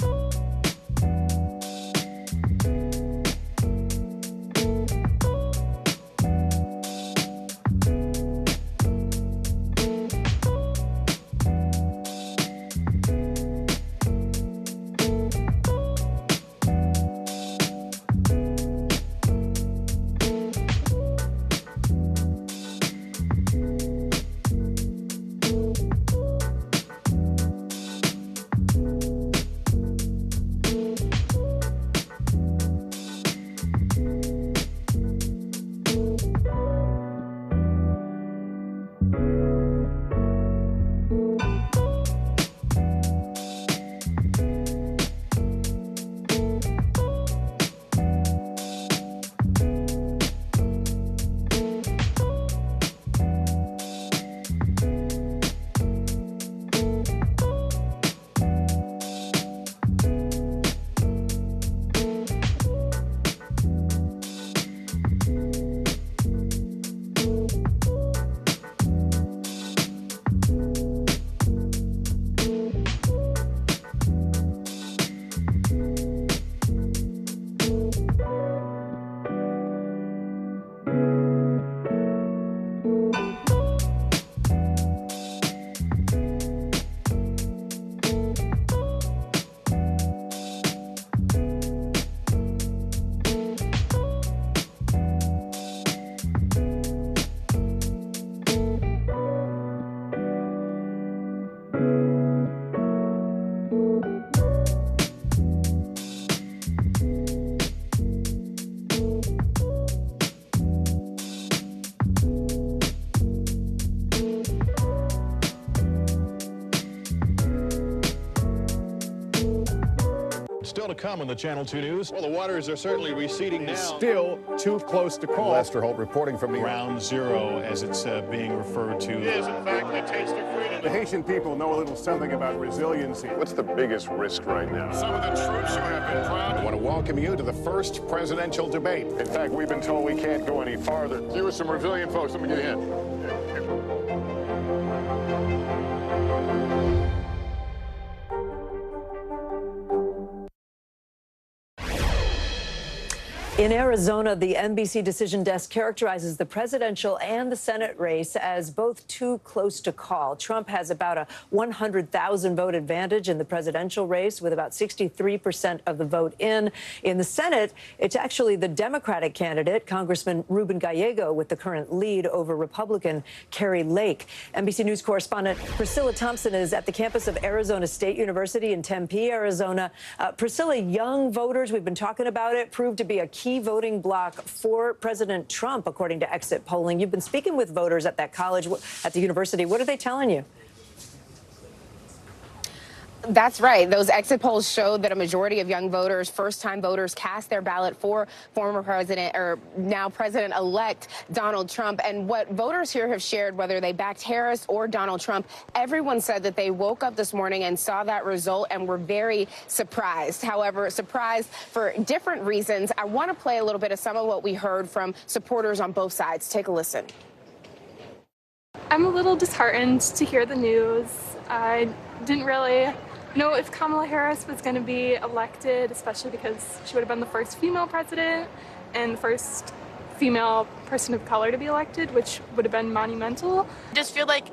Still to come on the Channel 2 News. Well, the waters are certainly receding now. Still too close to call. Lester Holt reporting from Ground Zero, as it's being referred to. It is, in fact, a taste of freedom. The Haitian people know a little something about resiliency. What's the biggest risk right now? Some of the troops who have been proud. I want to welcome you to the first presidential debate. In fact, we've been told we can't go any farther. You with some resilient folks, let me get in. In Arizona, the NBC Decision Desk characterizes the presidential and the Senate race as both too close to call. Trump has about a 100,000 vote advantage in the presidential race, with about 63% of the vote in. In the Senate, it's actually the Democratic candidate, Congressman Ruben Gallego, with the current lead over Republican Carrie Lake. NBC News correspondent Priscilla Thompson is at the campus of Arizona State University in Tempe, Arizona. Priscilla, young voters, we've been talking about it, proved to be a key voting bloc for President Trump, according to exit polling. You've been speaking with voters at that college, at the university. What are they telling you? That's right. Those exit polls showed that a majority of young voters, first-time voters, cast their ballot for former president or now president-elect Donald Trump. And what voters here have shared, whether they backed Harris or Donald Trump, everyone said that they woke up this morning and saw that result and were very surprised. However, surprised for different reasons. I want to play a little bit of some of what we heard from supporters on both sides. Take a listen. I'm a little disheartened to hear the news. I didn't really know if Kamala Harris was going to be elected, especially because she would have been the first female president and the first female person of color to be elected, which would have been monumental. I just feel like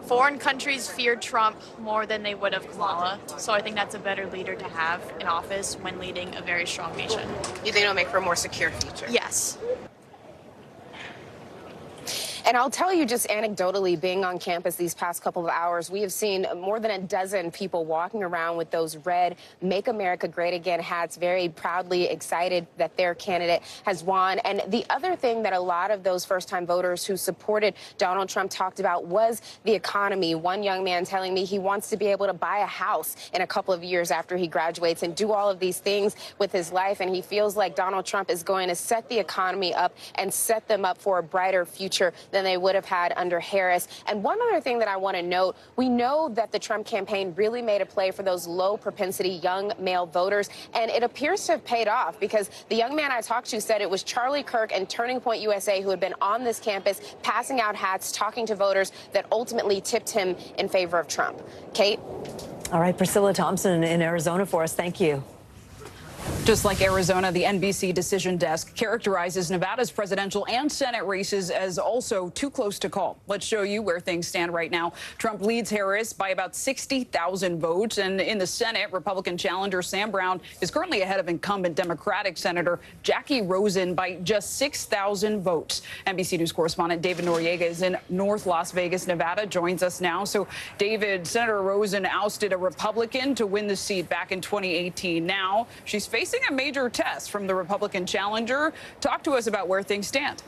foreign countries fear Trump more than they would have Kamala, so I think that's a better leader to have in office when leading a very strong nation. You think it'll make for a more secure future? Yes. And I'll tell you just anecdotally, being on campus these past couple of hours, we have seen more than a dozen people walking around with those red Make America Great Again hats, very proudly excited that their candidate has won. And the other thing that a lot of those first-time voters who supported Donald Trump talked about was the economy. One young man telling me he wants to be able to buy a house in a couple of years after he graduates and do all of these things with his life. And he feels like Donald Trump is going to set the economy up and set them up for a brighter future than they would have had under Harris. And one other thing that I want to note, we know that the Trump campaign really made a play for those low propensity young male voters, and it appears to have paid off because the young man I talked to said it was Charlie Kirk and Turning Point USA who had been on this campus passing out hats, talking to voters that ultimately tipped him in favor of Trump. Kate? All right, Priscilla Thompson in Arizona for us. Thank you. Just like Arizona, the NBC Decision Desk characterizes Nevada's presidential and Senate races as also too close to call. Let's show you where things stand right now. Trump leads Harris by about 60,000 votes. And in the Senate, Republican challenger Sam Brown is currently ahead of incumbent Democratic Senator Jackie Rosen by just 6,000 votes. NBC News correspondent David Noriega is in North Las Vegas, Nevada, joins us now. So, David, Senator Rosen ousted a Republican to win the seat back in 2018. Now she's facing a major test from the Republican challenger. Talk to us about where things stand.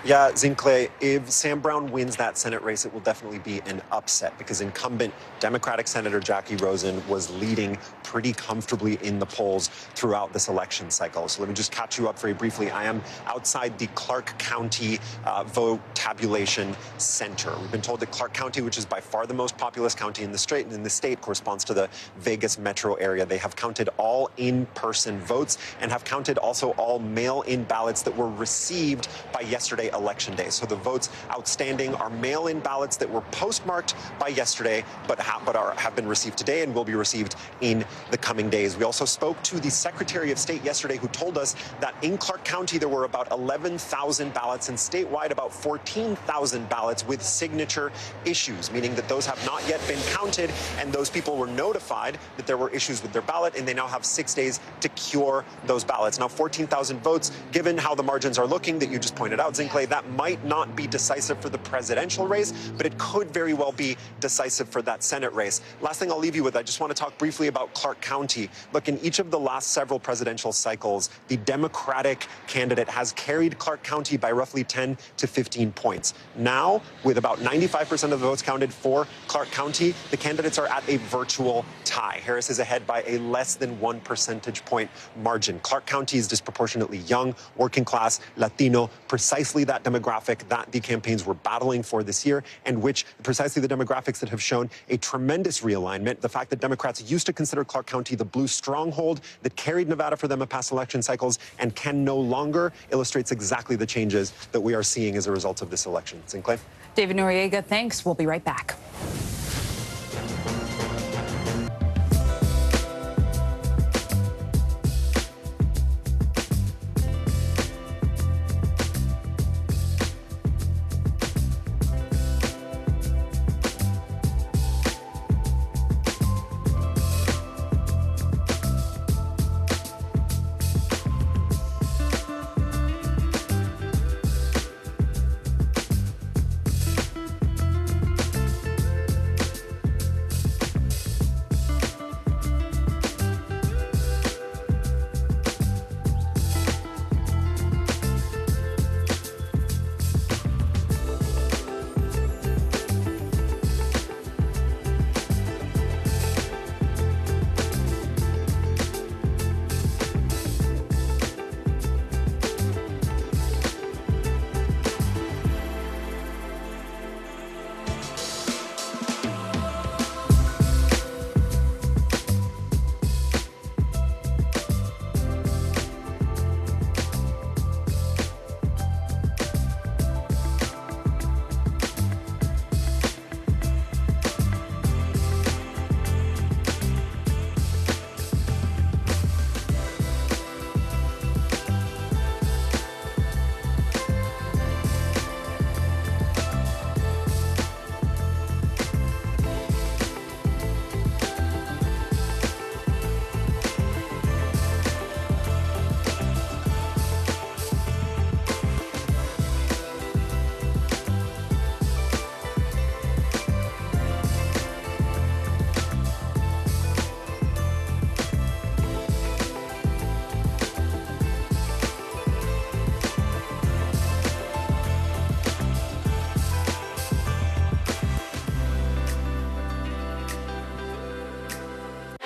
Yeah, Zincle, if Sam Brown wins that Senate race, it will definitely be an upset because incumbent Democratic Senator Jackie Rosen was leading pretty comfortably in the polls throughout this election cycle. So let me just catch you up very briefly. I am outside the Clark County vote tabulation center. We've been told that Clark County, which is by far the most populous county in the state, corresponds to the Vegas metro area. They have counted all in-person votes and have counted also all mail-in ballots that were received by yesterday election day. So the votes outstanding are mail-in ballots that were postmarked by yesterday, but have been received today and will be received in the coming days. We also spoke to the Secretary of State yesterday, who told us that in Clark County there were about 11,000 ballots and statewide about 14,000 ballots with signature issues, meaning that those have not yet been counted, and those people were notified that there were issues with their ballot, and they now have 6 days to cure those ballots. Now, 14,000 votes, given how the margins are looking that you just pointed out, Zincle, that might not be decisive for the presidential race, but it could very well be decisive for that Senate race. Last thing I'll leave you with, I just want to talk briefly about Clark County. Look, in each of the last several presidential cycles, the Democratic candidate has carried Clark County by roughly 10 to 15 points. Now, with about 95% of the votes counted for Clark County, the candidates are at a virtual tie. Harris is ahead by a less than 1 percentage point margin. Clark County is disproportionately young, working class, Latino, precisely that demographic that the campaigns were battling for this year, and which precisely the demographics that have shown a tremendous realignment. The fact that Democrats used to consider Clark County the blue stronghold that carried Nevada for them in past election cycles and can no longer illustrates exactly the changes that we are seeing as a result of this election. Sinclair? David Noriega, thanks. We'll be right back.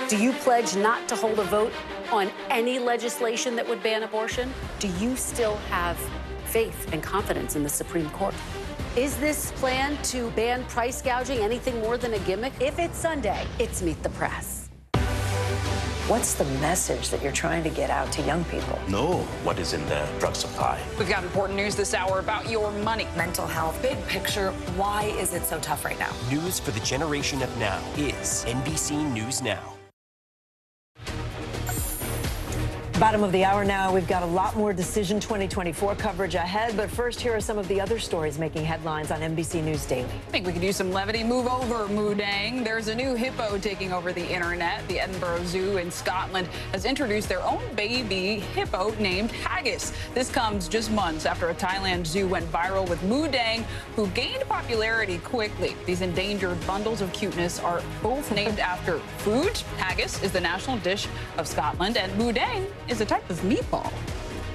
Do you pledge not to hold a vote on any legislation that would ban abortion? Do you still have faith and confidence in the Supreme Court? Is this plan to ban price gouging anything more than a gimmick? If it's Sunday, it's Meet the Press. What's the message that you're trying to get out to young people? Know what is in the drug supply. We've got important news this hour about your money. Mental health, big picture, why is it so tough right now? News for the generation of now is NBC News Now. Bottom of the hour now. We've got a lot more Decision 2024 coverage ahead. But first, here are some of the other stories making headlines on NBC News Daily. I think we could use some levity. Move over, Moodang. There's a new hippo taking over the internet. The Edinburgh Zoo in Scotland has introduced their own baby hippo named Haggis. This comes just months after a Thailand zoo went viral with Moodang, who gained popularity quickly. These endangered bundles of cuteness are both named after food. Haggis is the national dish of Scotland, and Moodang is a type of meatball.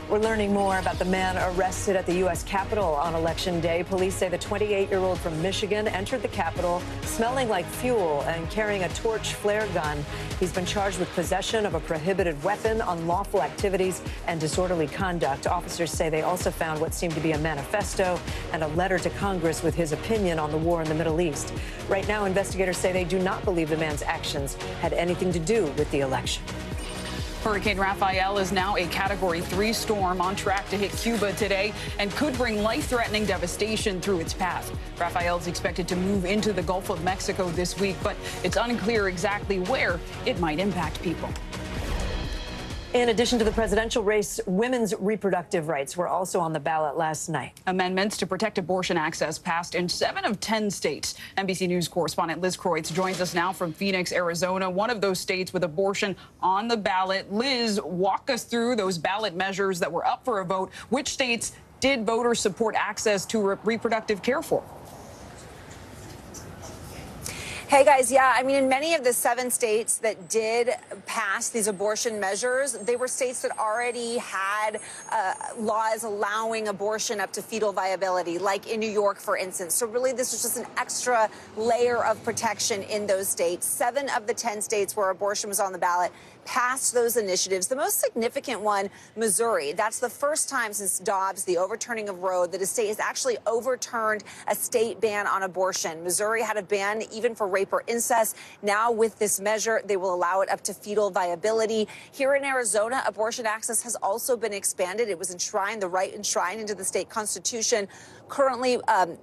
We're learning more about the man arrested at the U.S. Capitol on Election Day. Police say the 28-year-old from Michigan entered the Capitol smelling like fuel and carrying a torch flare gun. He's been charged with possession of a prohibited weapon, unlawful activities, and disorderly conduct. Officers say they also found what seemed to be a manifesto and a letter to Congress with his opinion on the war in the Middle East. Right now, investigators say they do not believe the man's actions had anything to do with the election. Hurricane Rafael is now a Category 3 storm on track to hit Cuba today and could bring life-threatening devastation through its path. Rafael is expected to move into the Gulf of Mexico this week, but it's unclear exactly where it might impact people. In addition to the presidential race, women's reproductive rights were also on the ballot last night. Amendments to protect abortion access passed in 7 of 10 states. NBC News correspondent Liz Kreutz joins us now from Phoenix, Arizona, one of those states with abortion on the ballot. Liz, walk us through those ballot measures that were up for a vote. Which states did voters support access to reproductive care for? Hey, guys. Yeah, I mean, in many of the 7 states that did pass these abortion measures, they were states that already had laws allowing abortion up to fetal viability, like in New York, for instance. So really, this was just an extra layer of protection in those states. 7 of the 10 states where abortion was on the ballot passed those initiatives. The most significant one, Missouri. That's the first time since Dobbs, the overturning of Roe, that a state has actually overturned a state ban on abortion. Missouri had a ban even for rape or incest. Now, with this measure, they will allow it up to fetal viability. Here in Arizona, abortion access has also been expanded. It was enshrined, the right enshrined into the state constitution. Currently,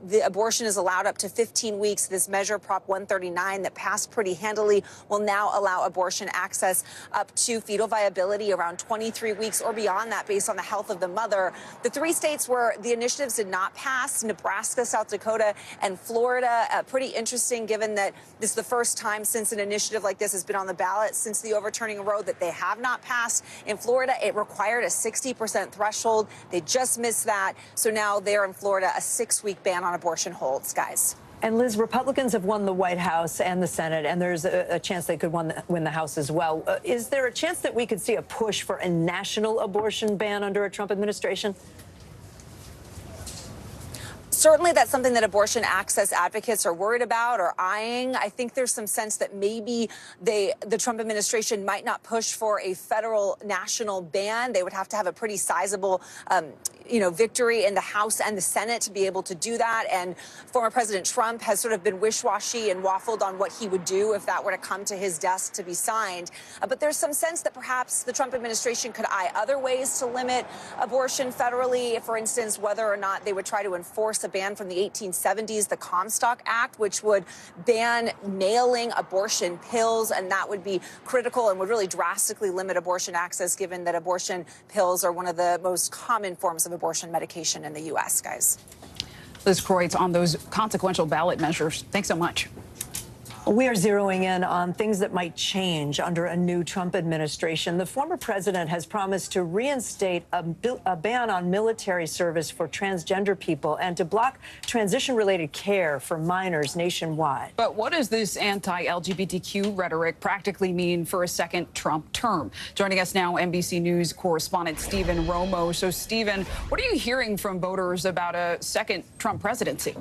the abortion is allowed up to 15 weeks. This measure, Prop 139, that passed pretty handily, will now allow abortion access up to fetal viability around 23 weeks or beyond that, based on the health of the mother. The 3 states where the initiatives did not pass, Nebraska, South Dakota, and Florida. Pretty interesting, given that this is the first time since an initiative like this has been on the ballot since the overturning of Roe that they have not passed. In Florida, it required a 60% threshold. They just missed that. So now there in Florida, a 6-week ban on abortion holds, guys. And Liz, Republicans have won the White House and the Senate, and there's a chance they could win the House as well. Is there a chance that we could see a push for a national abortion ban under a Trump administration? Certainly, that's something that abortion access advocates are worried about or eyeing. I think there's some sense that maybe the Trump administration might not push for a federal national ban. They would have to have a pretty sizable victory in the House and the Senate to be able to do that. And former President Trump has sort of been wish-washy and waffled on what he would do if that were to come to his desk to be signed. But there's some sense that perhaps the Trump administration could eye other ways to limit abortion federally. For instance, whether or not they would try to enforce a ban from the 1870s, the Comstock Act, which would ban mailing abortion pills. And that would be critical and would really drastically limit abortion access, given that abortion pills are one of the most common forms of abortion medication in the U.S., guys. Liz Kreutz on those consequential ballot measures. Thanks so much. We are zeroing in on things that might change under a new Trump administration. The former president has promised to reinstate a ban on military service for transgender people and to block transition-related care for minors nationwide. But what does this anti-LGBTQ rhetoric practically mean for a second Trump term? Joining us now, NBC News correspondent Stephen Romo. So, Stephen, what are you hearing from voters about a second Trump presidency?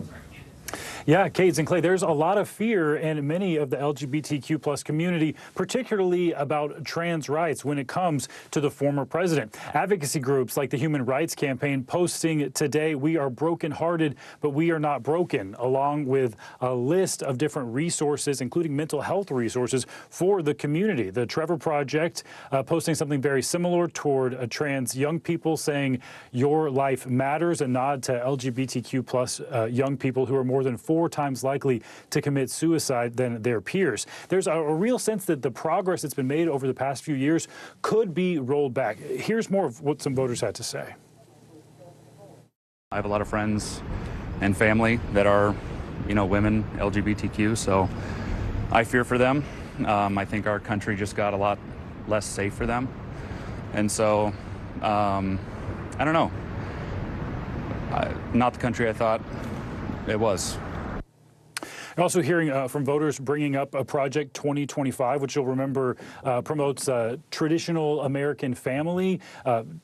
Yeah, Kate and Clay, there's a lot of fear in many of the LGBTQ plus community, particularly about trans rights when it comes to the former president. Advocacy groups like the Human Rights Campaign posting today, "We are brokenhearted, but we are not broken," along with a list of different resources, including mental health resources for the community. The Trevor Project posting something very similar toward trans young people, saying your life matters, a nod to LGBTQ plus young people who are more than 4 times likely to commit suicide than their peers. There's a real sense that the progress that's been made over the past few years could be rolled back. Here's more of what some voters had to say. I have a lot of friends and family that are, women, LGBTQ, so I fear for them. I think our country just got a lot less safe for them. And so, I don't know. Not the country I thought it was. Also hearing from voters bringing up a Project 2025, which you'll remember promotes traditional American family.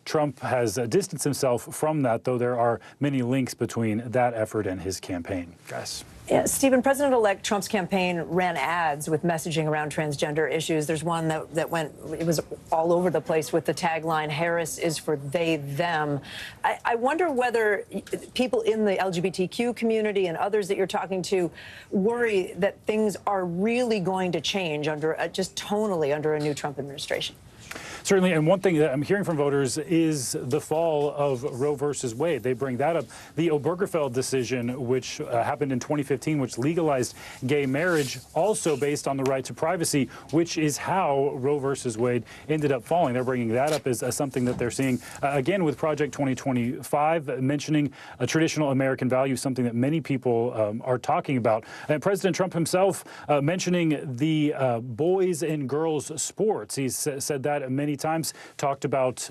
Trump has distanced himself from that, though there are many links between that effort and his campaign. Guys. Yeah, Stephen, President-elect Trump's campaign ran ads with messaging around transgender issues. There's one that it was all over the place with the tagline, "Harris is for they, them." I wonder whether people in the LGBTQ community and others that you're talking to worry that things are really going to change under just tonally under a new Trump administration. Certainly, and one thing that I'm hearing from voters is the fall of Roe versus Wade. They bring that up. The Obergefell decision, which happened in 2015, which legalized gay marriage, also based on the right to privacy, which is how Roe versus Wade ended up falling. They're bringing that up as something that they're seeing. Again, with Project 2025, mentioning a traditional American value, something that many people are talking about. And President Trump himself mentioning the boys and girls sports. He's said that many times, talked about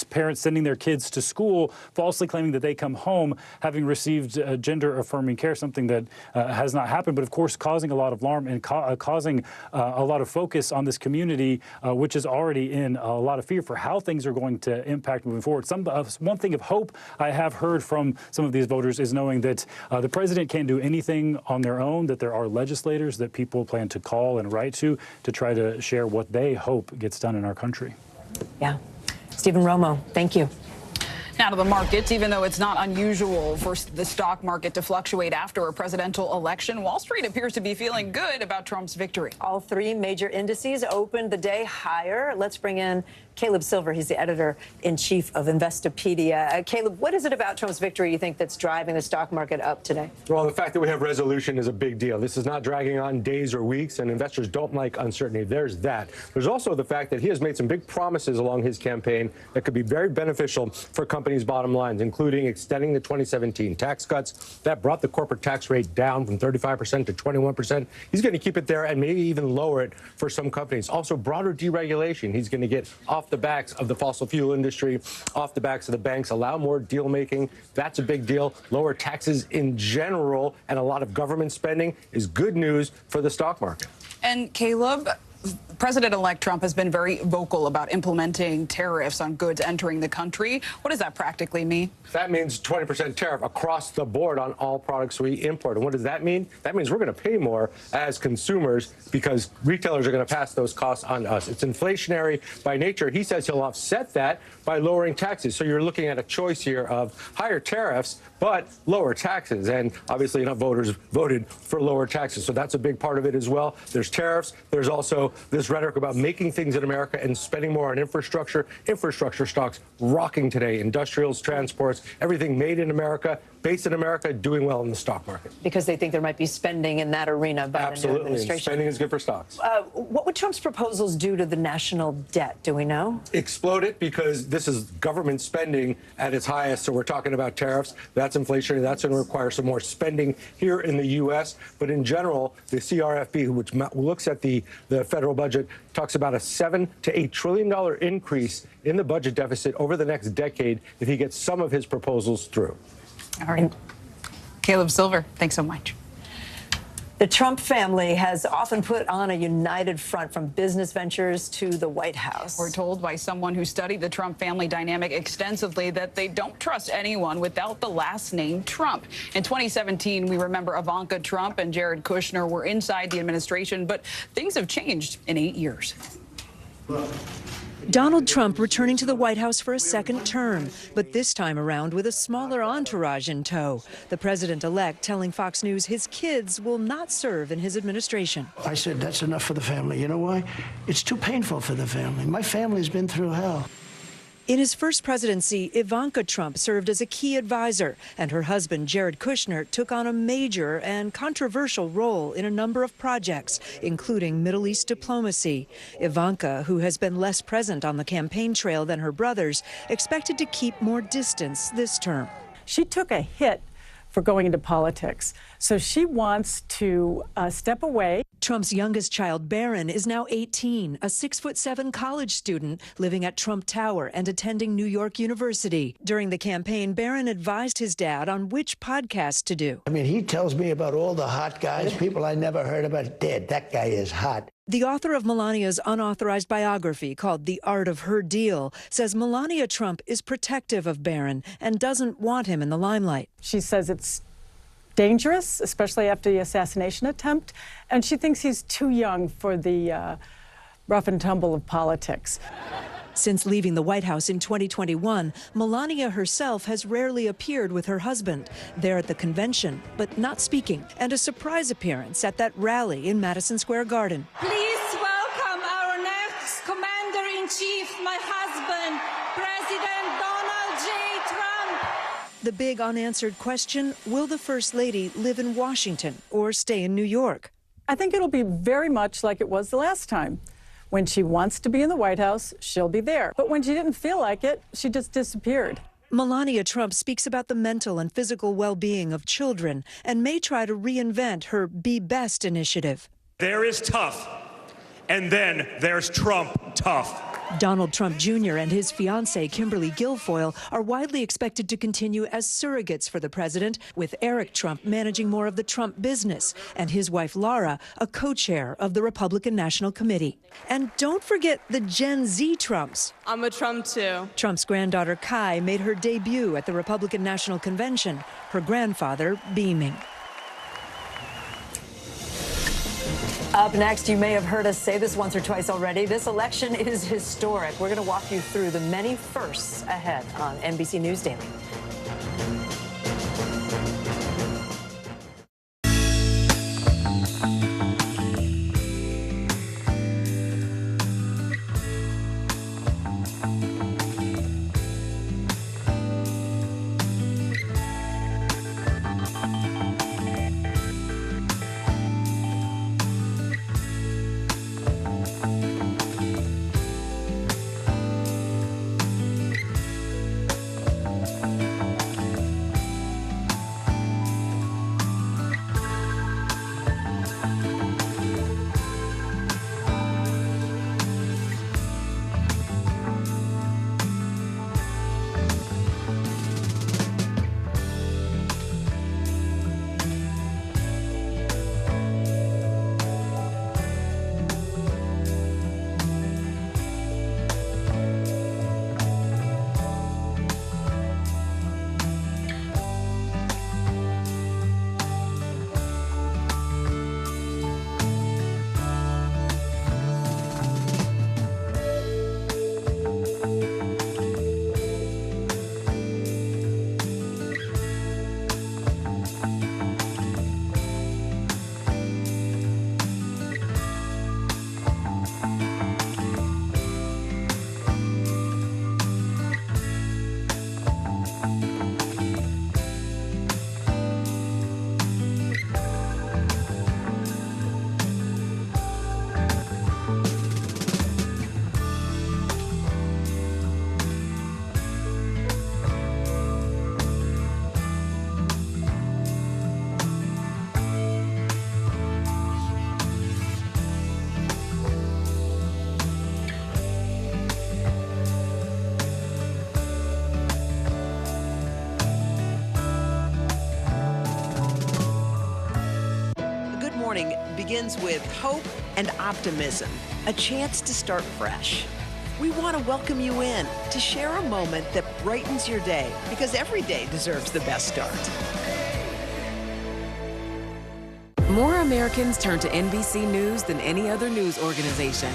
parents sending their kids to school, falsely claiming that they come home having received gender-affirming care, something that has not happened, but of course causing a lot of alarm and causing a lot of focus on this community, which is already in a lot of fear for how things are going to impact moving forward. One thing of hope I have heard from some of these voters is knowing that the president can't do anything on their own, that there are legislators that people plan to call and write to try to share what they hope gets done in our country. Yeah. Stephen Romo, thank you. Now to the markets. Even though it's not unusual for the stock market to fluctuate after a presidential election, Wall Street appears to be feeling good about Trump's victory. All 3 major indices opened the day higher. Let's bring in Caleb Silver. He's the editor-in-chief of Investopedia. Caleb, what is it about Trump's victory you think that's driving the stock market up today? Well, the fact that we have resolution is a big deal. This is not dragging on days or weeks, and investors don't like uncertainty. There's that. There's also the fact that he has made some big promises along his campaign that could be very beneficial for companies' bottom lines, including extending the 2017 tax cuts. That brought the corporate tax rate down from 35% to 21%. He's going to keep it there and maybe even lower it for some companies. Also, broader deregulation. He's going to get off the backs of the fossil fuel industry, off the backs of the banks, allow more deal making. That's a big deal. Lower taxes in general and a lot of government spending is good news for the stock market. And Caleb, President-elect Trump has been very vocal about implementing tariffs on goods entering the country. What does that practically mean? That means 20% tariff across the board on all products we import. And what does that mean? That means we're going to pay more as consumers because retailers are going to pass those costs on us. It's inflationary by nature. He says he'll offset that by lowering taxes. So you're looking at a choice here of higher tariffs, but lower taxes. And obviously enough voters voted for lower taxes. So that's a big part of it as well. There's tariffs. There's also this rhetoric about making things in America and spending more on infrastructure. Infrastructure stocks rocking today. Industrials, transports, everything made in America, based in America, doing well in the stock market. Because they think there might be spending in that arena by the new administration. Spending is good for stocks. What would Trump's proposals do to the national debt? Do we know? Explode it, because this is government spending at its highest. So we're talking about tariffs. That's inflationary. That's going to require some more spending here in the U.S. But in general, the CRFP, which looks at the federal budget, talks about a $7 to $8 trillion increase in the budget deficit over the next decade if he gets some of his proposals through. All right. Caleb Silver, thanks so much. The Trump family has often put on a united front from business ventures to the White House. We're told by someone who studied the Trump family dynamic extensively that they don't trust anyone without the last name Trump. In 2017, we remember Ivanka Trump and Jared Kushner were inside the administration, but things have changed in 8 years. Donald Trump returning to the White House for a second term, but this time around with a smaller entourage in tow. The president-elect telling Fox News his kids will not serve in his administration. I said, that's enough for the family. You know why? It's too painful for the family. My family's been through hell. In his first presidency, Ivanka Trump served as a key advisor, and her husband, Jared Kushner, took on a major and controversial role in a number of projects, including Middle East diplomacy. Ivanka, who has been less present on the campaign trail than her brothers, expected to keep more distance this term. She took a hit for going into politics, so she wants to step away. Trump's youngest child, Barron, is now 18, a 6'7" college student living at Trump Tower and attending New York University. During the campaign, Barron advised his dad on which podcast to do. I mean, he tells me about all the hot guys, people I never heard about. Dad, that guy is hot. The author of Melania's unauthorized biography called The Art of Her Deal says Melania Trump is protective of Barron and doesn't want him in the limelight. She says it's dangerous, especially after the assassination attempt, and she thinks he's too young for the rough and tumble of politics. Since leaving the White House in 2021, Melania herself has rarely appeared with her husband. They're at the convention, but not speaking, and a surprise appearance at that rally in Madison Square Garden. Please welcome our next Commander-in-Chief, my husband, President Donald J. Trump. The big unanswered question, will the First Lady live in Washington or stay in New York? I think it'll be very much like it was the last time. When she wants to be in the White House, she'll be there. But when she didn't feel like it, she just disappeared. Melania Trump speaks about the mental and physical well-being of children and may try to reinvent her Be Best initiative. There is tough, and then there's Trump tough. Donald Trump Jr. and his fiancée, Kimberly Guilfoyle, are widely expected to continue as surrogates for the president, with Eric Trump managing more of the Trump business and his wife, Laura, a co-chair of the Republican National Committee. And don't forget the Gen Z Trumps. I'm a Trump too. Trump's granddaughter, Kai, made her debut at the Republican National Convention, her grandfather beaming. Up next, you may have heard us say this once or twice already. This election is historic. We're going to walk you through the many firsts ahead on NBC News Daily. morning begins with hope and optimism, a chance to start fresh. We want to welcome you in to share a moment that brightens your day, because every day deserves the best start. More Americans turn to NBC News than any other news organization.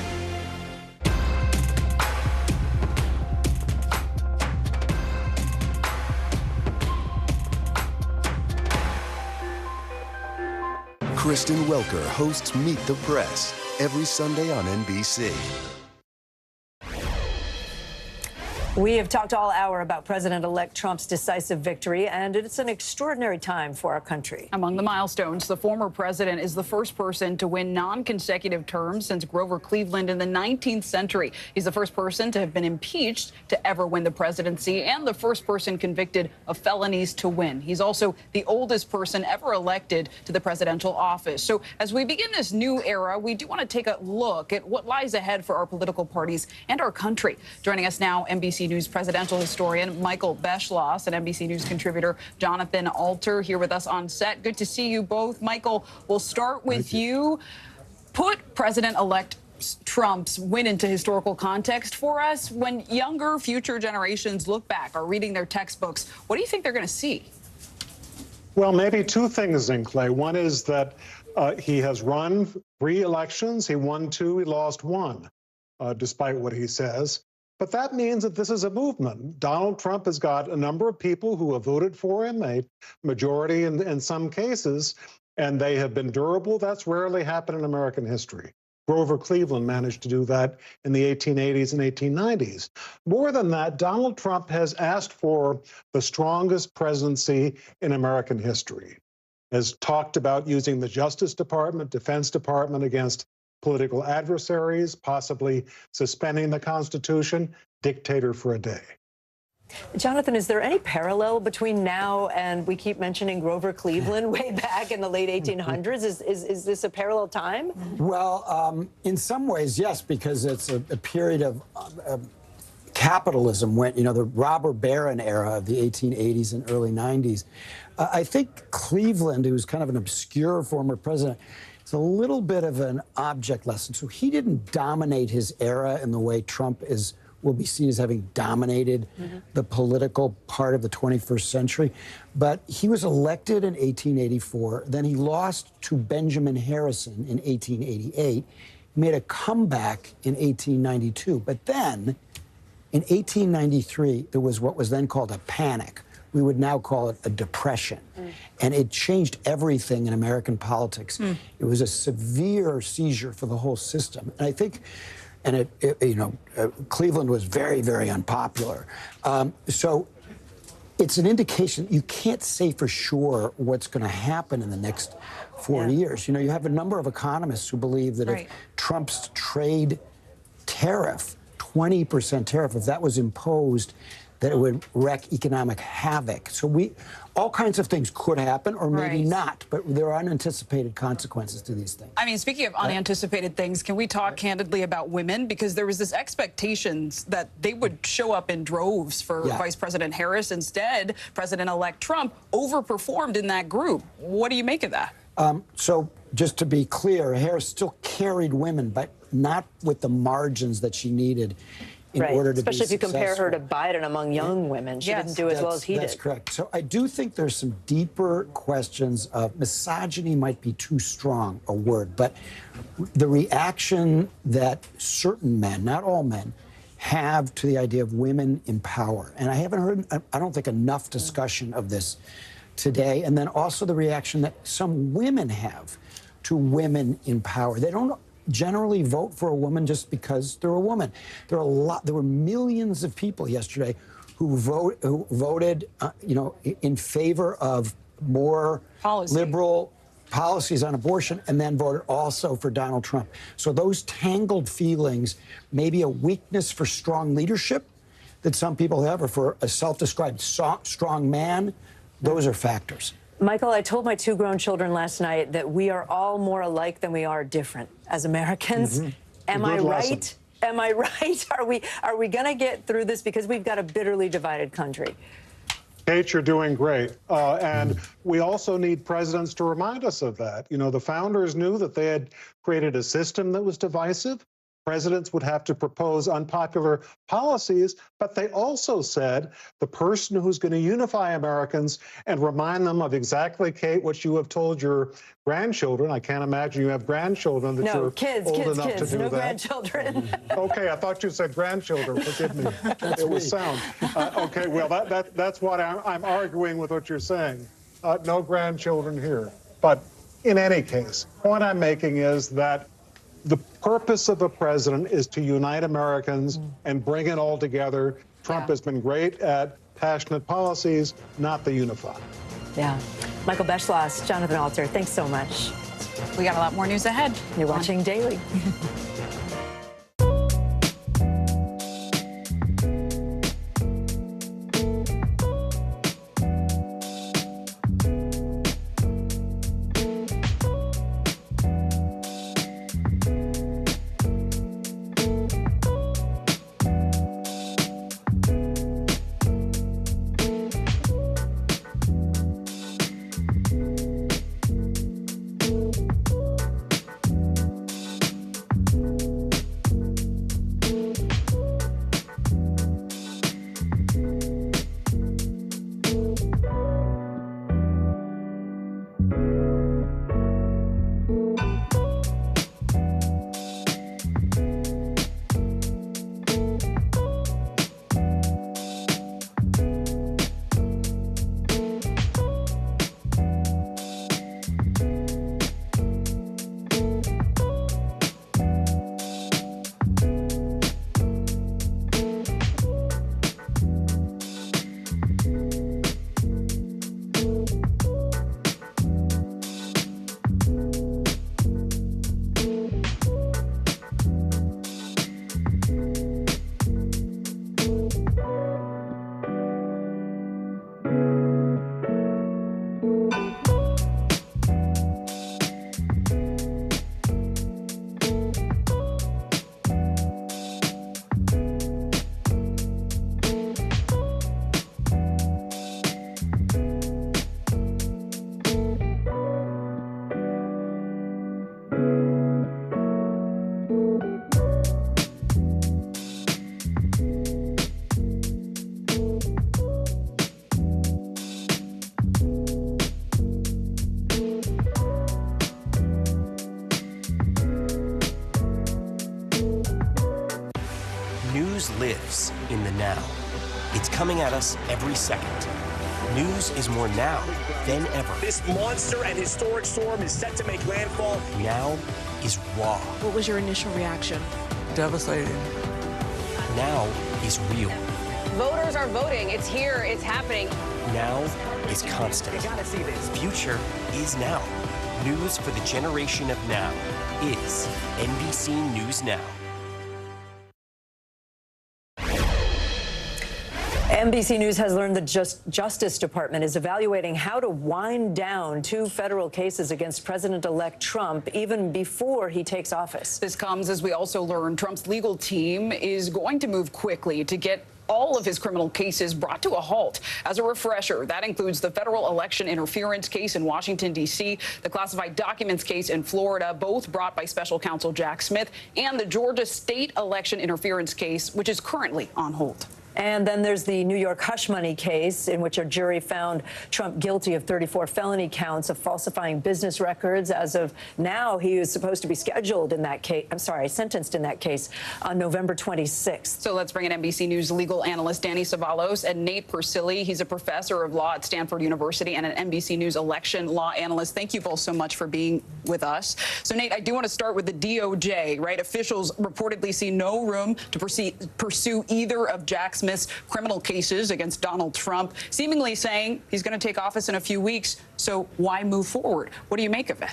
Kristen Welker hosts Meet the Press every Sunday on NBC. We have talked all hour about President-elect Trump's decisive victory, and it's an extraordinary time for our country. Among the milestones, the former president is the first person to win non-consecutive terms since Grover Cleveland in the 19th century. He's the first person to have been impeached to ever win the presidency and the first person convicted of felonies to win. He's also the oldest person ever elected to the presidential office. So as we begin this new era, we do want to take a look at what lies ahead for our political parties and our country. Joining us now, NBC News presidential historian Michael Beschloss and NBC News contributor Jonathan Alter here with us on set. Good to see you both. Michael, we'll start with you. Put President-elect Trump's win into historical context for us. When younger future generations look back or reading their textbooks, what do you think they're going to see? Well, maybe two things, Clay. One is that he has run 3 elections. He won 2, he lost 1, despite what he says. But that means that this is a movement. Donald Trump has got a number of people who have voted for him, a majority in some cases, and they have been durable. That's rarely happened in American history. Grover Cleveland managed to do that in the 1880s and 1890s. More than that, Donald Trump has asked for the strongest presidency in American history, has talked about using the Justice Department, Defense Department against political adversaries, possibly suspending the Constitution, dictator for a day. Jonathan, is there any parallel between now and, we keep mentioning Grover Cleveland way back in the late 1800s? Is this a parallel time? Well, in some ways, yes, because it's a period of capitalism went, the robber baron era of the 1880s and early 90s. I think Cleveland, who's kind of an obscure former president, it's a little bit of an object lesson. So he didn't dominate his era in the way Trump will be seen as having dominated the political part of the 21st century. But he was elected in 1884. Then he lost to Benjamin Harrison in 1888. He made a comeback in 1892. But then in 1893, there was what was then called a panic. We would now call it a depression. And it changed everything in American politics. It was a severe seizure for the whole system. And I think, and Cleveland was very, very unpopular. So it's an indication. You can't say for sure what's going to happen in the next 4 years. You have a number of economists who believe that if Trump's trade tariff, 20% tariff, if that was imposed, that it would wreak economic havoc. So all kinds of things could happen, or maybe not, but there are unanticipated consequences to these things. I mean, speaking of unanticipated things, can we talk candidly about women? Because there was this expectations that they would show up in droves for Vice President Harris. Instead, President-elect Trump overperformed in that group. What do you make of that? So just to be clear, Harris still carried women, but not with the margins that she needed. Especially if you compare her to Biden among young women. She didn't do as well as he did. That's correct. So I do think there's some deeper questions of misogyny might be too strong a word, but the reaction that certain men, not all men, have to the idea of women in power. And I haven't heard, I don't think, enough discussion of this today. And then also the reaction that some women have to women in power. They don't generally vote for a woman just because they're a woman. There were millions of people yesterday who voted, in favor of more liberal policies on abortion, and then voted also for Donald Trump. So those tangled feelings, maybe a weakness for strong leadership that some people have, or for a self-described strong man, those are factors. Michael, I told my 2 grown children last night that we are all more alike than we are different as Americans. Am I right? Am I right? Are we going to get through this? Because we've got a bitterly divided country. Kate, you're doing great. And we also need presidents to remind us of that. You know, the founders knew that they had created a system that was divisive. Presidents would have to propose unpopular policies, but they also said the person who's going to unify Americans and remind them of exactly, Kate, what you have told your grandchildren. I can't imagine you have grandchildren that you're old enough to do no that. grandchildren. Okay, I thought you said grandchildren. Forgive me. It was sound. Okay, well, that's what I'm arguing with what you're saying. No grandchildren here. But in any case, the point I'm making is that the purpose of a president is to unite Americans and bring it all together. Trump has been great at passionate policies, not the unify. Yeah. Michael Beschloss, Jonathan Alter, thanks so much. We got a lot more news ahead. You're watching Daily. News lives in the now. It's coming at us every second. News is more now than ever. This monster and historic storm is set to make landfall. Now is raw. What was your initial reaction? Devastating. Now is real. Voters are voting. It's here. It's happening. Now is constant. You gotta see this. Future is now. News for the generation of now is NBC News Now. NBC News has learned the Justice Department is evaluating how to wind down 2 federal cases against President-elect Trump even before he takes office. This comes as we also learn Trump's legal team is going to move quickly to get all of his criminal cases brought to a halt. As a refresher, that includes the federal election interference case in Washington, D.C., the classified documents case in Florida, both brought by special counsel Jack Smith, and the Georgia state election interference case, which is currently on hold. And then there's the New York hush money case in which a jury found Trump guilty of 34 felony counts of falsifying business records. As of now, he is supposed to be scheduled in that case. Sentenced in that case on November 26th. So let's bring in NBC News legal analyst Danny Savalos and Nate Persily. He's a professor of law at Stanford University and an NBC News election law analyst. Thank you both so much for being with us. So, Nate, I do want to start with the DOJ, right? Officials reportedly see no room to pursue either of Jack Smith's criminal cases against Donald Trump, seemingly saying he's going to take office in a few weeks. So why move forward? What do you make of it?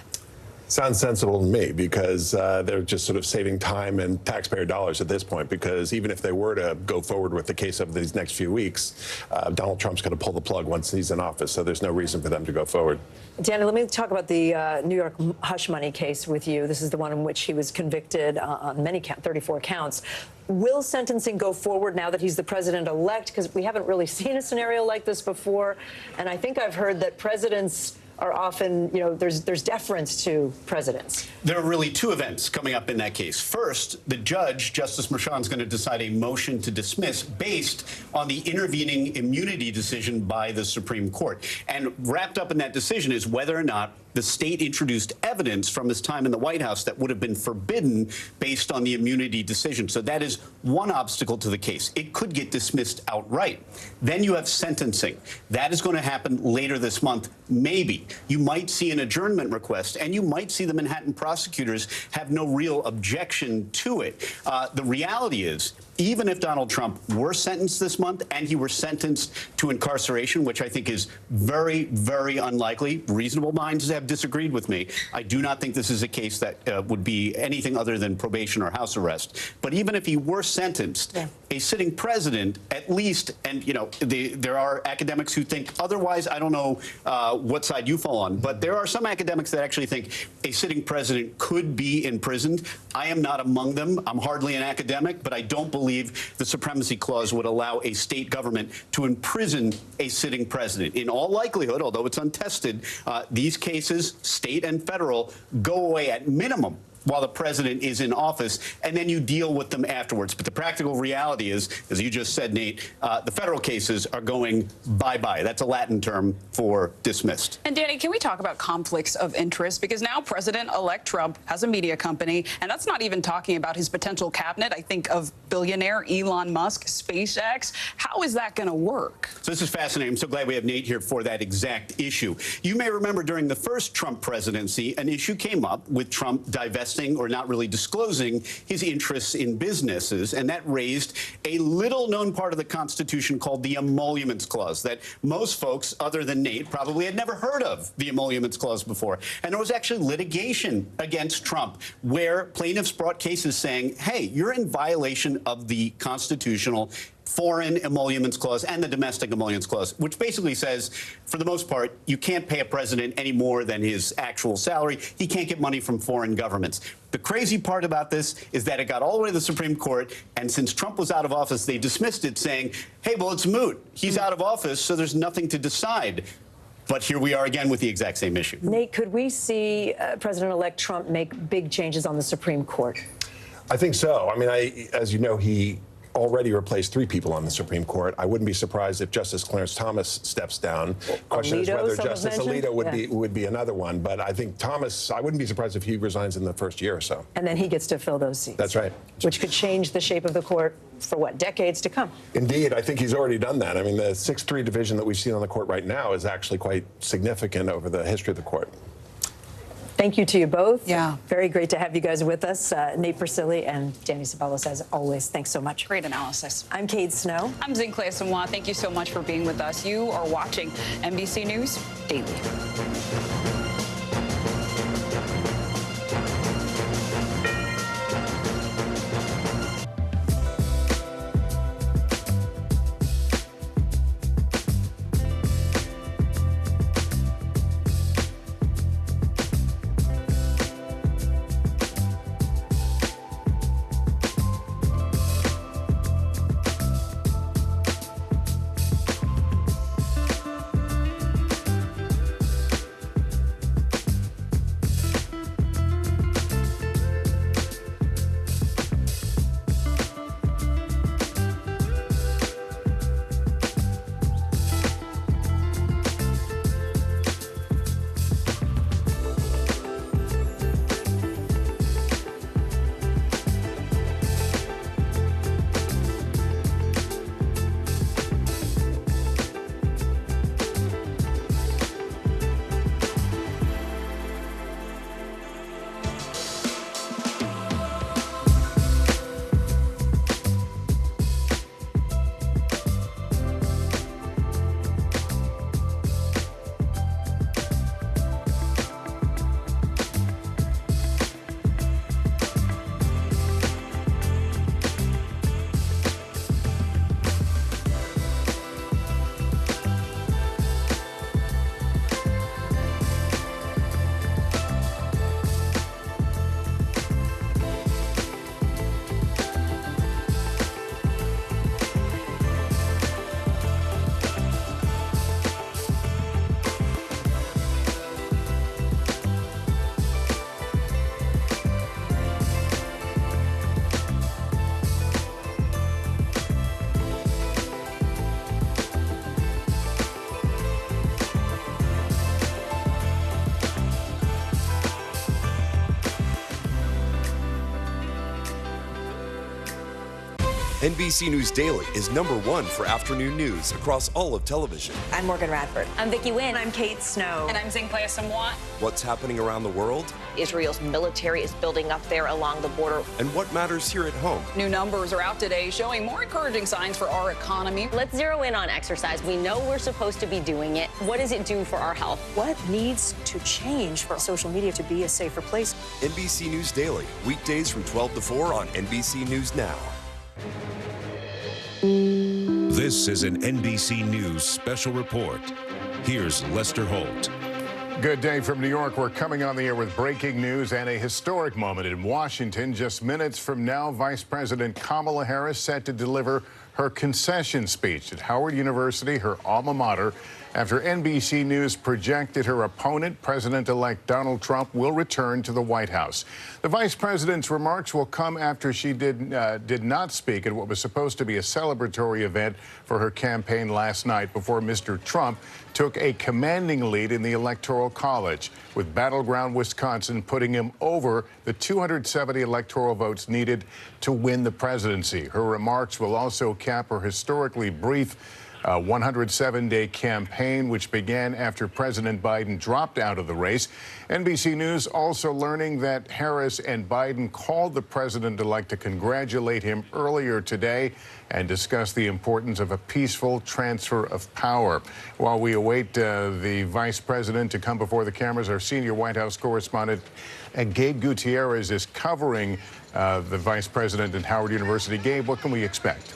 Sounds sensible to me, because they're just sort of saving time and taxpayer dollars at this point, because even if they were to go forward with the case of these next few weeks, Donald Trump's going to pull the plug once he's in office, so there's no reason for them to go forward. Danny, let me talk about the New York hush money case with you. This is the one in which he was convicted on 34 counts. Will sentencing go forward now that he's the president-elect? Because we haven't really seen a scenario like this before, and I think I've heard that presidents are often, there's deference to presidents. There are really two events coming up in that case. First, the judge, Justice Merchan, is going to decide a motion to dismiss based on the intervening immunity decision by the Supreme Court. And wrapped up in that decision is whether or not the state introduced evidence from his time in the White House that would have been forbidden based on the immunity decision. So that is one obstacle to the case. It could get dismissed outright. Then you have sentencing. That is going to happen later this month, maybe. You might see an adjournment request, and you might see the Manhattan prosecutors have no real objection to it. The reality is, even if Donald Trump were sentenced this month and he were sentenced to incarceration, which I think is very, very unlikely, reasonable minds have disagreed with me. I do not think this is a case that would be anything other than probation or house arrest. But even if he were sentenced, a sitting president, at least, and there are academics who think otherwise. I don't know what side you fall on, but there are some academics that actually think a sitting president could be imprisoned. I am not among them. I'm hardly an academic, but I don't believe the Supremacy Clause would allow a state government to imprison a sitting president. In all likelihood, although it's untested, these cases, state and federal, go away at minimum while the president is in office, and then you deal with them afterwards. But the practical reality is, as you just said, Nate, the federal cases are going bye-bye. That's a Latin term for dismissed. And Danny, can we talk about conflicts of interest? Because now President-elect Trump has a media company, and that's not even talking about his potential cabinet. I think of billionaire Elon Musk, SpaceX. How is that going to work? So this is fascinating. I'm so glad we have Nate here for that exact issue. You may remember during the first Trump presidency, an issue came up with Trump divesting or not really disclosing his interests in businesses, and that raised a little-known part of the Constitution called the Emoluments Clause that most folks, other than Nate, probably had never heard of the Emoluments Clause before. And there was actually litigation against Trump where plaintiffs brought cases saying, hey, you're in violation of the constitutional foreign emoluments clause and the domestic emoluments clause, which basically says, for the most part, you can't pay a president any more than his actual salary. He can't get money from foreign governments. The crazy part about this is that it got all the way to the Supreme Court, and since Trump was out of office, they dismissed it, saying, hey, well, it's moot. He's out of office, so there's nothing to decide. But here we are again with the exact same issue. Nate, could we see President-elect Trump make big changes on the Supreme Court? I think so. I mean, as you know, he already replaced 3 people on the Supreme Court. I wouldn't be surprised if Justice Clarence Thomas steps down. Question is whether Justice Alito would be another one. But I think Thomas, I wouldn't be surprised if he resigns in the first year or so. And then he gets to fill those seats. That's right. Which could change the shape of the court for what, decades to come? Indeed, I think he's already done that. I mean, the 6-3 division that we've seen on the court right now is actually quite significant over the history of the court. Thank you to you both. Yeah. Very great to have you guys with us. Nate Persily and Danny Ceballos, as always. Thanks so much. Great analysis. I'm Kate Snow. I'm Zincle Asamoah. Thank you so much for being with us. You are watching NBC News Daily. NBC News Daily is #1 for afternoon news across all of television. I'm Morgan Radford. I'm Vicki Wynn. I'm Kate Snow. And I'm Zingplaya Samwa. What's happening around the world? Israel's military is building up there along the border. And what matters here at home? New numbers are out today showing more encouraging signs for our economy. Let's zero in on exercise. We know we're supposed to be doing it. What does it do for our health? What needs to change for social media to be a safer place? NBC News Daily, weekdays from 12 to 4 on NBC News Now. This is an NBC News special report. Here's Lester Holt. Good day from New York. We're coming on the air with breaking news and a historic moment in Washington. Just minutes from now, Vice President Kamala Harris set to deliver her concession speech at Howard University, her alma mater, after NBC News projected her opponent, President-elect Donald Trump, will return to the White House. The vice president's remarks will come after she did not speak at what was supposed to be a celebratory event for her campaign last night before Mr. Trump took a commanding lead in the Electoral College, with battleground Wisconsin putting him over the 270 electoral votes needed to win the presidency. Her remarks will also cap her historically brief 107-day campaign, which began after President Biden dropped out of the race. NBC News also learning that Harris and Biden called the president-elect to congratulate him earlier today and discuss the importance of a peaceful transfer of power. While we await the vice president to come before the cameras, our senior White House correspondent Gabe Gutierrez is covering the vice president at Howard University. Gabe, what can we expect?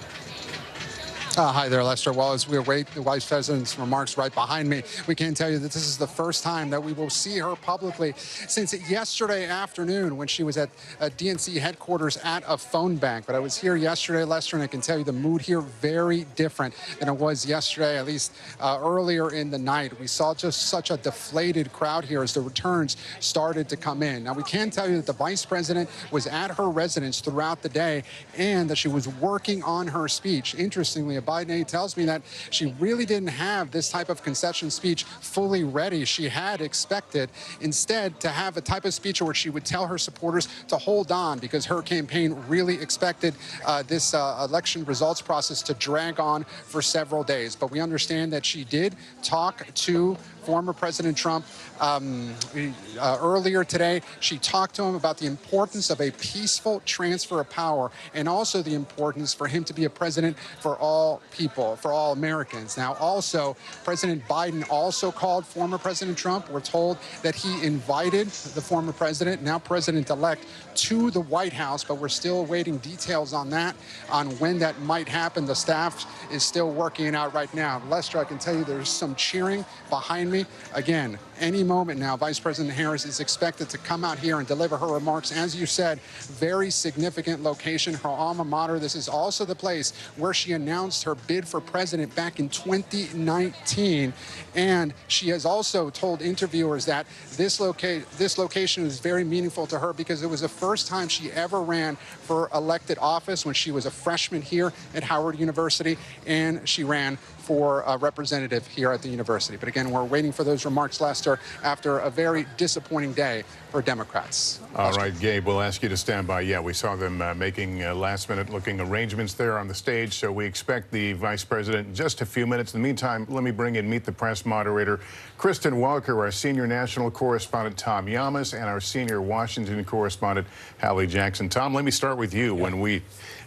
Hi there, Lester. Well, as we await the vice president's remarks right behind me, we can tell you that this is the first time that we will see her publicly since yesterday afternoon when she was at DNC headquarters at a phone bank. But I was here yesterday, Lester, and I can tell you the mood here very different than it was yesterday, at least earlier in the night. We saw just such a deflated crowd here as the returns started to come in. Now, we can tell you that the vice president was at her residence throughout the day and that she was working on her speech. Interestingly, Biden aide tells me that she really didn't have this type of concession speech fully ready. She had expected instead to have a type of speech where she would tell her supporters to hold on because her campaign really expected this election results process to drag on for several days. But we understand that she did talk to former President Trump earlier today. She talked to him about the importance of a peaceful transfer of power and also the importance for him to be a president for all people, for all Americans. Now, also, President Biden also called former President Trump. We're told that he invited the former president, now president-elect, to the White House, but we're still awaiting details on that, on when that might happen. The staff is still working it out right now. Lester, I can tell you there's some cheering behind me. Again, any moment now, Vice President Harris is expected to come out here and deliver her remarks. As you said, very significant location, her alma mater. This is also the place where she announced her bid for president back in 2019. And she has also told interviewers that this location is very meaningful to her because it was the first time she ever ran for elected office when she was a freshman here at Howard University, and she ran for a representative here at the university. But again, we're waiting for those remarks, Lester, after a very disappointing day for Democrats. All right, Gabe, we'll ask you to stand by. Yeah, we saw them making last-minute looking arrangements there on the stage, so we expect the vice president in just a few minutes. In the meantime, let me bring in Meet the Press moderator Kristen Welker, our senior national correspondent Tom Yamas, and our senior Washington correspondent Hallie Jackson. Tom, let me start with you. Yeah.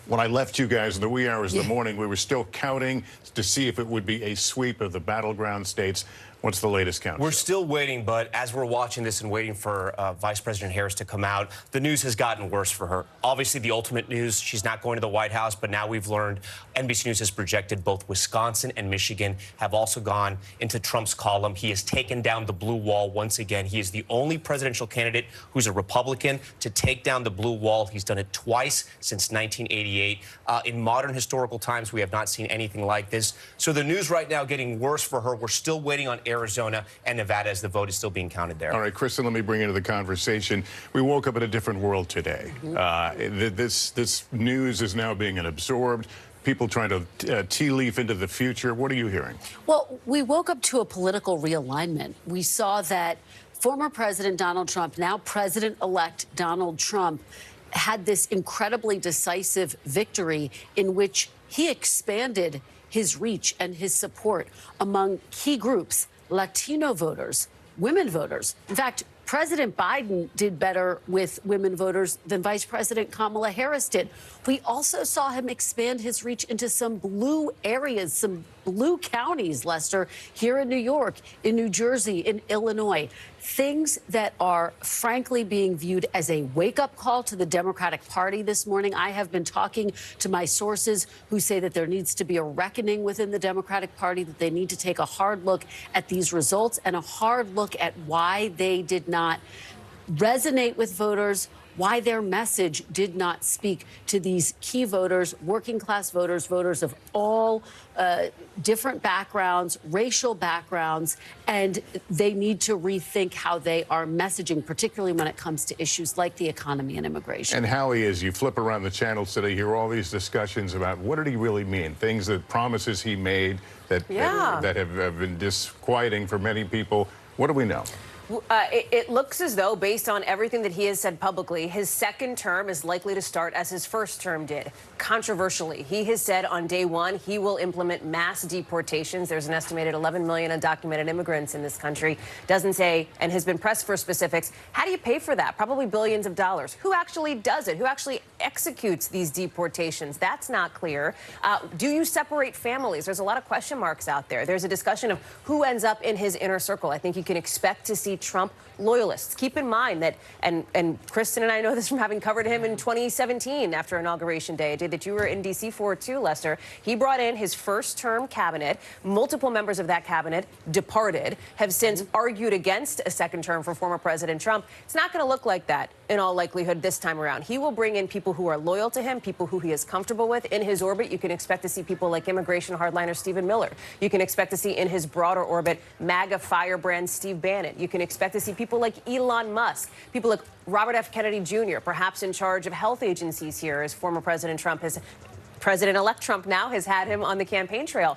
When I left you guys in the wee hours of the morning, we were still counting to see if it would be a sweep of the battleground states. What's the latest count? We're still waiting, but as we're watching this and waiting for Vice President Harris to come out, the news has gotten worse for her. Obviously, the ultimate news, she's not going to the White House, but now we've learned NBC News has projected both Wisconsin and Michigan have also gone into Trump's column. He has taken down the blue wall once again. He is the only presidential candidate who's a Republican to take down the blue wall. He's done it twice since 1988. In modern historical times, we have not seen anything like this. So the news right now getting worse for her. We're still waiting on Arizona and Nevada as the vote is still being counted there. All right, Kristen, let me bring you into the conversation. We woke up in a different world today. This news is now being absorbed. People trying to tea leaf into the future. What are you hearing? Well, we woke up to a political realignment. We saw that former President Donald Trump, now President-elect Donald Trump, had this incredibly decisive victory in which he expanded his reach and his support among key groups, Latino voters, women voters. In fact, President Biden did better with women voters than Vice President Kamala Harris did. We also saw him expand his reach into some blue areas, some blue counties, Lester, here in New York, in New Jersey, in Illinois. Things that are frankly being viewed as a wake-up call to the Democratic Party this morning. I have been talking to my sources who say that there needs to be a reckoning within the Democratic Party, that they need to take a hard look at these results and a hard look at why they did not resonate with voters, why their message did not speak to these key voters, working class voters, voters of all different backgrounds, racial backgrounds, and they need to rethink how they are messaging, particularly when it comes to issues like the economy and immigration. And Hallie, as you flip around the channels today, hear all these discussions about what did he really mean, things that promises he made that have been disquieting for many people. What do we know? It looks as though, based on everything that he has said publicly, his second term is likely to start as his first term did. Controversially, he has said on day one he will implement mass deportations. There's an estimated 11 million undocumented immigrants in this country. Doesn't say, and has been pressed for specifics. How do you pay for that? Probably billions of dollars. Who actually does it? Who actually executes these deportations? That's not clear. Do you separate families? There's a lot of question marks out there. There's a discussion of who ends up in his inner circle. I think you can expect to see Trump loyalists. Keep in mind that, and Kristen and I know this from having covered him in 2017 after Inauguration Day, a day that you were in D.C. for too, Lester. He brought in his first-term cabinet. Multiple members of that cabinet departed, have since argued against a second term for former President Trump. It's not going to look like that in all likelihood this time around. He will bring in people who are loyal to him, people who he is comfortable with. In his orbit, you can expect to see people like immigration hardliner Stephen Miller. You can expect to see in his broader orbit MAGA firebrand Steve Bannon. You can expect to see people like Elon Musk, people like Robert F. Kennedy Jr., perhaps in charge of health agencies here, as former President Trump has. President-elect Trump now has had him on the campaign trail.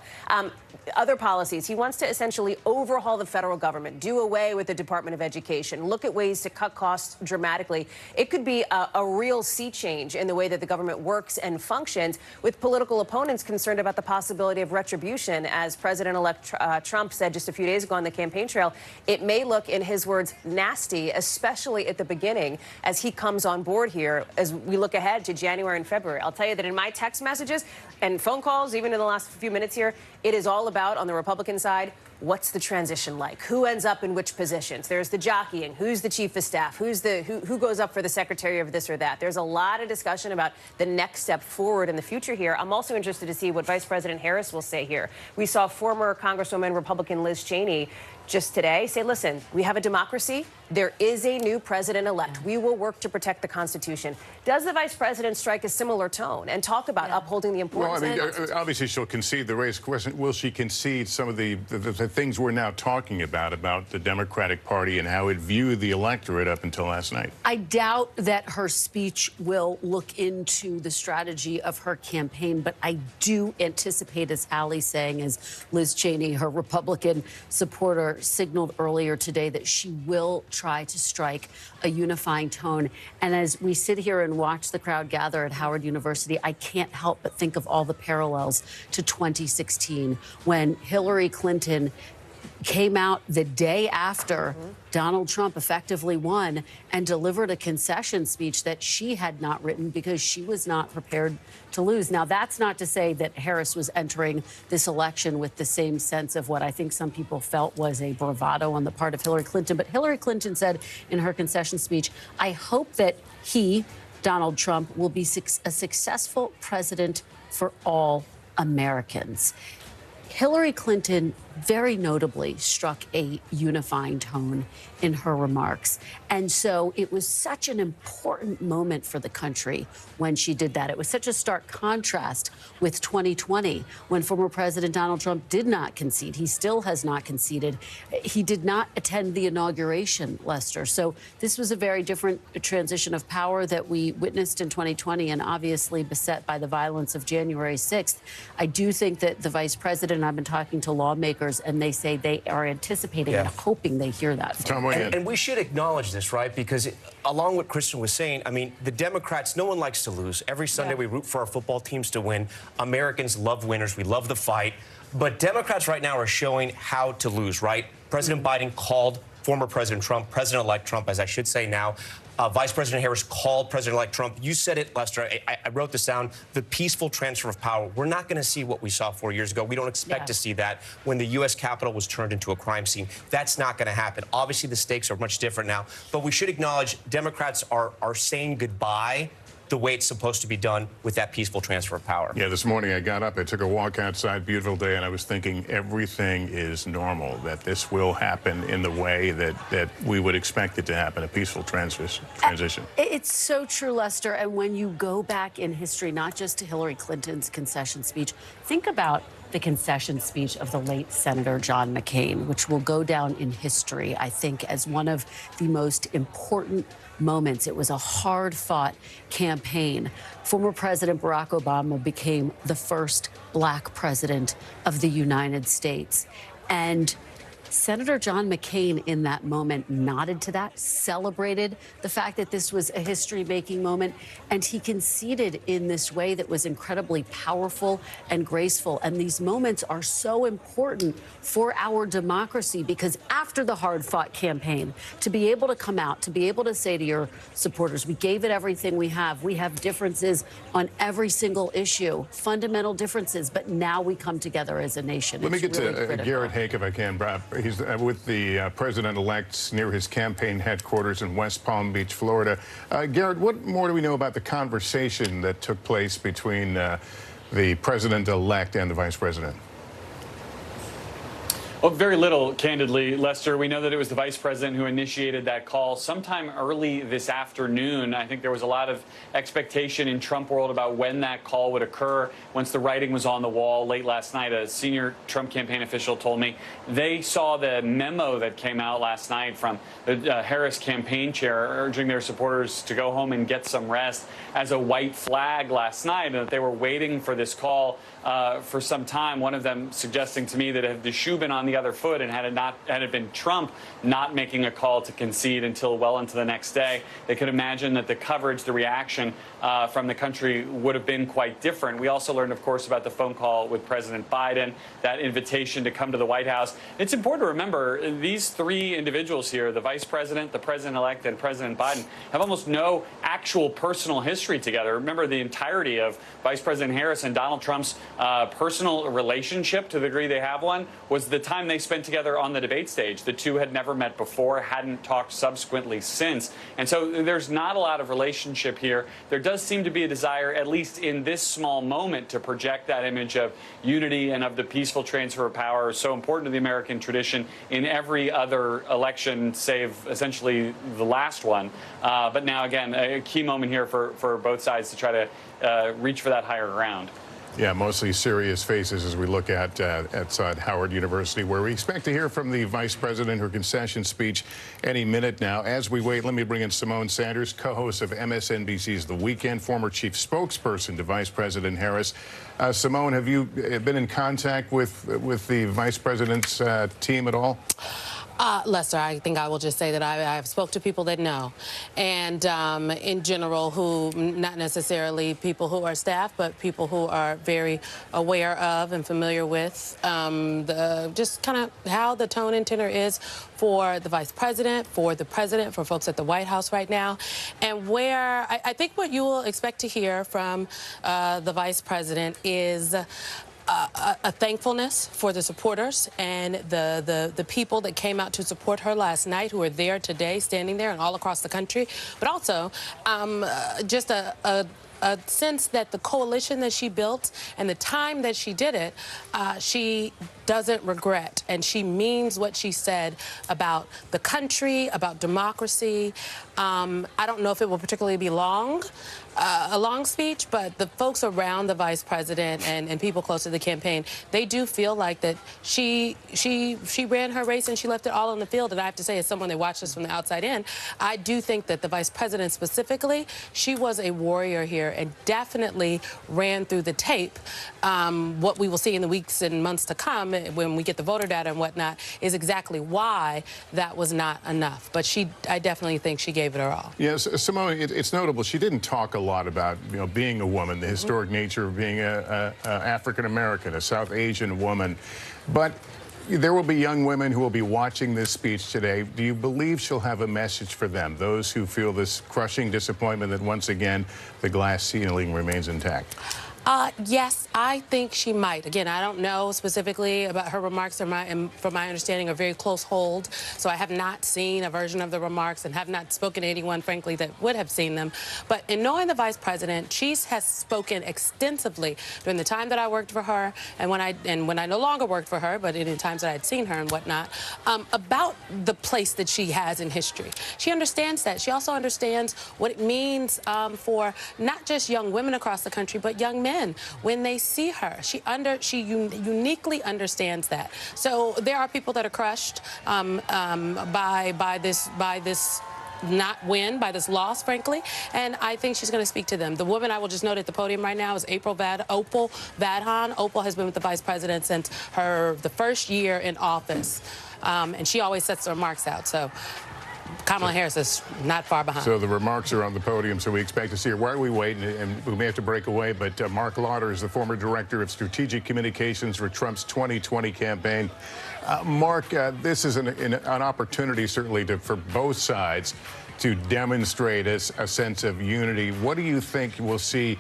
Other policies. He wants to essentially overhaul the federal government, do away with the Department of Education, look at ways to cut costs dramatically. It could be a real sea change in the way that the government works and functions, with political opponents concerned about the possibility of retribution. As President-elect Trump said just a few days ago on the campaign trail, it may look, in his words, nasty, especially at the beginning as he comes on board here as we look ahead to January and February. I'll tell you that in my text messages and phone calls, even in the last few minutes here, it is all about, on the Republican side, what's the transition like? Who ends up in which positions? There's the jockeying. Who's the chief of staff? Who goes up for the secretary of this or that? There's a lot of discussion about the next step forward in the future here. I'm also interested to see what Vice President Harris will say here. We saw former Congresswoman Republican Liz Cheney just today say, listen, we have a democracy. There is a new president-elect. We will work to protect the Constitution. Does the vice president strike a similar tone and talk about upholding the importance? Well, I mean, obviously she'll concede the race question. Will she concede some of the things we're now talking about the Democratic Party and how it viewed the electorate up until last night? I doubt that her speech will look into the strategy of her campaign, but I do anticipate, as Allie's saying, as Liz Cheney, her Republican supporter, signaled earlier today, that she will try to strike a unifying tone. And as we sit here and watch the crowd gather at Howard University, I can't help but think of all the parallels to 2016, when Hillary Clinton came out the day after Donald Trump effectively won and delivered a concession speech that she had not written because she was not prepared to lose. Now, that's not to say that Harris was entering this election with the same sense of what I think some people felt was a bravado on the part of Hillary Clinton. But Hillary Clinton said in her concession speech, I hope that he, Donald Trump, will be a successful president for all Americans. Hillary Clinton very notably struck a unifying tone in her remarks. And so it was such an important moment for the country when she did that. It was such a stark contrast with 2020, when former President Donald Trump did not concede. He still has not conceded. He did not attend the inauguration, Lester. So this was a very different transition of power that we witnessed in 2020, and obviously beset by the violence of January 6th. I do think that the vice president, I've been talking to lawmakers lawmakers, and they say they are anticipating and hoping they hear that. And we should acknowledge this, right? Because along what Kristen was saying, I mean, the Democrats, no one likes to lose. Every Sunday we root for our football teams to win. Americans love winners. We love the fight. But Democrats right now are showing how to lose, right? President Biden called former President Trump, President-elect Trump, as I should say now. Vice President Harris called President-elect Trump. You said it, Lester. I wrote this down. The peaceful transfer of power. We're not going to see what we saw 4 years ago. We don't expect to see that when the U.S. Capitol was turned into a crime scene. That's not going to happen. Obviously, the stakes are much different now. But we should acknowledge Democrats are saying goodbye the way it's supposed to be done with that peaceful transfer of power. Yeah, this morning I got up, I took a walk outside, beautiful day, and I was thinking everything is normal, that this will happen in the way that we would expect it to happen, a peaceful transition. It's so true, Lester. And when you go back in history, not just to Hillary Clinton's concession speech, think about the concession speech of the late Senator John McCain, which will go down in history, I think, as one of the most important moments. It was a hard-fought campaign. Former President Barack Obama became the first Black president of the United States. And Senator John McCain in that moment nodded to that, celebrated the fact that this was a history-making moment, and he conceded in this way that was incredibly powerful and graceful. And these moments are so important for our democracy because after the hard-fought campaign, to be able to come out, to be able to say to your supporters, we gave it everything we have differences on every single issue, fundamental differences, but now we come together as a nation. Let me get really to critical. Garrett Haake, if I can, Brad. He's with the president-elect near his campaign headquarters in West Palm Beach, Florida. Garrett, what more do we know about the conversation that took place between the president-elect and the vice president? Well, very little, candidly, Lester. We know that it was the vice president who initiated that call sometime early this afternoon. I think there was a lot of expectation in Trump world about when that call would occur. Once the writing was on the wall late last night, a senior Trump campaign official told me they saw the memo that came out last night from the Harris campaign chair urging their supporters to go home and get some rest as a white flag last night, and that they were waiting for this call for some time. One of them suggesting to me that if the shoe been on the other foot and had it been Trump not making a call to concede until well into the next day, they could imagine that the coverage, the reaction from the country would have been quite different. We also learned, of course, about the phone call with President Biden, that invitation to come to the White House. It's important to remember these three individuals here, the vice president, the president-elect, and President Biden, have almost no actual personal history together. Remember, the entirety of Vice President Harris and Donald Trump's personal relationship, to the degree they have one, was the time they spent together on the debate stage. The two had never met before, hadn't talked subsequently since. And so there's not a lot of relationship here. There does seem to be a desire, at least in this small moment, to project that image of unity and of the peaceful transfer of power, so important to the American tradition in every other election, save essentially the last one. But now, again, a key moment here for both sides to try to reach for that higher ground. Yeah, mostly serious faces as we look at outside Howard University, where we expect to hear from the vice president, her concession speech any minute now. As we wait, let me bring in Simone Sanders, co-host of MSNBC's The Weekend, former chief spokesperson to Vice President Harris. Simone, have you been in contact with the vice president's team at all? Lester, I think I will just say that I've spoke to people that know, and in general, who not necessarily people who are staff, but people who are very aware of and familiar with just kind of how the tone and tenor is for the vice president, for the president, for folks at the White House right now, and where I think what you will expect to hear from the vice president is a thankfulness for the supporters and the people that came out to support her last night, who are there today, standing there and all across the country, but also just a sense that the coalition that she built and the time that she did it, she doesn't regret, and she means what she said about the country, about democracy. I don't know if it will particularly be a long speech, but the folks around the vice president and people close to the campaign, they do feel like that she ran her race and she left it all on the field. And I have to say, as someone that watched this from the outside in, I do think that the vice president specifically, she was a warrior here and definitely ran through the tape. What we will see in the weeks and months to come when we get the voter data and whatnot is exactly why that was not enough. But I definitely think she gave it her all. Yes, Simone, it's notable. She didn't talk a lot about, being a woman, the historic nature of being a African-American, a South Asian woman. But there will be young women who will be watching this speech today. Do you believe she'll have a message for them, those who feel this crushing disappointment that once again the glass ceiling remains intact? Yes, I think she might. Again, I don't know specifically about her remarks, from my understanding, are very close hold. So I have not seen a version of the remarks and have not spoken to anyone, frankly, that would have seen them. But in knowing the vice president, she has spoken extensively during the time that I worked for her and when I no longer worked for her, but in the times that I'd seen her and whatnot, about the place that she has in history. She understands that. She also understands what it means for not just young women across the country, but young men. When they see her, she uniquely understands that. So there are people that are crushed by this not win, by this loss, frankly, and I think she's going to speak to them. The woman I will just note at the podium right now is Opal Vadhan. Opal has been with the vice president since the first year in office, and she always sets the remarks out. So Kamala Harris is not far behind. So the remarks are on the podium, so we expect to see her. While we wait, and we may have to break away, but Mark Lauder is the former director of strategic communications for Trump's 2020 campaign. Mark, this is an opportunity, certainly, for both sides to demonstrate a sense of unity. What do you think we'll see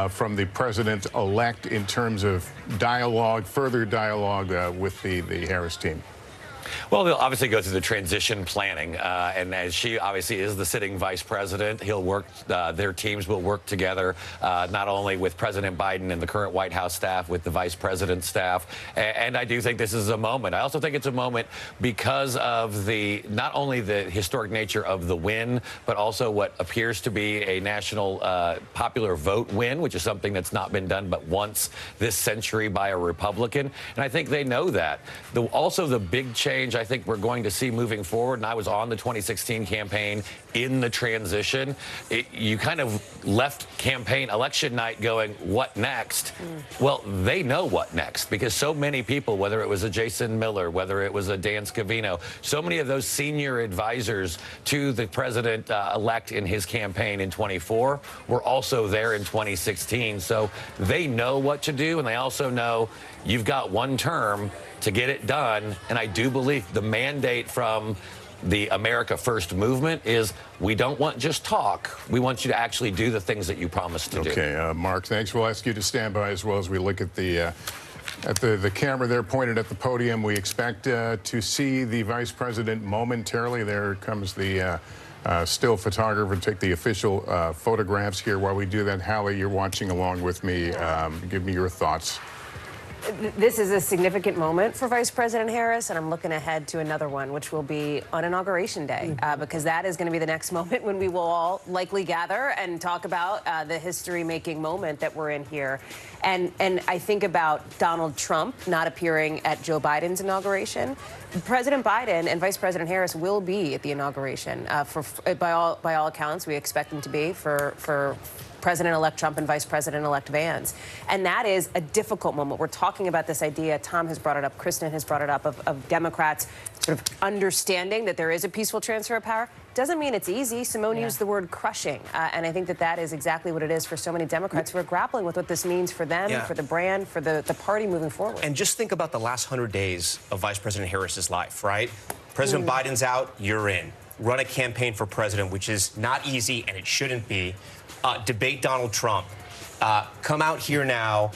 from the president-elect in terms of dialogue, further dialogue with the Harris team? Well, they'll obviously go through the transition planning, and as she obviously is the sitting vice president, their teams will work together, not only with President Biden and the current White House staff, with the vice president's staff, and I do think this is a moment. I also think it's a moment because of not only the historic nature of the win, but also what appears to be a national popular vote win, which is something that's not been done but once this century by a Republican, and I think they know that. Also, the big change I think we're going to see moving forward, and I was on the 2016 campaign in the transition, you kind of left campaign election night going, what next? Well, they know what next, because so many people, whether it was a Jason Miller, whether it was a Dan Scavino, so many of those senior advisors to the president-elect in his campaign in 24 were also there in 2016. So they know what to do, and they also know you've got one term to get it done. And I do believe the mandate from the America First movement is we don't want just talk. We want you to actually do the things that you promised to do. Okay, Mark, thanks. We'll ask you to stand by as well as we look at the camera there pointed at the podium. We expect to see the vice president momentarily. There comes the still photographer to take the official photographs here. While we do that, Hallie, you're watching along with me. Give me your thoughts. This is a significant moment for Vice President Harris, and I'm looking ahead to another one, which will be on Inauguration Day, because that is going to be the next moment when we will all likely gather and talk about the history-making moment that we're in here. And I think about Donald Trump not appearing at Joe Biden's inauguration. President Biden and Vice President Harris will be at the inauguration. By all accounts, we expect them to be for President-elect Trump and Vice President-elect Vance. And that is a difficult moment. We're talking about this idea, Tom has brought it up, Kristen has brought it up, of Democrats sort of understanding that there is a peaceful transfer of power. Doesn't mean it's easy. Simone used the word crushing. And I think that is exactly what it is for so many Democrats who are grappling with what this means for them, for the brand, for the party moving forward. And just think about the last 100 days of Vice President Harris's life, right? President Biden's out, you're in. Run a campaign for president, which is not easy, and it shouldn't be. Debate Donald Trump. Come out here now,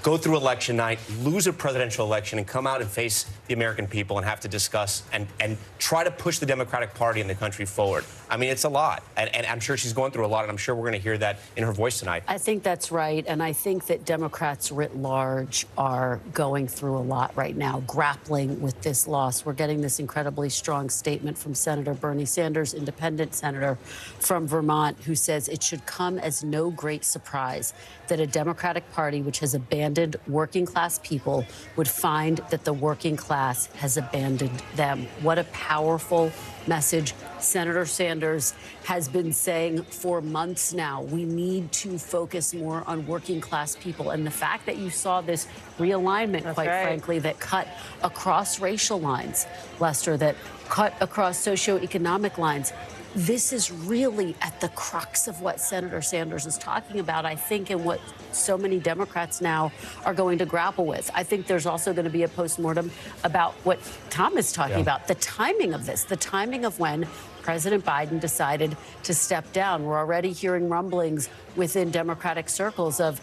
go through election night, lose a presidential election, and come out and face the American people and have to discuss and try to push the Democratic Party and the country forward. I mean, it's a lot. And I'm sure she's going through a lot, and I'm sure we're going to hear that in her voice tonight. I think that's right. And I think that Democrats writ large are going through a lot right now, grappling with this loss. We're getting this incredibly strong statement from Senator Bernie Sanders, independent senator from Vermont, who says it should come as no great surprise that a Democratic Party which has abandoned working class people would find that the working class has abandoned them. What a powerful message. Senator Sanders has been saying for months now, we need to focus more on working class people. And the fact that you saw this realignment, quite frankly, that cut across racial lines, Lester, that cut across socioeconomic lines, this is really at the crux of what Senator Sanders is talking about, I think, and what so many Democrats now are going to grapple with. I think there's also going to be a postmortem about what Tom is talking about, the timing of this, the timing of when President Biden decided to step down. We're already hearing rumblings within Democratic circles of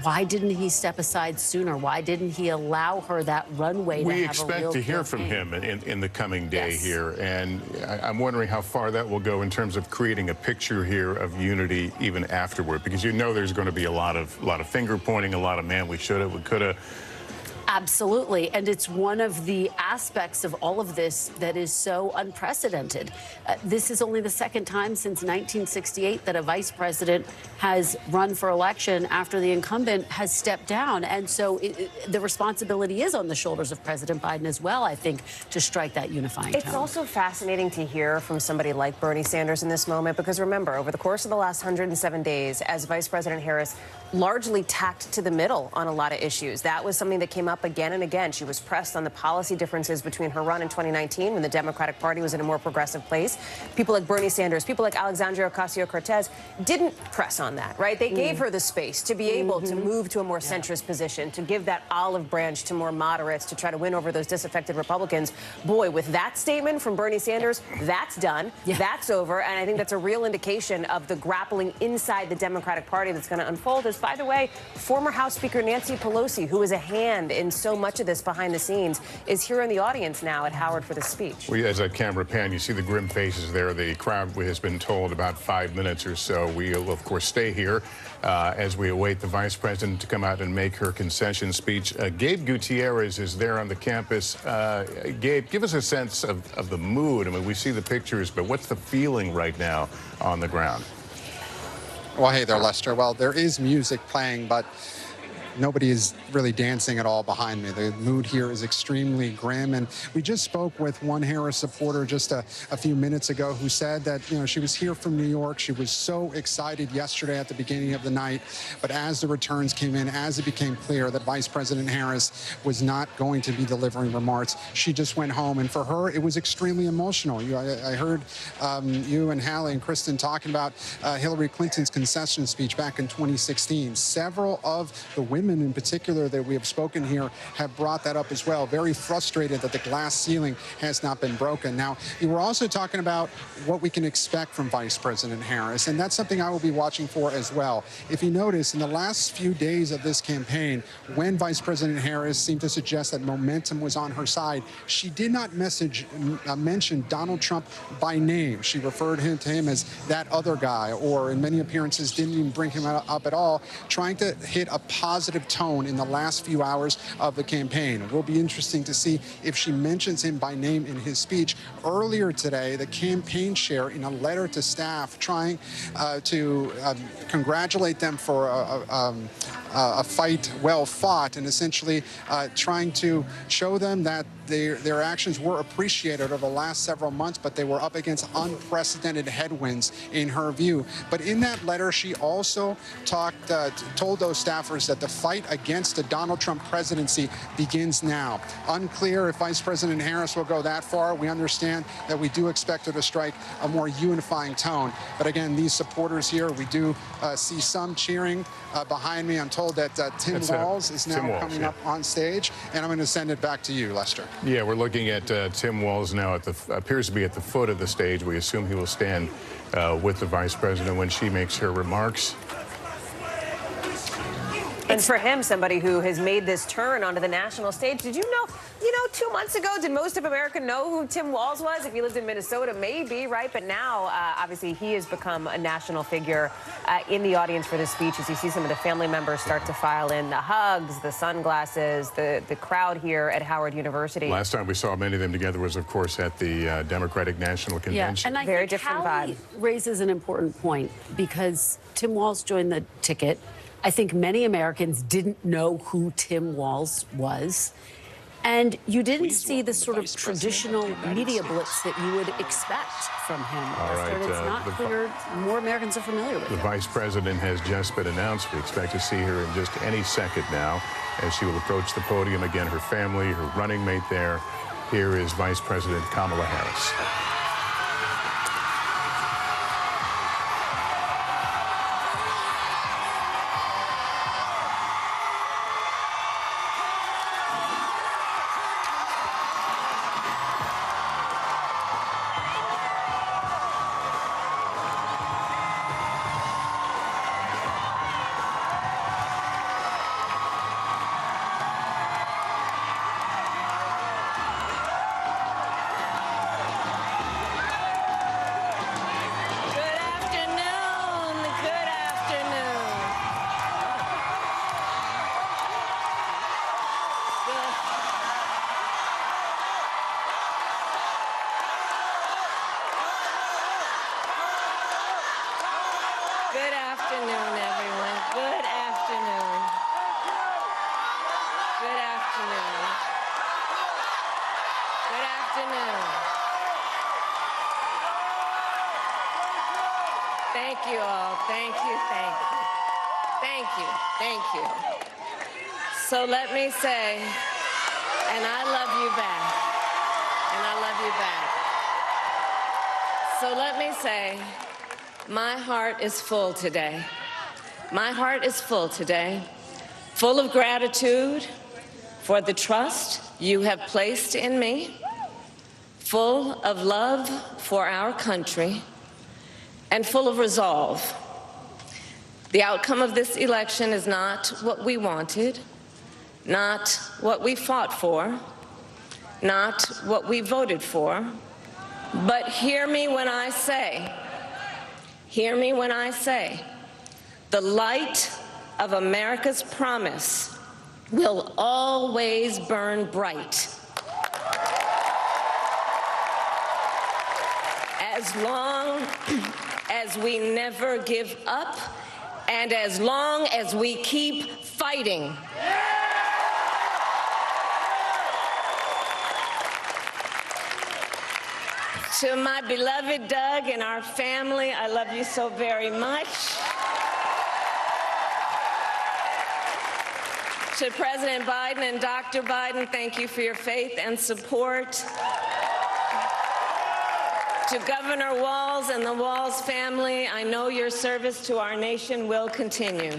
why didn't he step aside sooner? Why didn't he allow her that runway to have a real We expect to hear from him in the coming day here, and I'm wondering how far that will go in terms of creating a picture here of unity even afterward, because you know there's going to be a lot of finger pointing, a lot of man, we shoulda, we coulda. Absolutely. And it's one of the aspects of all of this that is so unprecedented. This is only the second time since 1968 that a vice president has run for election after the incumbent has stepped down. And so the responsibility is on the shoulders of President Biden as well, I think, to strike that unifying tone. It's also fascinating to hear from somebody like Bernie Sanders in this moment, because remember, over the course of the last 107 days, as Vice President Harris largely tacked to the middle on a lot of issues. That was something that came up again and again. She was pressed on the policy differences between her run in 2019 when the Democratic Party was in a more progressive place. People like Bernie Sanders, people like Alexandria Ocasio-Cortez didn't press on that, right? They gave her the space to be able to move to a more centrist position, to give that olive branch to more moderates, to try to win over those disaffected Republicans. Boy, with that statement from Bernie Sanders, that's done. That's over. And I think that's a real indication of the grappling inside the Democratic Party that's going to unfold. As, by the way, former House Speaker Nancy Pelosi, who is a hand in so much of this behind the scenes, is here in the audience now at Howard for the speech. Well, as that camera pan, you see the grim faces there. The crowd has been told about 5 minutes or so. We'll, of course, stay here as we await the vice president to come out and make her concession speech. Gabe Gutierrez is there on the campus. Gabe, give us a sense of the mood. I mean, we see the pictures, but what's the feeling right now on the ground? Well, hey there, Lester. Well, there is music playing, but nobody is really dancing at all behind me. The mood here is extremely grim. And we just spoke with one Harris supporter just a few minutes ago who said that, you know, she was here from New York. She was so excited yesterday at the beginning of the night. But as the returns came in, as it became clear that Vice President Harris was not going to be delivering remarks, she just went home. And for her, it was extremely emotional. I heard you and Hallie and Kristen talking about Hillary Clinton's concession speech back in 2016. Several of the women in particular that we have spoken here have brought that up as well. Very frustrated that the glass ceiling has not been broken. Now, you were also talking about what we can expect from Vice President Harris, and that's something I will be watching for as well. If you notice, in the last few days of this campaign, when Vice President Harris seemed to suggest that momentum was on her side, she did not mention Donald Trump by name. She referred to him as that other guy, or in many appearances didn't even bring him up at all, trying to hit a positive tone in the last few hours of the campaign. It will be interesting to see if she mentions him by name in his speech. Earlier today, the campaign chair, in a letter to staff, trying to congratulate them for a fight well fought, and essentially trying to show them that their actions were appreciated over the last several months, but they were up against unprecedented headwinds in her view. But in that letter, she also told those staffers that the fight against the Donald Trump presidency begins now. Unclear if Vice President Harris will go that far. We understand that we do expect her to strike a more unifying tone. But again, these supporters here, we do see some cheering behind me. I'm told that Tim Walz is now coming up on stage, and I'm going to send it back to you, Lester. Yeah, we're looking at Tim Walz now appears to be at the foot of the stage. We assume he will stand with the vice president when she makes her remarks. And for him, somebody who has made this turn onto the national stage, did you know, 2 months ago, did most of America know who Tim Walz was? If he lived in Minnesota, maybe, right? But now, obviously, he has become a national figure in the audience for this speech, as you see some of the family members start to file in the hugs, the sunglasses, the crowd here at Howard University. Last time we saw many of them together was, of course, at the Democratic National Convention. Yeah, and I think Hallie raises an important point, because Tim Walz joined the ticket. I think many Americans didn't know who Tim Walz was. And you didn't see the sort of traditional media blitz that you would expect from him. All right, it's not clear more Americans are familiar with the him. vice president has just been announced. We expect to see her in just any second now as she will approach the podium. Again, her family, her running mate there. Here is Vice President Kamala Harris. Good afternoon, everyone. Good afternoon. Good afternoon. Good afternoon. Thank you all. Thank you, thank you. Thank you, thank you. So let me say, and I love you back. And I love you back. So let me say, my heart is full today. My heart is full today, full of gratitude for the trust you have placed in me, full of love for our country, and full of resolve. The outcome of this election is not what we wanted, not what we fought for, not what we voted for, but hear me when I say, the light of America's promise will always burn bright. As long as we never give up and as long as we keep fighting. To my beloved Doug and our family, I love you so very much. To President Biden and Dr. Biden, thank you for your faith and support. To Governor Walz and the Walz family, I know your service to our nation will continue.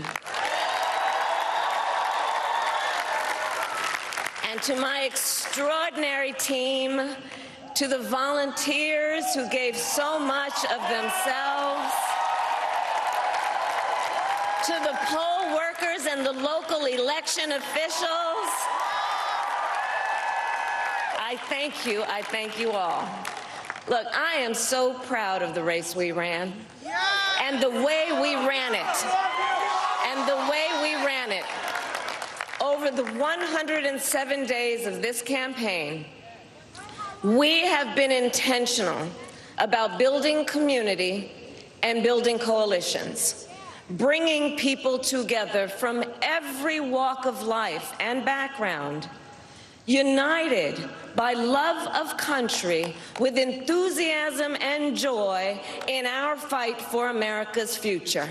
And to my extraordinary team, to the volunteers who gave so much of themselves, to the poll workers and the local election officials, I thank you all. Look, I am so proud of the race we ran, and the way we ran it, Over the 107 days of this campaign, we have been intentional about building community and building coalitions, bringing people together from every walk of life and background, united by love of country with enthusiasm and joy in our fight for America's future.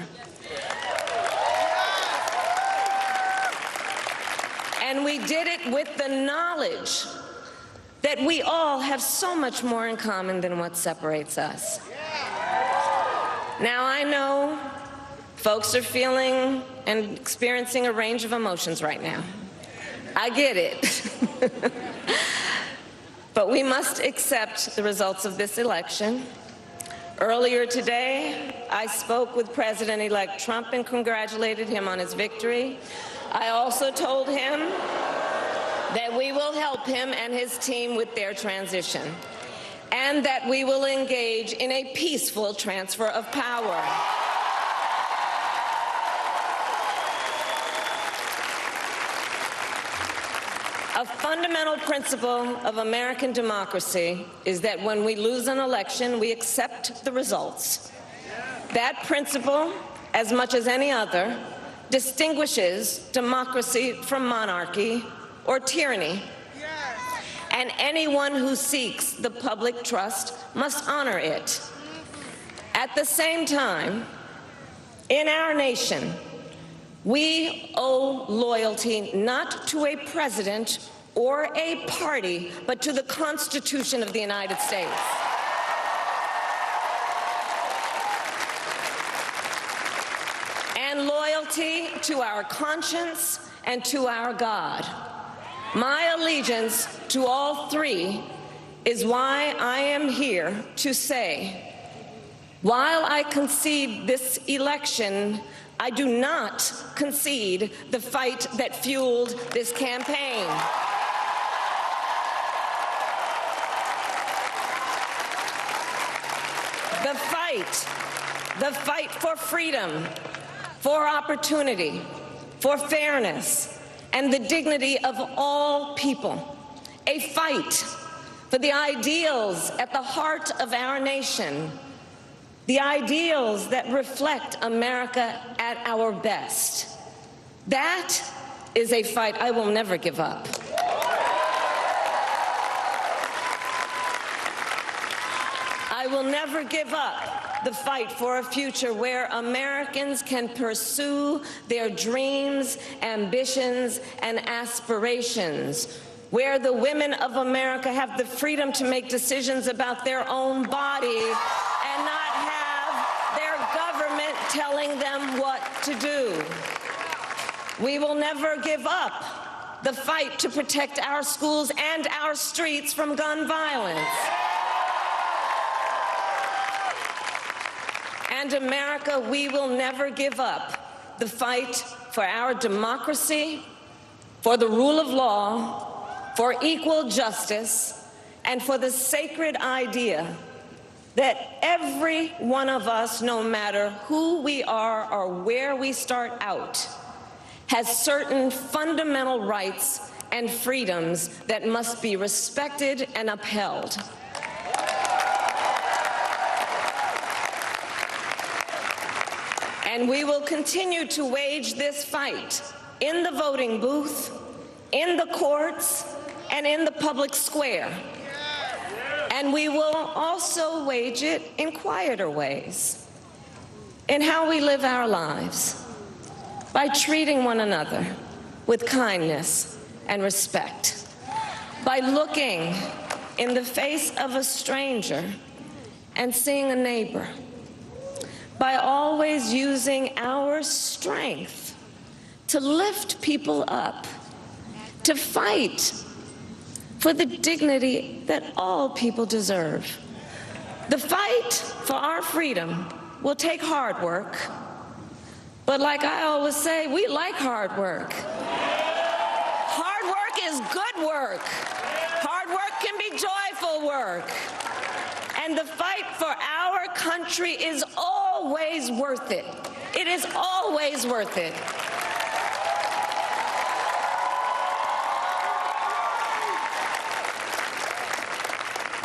And we did it with the knowledge that we all have so much more in common than what separates us. Now, I know folks are feeling and experiencing a range of emotions right now. I get it. But we must accept the results of this election. Earlier today, I spoke with President-elect Trump and congratulated him on his victory. I also told him that we will help him and his team with their transition, and that we will engage in a peaceful transfer of power. A fundamental principle of American democracy is that when we lose an election, we accept the results. That principle, as much as any other, distinguishes democracy from monarchy or tyranny. and anyone who seeks the public trust must honor it. At the same time, in our nation, we owe loyalty not to a president or a party, but to the Constitution of the United States. And loyalty to our conscience and to our God. My allegiance to all three is why I am here to say, while I concede this election, I do not concede the fight that fueled this campaign. The fight for freedom, for opportunity, for fairness, and the dignity of all people. A fight for the ideals at the heart of our nation, the ideals that reflect America at our best. That is a fight I will never give up. I will never give up the fight for a future where Americans can pursue their dreams, ambitions, and aspirations, where the women of America have the freedom to make decisions about their own body and not have their government telling them what to do. We will never give up the fight to protect our schools and our streets from gun violence. And America, we will never give up the fight for our democracy, for the rule of law, for equal justice, and for the sacred idea that every one of us, no matter who we are or where we start out, has certain fundamental rights and freedoms that must be respected and upheld. And we will continue to wage this fight in the voting booth, in the courts, and in the public square. And we will also wage it in quieter ways, in how we live our lives, by treating one another with kindness and respect, by looking in the face of a stranger and seeing a neighbor, by always using our strength to lift people up, to fight for the dignity that all people deserve. The fight for our freedom will take hard work, but like I always say, we like hard work. Hard work is good work. Hard work can be joyful work. And the fight for our country is always worth it. It is always worth it.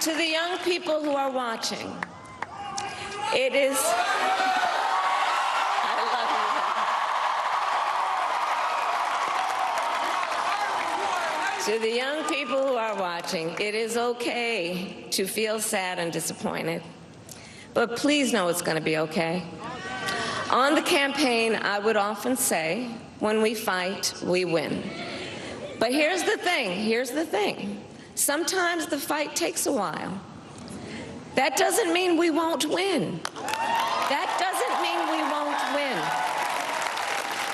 To the young people who are watching, it is... To the young people who are watching, it is okay to feel sad and disappointed, but please know it's going to be okay. On the campaign, I would often say, when we fight, we win. But here's the thing. Sometimes the fight takes a while. That doesn't mean we won't win. That doesn't mean we won't win.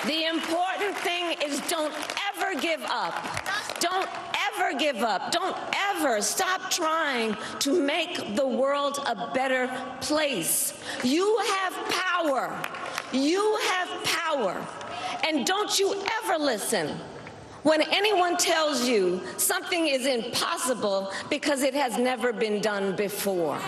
The important thing is don't ever give up. Don't ever give up. Don't ever stop trying to make the world a better place. You have power. You have power. And don't you ever listen when anyone tells you something is impossible because it has never been done before.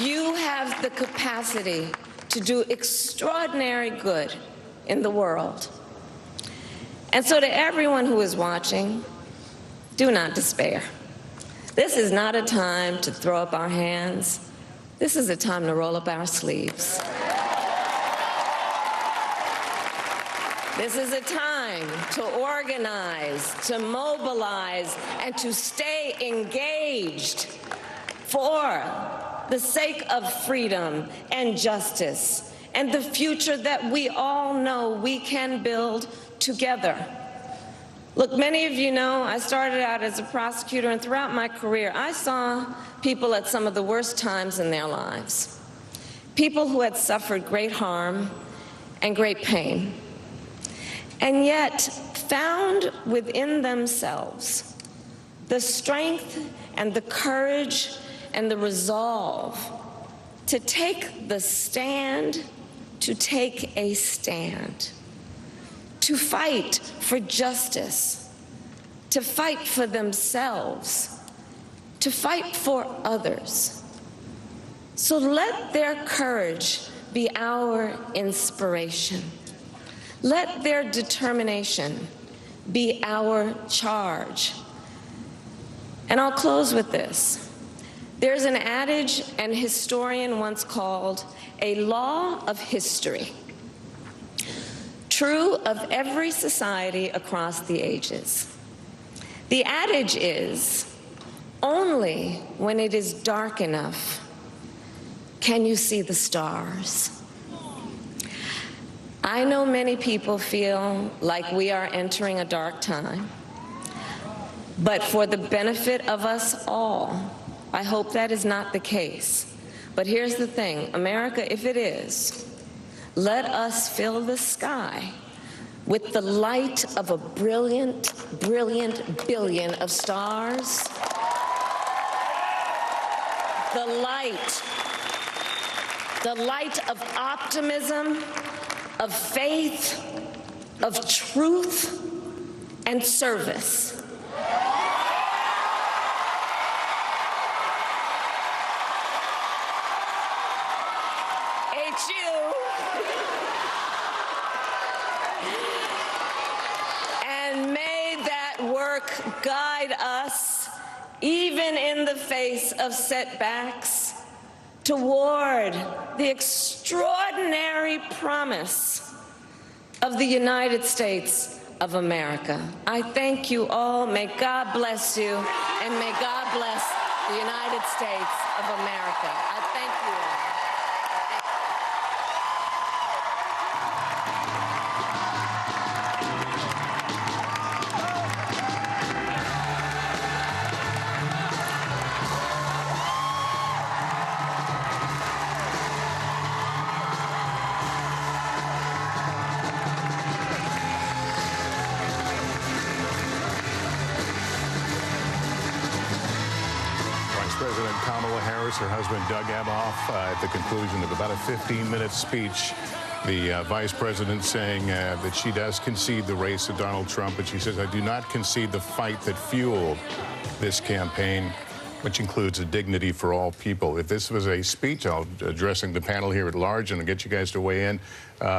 You have the capacity to do extraordinary good in the world. And so to everyone who is watching, do not despair. This is not a time to throw up our hands. This is a time to roll up our sleeves. This is a time to organize, to mobilize, and to stay engaged for the sake of freedom and justice and the future that we all know we can build together. Look, many of you know I started out as a prosecutor, and throughout my career, I saw people at some of the worst times in their lives. People who had suffered great harm and great pain, and yet found within themselves the strength and the courage and the resolve to take the stand, to take a stand, to fight for justice, to fight for themselves, to fight for others. So let their courage be our inspiration. Let their determination be our charge. And I'll close with this. There's an adage an historian once called a law of history, true of every society across the ages. The adage is, only when it is dark enough can you see the stars. I know many people feel like we are entering a dark time, but for the benefit of us all, I hope that is not the case. But here's the thing, America, if it is, let us fill the sky with the light of a brilliant, brilliant billion of stars. The light of optimism, of faith, of truth, and service. And may that work guide us, even in the face of setbacks, toward the extraordinary promise of the United States of America. I thank you all. May God bless you, and may God bless the United States of America. I thank you all. President Kamala Harris, her husband Doug Emhoff, at the conclusion of about a 15-minute speech, the vice president saying that she does concede the race to Donald Trump, but she says, I do not concede the fight that fueled this campaign, which includes a dignity for all people. If this was a speech, I'll addressing the panel here at large and I'll get you guys to weigh in,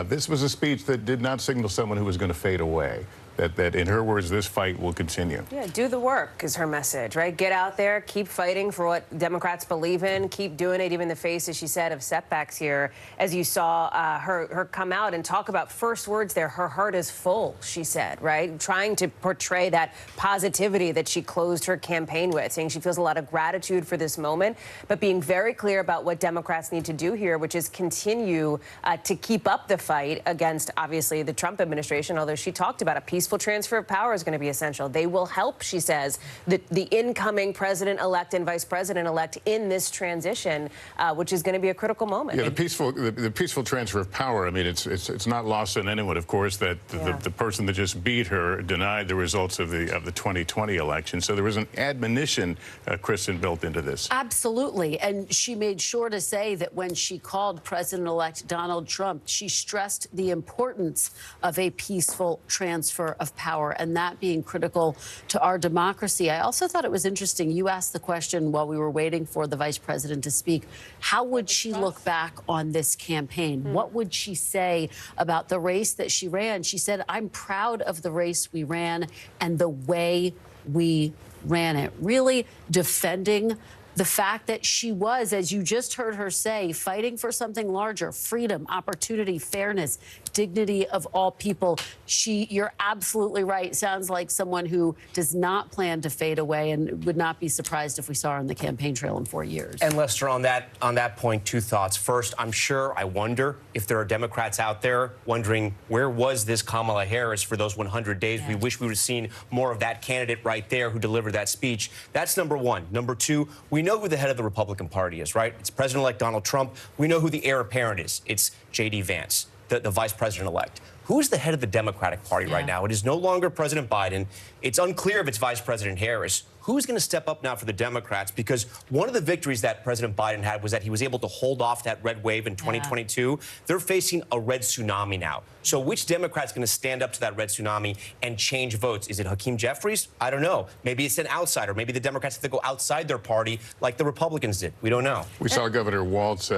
this was a speech that did not signal someone who was going to fade away. That, in her words, this fight will continue. Yeah, do the work is her message, right? Get out there, keep fighting for what Democrats believe in, keep doing it, even in the face, as she said, of setbacks here. As you saw her come out and talk about first words there, her heart is full, she said, right? Trying to portray that positivity that she closed her campaign with, saying she feels a lot of gratitude for this moment, but being very clear about what Democrats need to do here, which is continue to keep up the fight against, obviously, the Trump administration, although she talked about a peaceful transfer of power is going to be essential. They will help, she says, the incoming president-elect and vice president-elect in this transition, which is going to be a critical moment. Yeah, the peaceful transfer of power. I mean, it's not lost on anyone, of course, that the person that just beat her denied the results of the 2020 election. So there was an admonition, Kristen, built into this. Absolutely, and she made sure to say that when she called President-elect Donald Trump, she stressed the importance of a peaceful transfer of power, and that being critical to our democracy. I also thought it was interesting. You asked the question while we were waiting for the vice president to speak. How would she look back on this campaign? What would she say about the race that she ran? She said, I'm proud of the race we ran and the way we ran it. Really defending the fact that she was, as you just heard her say, fighting for something larger, freedom, opportunity, fairness, dignity of all people. You're absolutely right, sounds like someone who does not plan to fade away and would not be surprised if we saw her on the campaign trail in 4 years. And Lester, on that point, two thoughts. First, I wonder if there are Democrats out there wondering where was this Kamala Harris for those 100 days. We wish we would have seen more of that candidate right there who delivered that speech. That's number one. Number two, we know who the head of the Republican Party is, right? It's President-elect Donald Trump. We know who the heir apparent is. It's J.D. Vance, the vice president-elect. Who's the head of the Democratic Party right now? It is no longer President Biden. It's unclear if it's Vice President Harris. Who's going to step up now for the Democrats? Because one of the victories that President Biden had was that he was able to hold off that red wave in 2022. They're facing a red tsunami now. So which Democrat's going to stand up to that red tsunami and change votes? Is it Hakeem Jeffries? I don't know. Maybe it's an outsider. Maybe the Democrats have to go outside their party like the Republicans did. We don't know. We saw Governor Walz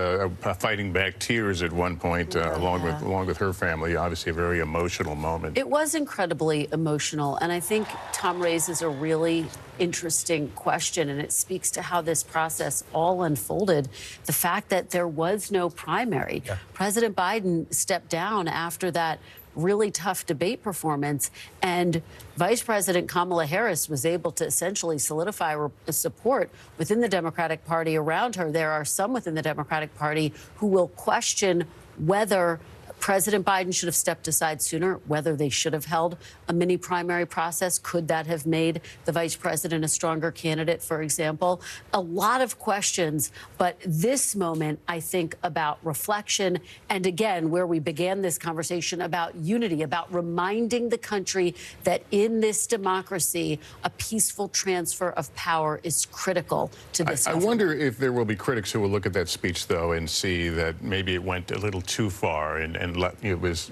fighting back tears at one point, along with her family. Obviously, a very emotional moment. It was incredibly emotional, and I think Tom raises a really interesting question, and it speaks to how this process all unfolded. The fact that there was no primary. President Biden stepped down after that really tough debate performance, and Vice President Kamala Harris was able to essentially solidify support within the Democratic Party around her. There are some within the Democratic Party who will question whether President Biden should have stepped aside sooner, whether they should have held a mini primary process. Could that have made the vice president a stronger candidate, for example? A lot of questions, but this moment, I think, about reflection and, again, where we began this conversation about unity, about reminding the country that in this democracy, a peaceful transfer of power is critical to this. I wonder if there will be critics who will look at that speech, though, and see that maybe it went a little too far and it was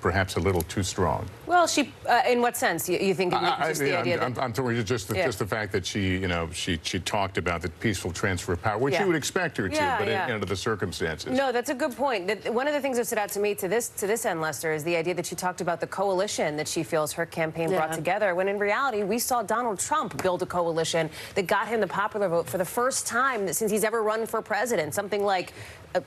perhaps a little too strong. Well, she, in what sense? You think just the idea that... I'm talking just the fact that she talked about the peaceful transfer of power, which you would expect her to, but under the circumstances. No, that's a good point. One of the things that stood out to me to this end, Lester, is the idea that she talked about the coalition that she feels her campaign brought together, when in reality, we saw Donald Trump build a coalition that got him the popular vote for the first time since he's ever run for president. Something like,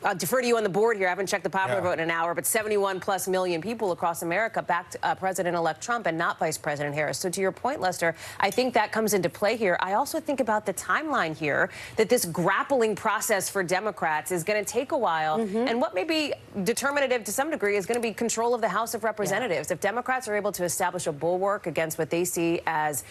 I'll defer to you on the board here, I haven't checked the popular vote in an hour, but 71+ million people across America backed President-elect Trump and not Vice President Harris. So to your point, Lester, I think that comes into play here. I also think about the timeline here, that this grappling process for Democrats is going to take a while. And what may be determinative to some degree is going to be control of the House of Representatives. If Democrats are able to establish a bulwark against what they see as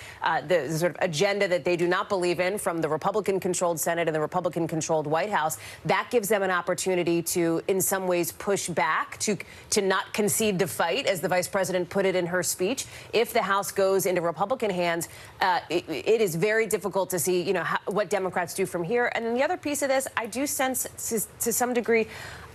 the sort of agenda that they do not believe in from the Republican-controlled Senate and the Republican-controlled White House, that gives them an opportunity to, in some ways, push back, to not concede the fight, as the vice president put it in her speech. If the House goes into Republican hands, it is very difficult to see, what Democrats do from here. And then the other piece of this, I do sense to some degree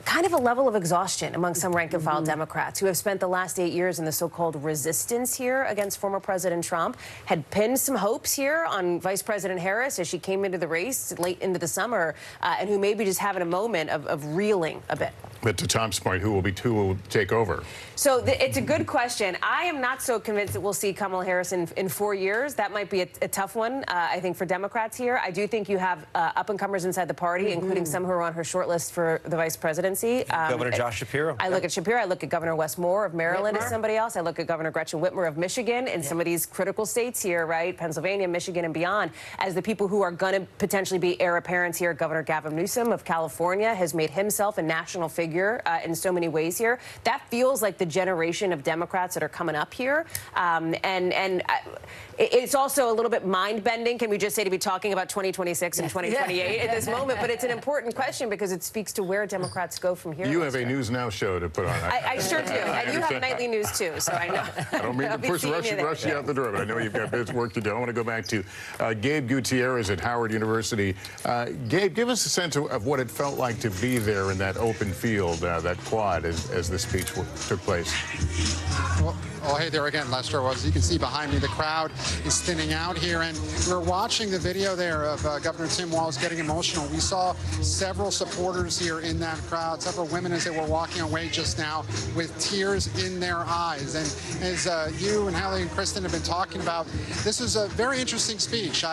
kind of a level of exhaustion among some rank-and-file Democrats who have spent the last 8 years in the so-called resistance here against former President Trump, had pinned some hopes here on Vice President Harris as she came into the race late into the summer, and who may be just having a moment of reeling a bit. But to Tom's point, who will take over? So it's a good question. I am not so convinced that we'll see Kamala Harris in 4 years. That might be a tough one, I think, for Democrats here. I do think you have up-and-comers inside the party, including some who are on her short list for the vice presidency. Governor Josh Shapiro. I look at Shapiro. I look at Governor Wes Moore of Maryland as somebody else. I look at Governor Gretchen Whitmer of Michigan and some of these critical states here, right? Pennsylvania, Michigan, and beyond, as the people who are going to potentially be heir apparents here. Governor Gavin Newsom of California has made himself a national figure in so many ways here. That feels like the generation of Democrats that are coming up here. It's also a little bit mind-bending, can we just say, to be talking about 2026 and 2028 at this moment. But it's an important question because it speaks to where Democrats go from here. You have a News Now show to put on. I sure do. And you have nightly news, too, so I know. I don't mean to rush you out the door, but I know you've got work to do. I want to go back to Gabe Gutierrez at Howard University. Gabe, give us a sense of what it felt like to be there in that open field, that quad, as the speech took place. Oh, hey there again, Lester. Well, as you can see behind me, the crowd is thinning out here, and we're watching the video there of Governor Tim Walz getting emotional. We saw several supporters here in that crowd, several women as they were walking away just now with tears in their eyes. And as you and Hallie and Kristen have been talking about, this is a very interesting speech.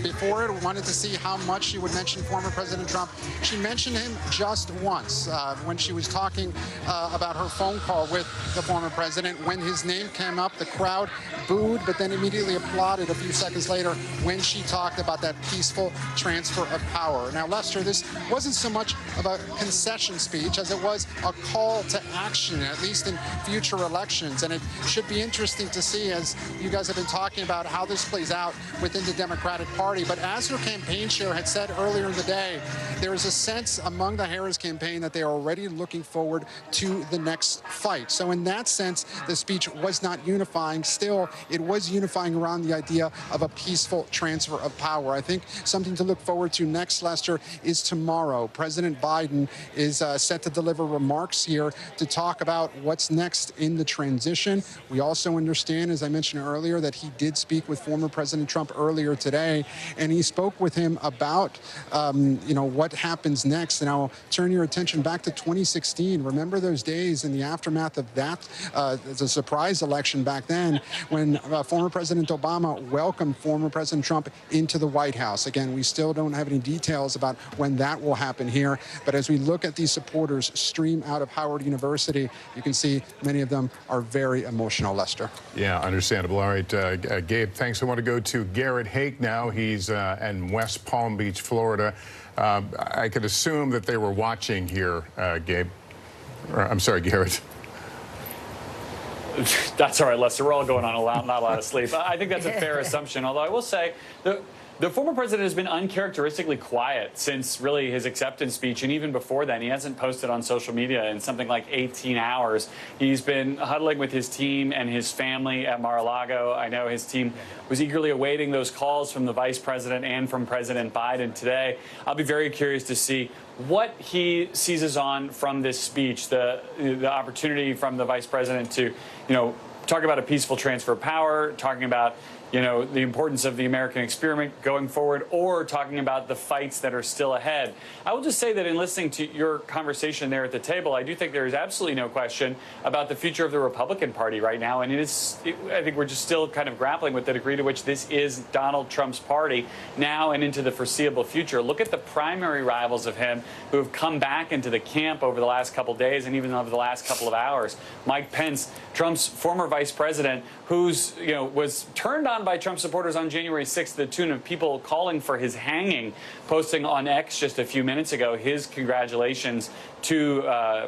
Before it, wanted to see how much she would mention former President Trump. She mentioned him just once when she was talking about her phone call with the former president. When his name came up, the crowd booed, but then immediately applauded a few seconds later when she talked about that peaceful transfer of power. Now, Lester, this wasn't so much of a concession speech as it was a call to action, at least in future elections. And it should be interesting to see, as you guys have been talking about, how this plays out within the Democratic Party. But as her campaign chair had said earlier in the day, there is a sense among the Harris campaign that they are already looking forward to the next fight. So in that sense, the speech was not unifying. Still, it was unifying around the idea of a peaceful transfer of power. I think something to look forward to next, Lester, is tomorrow. President Biden is set to deliver remarks here to talk about what's next in the transition. We also understand, as I mentioned earlier, that he did speak with former President Trump earlier today, and he spoke with him about, what happens next. And I'll turn your attention back to 2016. Remember those days in the aftermath of that, the surprise election back then, when former President Obama welcomed former President Trump into the White House. Again, we still don't have any details about when that will happen here. But as we look at these supporters stream out of Howard University, you can see many of them are very emotional, Lester. Yeah, understandable. All right, Gabe, thanks. I want to go to Garrett Hake now. He's in West Palm Beach, Florida. I could assume that they were watching here, Gabe. I'm sorry, Garrett. That's all right, Lester. We're all going on not a lot of sleep. I think that's a fair assumption, although I will say the former president has been uncharacteristically quiet since really his acceptance speech, and even before then, he hasn't posted on social media in something like 18 hours. He's been huddling with his team and his family at Mar-a-Lago. I know his team was eagerly awaiting those calls from the vice president and from President Biden today. I'll be very curious to see what he seizes on from this speech, the opportunity from the vice president to, talk about a peaceful transfer of power, talking about the importance of the American experiment going forward, or talking about the fights that are still ahead. I will just say that in listening to your conversation there at the table, I do think there is absolutely no question about the future of the Republican Party right now. And I think we're just still kind of grappling with the degree to which this is Donald Trump's party now and into the foreseeable future. Look at the primary rivals of him who have come back into the camp over the last couple days and even over the last couple of hours. Mike Pence, Trump's former vice president, who's, was turned on by Trump supporters on January 6th to the tune of people calling for his hanging, posting on X just a few minutes ago his congratulations to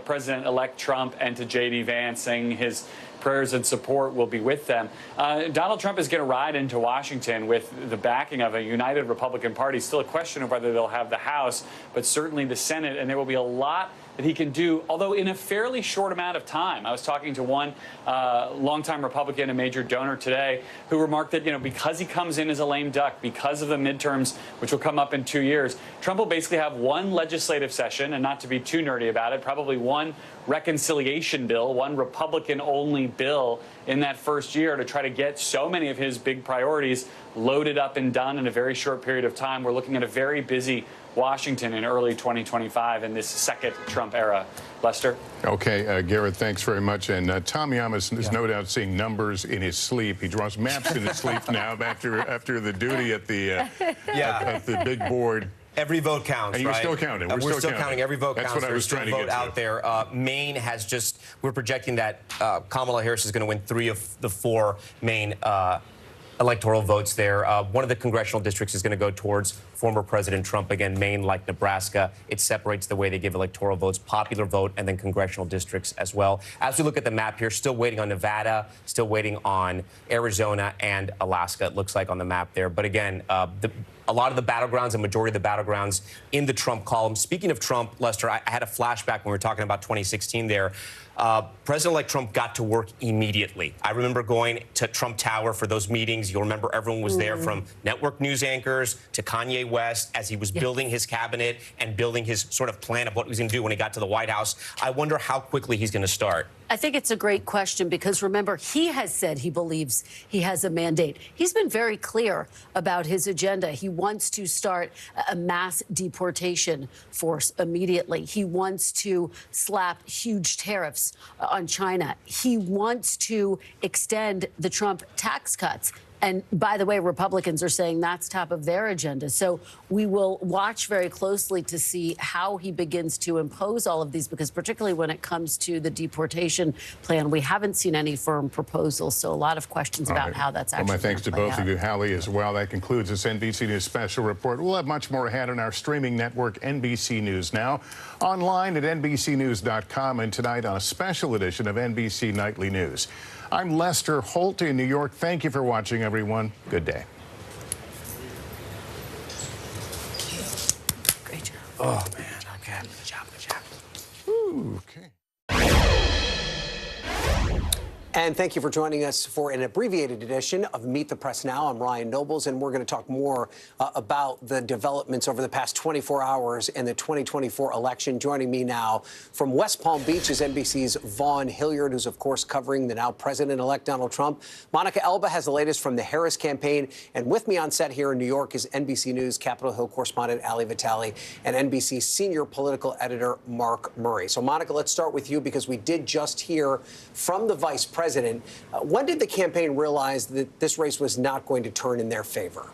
President-elect Trump and to J.D. Vance, saying his prayers and support will be with them. Donald Trump is going to ride into Washington with the backing of a united Republican Party. Still a question of whether they'll have the House, but certainly the Senate, and there will be a lot that he can do, although in a fairly short amount of time. I was talking to one longtime Republican, a major donor today, who remarked that, because he comes in as a lame duck, because of the midterms, which will come up in 2 years, Trump will basically have one legislative session, and not to be too nerdy about it, probably one reconciliation bill, one Republican-only bill in that first year to try to get so many of his big priorities loaded up and done in a very short period of time. We're looking at a very busy Washington in early 2025 in this second Trump era. Lester? Okay, Garrett, thanks very much. And Tom Yamas is no doubt seeing numbers in his sleep. He draws maps in his sleep now after the duty at the at the big board. Every vote counts, and you're right? still counting. We're still counting. Every vote counts. That's what I was trying to get to. Out there. Maine has we're projecting that Kamala Harris is going to win 3 of the 4 Maine electoral votes there. One of the congressional districts is going to go towards former President Trump. Again, Maine, like Nebraska, it separates the way they give electoral votes, popular vote, and then congressional districts as well. As we look at the map here, still waiting on Nevada, still waiting on Arizona and Alaska, it looks like on the map there. But again, a lot of the battlegrounds, a majority of the battlegrounds in the Trump column. Speaking of Trump, Lester, I had a flashback when we were talking about 2016 there. President-elect Trump got to work immediately. I remember going to Trump Tower for those meetings. You'll remember everyone was there, from network news anchors to Kanye West, as he was building his cabinet and building his sort of plan of what he was going to do when he got to the White House. I wonder how quickly he's going to start. I think it's a great question because, remember, he has said he believes he has a mandate. He's been very clear about his agenda. He wants to start a mass deportation force immediately. He wants to slap huge tariffs on China. He wants to extend the Trump tax cuts. And by the way, Republicans are saying that's top of their agenda. So we will watch very closely to see how he begins to impose all of these, because particularly when it comes to the deportation plan, we haven't seen any firm proposals. So a lot of questions about how that's actually Well, my thanks to both out. of you, Hallie, as well. That concludes this NBC News special report. We'll have much more ahead on our streaming network, NBC News Now, online at NBCnews.com, and tonight on a special edition of NBC Nightly News. I'm Lester Holt in New York. Thank you for watching, everyone. Good day. Great job. Oh, man. Okay. Good job. Good job. Ooh, okay. And thank you for joining us for an abbreviated edition of Meet the Press Now. I'm Ryan Nobles, and we're going to talk more about the developments over the past 24 hours in the 2024 election. Joining me now from West Palm Beach is NBC's Vaughn Hilliard, who's, of course, covering the now president-elect Donald Trump. Monica Elba has the latest from the Harris campaign. And with me on set here in New York is NBC News Capitol Hill correspondent Ali Vitale and NBC senior political editor Mark Murray. So, Monica, let's start with you, because we did just hear from the vice president. When did the campaign realize that this race was not going to turn in their favor?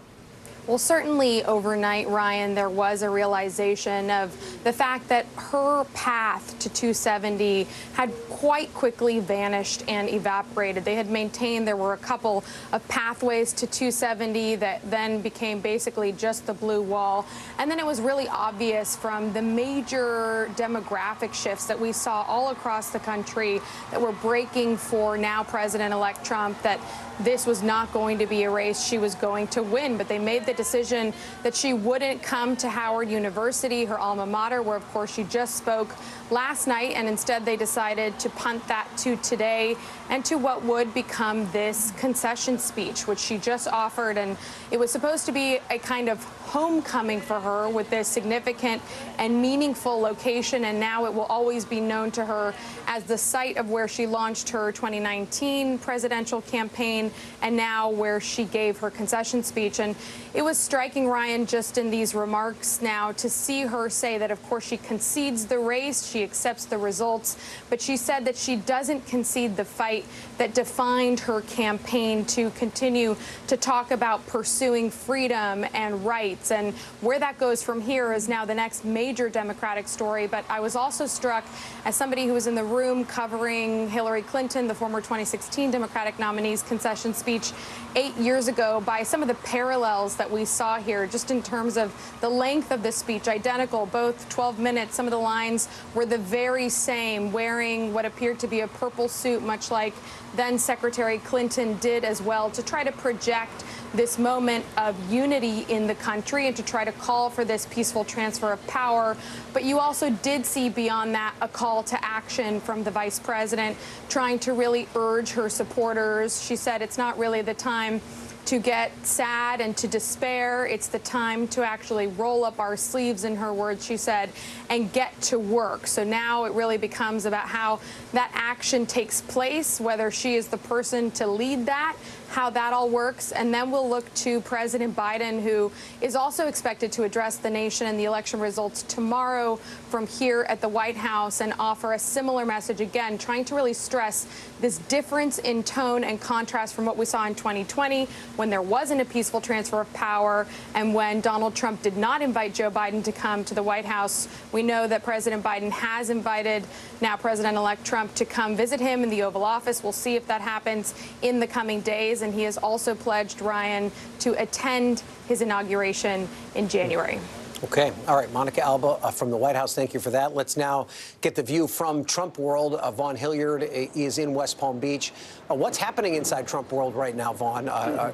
Well, certainly overnight, Ryan, there was a realization of the fact that her path to 270 had quite quickly vanished and evaporated. They had maintained there were a couple of pathways to 270 that then became basically just the blue wall. And then it was really obvious from the major demographic shifts that we saw all across the country that were breaking for now President-elect Trump that this was not going to be a race she was going to win. But they made the decision that she wouldn't come to Howard University, her alma mater, where, of course, she just spoke last night. And instead, they decided to punt that to today and to what would become this concession speech, which she just offered. And it was supposed to be a kind of homecoming for her with this significant and meaningful location. And now it will always be known to her as the site of where she launched her 2019 presidential campaign, and now where she gave her concession speech. And it was striking, Ryan, just in these remarks now to see her say that, of course, she concedes the race, she accepts the results, but she said that she doesn't concede the fight that defined her campaign to continue to talk about pursuing freedom and rights. And where that goes from here is now the next major Democratic story. But I was also struck, as somebody who was in the room covering Hillary Clinton, the former 2016 Democratic nominee's concession speech 8 years ago, by some of the parallels that we saw here, just in terms of the length of the speech, identical, both 12 minutes. Some of the lines were the very same, wearing what appeared to be a purple suit, much like then Secretary Clinton did as well, to try to project this moment of unity in the country and to try to call for this peaceful transfer of power. But you also did see beyond that a call to action from the vice president, trying to really urge her supporters. She said it's not really the time to get sad and to despair. It's the time to actually roll up our sleeves, in her words, she said, and get to work. So now it really becomes about how that action takes place, whether she is the person to lead that, how that all works. And then we'll look to President Biden, who is also expected to address the nation and the election results tomorrow from here at the White House, and offer a similar message, again, trying to really stress this difference in tone and contrast from what we saw in 2020, when there wasn't a peaceful transfer of power and when Donald Trump did not invite Joe Biden to come to the White House. We know that President Biden has invited now President-elect Trump to come visit him in the Oval Office. We'll see if that happens in the coming days. And he has also pledged, Ryan, to attend his inauguration in January. Okay. All right. Monica Alba from the White House. Thank you for that. Let's now get the view from Trump world. Vaughn Hilliard is in West Palm Beach. What's happening inside Trump world right now, Vaughn?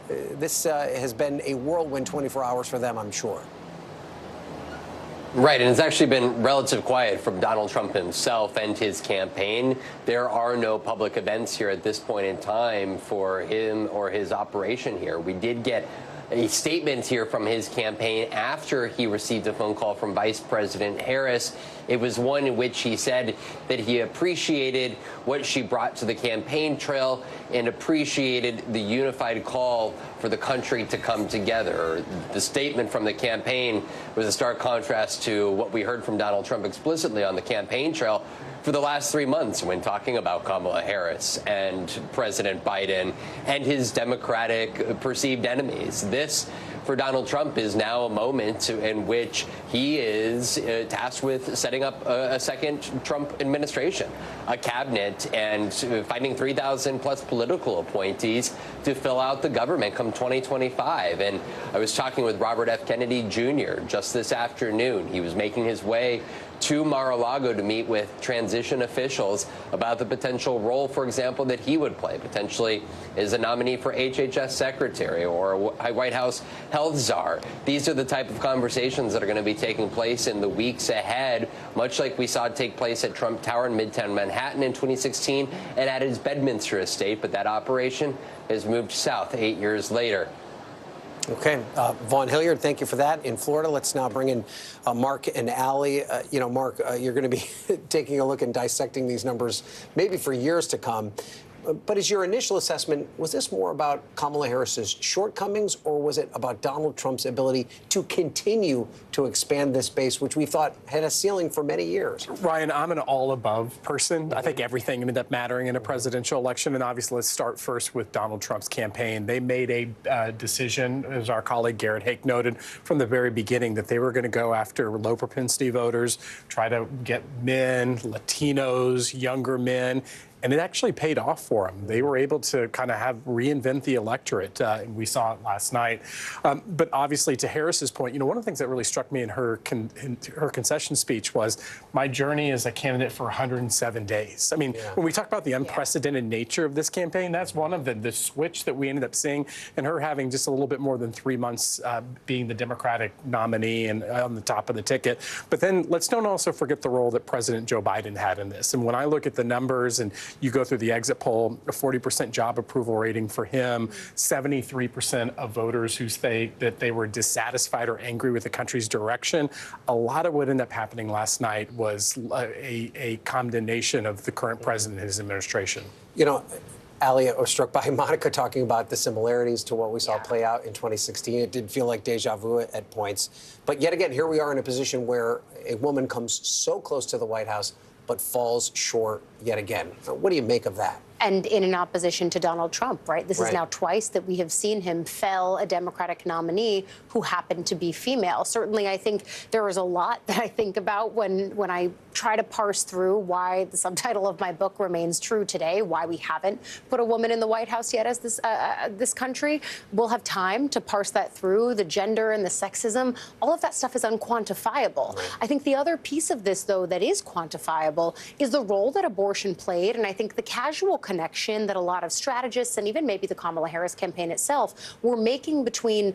This has been a whirlwind 24 hours for them, I'm sure. Right, and it's actually been relative quiet from Donald Trump himself and his campaign. There are no public events here at this point in time for him or his operation here. We did get a statement here from his campaign after he received a phone call from Vice President Harris. It was one in which he said that he appreciated what she brought to the campaign trail and appreciated the unified call for the country to come together. The statement from the campaign was a stark contrast to what we heard from Donald Trump explicitly on the campaign trail for the last 3 months when talking about Kamala Harris and President Biden and his Democratic perceived enemies. This, for Donald Trump, is now a moment in which he is tasked with setting up a second Trump administration, a cabinet, and finding 3,000 plus political appointees to fill out the government come 2025. And I was talking with Robert F. Kennedy Jr. just this afternoon. He was making his way to Mar-a-Lago to meet with transition officials about the potential role, for example, that he would play, potentially as a nominee for HHS secretary or a White House health czar. These are the type of conversations that are going to be taking place in the weeks ahead, much like we saw take place at Trump Tower in Midtown Manhattan in 2016 and at his Bedminster estate. But that operation has moved south 8 years later. Okay, Vaughn Hilliard, thank you for that. In Florida, let's now bring in Mark and Allie. Mark, you're going to be taking a look and dissecting these numbers maybe for years to come. But as your initial assessment, was this more about Kamala Harris's shortcomings, or was it about Donald Trump's ability to continue to expand this base, which we thought had a ceiling for many years? Ryan, I'm an all-above person. I think everything ended up mattering in a presidential election. And obviously, let's start first with Donald Trump's campaign. They made a decision, as our colleague Garrett Hake noted, from the very beginning that they were going to go after low propensity voters, try to get men, Latinos, younger men. And it actually paid off for them. They were able to kind of reinvent the electorate. We saw it last night. But obviously, to Harris's point, one of the things that really struck me in her concession speech was my journey as a candidate for 107 days. I mean, when we talk about the unprecedented nature of this campaign, that's one of the switch that we ended up seeing, and her having just a little bit more than 3 months being the Democratic nominee and on the top of the ticket. But then let's don't also forget the role that President Joe Biden had in this. And when I look at the numbers and you go through the exit poll, a 40% job approval rating for him, 73% of voters who say that they were dissatisfied or angry with the country's direction. A lot of what ended up happening last night was a condemnation of the current president and his administration. Allie, I was struck by Monica talking about the similarities to what we saw play out in 2016. It did feel like deja vu at points. But yet again, here we are in a position where a woman comes so close to the White House but falls short yet again. What do you make of that? And in opposition to Donald Trump, right? This is now twice that we have seen him fell a Democratic nominee who happened to be female. Certainly, I think there is a lot that I think about when I try to parse through why the subtitle of my book remains true today, why we haven't put a woman in the White House yet as this country. We'll have time to parse that through, the gender and the sexism. All of that stuff is unquantifiable. I think the other piece of this, though, that is quantifiable is the role that abortion played, and I think the casual connection that a lot of strategists and even maybe the Kamala Harris campaign itself were making between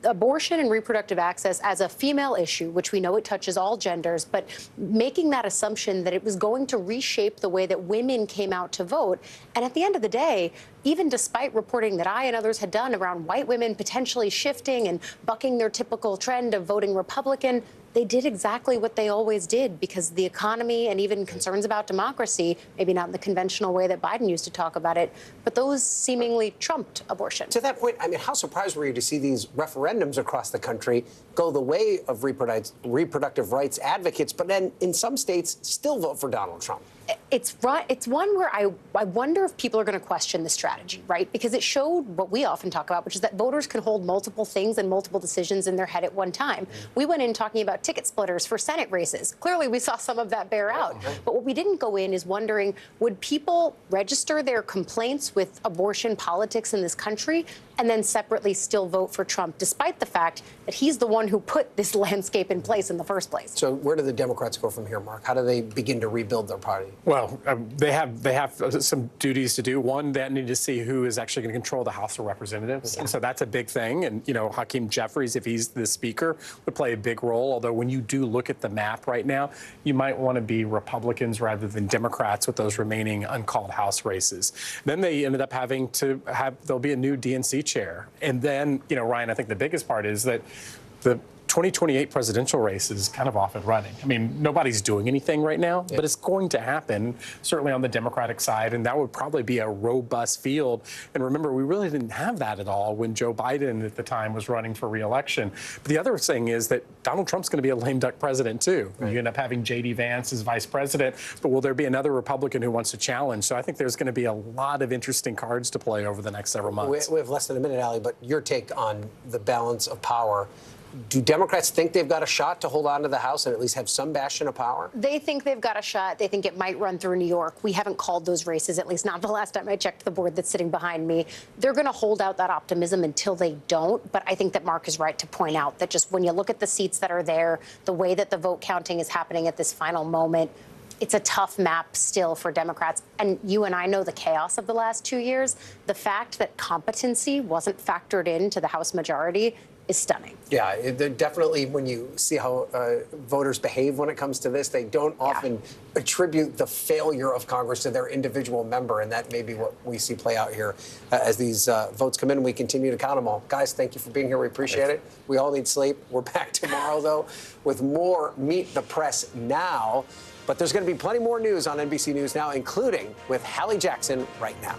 abortion and reproductive access as a female issue, which we know it touches all genders, but making that assumption that it was going to reshape the way that women came out to vote. And at the end of the day, even despite reporting that I and others had done around white women potentially shifting and bucking their typical trend of voting Republican, they did exactly what they always did because the economy and even concerns about democracy, maybe not in the conventional way that Biden used to talk about it, but those seemingly trumped abortion. To that point, I mean, how surprised were you to see these referendums across the country go the way of reproductive rights advocates, but then in some states still vote for Donald Trump? It's one where I wonder if people are going to question the strategy, right? Because it showed what we often talk about, which is that voters can hold multiple things and multiple decisions in their head at one time. We went in talking about ticket splitters for Senate races. Clearly, we saw some of that bear out. But what we didn't go in is wondering, would people register their complaints with abortion politics in this country and then separately still vote for Trump, despite the fact that he's the one who put this landscape in place in the first place? So where do the Democrats go from here, Mark? How do they begin to rebuild their party? Well, Well, they have some duties to do. One, they need to see who is actually going to control the House of Representatives, and so that's a big thing. And Hakeem Jeffries, if he's the Speaker, would play a big role. Although when you do look at the map right now, you might want to be Republicans rather than Democrats with those remaining uncalled House races. Then they ended up having to there'll be a new DNC chair, and then Ryan, I think the biggest part is that the 2028 presidential race is kind of off and running. I mean, nobody's doing anything right now, but it's going to happen, certainly on the Democratic side, and that would probably be a robust field. And remember, we really didn't have that at all when Joe Biden at the time was running for re-election. But the other thing is that Donald Trump's going to be a lame duck president, too. Right. You end up having J.D. Vance as vice president, but will there be another Republican who wants to challenge? So I think there's going to be a lot of interesting cards to play over the next several months. We have less than a minute, Allie, but your take on the balance of power. Do Democrats think they've got a shot to hold on to the House and at least have some bastion of power? They think they've got a shot. They think it might run through New York. We haven't called those races, at least not the last time I checked the board that's sitting behind me. They're going to hold out that optimism until they don't. But I think that Mark is right to point out that just when you look at the seats that are there, the way that the vote counting is happening at this final moment, it's a tough map still for Democrats. And you and I know the chaos of the last 2 years. The fact that competency wasn't factored into the House majority is stunning. Yeah, definitely when you see how voters behave when it comes to this, they don't often attribute the failure of Congress to their individual member, and that may be what we see play out here as these votes come in. We continue to count them all. Guys, thank you for being here. We appreciate it. We all need sleep. We're back tomorrow, though, with more Meet the Press Now. But there's going to be plenty more news on NBC News Now, including with Hallie Jackson right now.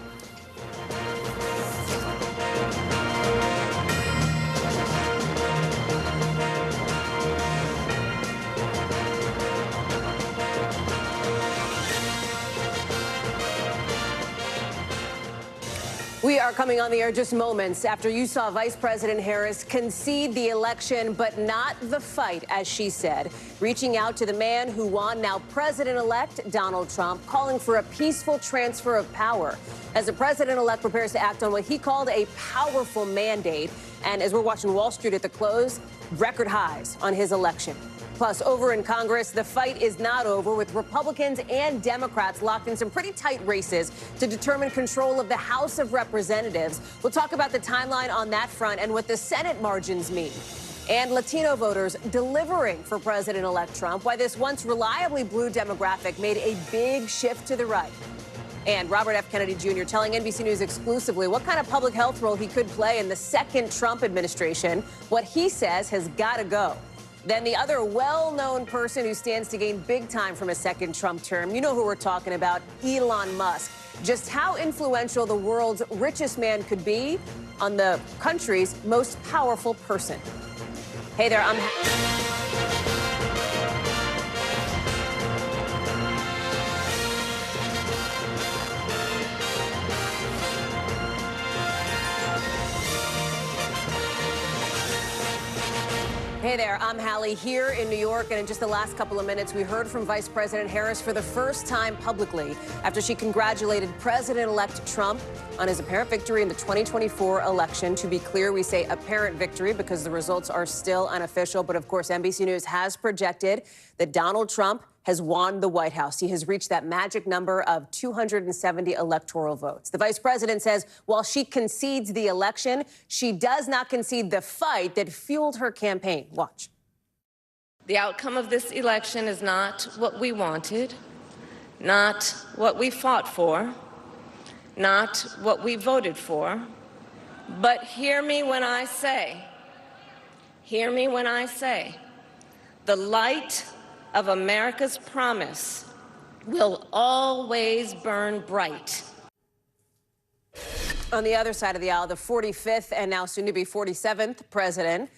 We are coming on the air just moments after you saw Vice President Harris concede the election, but not the fight, as she said, reaching out to the man who won, now President-elect Donald Trump, calling for a peaceful transfer of power as the president-elect prepares to act on what he called a powerful mandate. And as we're watching Wall Street at the close, record highs on his election. Plus, over in Congress, the fight is not over, with Republicans and Democrats locked in some pretty tight races to determine control of the House of Representatives. We'll talk about the timeline on that front and what the Senate margins mean. And Latino voters delivering for President-elect Trump, why this once reliably blue demographic made a big shift to the right. And Robert F. Kennedy Jr. telling NBC News exclusively what kind of public health role he could play in the second Trump administration, what he says has got to go. Then the other well-known person who stands to gain big time from a second Trump term, you know who we're talking about, Elon Musk. Just how influential the world's richest man could be on the country's most powerful person. Hey there, I'm... Hey there, I'm Hallie here in New York, and in just the last couple of minutes, we heard from Vice President Harris for the first time publicly after she congratulated President-elect Trump on his apparent victory in the 2024 election. To be clear, we say apparent victory because the results are still unofficial, but of course, NBC News has projected that Donald Trump has won the White House. He has reached that magic number of 270 electoral votes. The vice president says while she concedes the election, she does not concede the fight that fueled her campaign. Watch. The outcome of this election is not what we wanted, not what we fought for, not what we voted for, but hear me when I say, the light of America's promise will always burn bright. On the other side of the aisle, the 45th and now soon to be 47th president,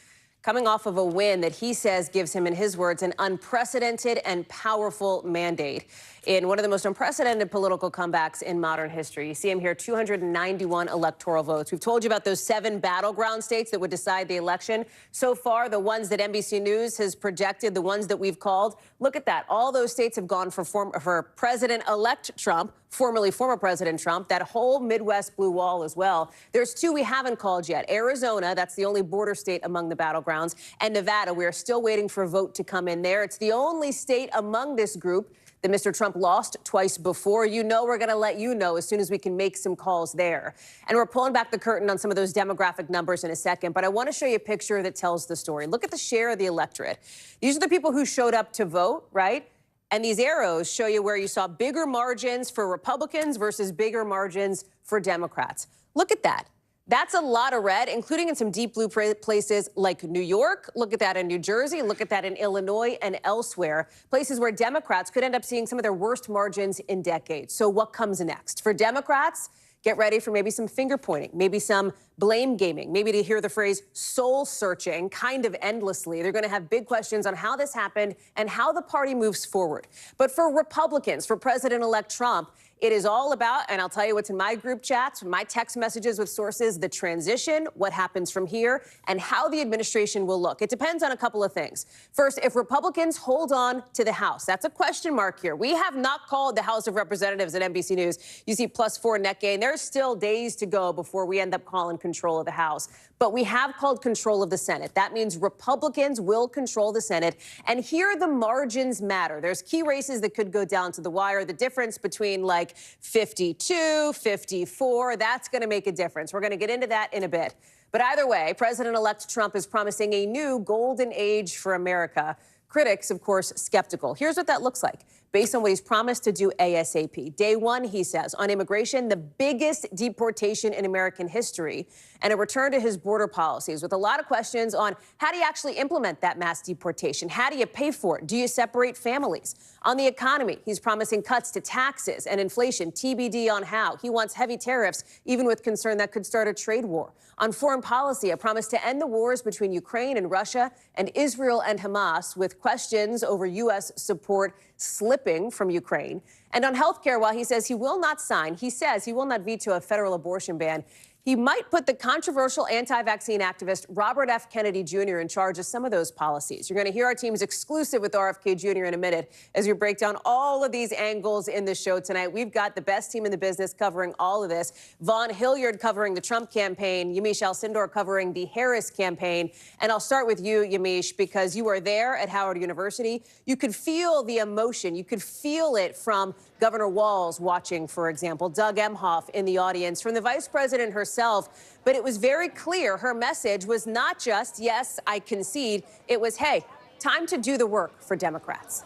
coming off of a win that he says gives him, in his words, an unprecedented and powerful mandate in one of the most unprecedented political comebacks in modern history. You see him here, 291 electoral votes. We've told you about those 7 battleground states that would decide the election. So far, the ones that NBC News has projected, the ones that we've called, look at that. All those states have gone for President-elect Trump, formerly former President Trump, that whole Midwest blue wall as well. There's 2 we haven't called yet. Arizona, that's the only border state among the battleground battlegrounds. And Nevada, we are still waiting for a vote to come in there. It's the only state among this group that Mr. Trump lost twice before. You know we're going to let you know as soon as we can make some calls there. And we're pulling back the curtain on some of those demographic numbers in a second, but I want to show you a picture that tells the story. Look at the share of the electorate. These are the people who showed up to vote, right? And these arrows show you where you saw bigger margins for Republicans versus bigger margins for Democrats. Look at that. That's a lot of red, including in some deep blue places like New York. Look at that in New Jersey. Look at that in Illinois and elsewhere, places where Democrats could end up seeing some of their worst margins in decades. So what comes next? For Democrats, get ready for maybe some finger pointing, maybe some blame gaming, maybe to hear the phrase soul searching kind of endlessly. They're going to have big questions on how this happened and how the party moves forward. But for Republicans, for President-elect Trump, it is all about, and I'll tell you what's in my group chats, my text messages with sources, the transition, what happens from here, and how the administration will look. It depends on a couple of things. First, if Republicans hold on to the House, that's a question mark here. We have not called the House of Representatives at NBC News. You see +4 net gain. There's still days to go before we end up calling control of the House. But we have called control of the Senate. That means Republicans will control the Senate. And here the margins matter. There's key races that could go down to the wire. The difference between like 52, 54, that's going to make a difference. We're going to get into that in a bit. But either way, President-elect Trump is promising a new golden age for America. Critics, of course, skeptical. Here's what that looks like based on what he's promised to do ASAP. Day one, he says, on immigration, the biggest deportation in American history, and a return to his border policies with a lot of questions on how do you actually implement that mass deportation? How do you pay for it? Do you separate families? On the economy, he's promising cuts to taxes and inflation, TBD on how. He wants heavy tariffs, even with concern that could start a trade war. On foreign policy, a promise to end the wars between Ukraine and Russia and Israel and Hamas, with questions over U.S. support slipping from Ukraine. And on health care, while he says he will not veto a federal abortion ban, he might put the controversial anti-vaccine activist Robert F. Kennedy Jr. in charge of some of those policies. You're going to hear our team's exclusive with RFK Jr. in a minute as we break down all of these angles in the show tonight. We've got the best team in the business covering all of this. Vaughn Hilliard covering the Trump campaign, Yamiche Alcindor covering the Harris campaign. And I'll start with you, Yamiche, because you are there at Howard University. You could feel the emotion. You could feel it from Governor Walz watching, for example, Doug Emhoff in the audience, from the vice president herself. But it was very clear her message was not just, yes, I concede. It was, hey, time to do the work for Democrats.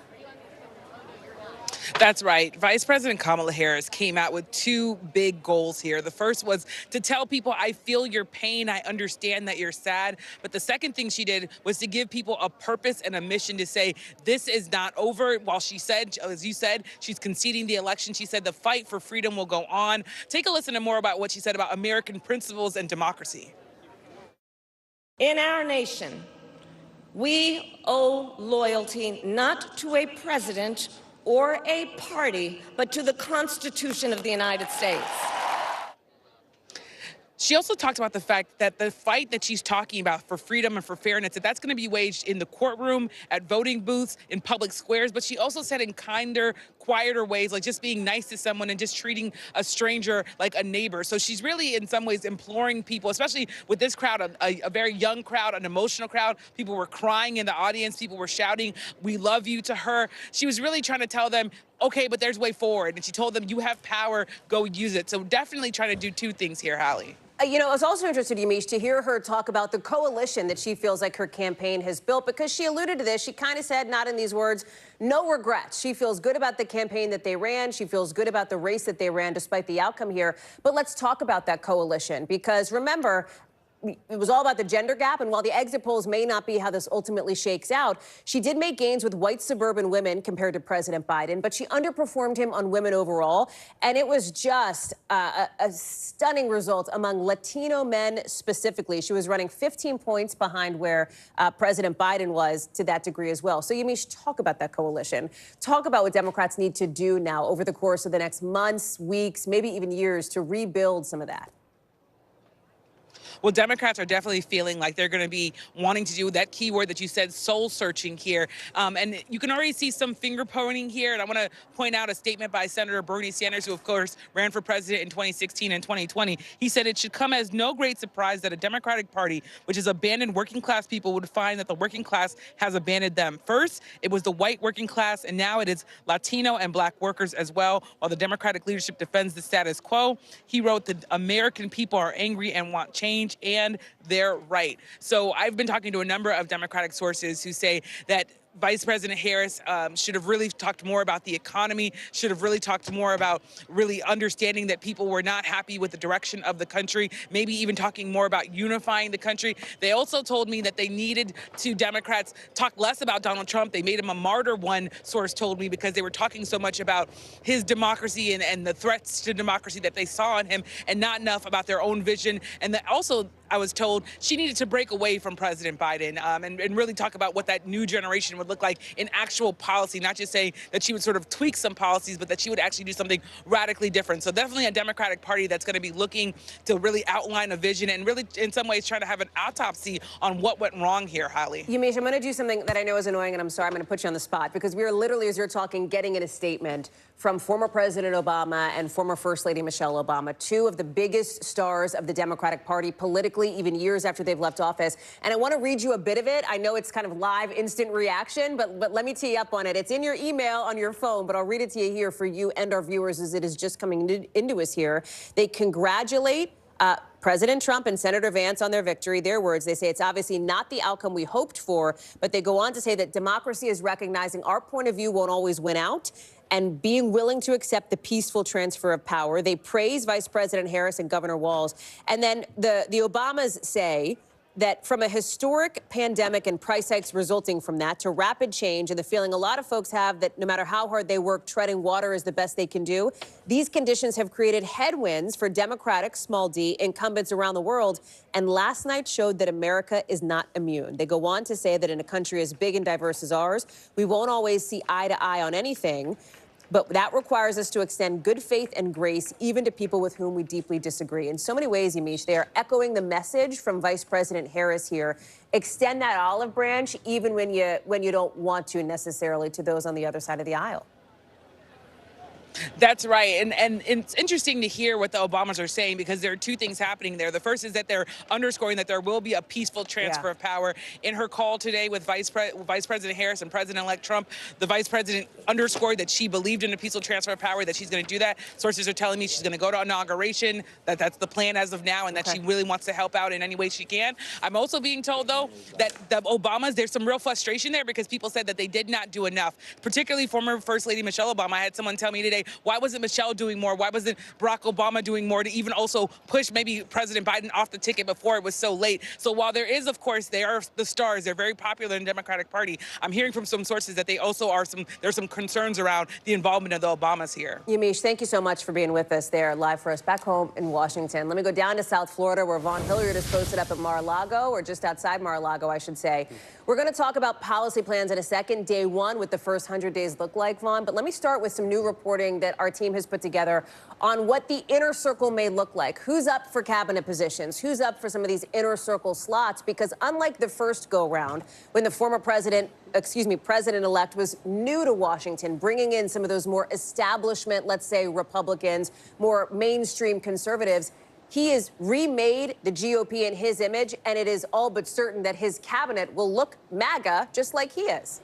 That's right. Vice President Kamala Harris came out with two big goals here. The first was to tell people, I feel your pain. I understand that you're sad. But the second thing she did was to give people a purpose and a mission to say, this is not over. While she said, as you said, she's conceding the election. She said the fight for freedom will go on. Take a listen to more about what she said about American principles and democracy. In our nation, we owe loyalty not to a president or a party, but to the Constitution of the United States. She also talked about the fact that the fight that she's talking about for freedom and for fairness, that's going to be waged in the courtroom, at voting booths, in public squares. But she also said in kinder, quieter ways, like just being nice to someone and just treating a stranger like a neighbor. So she's really, in some ways, imploring people, especially with this crowd, a very young crowd, an emotional crowd. People were crying in the audience. People were shouting, "We love you" to her. She was really trying to tell them, okay, but there's way forward. And she told them, you have power, go use it. So definitely trying to do two things here, Hallie. You know, I was also interested, Yamiche, to hear her talk about the coalition that she feels like her campaign has built, because she alluded to this. She kind of said, not in these words, no regrets. She feels good about the campaign that they ran. She feels good about the race that they ran, despite the outcome here. But let's talk about that coalition, because remember, it was all about the gender gap, and while the exit polls may not be how this ultimately shakes out, she did make gains with white suburban women compared to President Biden, but she underperformed him on women overall, and it was just a stunning result among Latino men specifically. She was running 15 points behind where President Biden was to that degree as well. So, Yamiche, talk about that coalition. Talk about what Democrats need to do now over the course of the next months, weeks, maybe even years to rebuild some of that. Well, Democrats are definitely feeling like they're going to be wanting to do that keyword that you said, soul searching here. And you can already see some finger pointing here. And I want to point out a statement by Senator Bernie Sanders, who, of course, ran for president in 2016 and 2020. He said it should come as no great surprise that a Democratic Party, which has abandoned working class people, would find that the working class has abandoned them. First, it was the white working class, and now it is Latino and Black workers as well. While the Democratic leadership defends the status quo, he wrote that American people are angry and want change, and they're right. So I've been talking to a number of Democratic sources who say that Vice President Harris should have really talked more about the economy, should have really talked more about really understanding that people were not happy with the direction of the country, maybe even talking more about unifying the country. They also told me that they needed to, Democrats, talk less about Donald Trump. They made him a martyr, one source told me, because they were talking so much about his democracy and the threats to democracy that they saw in him, and not enough about their own vision. And that also, I was told she needed to break away from President Biden and really talk about what that new generation would look like in actual policy, not just say that she would sort of tweak some policies, but that she would actually do something radically different. So definitely a Democratic Party that's going to be looking to really outline a vision and really, in some ways, trying to have an autopsy on what went wrong here, Holly. Yamiche, I'm going to do something that I know is annoying, and I'm sorry, I'm going to put you on the spot, because we are literally, as you're talking, getting in a statement from former President Obama and former First Lady Michelle Obama, two of the biggest stars of the Democratic Party politically, even years after they've left office. And I want to read you a bit of it. I know it's kind of live, instant reaction, but let me tee you up on it. It's in your email on your phone, but I'll read it to you here for you and our viewers as it is just coming into us here. They congratulate President Trump and Senator Vance on their victory. Their words, they say it's obviously not the outcome we hoped for, but they go on to say that democracy is recognizing our point of view won't always win out and being willing to accept the peaceful transfer of power. They praise Vice President Harris and Governor Walz. And then the Obamas say that from a historic pandemic and price hikes resulting from that to rapid change and the feeling a lot of folks have that no matter how hard they work, treading water is the best they can do. These conditions have created headwinds for Democratic, small d, incumbents around the world. And last night showed that America is not immune. They go on to say that in a country as big and diverse as ours, we won't always see eye to eye on anything. But that requires us to extend good faith and grace even to people with whom we deeply disagree. In so many ways, Yamiche, they are echoing the message from Vice President Harris here. Extend that olive branch even when you don't want to necessarily to those on the other side of the aisle. That's right. And it's interesting to hear what the Obamas are saying, because there are two things happening there. The first is that they're underscoring that there will be a peaceful transfer of power. In her call today with Vice President Harris and President-elect Trump, the Vice President underscored that she believed in a peaceful transfer of power, that she's going to do that. Sources are telling me she's going to go to inauguration, that that's the plan as of now, and that she really wants to help out in any way she can. I'm also being told, though, that the Obamas, there's some real frustration there because people said that they did not do enough, particularly former First Lady Michelle Obama. I had someone tell me today, why wasn't Michelle doing more? Why wasn't Barack Obama doing more to even also push maybe President Biden off the ticket before it was so late? So while there is, of course, they are the stars, they're very popular in the Democratic Party, I'm hearing from some sources that they also are there's some concerns around the involvement of the Obamas here. Yamiche, thank you so much for being with us there live for us back home in Washington. Let me go down to South Florida, where Vaughn Hilliard is posted up at Mar-a-Lago, or just outside Mar-a-Lago, I should say. We're going to talk about policy plans in a second, day one, what the first 100 days look like, Vaughn. But let me start with some new reporting that our team has put together on what the inner circle may look like. Who's up for cabinet positions? Who's up for some of these inner circle slots? Because unlike the first go-round, when the former president-elect was new to Washington, bringing in some of those more establishment, let's say, Republicans, more mainstream conservatives, he has remade the GOP in his image, and it is all but certain that his cabinet will look MAGA just like he is.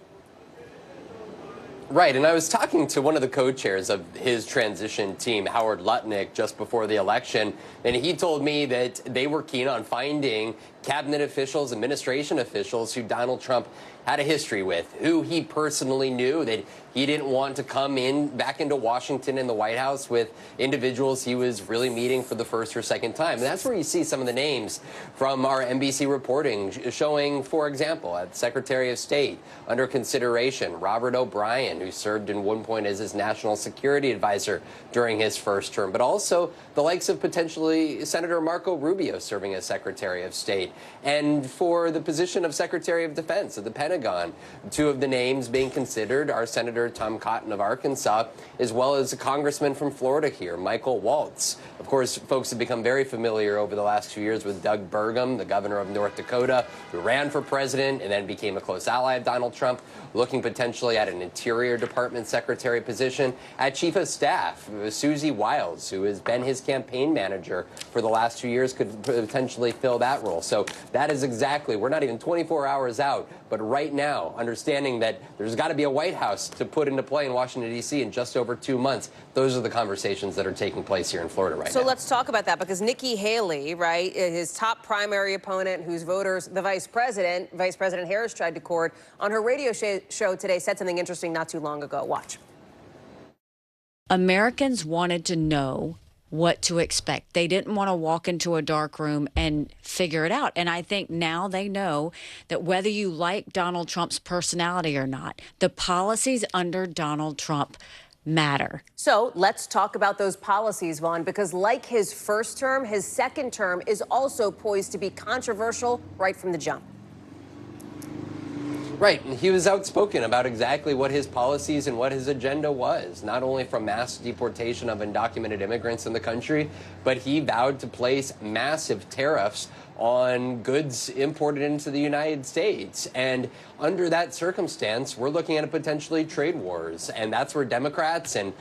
Right, and I was talking to one of the co-chairs of his transition team, Howard Lutnick, just before the election, and he told me that they were keen on finding cabinet officials, administration officials who Donald Trump had a history with, who he personally knew, that he didn't want to come back into Washington and the White House with individuals he was really meeting for the first or second time. And that's where you see some of the names from our NBC reporting showing, for example, at Secretary of State under consideration, Robert O'Brien, who served in one point as his national security advisor during his first term, but also the likes of potentially Senator Marco Rubio serving as Secretary of State. And for the position of Secretary of Defense of the Pentagon, Pentagon. Two of the names being considered are Senator Tom Cotton of Arkansas, as well as a congressman from Florida here, Michael Waltz. Of course, folks have become very familiar over the last few years with Doug Burgum, the governor of North Dakota, who ran for president and then became a close ally of Donald Trump, looking potentially at an Interior Department secretary position. At Chief of Staff, Susie Wiles, who has been his campaign manager for the last 2 years, could potentially fill that role. So that is exactly, we're not even 24 hours out, but right now, understanding that there's got to be a White House to put into play in Washington, D.C. in just over 2 months, those are the conversations that are taking place here in Florida right now. So let's talk about that, because Nikki Haley, right, his top primary opponent, whose voters, the Vice President Harris tried to court, on her radio show today said something interesting not too long ago. Watch. Americans wanted to know what to expect. They didn't want to walk into a dark room and figure it out. And I think now they know that whether you like Donald Trump's personality or not, the policies under Donald Trump matter. So let's talk about those policies, Vaughn, because like his first term, his second term is also poised to be controversial right from the jump. Right, and he was outspoken about exactly what his policies and what his agenda was, not only from mass deportation of undocumented immigrants in the country, but he vowed to place massive tariffs on goods imported into the United States. And under that circumstance, we're looking at a potentially trade wars. And that's where Democrats and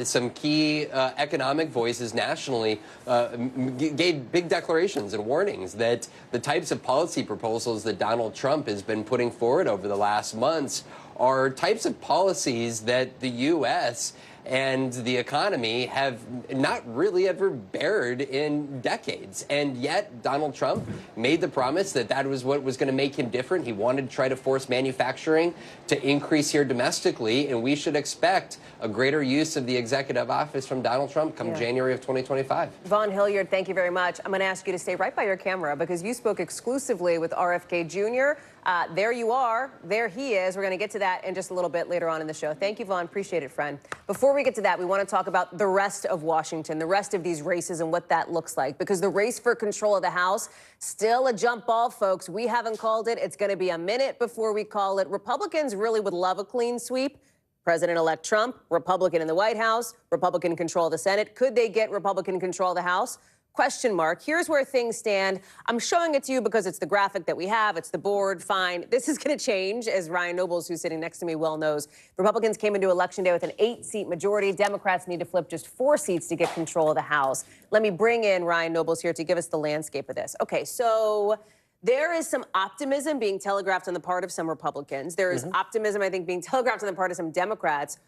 some key economic voices nationally gave big declarations and warnings that the types of policy proposals that Donald Trump has been putting forward over the last months are types of policies that the U.S. and the economy have not really ever bared in decades. And yet Donald Trump made the promise that that was what was going to make him different. He wanted to try to force manufacturing to increase here domestically, and we should expect a greater use of the executive office from Donald Trump come January of 2025. Vaughn Hilliard, thank you very much. I'm going to ask you to stay right by your camera because you spoke exclusively with RFK Jr. There you are. There he is. We're going to get to that in just a little bit later on in the show. Thank you, Vaughn. Appreciate it, friend. Before we get to that, we want to talk about the rest of Washington, the rest of these races and what that looks like, because the race for control of the House, still a jump ball, folks. We haven't called it. It's going to be a minute before we call it. Republicans really would love a clean sweep. President-elect Trump, Republican in the White House, Republican control of the Senate. Could they get Republican control of the House? Question mark. Here's where things stand. I'm showing it to you because it's the graphic that we have. It's the board. Fine. This is going to change, as Ryan Nobles, who's sitting next to me, well knows. Republicans came into Election Day with an 8-seat majority. Democrats need to flip just 4 seats to get control of the House. Let me bring in Ryan Nobles here to give us the landscape of this. Okay, so there is some optimism being telegraphed on the part of some Republicans. There is optimism, I think, being telegraphed on the part of some Democrats.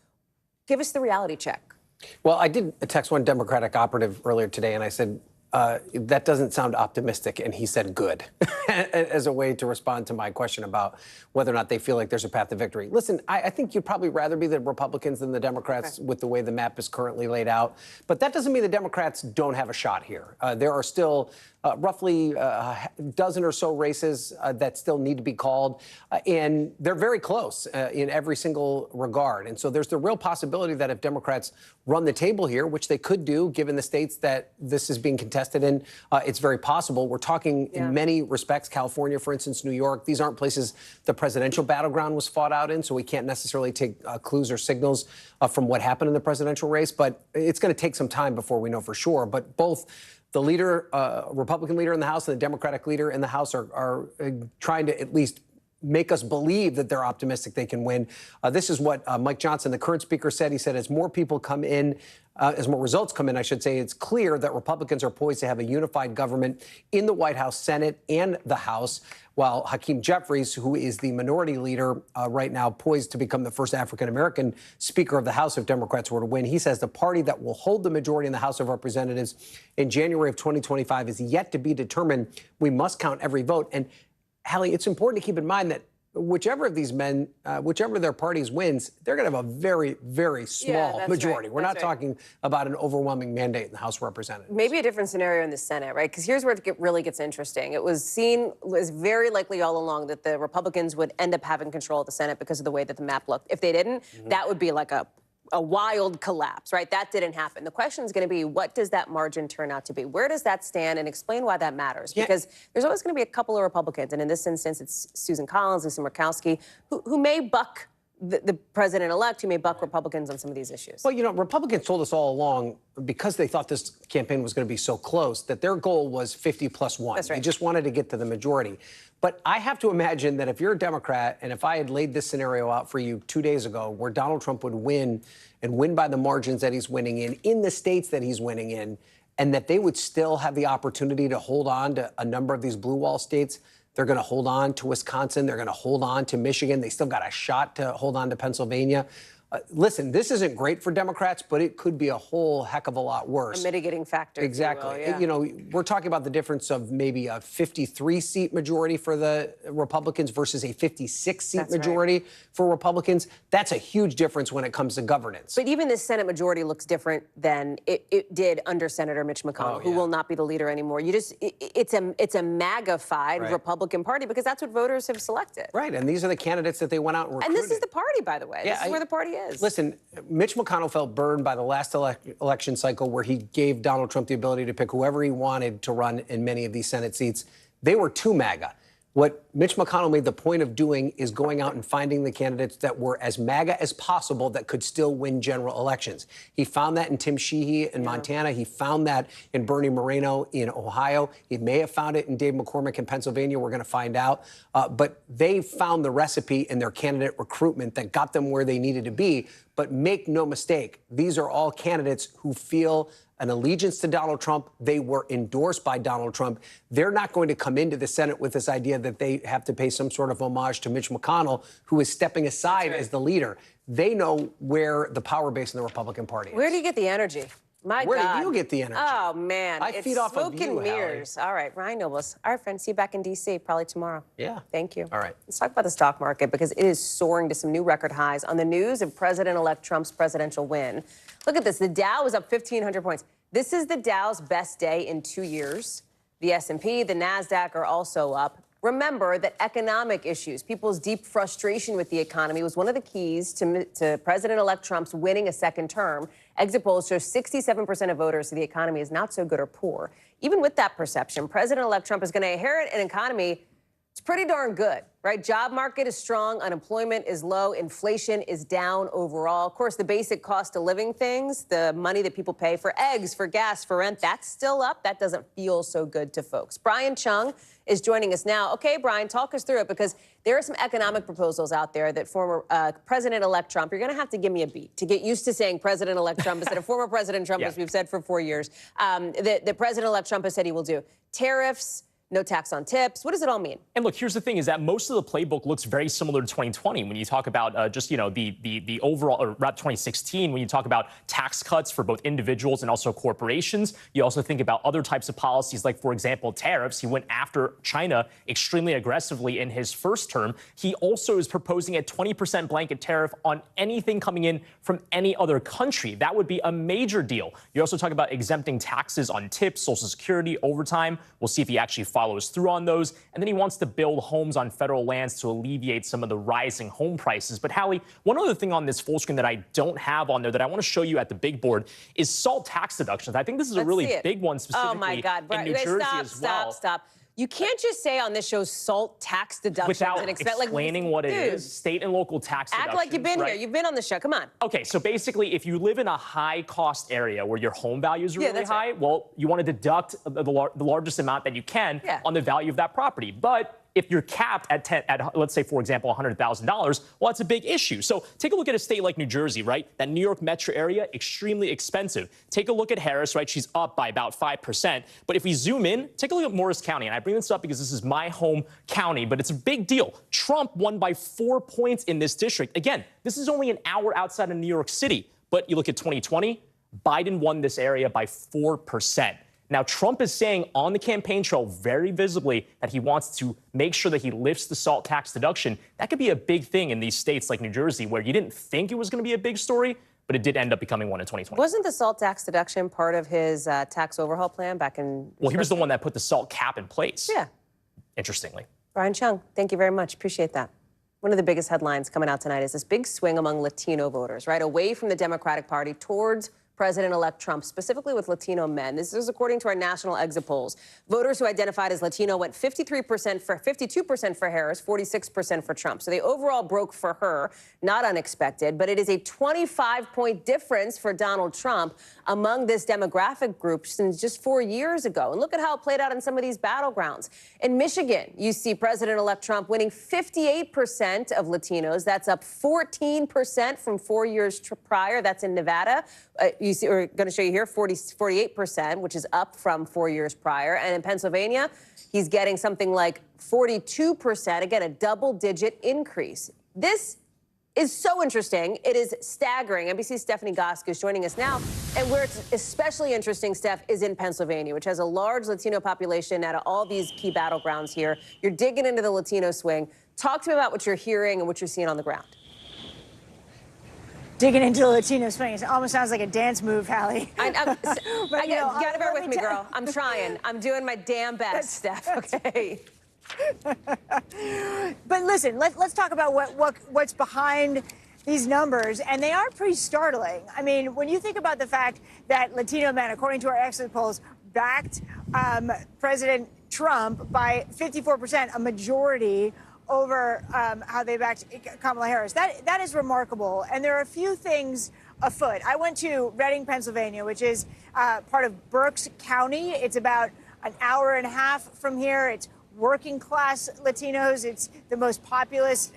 Give us the reality check. Well, I did text one Democratic operative earlier today, and I said, that doesn't sound optimistic, and he said good, as a way to respond to my question about whether or not they feel like there's a path to victory. Listen, I think you'd probably rather be the Republicans than the Democrats with the way the map is currently laid out. But that doesn't mean the Democrats don't have a shot here. There are still roughly a dozen or so races that still need to be called, and they're very close in every single regard. And so there's the real possibility that if Democrats run the table here, which they could do given the states that this is being contested in, it's very possible. We're talking in many respects, California, for instance, New York. These aren't places the presidential battleground was fought out in, so we can't necessarily take clues or signals from what happened in the presidential race. But it's going to take some time before we know for sure. But both the leader, Republican leader in the House and the Democratic leader in the House are trying to at least make us believe that they're optimistic they can win. This is what Mike Johnson, the current speaker, said. He said, as more people come in, as more results come in, I should say, it's clear that Republicans are poised to have a unified government in the White House, Senate, and the House, while Hakeem Jeffries, who is the minority leader right now, poised to become the first African-American Speaker of the House if Democrats were to win. He says the party that will hold the majority in the House of Representatives in January of 2025 is yet to be determined. We must count every vote. And Hallie, it's important to keep in mind that whichever of these men, whichever of their parties wins, they're going to have a very, very small majority. We're not talking about an overwhelming mandate in the House of Representatives. Maybe a different scenario in the Senate, right? Because here's where it really gets interesting. It was very likely all along that the Republicans would end up having control of the Senate because of the way that the map looked. If they didn't, that would be like a a wild collapse, right? That didn't happen. The question is going to be, what does that margin turn out to be? Where does that stand? And explain why that matters. Because there's always going to be a couple of Republicans, and in this instance, it's Susan Collins, Lisa Murkowski, who may buck the president-elect, who may buck Republicans on some of these issues. Well, you know, Republicans told us all along, because they thought this campaign was going to be so close, that their goal was 50+1. That's right. They just wanted to get to the majority. But I have to imagine that if you're a Democrat, and if I had laid this scenario out for you 2 days ago, where Donald Trump would win, and win by the margins that he's winning in the states that he's winning in, and that they would still have the opportunity to hold on to a number of these blue wall states. They're going to hold on to Wisconsin. They're going to hold on to Michigan. They still got a shot to hold on to Pennsylvania. Listen, this isn't great for Democrats, but it could be a whole heck of a lot worse. A mitigating factor. Exactly. If you will, yeah. You know, we're talking about the difference of maybe a 53-seat majority for the Republicans versus a 56-seat majority for Republicans. That's a huge difference when it comes to governance. But even the Senate majority looks different than it did under Senator Mitch McConnell, who will not be the leader anymore. It's a magnified Republican Party, because that's what voters have selected. Right, and these are the candidates that they went out and recruited. And this is the party, by the way. Yeah, this is where the party is. Listen, Mitch McConnell felt burned by the last election cycle, where he gave Donald Trump the ability to pick whoever he wanted to run in many of these Senate seats. They were too MAGA. What Mitch McConnell made the point of doing is going out and finding the candidates that were as MAGA as possible that could still win general elections. He found that in Tim Sheehy in Montana. He found that in Bernie Moreno in Ohio. He may have found it in Dave McCormick in Pennsylvania. We're going to find out. But they found the recipe in their candidate recruitment that got them where they needed to be. But make no mistake, these are all candidates who feel an allegiance to Donald Trump. They were endorsed by Donald Trump. They're not going to come into the Senate with this idea that they have to pay some sort of homage to Mitch McConnell, who is stepping aside as the leader. They know where the power base in the Republican Party is. Where do you get the energy? My God. Where do you get the energy? Oh, man. I feed off of you, smoke and mirrors. All right, Ryan Nobles. All right, friend, see you back in D.C. probably tomorrow. Yeah. Thank you. All right. Let's talk about the stock market, because it is soaring to some new record highs on the news of President-elect Trump's presidential win. Look at this. The Dow is up 1,500 points. This is the Dow's best day in 2 years. The S&P, the NASDAQ are also up. Remember that economic issues, people's deep frustration with the economy, was one of the keys to President-elect Trump's winning a second term. Exit polls show 67% of voters say the economy is not so good or poor. Even with that perception, President-elect Trump is going to inherit an economy it's pretty darn good, right? Job market is strong, unemployment is low, inflation is down overall. Of course, the basic cost of living things, the money that people pay for eggs, for gas, for rent, that's still up. That doesn't feel so good to folks. Brian Chung is joining us now. Okay, Brian, talk us through it, because there are some economic proposals out there that former President-elect Trump, you're going to have to give me a beat to get used to saying President-elect Trump instead of former President Trump, as we've said for 4 years, that President-elect Trump has said he will do. Tariffs, no tax on tips. What does it all mean? And look, here's the thing, is that most of the playbook looks very similar to 2020 when you talk about just, you know, the overall, or about 2016, when you talk about tax cuts for both individuals and also corporations. You also think about other types of policies, like, for example, tariffs. He went after China extremely aggressively in his first term. He also is proposing a 20% blanket tariff on anything coming in from any other country. That would be a major deal. You also talk about exempting taxes on tips, Social Security, overtime. We'll see if he actually follows through on those. And then he wants to build homes on federal lands to alleviate some of the rising home prices. But Hallie, one other thing on this full screen that I don't have on there that I want to show you at the big board is SALT tax deductions. I think this is a really big one specifically in New Jersey as well. Stop. You can't just say on this show SALT tax deductions without and expect, explaining what it is. State and local tax deductions. Act like you've been here. You've been on the show. Come on. Okay, so basically, if you live in a high-cost area where your home values are really high, well, you want to deduct the largest amount that you can on the value of that property. But if you're capped at let's say, for example, $100,000, well, that's a big issue. So take a look at a state like New Jersey, right? That New York metro area, extremely expensive. Take a look at Harris, right? She's up by about 5%. But if we zoom in, take a look at Morris County. And I bring this up because this is my home county, but it's a big deal. Trump won by 4 points in this district. Again, this is only an hour outside of New York City. But you look at 2020, Biden won this area by 4%. Now, Trump is saying on the campaign trail very visibly that he wants to make sure that he lifts the SALT tax deduction. That could be a big thing in these states like New Jersey, where you didn't think it was going to be a big story, but it did end up becoming one in 2020. Wasn't the SALT tax deduction part of his tax overhaul plan back in... Well, he was the one that put the SALT cap in place. Yeah. Interestingly. Brian Chung, thank you very much. Appreciate that. One of the biggest headlines coming out tonight is this big swing among Latino voters, right, away from the Democratic Party towards President-elect Trump, specifically with Latino men. This is according to our national exit polls. Voters who identified as Latino went 52% for Harris, 46% for Trump. So they overall broke for her, not unexpected, but it is a 25-point difference for Donald Trump among this demographic group since just 4 years ago. And look at how it played out in some of these battlegrounds. In Michigan, you see President-elect Trump winning 58% of Latinos. That's up 14% from 4 years prior. That's in Nevada. You see, we're going to show you here 48%, which is up from 4 years prior. And in Pennsylvania, he's getting something like 42%, again, a double-digit increase. This is so interesting. It is staggering. NBC's Stephanie Gosk is joining us now. And where it's especially interesting, Steph, is in Pennsylvania, which has a large Latino population out of all these key battlegrounds here. You're digging into the Latino swing. Talk to me about what you're hearing and what you're seeing on the ground. Digging into the Latino swing. It almost sounds like a dance move, Hallie. You gotta bear with me, girl. I'm trying. I'm doing my damn best, Steph, okay? But listen, let's talk about what's behind these numbers, and they are pretty startling. I mean, when you think about the fact that Latino men, according to our exit polls, backed President Trump by 54%, a majority over how they backed Kamala Harris. That is remarkable, and there are a few things afoot. I went to Reading, Pennsylvania, which is part of Berks County. It's about an hour and a half from here. It's working class Latinos. It's the most populous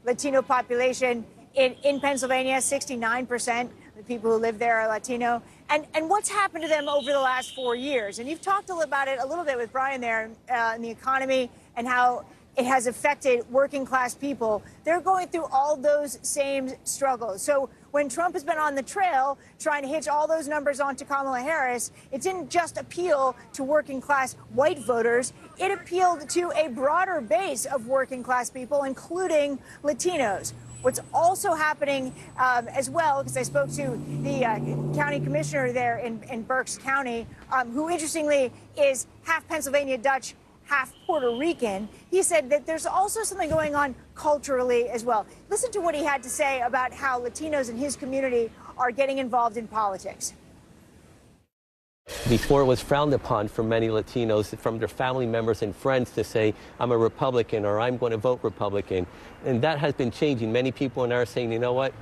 Latino population in Pennsylvania. 69% of the people who live there are Latino. And what's happened to them over the last 4 years? And you've talked about it a little bit with Brian there in the economy and how it has affected working class people. They're going through all those same struggles. So when Trump has been on the trail trying to hitch all those numbers onto Kamala Harris, it didn't just appeal to working class white voters. It appealed to a broader base of working class people, including Latinos. What's also happening as well, because I spoke to the county commissioner there in Berks County, who interestingly is half Pennsylvania Dutch, half Puerto Rican. He said that there's also something going on culturally as well. Listen to what he had to say about how Latinos in his community are getting involved in politics. Before, it was frowned upon for many Latinos, from their family members and friends, to say, I'm a Republican or I'm going to vote Republican. And that has been changing. Many people now are saying, you know what?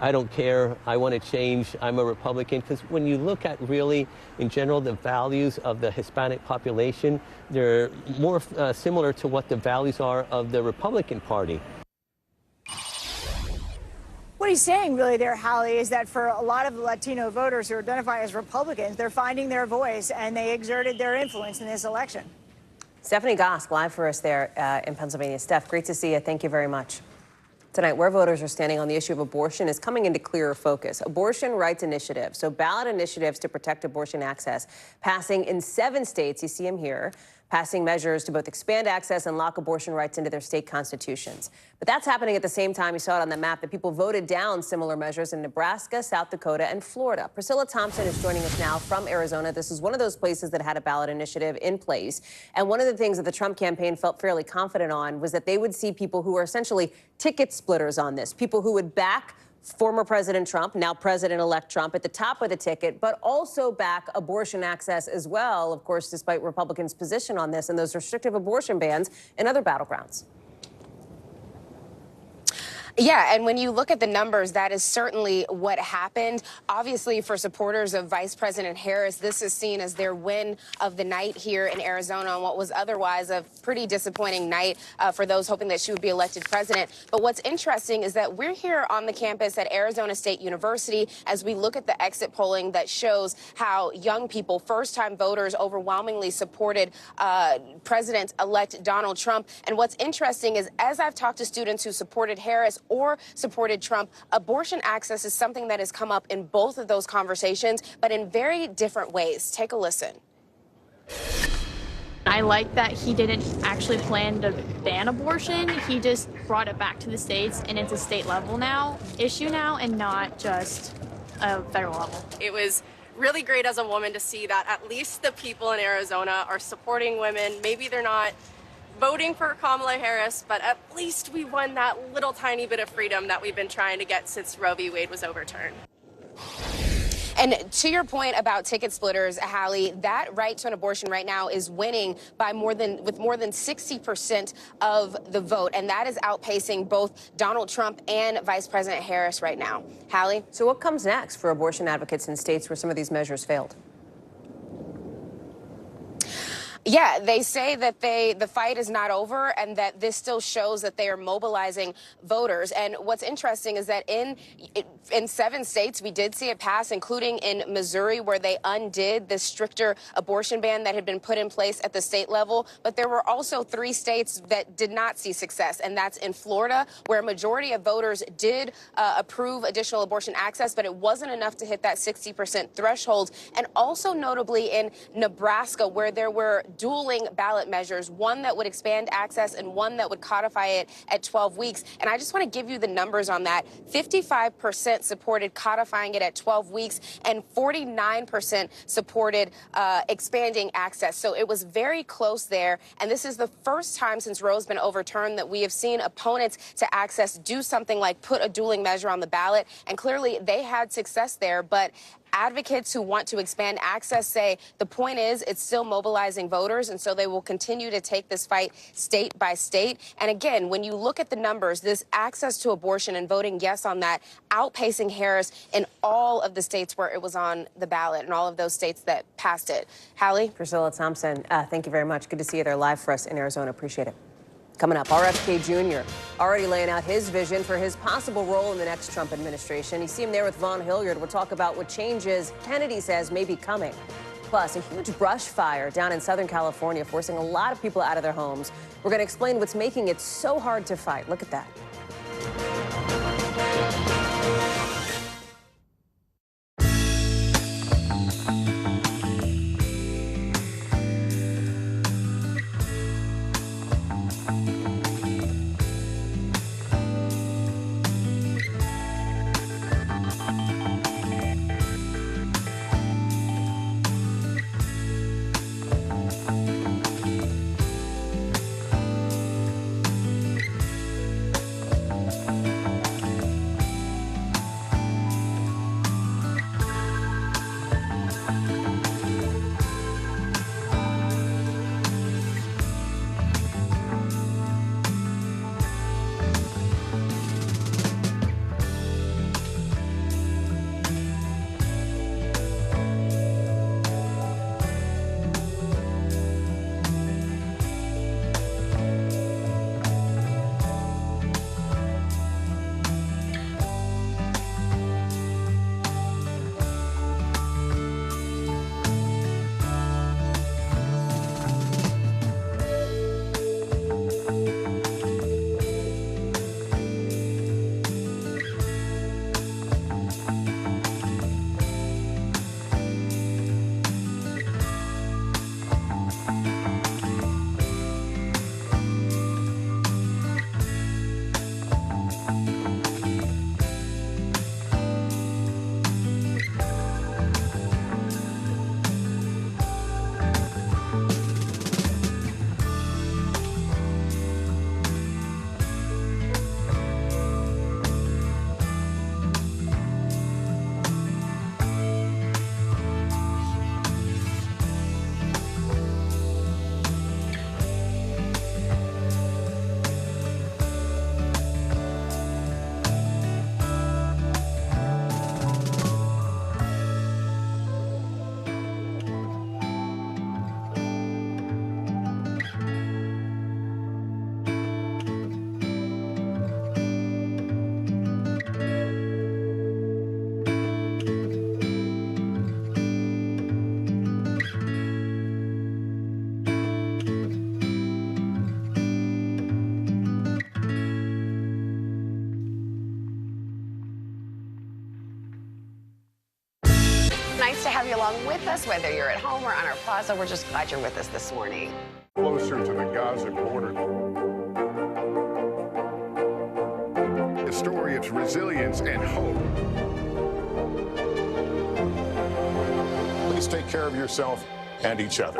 I don't care. I want to change. I'm a Republican. Because when you look at really, in general, the values of the Hispanic population, they're more similar to what the values are of the Republican Party. What he's saying really there, Hallie, is that for a lot of the Latino voters who identify as Republicans, they're finding their voice and they exerted their influence in this election. Stephanie Gosk, live for us there in Pennsylvania. Steph, great to see you. Thank you very much. Tonight, where voters are standing on the issue of abortion is coming into clearer focus. Abortion rights initiatives, so ballot initiatives to protect abortion access, passing in 7 states. You see them here, passing measures to both expand access and lock abortion rights into their state constitutions. But that's happening at the same time, you saw it on the map, that people voted down similar measures in Nebraska, South Dakota, and Florida. Priscilla Thompson is joining us now from Arizona. This is one of those places that had a ballot initiative in place. And one of the things that the Trump campaign felt fairly confident on was that they would see people who are essentially ticket splitters on this, people who would back former President Trump, now President-elect Trump, at the top of the ticket, but also back abortion access as well, of course, despite Republicans' position on this and those restrictive abortion bans in other battlegrounds. Yeah, and when you look at the numbers, that is certainly what happened. Obviously, for supporters of Vice President Harris, this is seen as their win of the night here in Arizona on what was otherwise a pretty disappointing night for those hoping that she would be elected president. But what's interesting is that we're here on the campus at Arizona State University as we look at the exit polling that shows how young people, first-time voters, overwhelmingly supported President-elect Donald Trump. And what's interesting is, as I've talked to students who supported Harris or supported Trump, abortion access is something that has come up in both of those conversations, but in very different ways. Take a listen. I like that he didn't actually plan to ban abortion. He just brought it back to the states, and it's a state level issue now, and not just a federal level. It was really great as a woman to see that at least the people in Arizona are supporting women. Maybe they're not voting for Kamala Harris, but at least we won that little tiny bit of freedom that we've been trying to get since Roe v. Wade was overturned. And to your point about ticket splitters, Hallie, that right to an abortion right now is winning by more than 60% of the vote, and that is outpacing both Donald Trump and Vice President Harris right now. Hallie? So what comes next for abortion advocates in states where some of these measures failed? Yeah, they say that the fight is not over and that this still shows that they are mobilizing voters. And what's interesting is that in 7 states, we did see it pass, including in Missouri, where they undid the stricter abortion ban that had been put in place at the state level. But there were also 3 states that did not see success, and that's in Florida, where a majority of voters did approve additional abortion access, but it wasn't enough to hit that 60% threshold. And also notably in Nebraska, where there were dueling ballot measures, one that would expand access and one that would codify it at 12 weeks. And I just want to give you the numbers on that. 55% supported codifying it at 12 weeks and 49% supported expanding access. So it was very close there. And this is the first time since Roe's been overturned that we have seen opponents to access do something like put a dueling measure on the ballot. And clearly they had success there. But advocates who want to expand access say the point is it's still mobilizing voters, and so they will continue to take this fight state by state. And again, when you look at the numbers, this access to abortion and voting yes on that outpacing Harris in all of the states where it was on the ballot and all of those states that passed it. Hallie? Priscilla Thompson, thank you very much. Good to see you there live for us in Arizona. Appreciate it. Coming up, RFK Jr. already laying out his vision for his possible role in the next Trump administration. You see him there with Vaughn Hilliard. We'll talk about what changes Kennedy says may be coming. Plus, a huge brush fire down in Southern California, forcing a lot of people out of their homes. We're going to explain what's making it so hard to fight. Look at that. Nice to have you along with us, whether you're at home or on our plaza. We're just glad you're with us this morning. Closer to the Gaza border. A story of resilience and hope. Please take care of yourself and each other.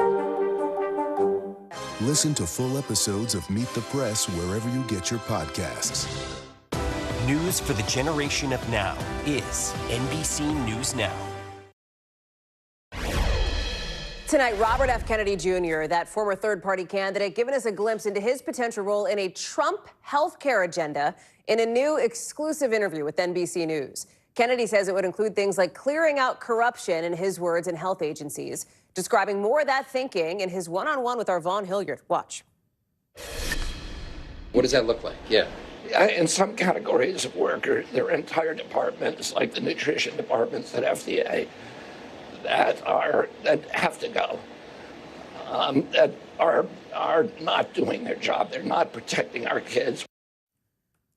Listen to full episodes of Meet the Press wherever you get your podcasts. News for the generation of now is NBC News Now. Tonight, Robert F. Kennedy Jr., that former third-party candidate, giving us a glimpse into his potential role in a Trump health care agenda in a new exclusive interview with NBC News. Kennedy says it would include things like clearing out corruption, in his words, in health agencies, describing more of that thinking in his one-on-one with our Vaughn Hilliard. Watch. What does that look like? Yeah. In some categories of workers, there are entire departments, like the nutrition departments at FDA, that have to go, that are not doing their job. They're not protecting our kids.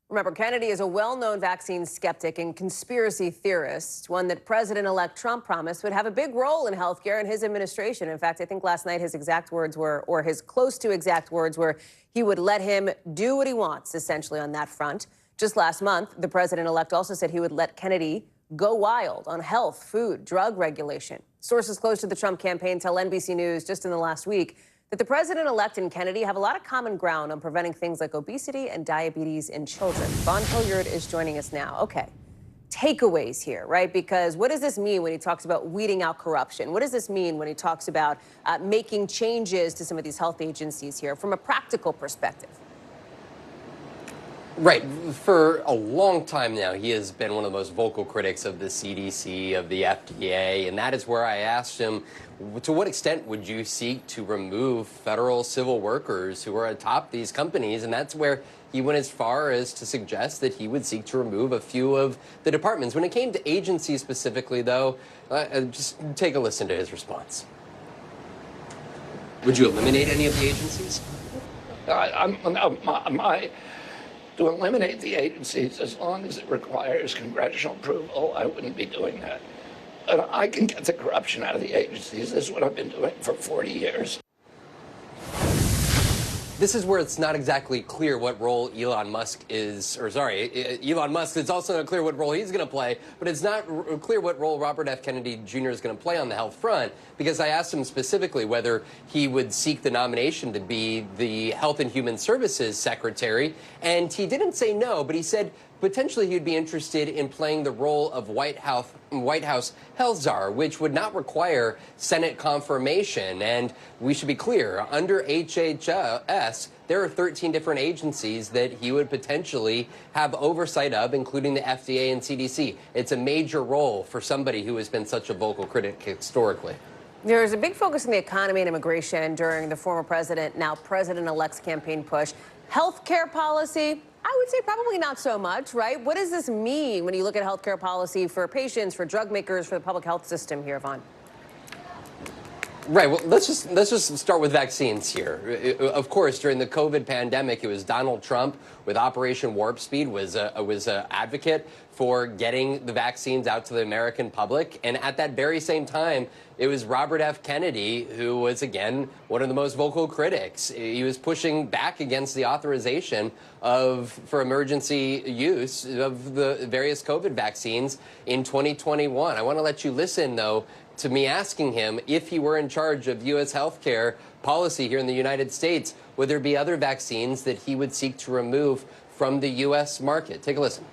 Remember, Kennedy is a well-known vaccine skeptic and conspiracy theorist, one that President-elect Trump promised would have a big role in health care in his administration. In fact, I think last night his exact words were, or his close to exact words were, he would let him do what he wants, essentially, on that front. Just last month, the president-elect also said he would let Kennedy go wild on health, food, drug regulation. Sources close to the Trump campaign tell NBC News just in the last week that the president-elect and Kennedy have a lot of common ground on preventing things like obesity and diabetes in children. Vaughn Hilliard is joining us now. Okay, takeaways here, right? Because what does this mean when he talks about weeding out corruption? What does this mean when he talks about making changes to some of these health agencies here from a practical perspective? Right. For a long time now, he has been one of the most vocal critics of the CDC, of the FDA, and that is where I asked him, to what extent would you seek to remove federal civil workers who are atop these companies? And that's where he went as far as to suggest that he would seek to remove a few of the departments. When it came to agencies specifically, though, just take a listen to his response. Would you eliminate any of the agencies? To eliminate the agencies, as long as it requires congressional approval, I wouldn't be doing that. And I can get the corruption out of the agencies. This is what I've been doing for 40 years. This is where it's not exactly clear what role Elon Musk, it's also not clear what role he's going to play, but it's not clear what role Robert F. Kennedy Jr. is going to play on the health front, because I asked him specifically whether he would seek the nomination to be the Health and Human Services Secretary, and he didn't say no, but he said potentially he'd be interested in playing the role of White House health czar, which would not require Senate confirmation. And we should be clear, under HHS, there are 13 different agencies that he would potentially have oversight of, including the FDA and CDC. It's a major role for somebody who has been such a vocal critic historically. There's a big focus on the economy and immigration during the former president, now president-elect's campaign push. Healthcare policy, I would say probably not so much, right? What does this mean when you look at healthcare policy for patients, for drug makers, for the public health system here, Vaughn? Right. Well, let's just start with vaccines here. Of course, during the COVID pandemic, it was Donald Trump with Operation Warp Speed was an advocate for getting the vaccines out to the American public. And at that very same time, it was Robert F. Kennedy who was, again, one of the most vocal critics. He was pushing back against the authorization for emergency use of the various COVID vaccines in 2021. I want to let you listen, though, to me asking him if he were in charge of U.S. healthcare policy here in the United States, would there be other vaccines that he would seek to remove from the U.S. market? Take a listen.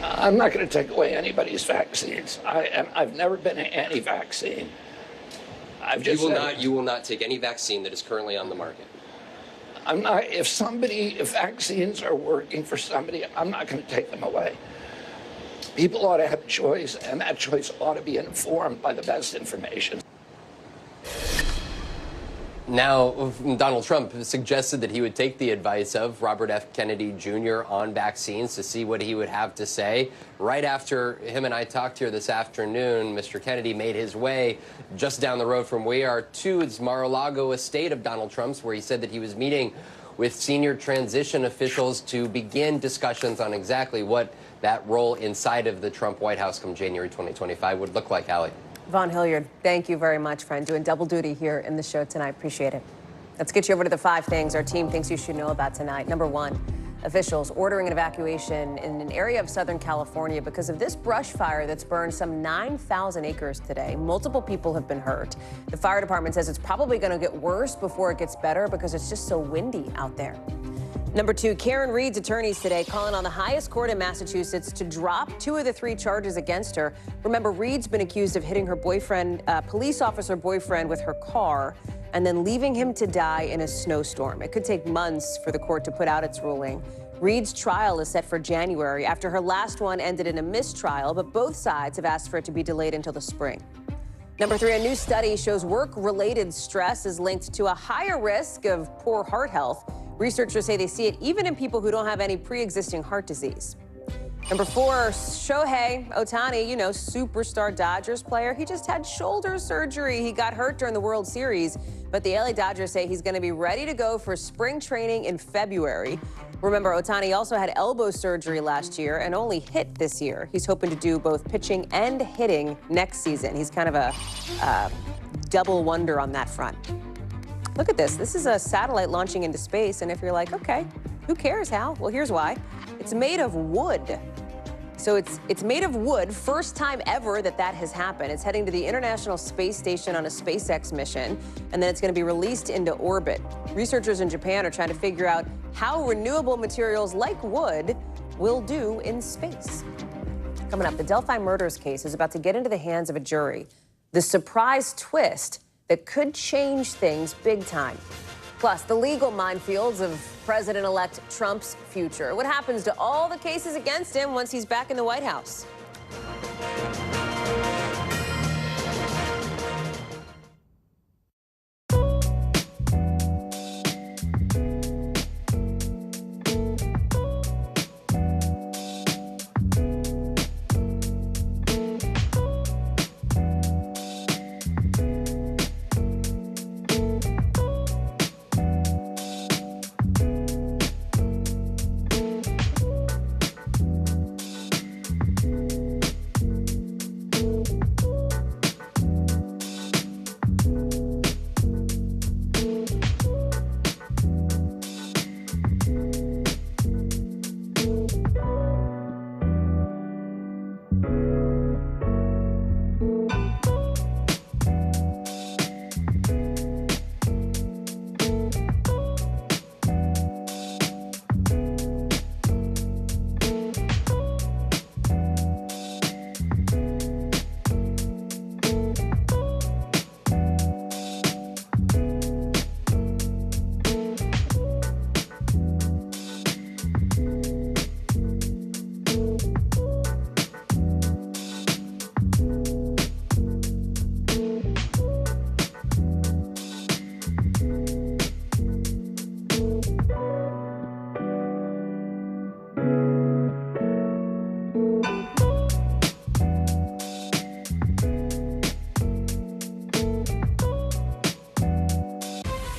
I'm not going to take away anybody's vaccines. I've never been anti-vaccine. You will not take any vaccine that is currently on the market. I'm not. If vaccines are working for somebody, I'm not going to take them away. People ought to have a choice, and that choice ought to be informed by the best information. Now, Donald Trump suggested that he would take the advice of Robert F. Kennedy Jr. on vaccines to see what he would have to say. Right after him and I talked here this afternoon, Mr. Kennedy made his way just down the road from where we are to his Mar-a-Lago estate of Donald Trump's, where he said that he was meeting with senior transition officials to begin discussions on exactly what that role inside of the Trump White House come January 2025 would look like, Allie. Vaughn Hilliard, thank you very much, friend. Doing double duty here in the show tonight. Appreciate it. Let's get you over to the 5 things our team thinks you should know about tonight. Number 1, Officials ordering an evacuation in an area of Southern California because of this brush fire that's burned some 9,000 acres today. Multiple people have been hurt. The fire department says it's probably going to get worse before it gets better because it's just so windy out there. Number 2, Karen Reed's attorneys today calling on the highest court in Massachusetts to drop 2 of the 3 charges against her. Remember, Reed's been accused of hitting her boyfriend, police officer boyfriend, with her car and then leaving him to die in a snowstorm. It could take months for the court to put out its ruling. Reed's trial is set for January after her last one ended in a mistrial, but both sides have asked for it to be delayed until the spring. Number 3, a new study shows work-related stress is linked to a higher risk of poor heart health. Researchers say they see it even in people who don't have any pre-existing heart disease. Number 4, Shohei Ohtani, you know, superstar Dodgers player. He just had shoulder surgery. He got hurt during the World Series, but the LA Dodgers say he's going to be ready to go for spring training in February. Remember, Ohtani also had elbow surgery last year and only hit this year. He's hoping to do both pitching and hitting next season. He's kind of a double wonder on that front. Look at this. This is a satellite launching into space, and if you're like, okay, who cares, Hal? Well, here's why. It's made of wood. So it's made of wood. First time ever that has happened. It's heading to the International Space Station on a SpaceX mission, and then it's going to be released into orbit. Researchers in Japan are trying to figure out how renewable materials like wood will do in space. Coming up, the Delphi murders case is about to get into the hands of a jury. The surprise twist that could change things big time. Plus, the legal minefields of President-elect Trump's future. What happens to all the cases against him once he's back in the White House?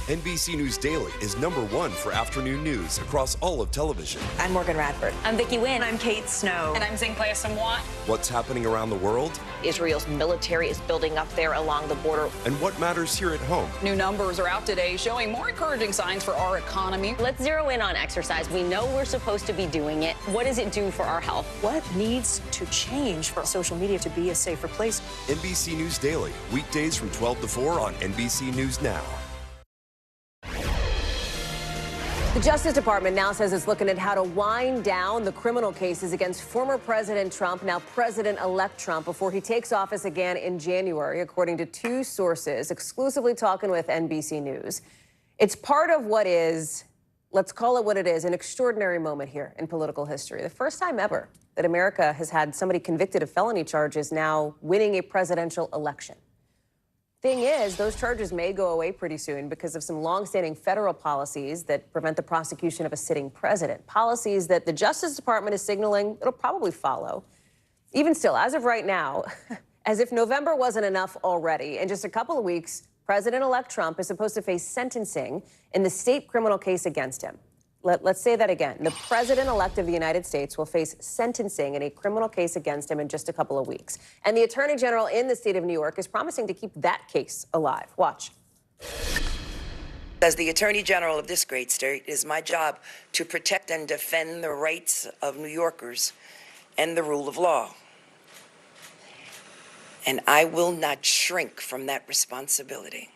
NBC News Daily is #1 for afternoon news across all of television. I'm Morgan Radford. I'm Vicki Wynn. I'm Kate Snow. And I'm Zinklea Samwat. What's happening around the world? Israel's military is building up there along the border. And what matters here at home? New numbers are out today showing more encouraging signs for our economy. Let's zero in on exercise. We know we're supposed to be doing it. What does it do for our health? What needs to change for social media to be a safer place? NBC News Daily, weekdays from 12 to 4 on NBC News Now. The Justice Department now says it's looking at how to wind down the criminal cases against former President Trump, now President-elect Trump, before he takes office again in January, according to 2 sources exclusively talking with NBC News. It's part of what is, let's call it what it is, an extraordinary moment here in political history. The first time ever that America has had somebody convicted of felony charges now winning a presidential election. Thing is, those charges may go away pretty soon because of some longstanding federal policies that prevent the prosecution of a sitting president. Policies that the Justice Department is signaling it'll probably follow. Even still, as of right now, as if November wasn't enough already, in just a couple of weeks, President-elect Trump is supposed to face sentencing in the state criminal case against him. Let's say that again. The president-elect of the United States will face sentencing in a criminal case against him in just a couple of weeks. And the attorney general in the state of New York is promising to keep that case alive. Watch. As the Attorney General of this great state, it is my job to protect and defend the rights of New Yorkers and the rule of law. And I will not shrink from that responsibility.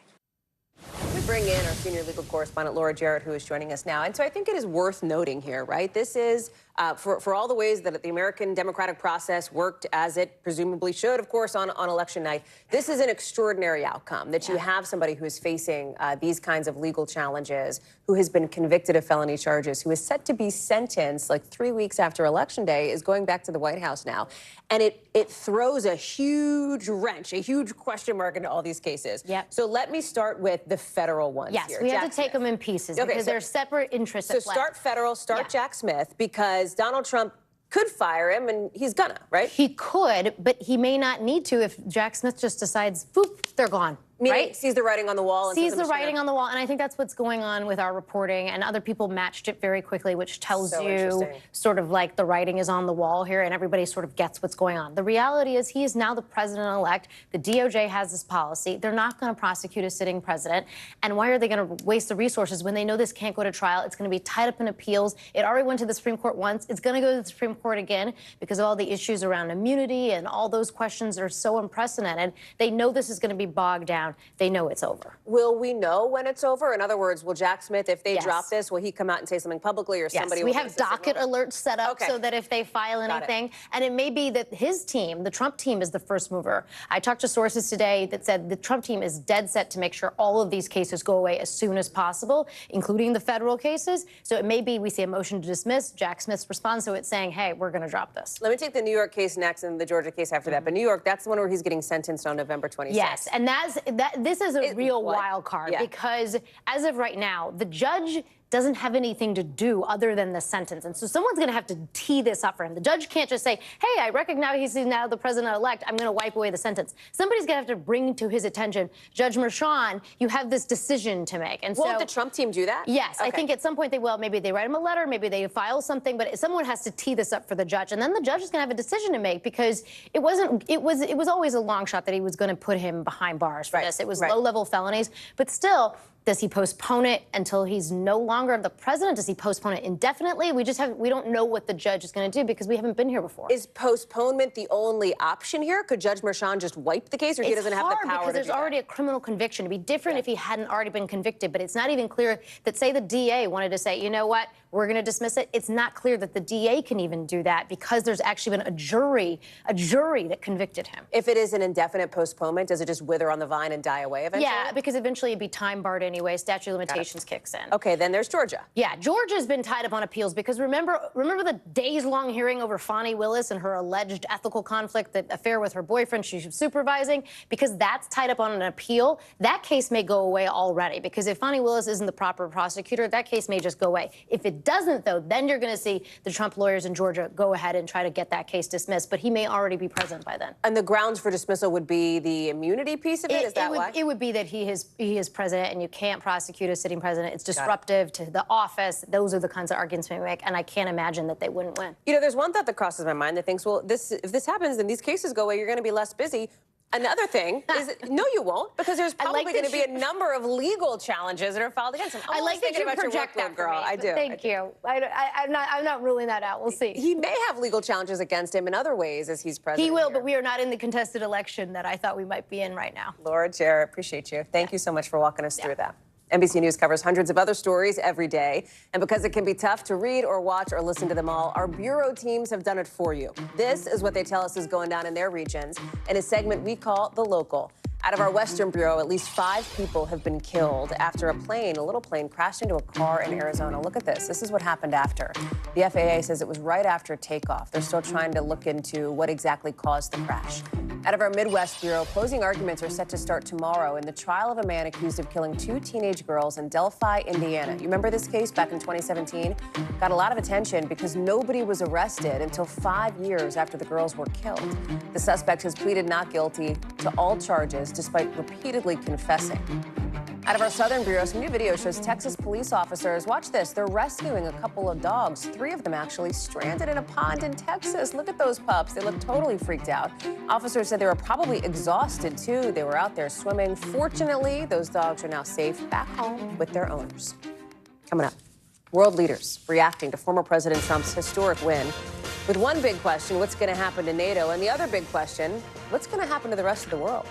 We bring in our senior legal correspondent, Laura Jarrett, who is joining us now. And so I think it is worth noting here, right? This is for all the ways that the American democratic process worked as it presumably should, of course, on election night. This is an extraordinary outcome that you have somebody who is facing these kinds of legal challenges, who has been convicted of felony charges, who is set to be sentenced like 3 weeks after Election Day, is going back to the White House now. And it throws a huge wrench, a huge question mark into all these cases. Yep. So let me start with the federal ones yes, here. we Jack have to take Smith. them in pieces Okay, because so- they're separate interests So at play. start federal, start Jack Smith, because Donald Trump could fire him, and he's gonna, right? He could, but he may not need to if Jack Smith just decides, boop, they're gone. Meaning Right? sees the writing on the wall. And Sees says, the "I'm just writing gonna-" on the wall, and I think that's what's going on with our reporting, and other people matched it very quickly, which tells So you interesting. sort of like the writing is on the wall here, and everybody sort of gets what's going on. The reality is he is now the president-elect. The DOJ has this policy. They're not going to prosecute a sitting president, and why are they going to waste the resources when they know this can't go to trial? It's going to be tied up in appeals. It already went to the Supreme Court once. It's going to go to the Supreme Court again because of all the issues around immunity and all those questions are so unprecedented. They know this is going to be bogged down. They know it's over. Will we know when it's over? In other words, will Jack Smith, if they Yes. drop this, will he come out and say something publicly, or somebody Yes, we will have docket alerts set up so that if they file Got it. anything, and it may be that his team, the Trump team, is the first mover. I talked to sources today that said the Trump team is dead set to make sure all of these cases go away as soon as possible, including the federal cases. So it may be we see a motion to dismiss. Jack Smith's response to it saying, hey, we're going to drop this. Let me take the New York case next and the Georgia case after that. But New York, that's the one where he's getting sentenced on November 26th. Yes, and this is a real wild card Yeah. because as of right now, the judge doesn't have anything to do other than the sentence. And so someone's going to have to tee this up for him. The judge can't just say, hey, I recognize he's now the president-elect. I'm going to wipe away the sentence. Somebody's going to have to bring to his attention, Judge Merchan, you have this decision to make. And Won't so the Trump team do that? Yes, I Okay. think at some point they will. Maybe they write him a letter, maybe they file something, but someone has to tee this up for the judge, and then the judge is going to have a decision to make because it was always a long shot that he was going to put him behind bars for this. It was low-level felonies, but still. Does he postpone it until he's no longer the president? Does he postpone it indefinitely? We don't know what the judge is going to do because we haven't been here before. Is postponement the only option here? Could Judge Merchan just wipe the case, or he doesn't have the power to do that? because there's already a criminal conviction. It'd be different if he hadn't already been convicted, but it's not even clear that, say, the DA wanted to say, you know what, we're going to dismiss it. It's not clear that the DA can even do that because there's actually been a jury that convicted him. If it is an indefinite postponement, does it just wither on the vine and die away eventually? Yeah, because eventually it'd be time barred anyway. Statute of limitations kicks in. Okay, then there's Georgia. Yeah, Georgia's been tied up on appeals because remember the days-long hearing over Fani Willis and her alleged ethical conflict, the affair with her boyfriend she was supervising? Because that's tied up on an appeal. That case may go away already because if Fani Willis isn't the proper prosecutor, that case may just go away. If it doesn't, though, then you're going to see the Trump lawyers in Georgia go ahead and try to get that case dismissed, but he may already be president by then. And the grounds for dismissal would be the immunity piece of it? Is that why? It would be that he is president and you can't prosecute a sitting president. It's disruptive to the office. Those are the kinds of arguments we make, and I can't imagine that they wouldn't win. You know, there's one thought that crosses my mind that thinks, well, if this happens, then these cases go away, you're going to be less busy. Another thing is, no, you won't, because there's probably going to be a number of legal challenges that are filed against him. I like that you project that, girl. I do. Thank you. I'm not ruling that out. We'll see. He may have legal challenges against him in other ways as he's president. He will, here. but we are not in the contested election that I thought we might be in right now. Laura Jarrett, appreciate you. Thank you so much for walking us through that. NBC News covers hundreds of other stories every day. And because it can be tough to read or watch or listen to them all, our bureau teams have done it for you. This is what they tell us is going down in their regions in a segment we call The Local. Out of our Western Bureau, at least 5 people have been killed after a little plane, crashed into a car in Arizona. Look at this. This is what happened after. The FAA says it was right after takeoff. They're still trying to look into what exactly caused the crash. Out of our Midwest Bureau, closing arguments are set to start tomorrow in the trial of a man accused of killing 2 teenage girls in Delphi, Indiana. You remember this case back in 2017? Got a lot of attention because nobody was arrested until 5 years after the girls were killed. The suspect has pleaded not guilty to all charges despite repeatedly confessing. Out of our Southern Bureau, some new video shows Texas police officers, watch this, they're rescuing a couple of dogs, 3 of them actually, stranded in a pond in Texas. Look at those pups. They look totally freaked out. Officers said they were probably exhausted, too. They were out there swimming. Fortunately, those dogs are now safe back home with their owners. Coming up, world leaders reacting to former President Trump's historic win. With one big question, what's going to happen to NATO? And the other big question, what's going to happen to the rest of the world?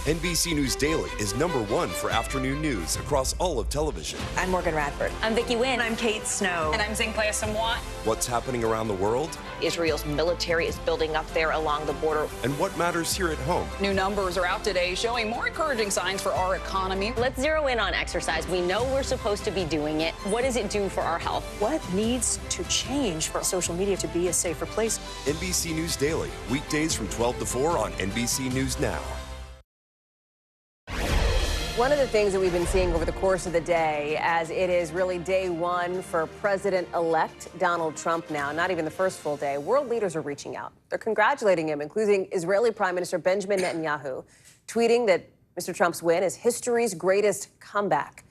NBC News Daily is #1 for afternoon news across all of television. I'm Morgan Radford. I'm Vicki Wynn. I'm Kate Snow. And I'm Zinklea Samwat. What's happening around the world? Israel's military is building up there along the border. And what matters here at home? New numbers are out today showing more encouraging signs for our economy. Let's zero in on exercise. We know we're supposed to be doing it. What does it do for our health? What needs to change for social media to be a safer place? NBC News Daily, weekdays from 12 to 4 on NBC News Now. One of the things that we've been seeing over the course of the day, as it is really day one for President-elect Donald Trump now, not even the first full day, world leaders are reaching out. They're congratulating him, including Israeli Prime Minister Benjamin Netanyahu, tweeting that Mr. Trump's win is history's greatest comeback.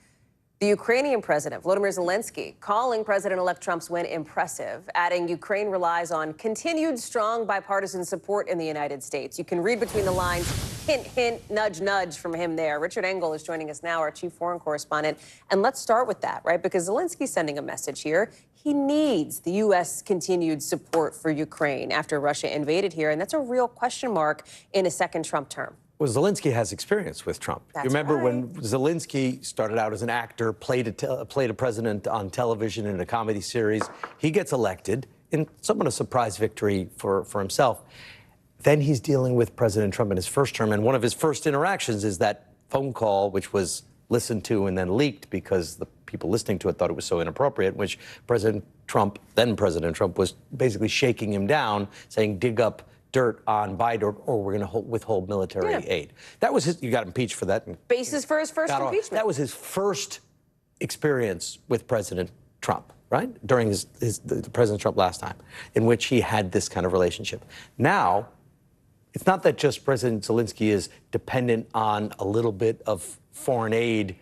The Ukrainian president, Volodymyr Zelensky, calling President-elect Trump's win impressive, adding Ukraine relies on continued strong bipartisan support in the United States. You can read between the lines, hint, hint, nudge, nudge from him there. Richard Engel is joining us now, our chief foreign correspondent. And let's start with that, right? Because Zelensky's sending a message here. He needs the U.S. continued support for Ukraine after Russia invaded here. And that's a real question mark in a second Trump term. Well, Zelensky has experience with Trump. That's you remember right. when Zelensky started out as an actor, played a president on television in a comedy series. He gets elected in somewhat a surprise victory for himself. Then he's dealing with President Trump in his first term, and one of his first interactions is that phone call, which was listened to and then leaked because the people listening to it thought it was so inappropriate, which President Trump, then President Trump, was basically shaking him down, saying, dig up dirt on Biden or we're going to withhold military aid. That was his, you got impeached for that. Basis for his first impeachment. That was his first experience with President Trump, right? During the President Trump last time, in which he had this kind of relationship. Now, it's not that just President Zelensky is dependent on a little bit of foreign aid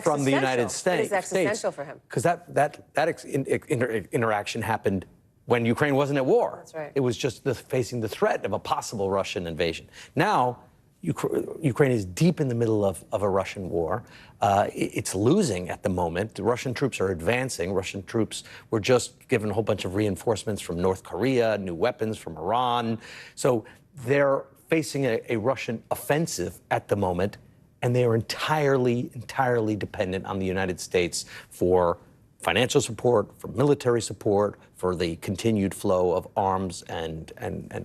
from the United States. It's existential for him. Because that interaction happened when Ukraine wasn't at war. That's right. It was just facing the threat of a possible Russian invasion. Now, Ukraine is deep in the middle of a Russian war. It's losing at the moment. The Russian troops are advancing. Russian troops were just given a whole bunch of reinforcements from North Korea, new weapons from Iran. So they're facing a Russian offensive at the moment, and they are entirely dependent on the United States for financial support, for military support, for the continued flow of arms and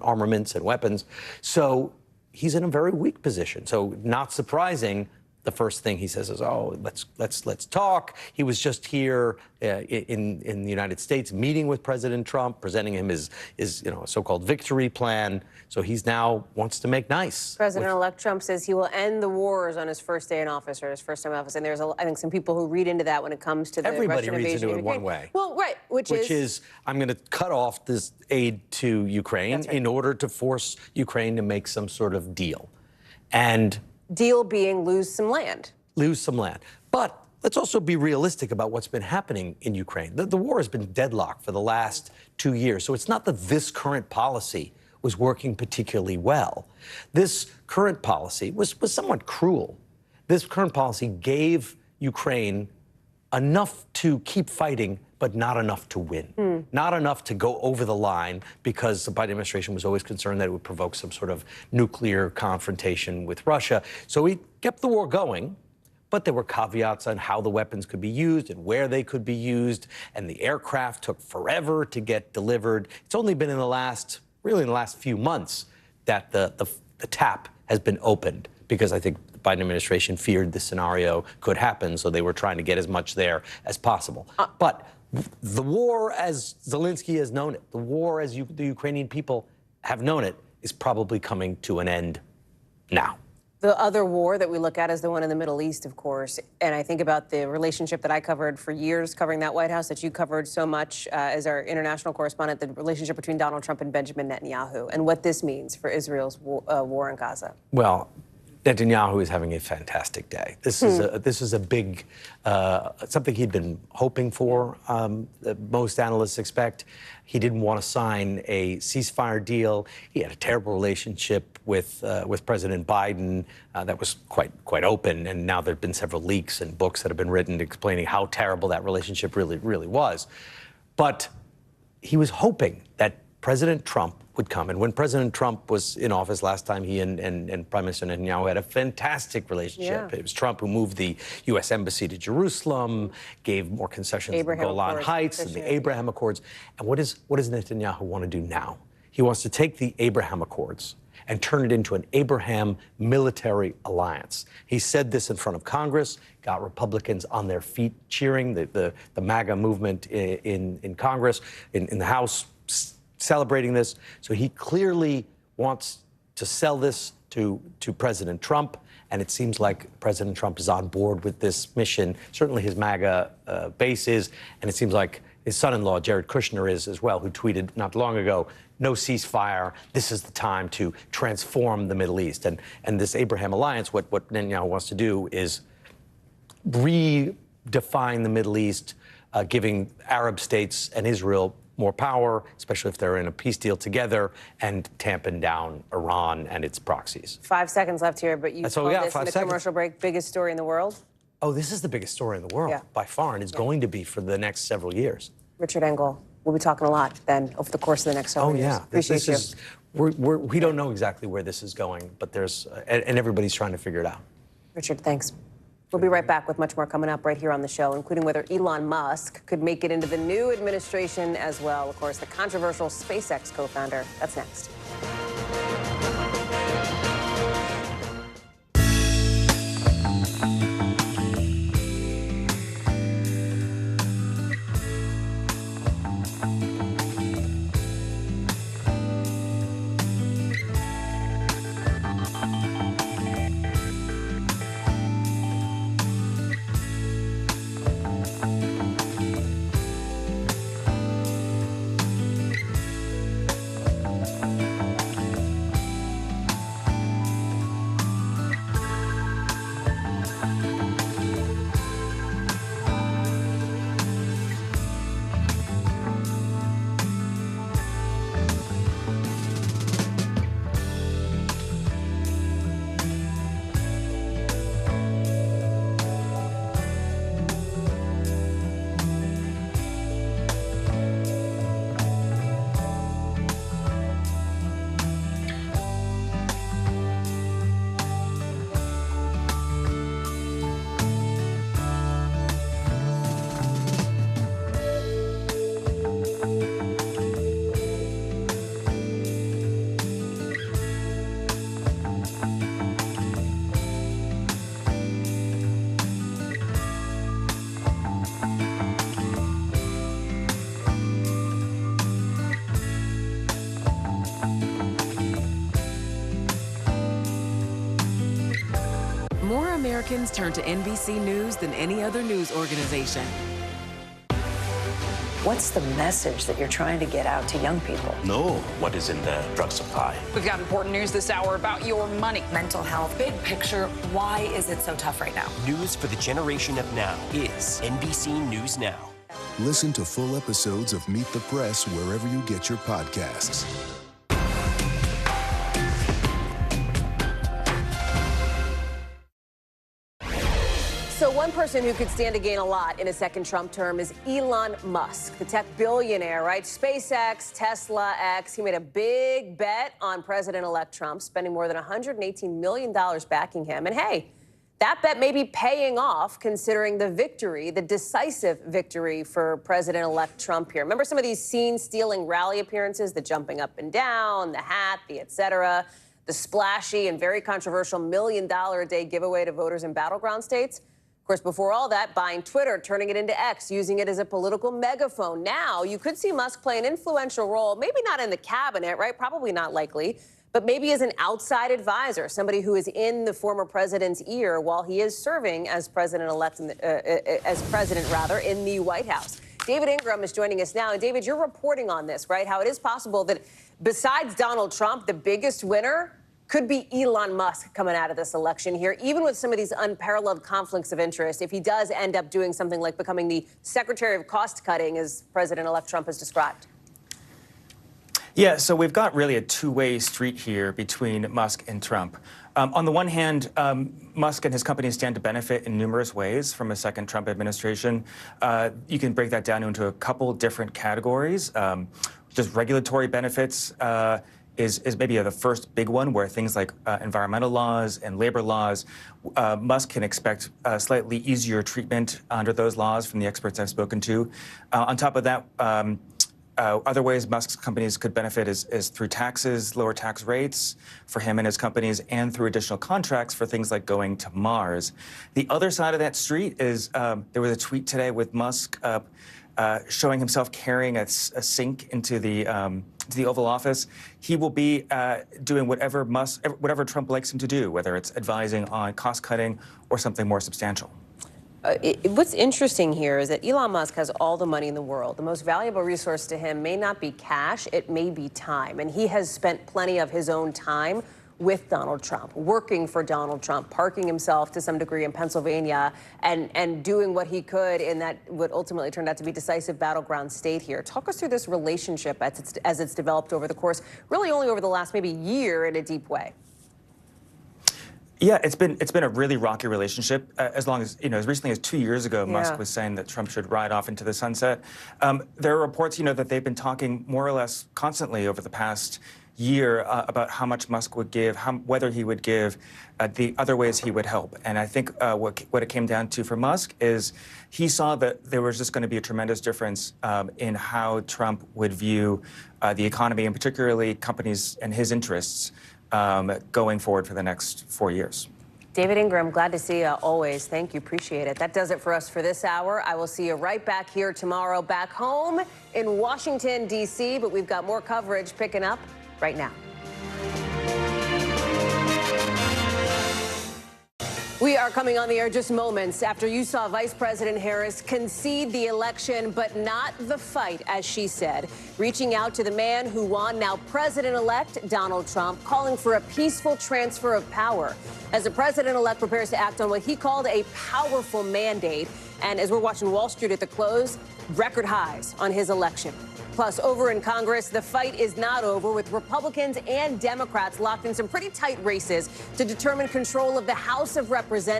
armaments and weapons. So he's in a very weak position. So not surprising the first thing he says is, "Oh, let's talk." He was just here in the United States, meeting with President Trump, presenting him his a so-called victory plan. So he's now wants to make nice. President-elect Trump says he will end the wars on his first day in office or his first time in office. And there's, I think, some people who read into that when it comes to the Everybody Russian reads invasion into it of one Ukraine. way. Well, right, which is I'm going to cut off this aid to Ukraine That's right. in order to force Ukraine to make some sort of deal. And deal being lose some land. Lose some land. But let's also be realistic about what's been happening in Ukraine. The war has been deadlocked for the last 2 years. So it's not that this current policy was working particularly well. This current policy was somewhat cruel. This current policy gave Ukraine enough to keep fighting, but not enough to win. Not enough to go over the line, because the Biden administration was always concerned that it would provoke some sort of nuclear confrontation with Russia. So he kept the war going, but there were caveats on how the weapons could be used and where they could be used, and the aircraft took forever to get delivered. It's only been in the last few months that the tap has been opened, because I think the Biden administration feared this scenario could happen, so they were trying to get as much there as possible. But the war, as Zelensky has known it, the war as the Ukrainian people have known it, is probably coming to an end now. The other war that we look at is the one in the Middle East, of course. And I think about the relationship that I covered for years, covering that White House, that you covered so much as our international correspondent, the relationship between Donald Trump and Benjamin Netanyahu, and what this means for Israel's war in Gaza. Well, Netanyahu is having a fantastic day. This is a big something he'd been hoping for. Most analysts expect. He didn't want to sign a ceasefire deal. He had a terrible relationship with President Biden that was quite open, and now there have been several leaks and books that have been written explaining how terrible that relationship really was. But he was hoping that President Trump would come. And when President Trump was in office last time, he and Prime Minister Netanyahu had a fantastic relationship. Yeah. It was Trump who moved the U.S. Embassy to Jerusalem, gave more concessions to the Golan Heights and the Abraham Accords. And what does Netanyahu want to do now? He wants to take the Abraham Accords and turn it into an Abraham military alliance. He said this in front of Congress, got Republicans on their feet cheering, the MAGA movement in Congress, in the House, celebrating this. So he clearly wants to sell this to President Trump, and it seems like President Trump is on board with this mission. Certainly his MAGA base is, and it seems like his son-in-law, Jared Kushner, is as well, who tweeted not long ago, "No ceasefire. This is the time to transform the Middle East." And this Abraham alliance, what Netanyahu wants to do is redefine the Middle East, giving Arab states and Israel more power, especially if they're in a peace deal together, and tamping down Iran and its proxies. 5 seconds left here, but you told this in the commercial break, biggest story in the world? Oh, this is the biggest story in the world, by far, and it's going to be for the next several years. Richard Engel, we'll be talking a lot then over the course of the next several years. Appreciate you. We don't know exactly where this is going, but and everybody's trying to figure it out. Richard, thanks. We'll be right back with much more coming up right here on the show, including whether Elon Musk could make it into the new administration as well. Of course, the controversial SpaceX co-founder. That's next. Americans turn to NBC News than any other news organization. What's the message that you're trying to get out to young people? Know what is in the drug supply. We've got important news this hour about your money. Mental health, big picture, why is it so tough right now? News for the generation of now is NBC News Now. Listen to full episodes of Meet the Press wherever you get your podcasts. So one person who could stand to gain a lot in a second Trump term is Elon Musk, the tech billionaire, right? SpaceX, Tesla X. He made a big bet on President-elect Trump, spending more than $118 million backing him. And hey, that bet may be paying off considering the victory, the decisive victory for President-elect Trump here. Remember some of these scene-stealing rally appearances, the jumping up and down, the hat, the et cetera, the splashy and very controversial $1 million a day giveaway to voters in battleground states? Of course, before all that, buying Twitter, turning it into X, using it as a political megaphone. Now, you could see Musk play an influential role, maybe not in the cabinet, right? Probably not likely, but maybe as an outside advisor, somebody who is in the former president's ear while he is serving as president-elect, in the White House. David Ingram is joining us now. And David, you're reporting on this, right? How it is possible that besides Donald Trump, the biggest winner could be Elon Musk coming out of this election here, even with some of these unparalleled conflicts of interest, if he does end up doing something like becoming the Secretary of Cost Cutting, as President-elect Trump has described. Yeah, so we've got really a two-way street here between Musk and Trump. On the one hand, Musk and his company stand to benefit in numerous ways from a second Trump administration. You can break that down into a couple different categories. Just regulatory benefits is maybe the first big one, where things like environmental laws and labor laws, Musk can expect slightly easier treatment under those laws from the experts I've spoken to. On top of that, other ways Musk's companies could benefit is through taxes, lower tax rates for him and his companies, and through additional contracts for things like going to Mars. The other side of that street is there was a tweet today with Musk showing himself carrying a sink into the Oval Office. He will be doing whatever Trump likes him to do, whether it's advising on cost cutting or something more substantial. What's interesting here is that Elon Musk has all the money in the world. The most valuable resource to him may not be cash, it may be time. And he has spent plenty of his own time with Donald Trump, working for Donald Trump, parking himself to some degree in Pennsylvania and doing what he could in that what ultimately turned out to be decisive battleground state here. Talk us through this relationship as it's developed over the course, really only over the last maybe year in a deep way. Yeah, it's been a really rocky relationship. As recently as 2 years ago, Musk was saying that Trump should ride off into the sunset. There are reports, that they've been talking more or less constantly over the past year about how much Musk would give, whether he would give, the other ways he would help. And I think what it came down to for Musk is he saw that there was just going to be a tremendous difference in how Trump would view the economy, and particularly companies and his interests going forward for the next 4 years. David Ingram, glad to see you always. Thank you. Appreciate it. That does it for us for this hour. I will see you right back here tomorrow, back home in Washington, D.C., but we've got more coverage picking up right now. We are coming on the air just moments after you saw Vice President Harris concede the election, but not the fight, as she said, reaching out to the man who won, now President-elect Donald Trump, calling for a peaceful transfer of power as the president-elect prepares to act on what he called a powerful mandate. And as we're watching Wall Street at the close, record highs on his election. Plus, over in Congress, the fight is not over, with Republicans and Democrats locked in some pretty tight races to determine control of the House of Representatives.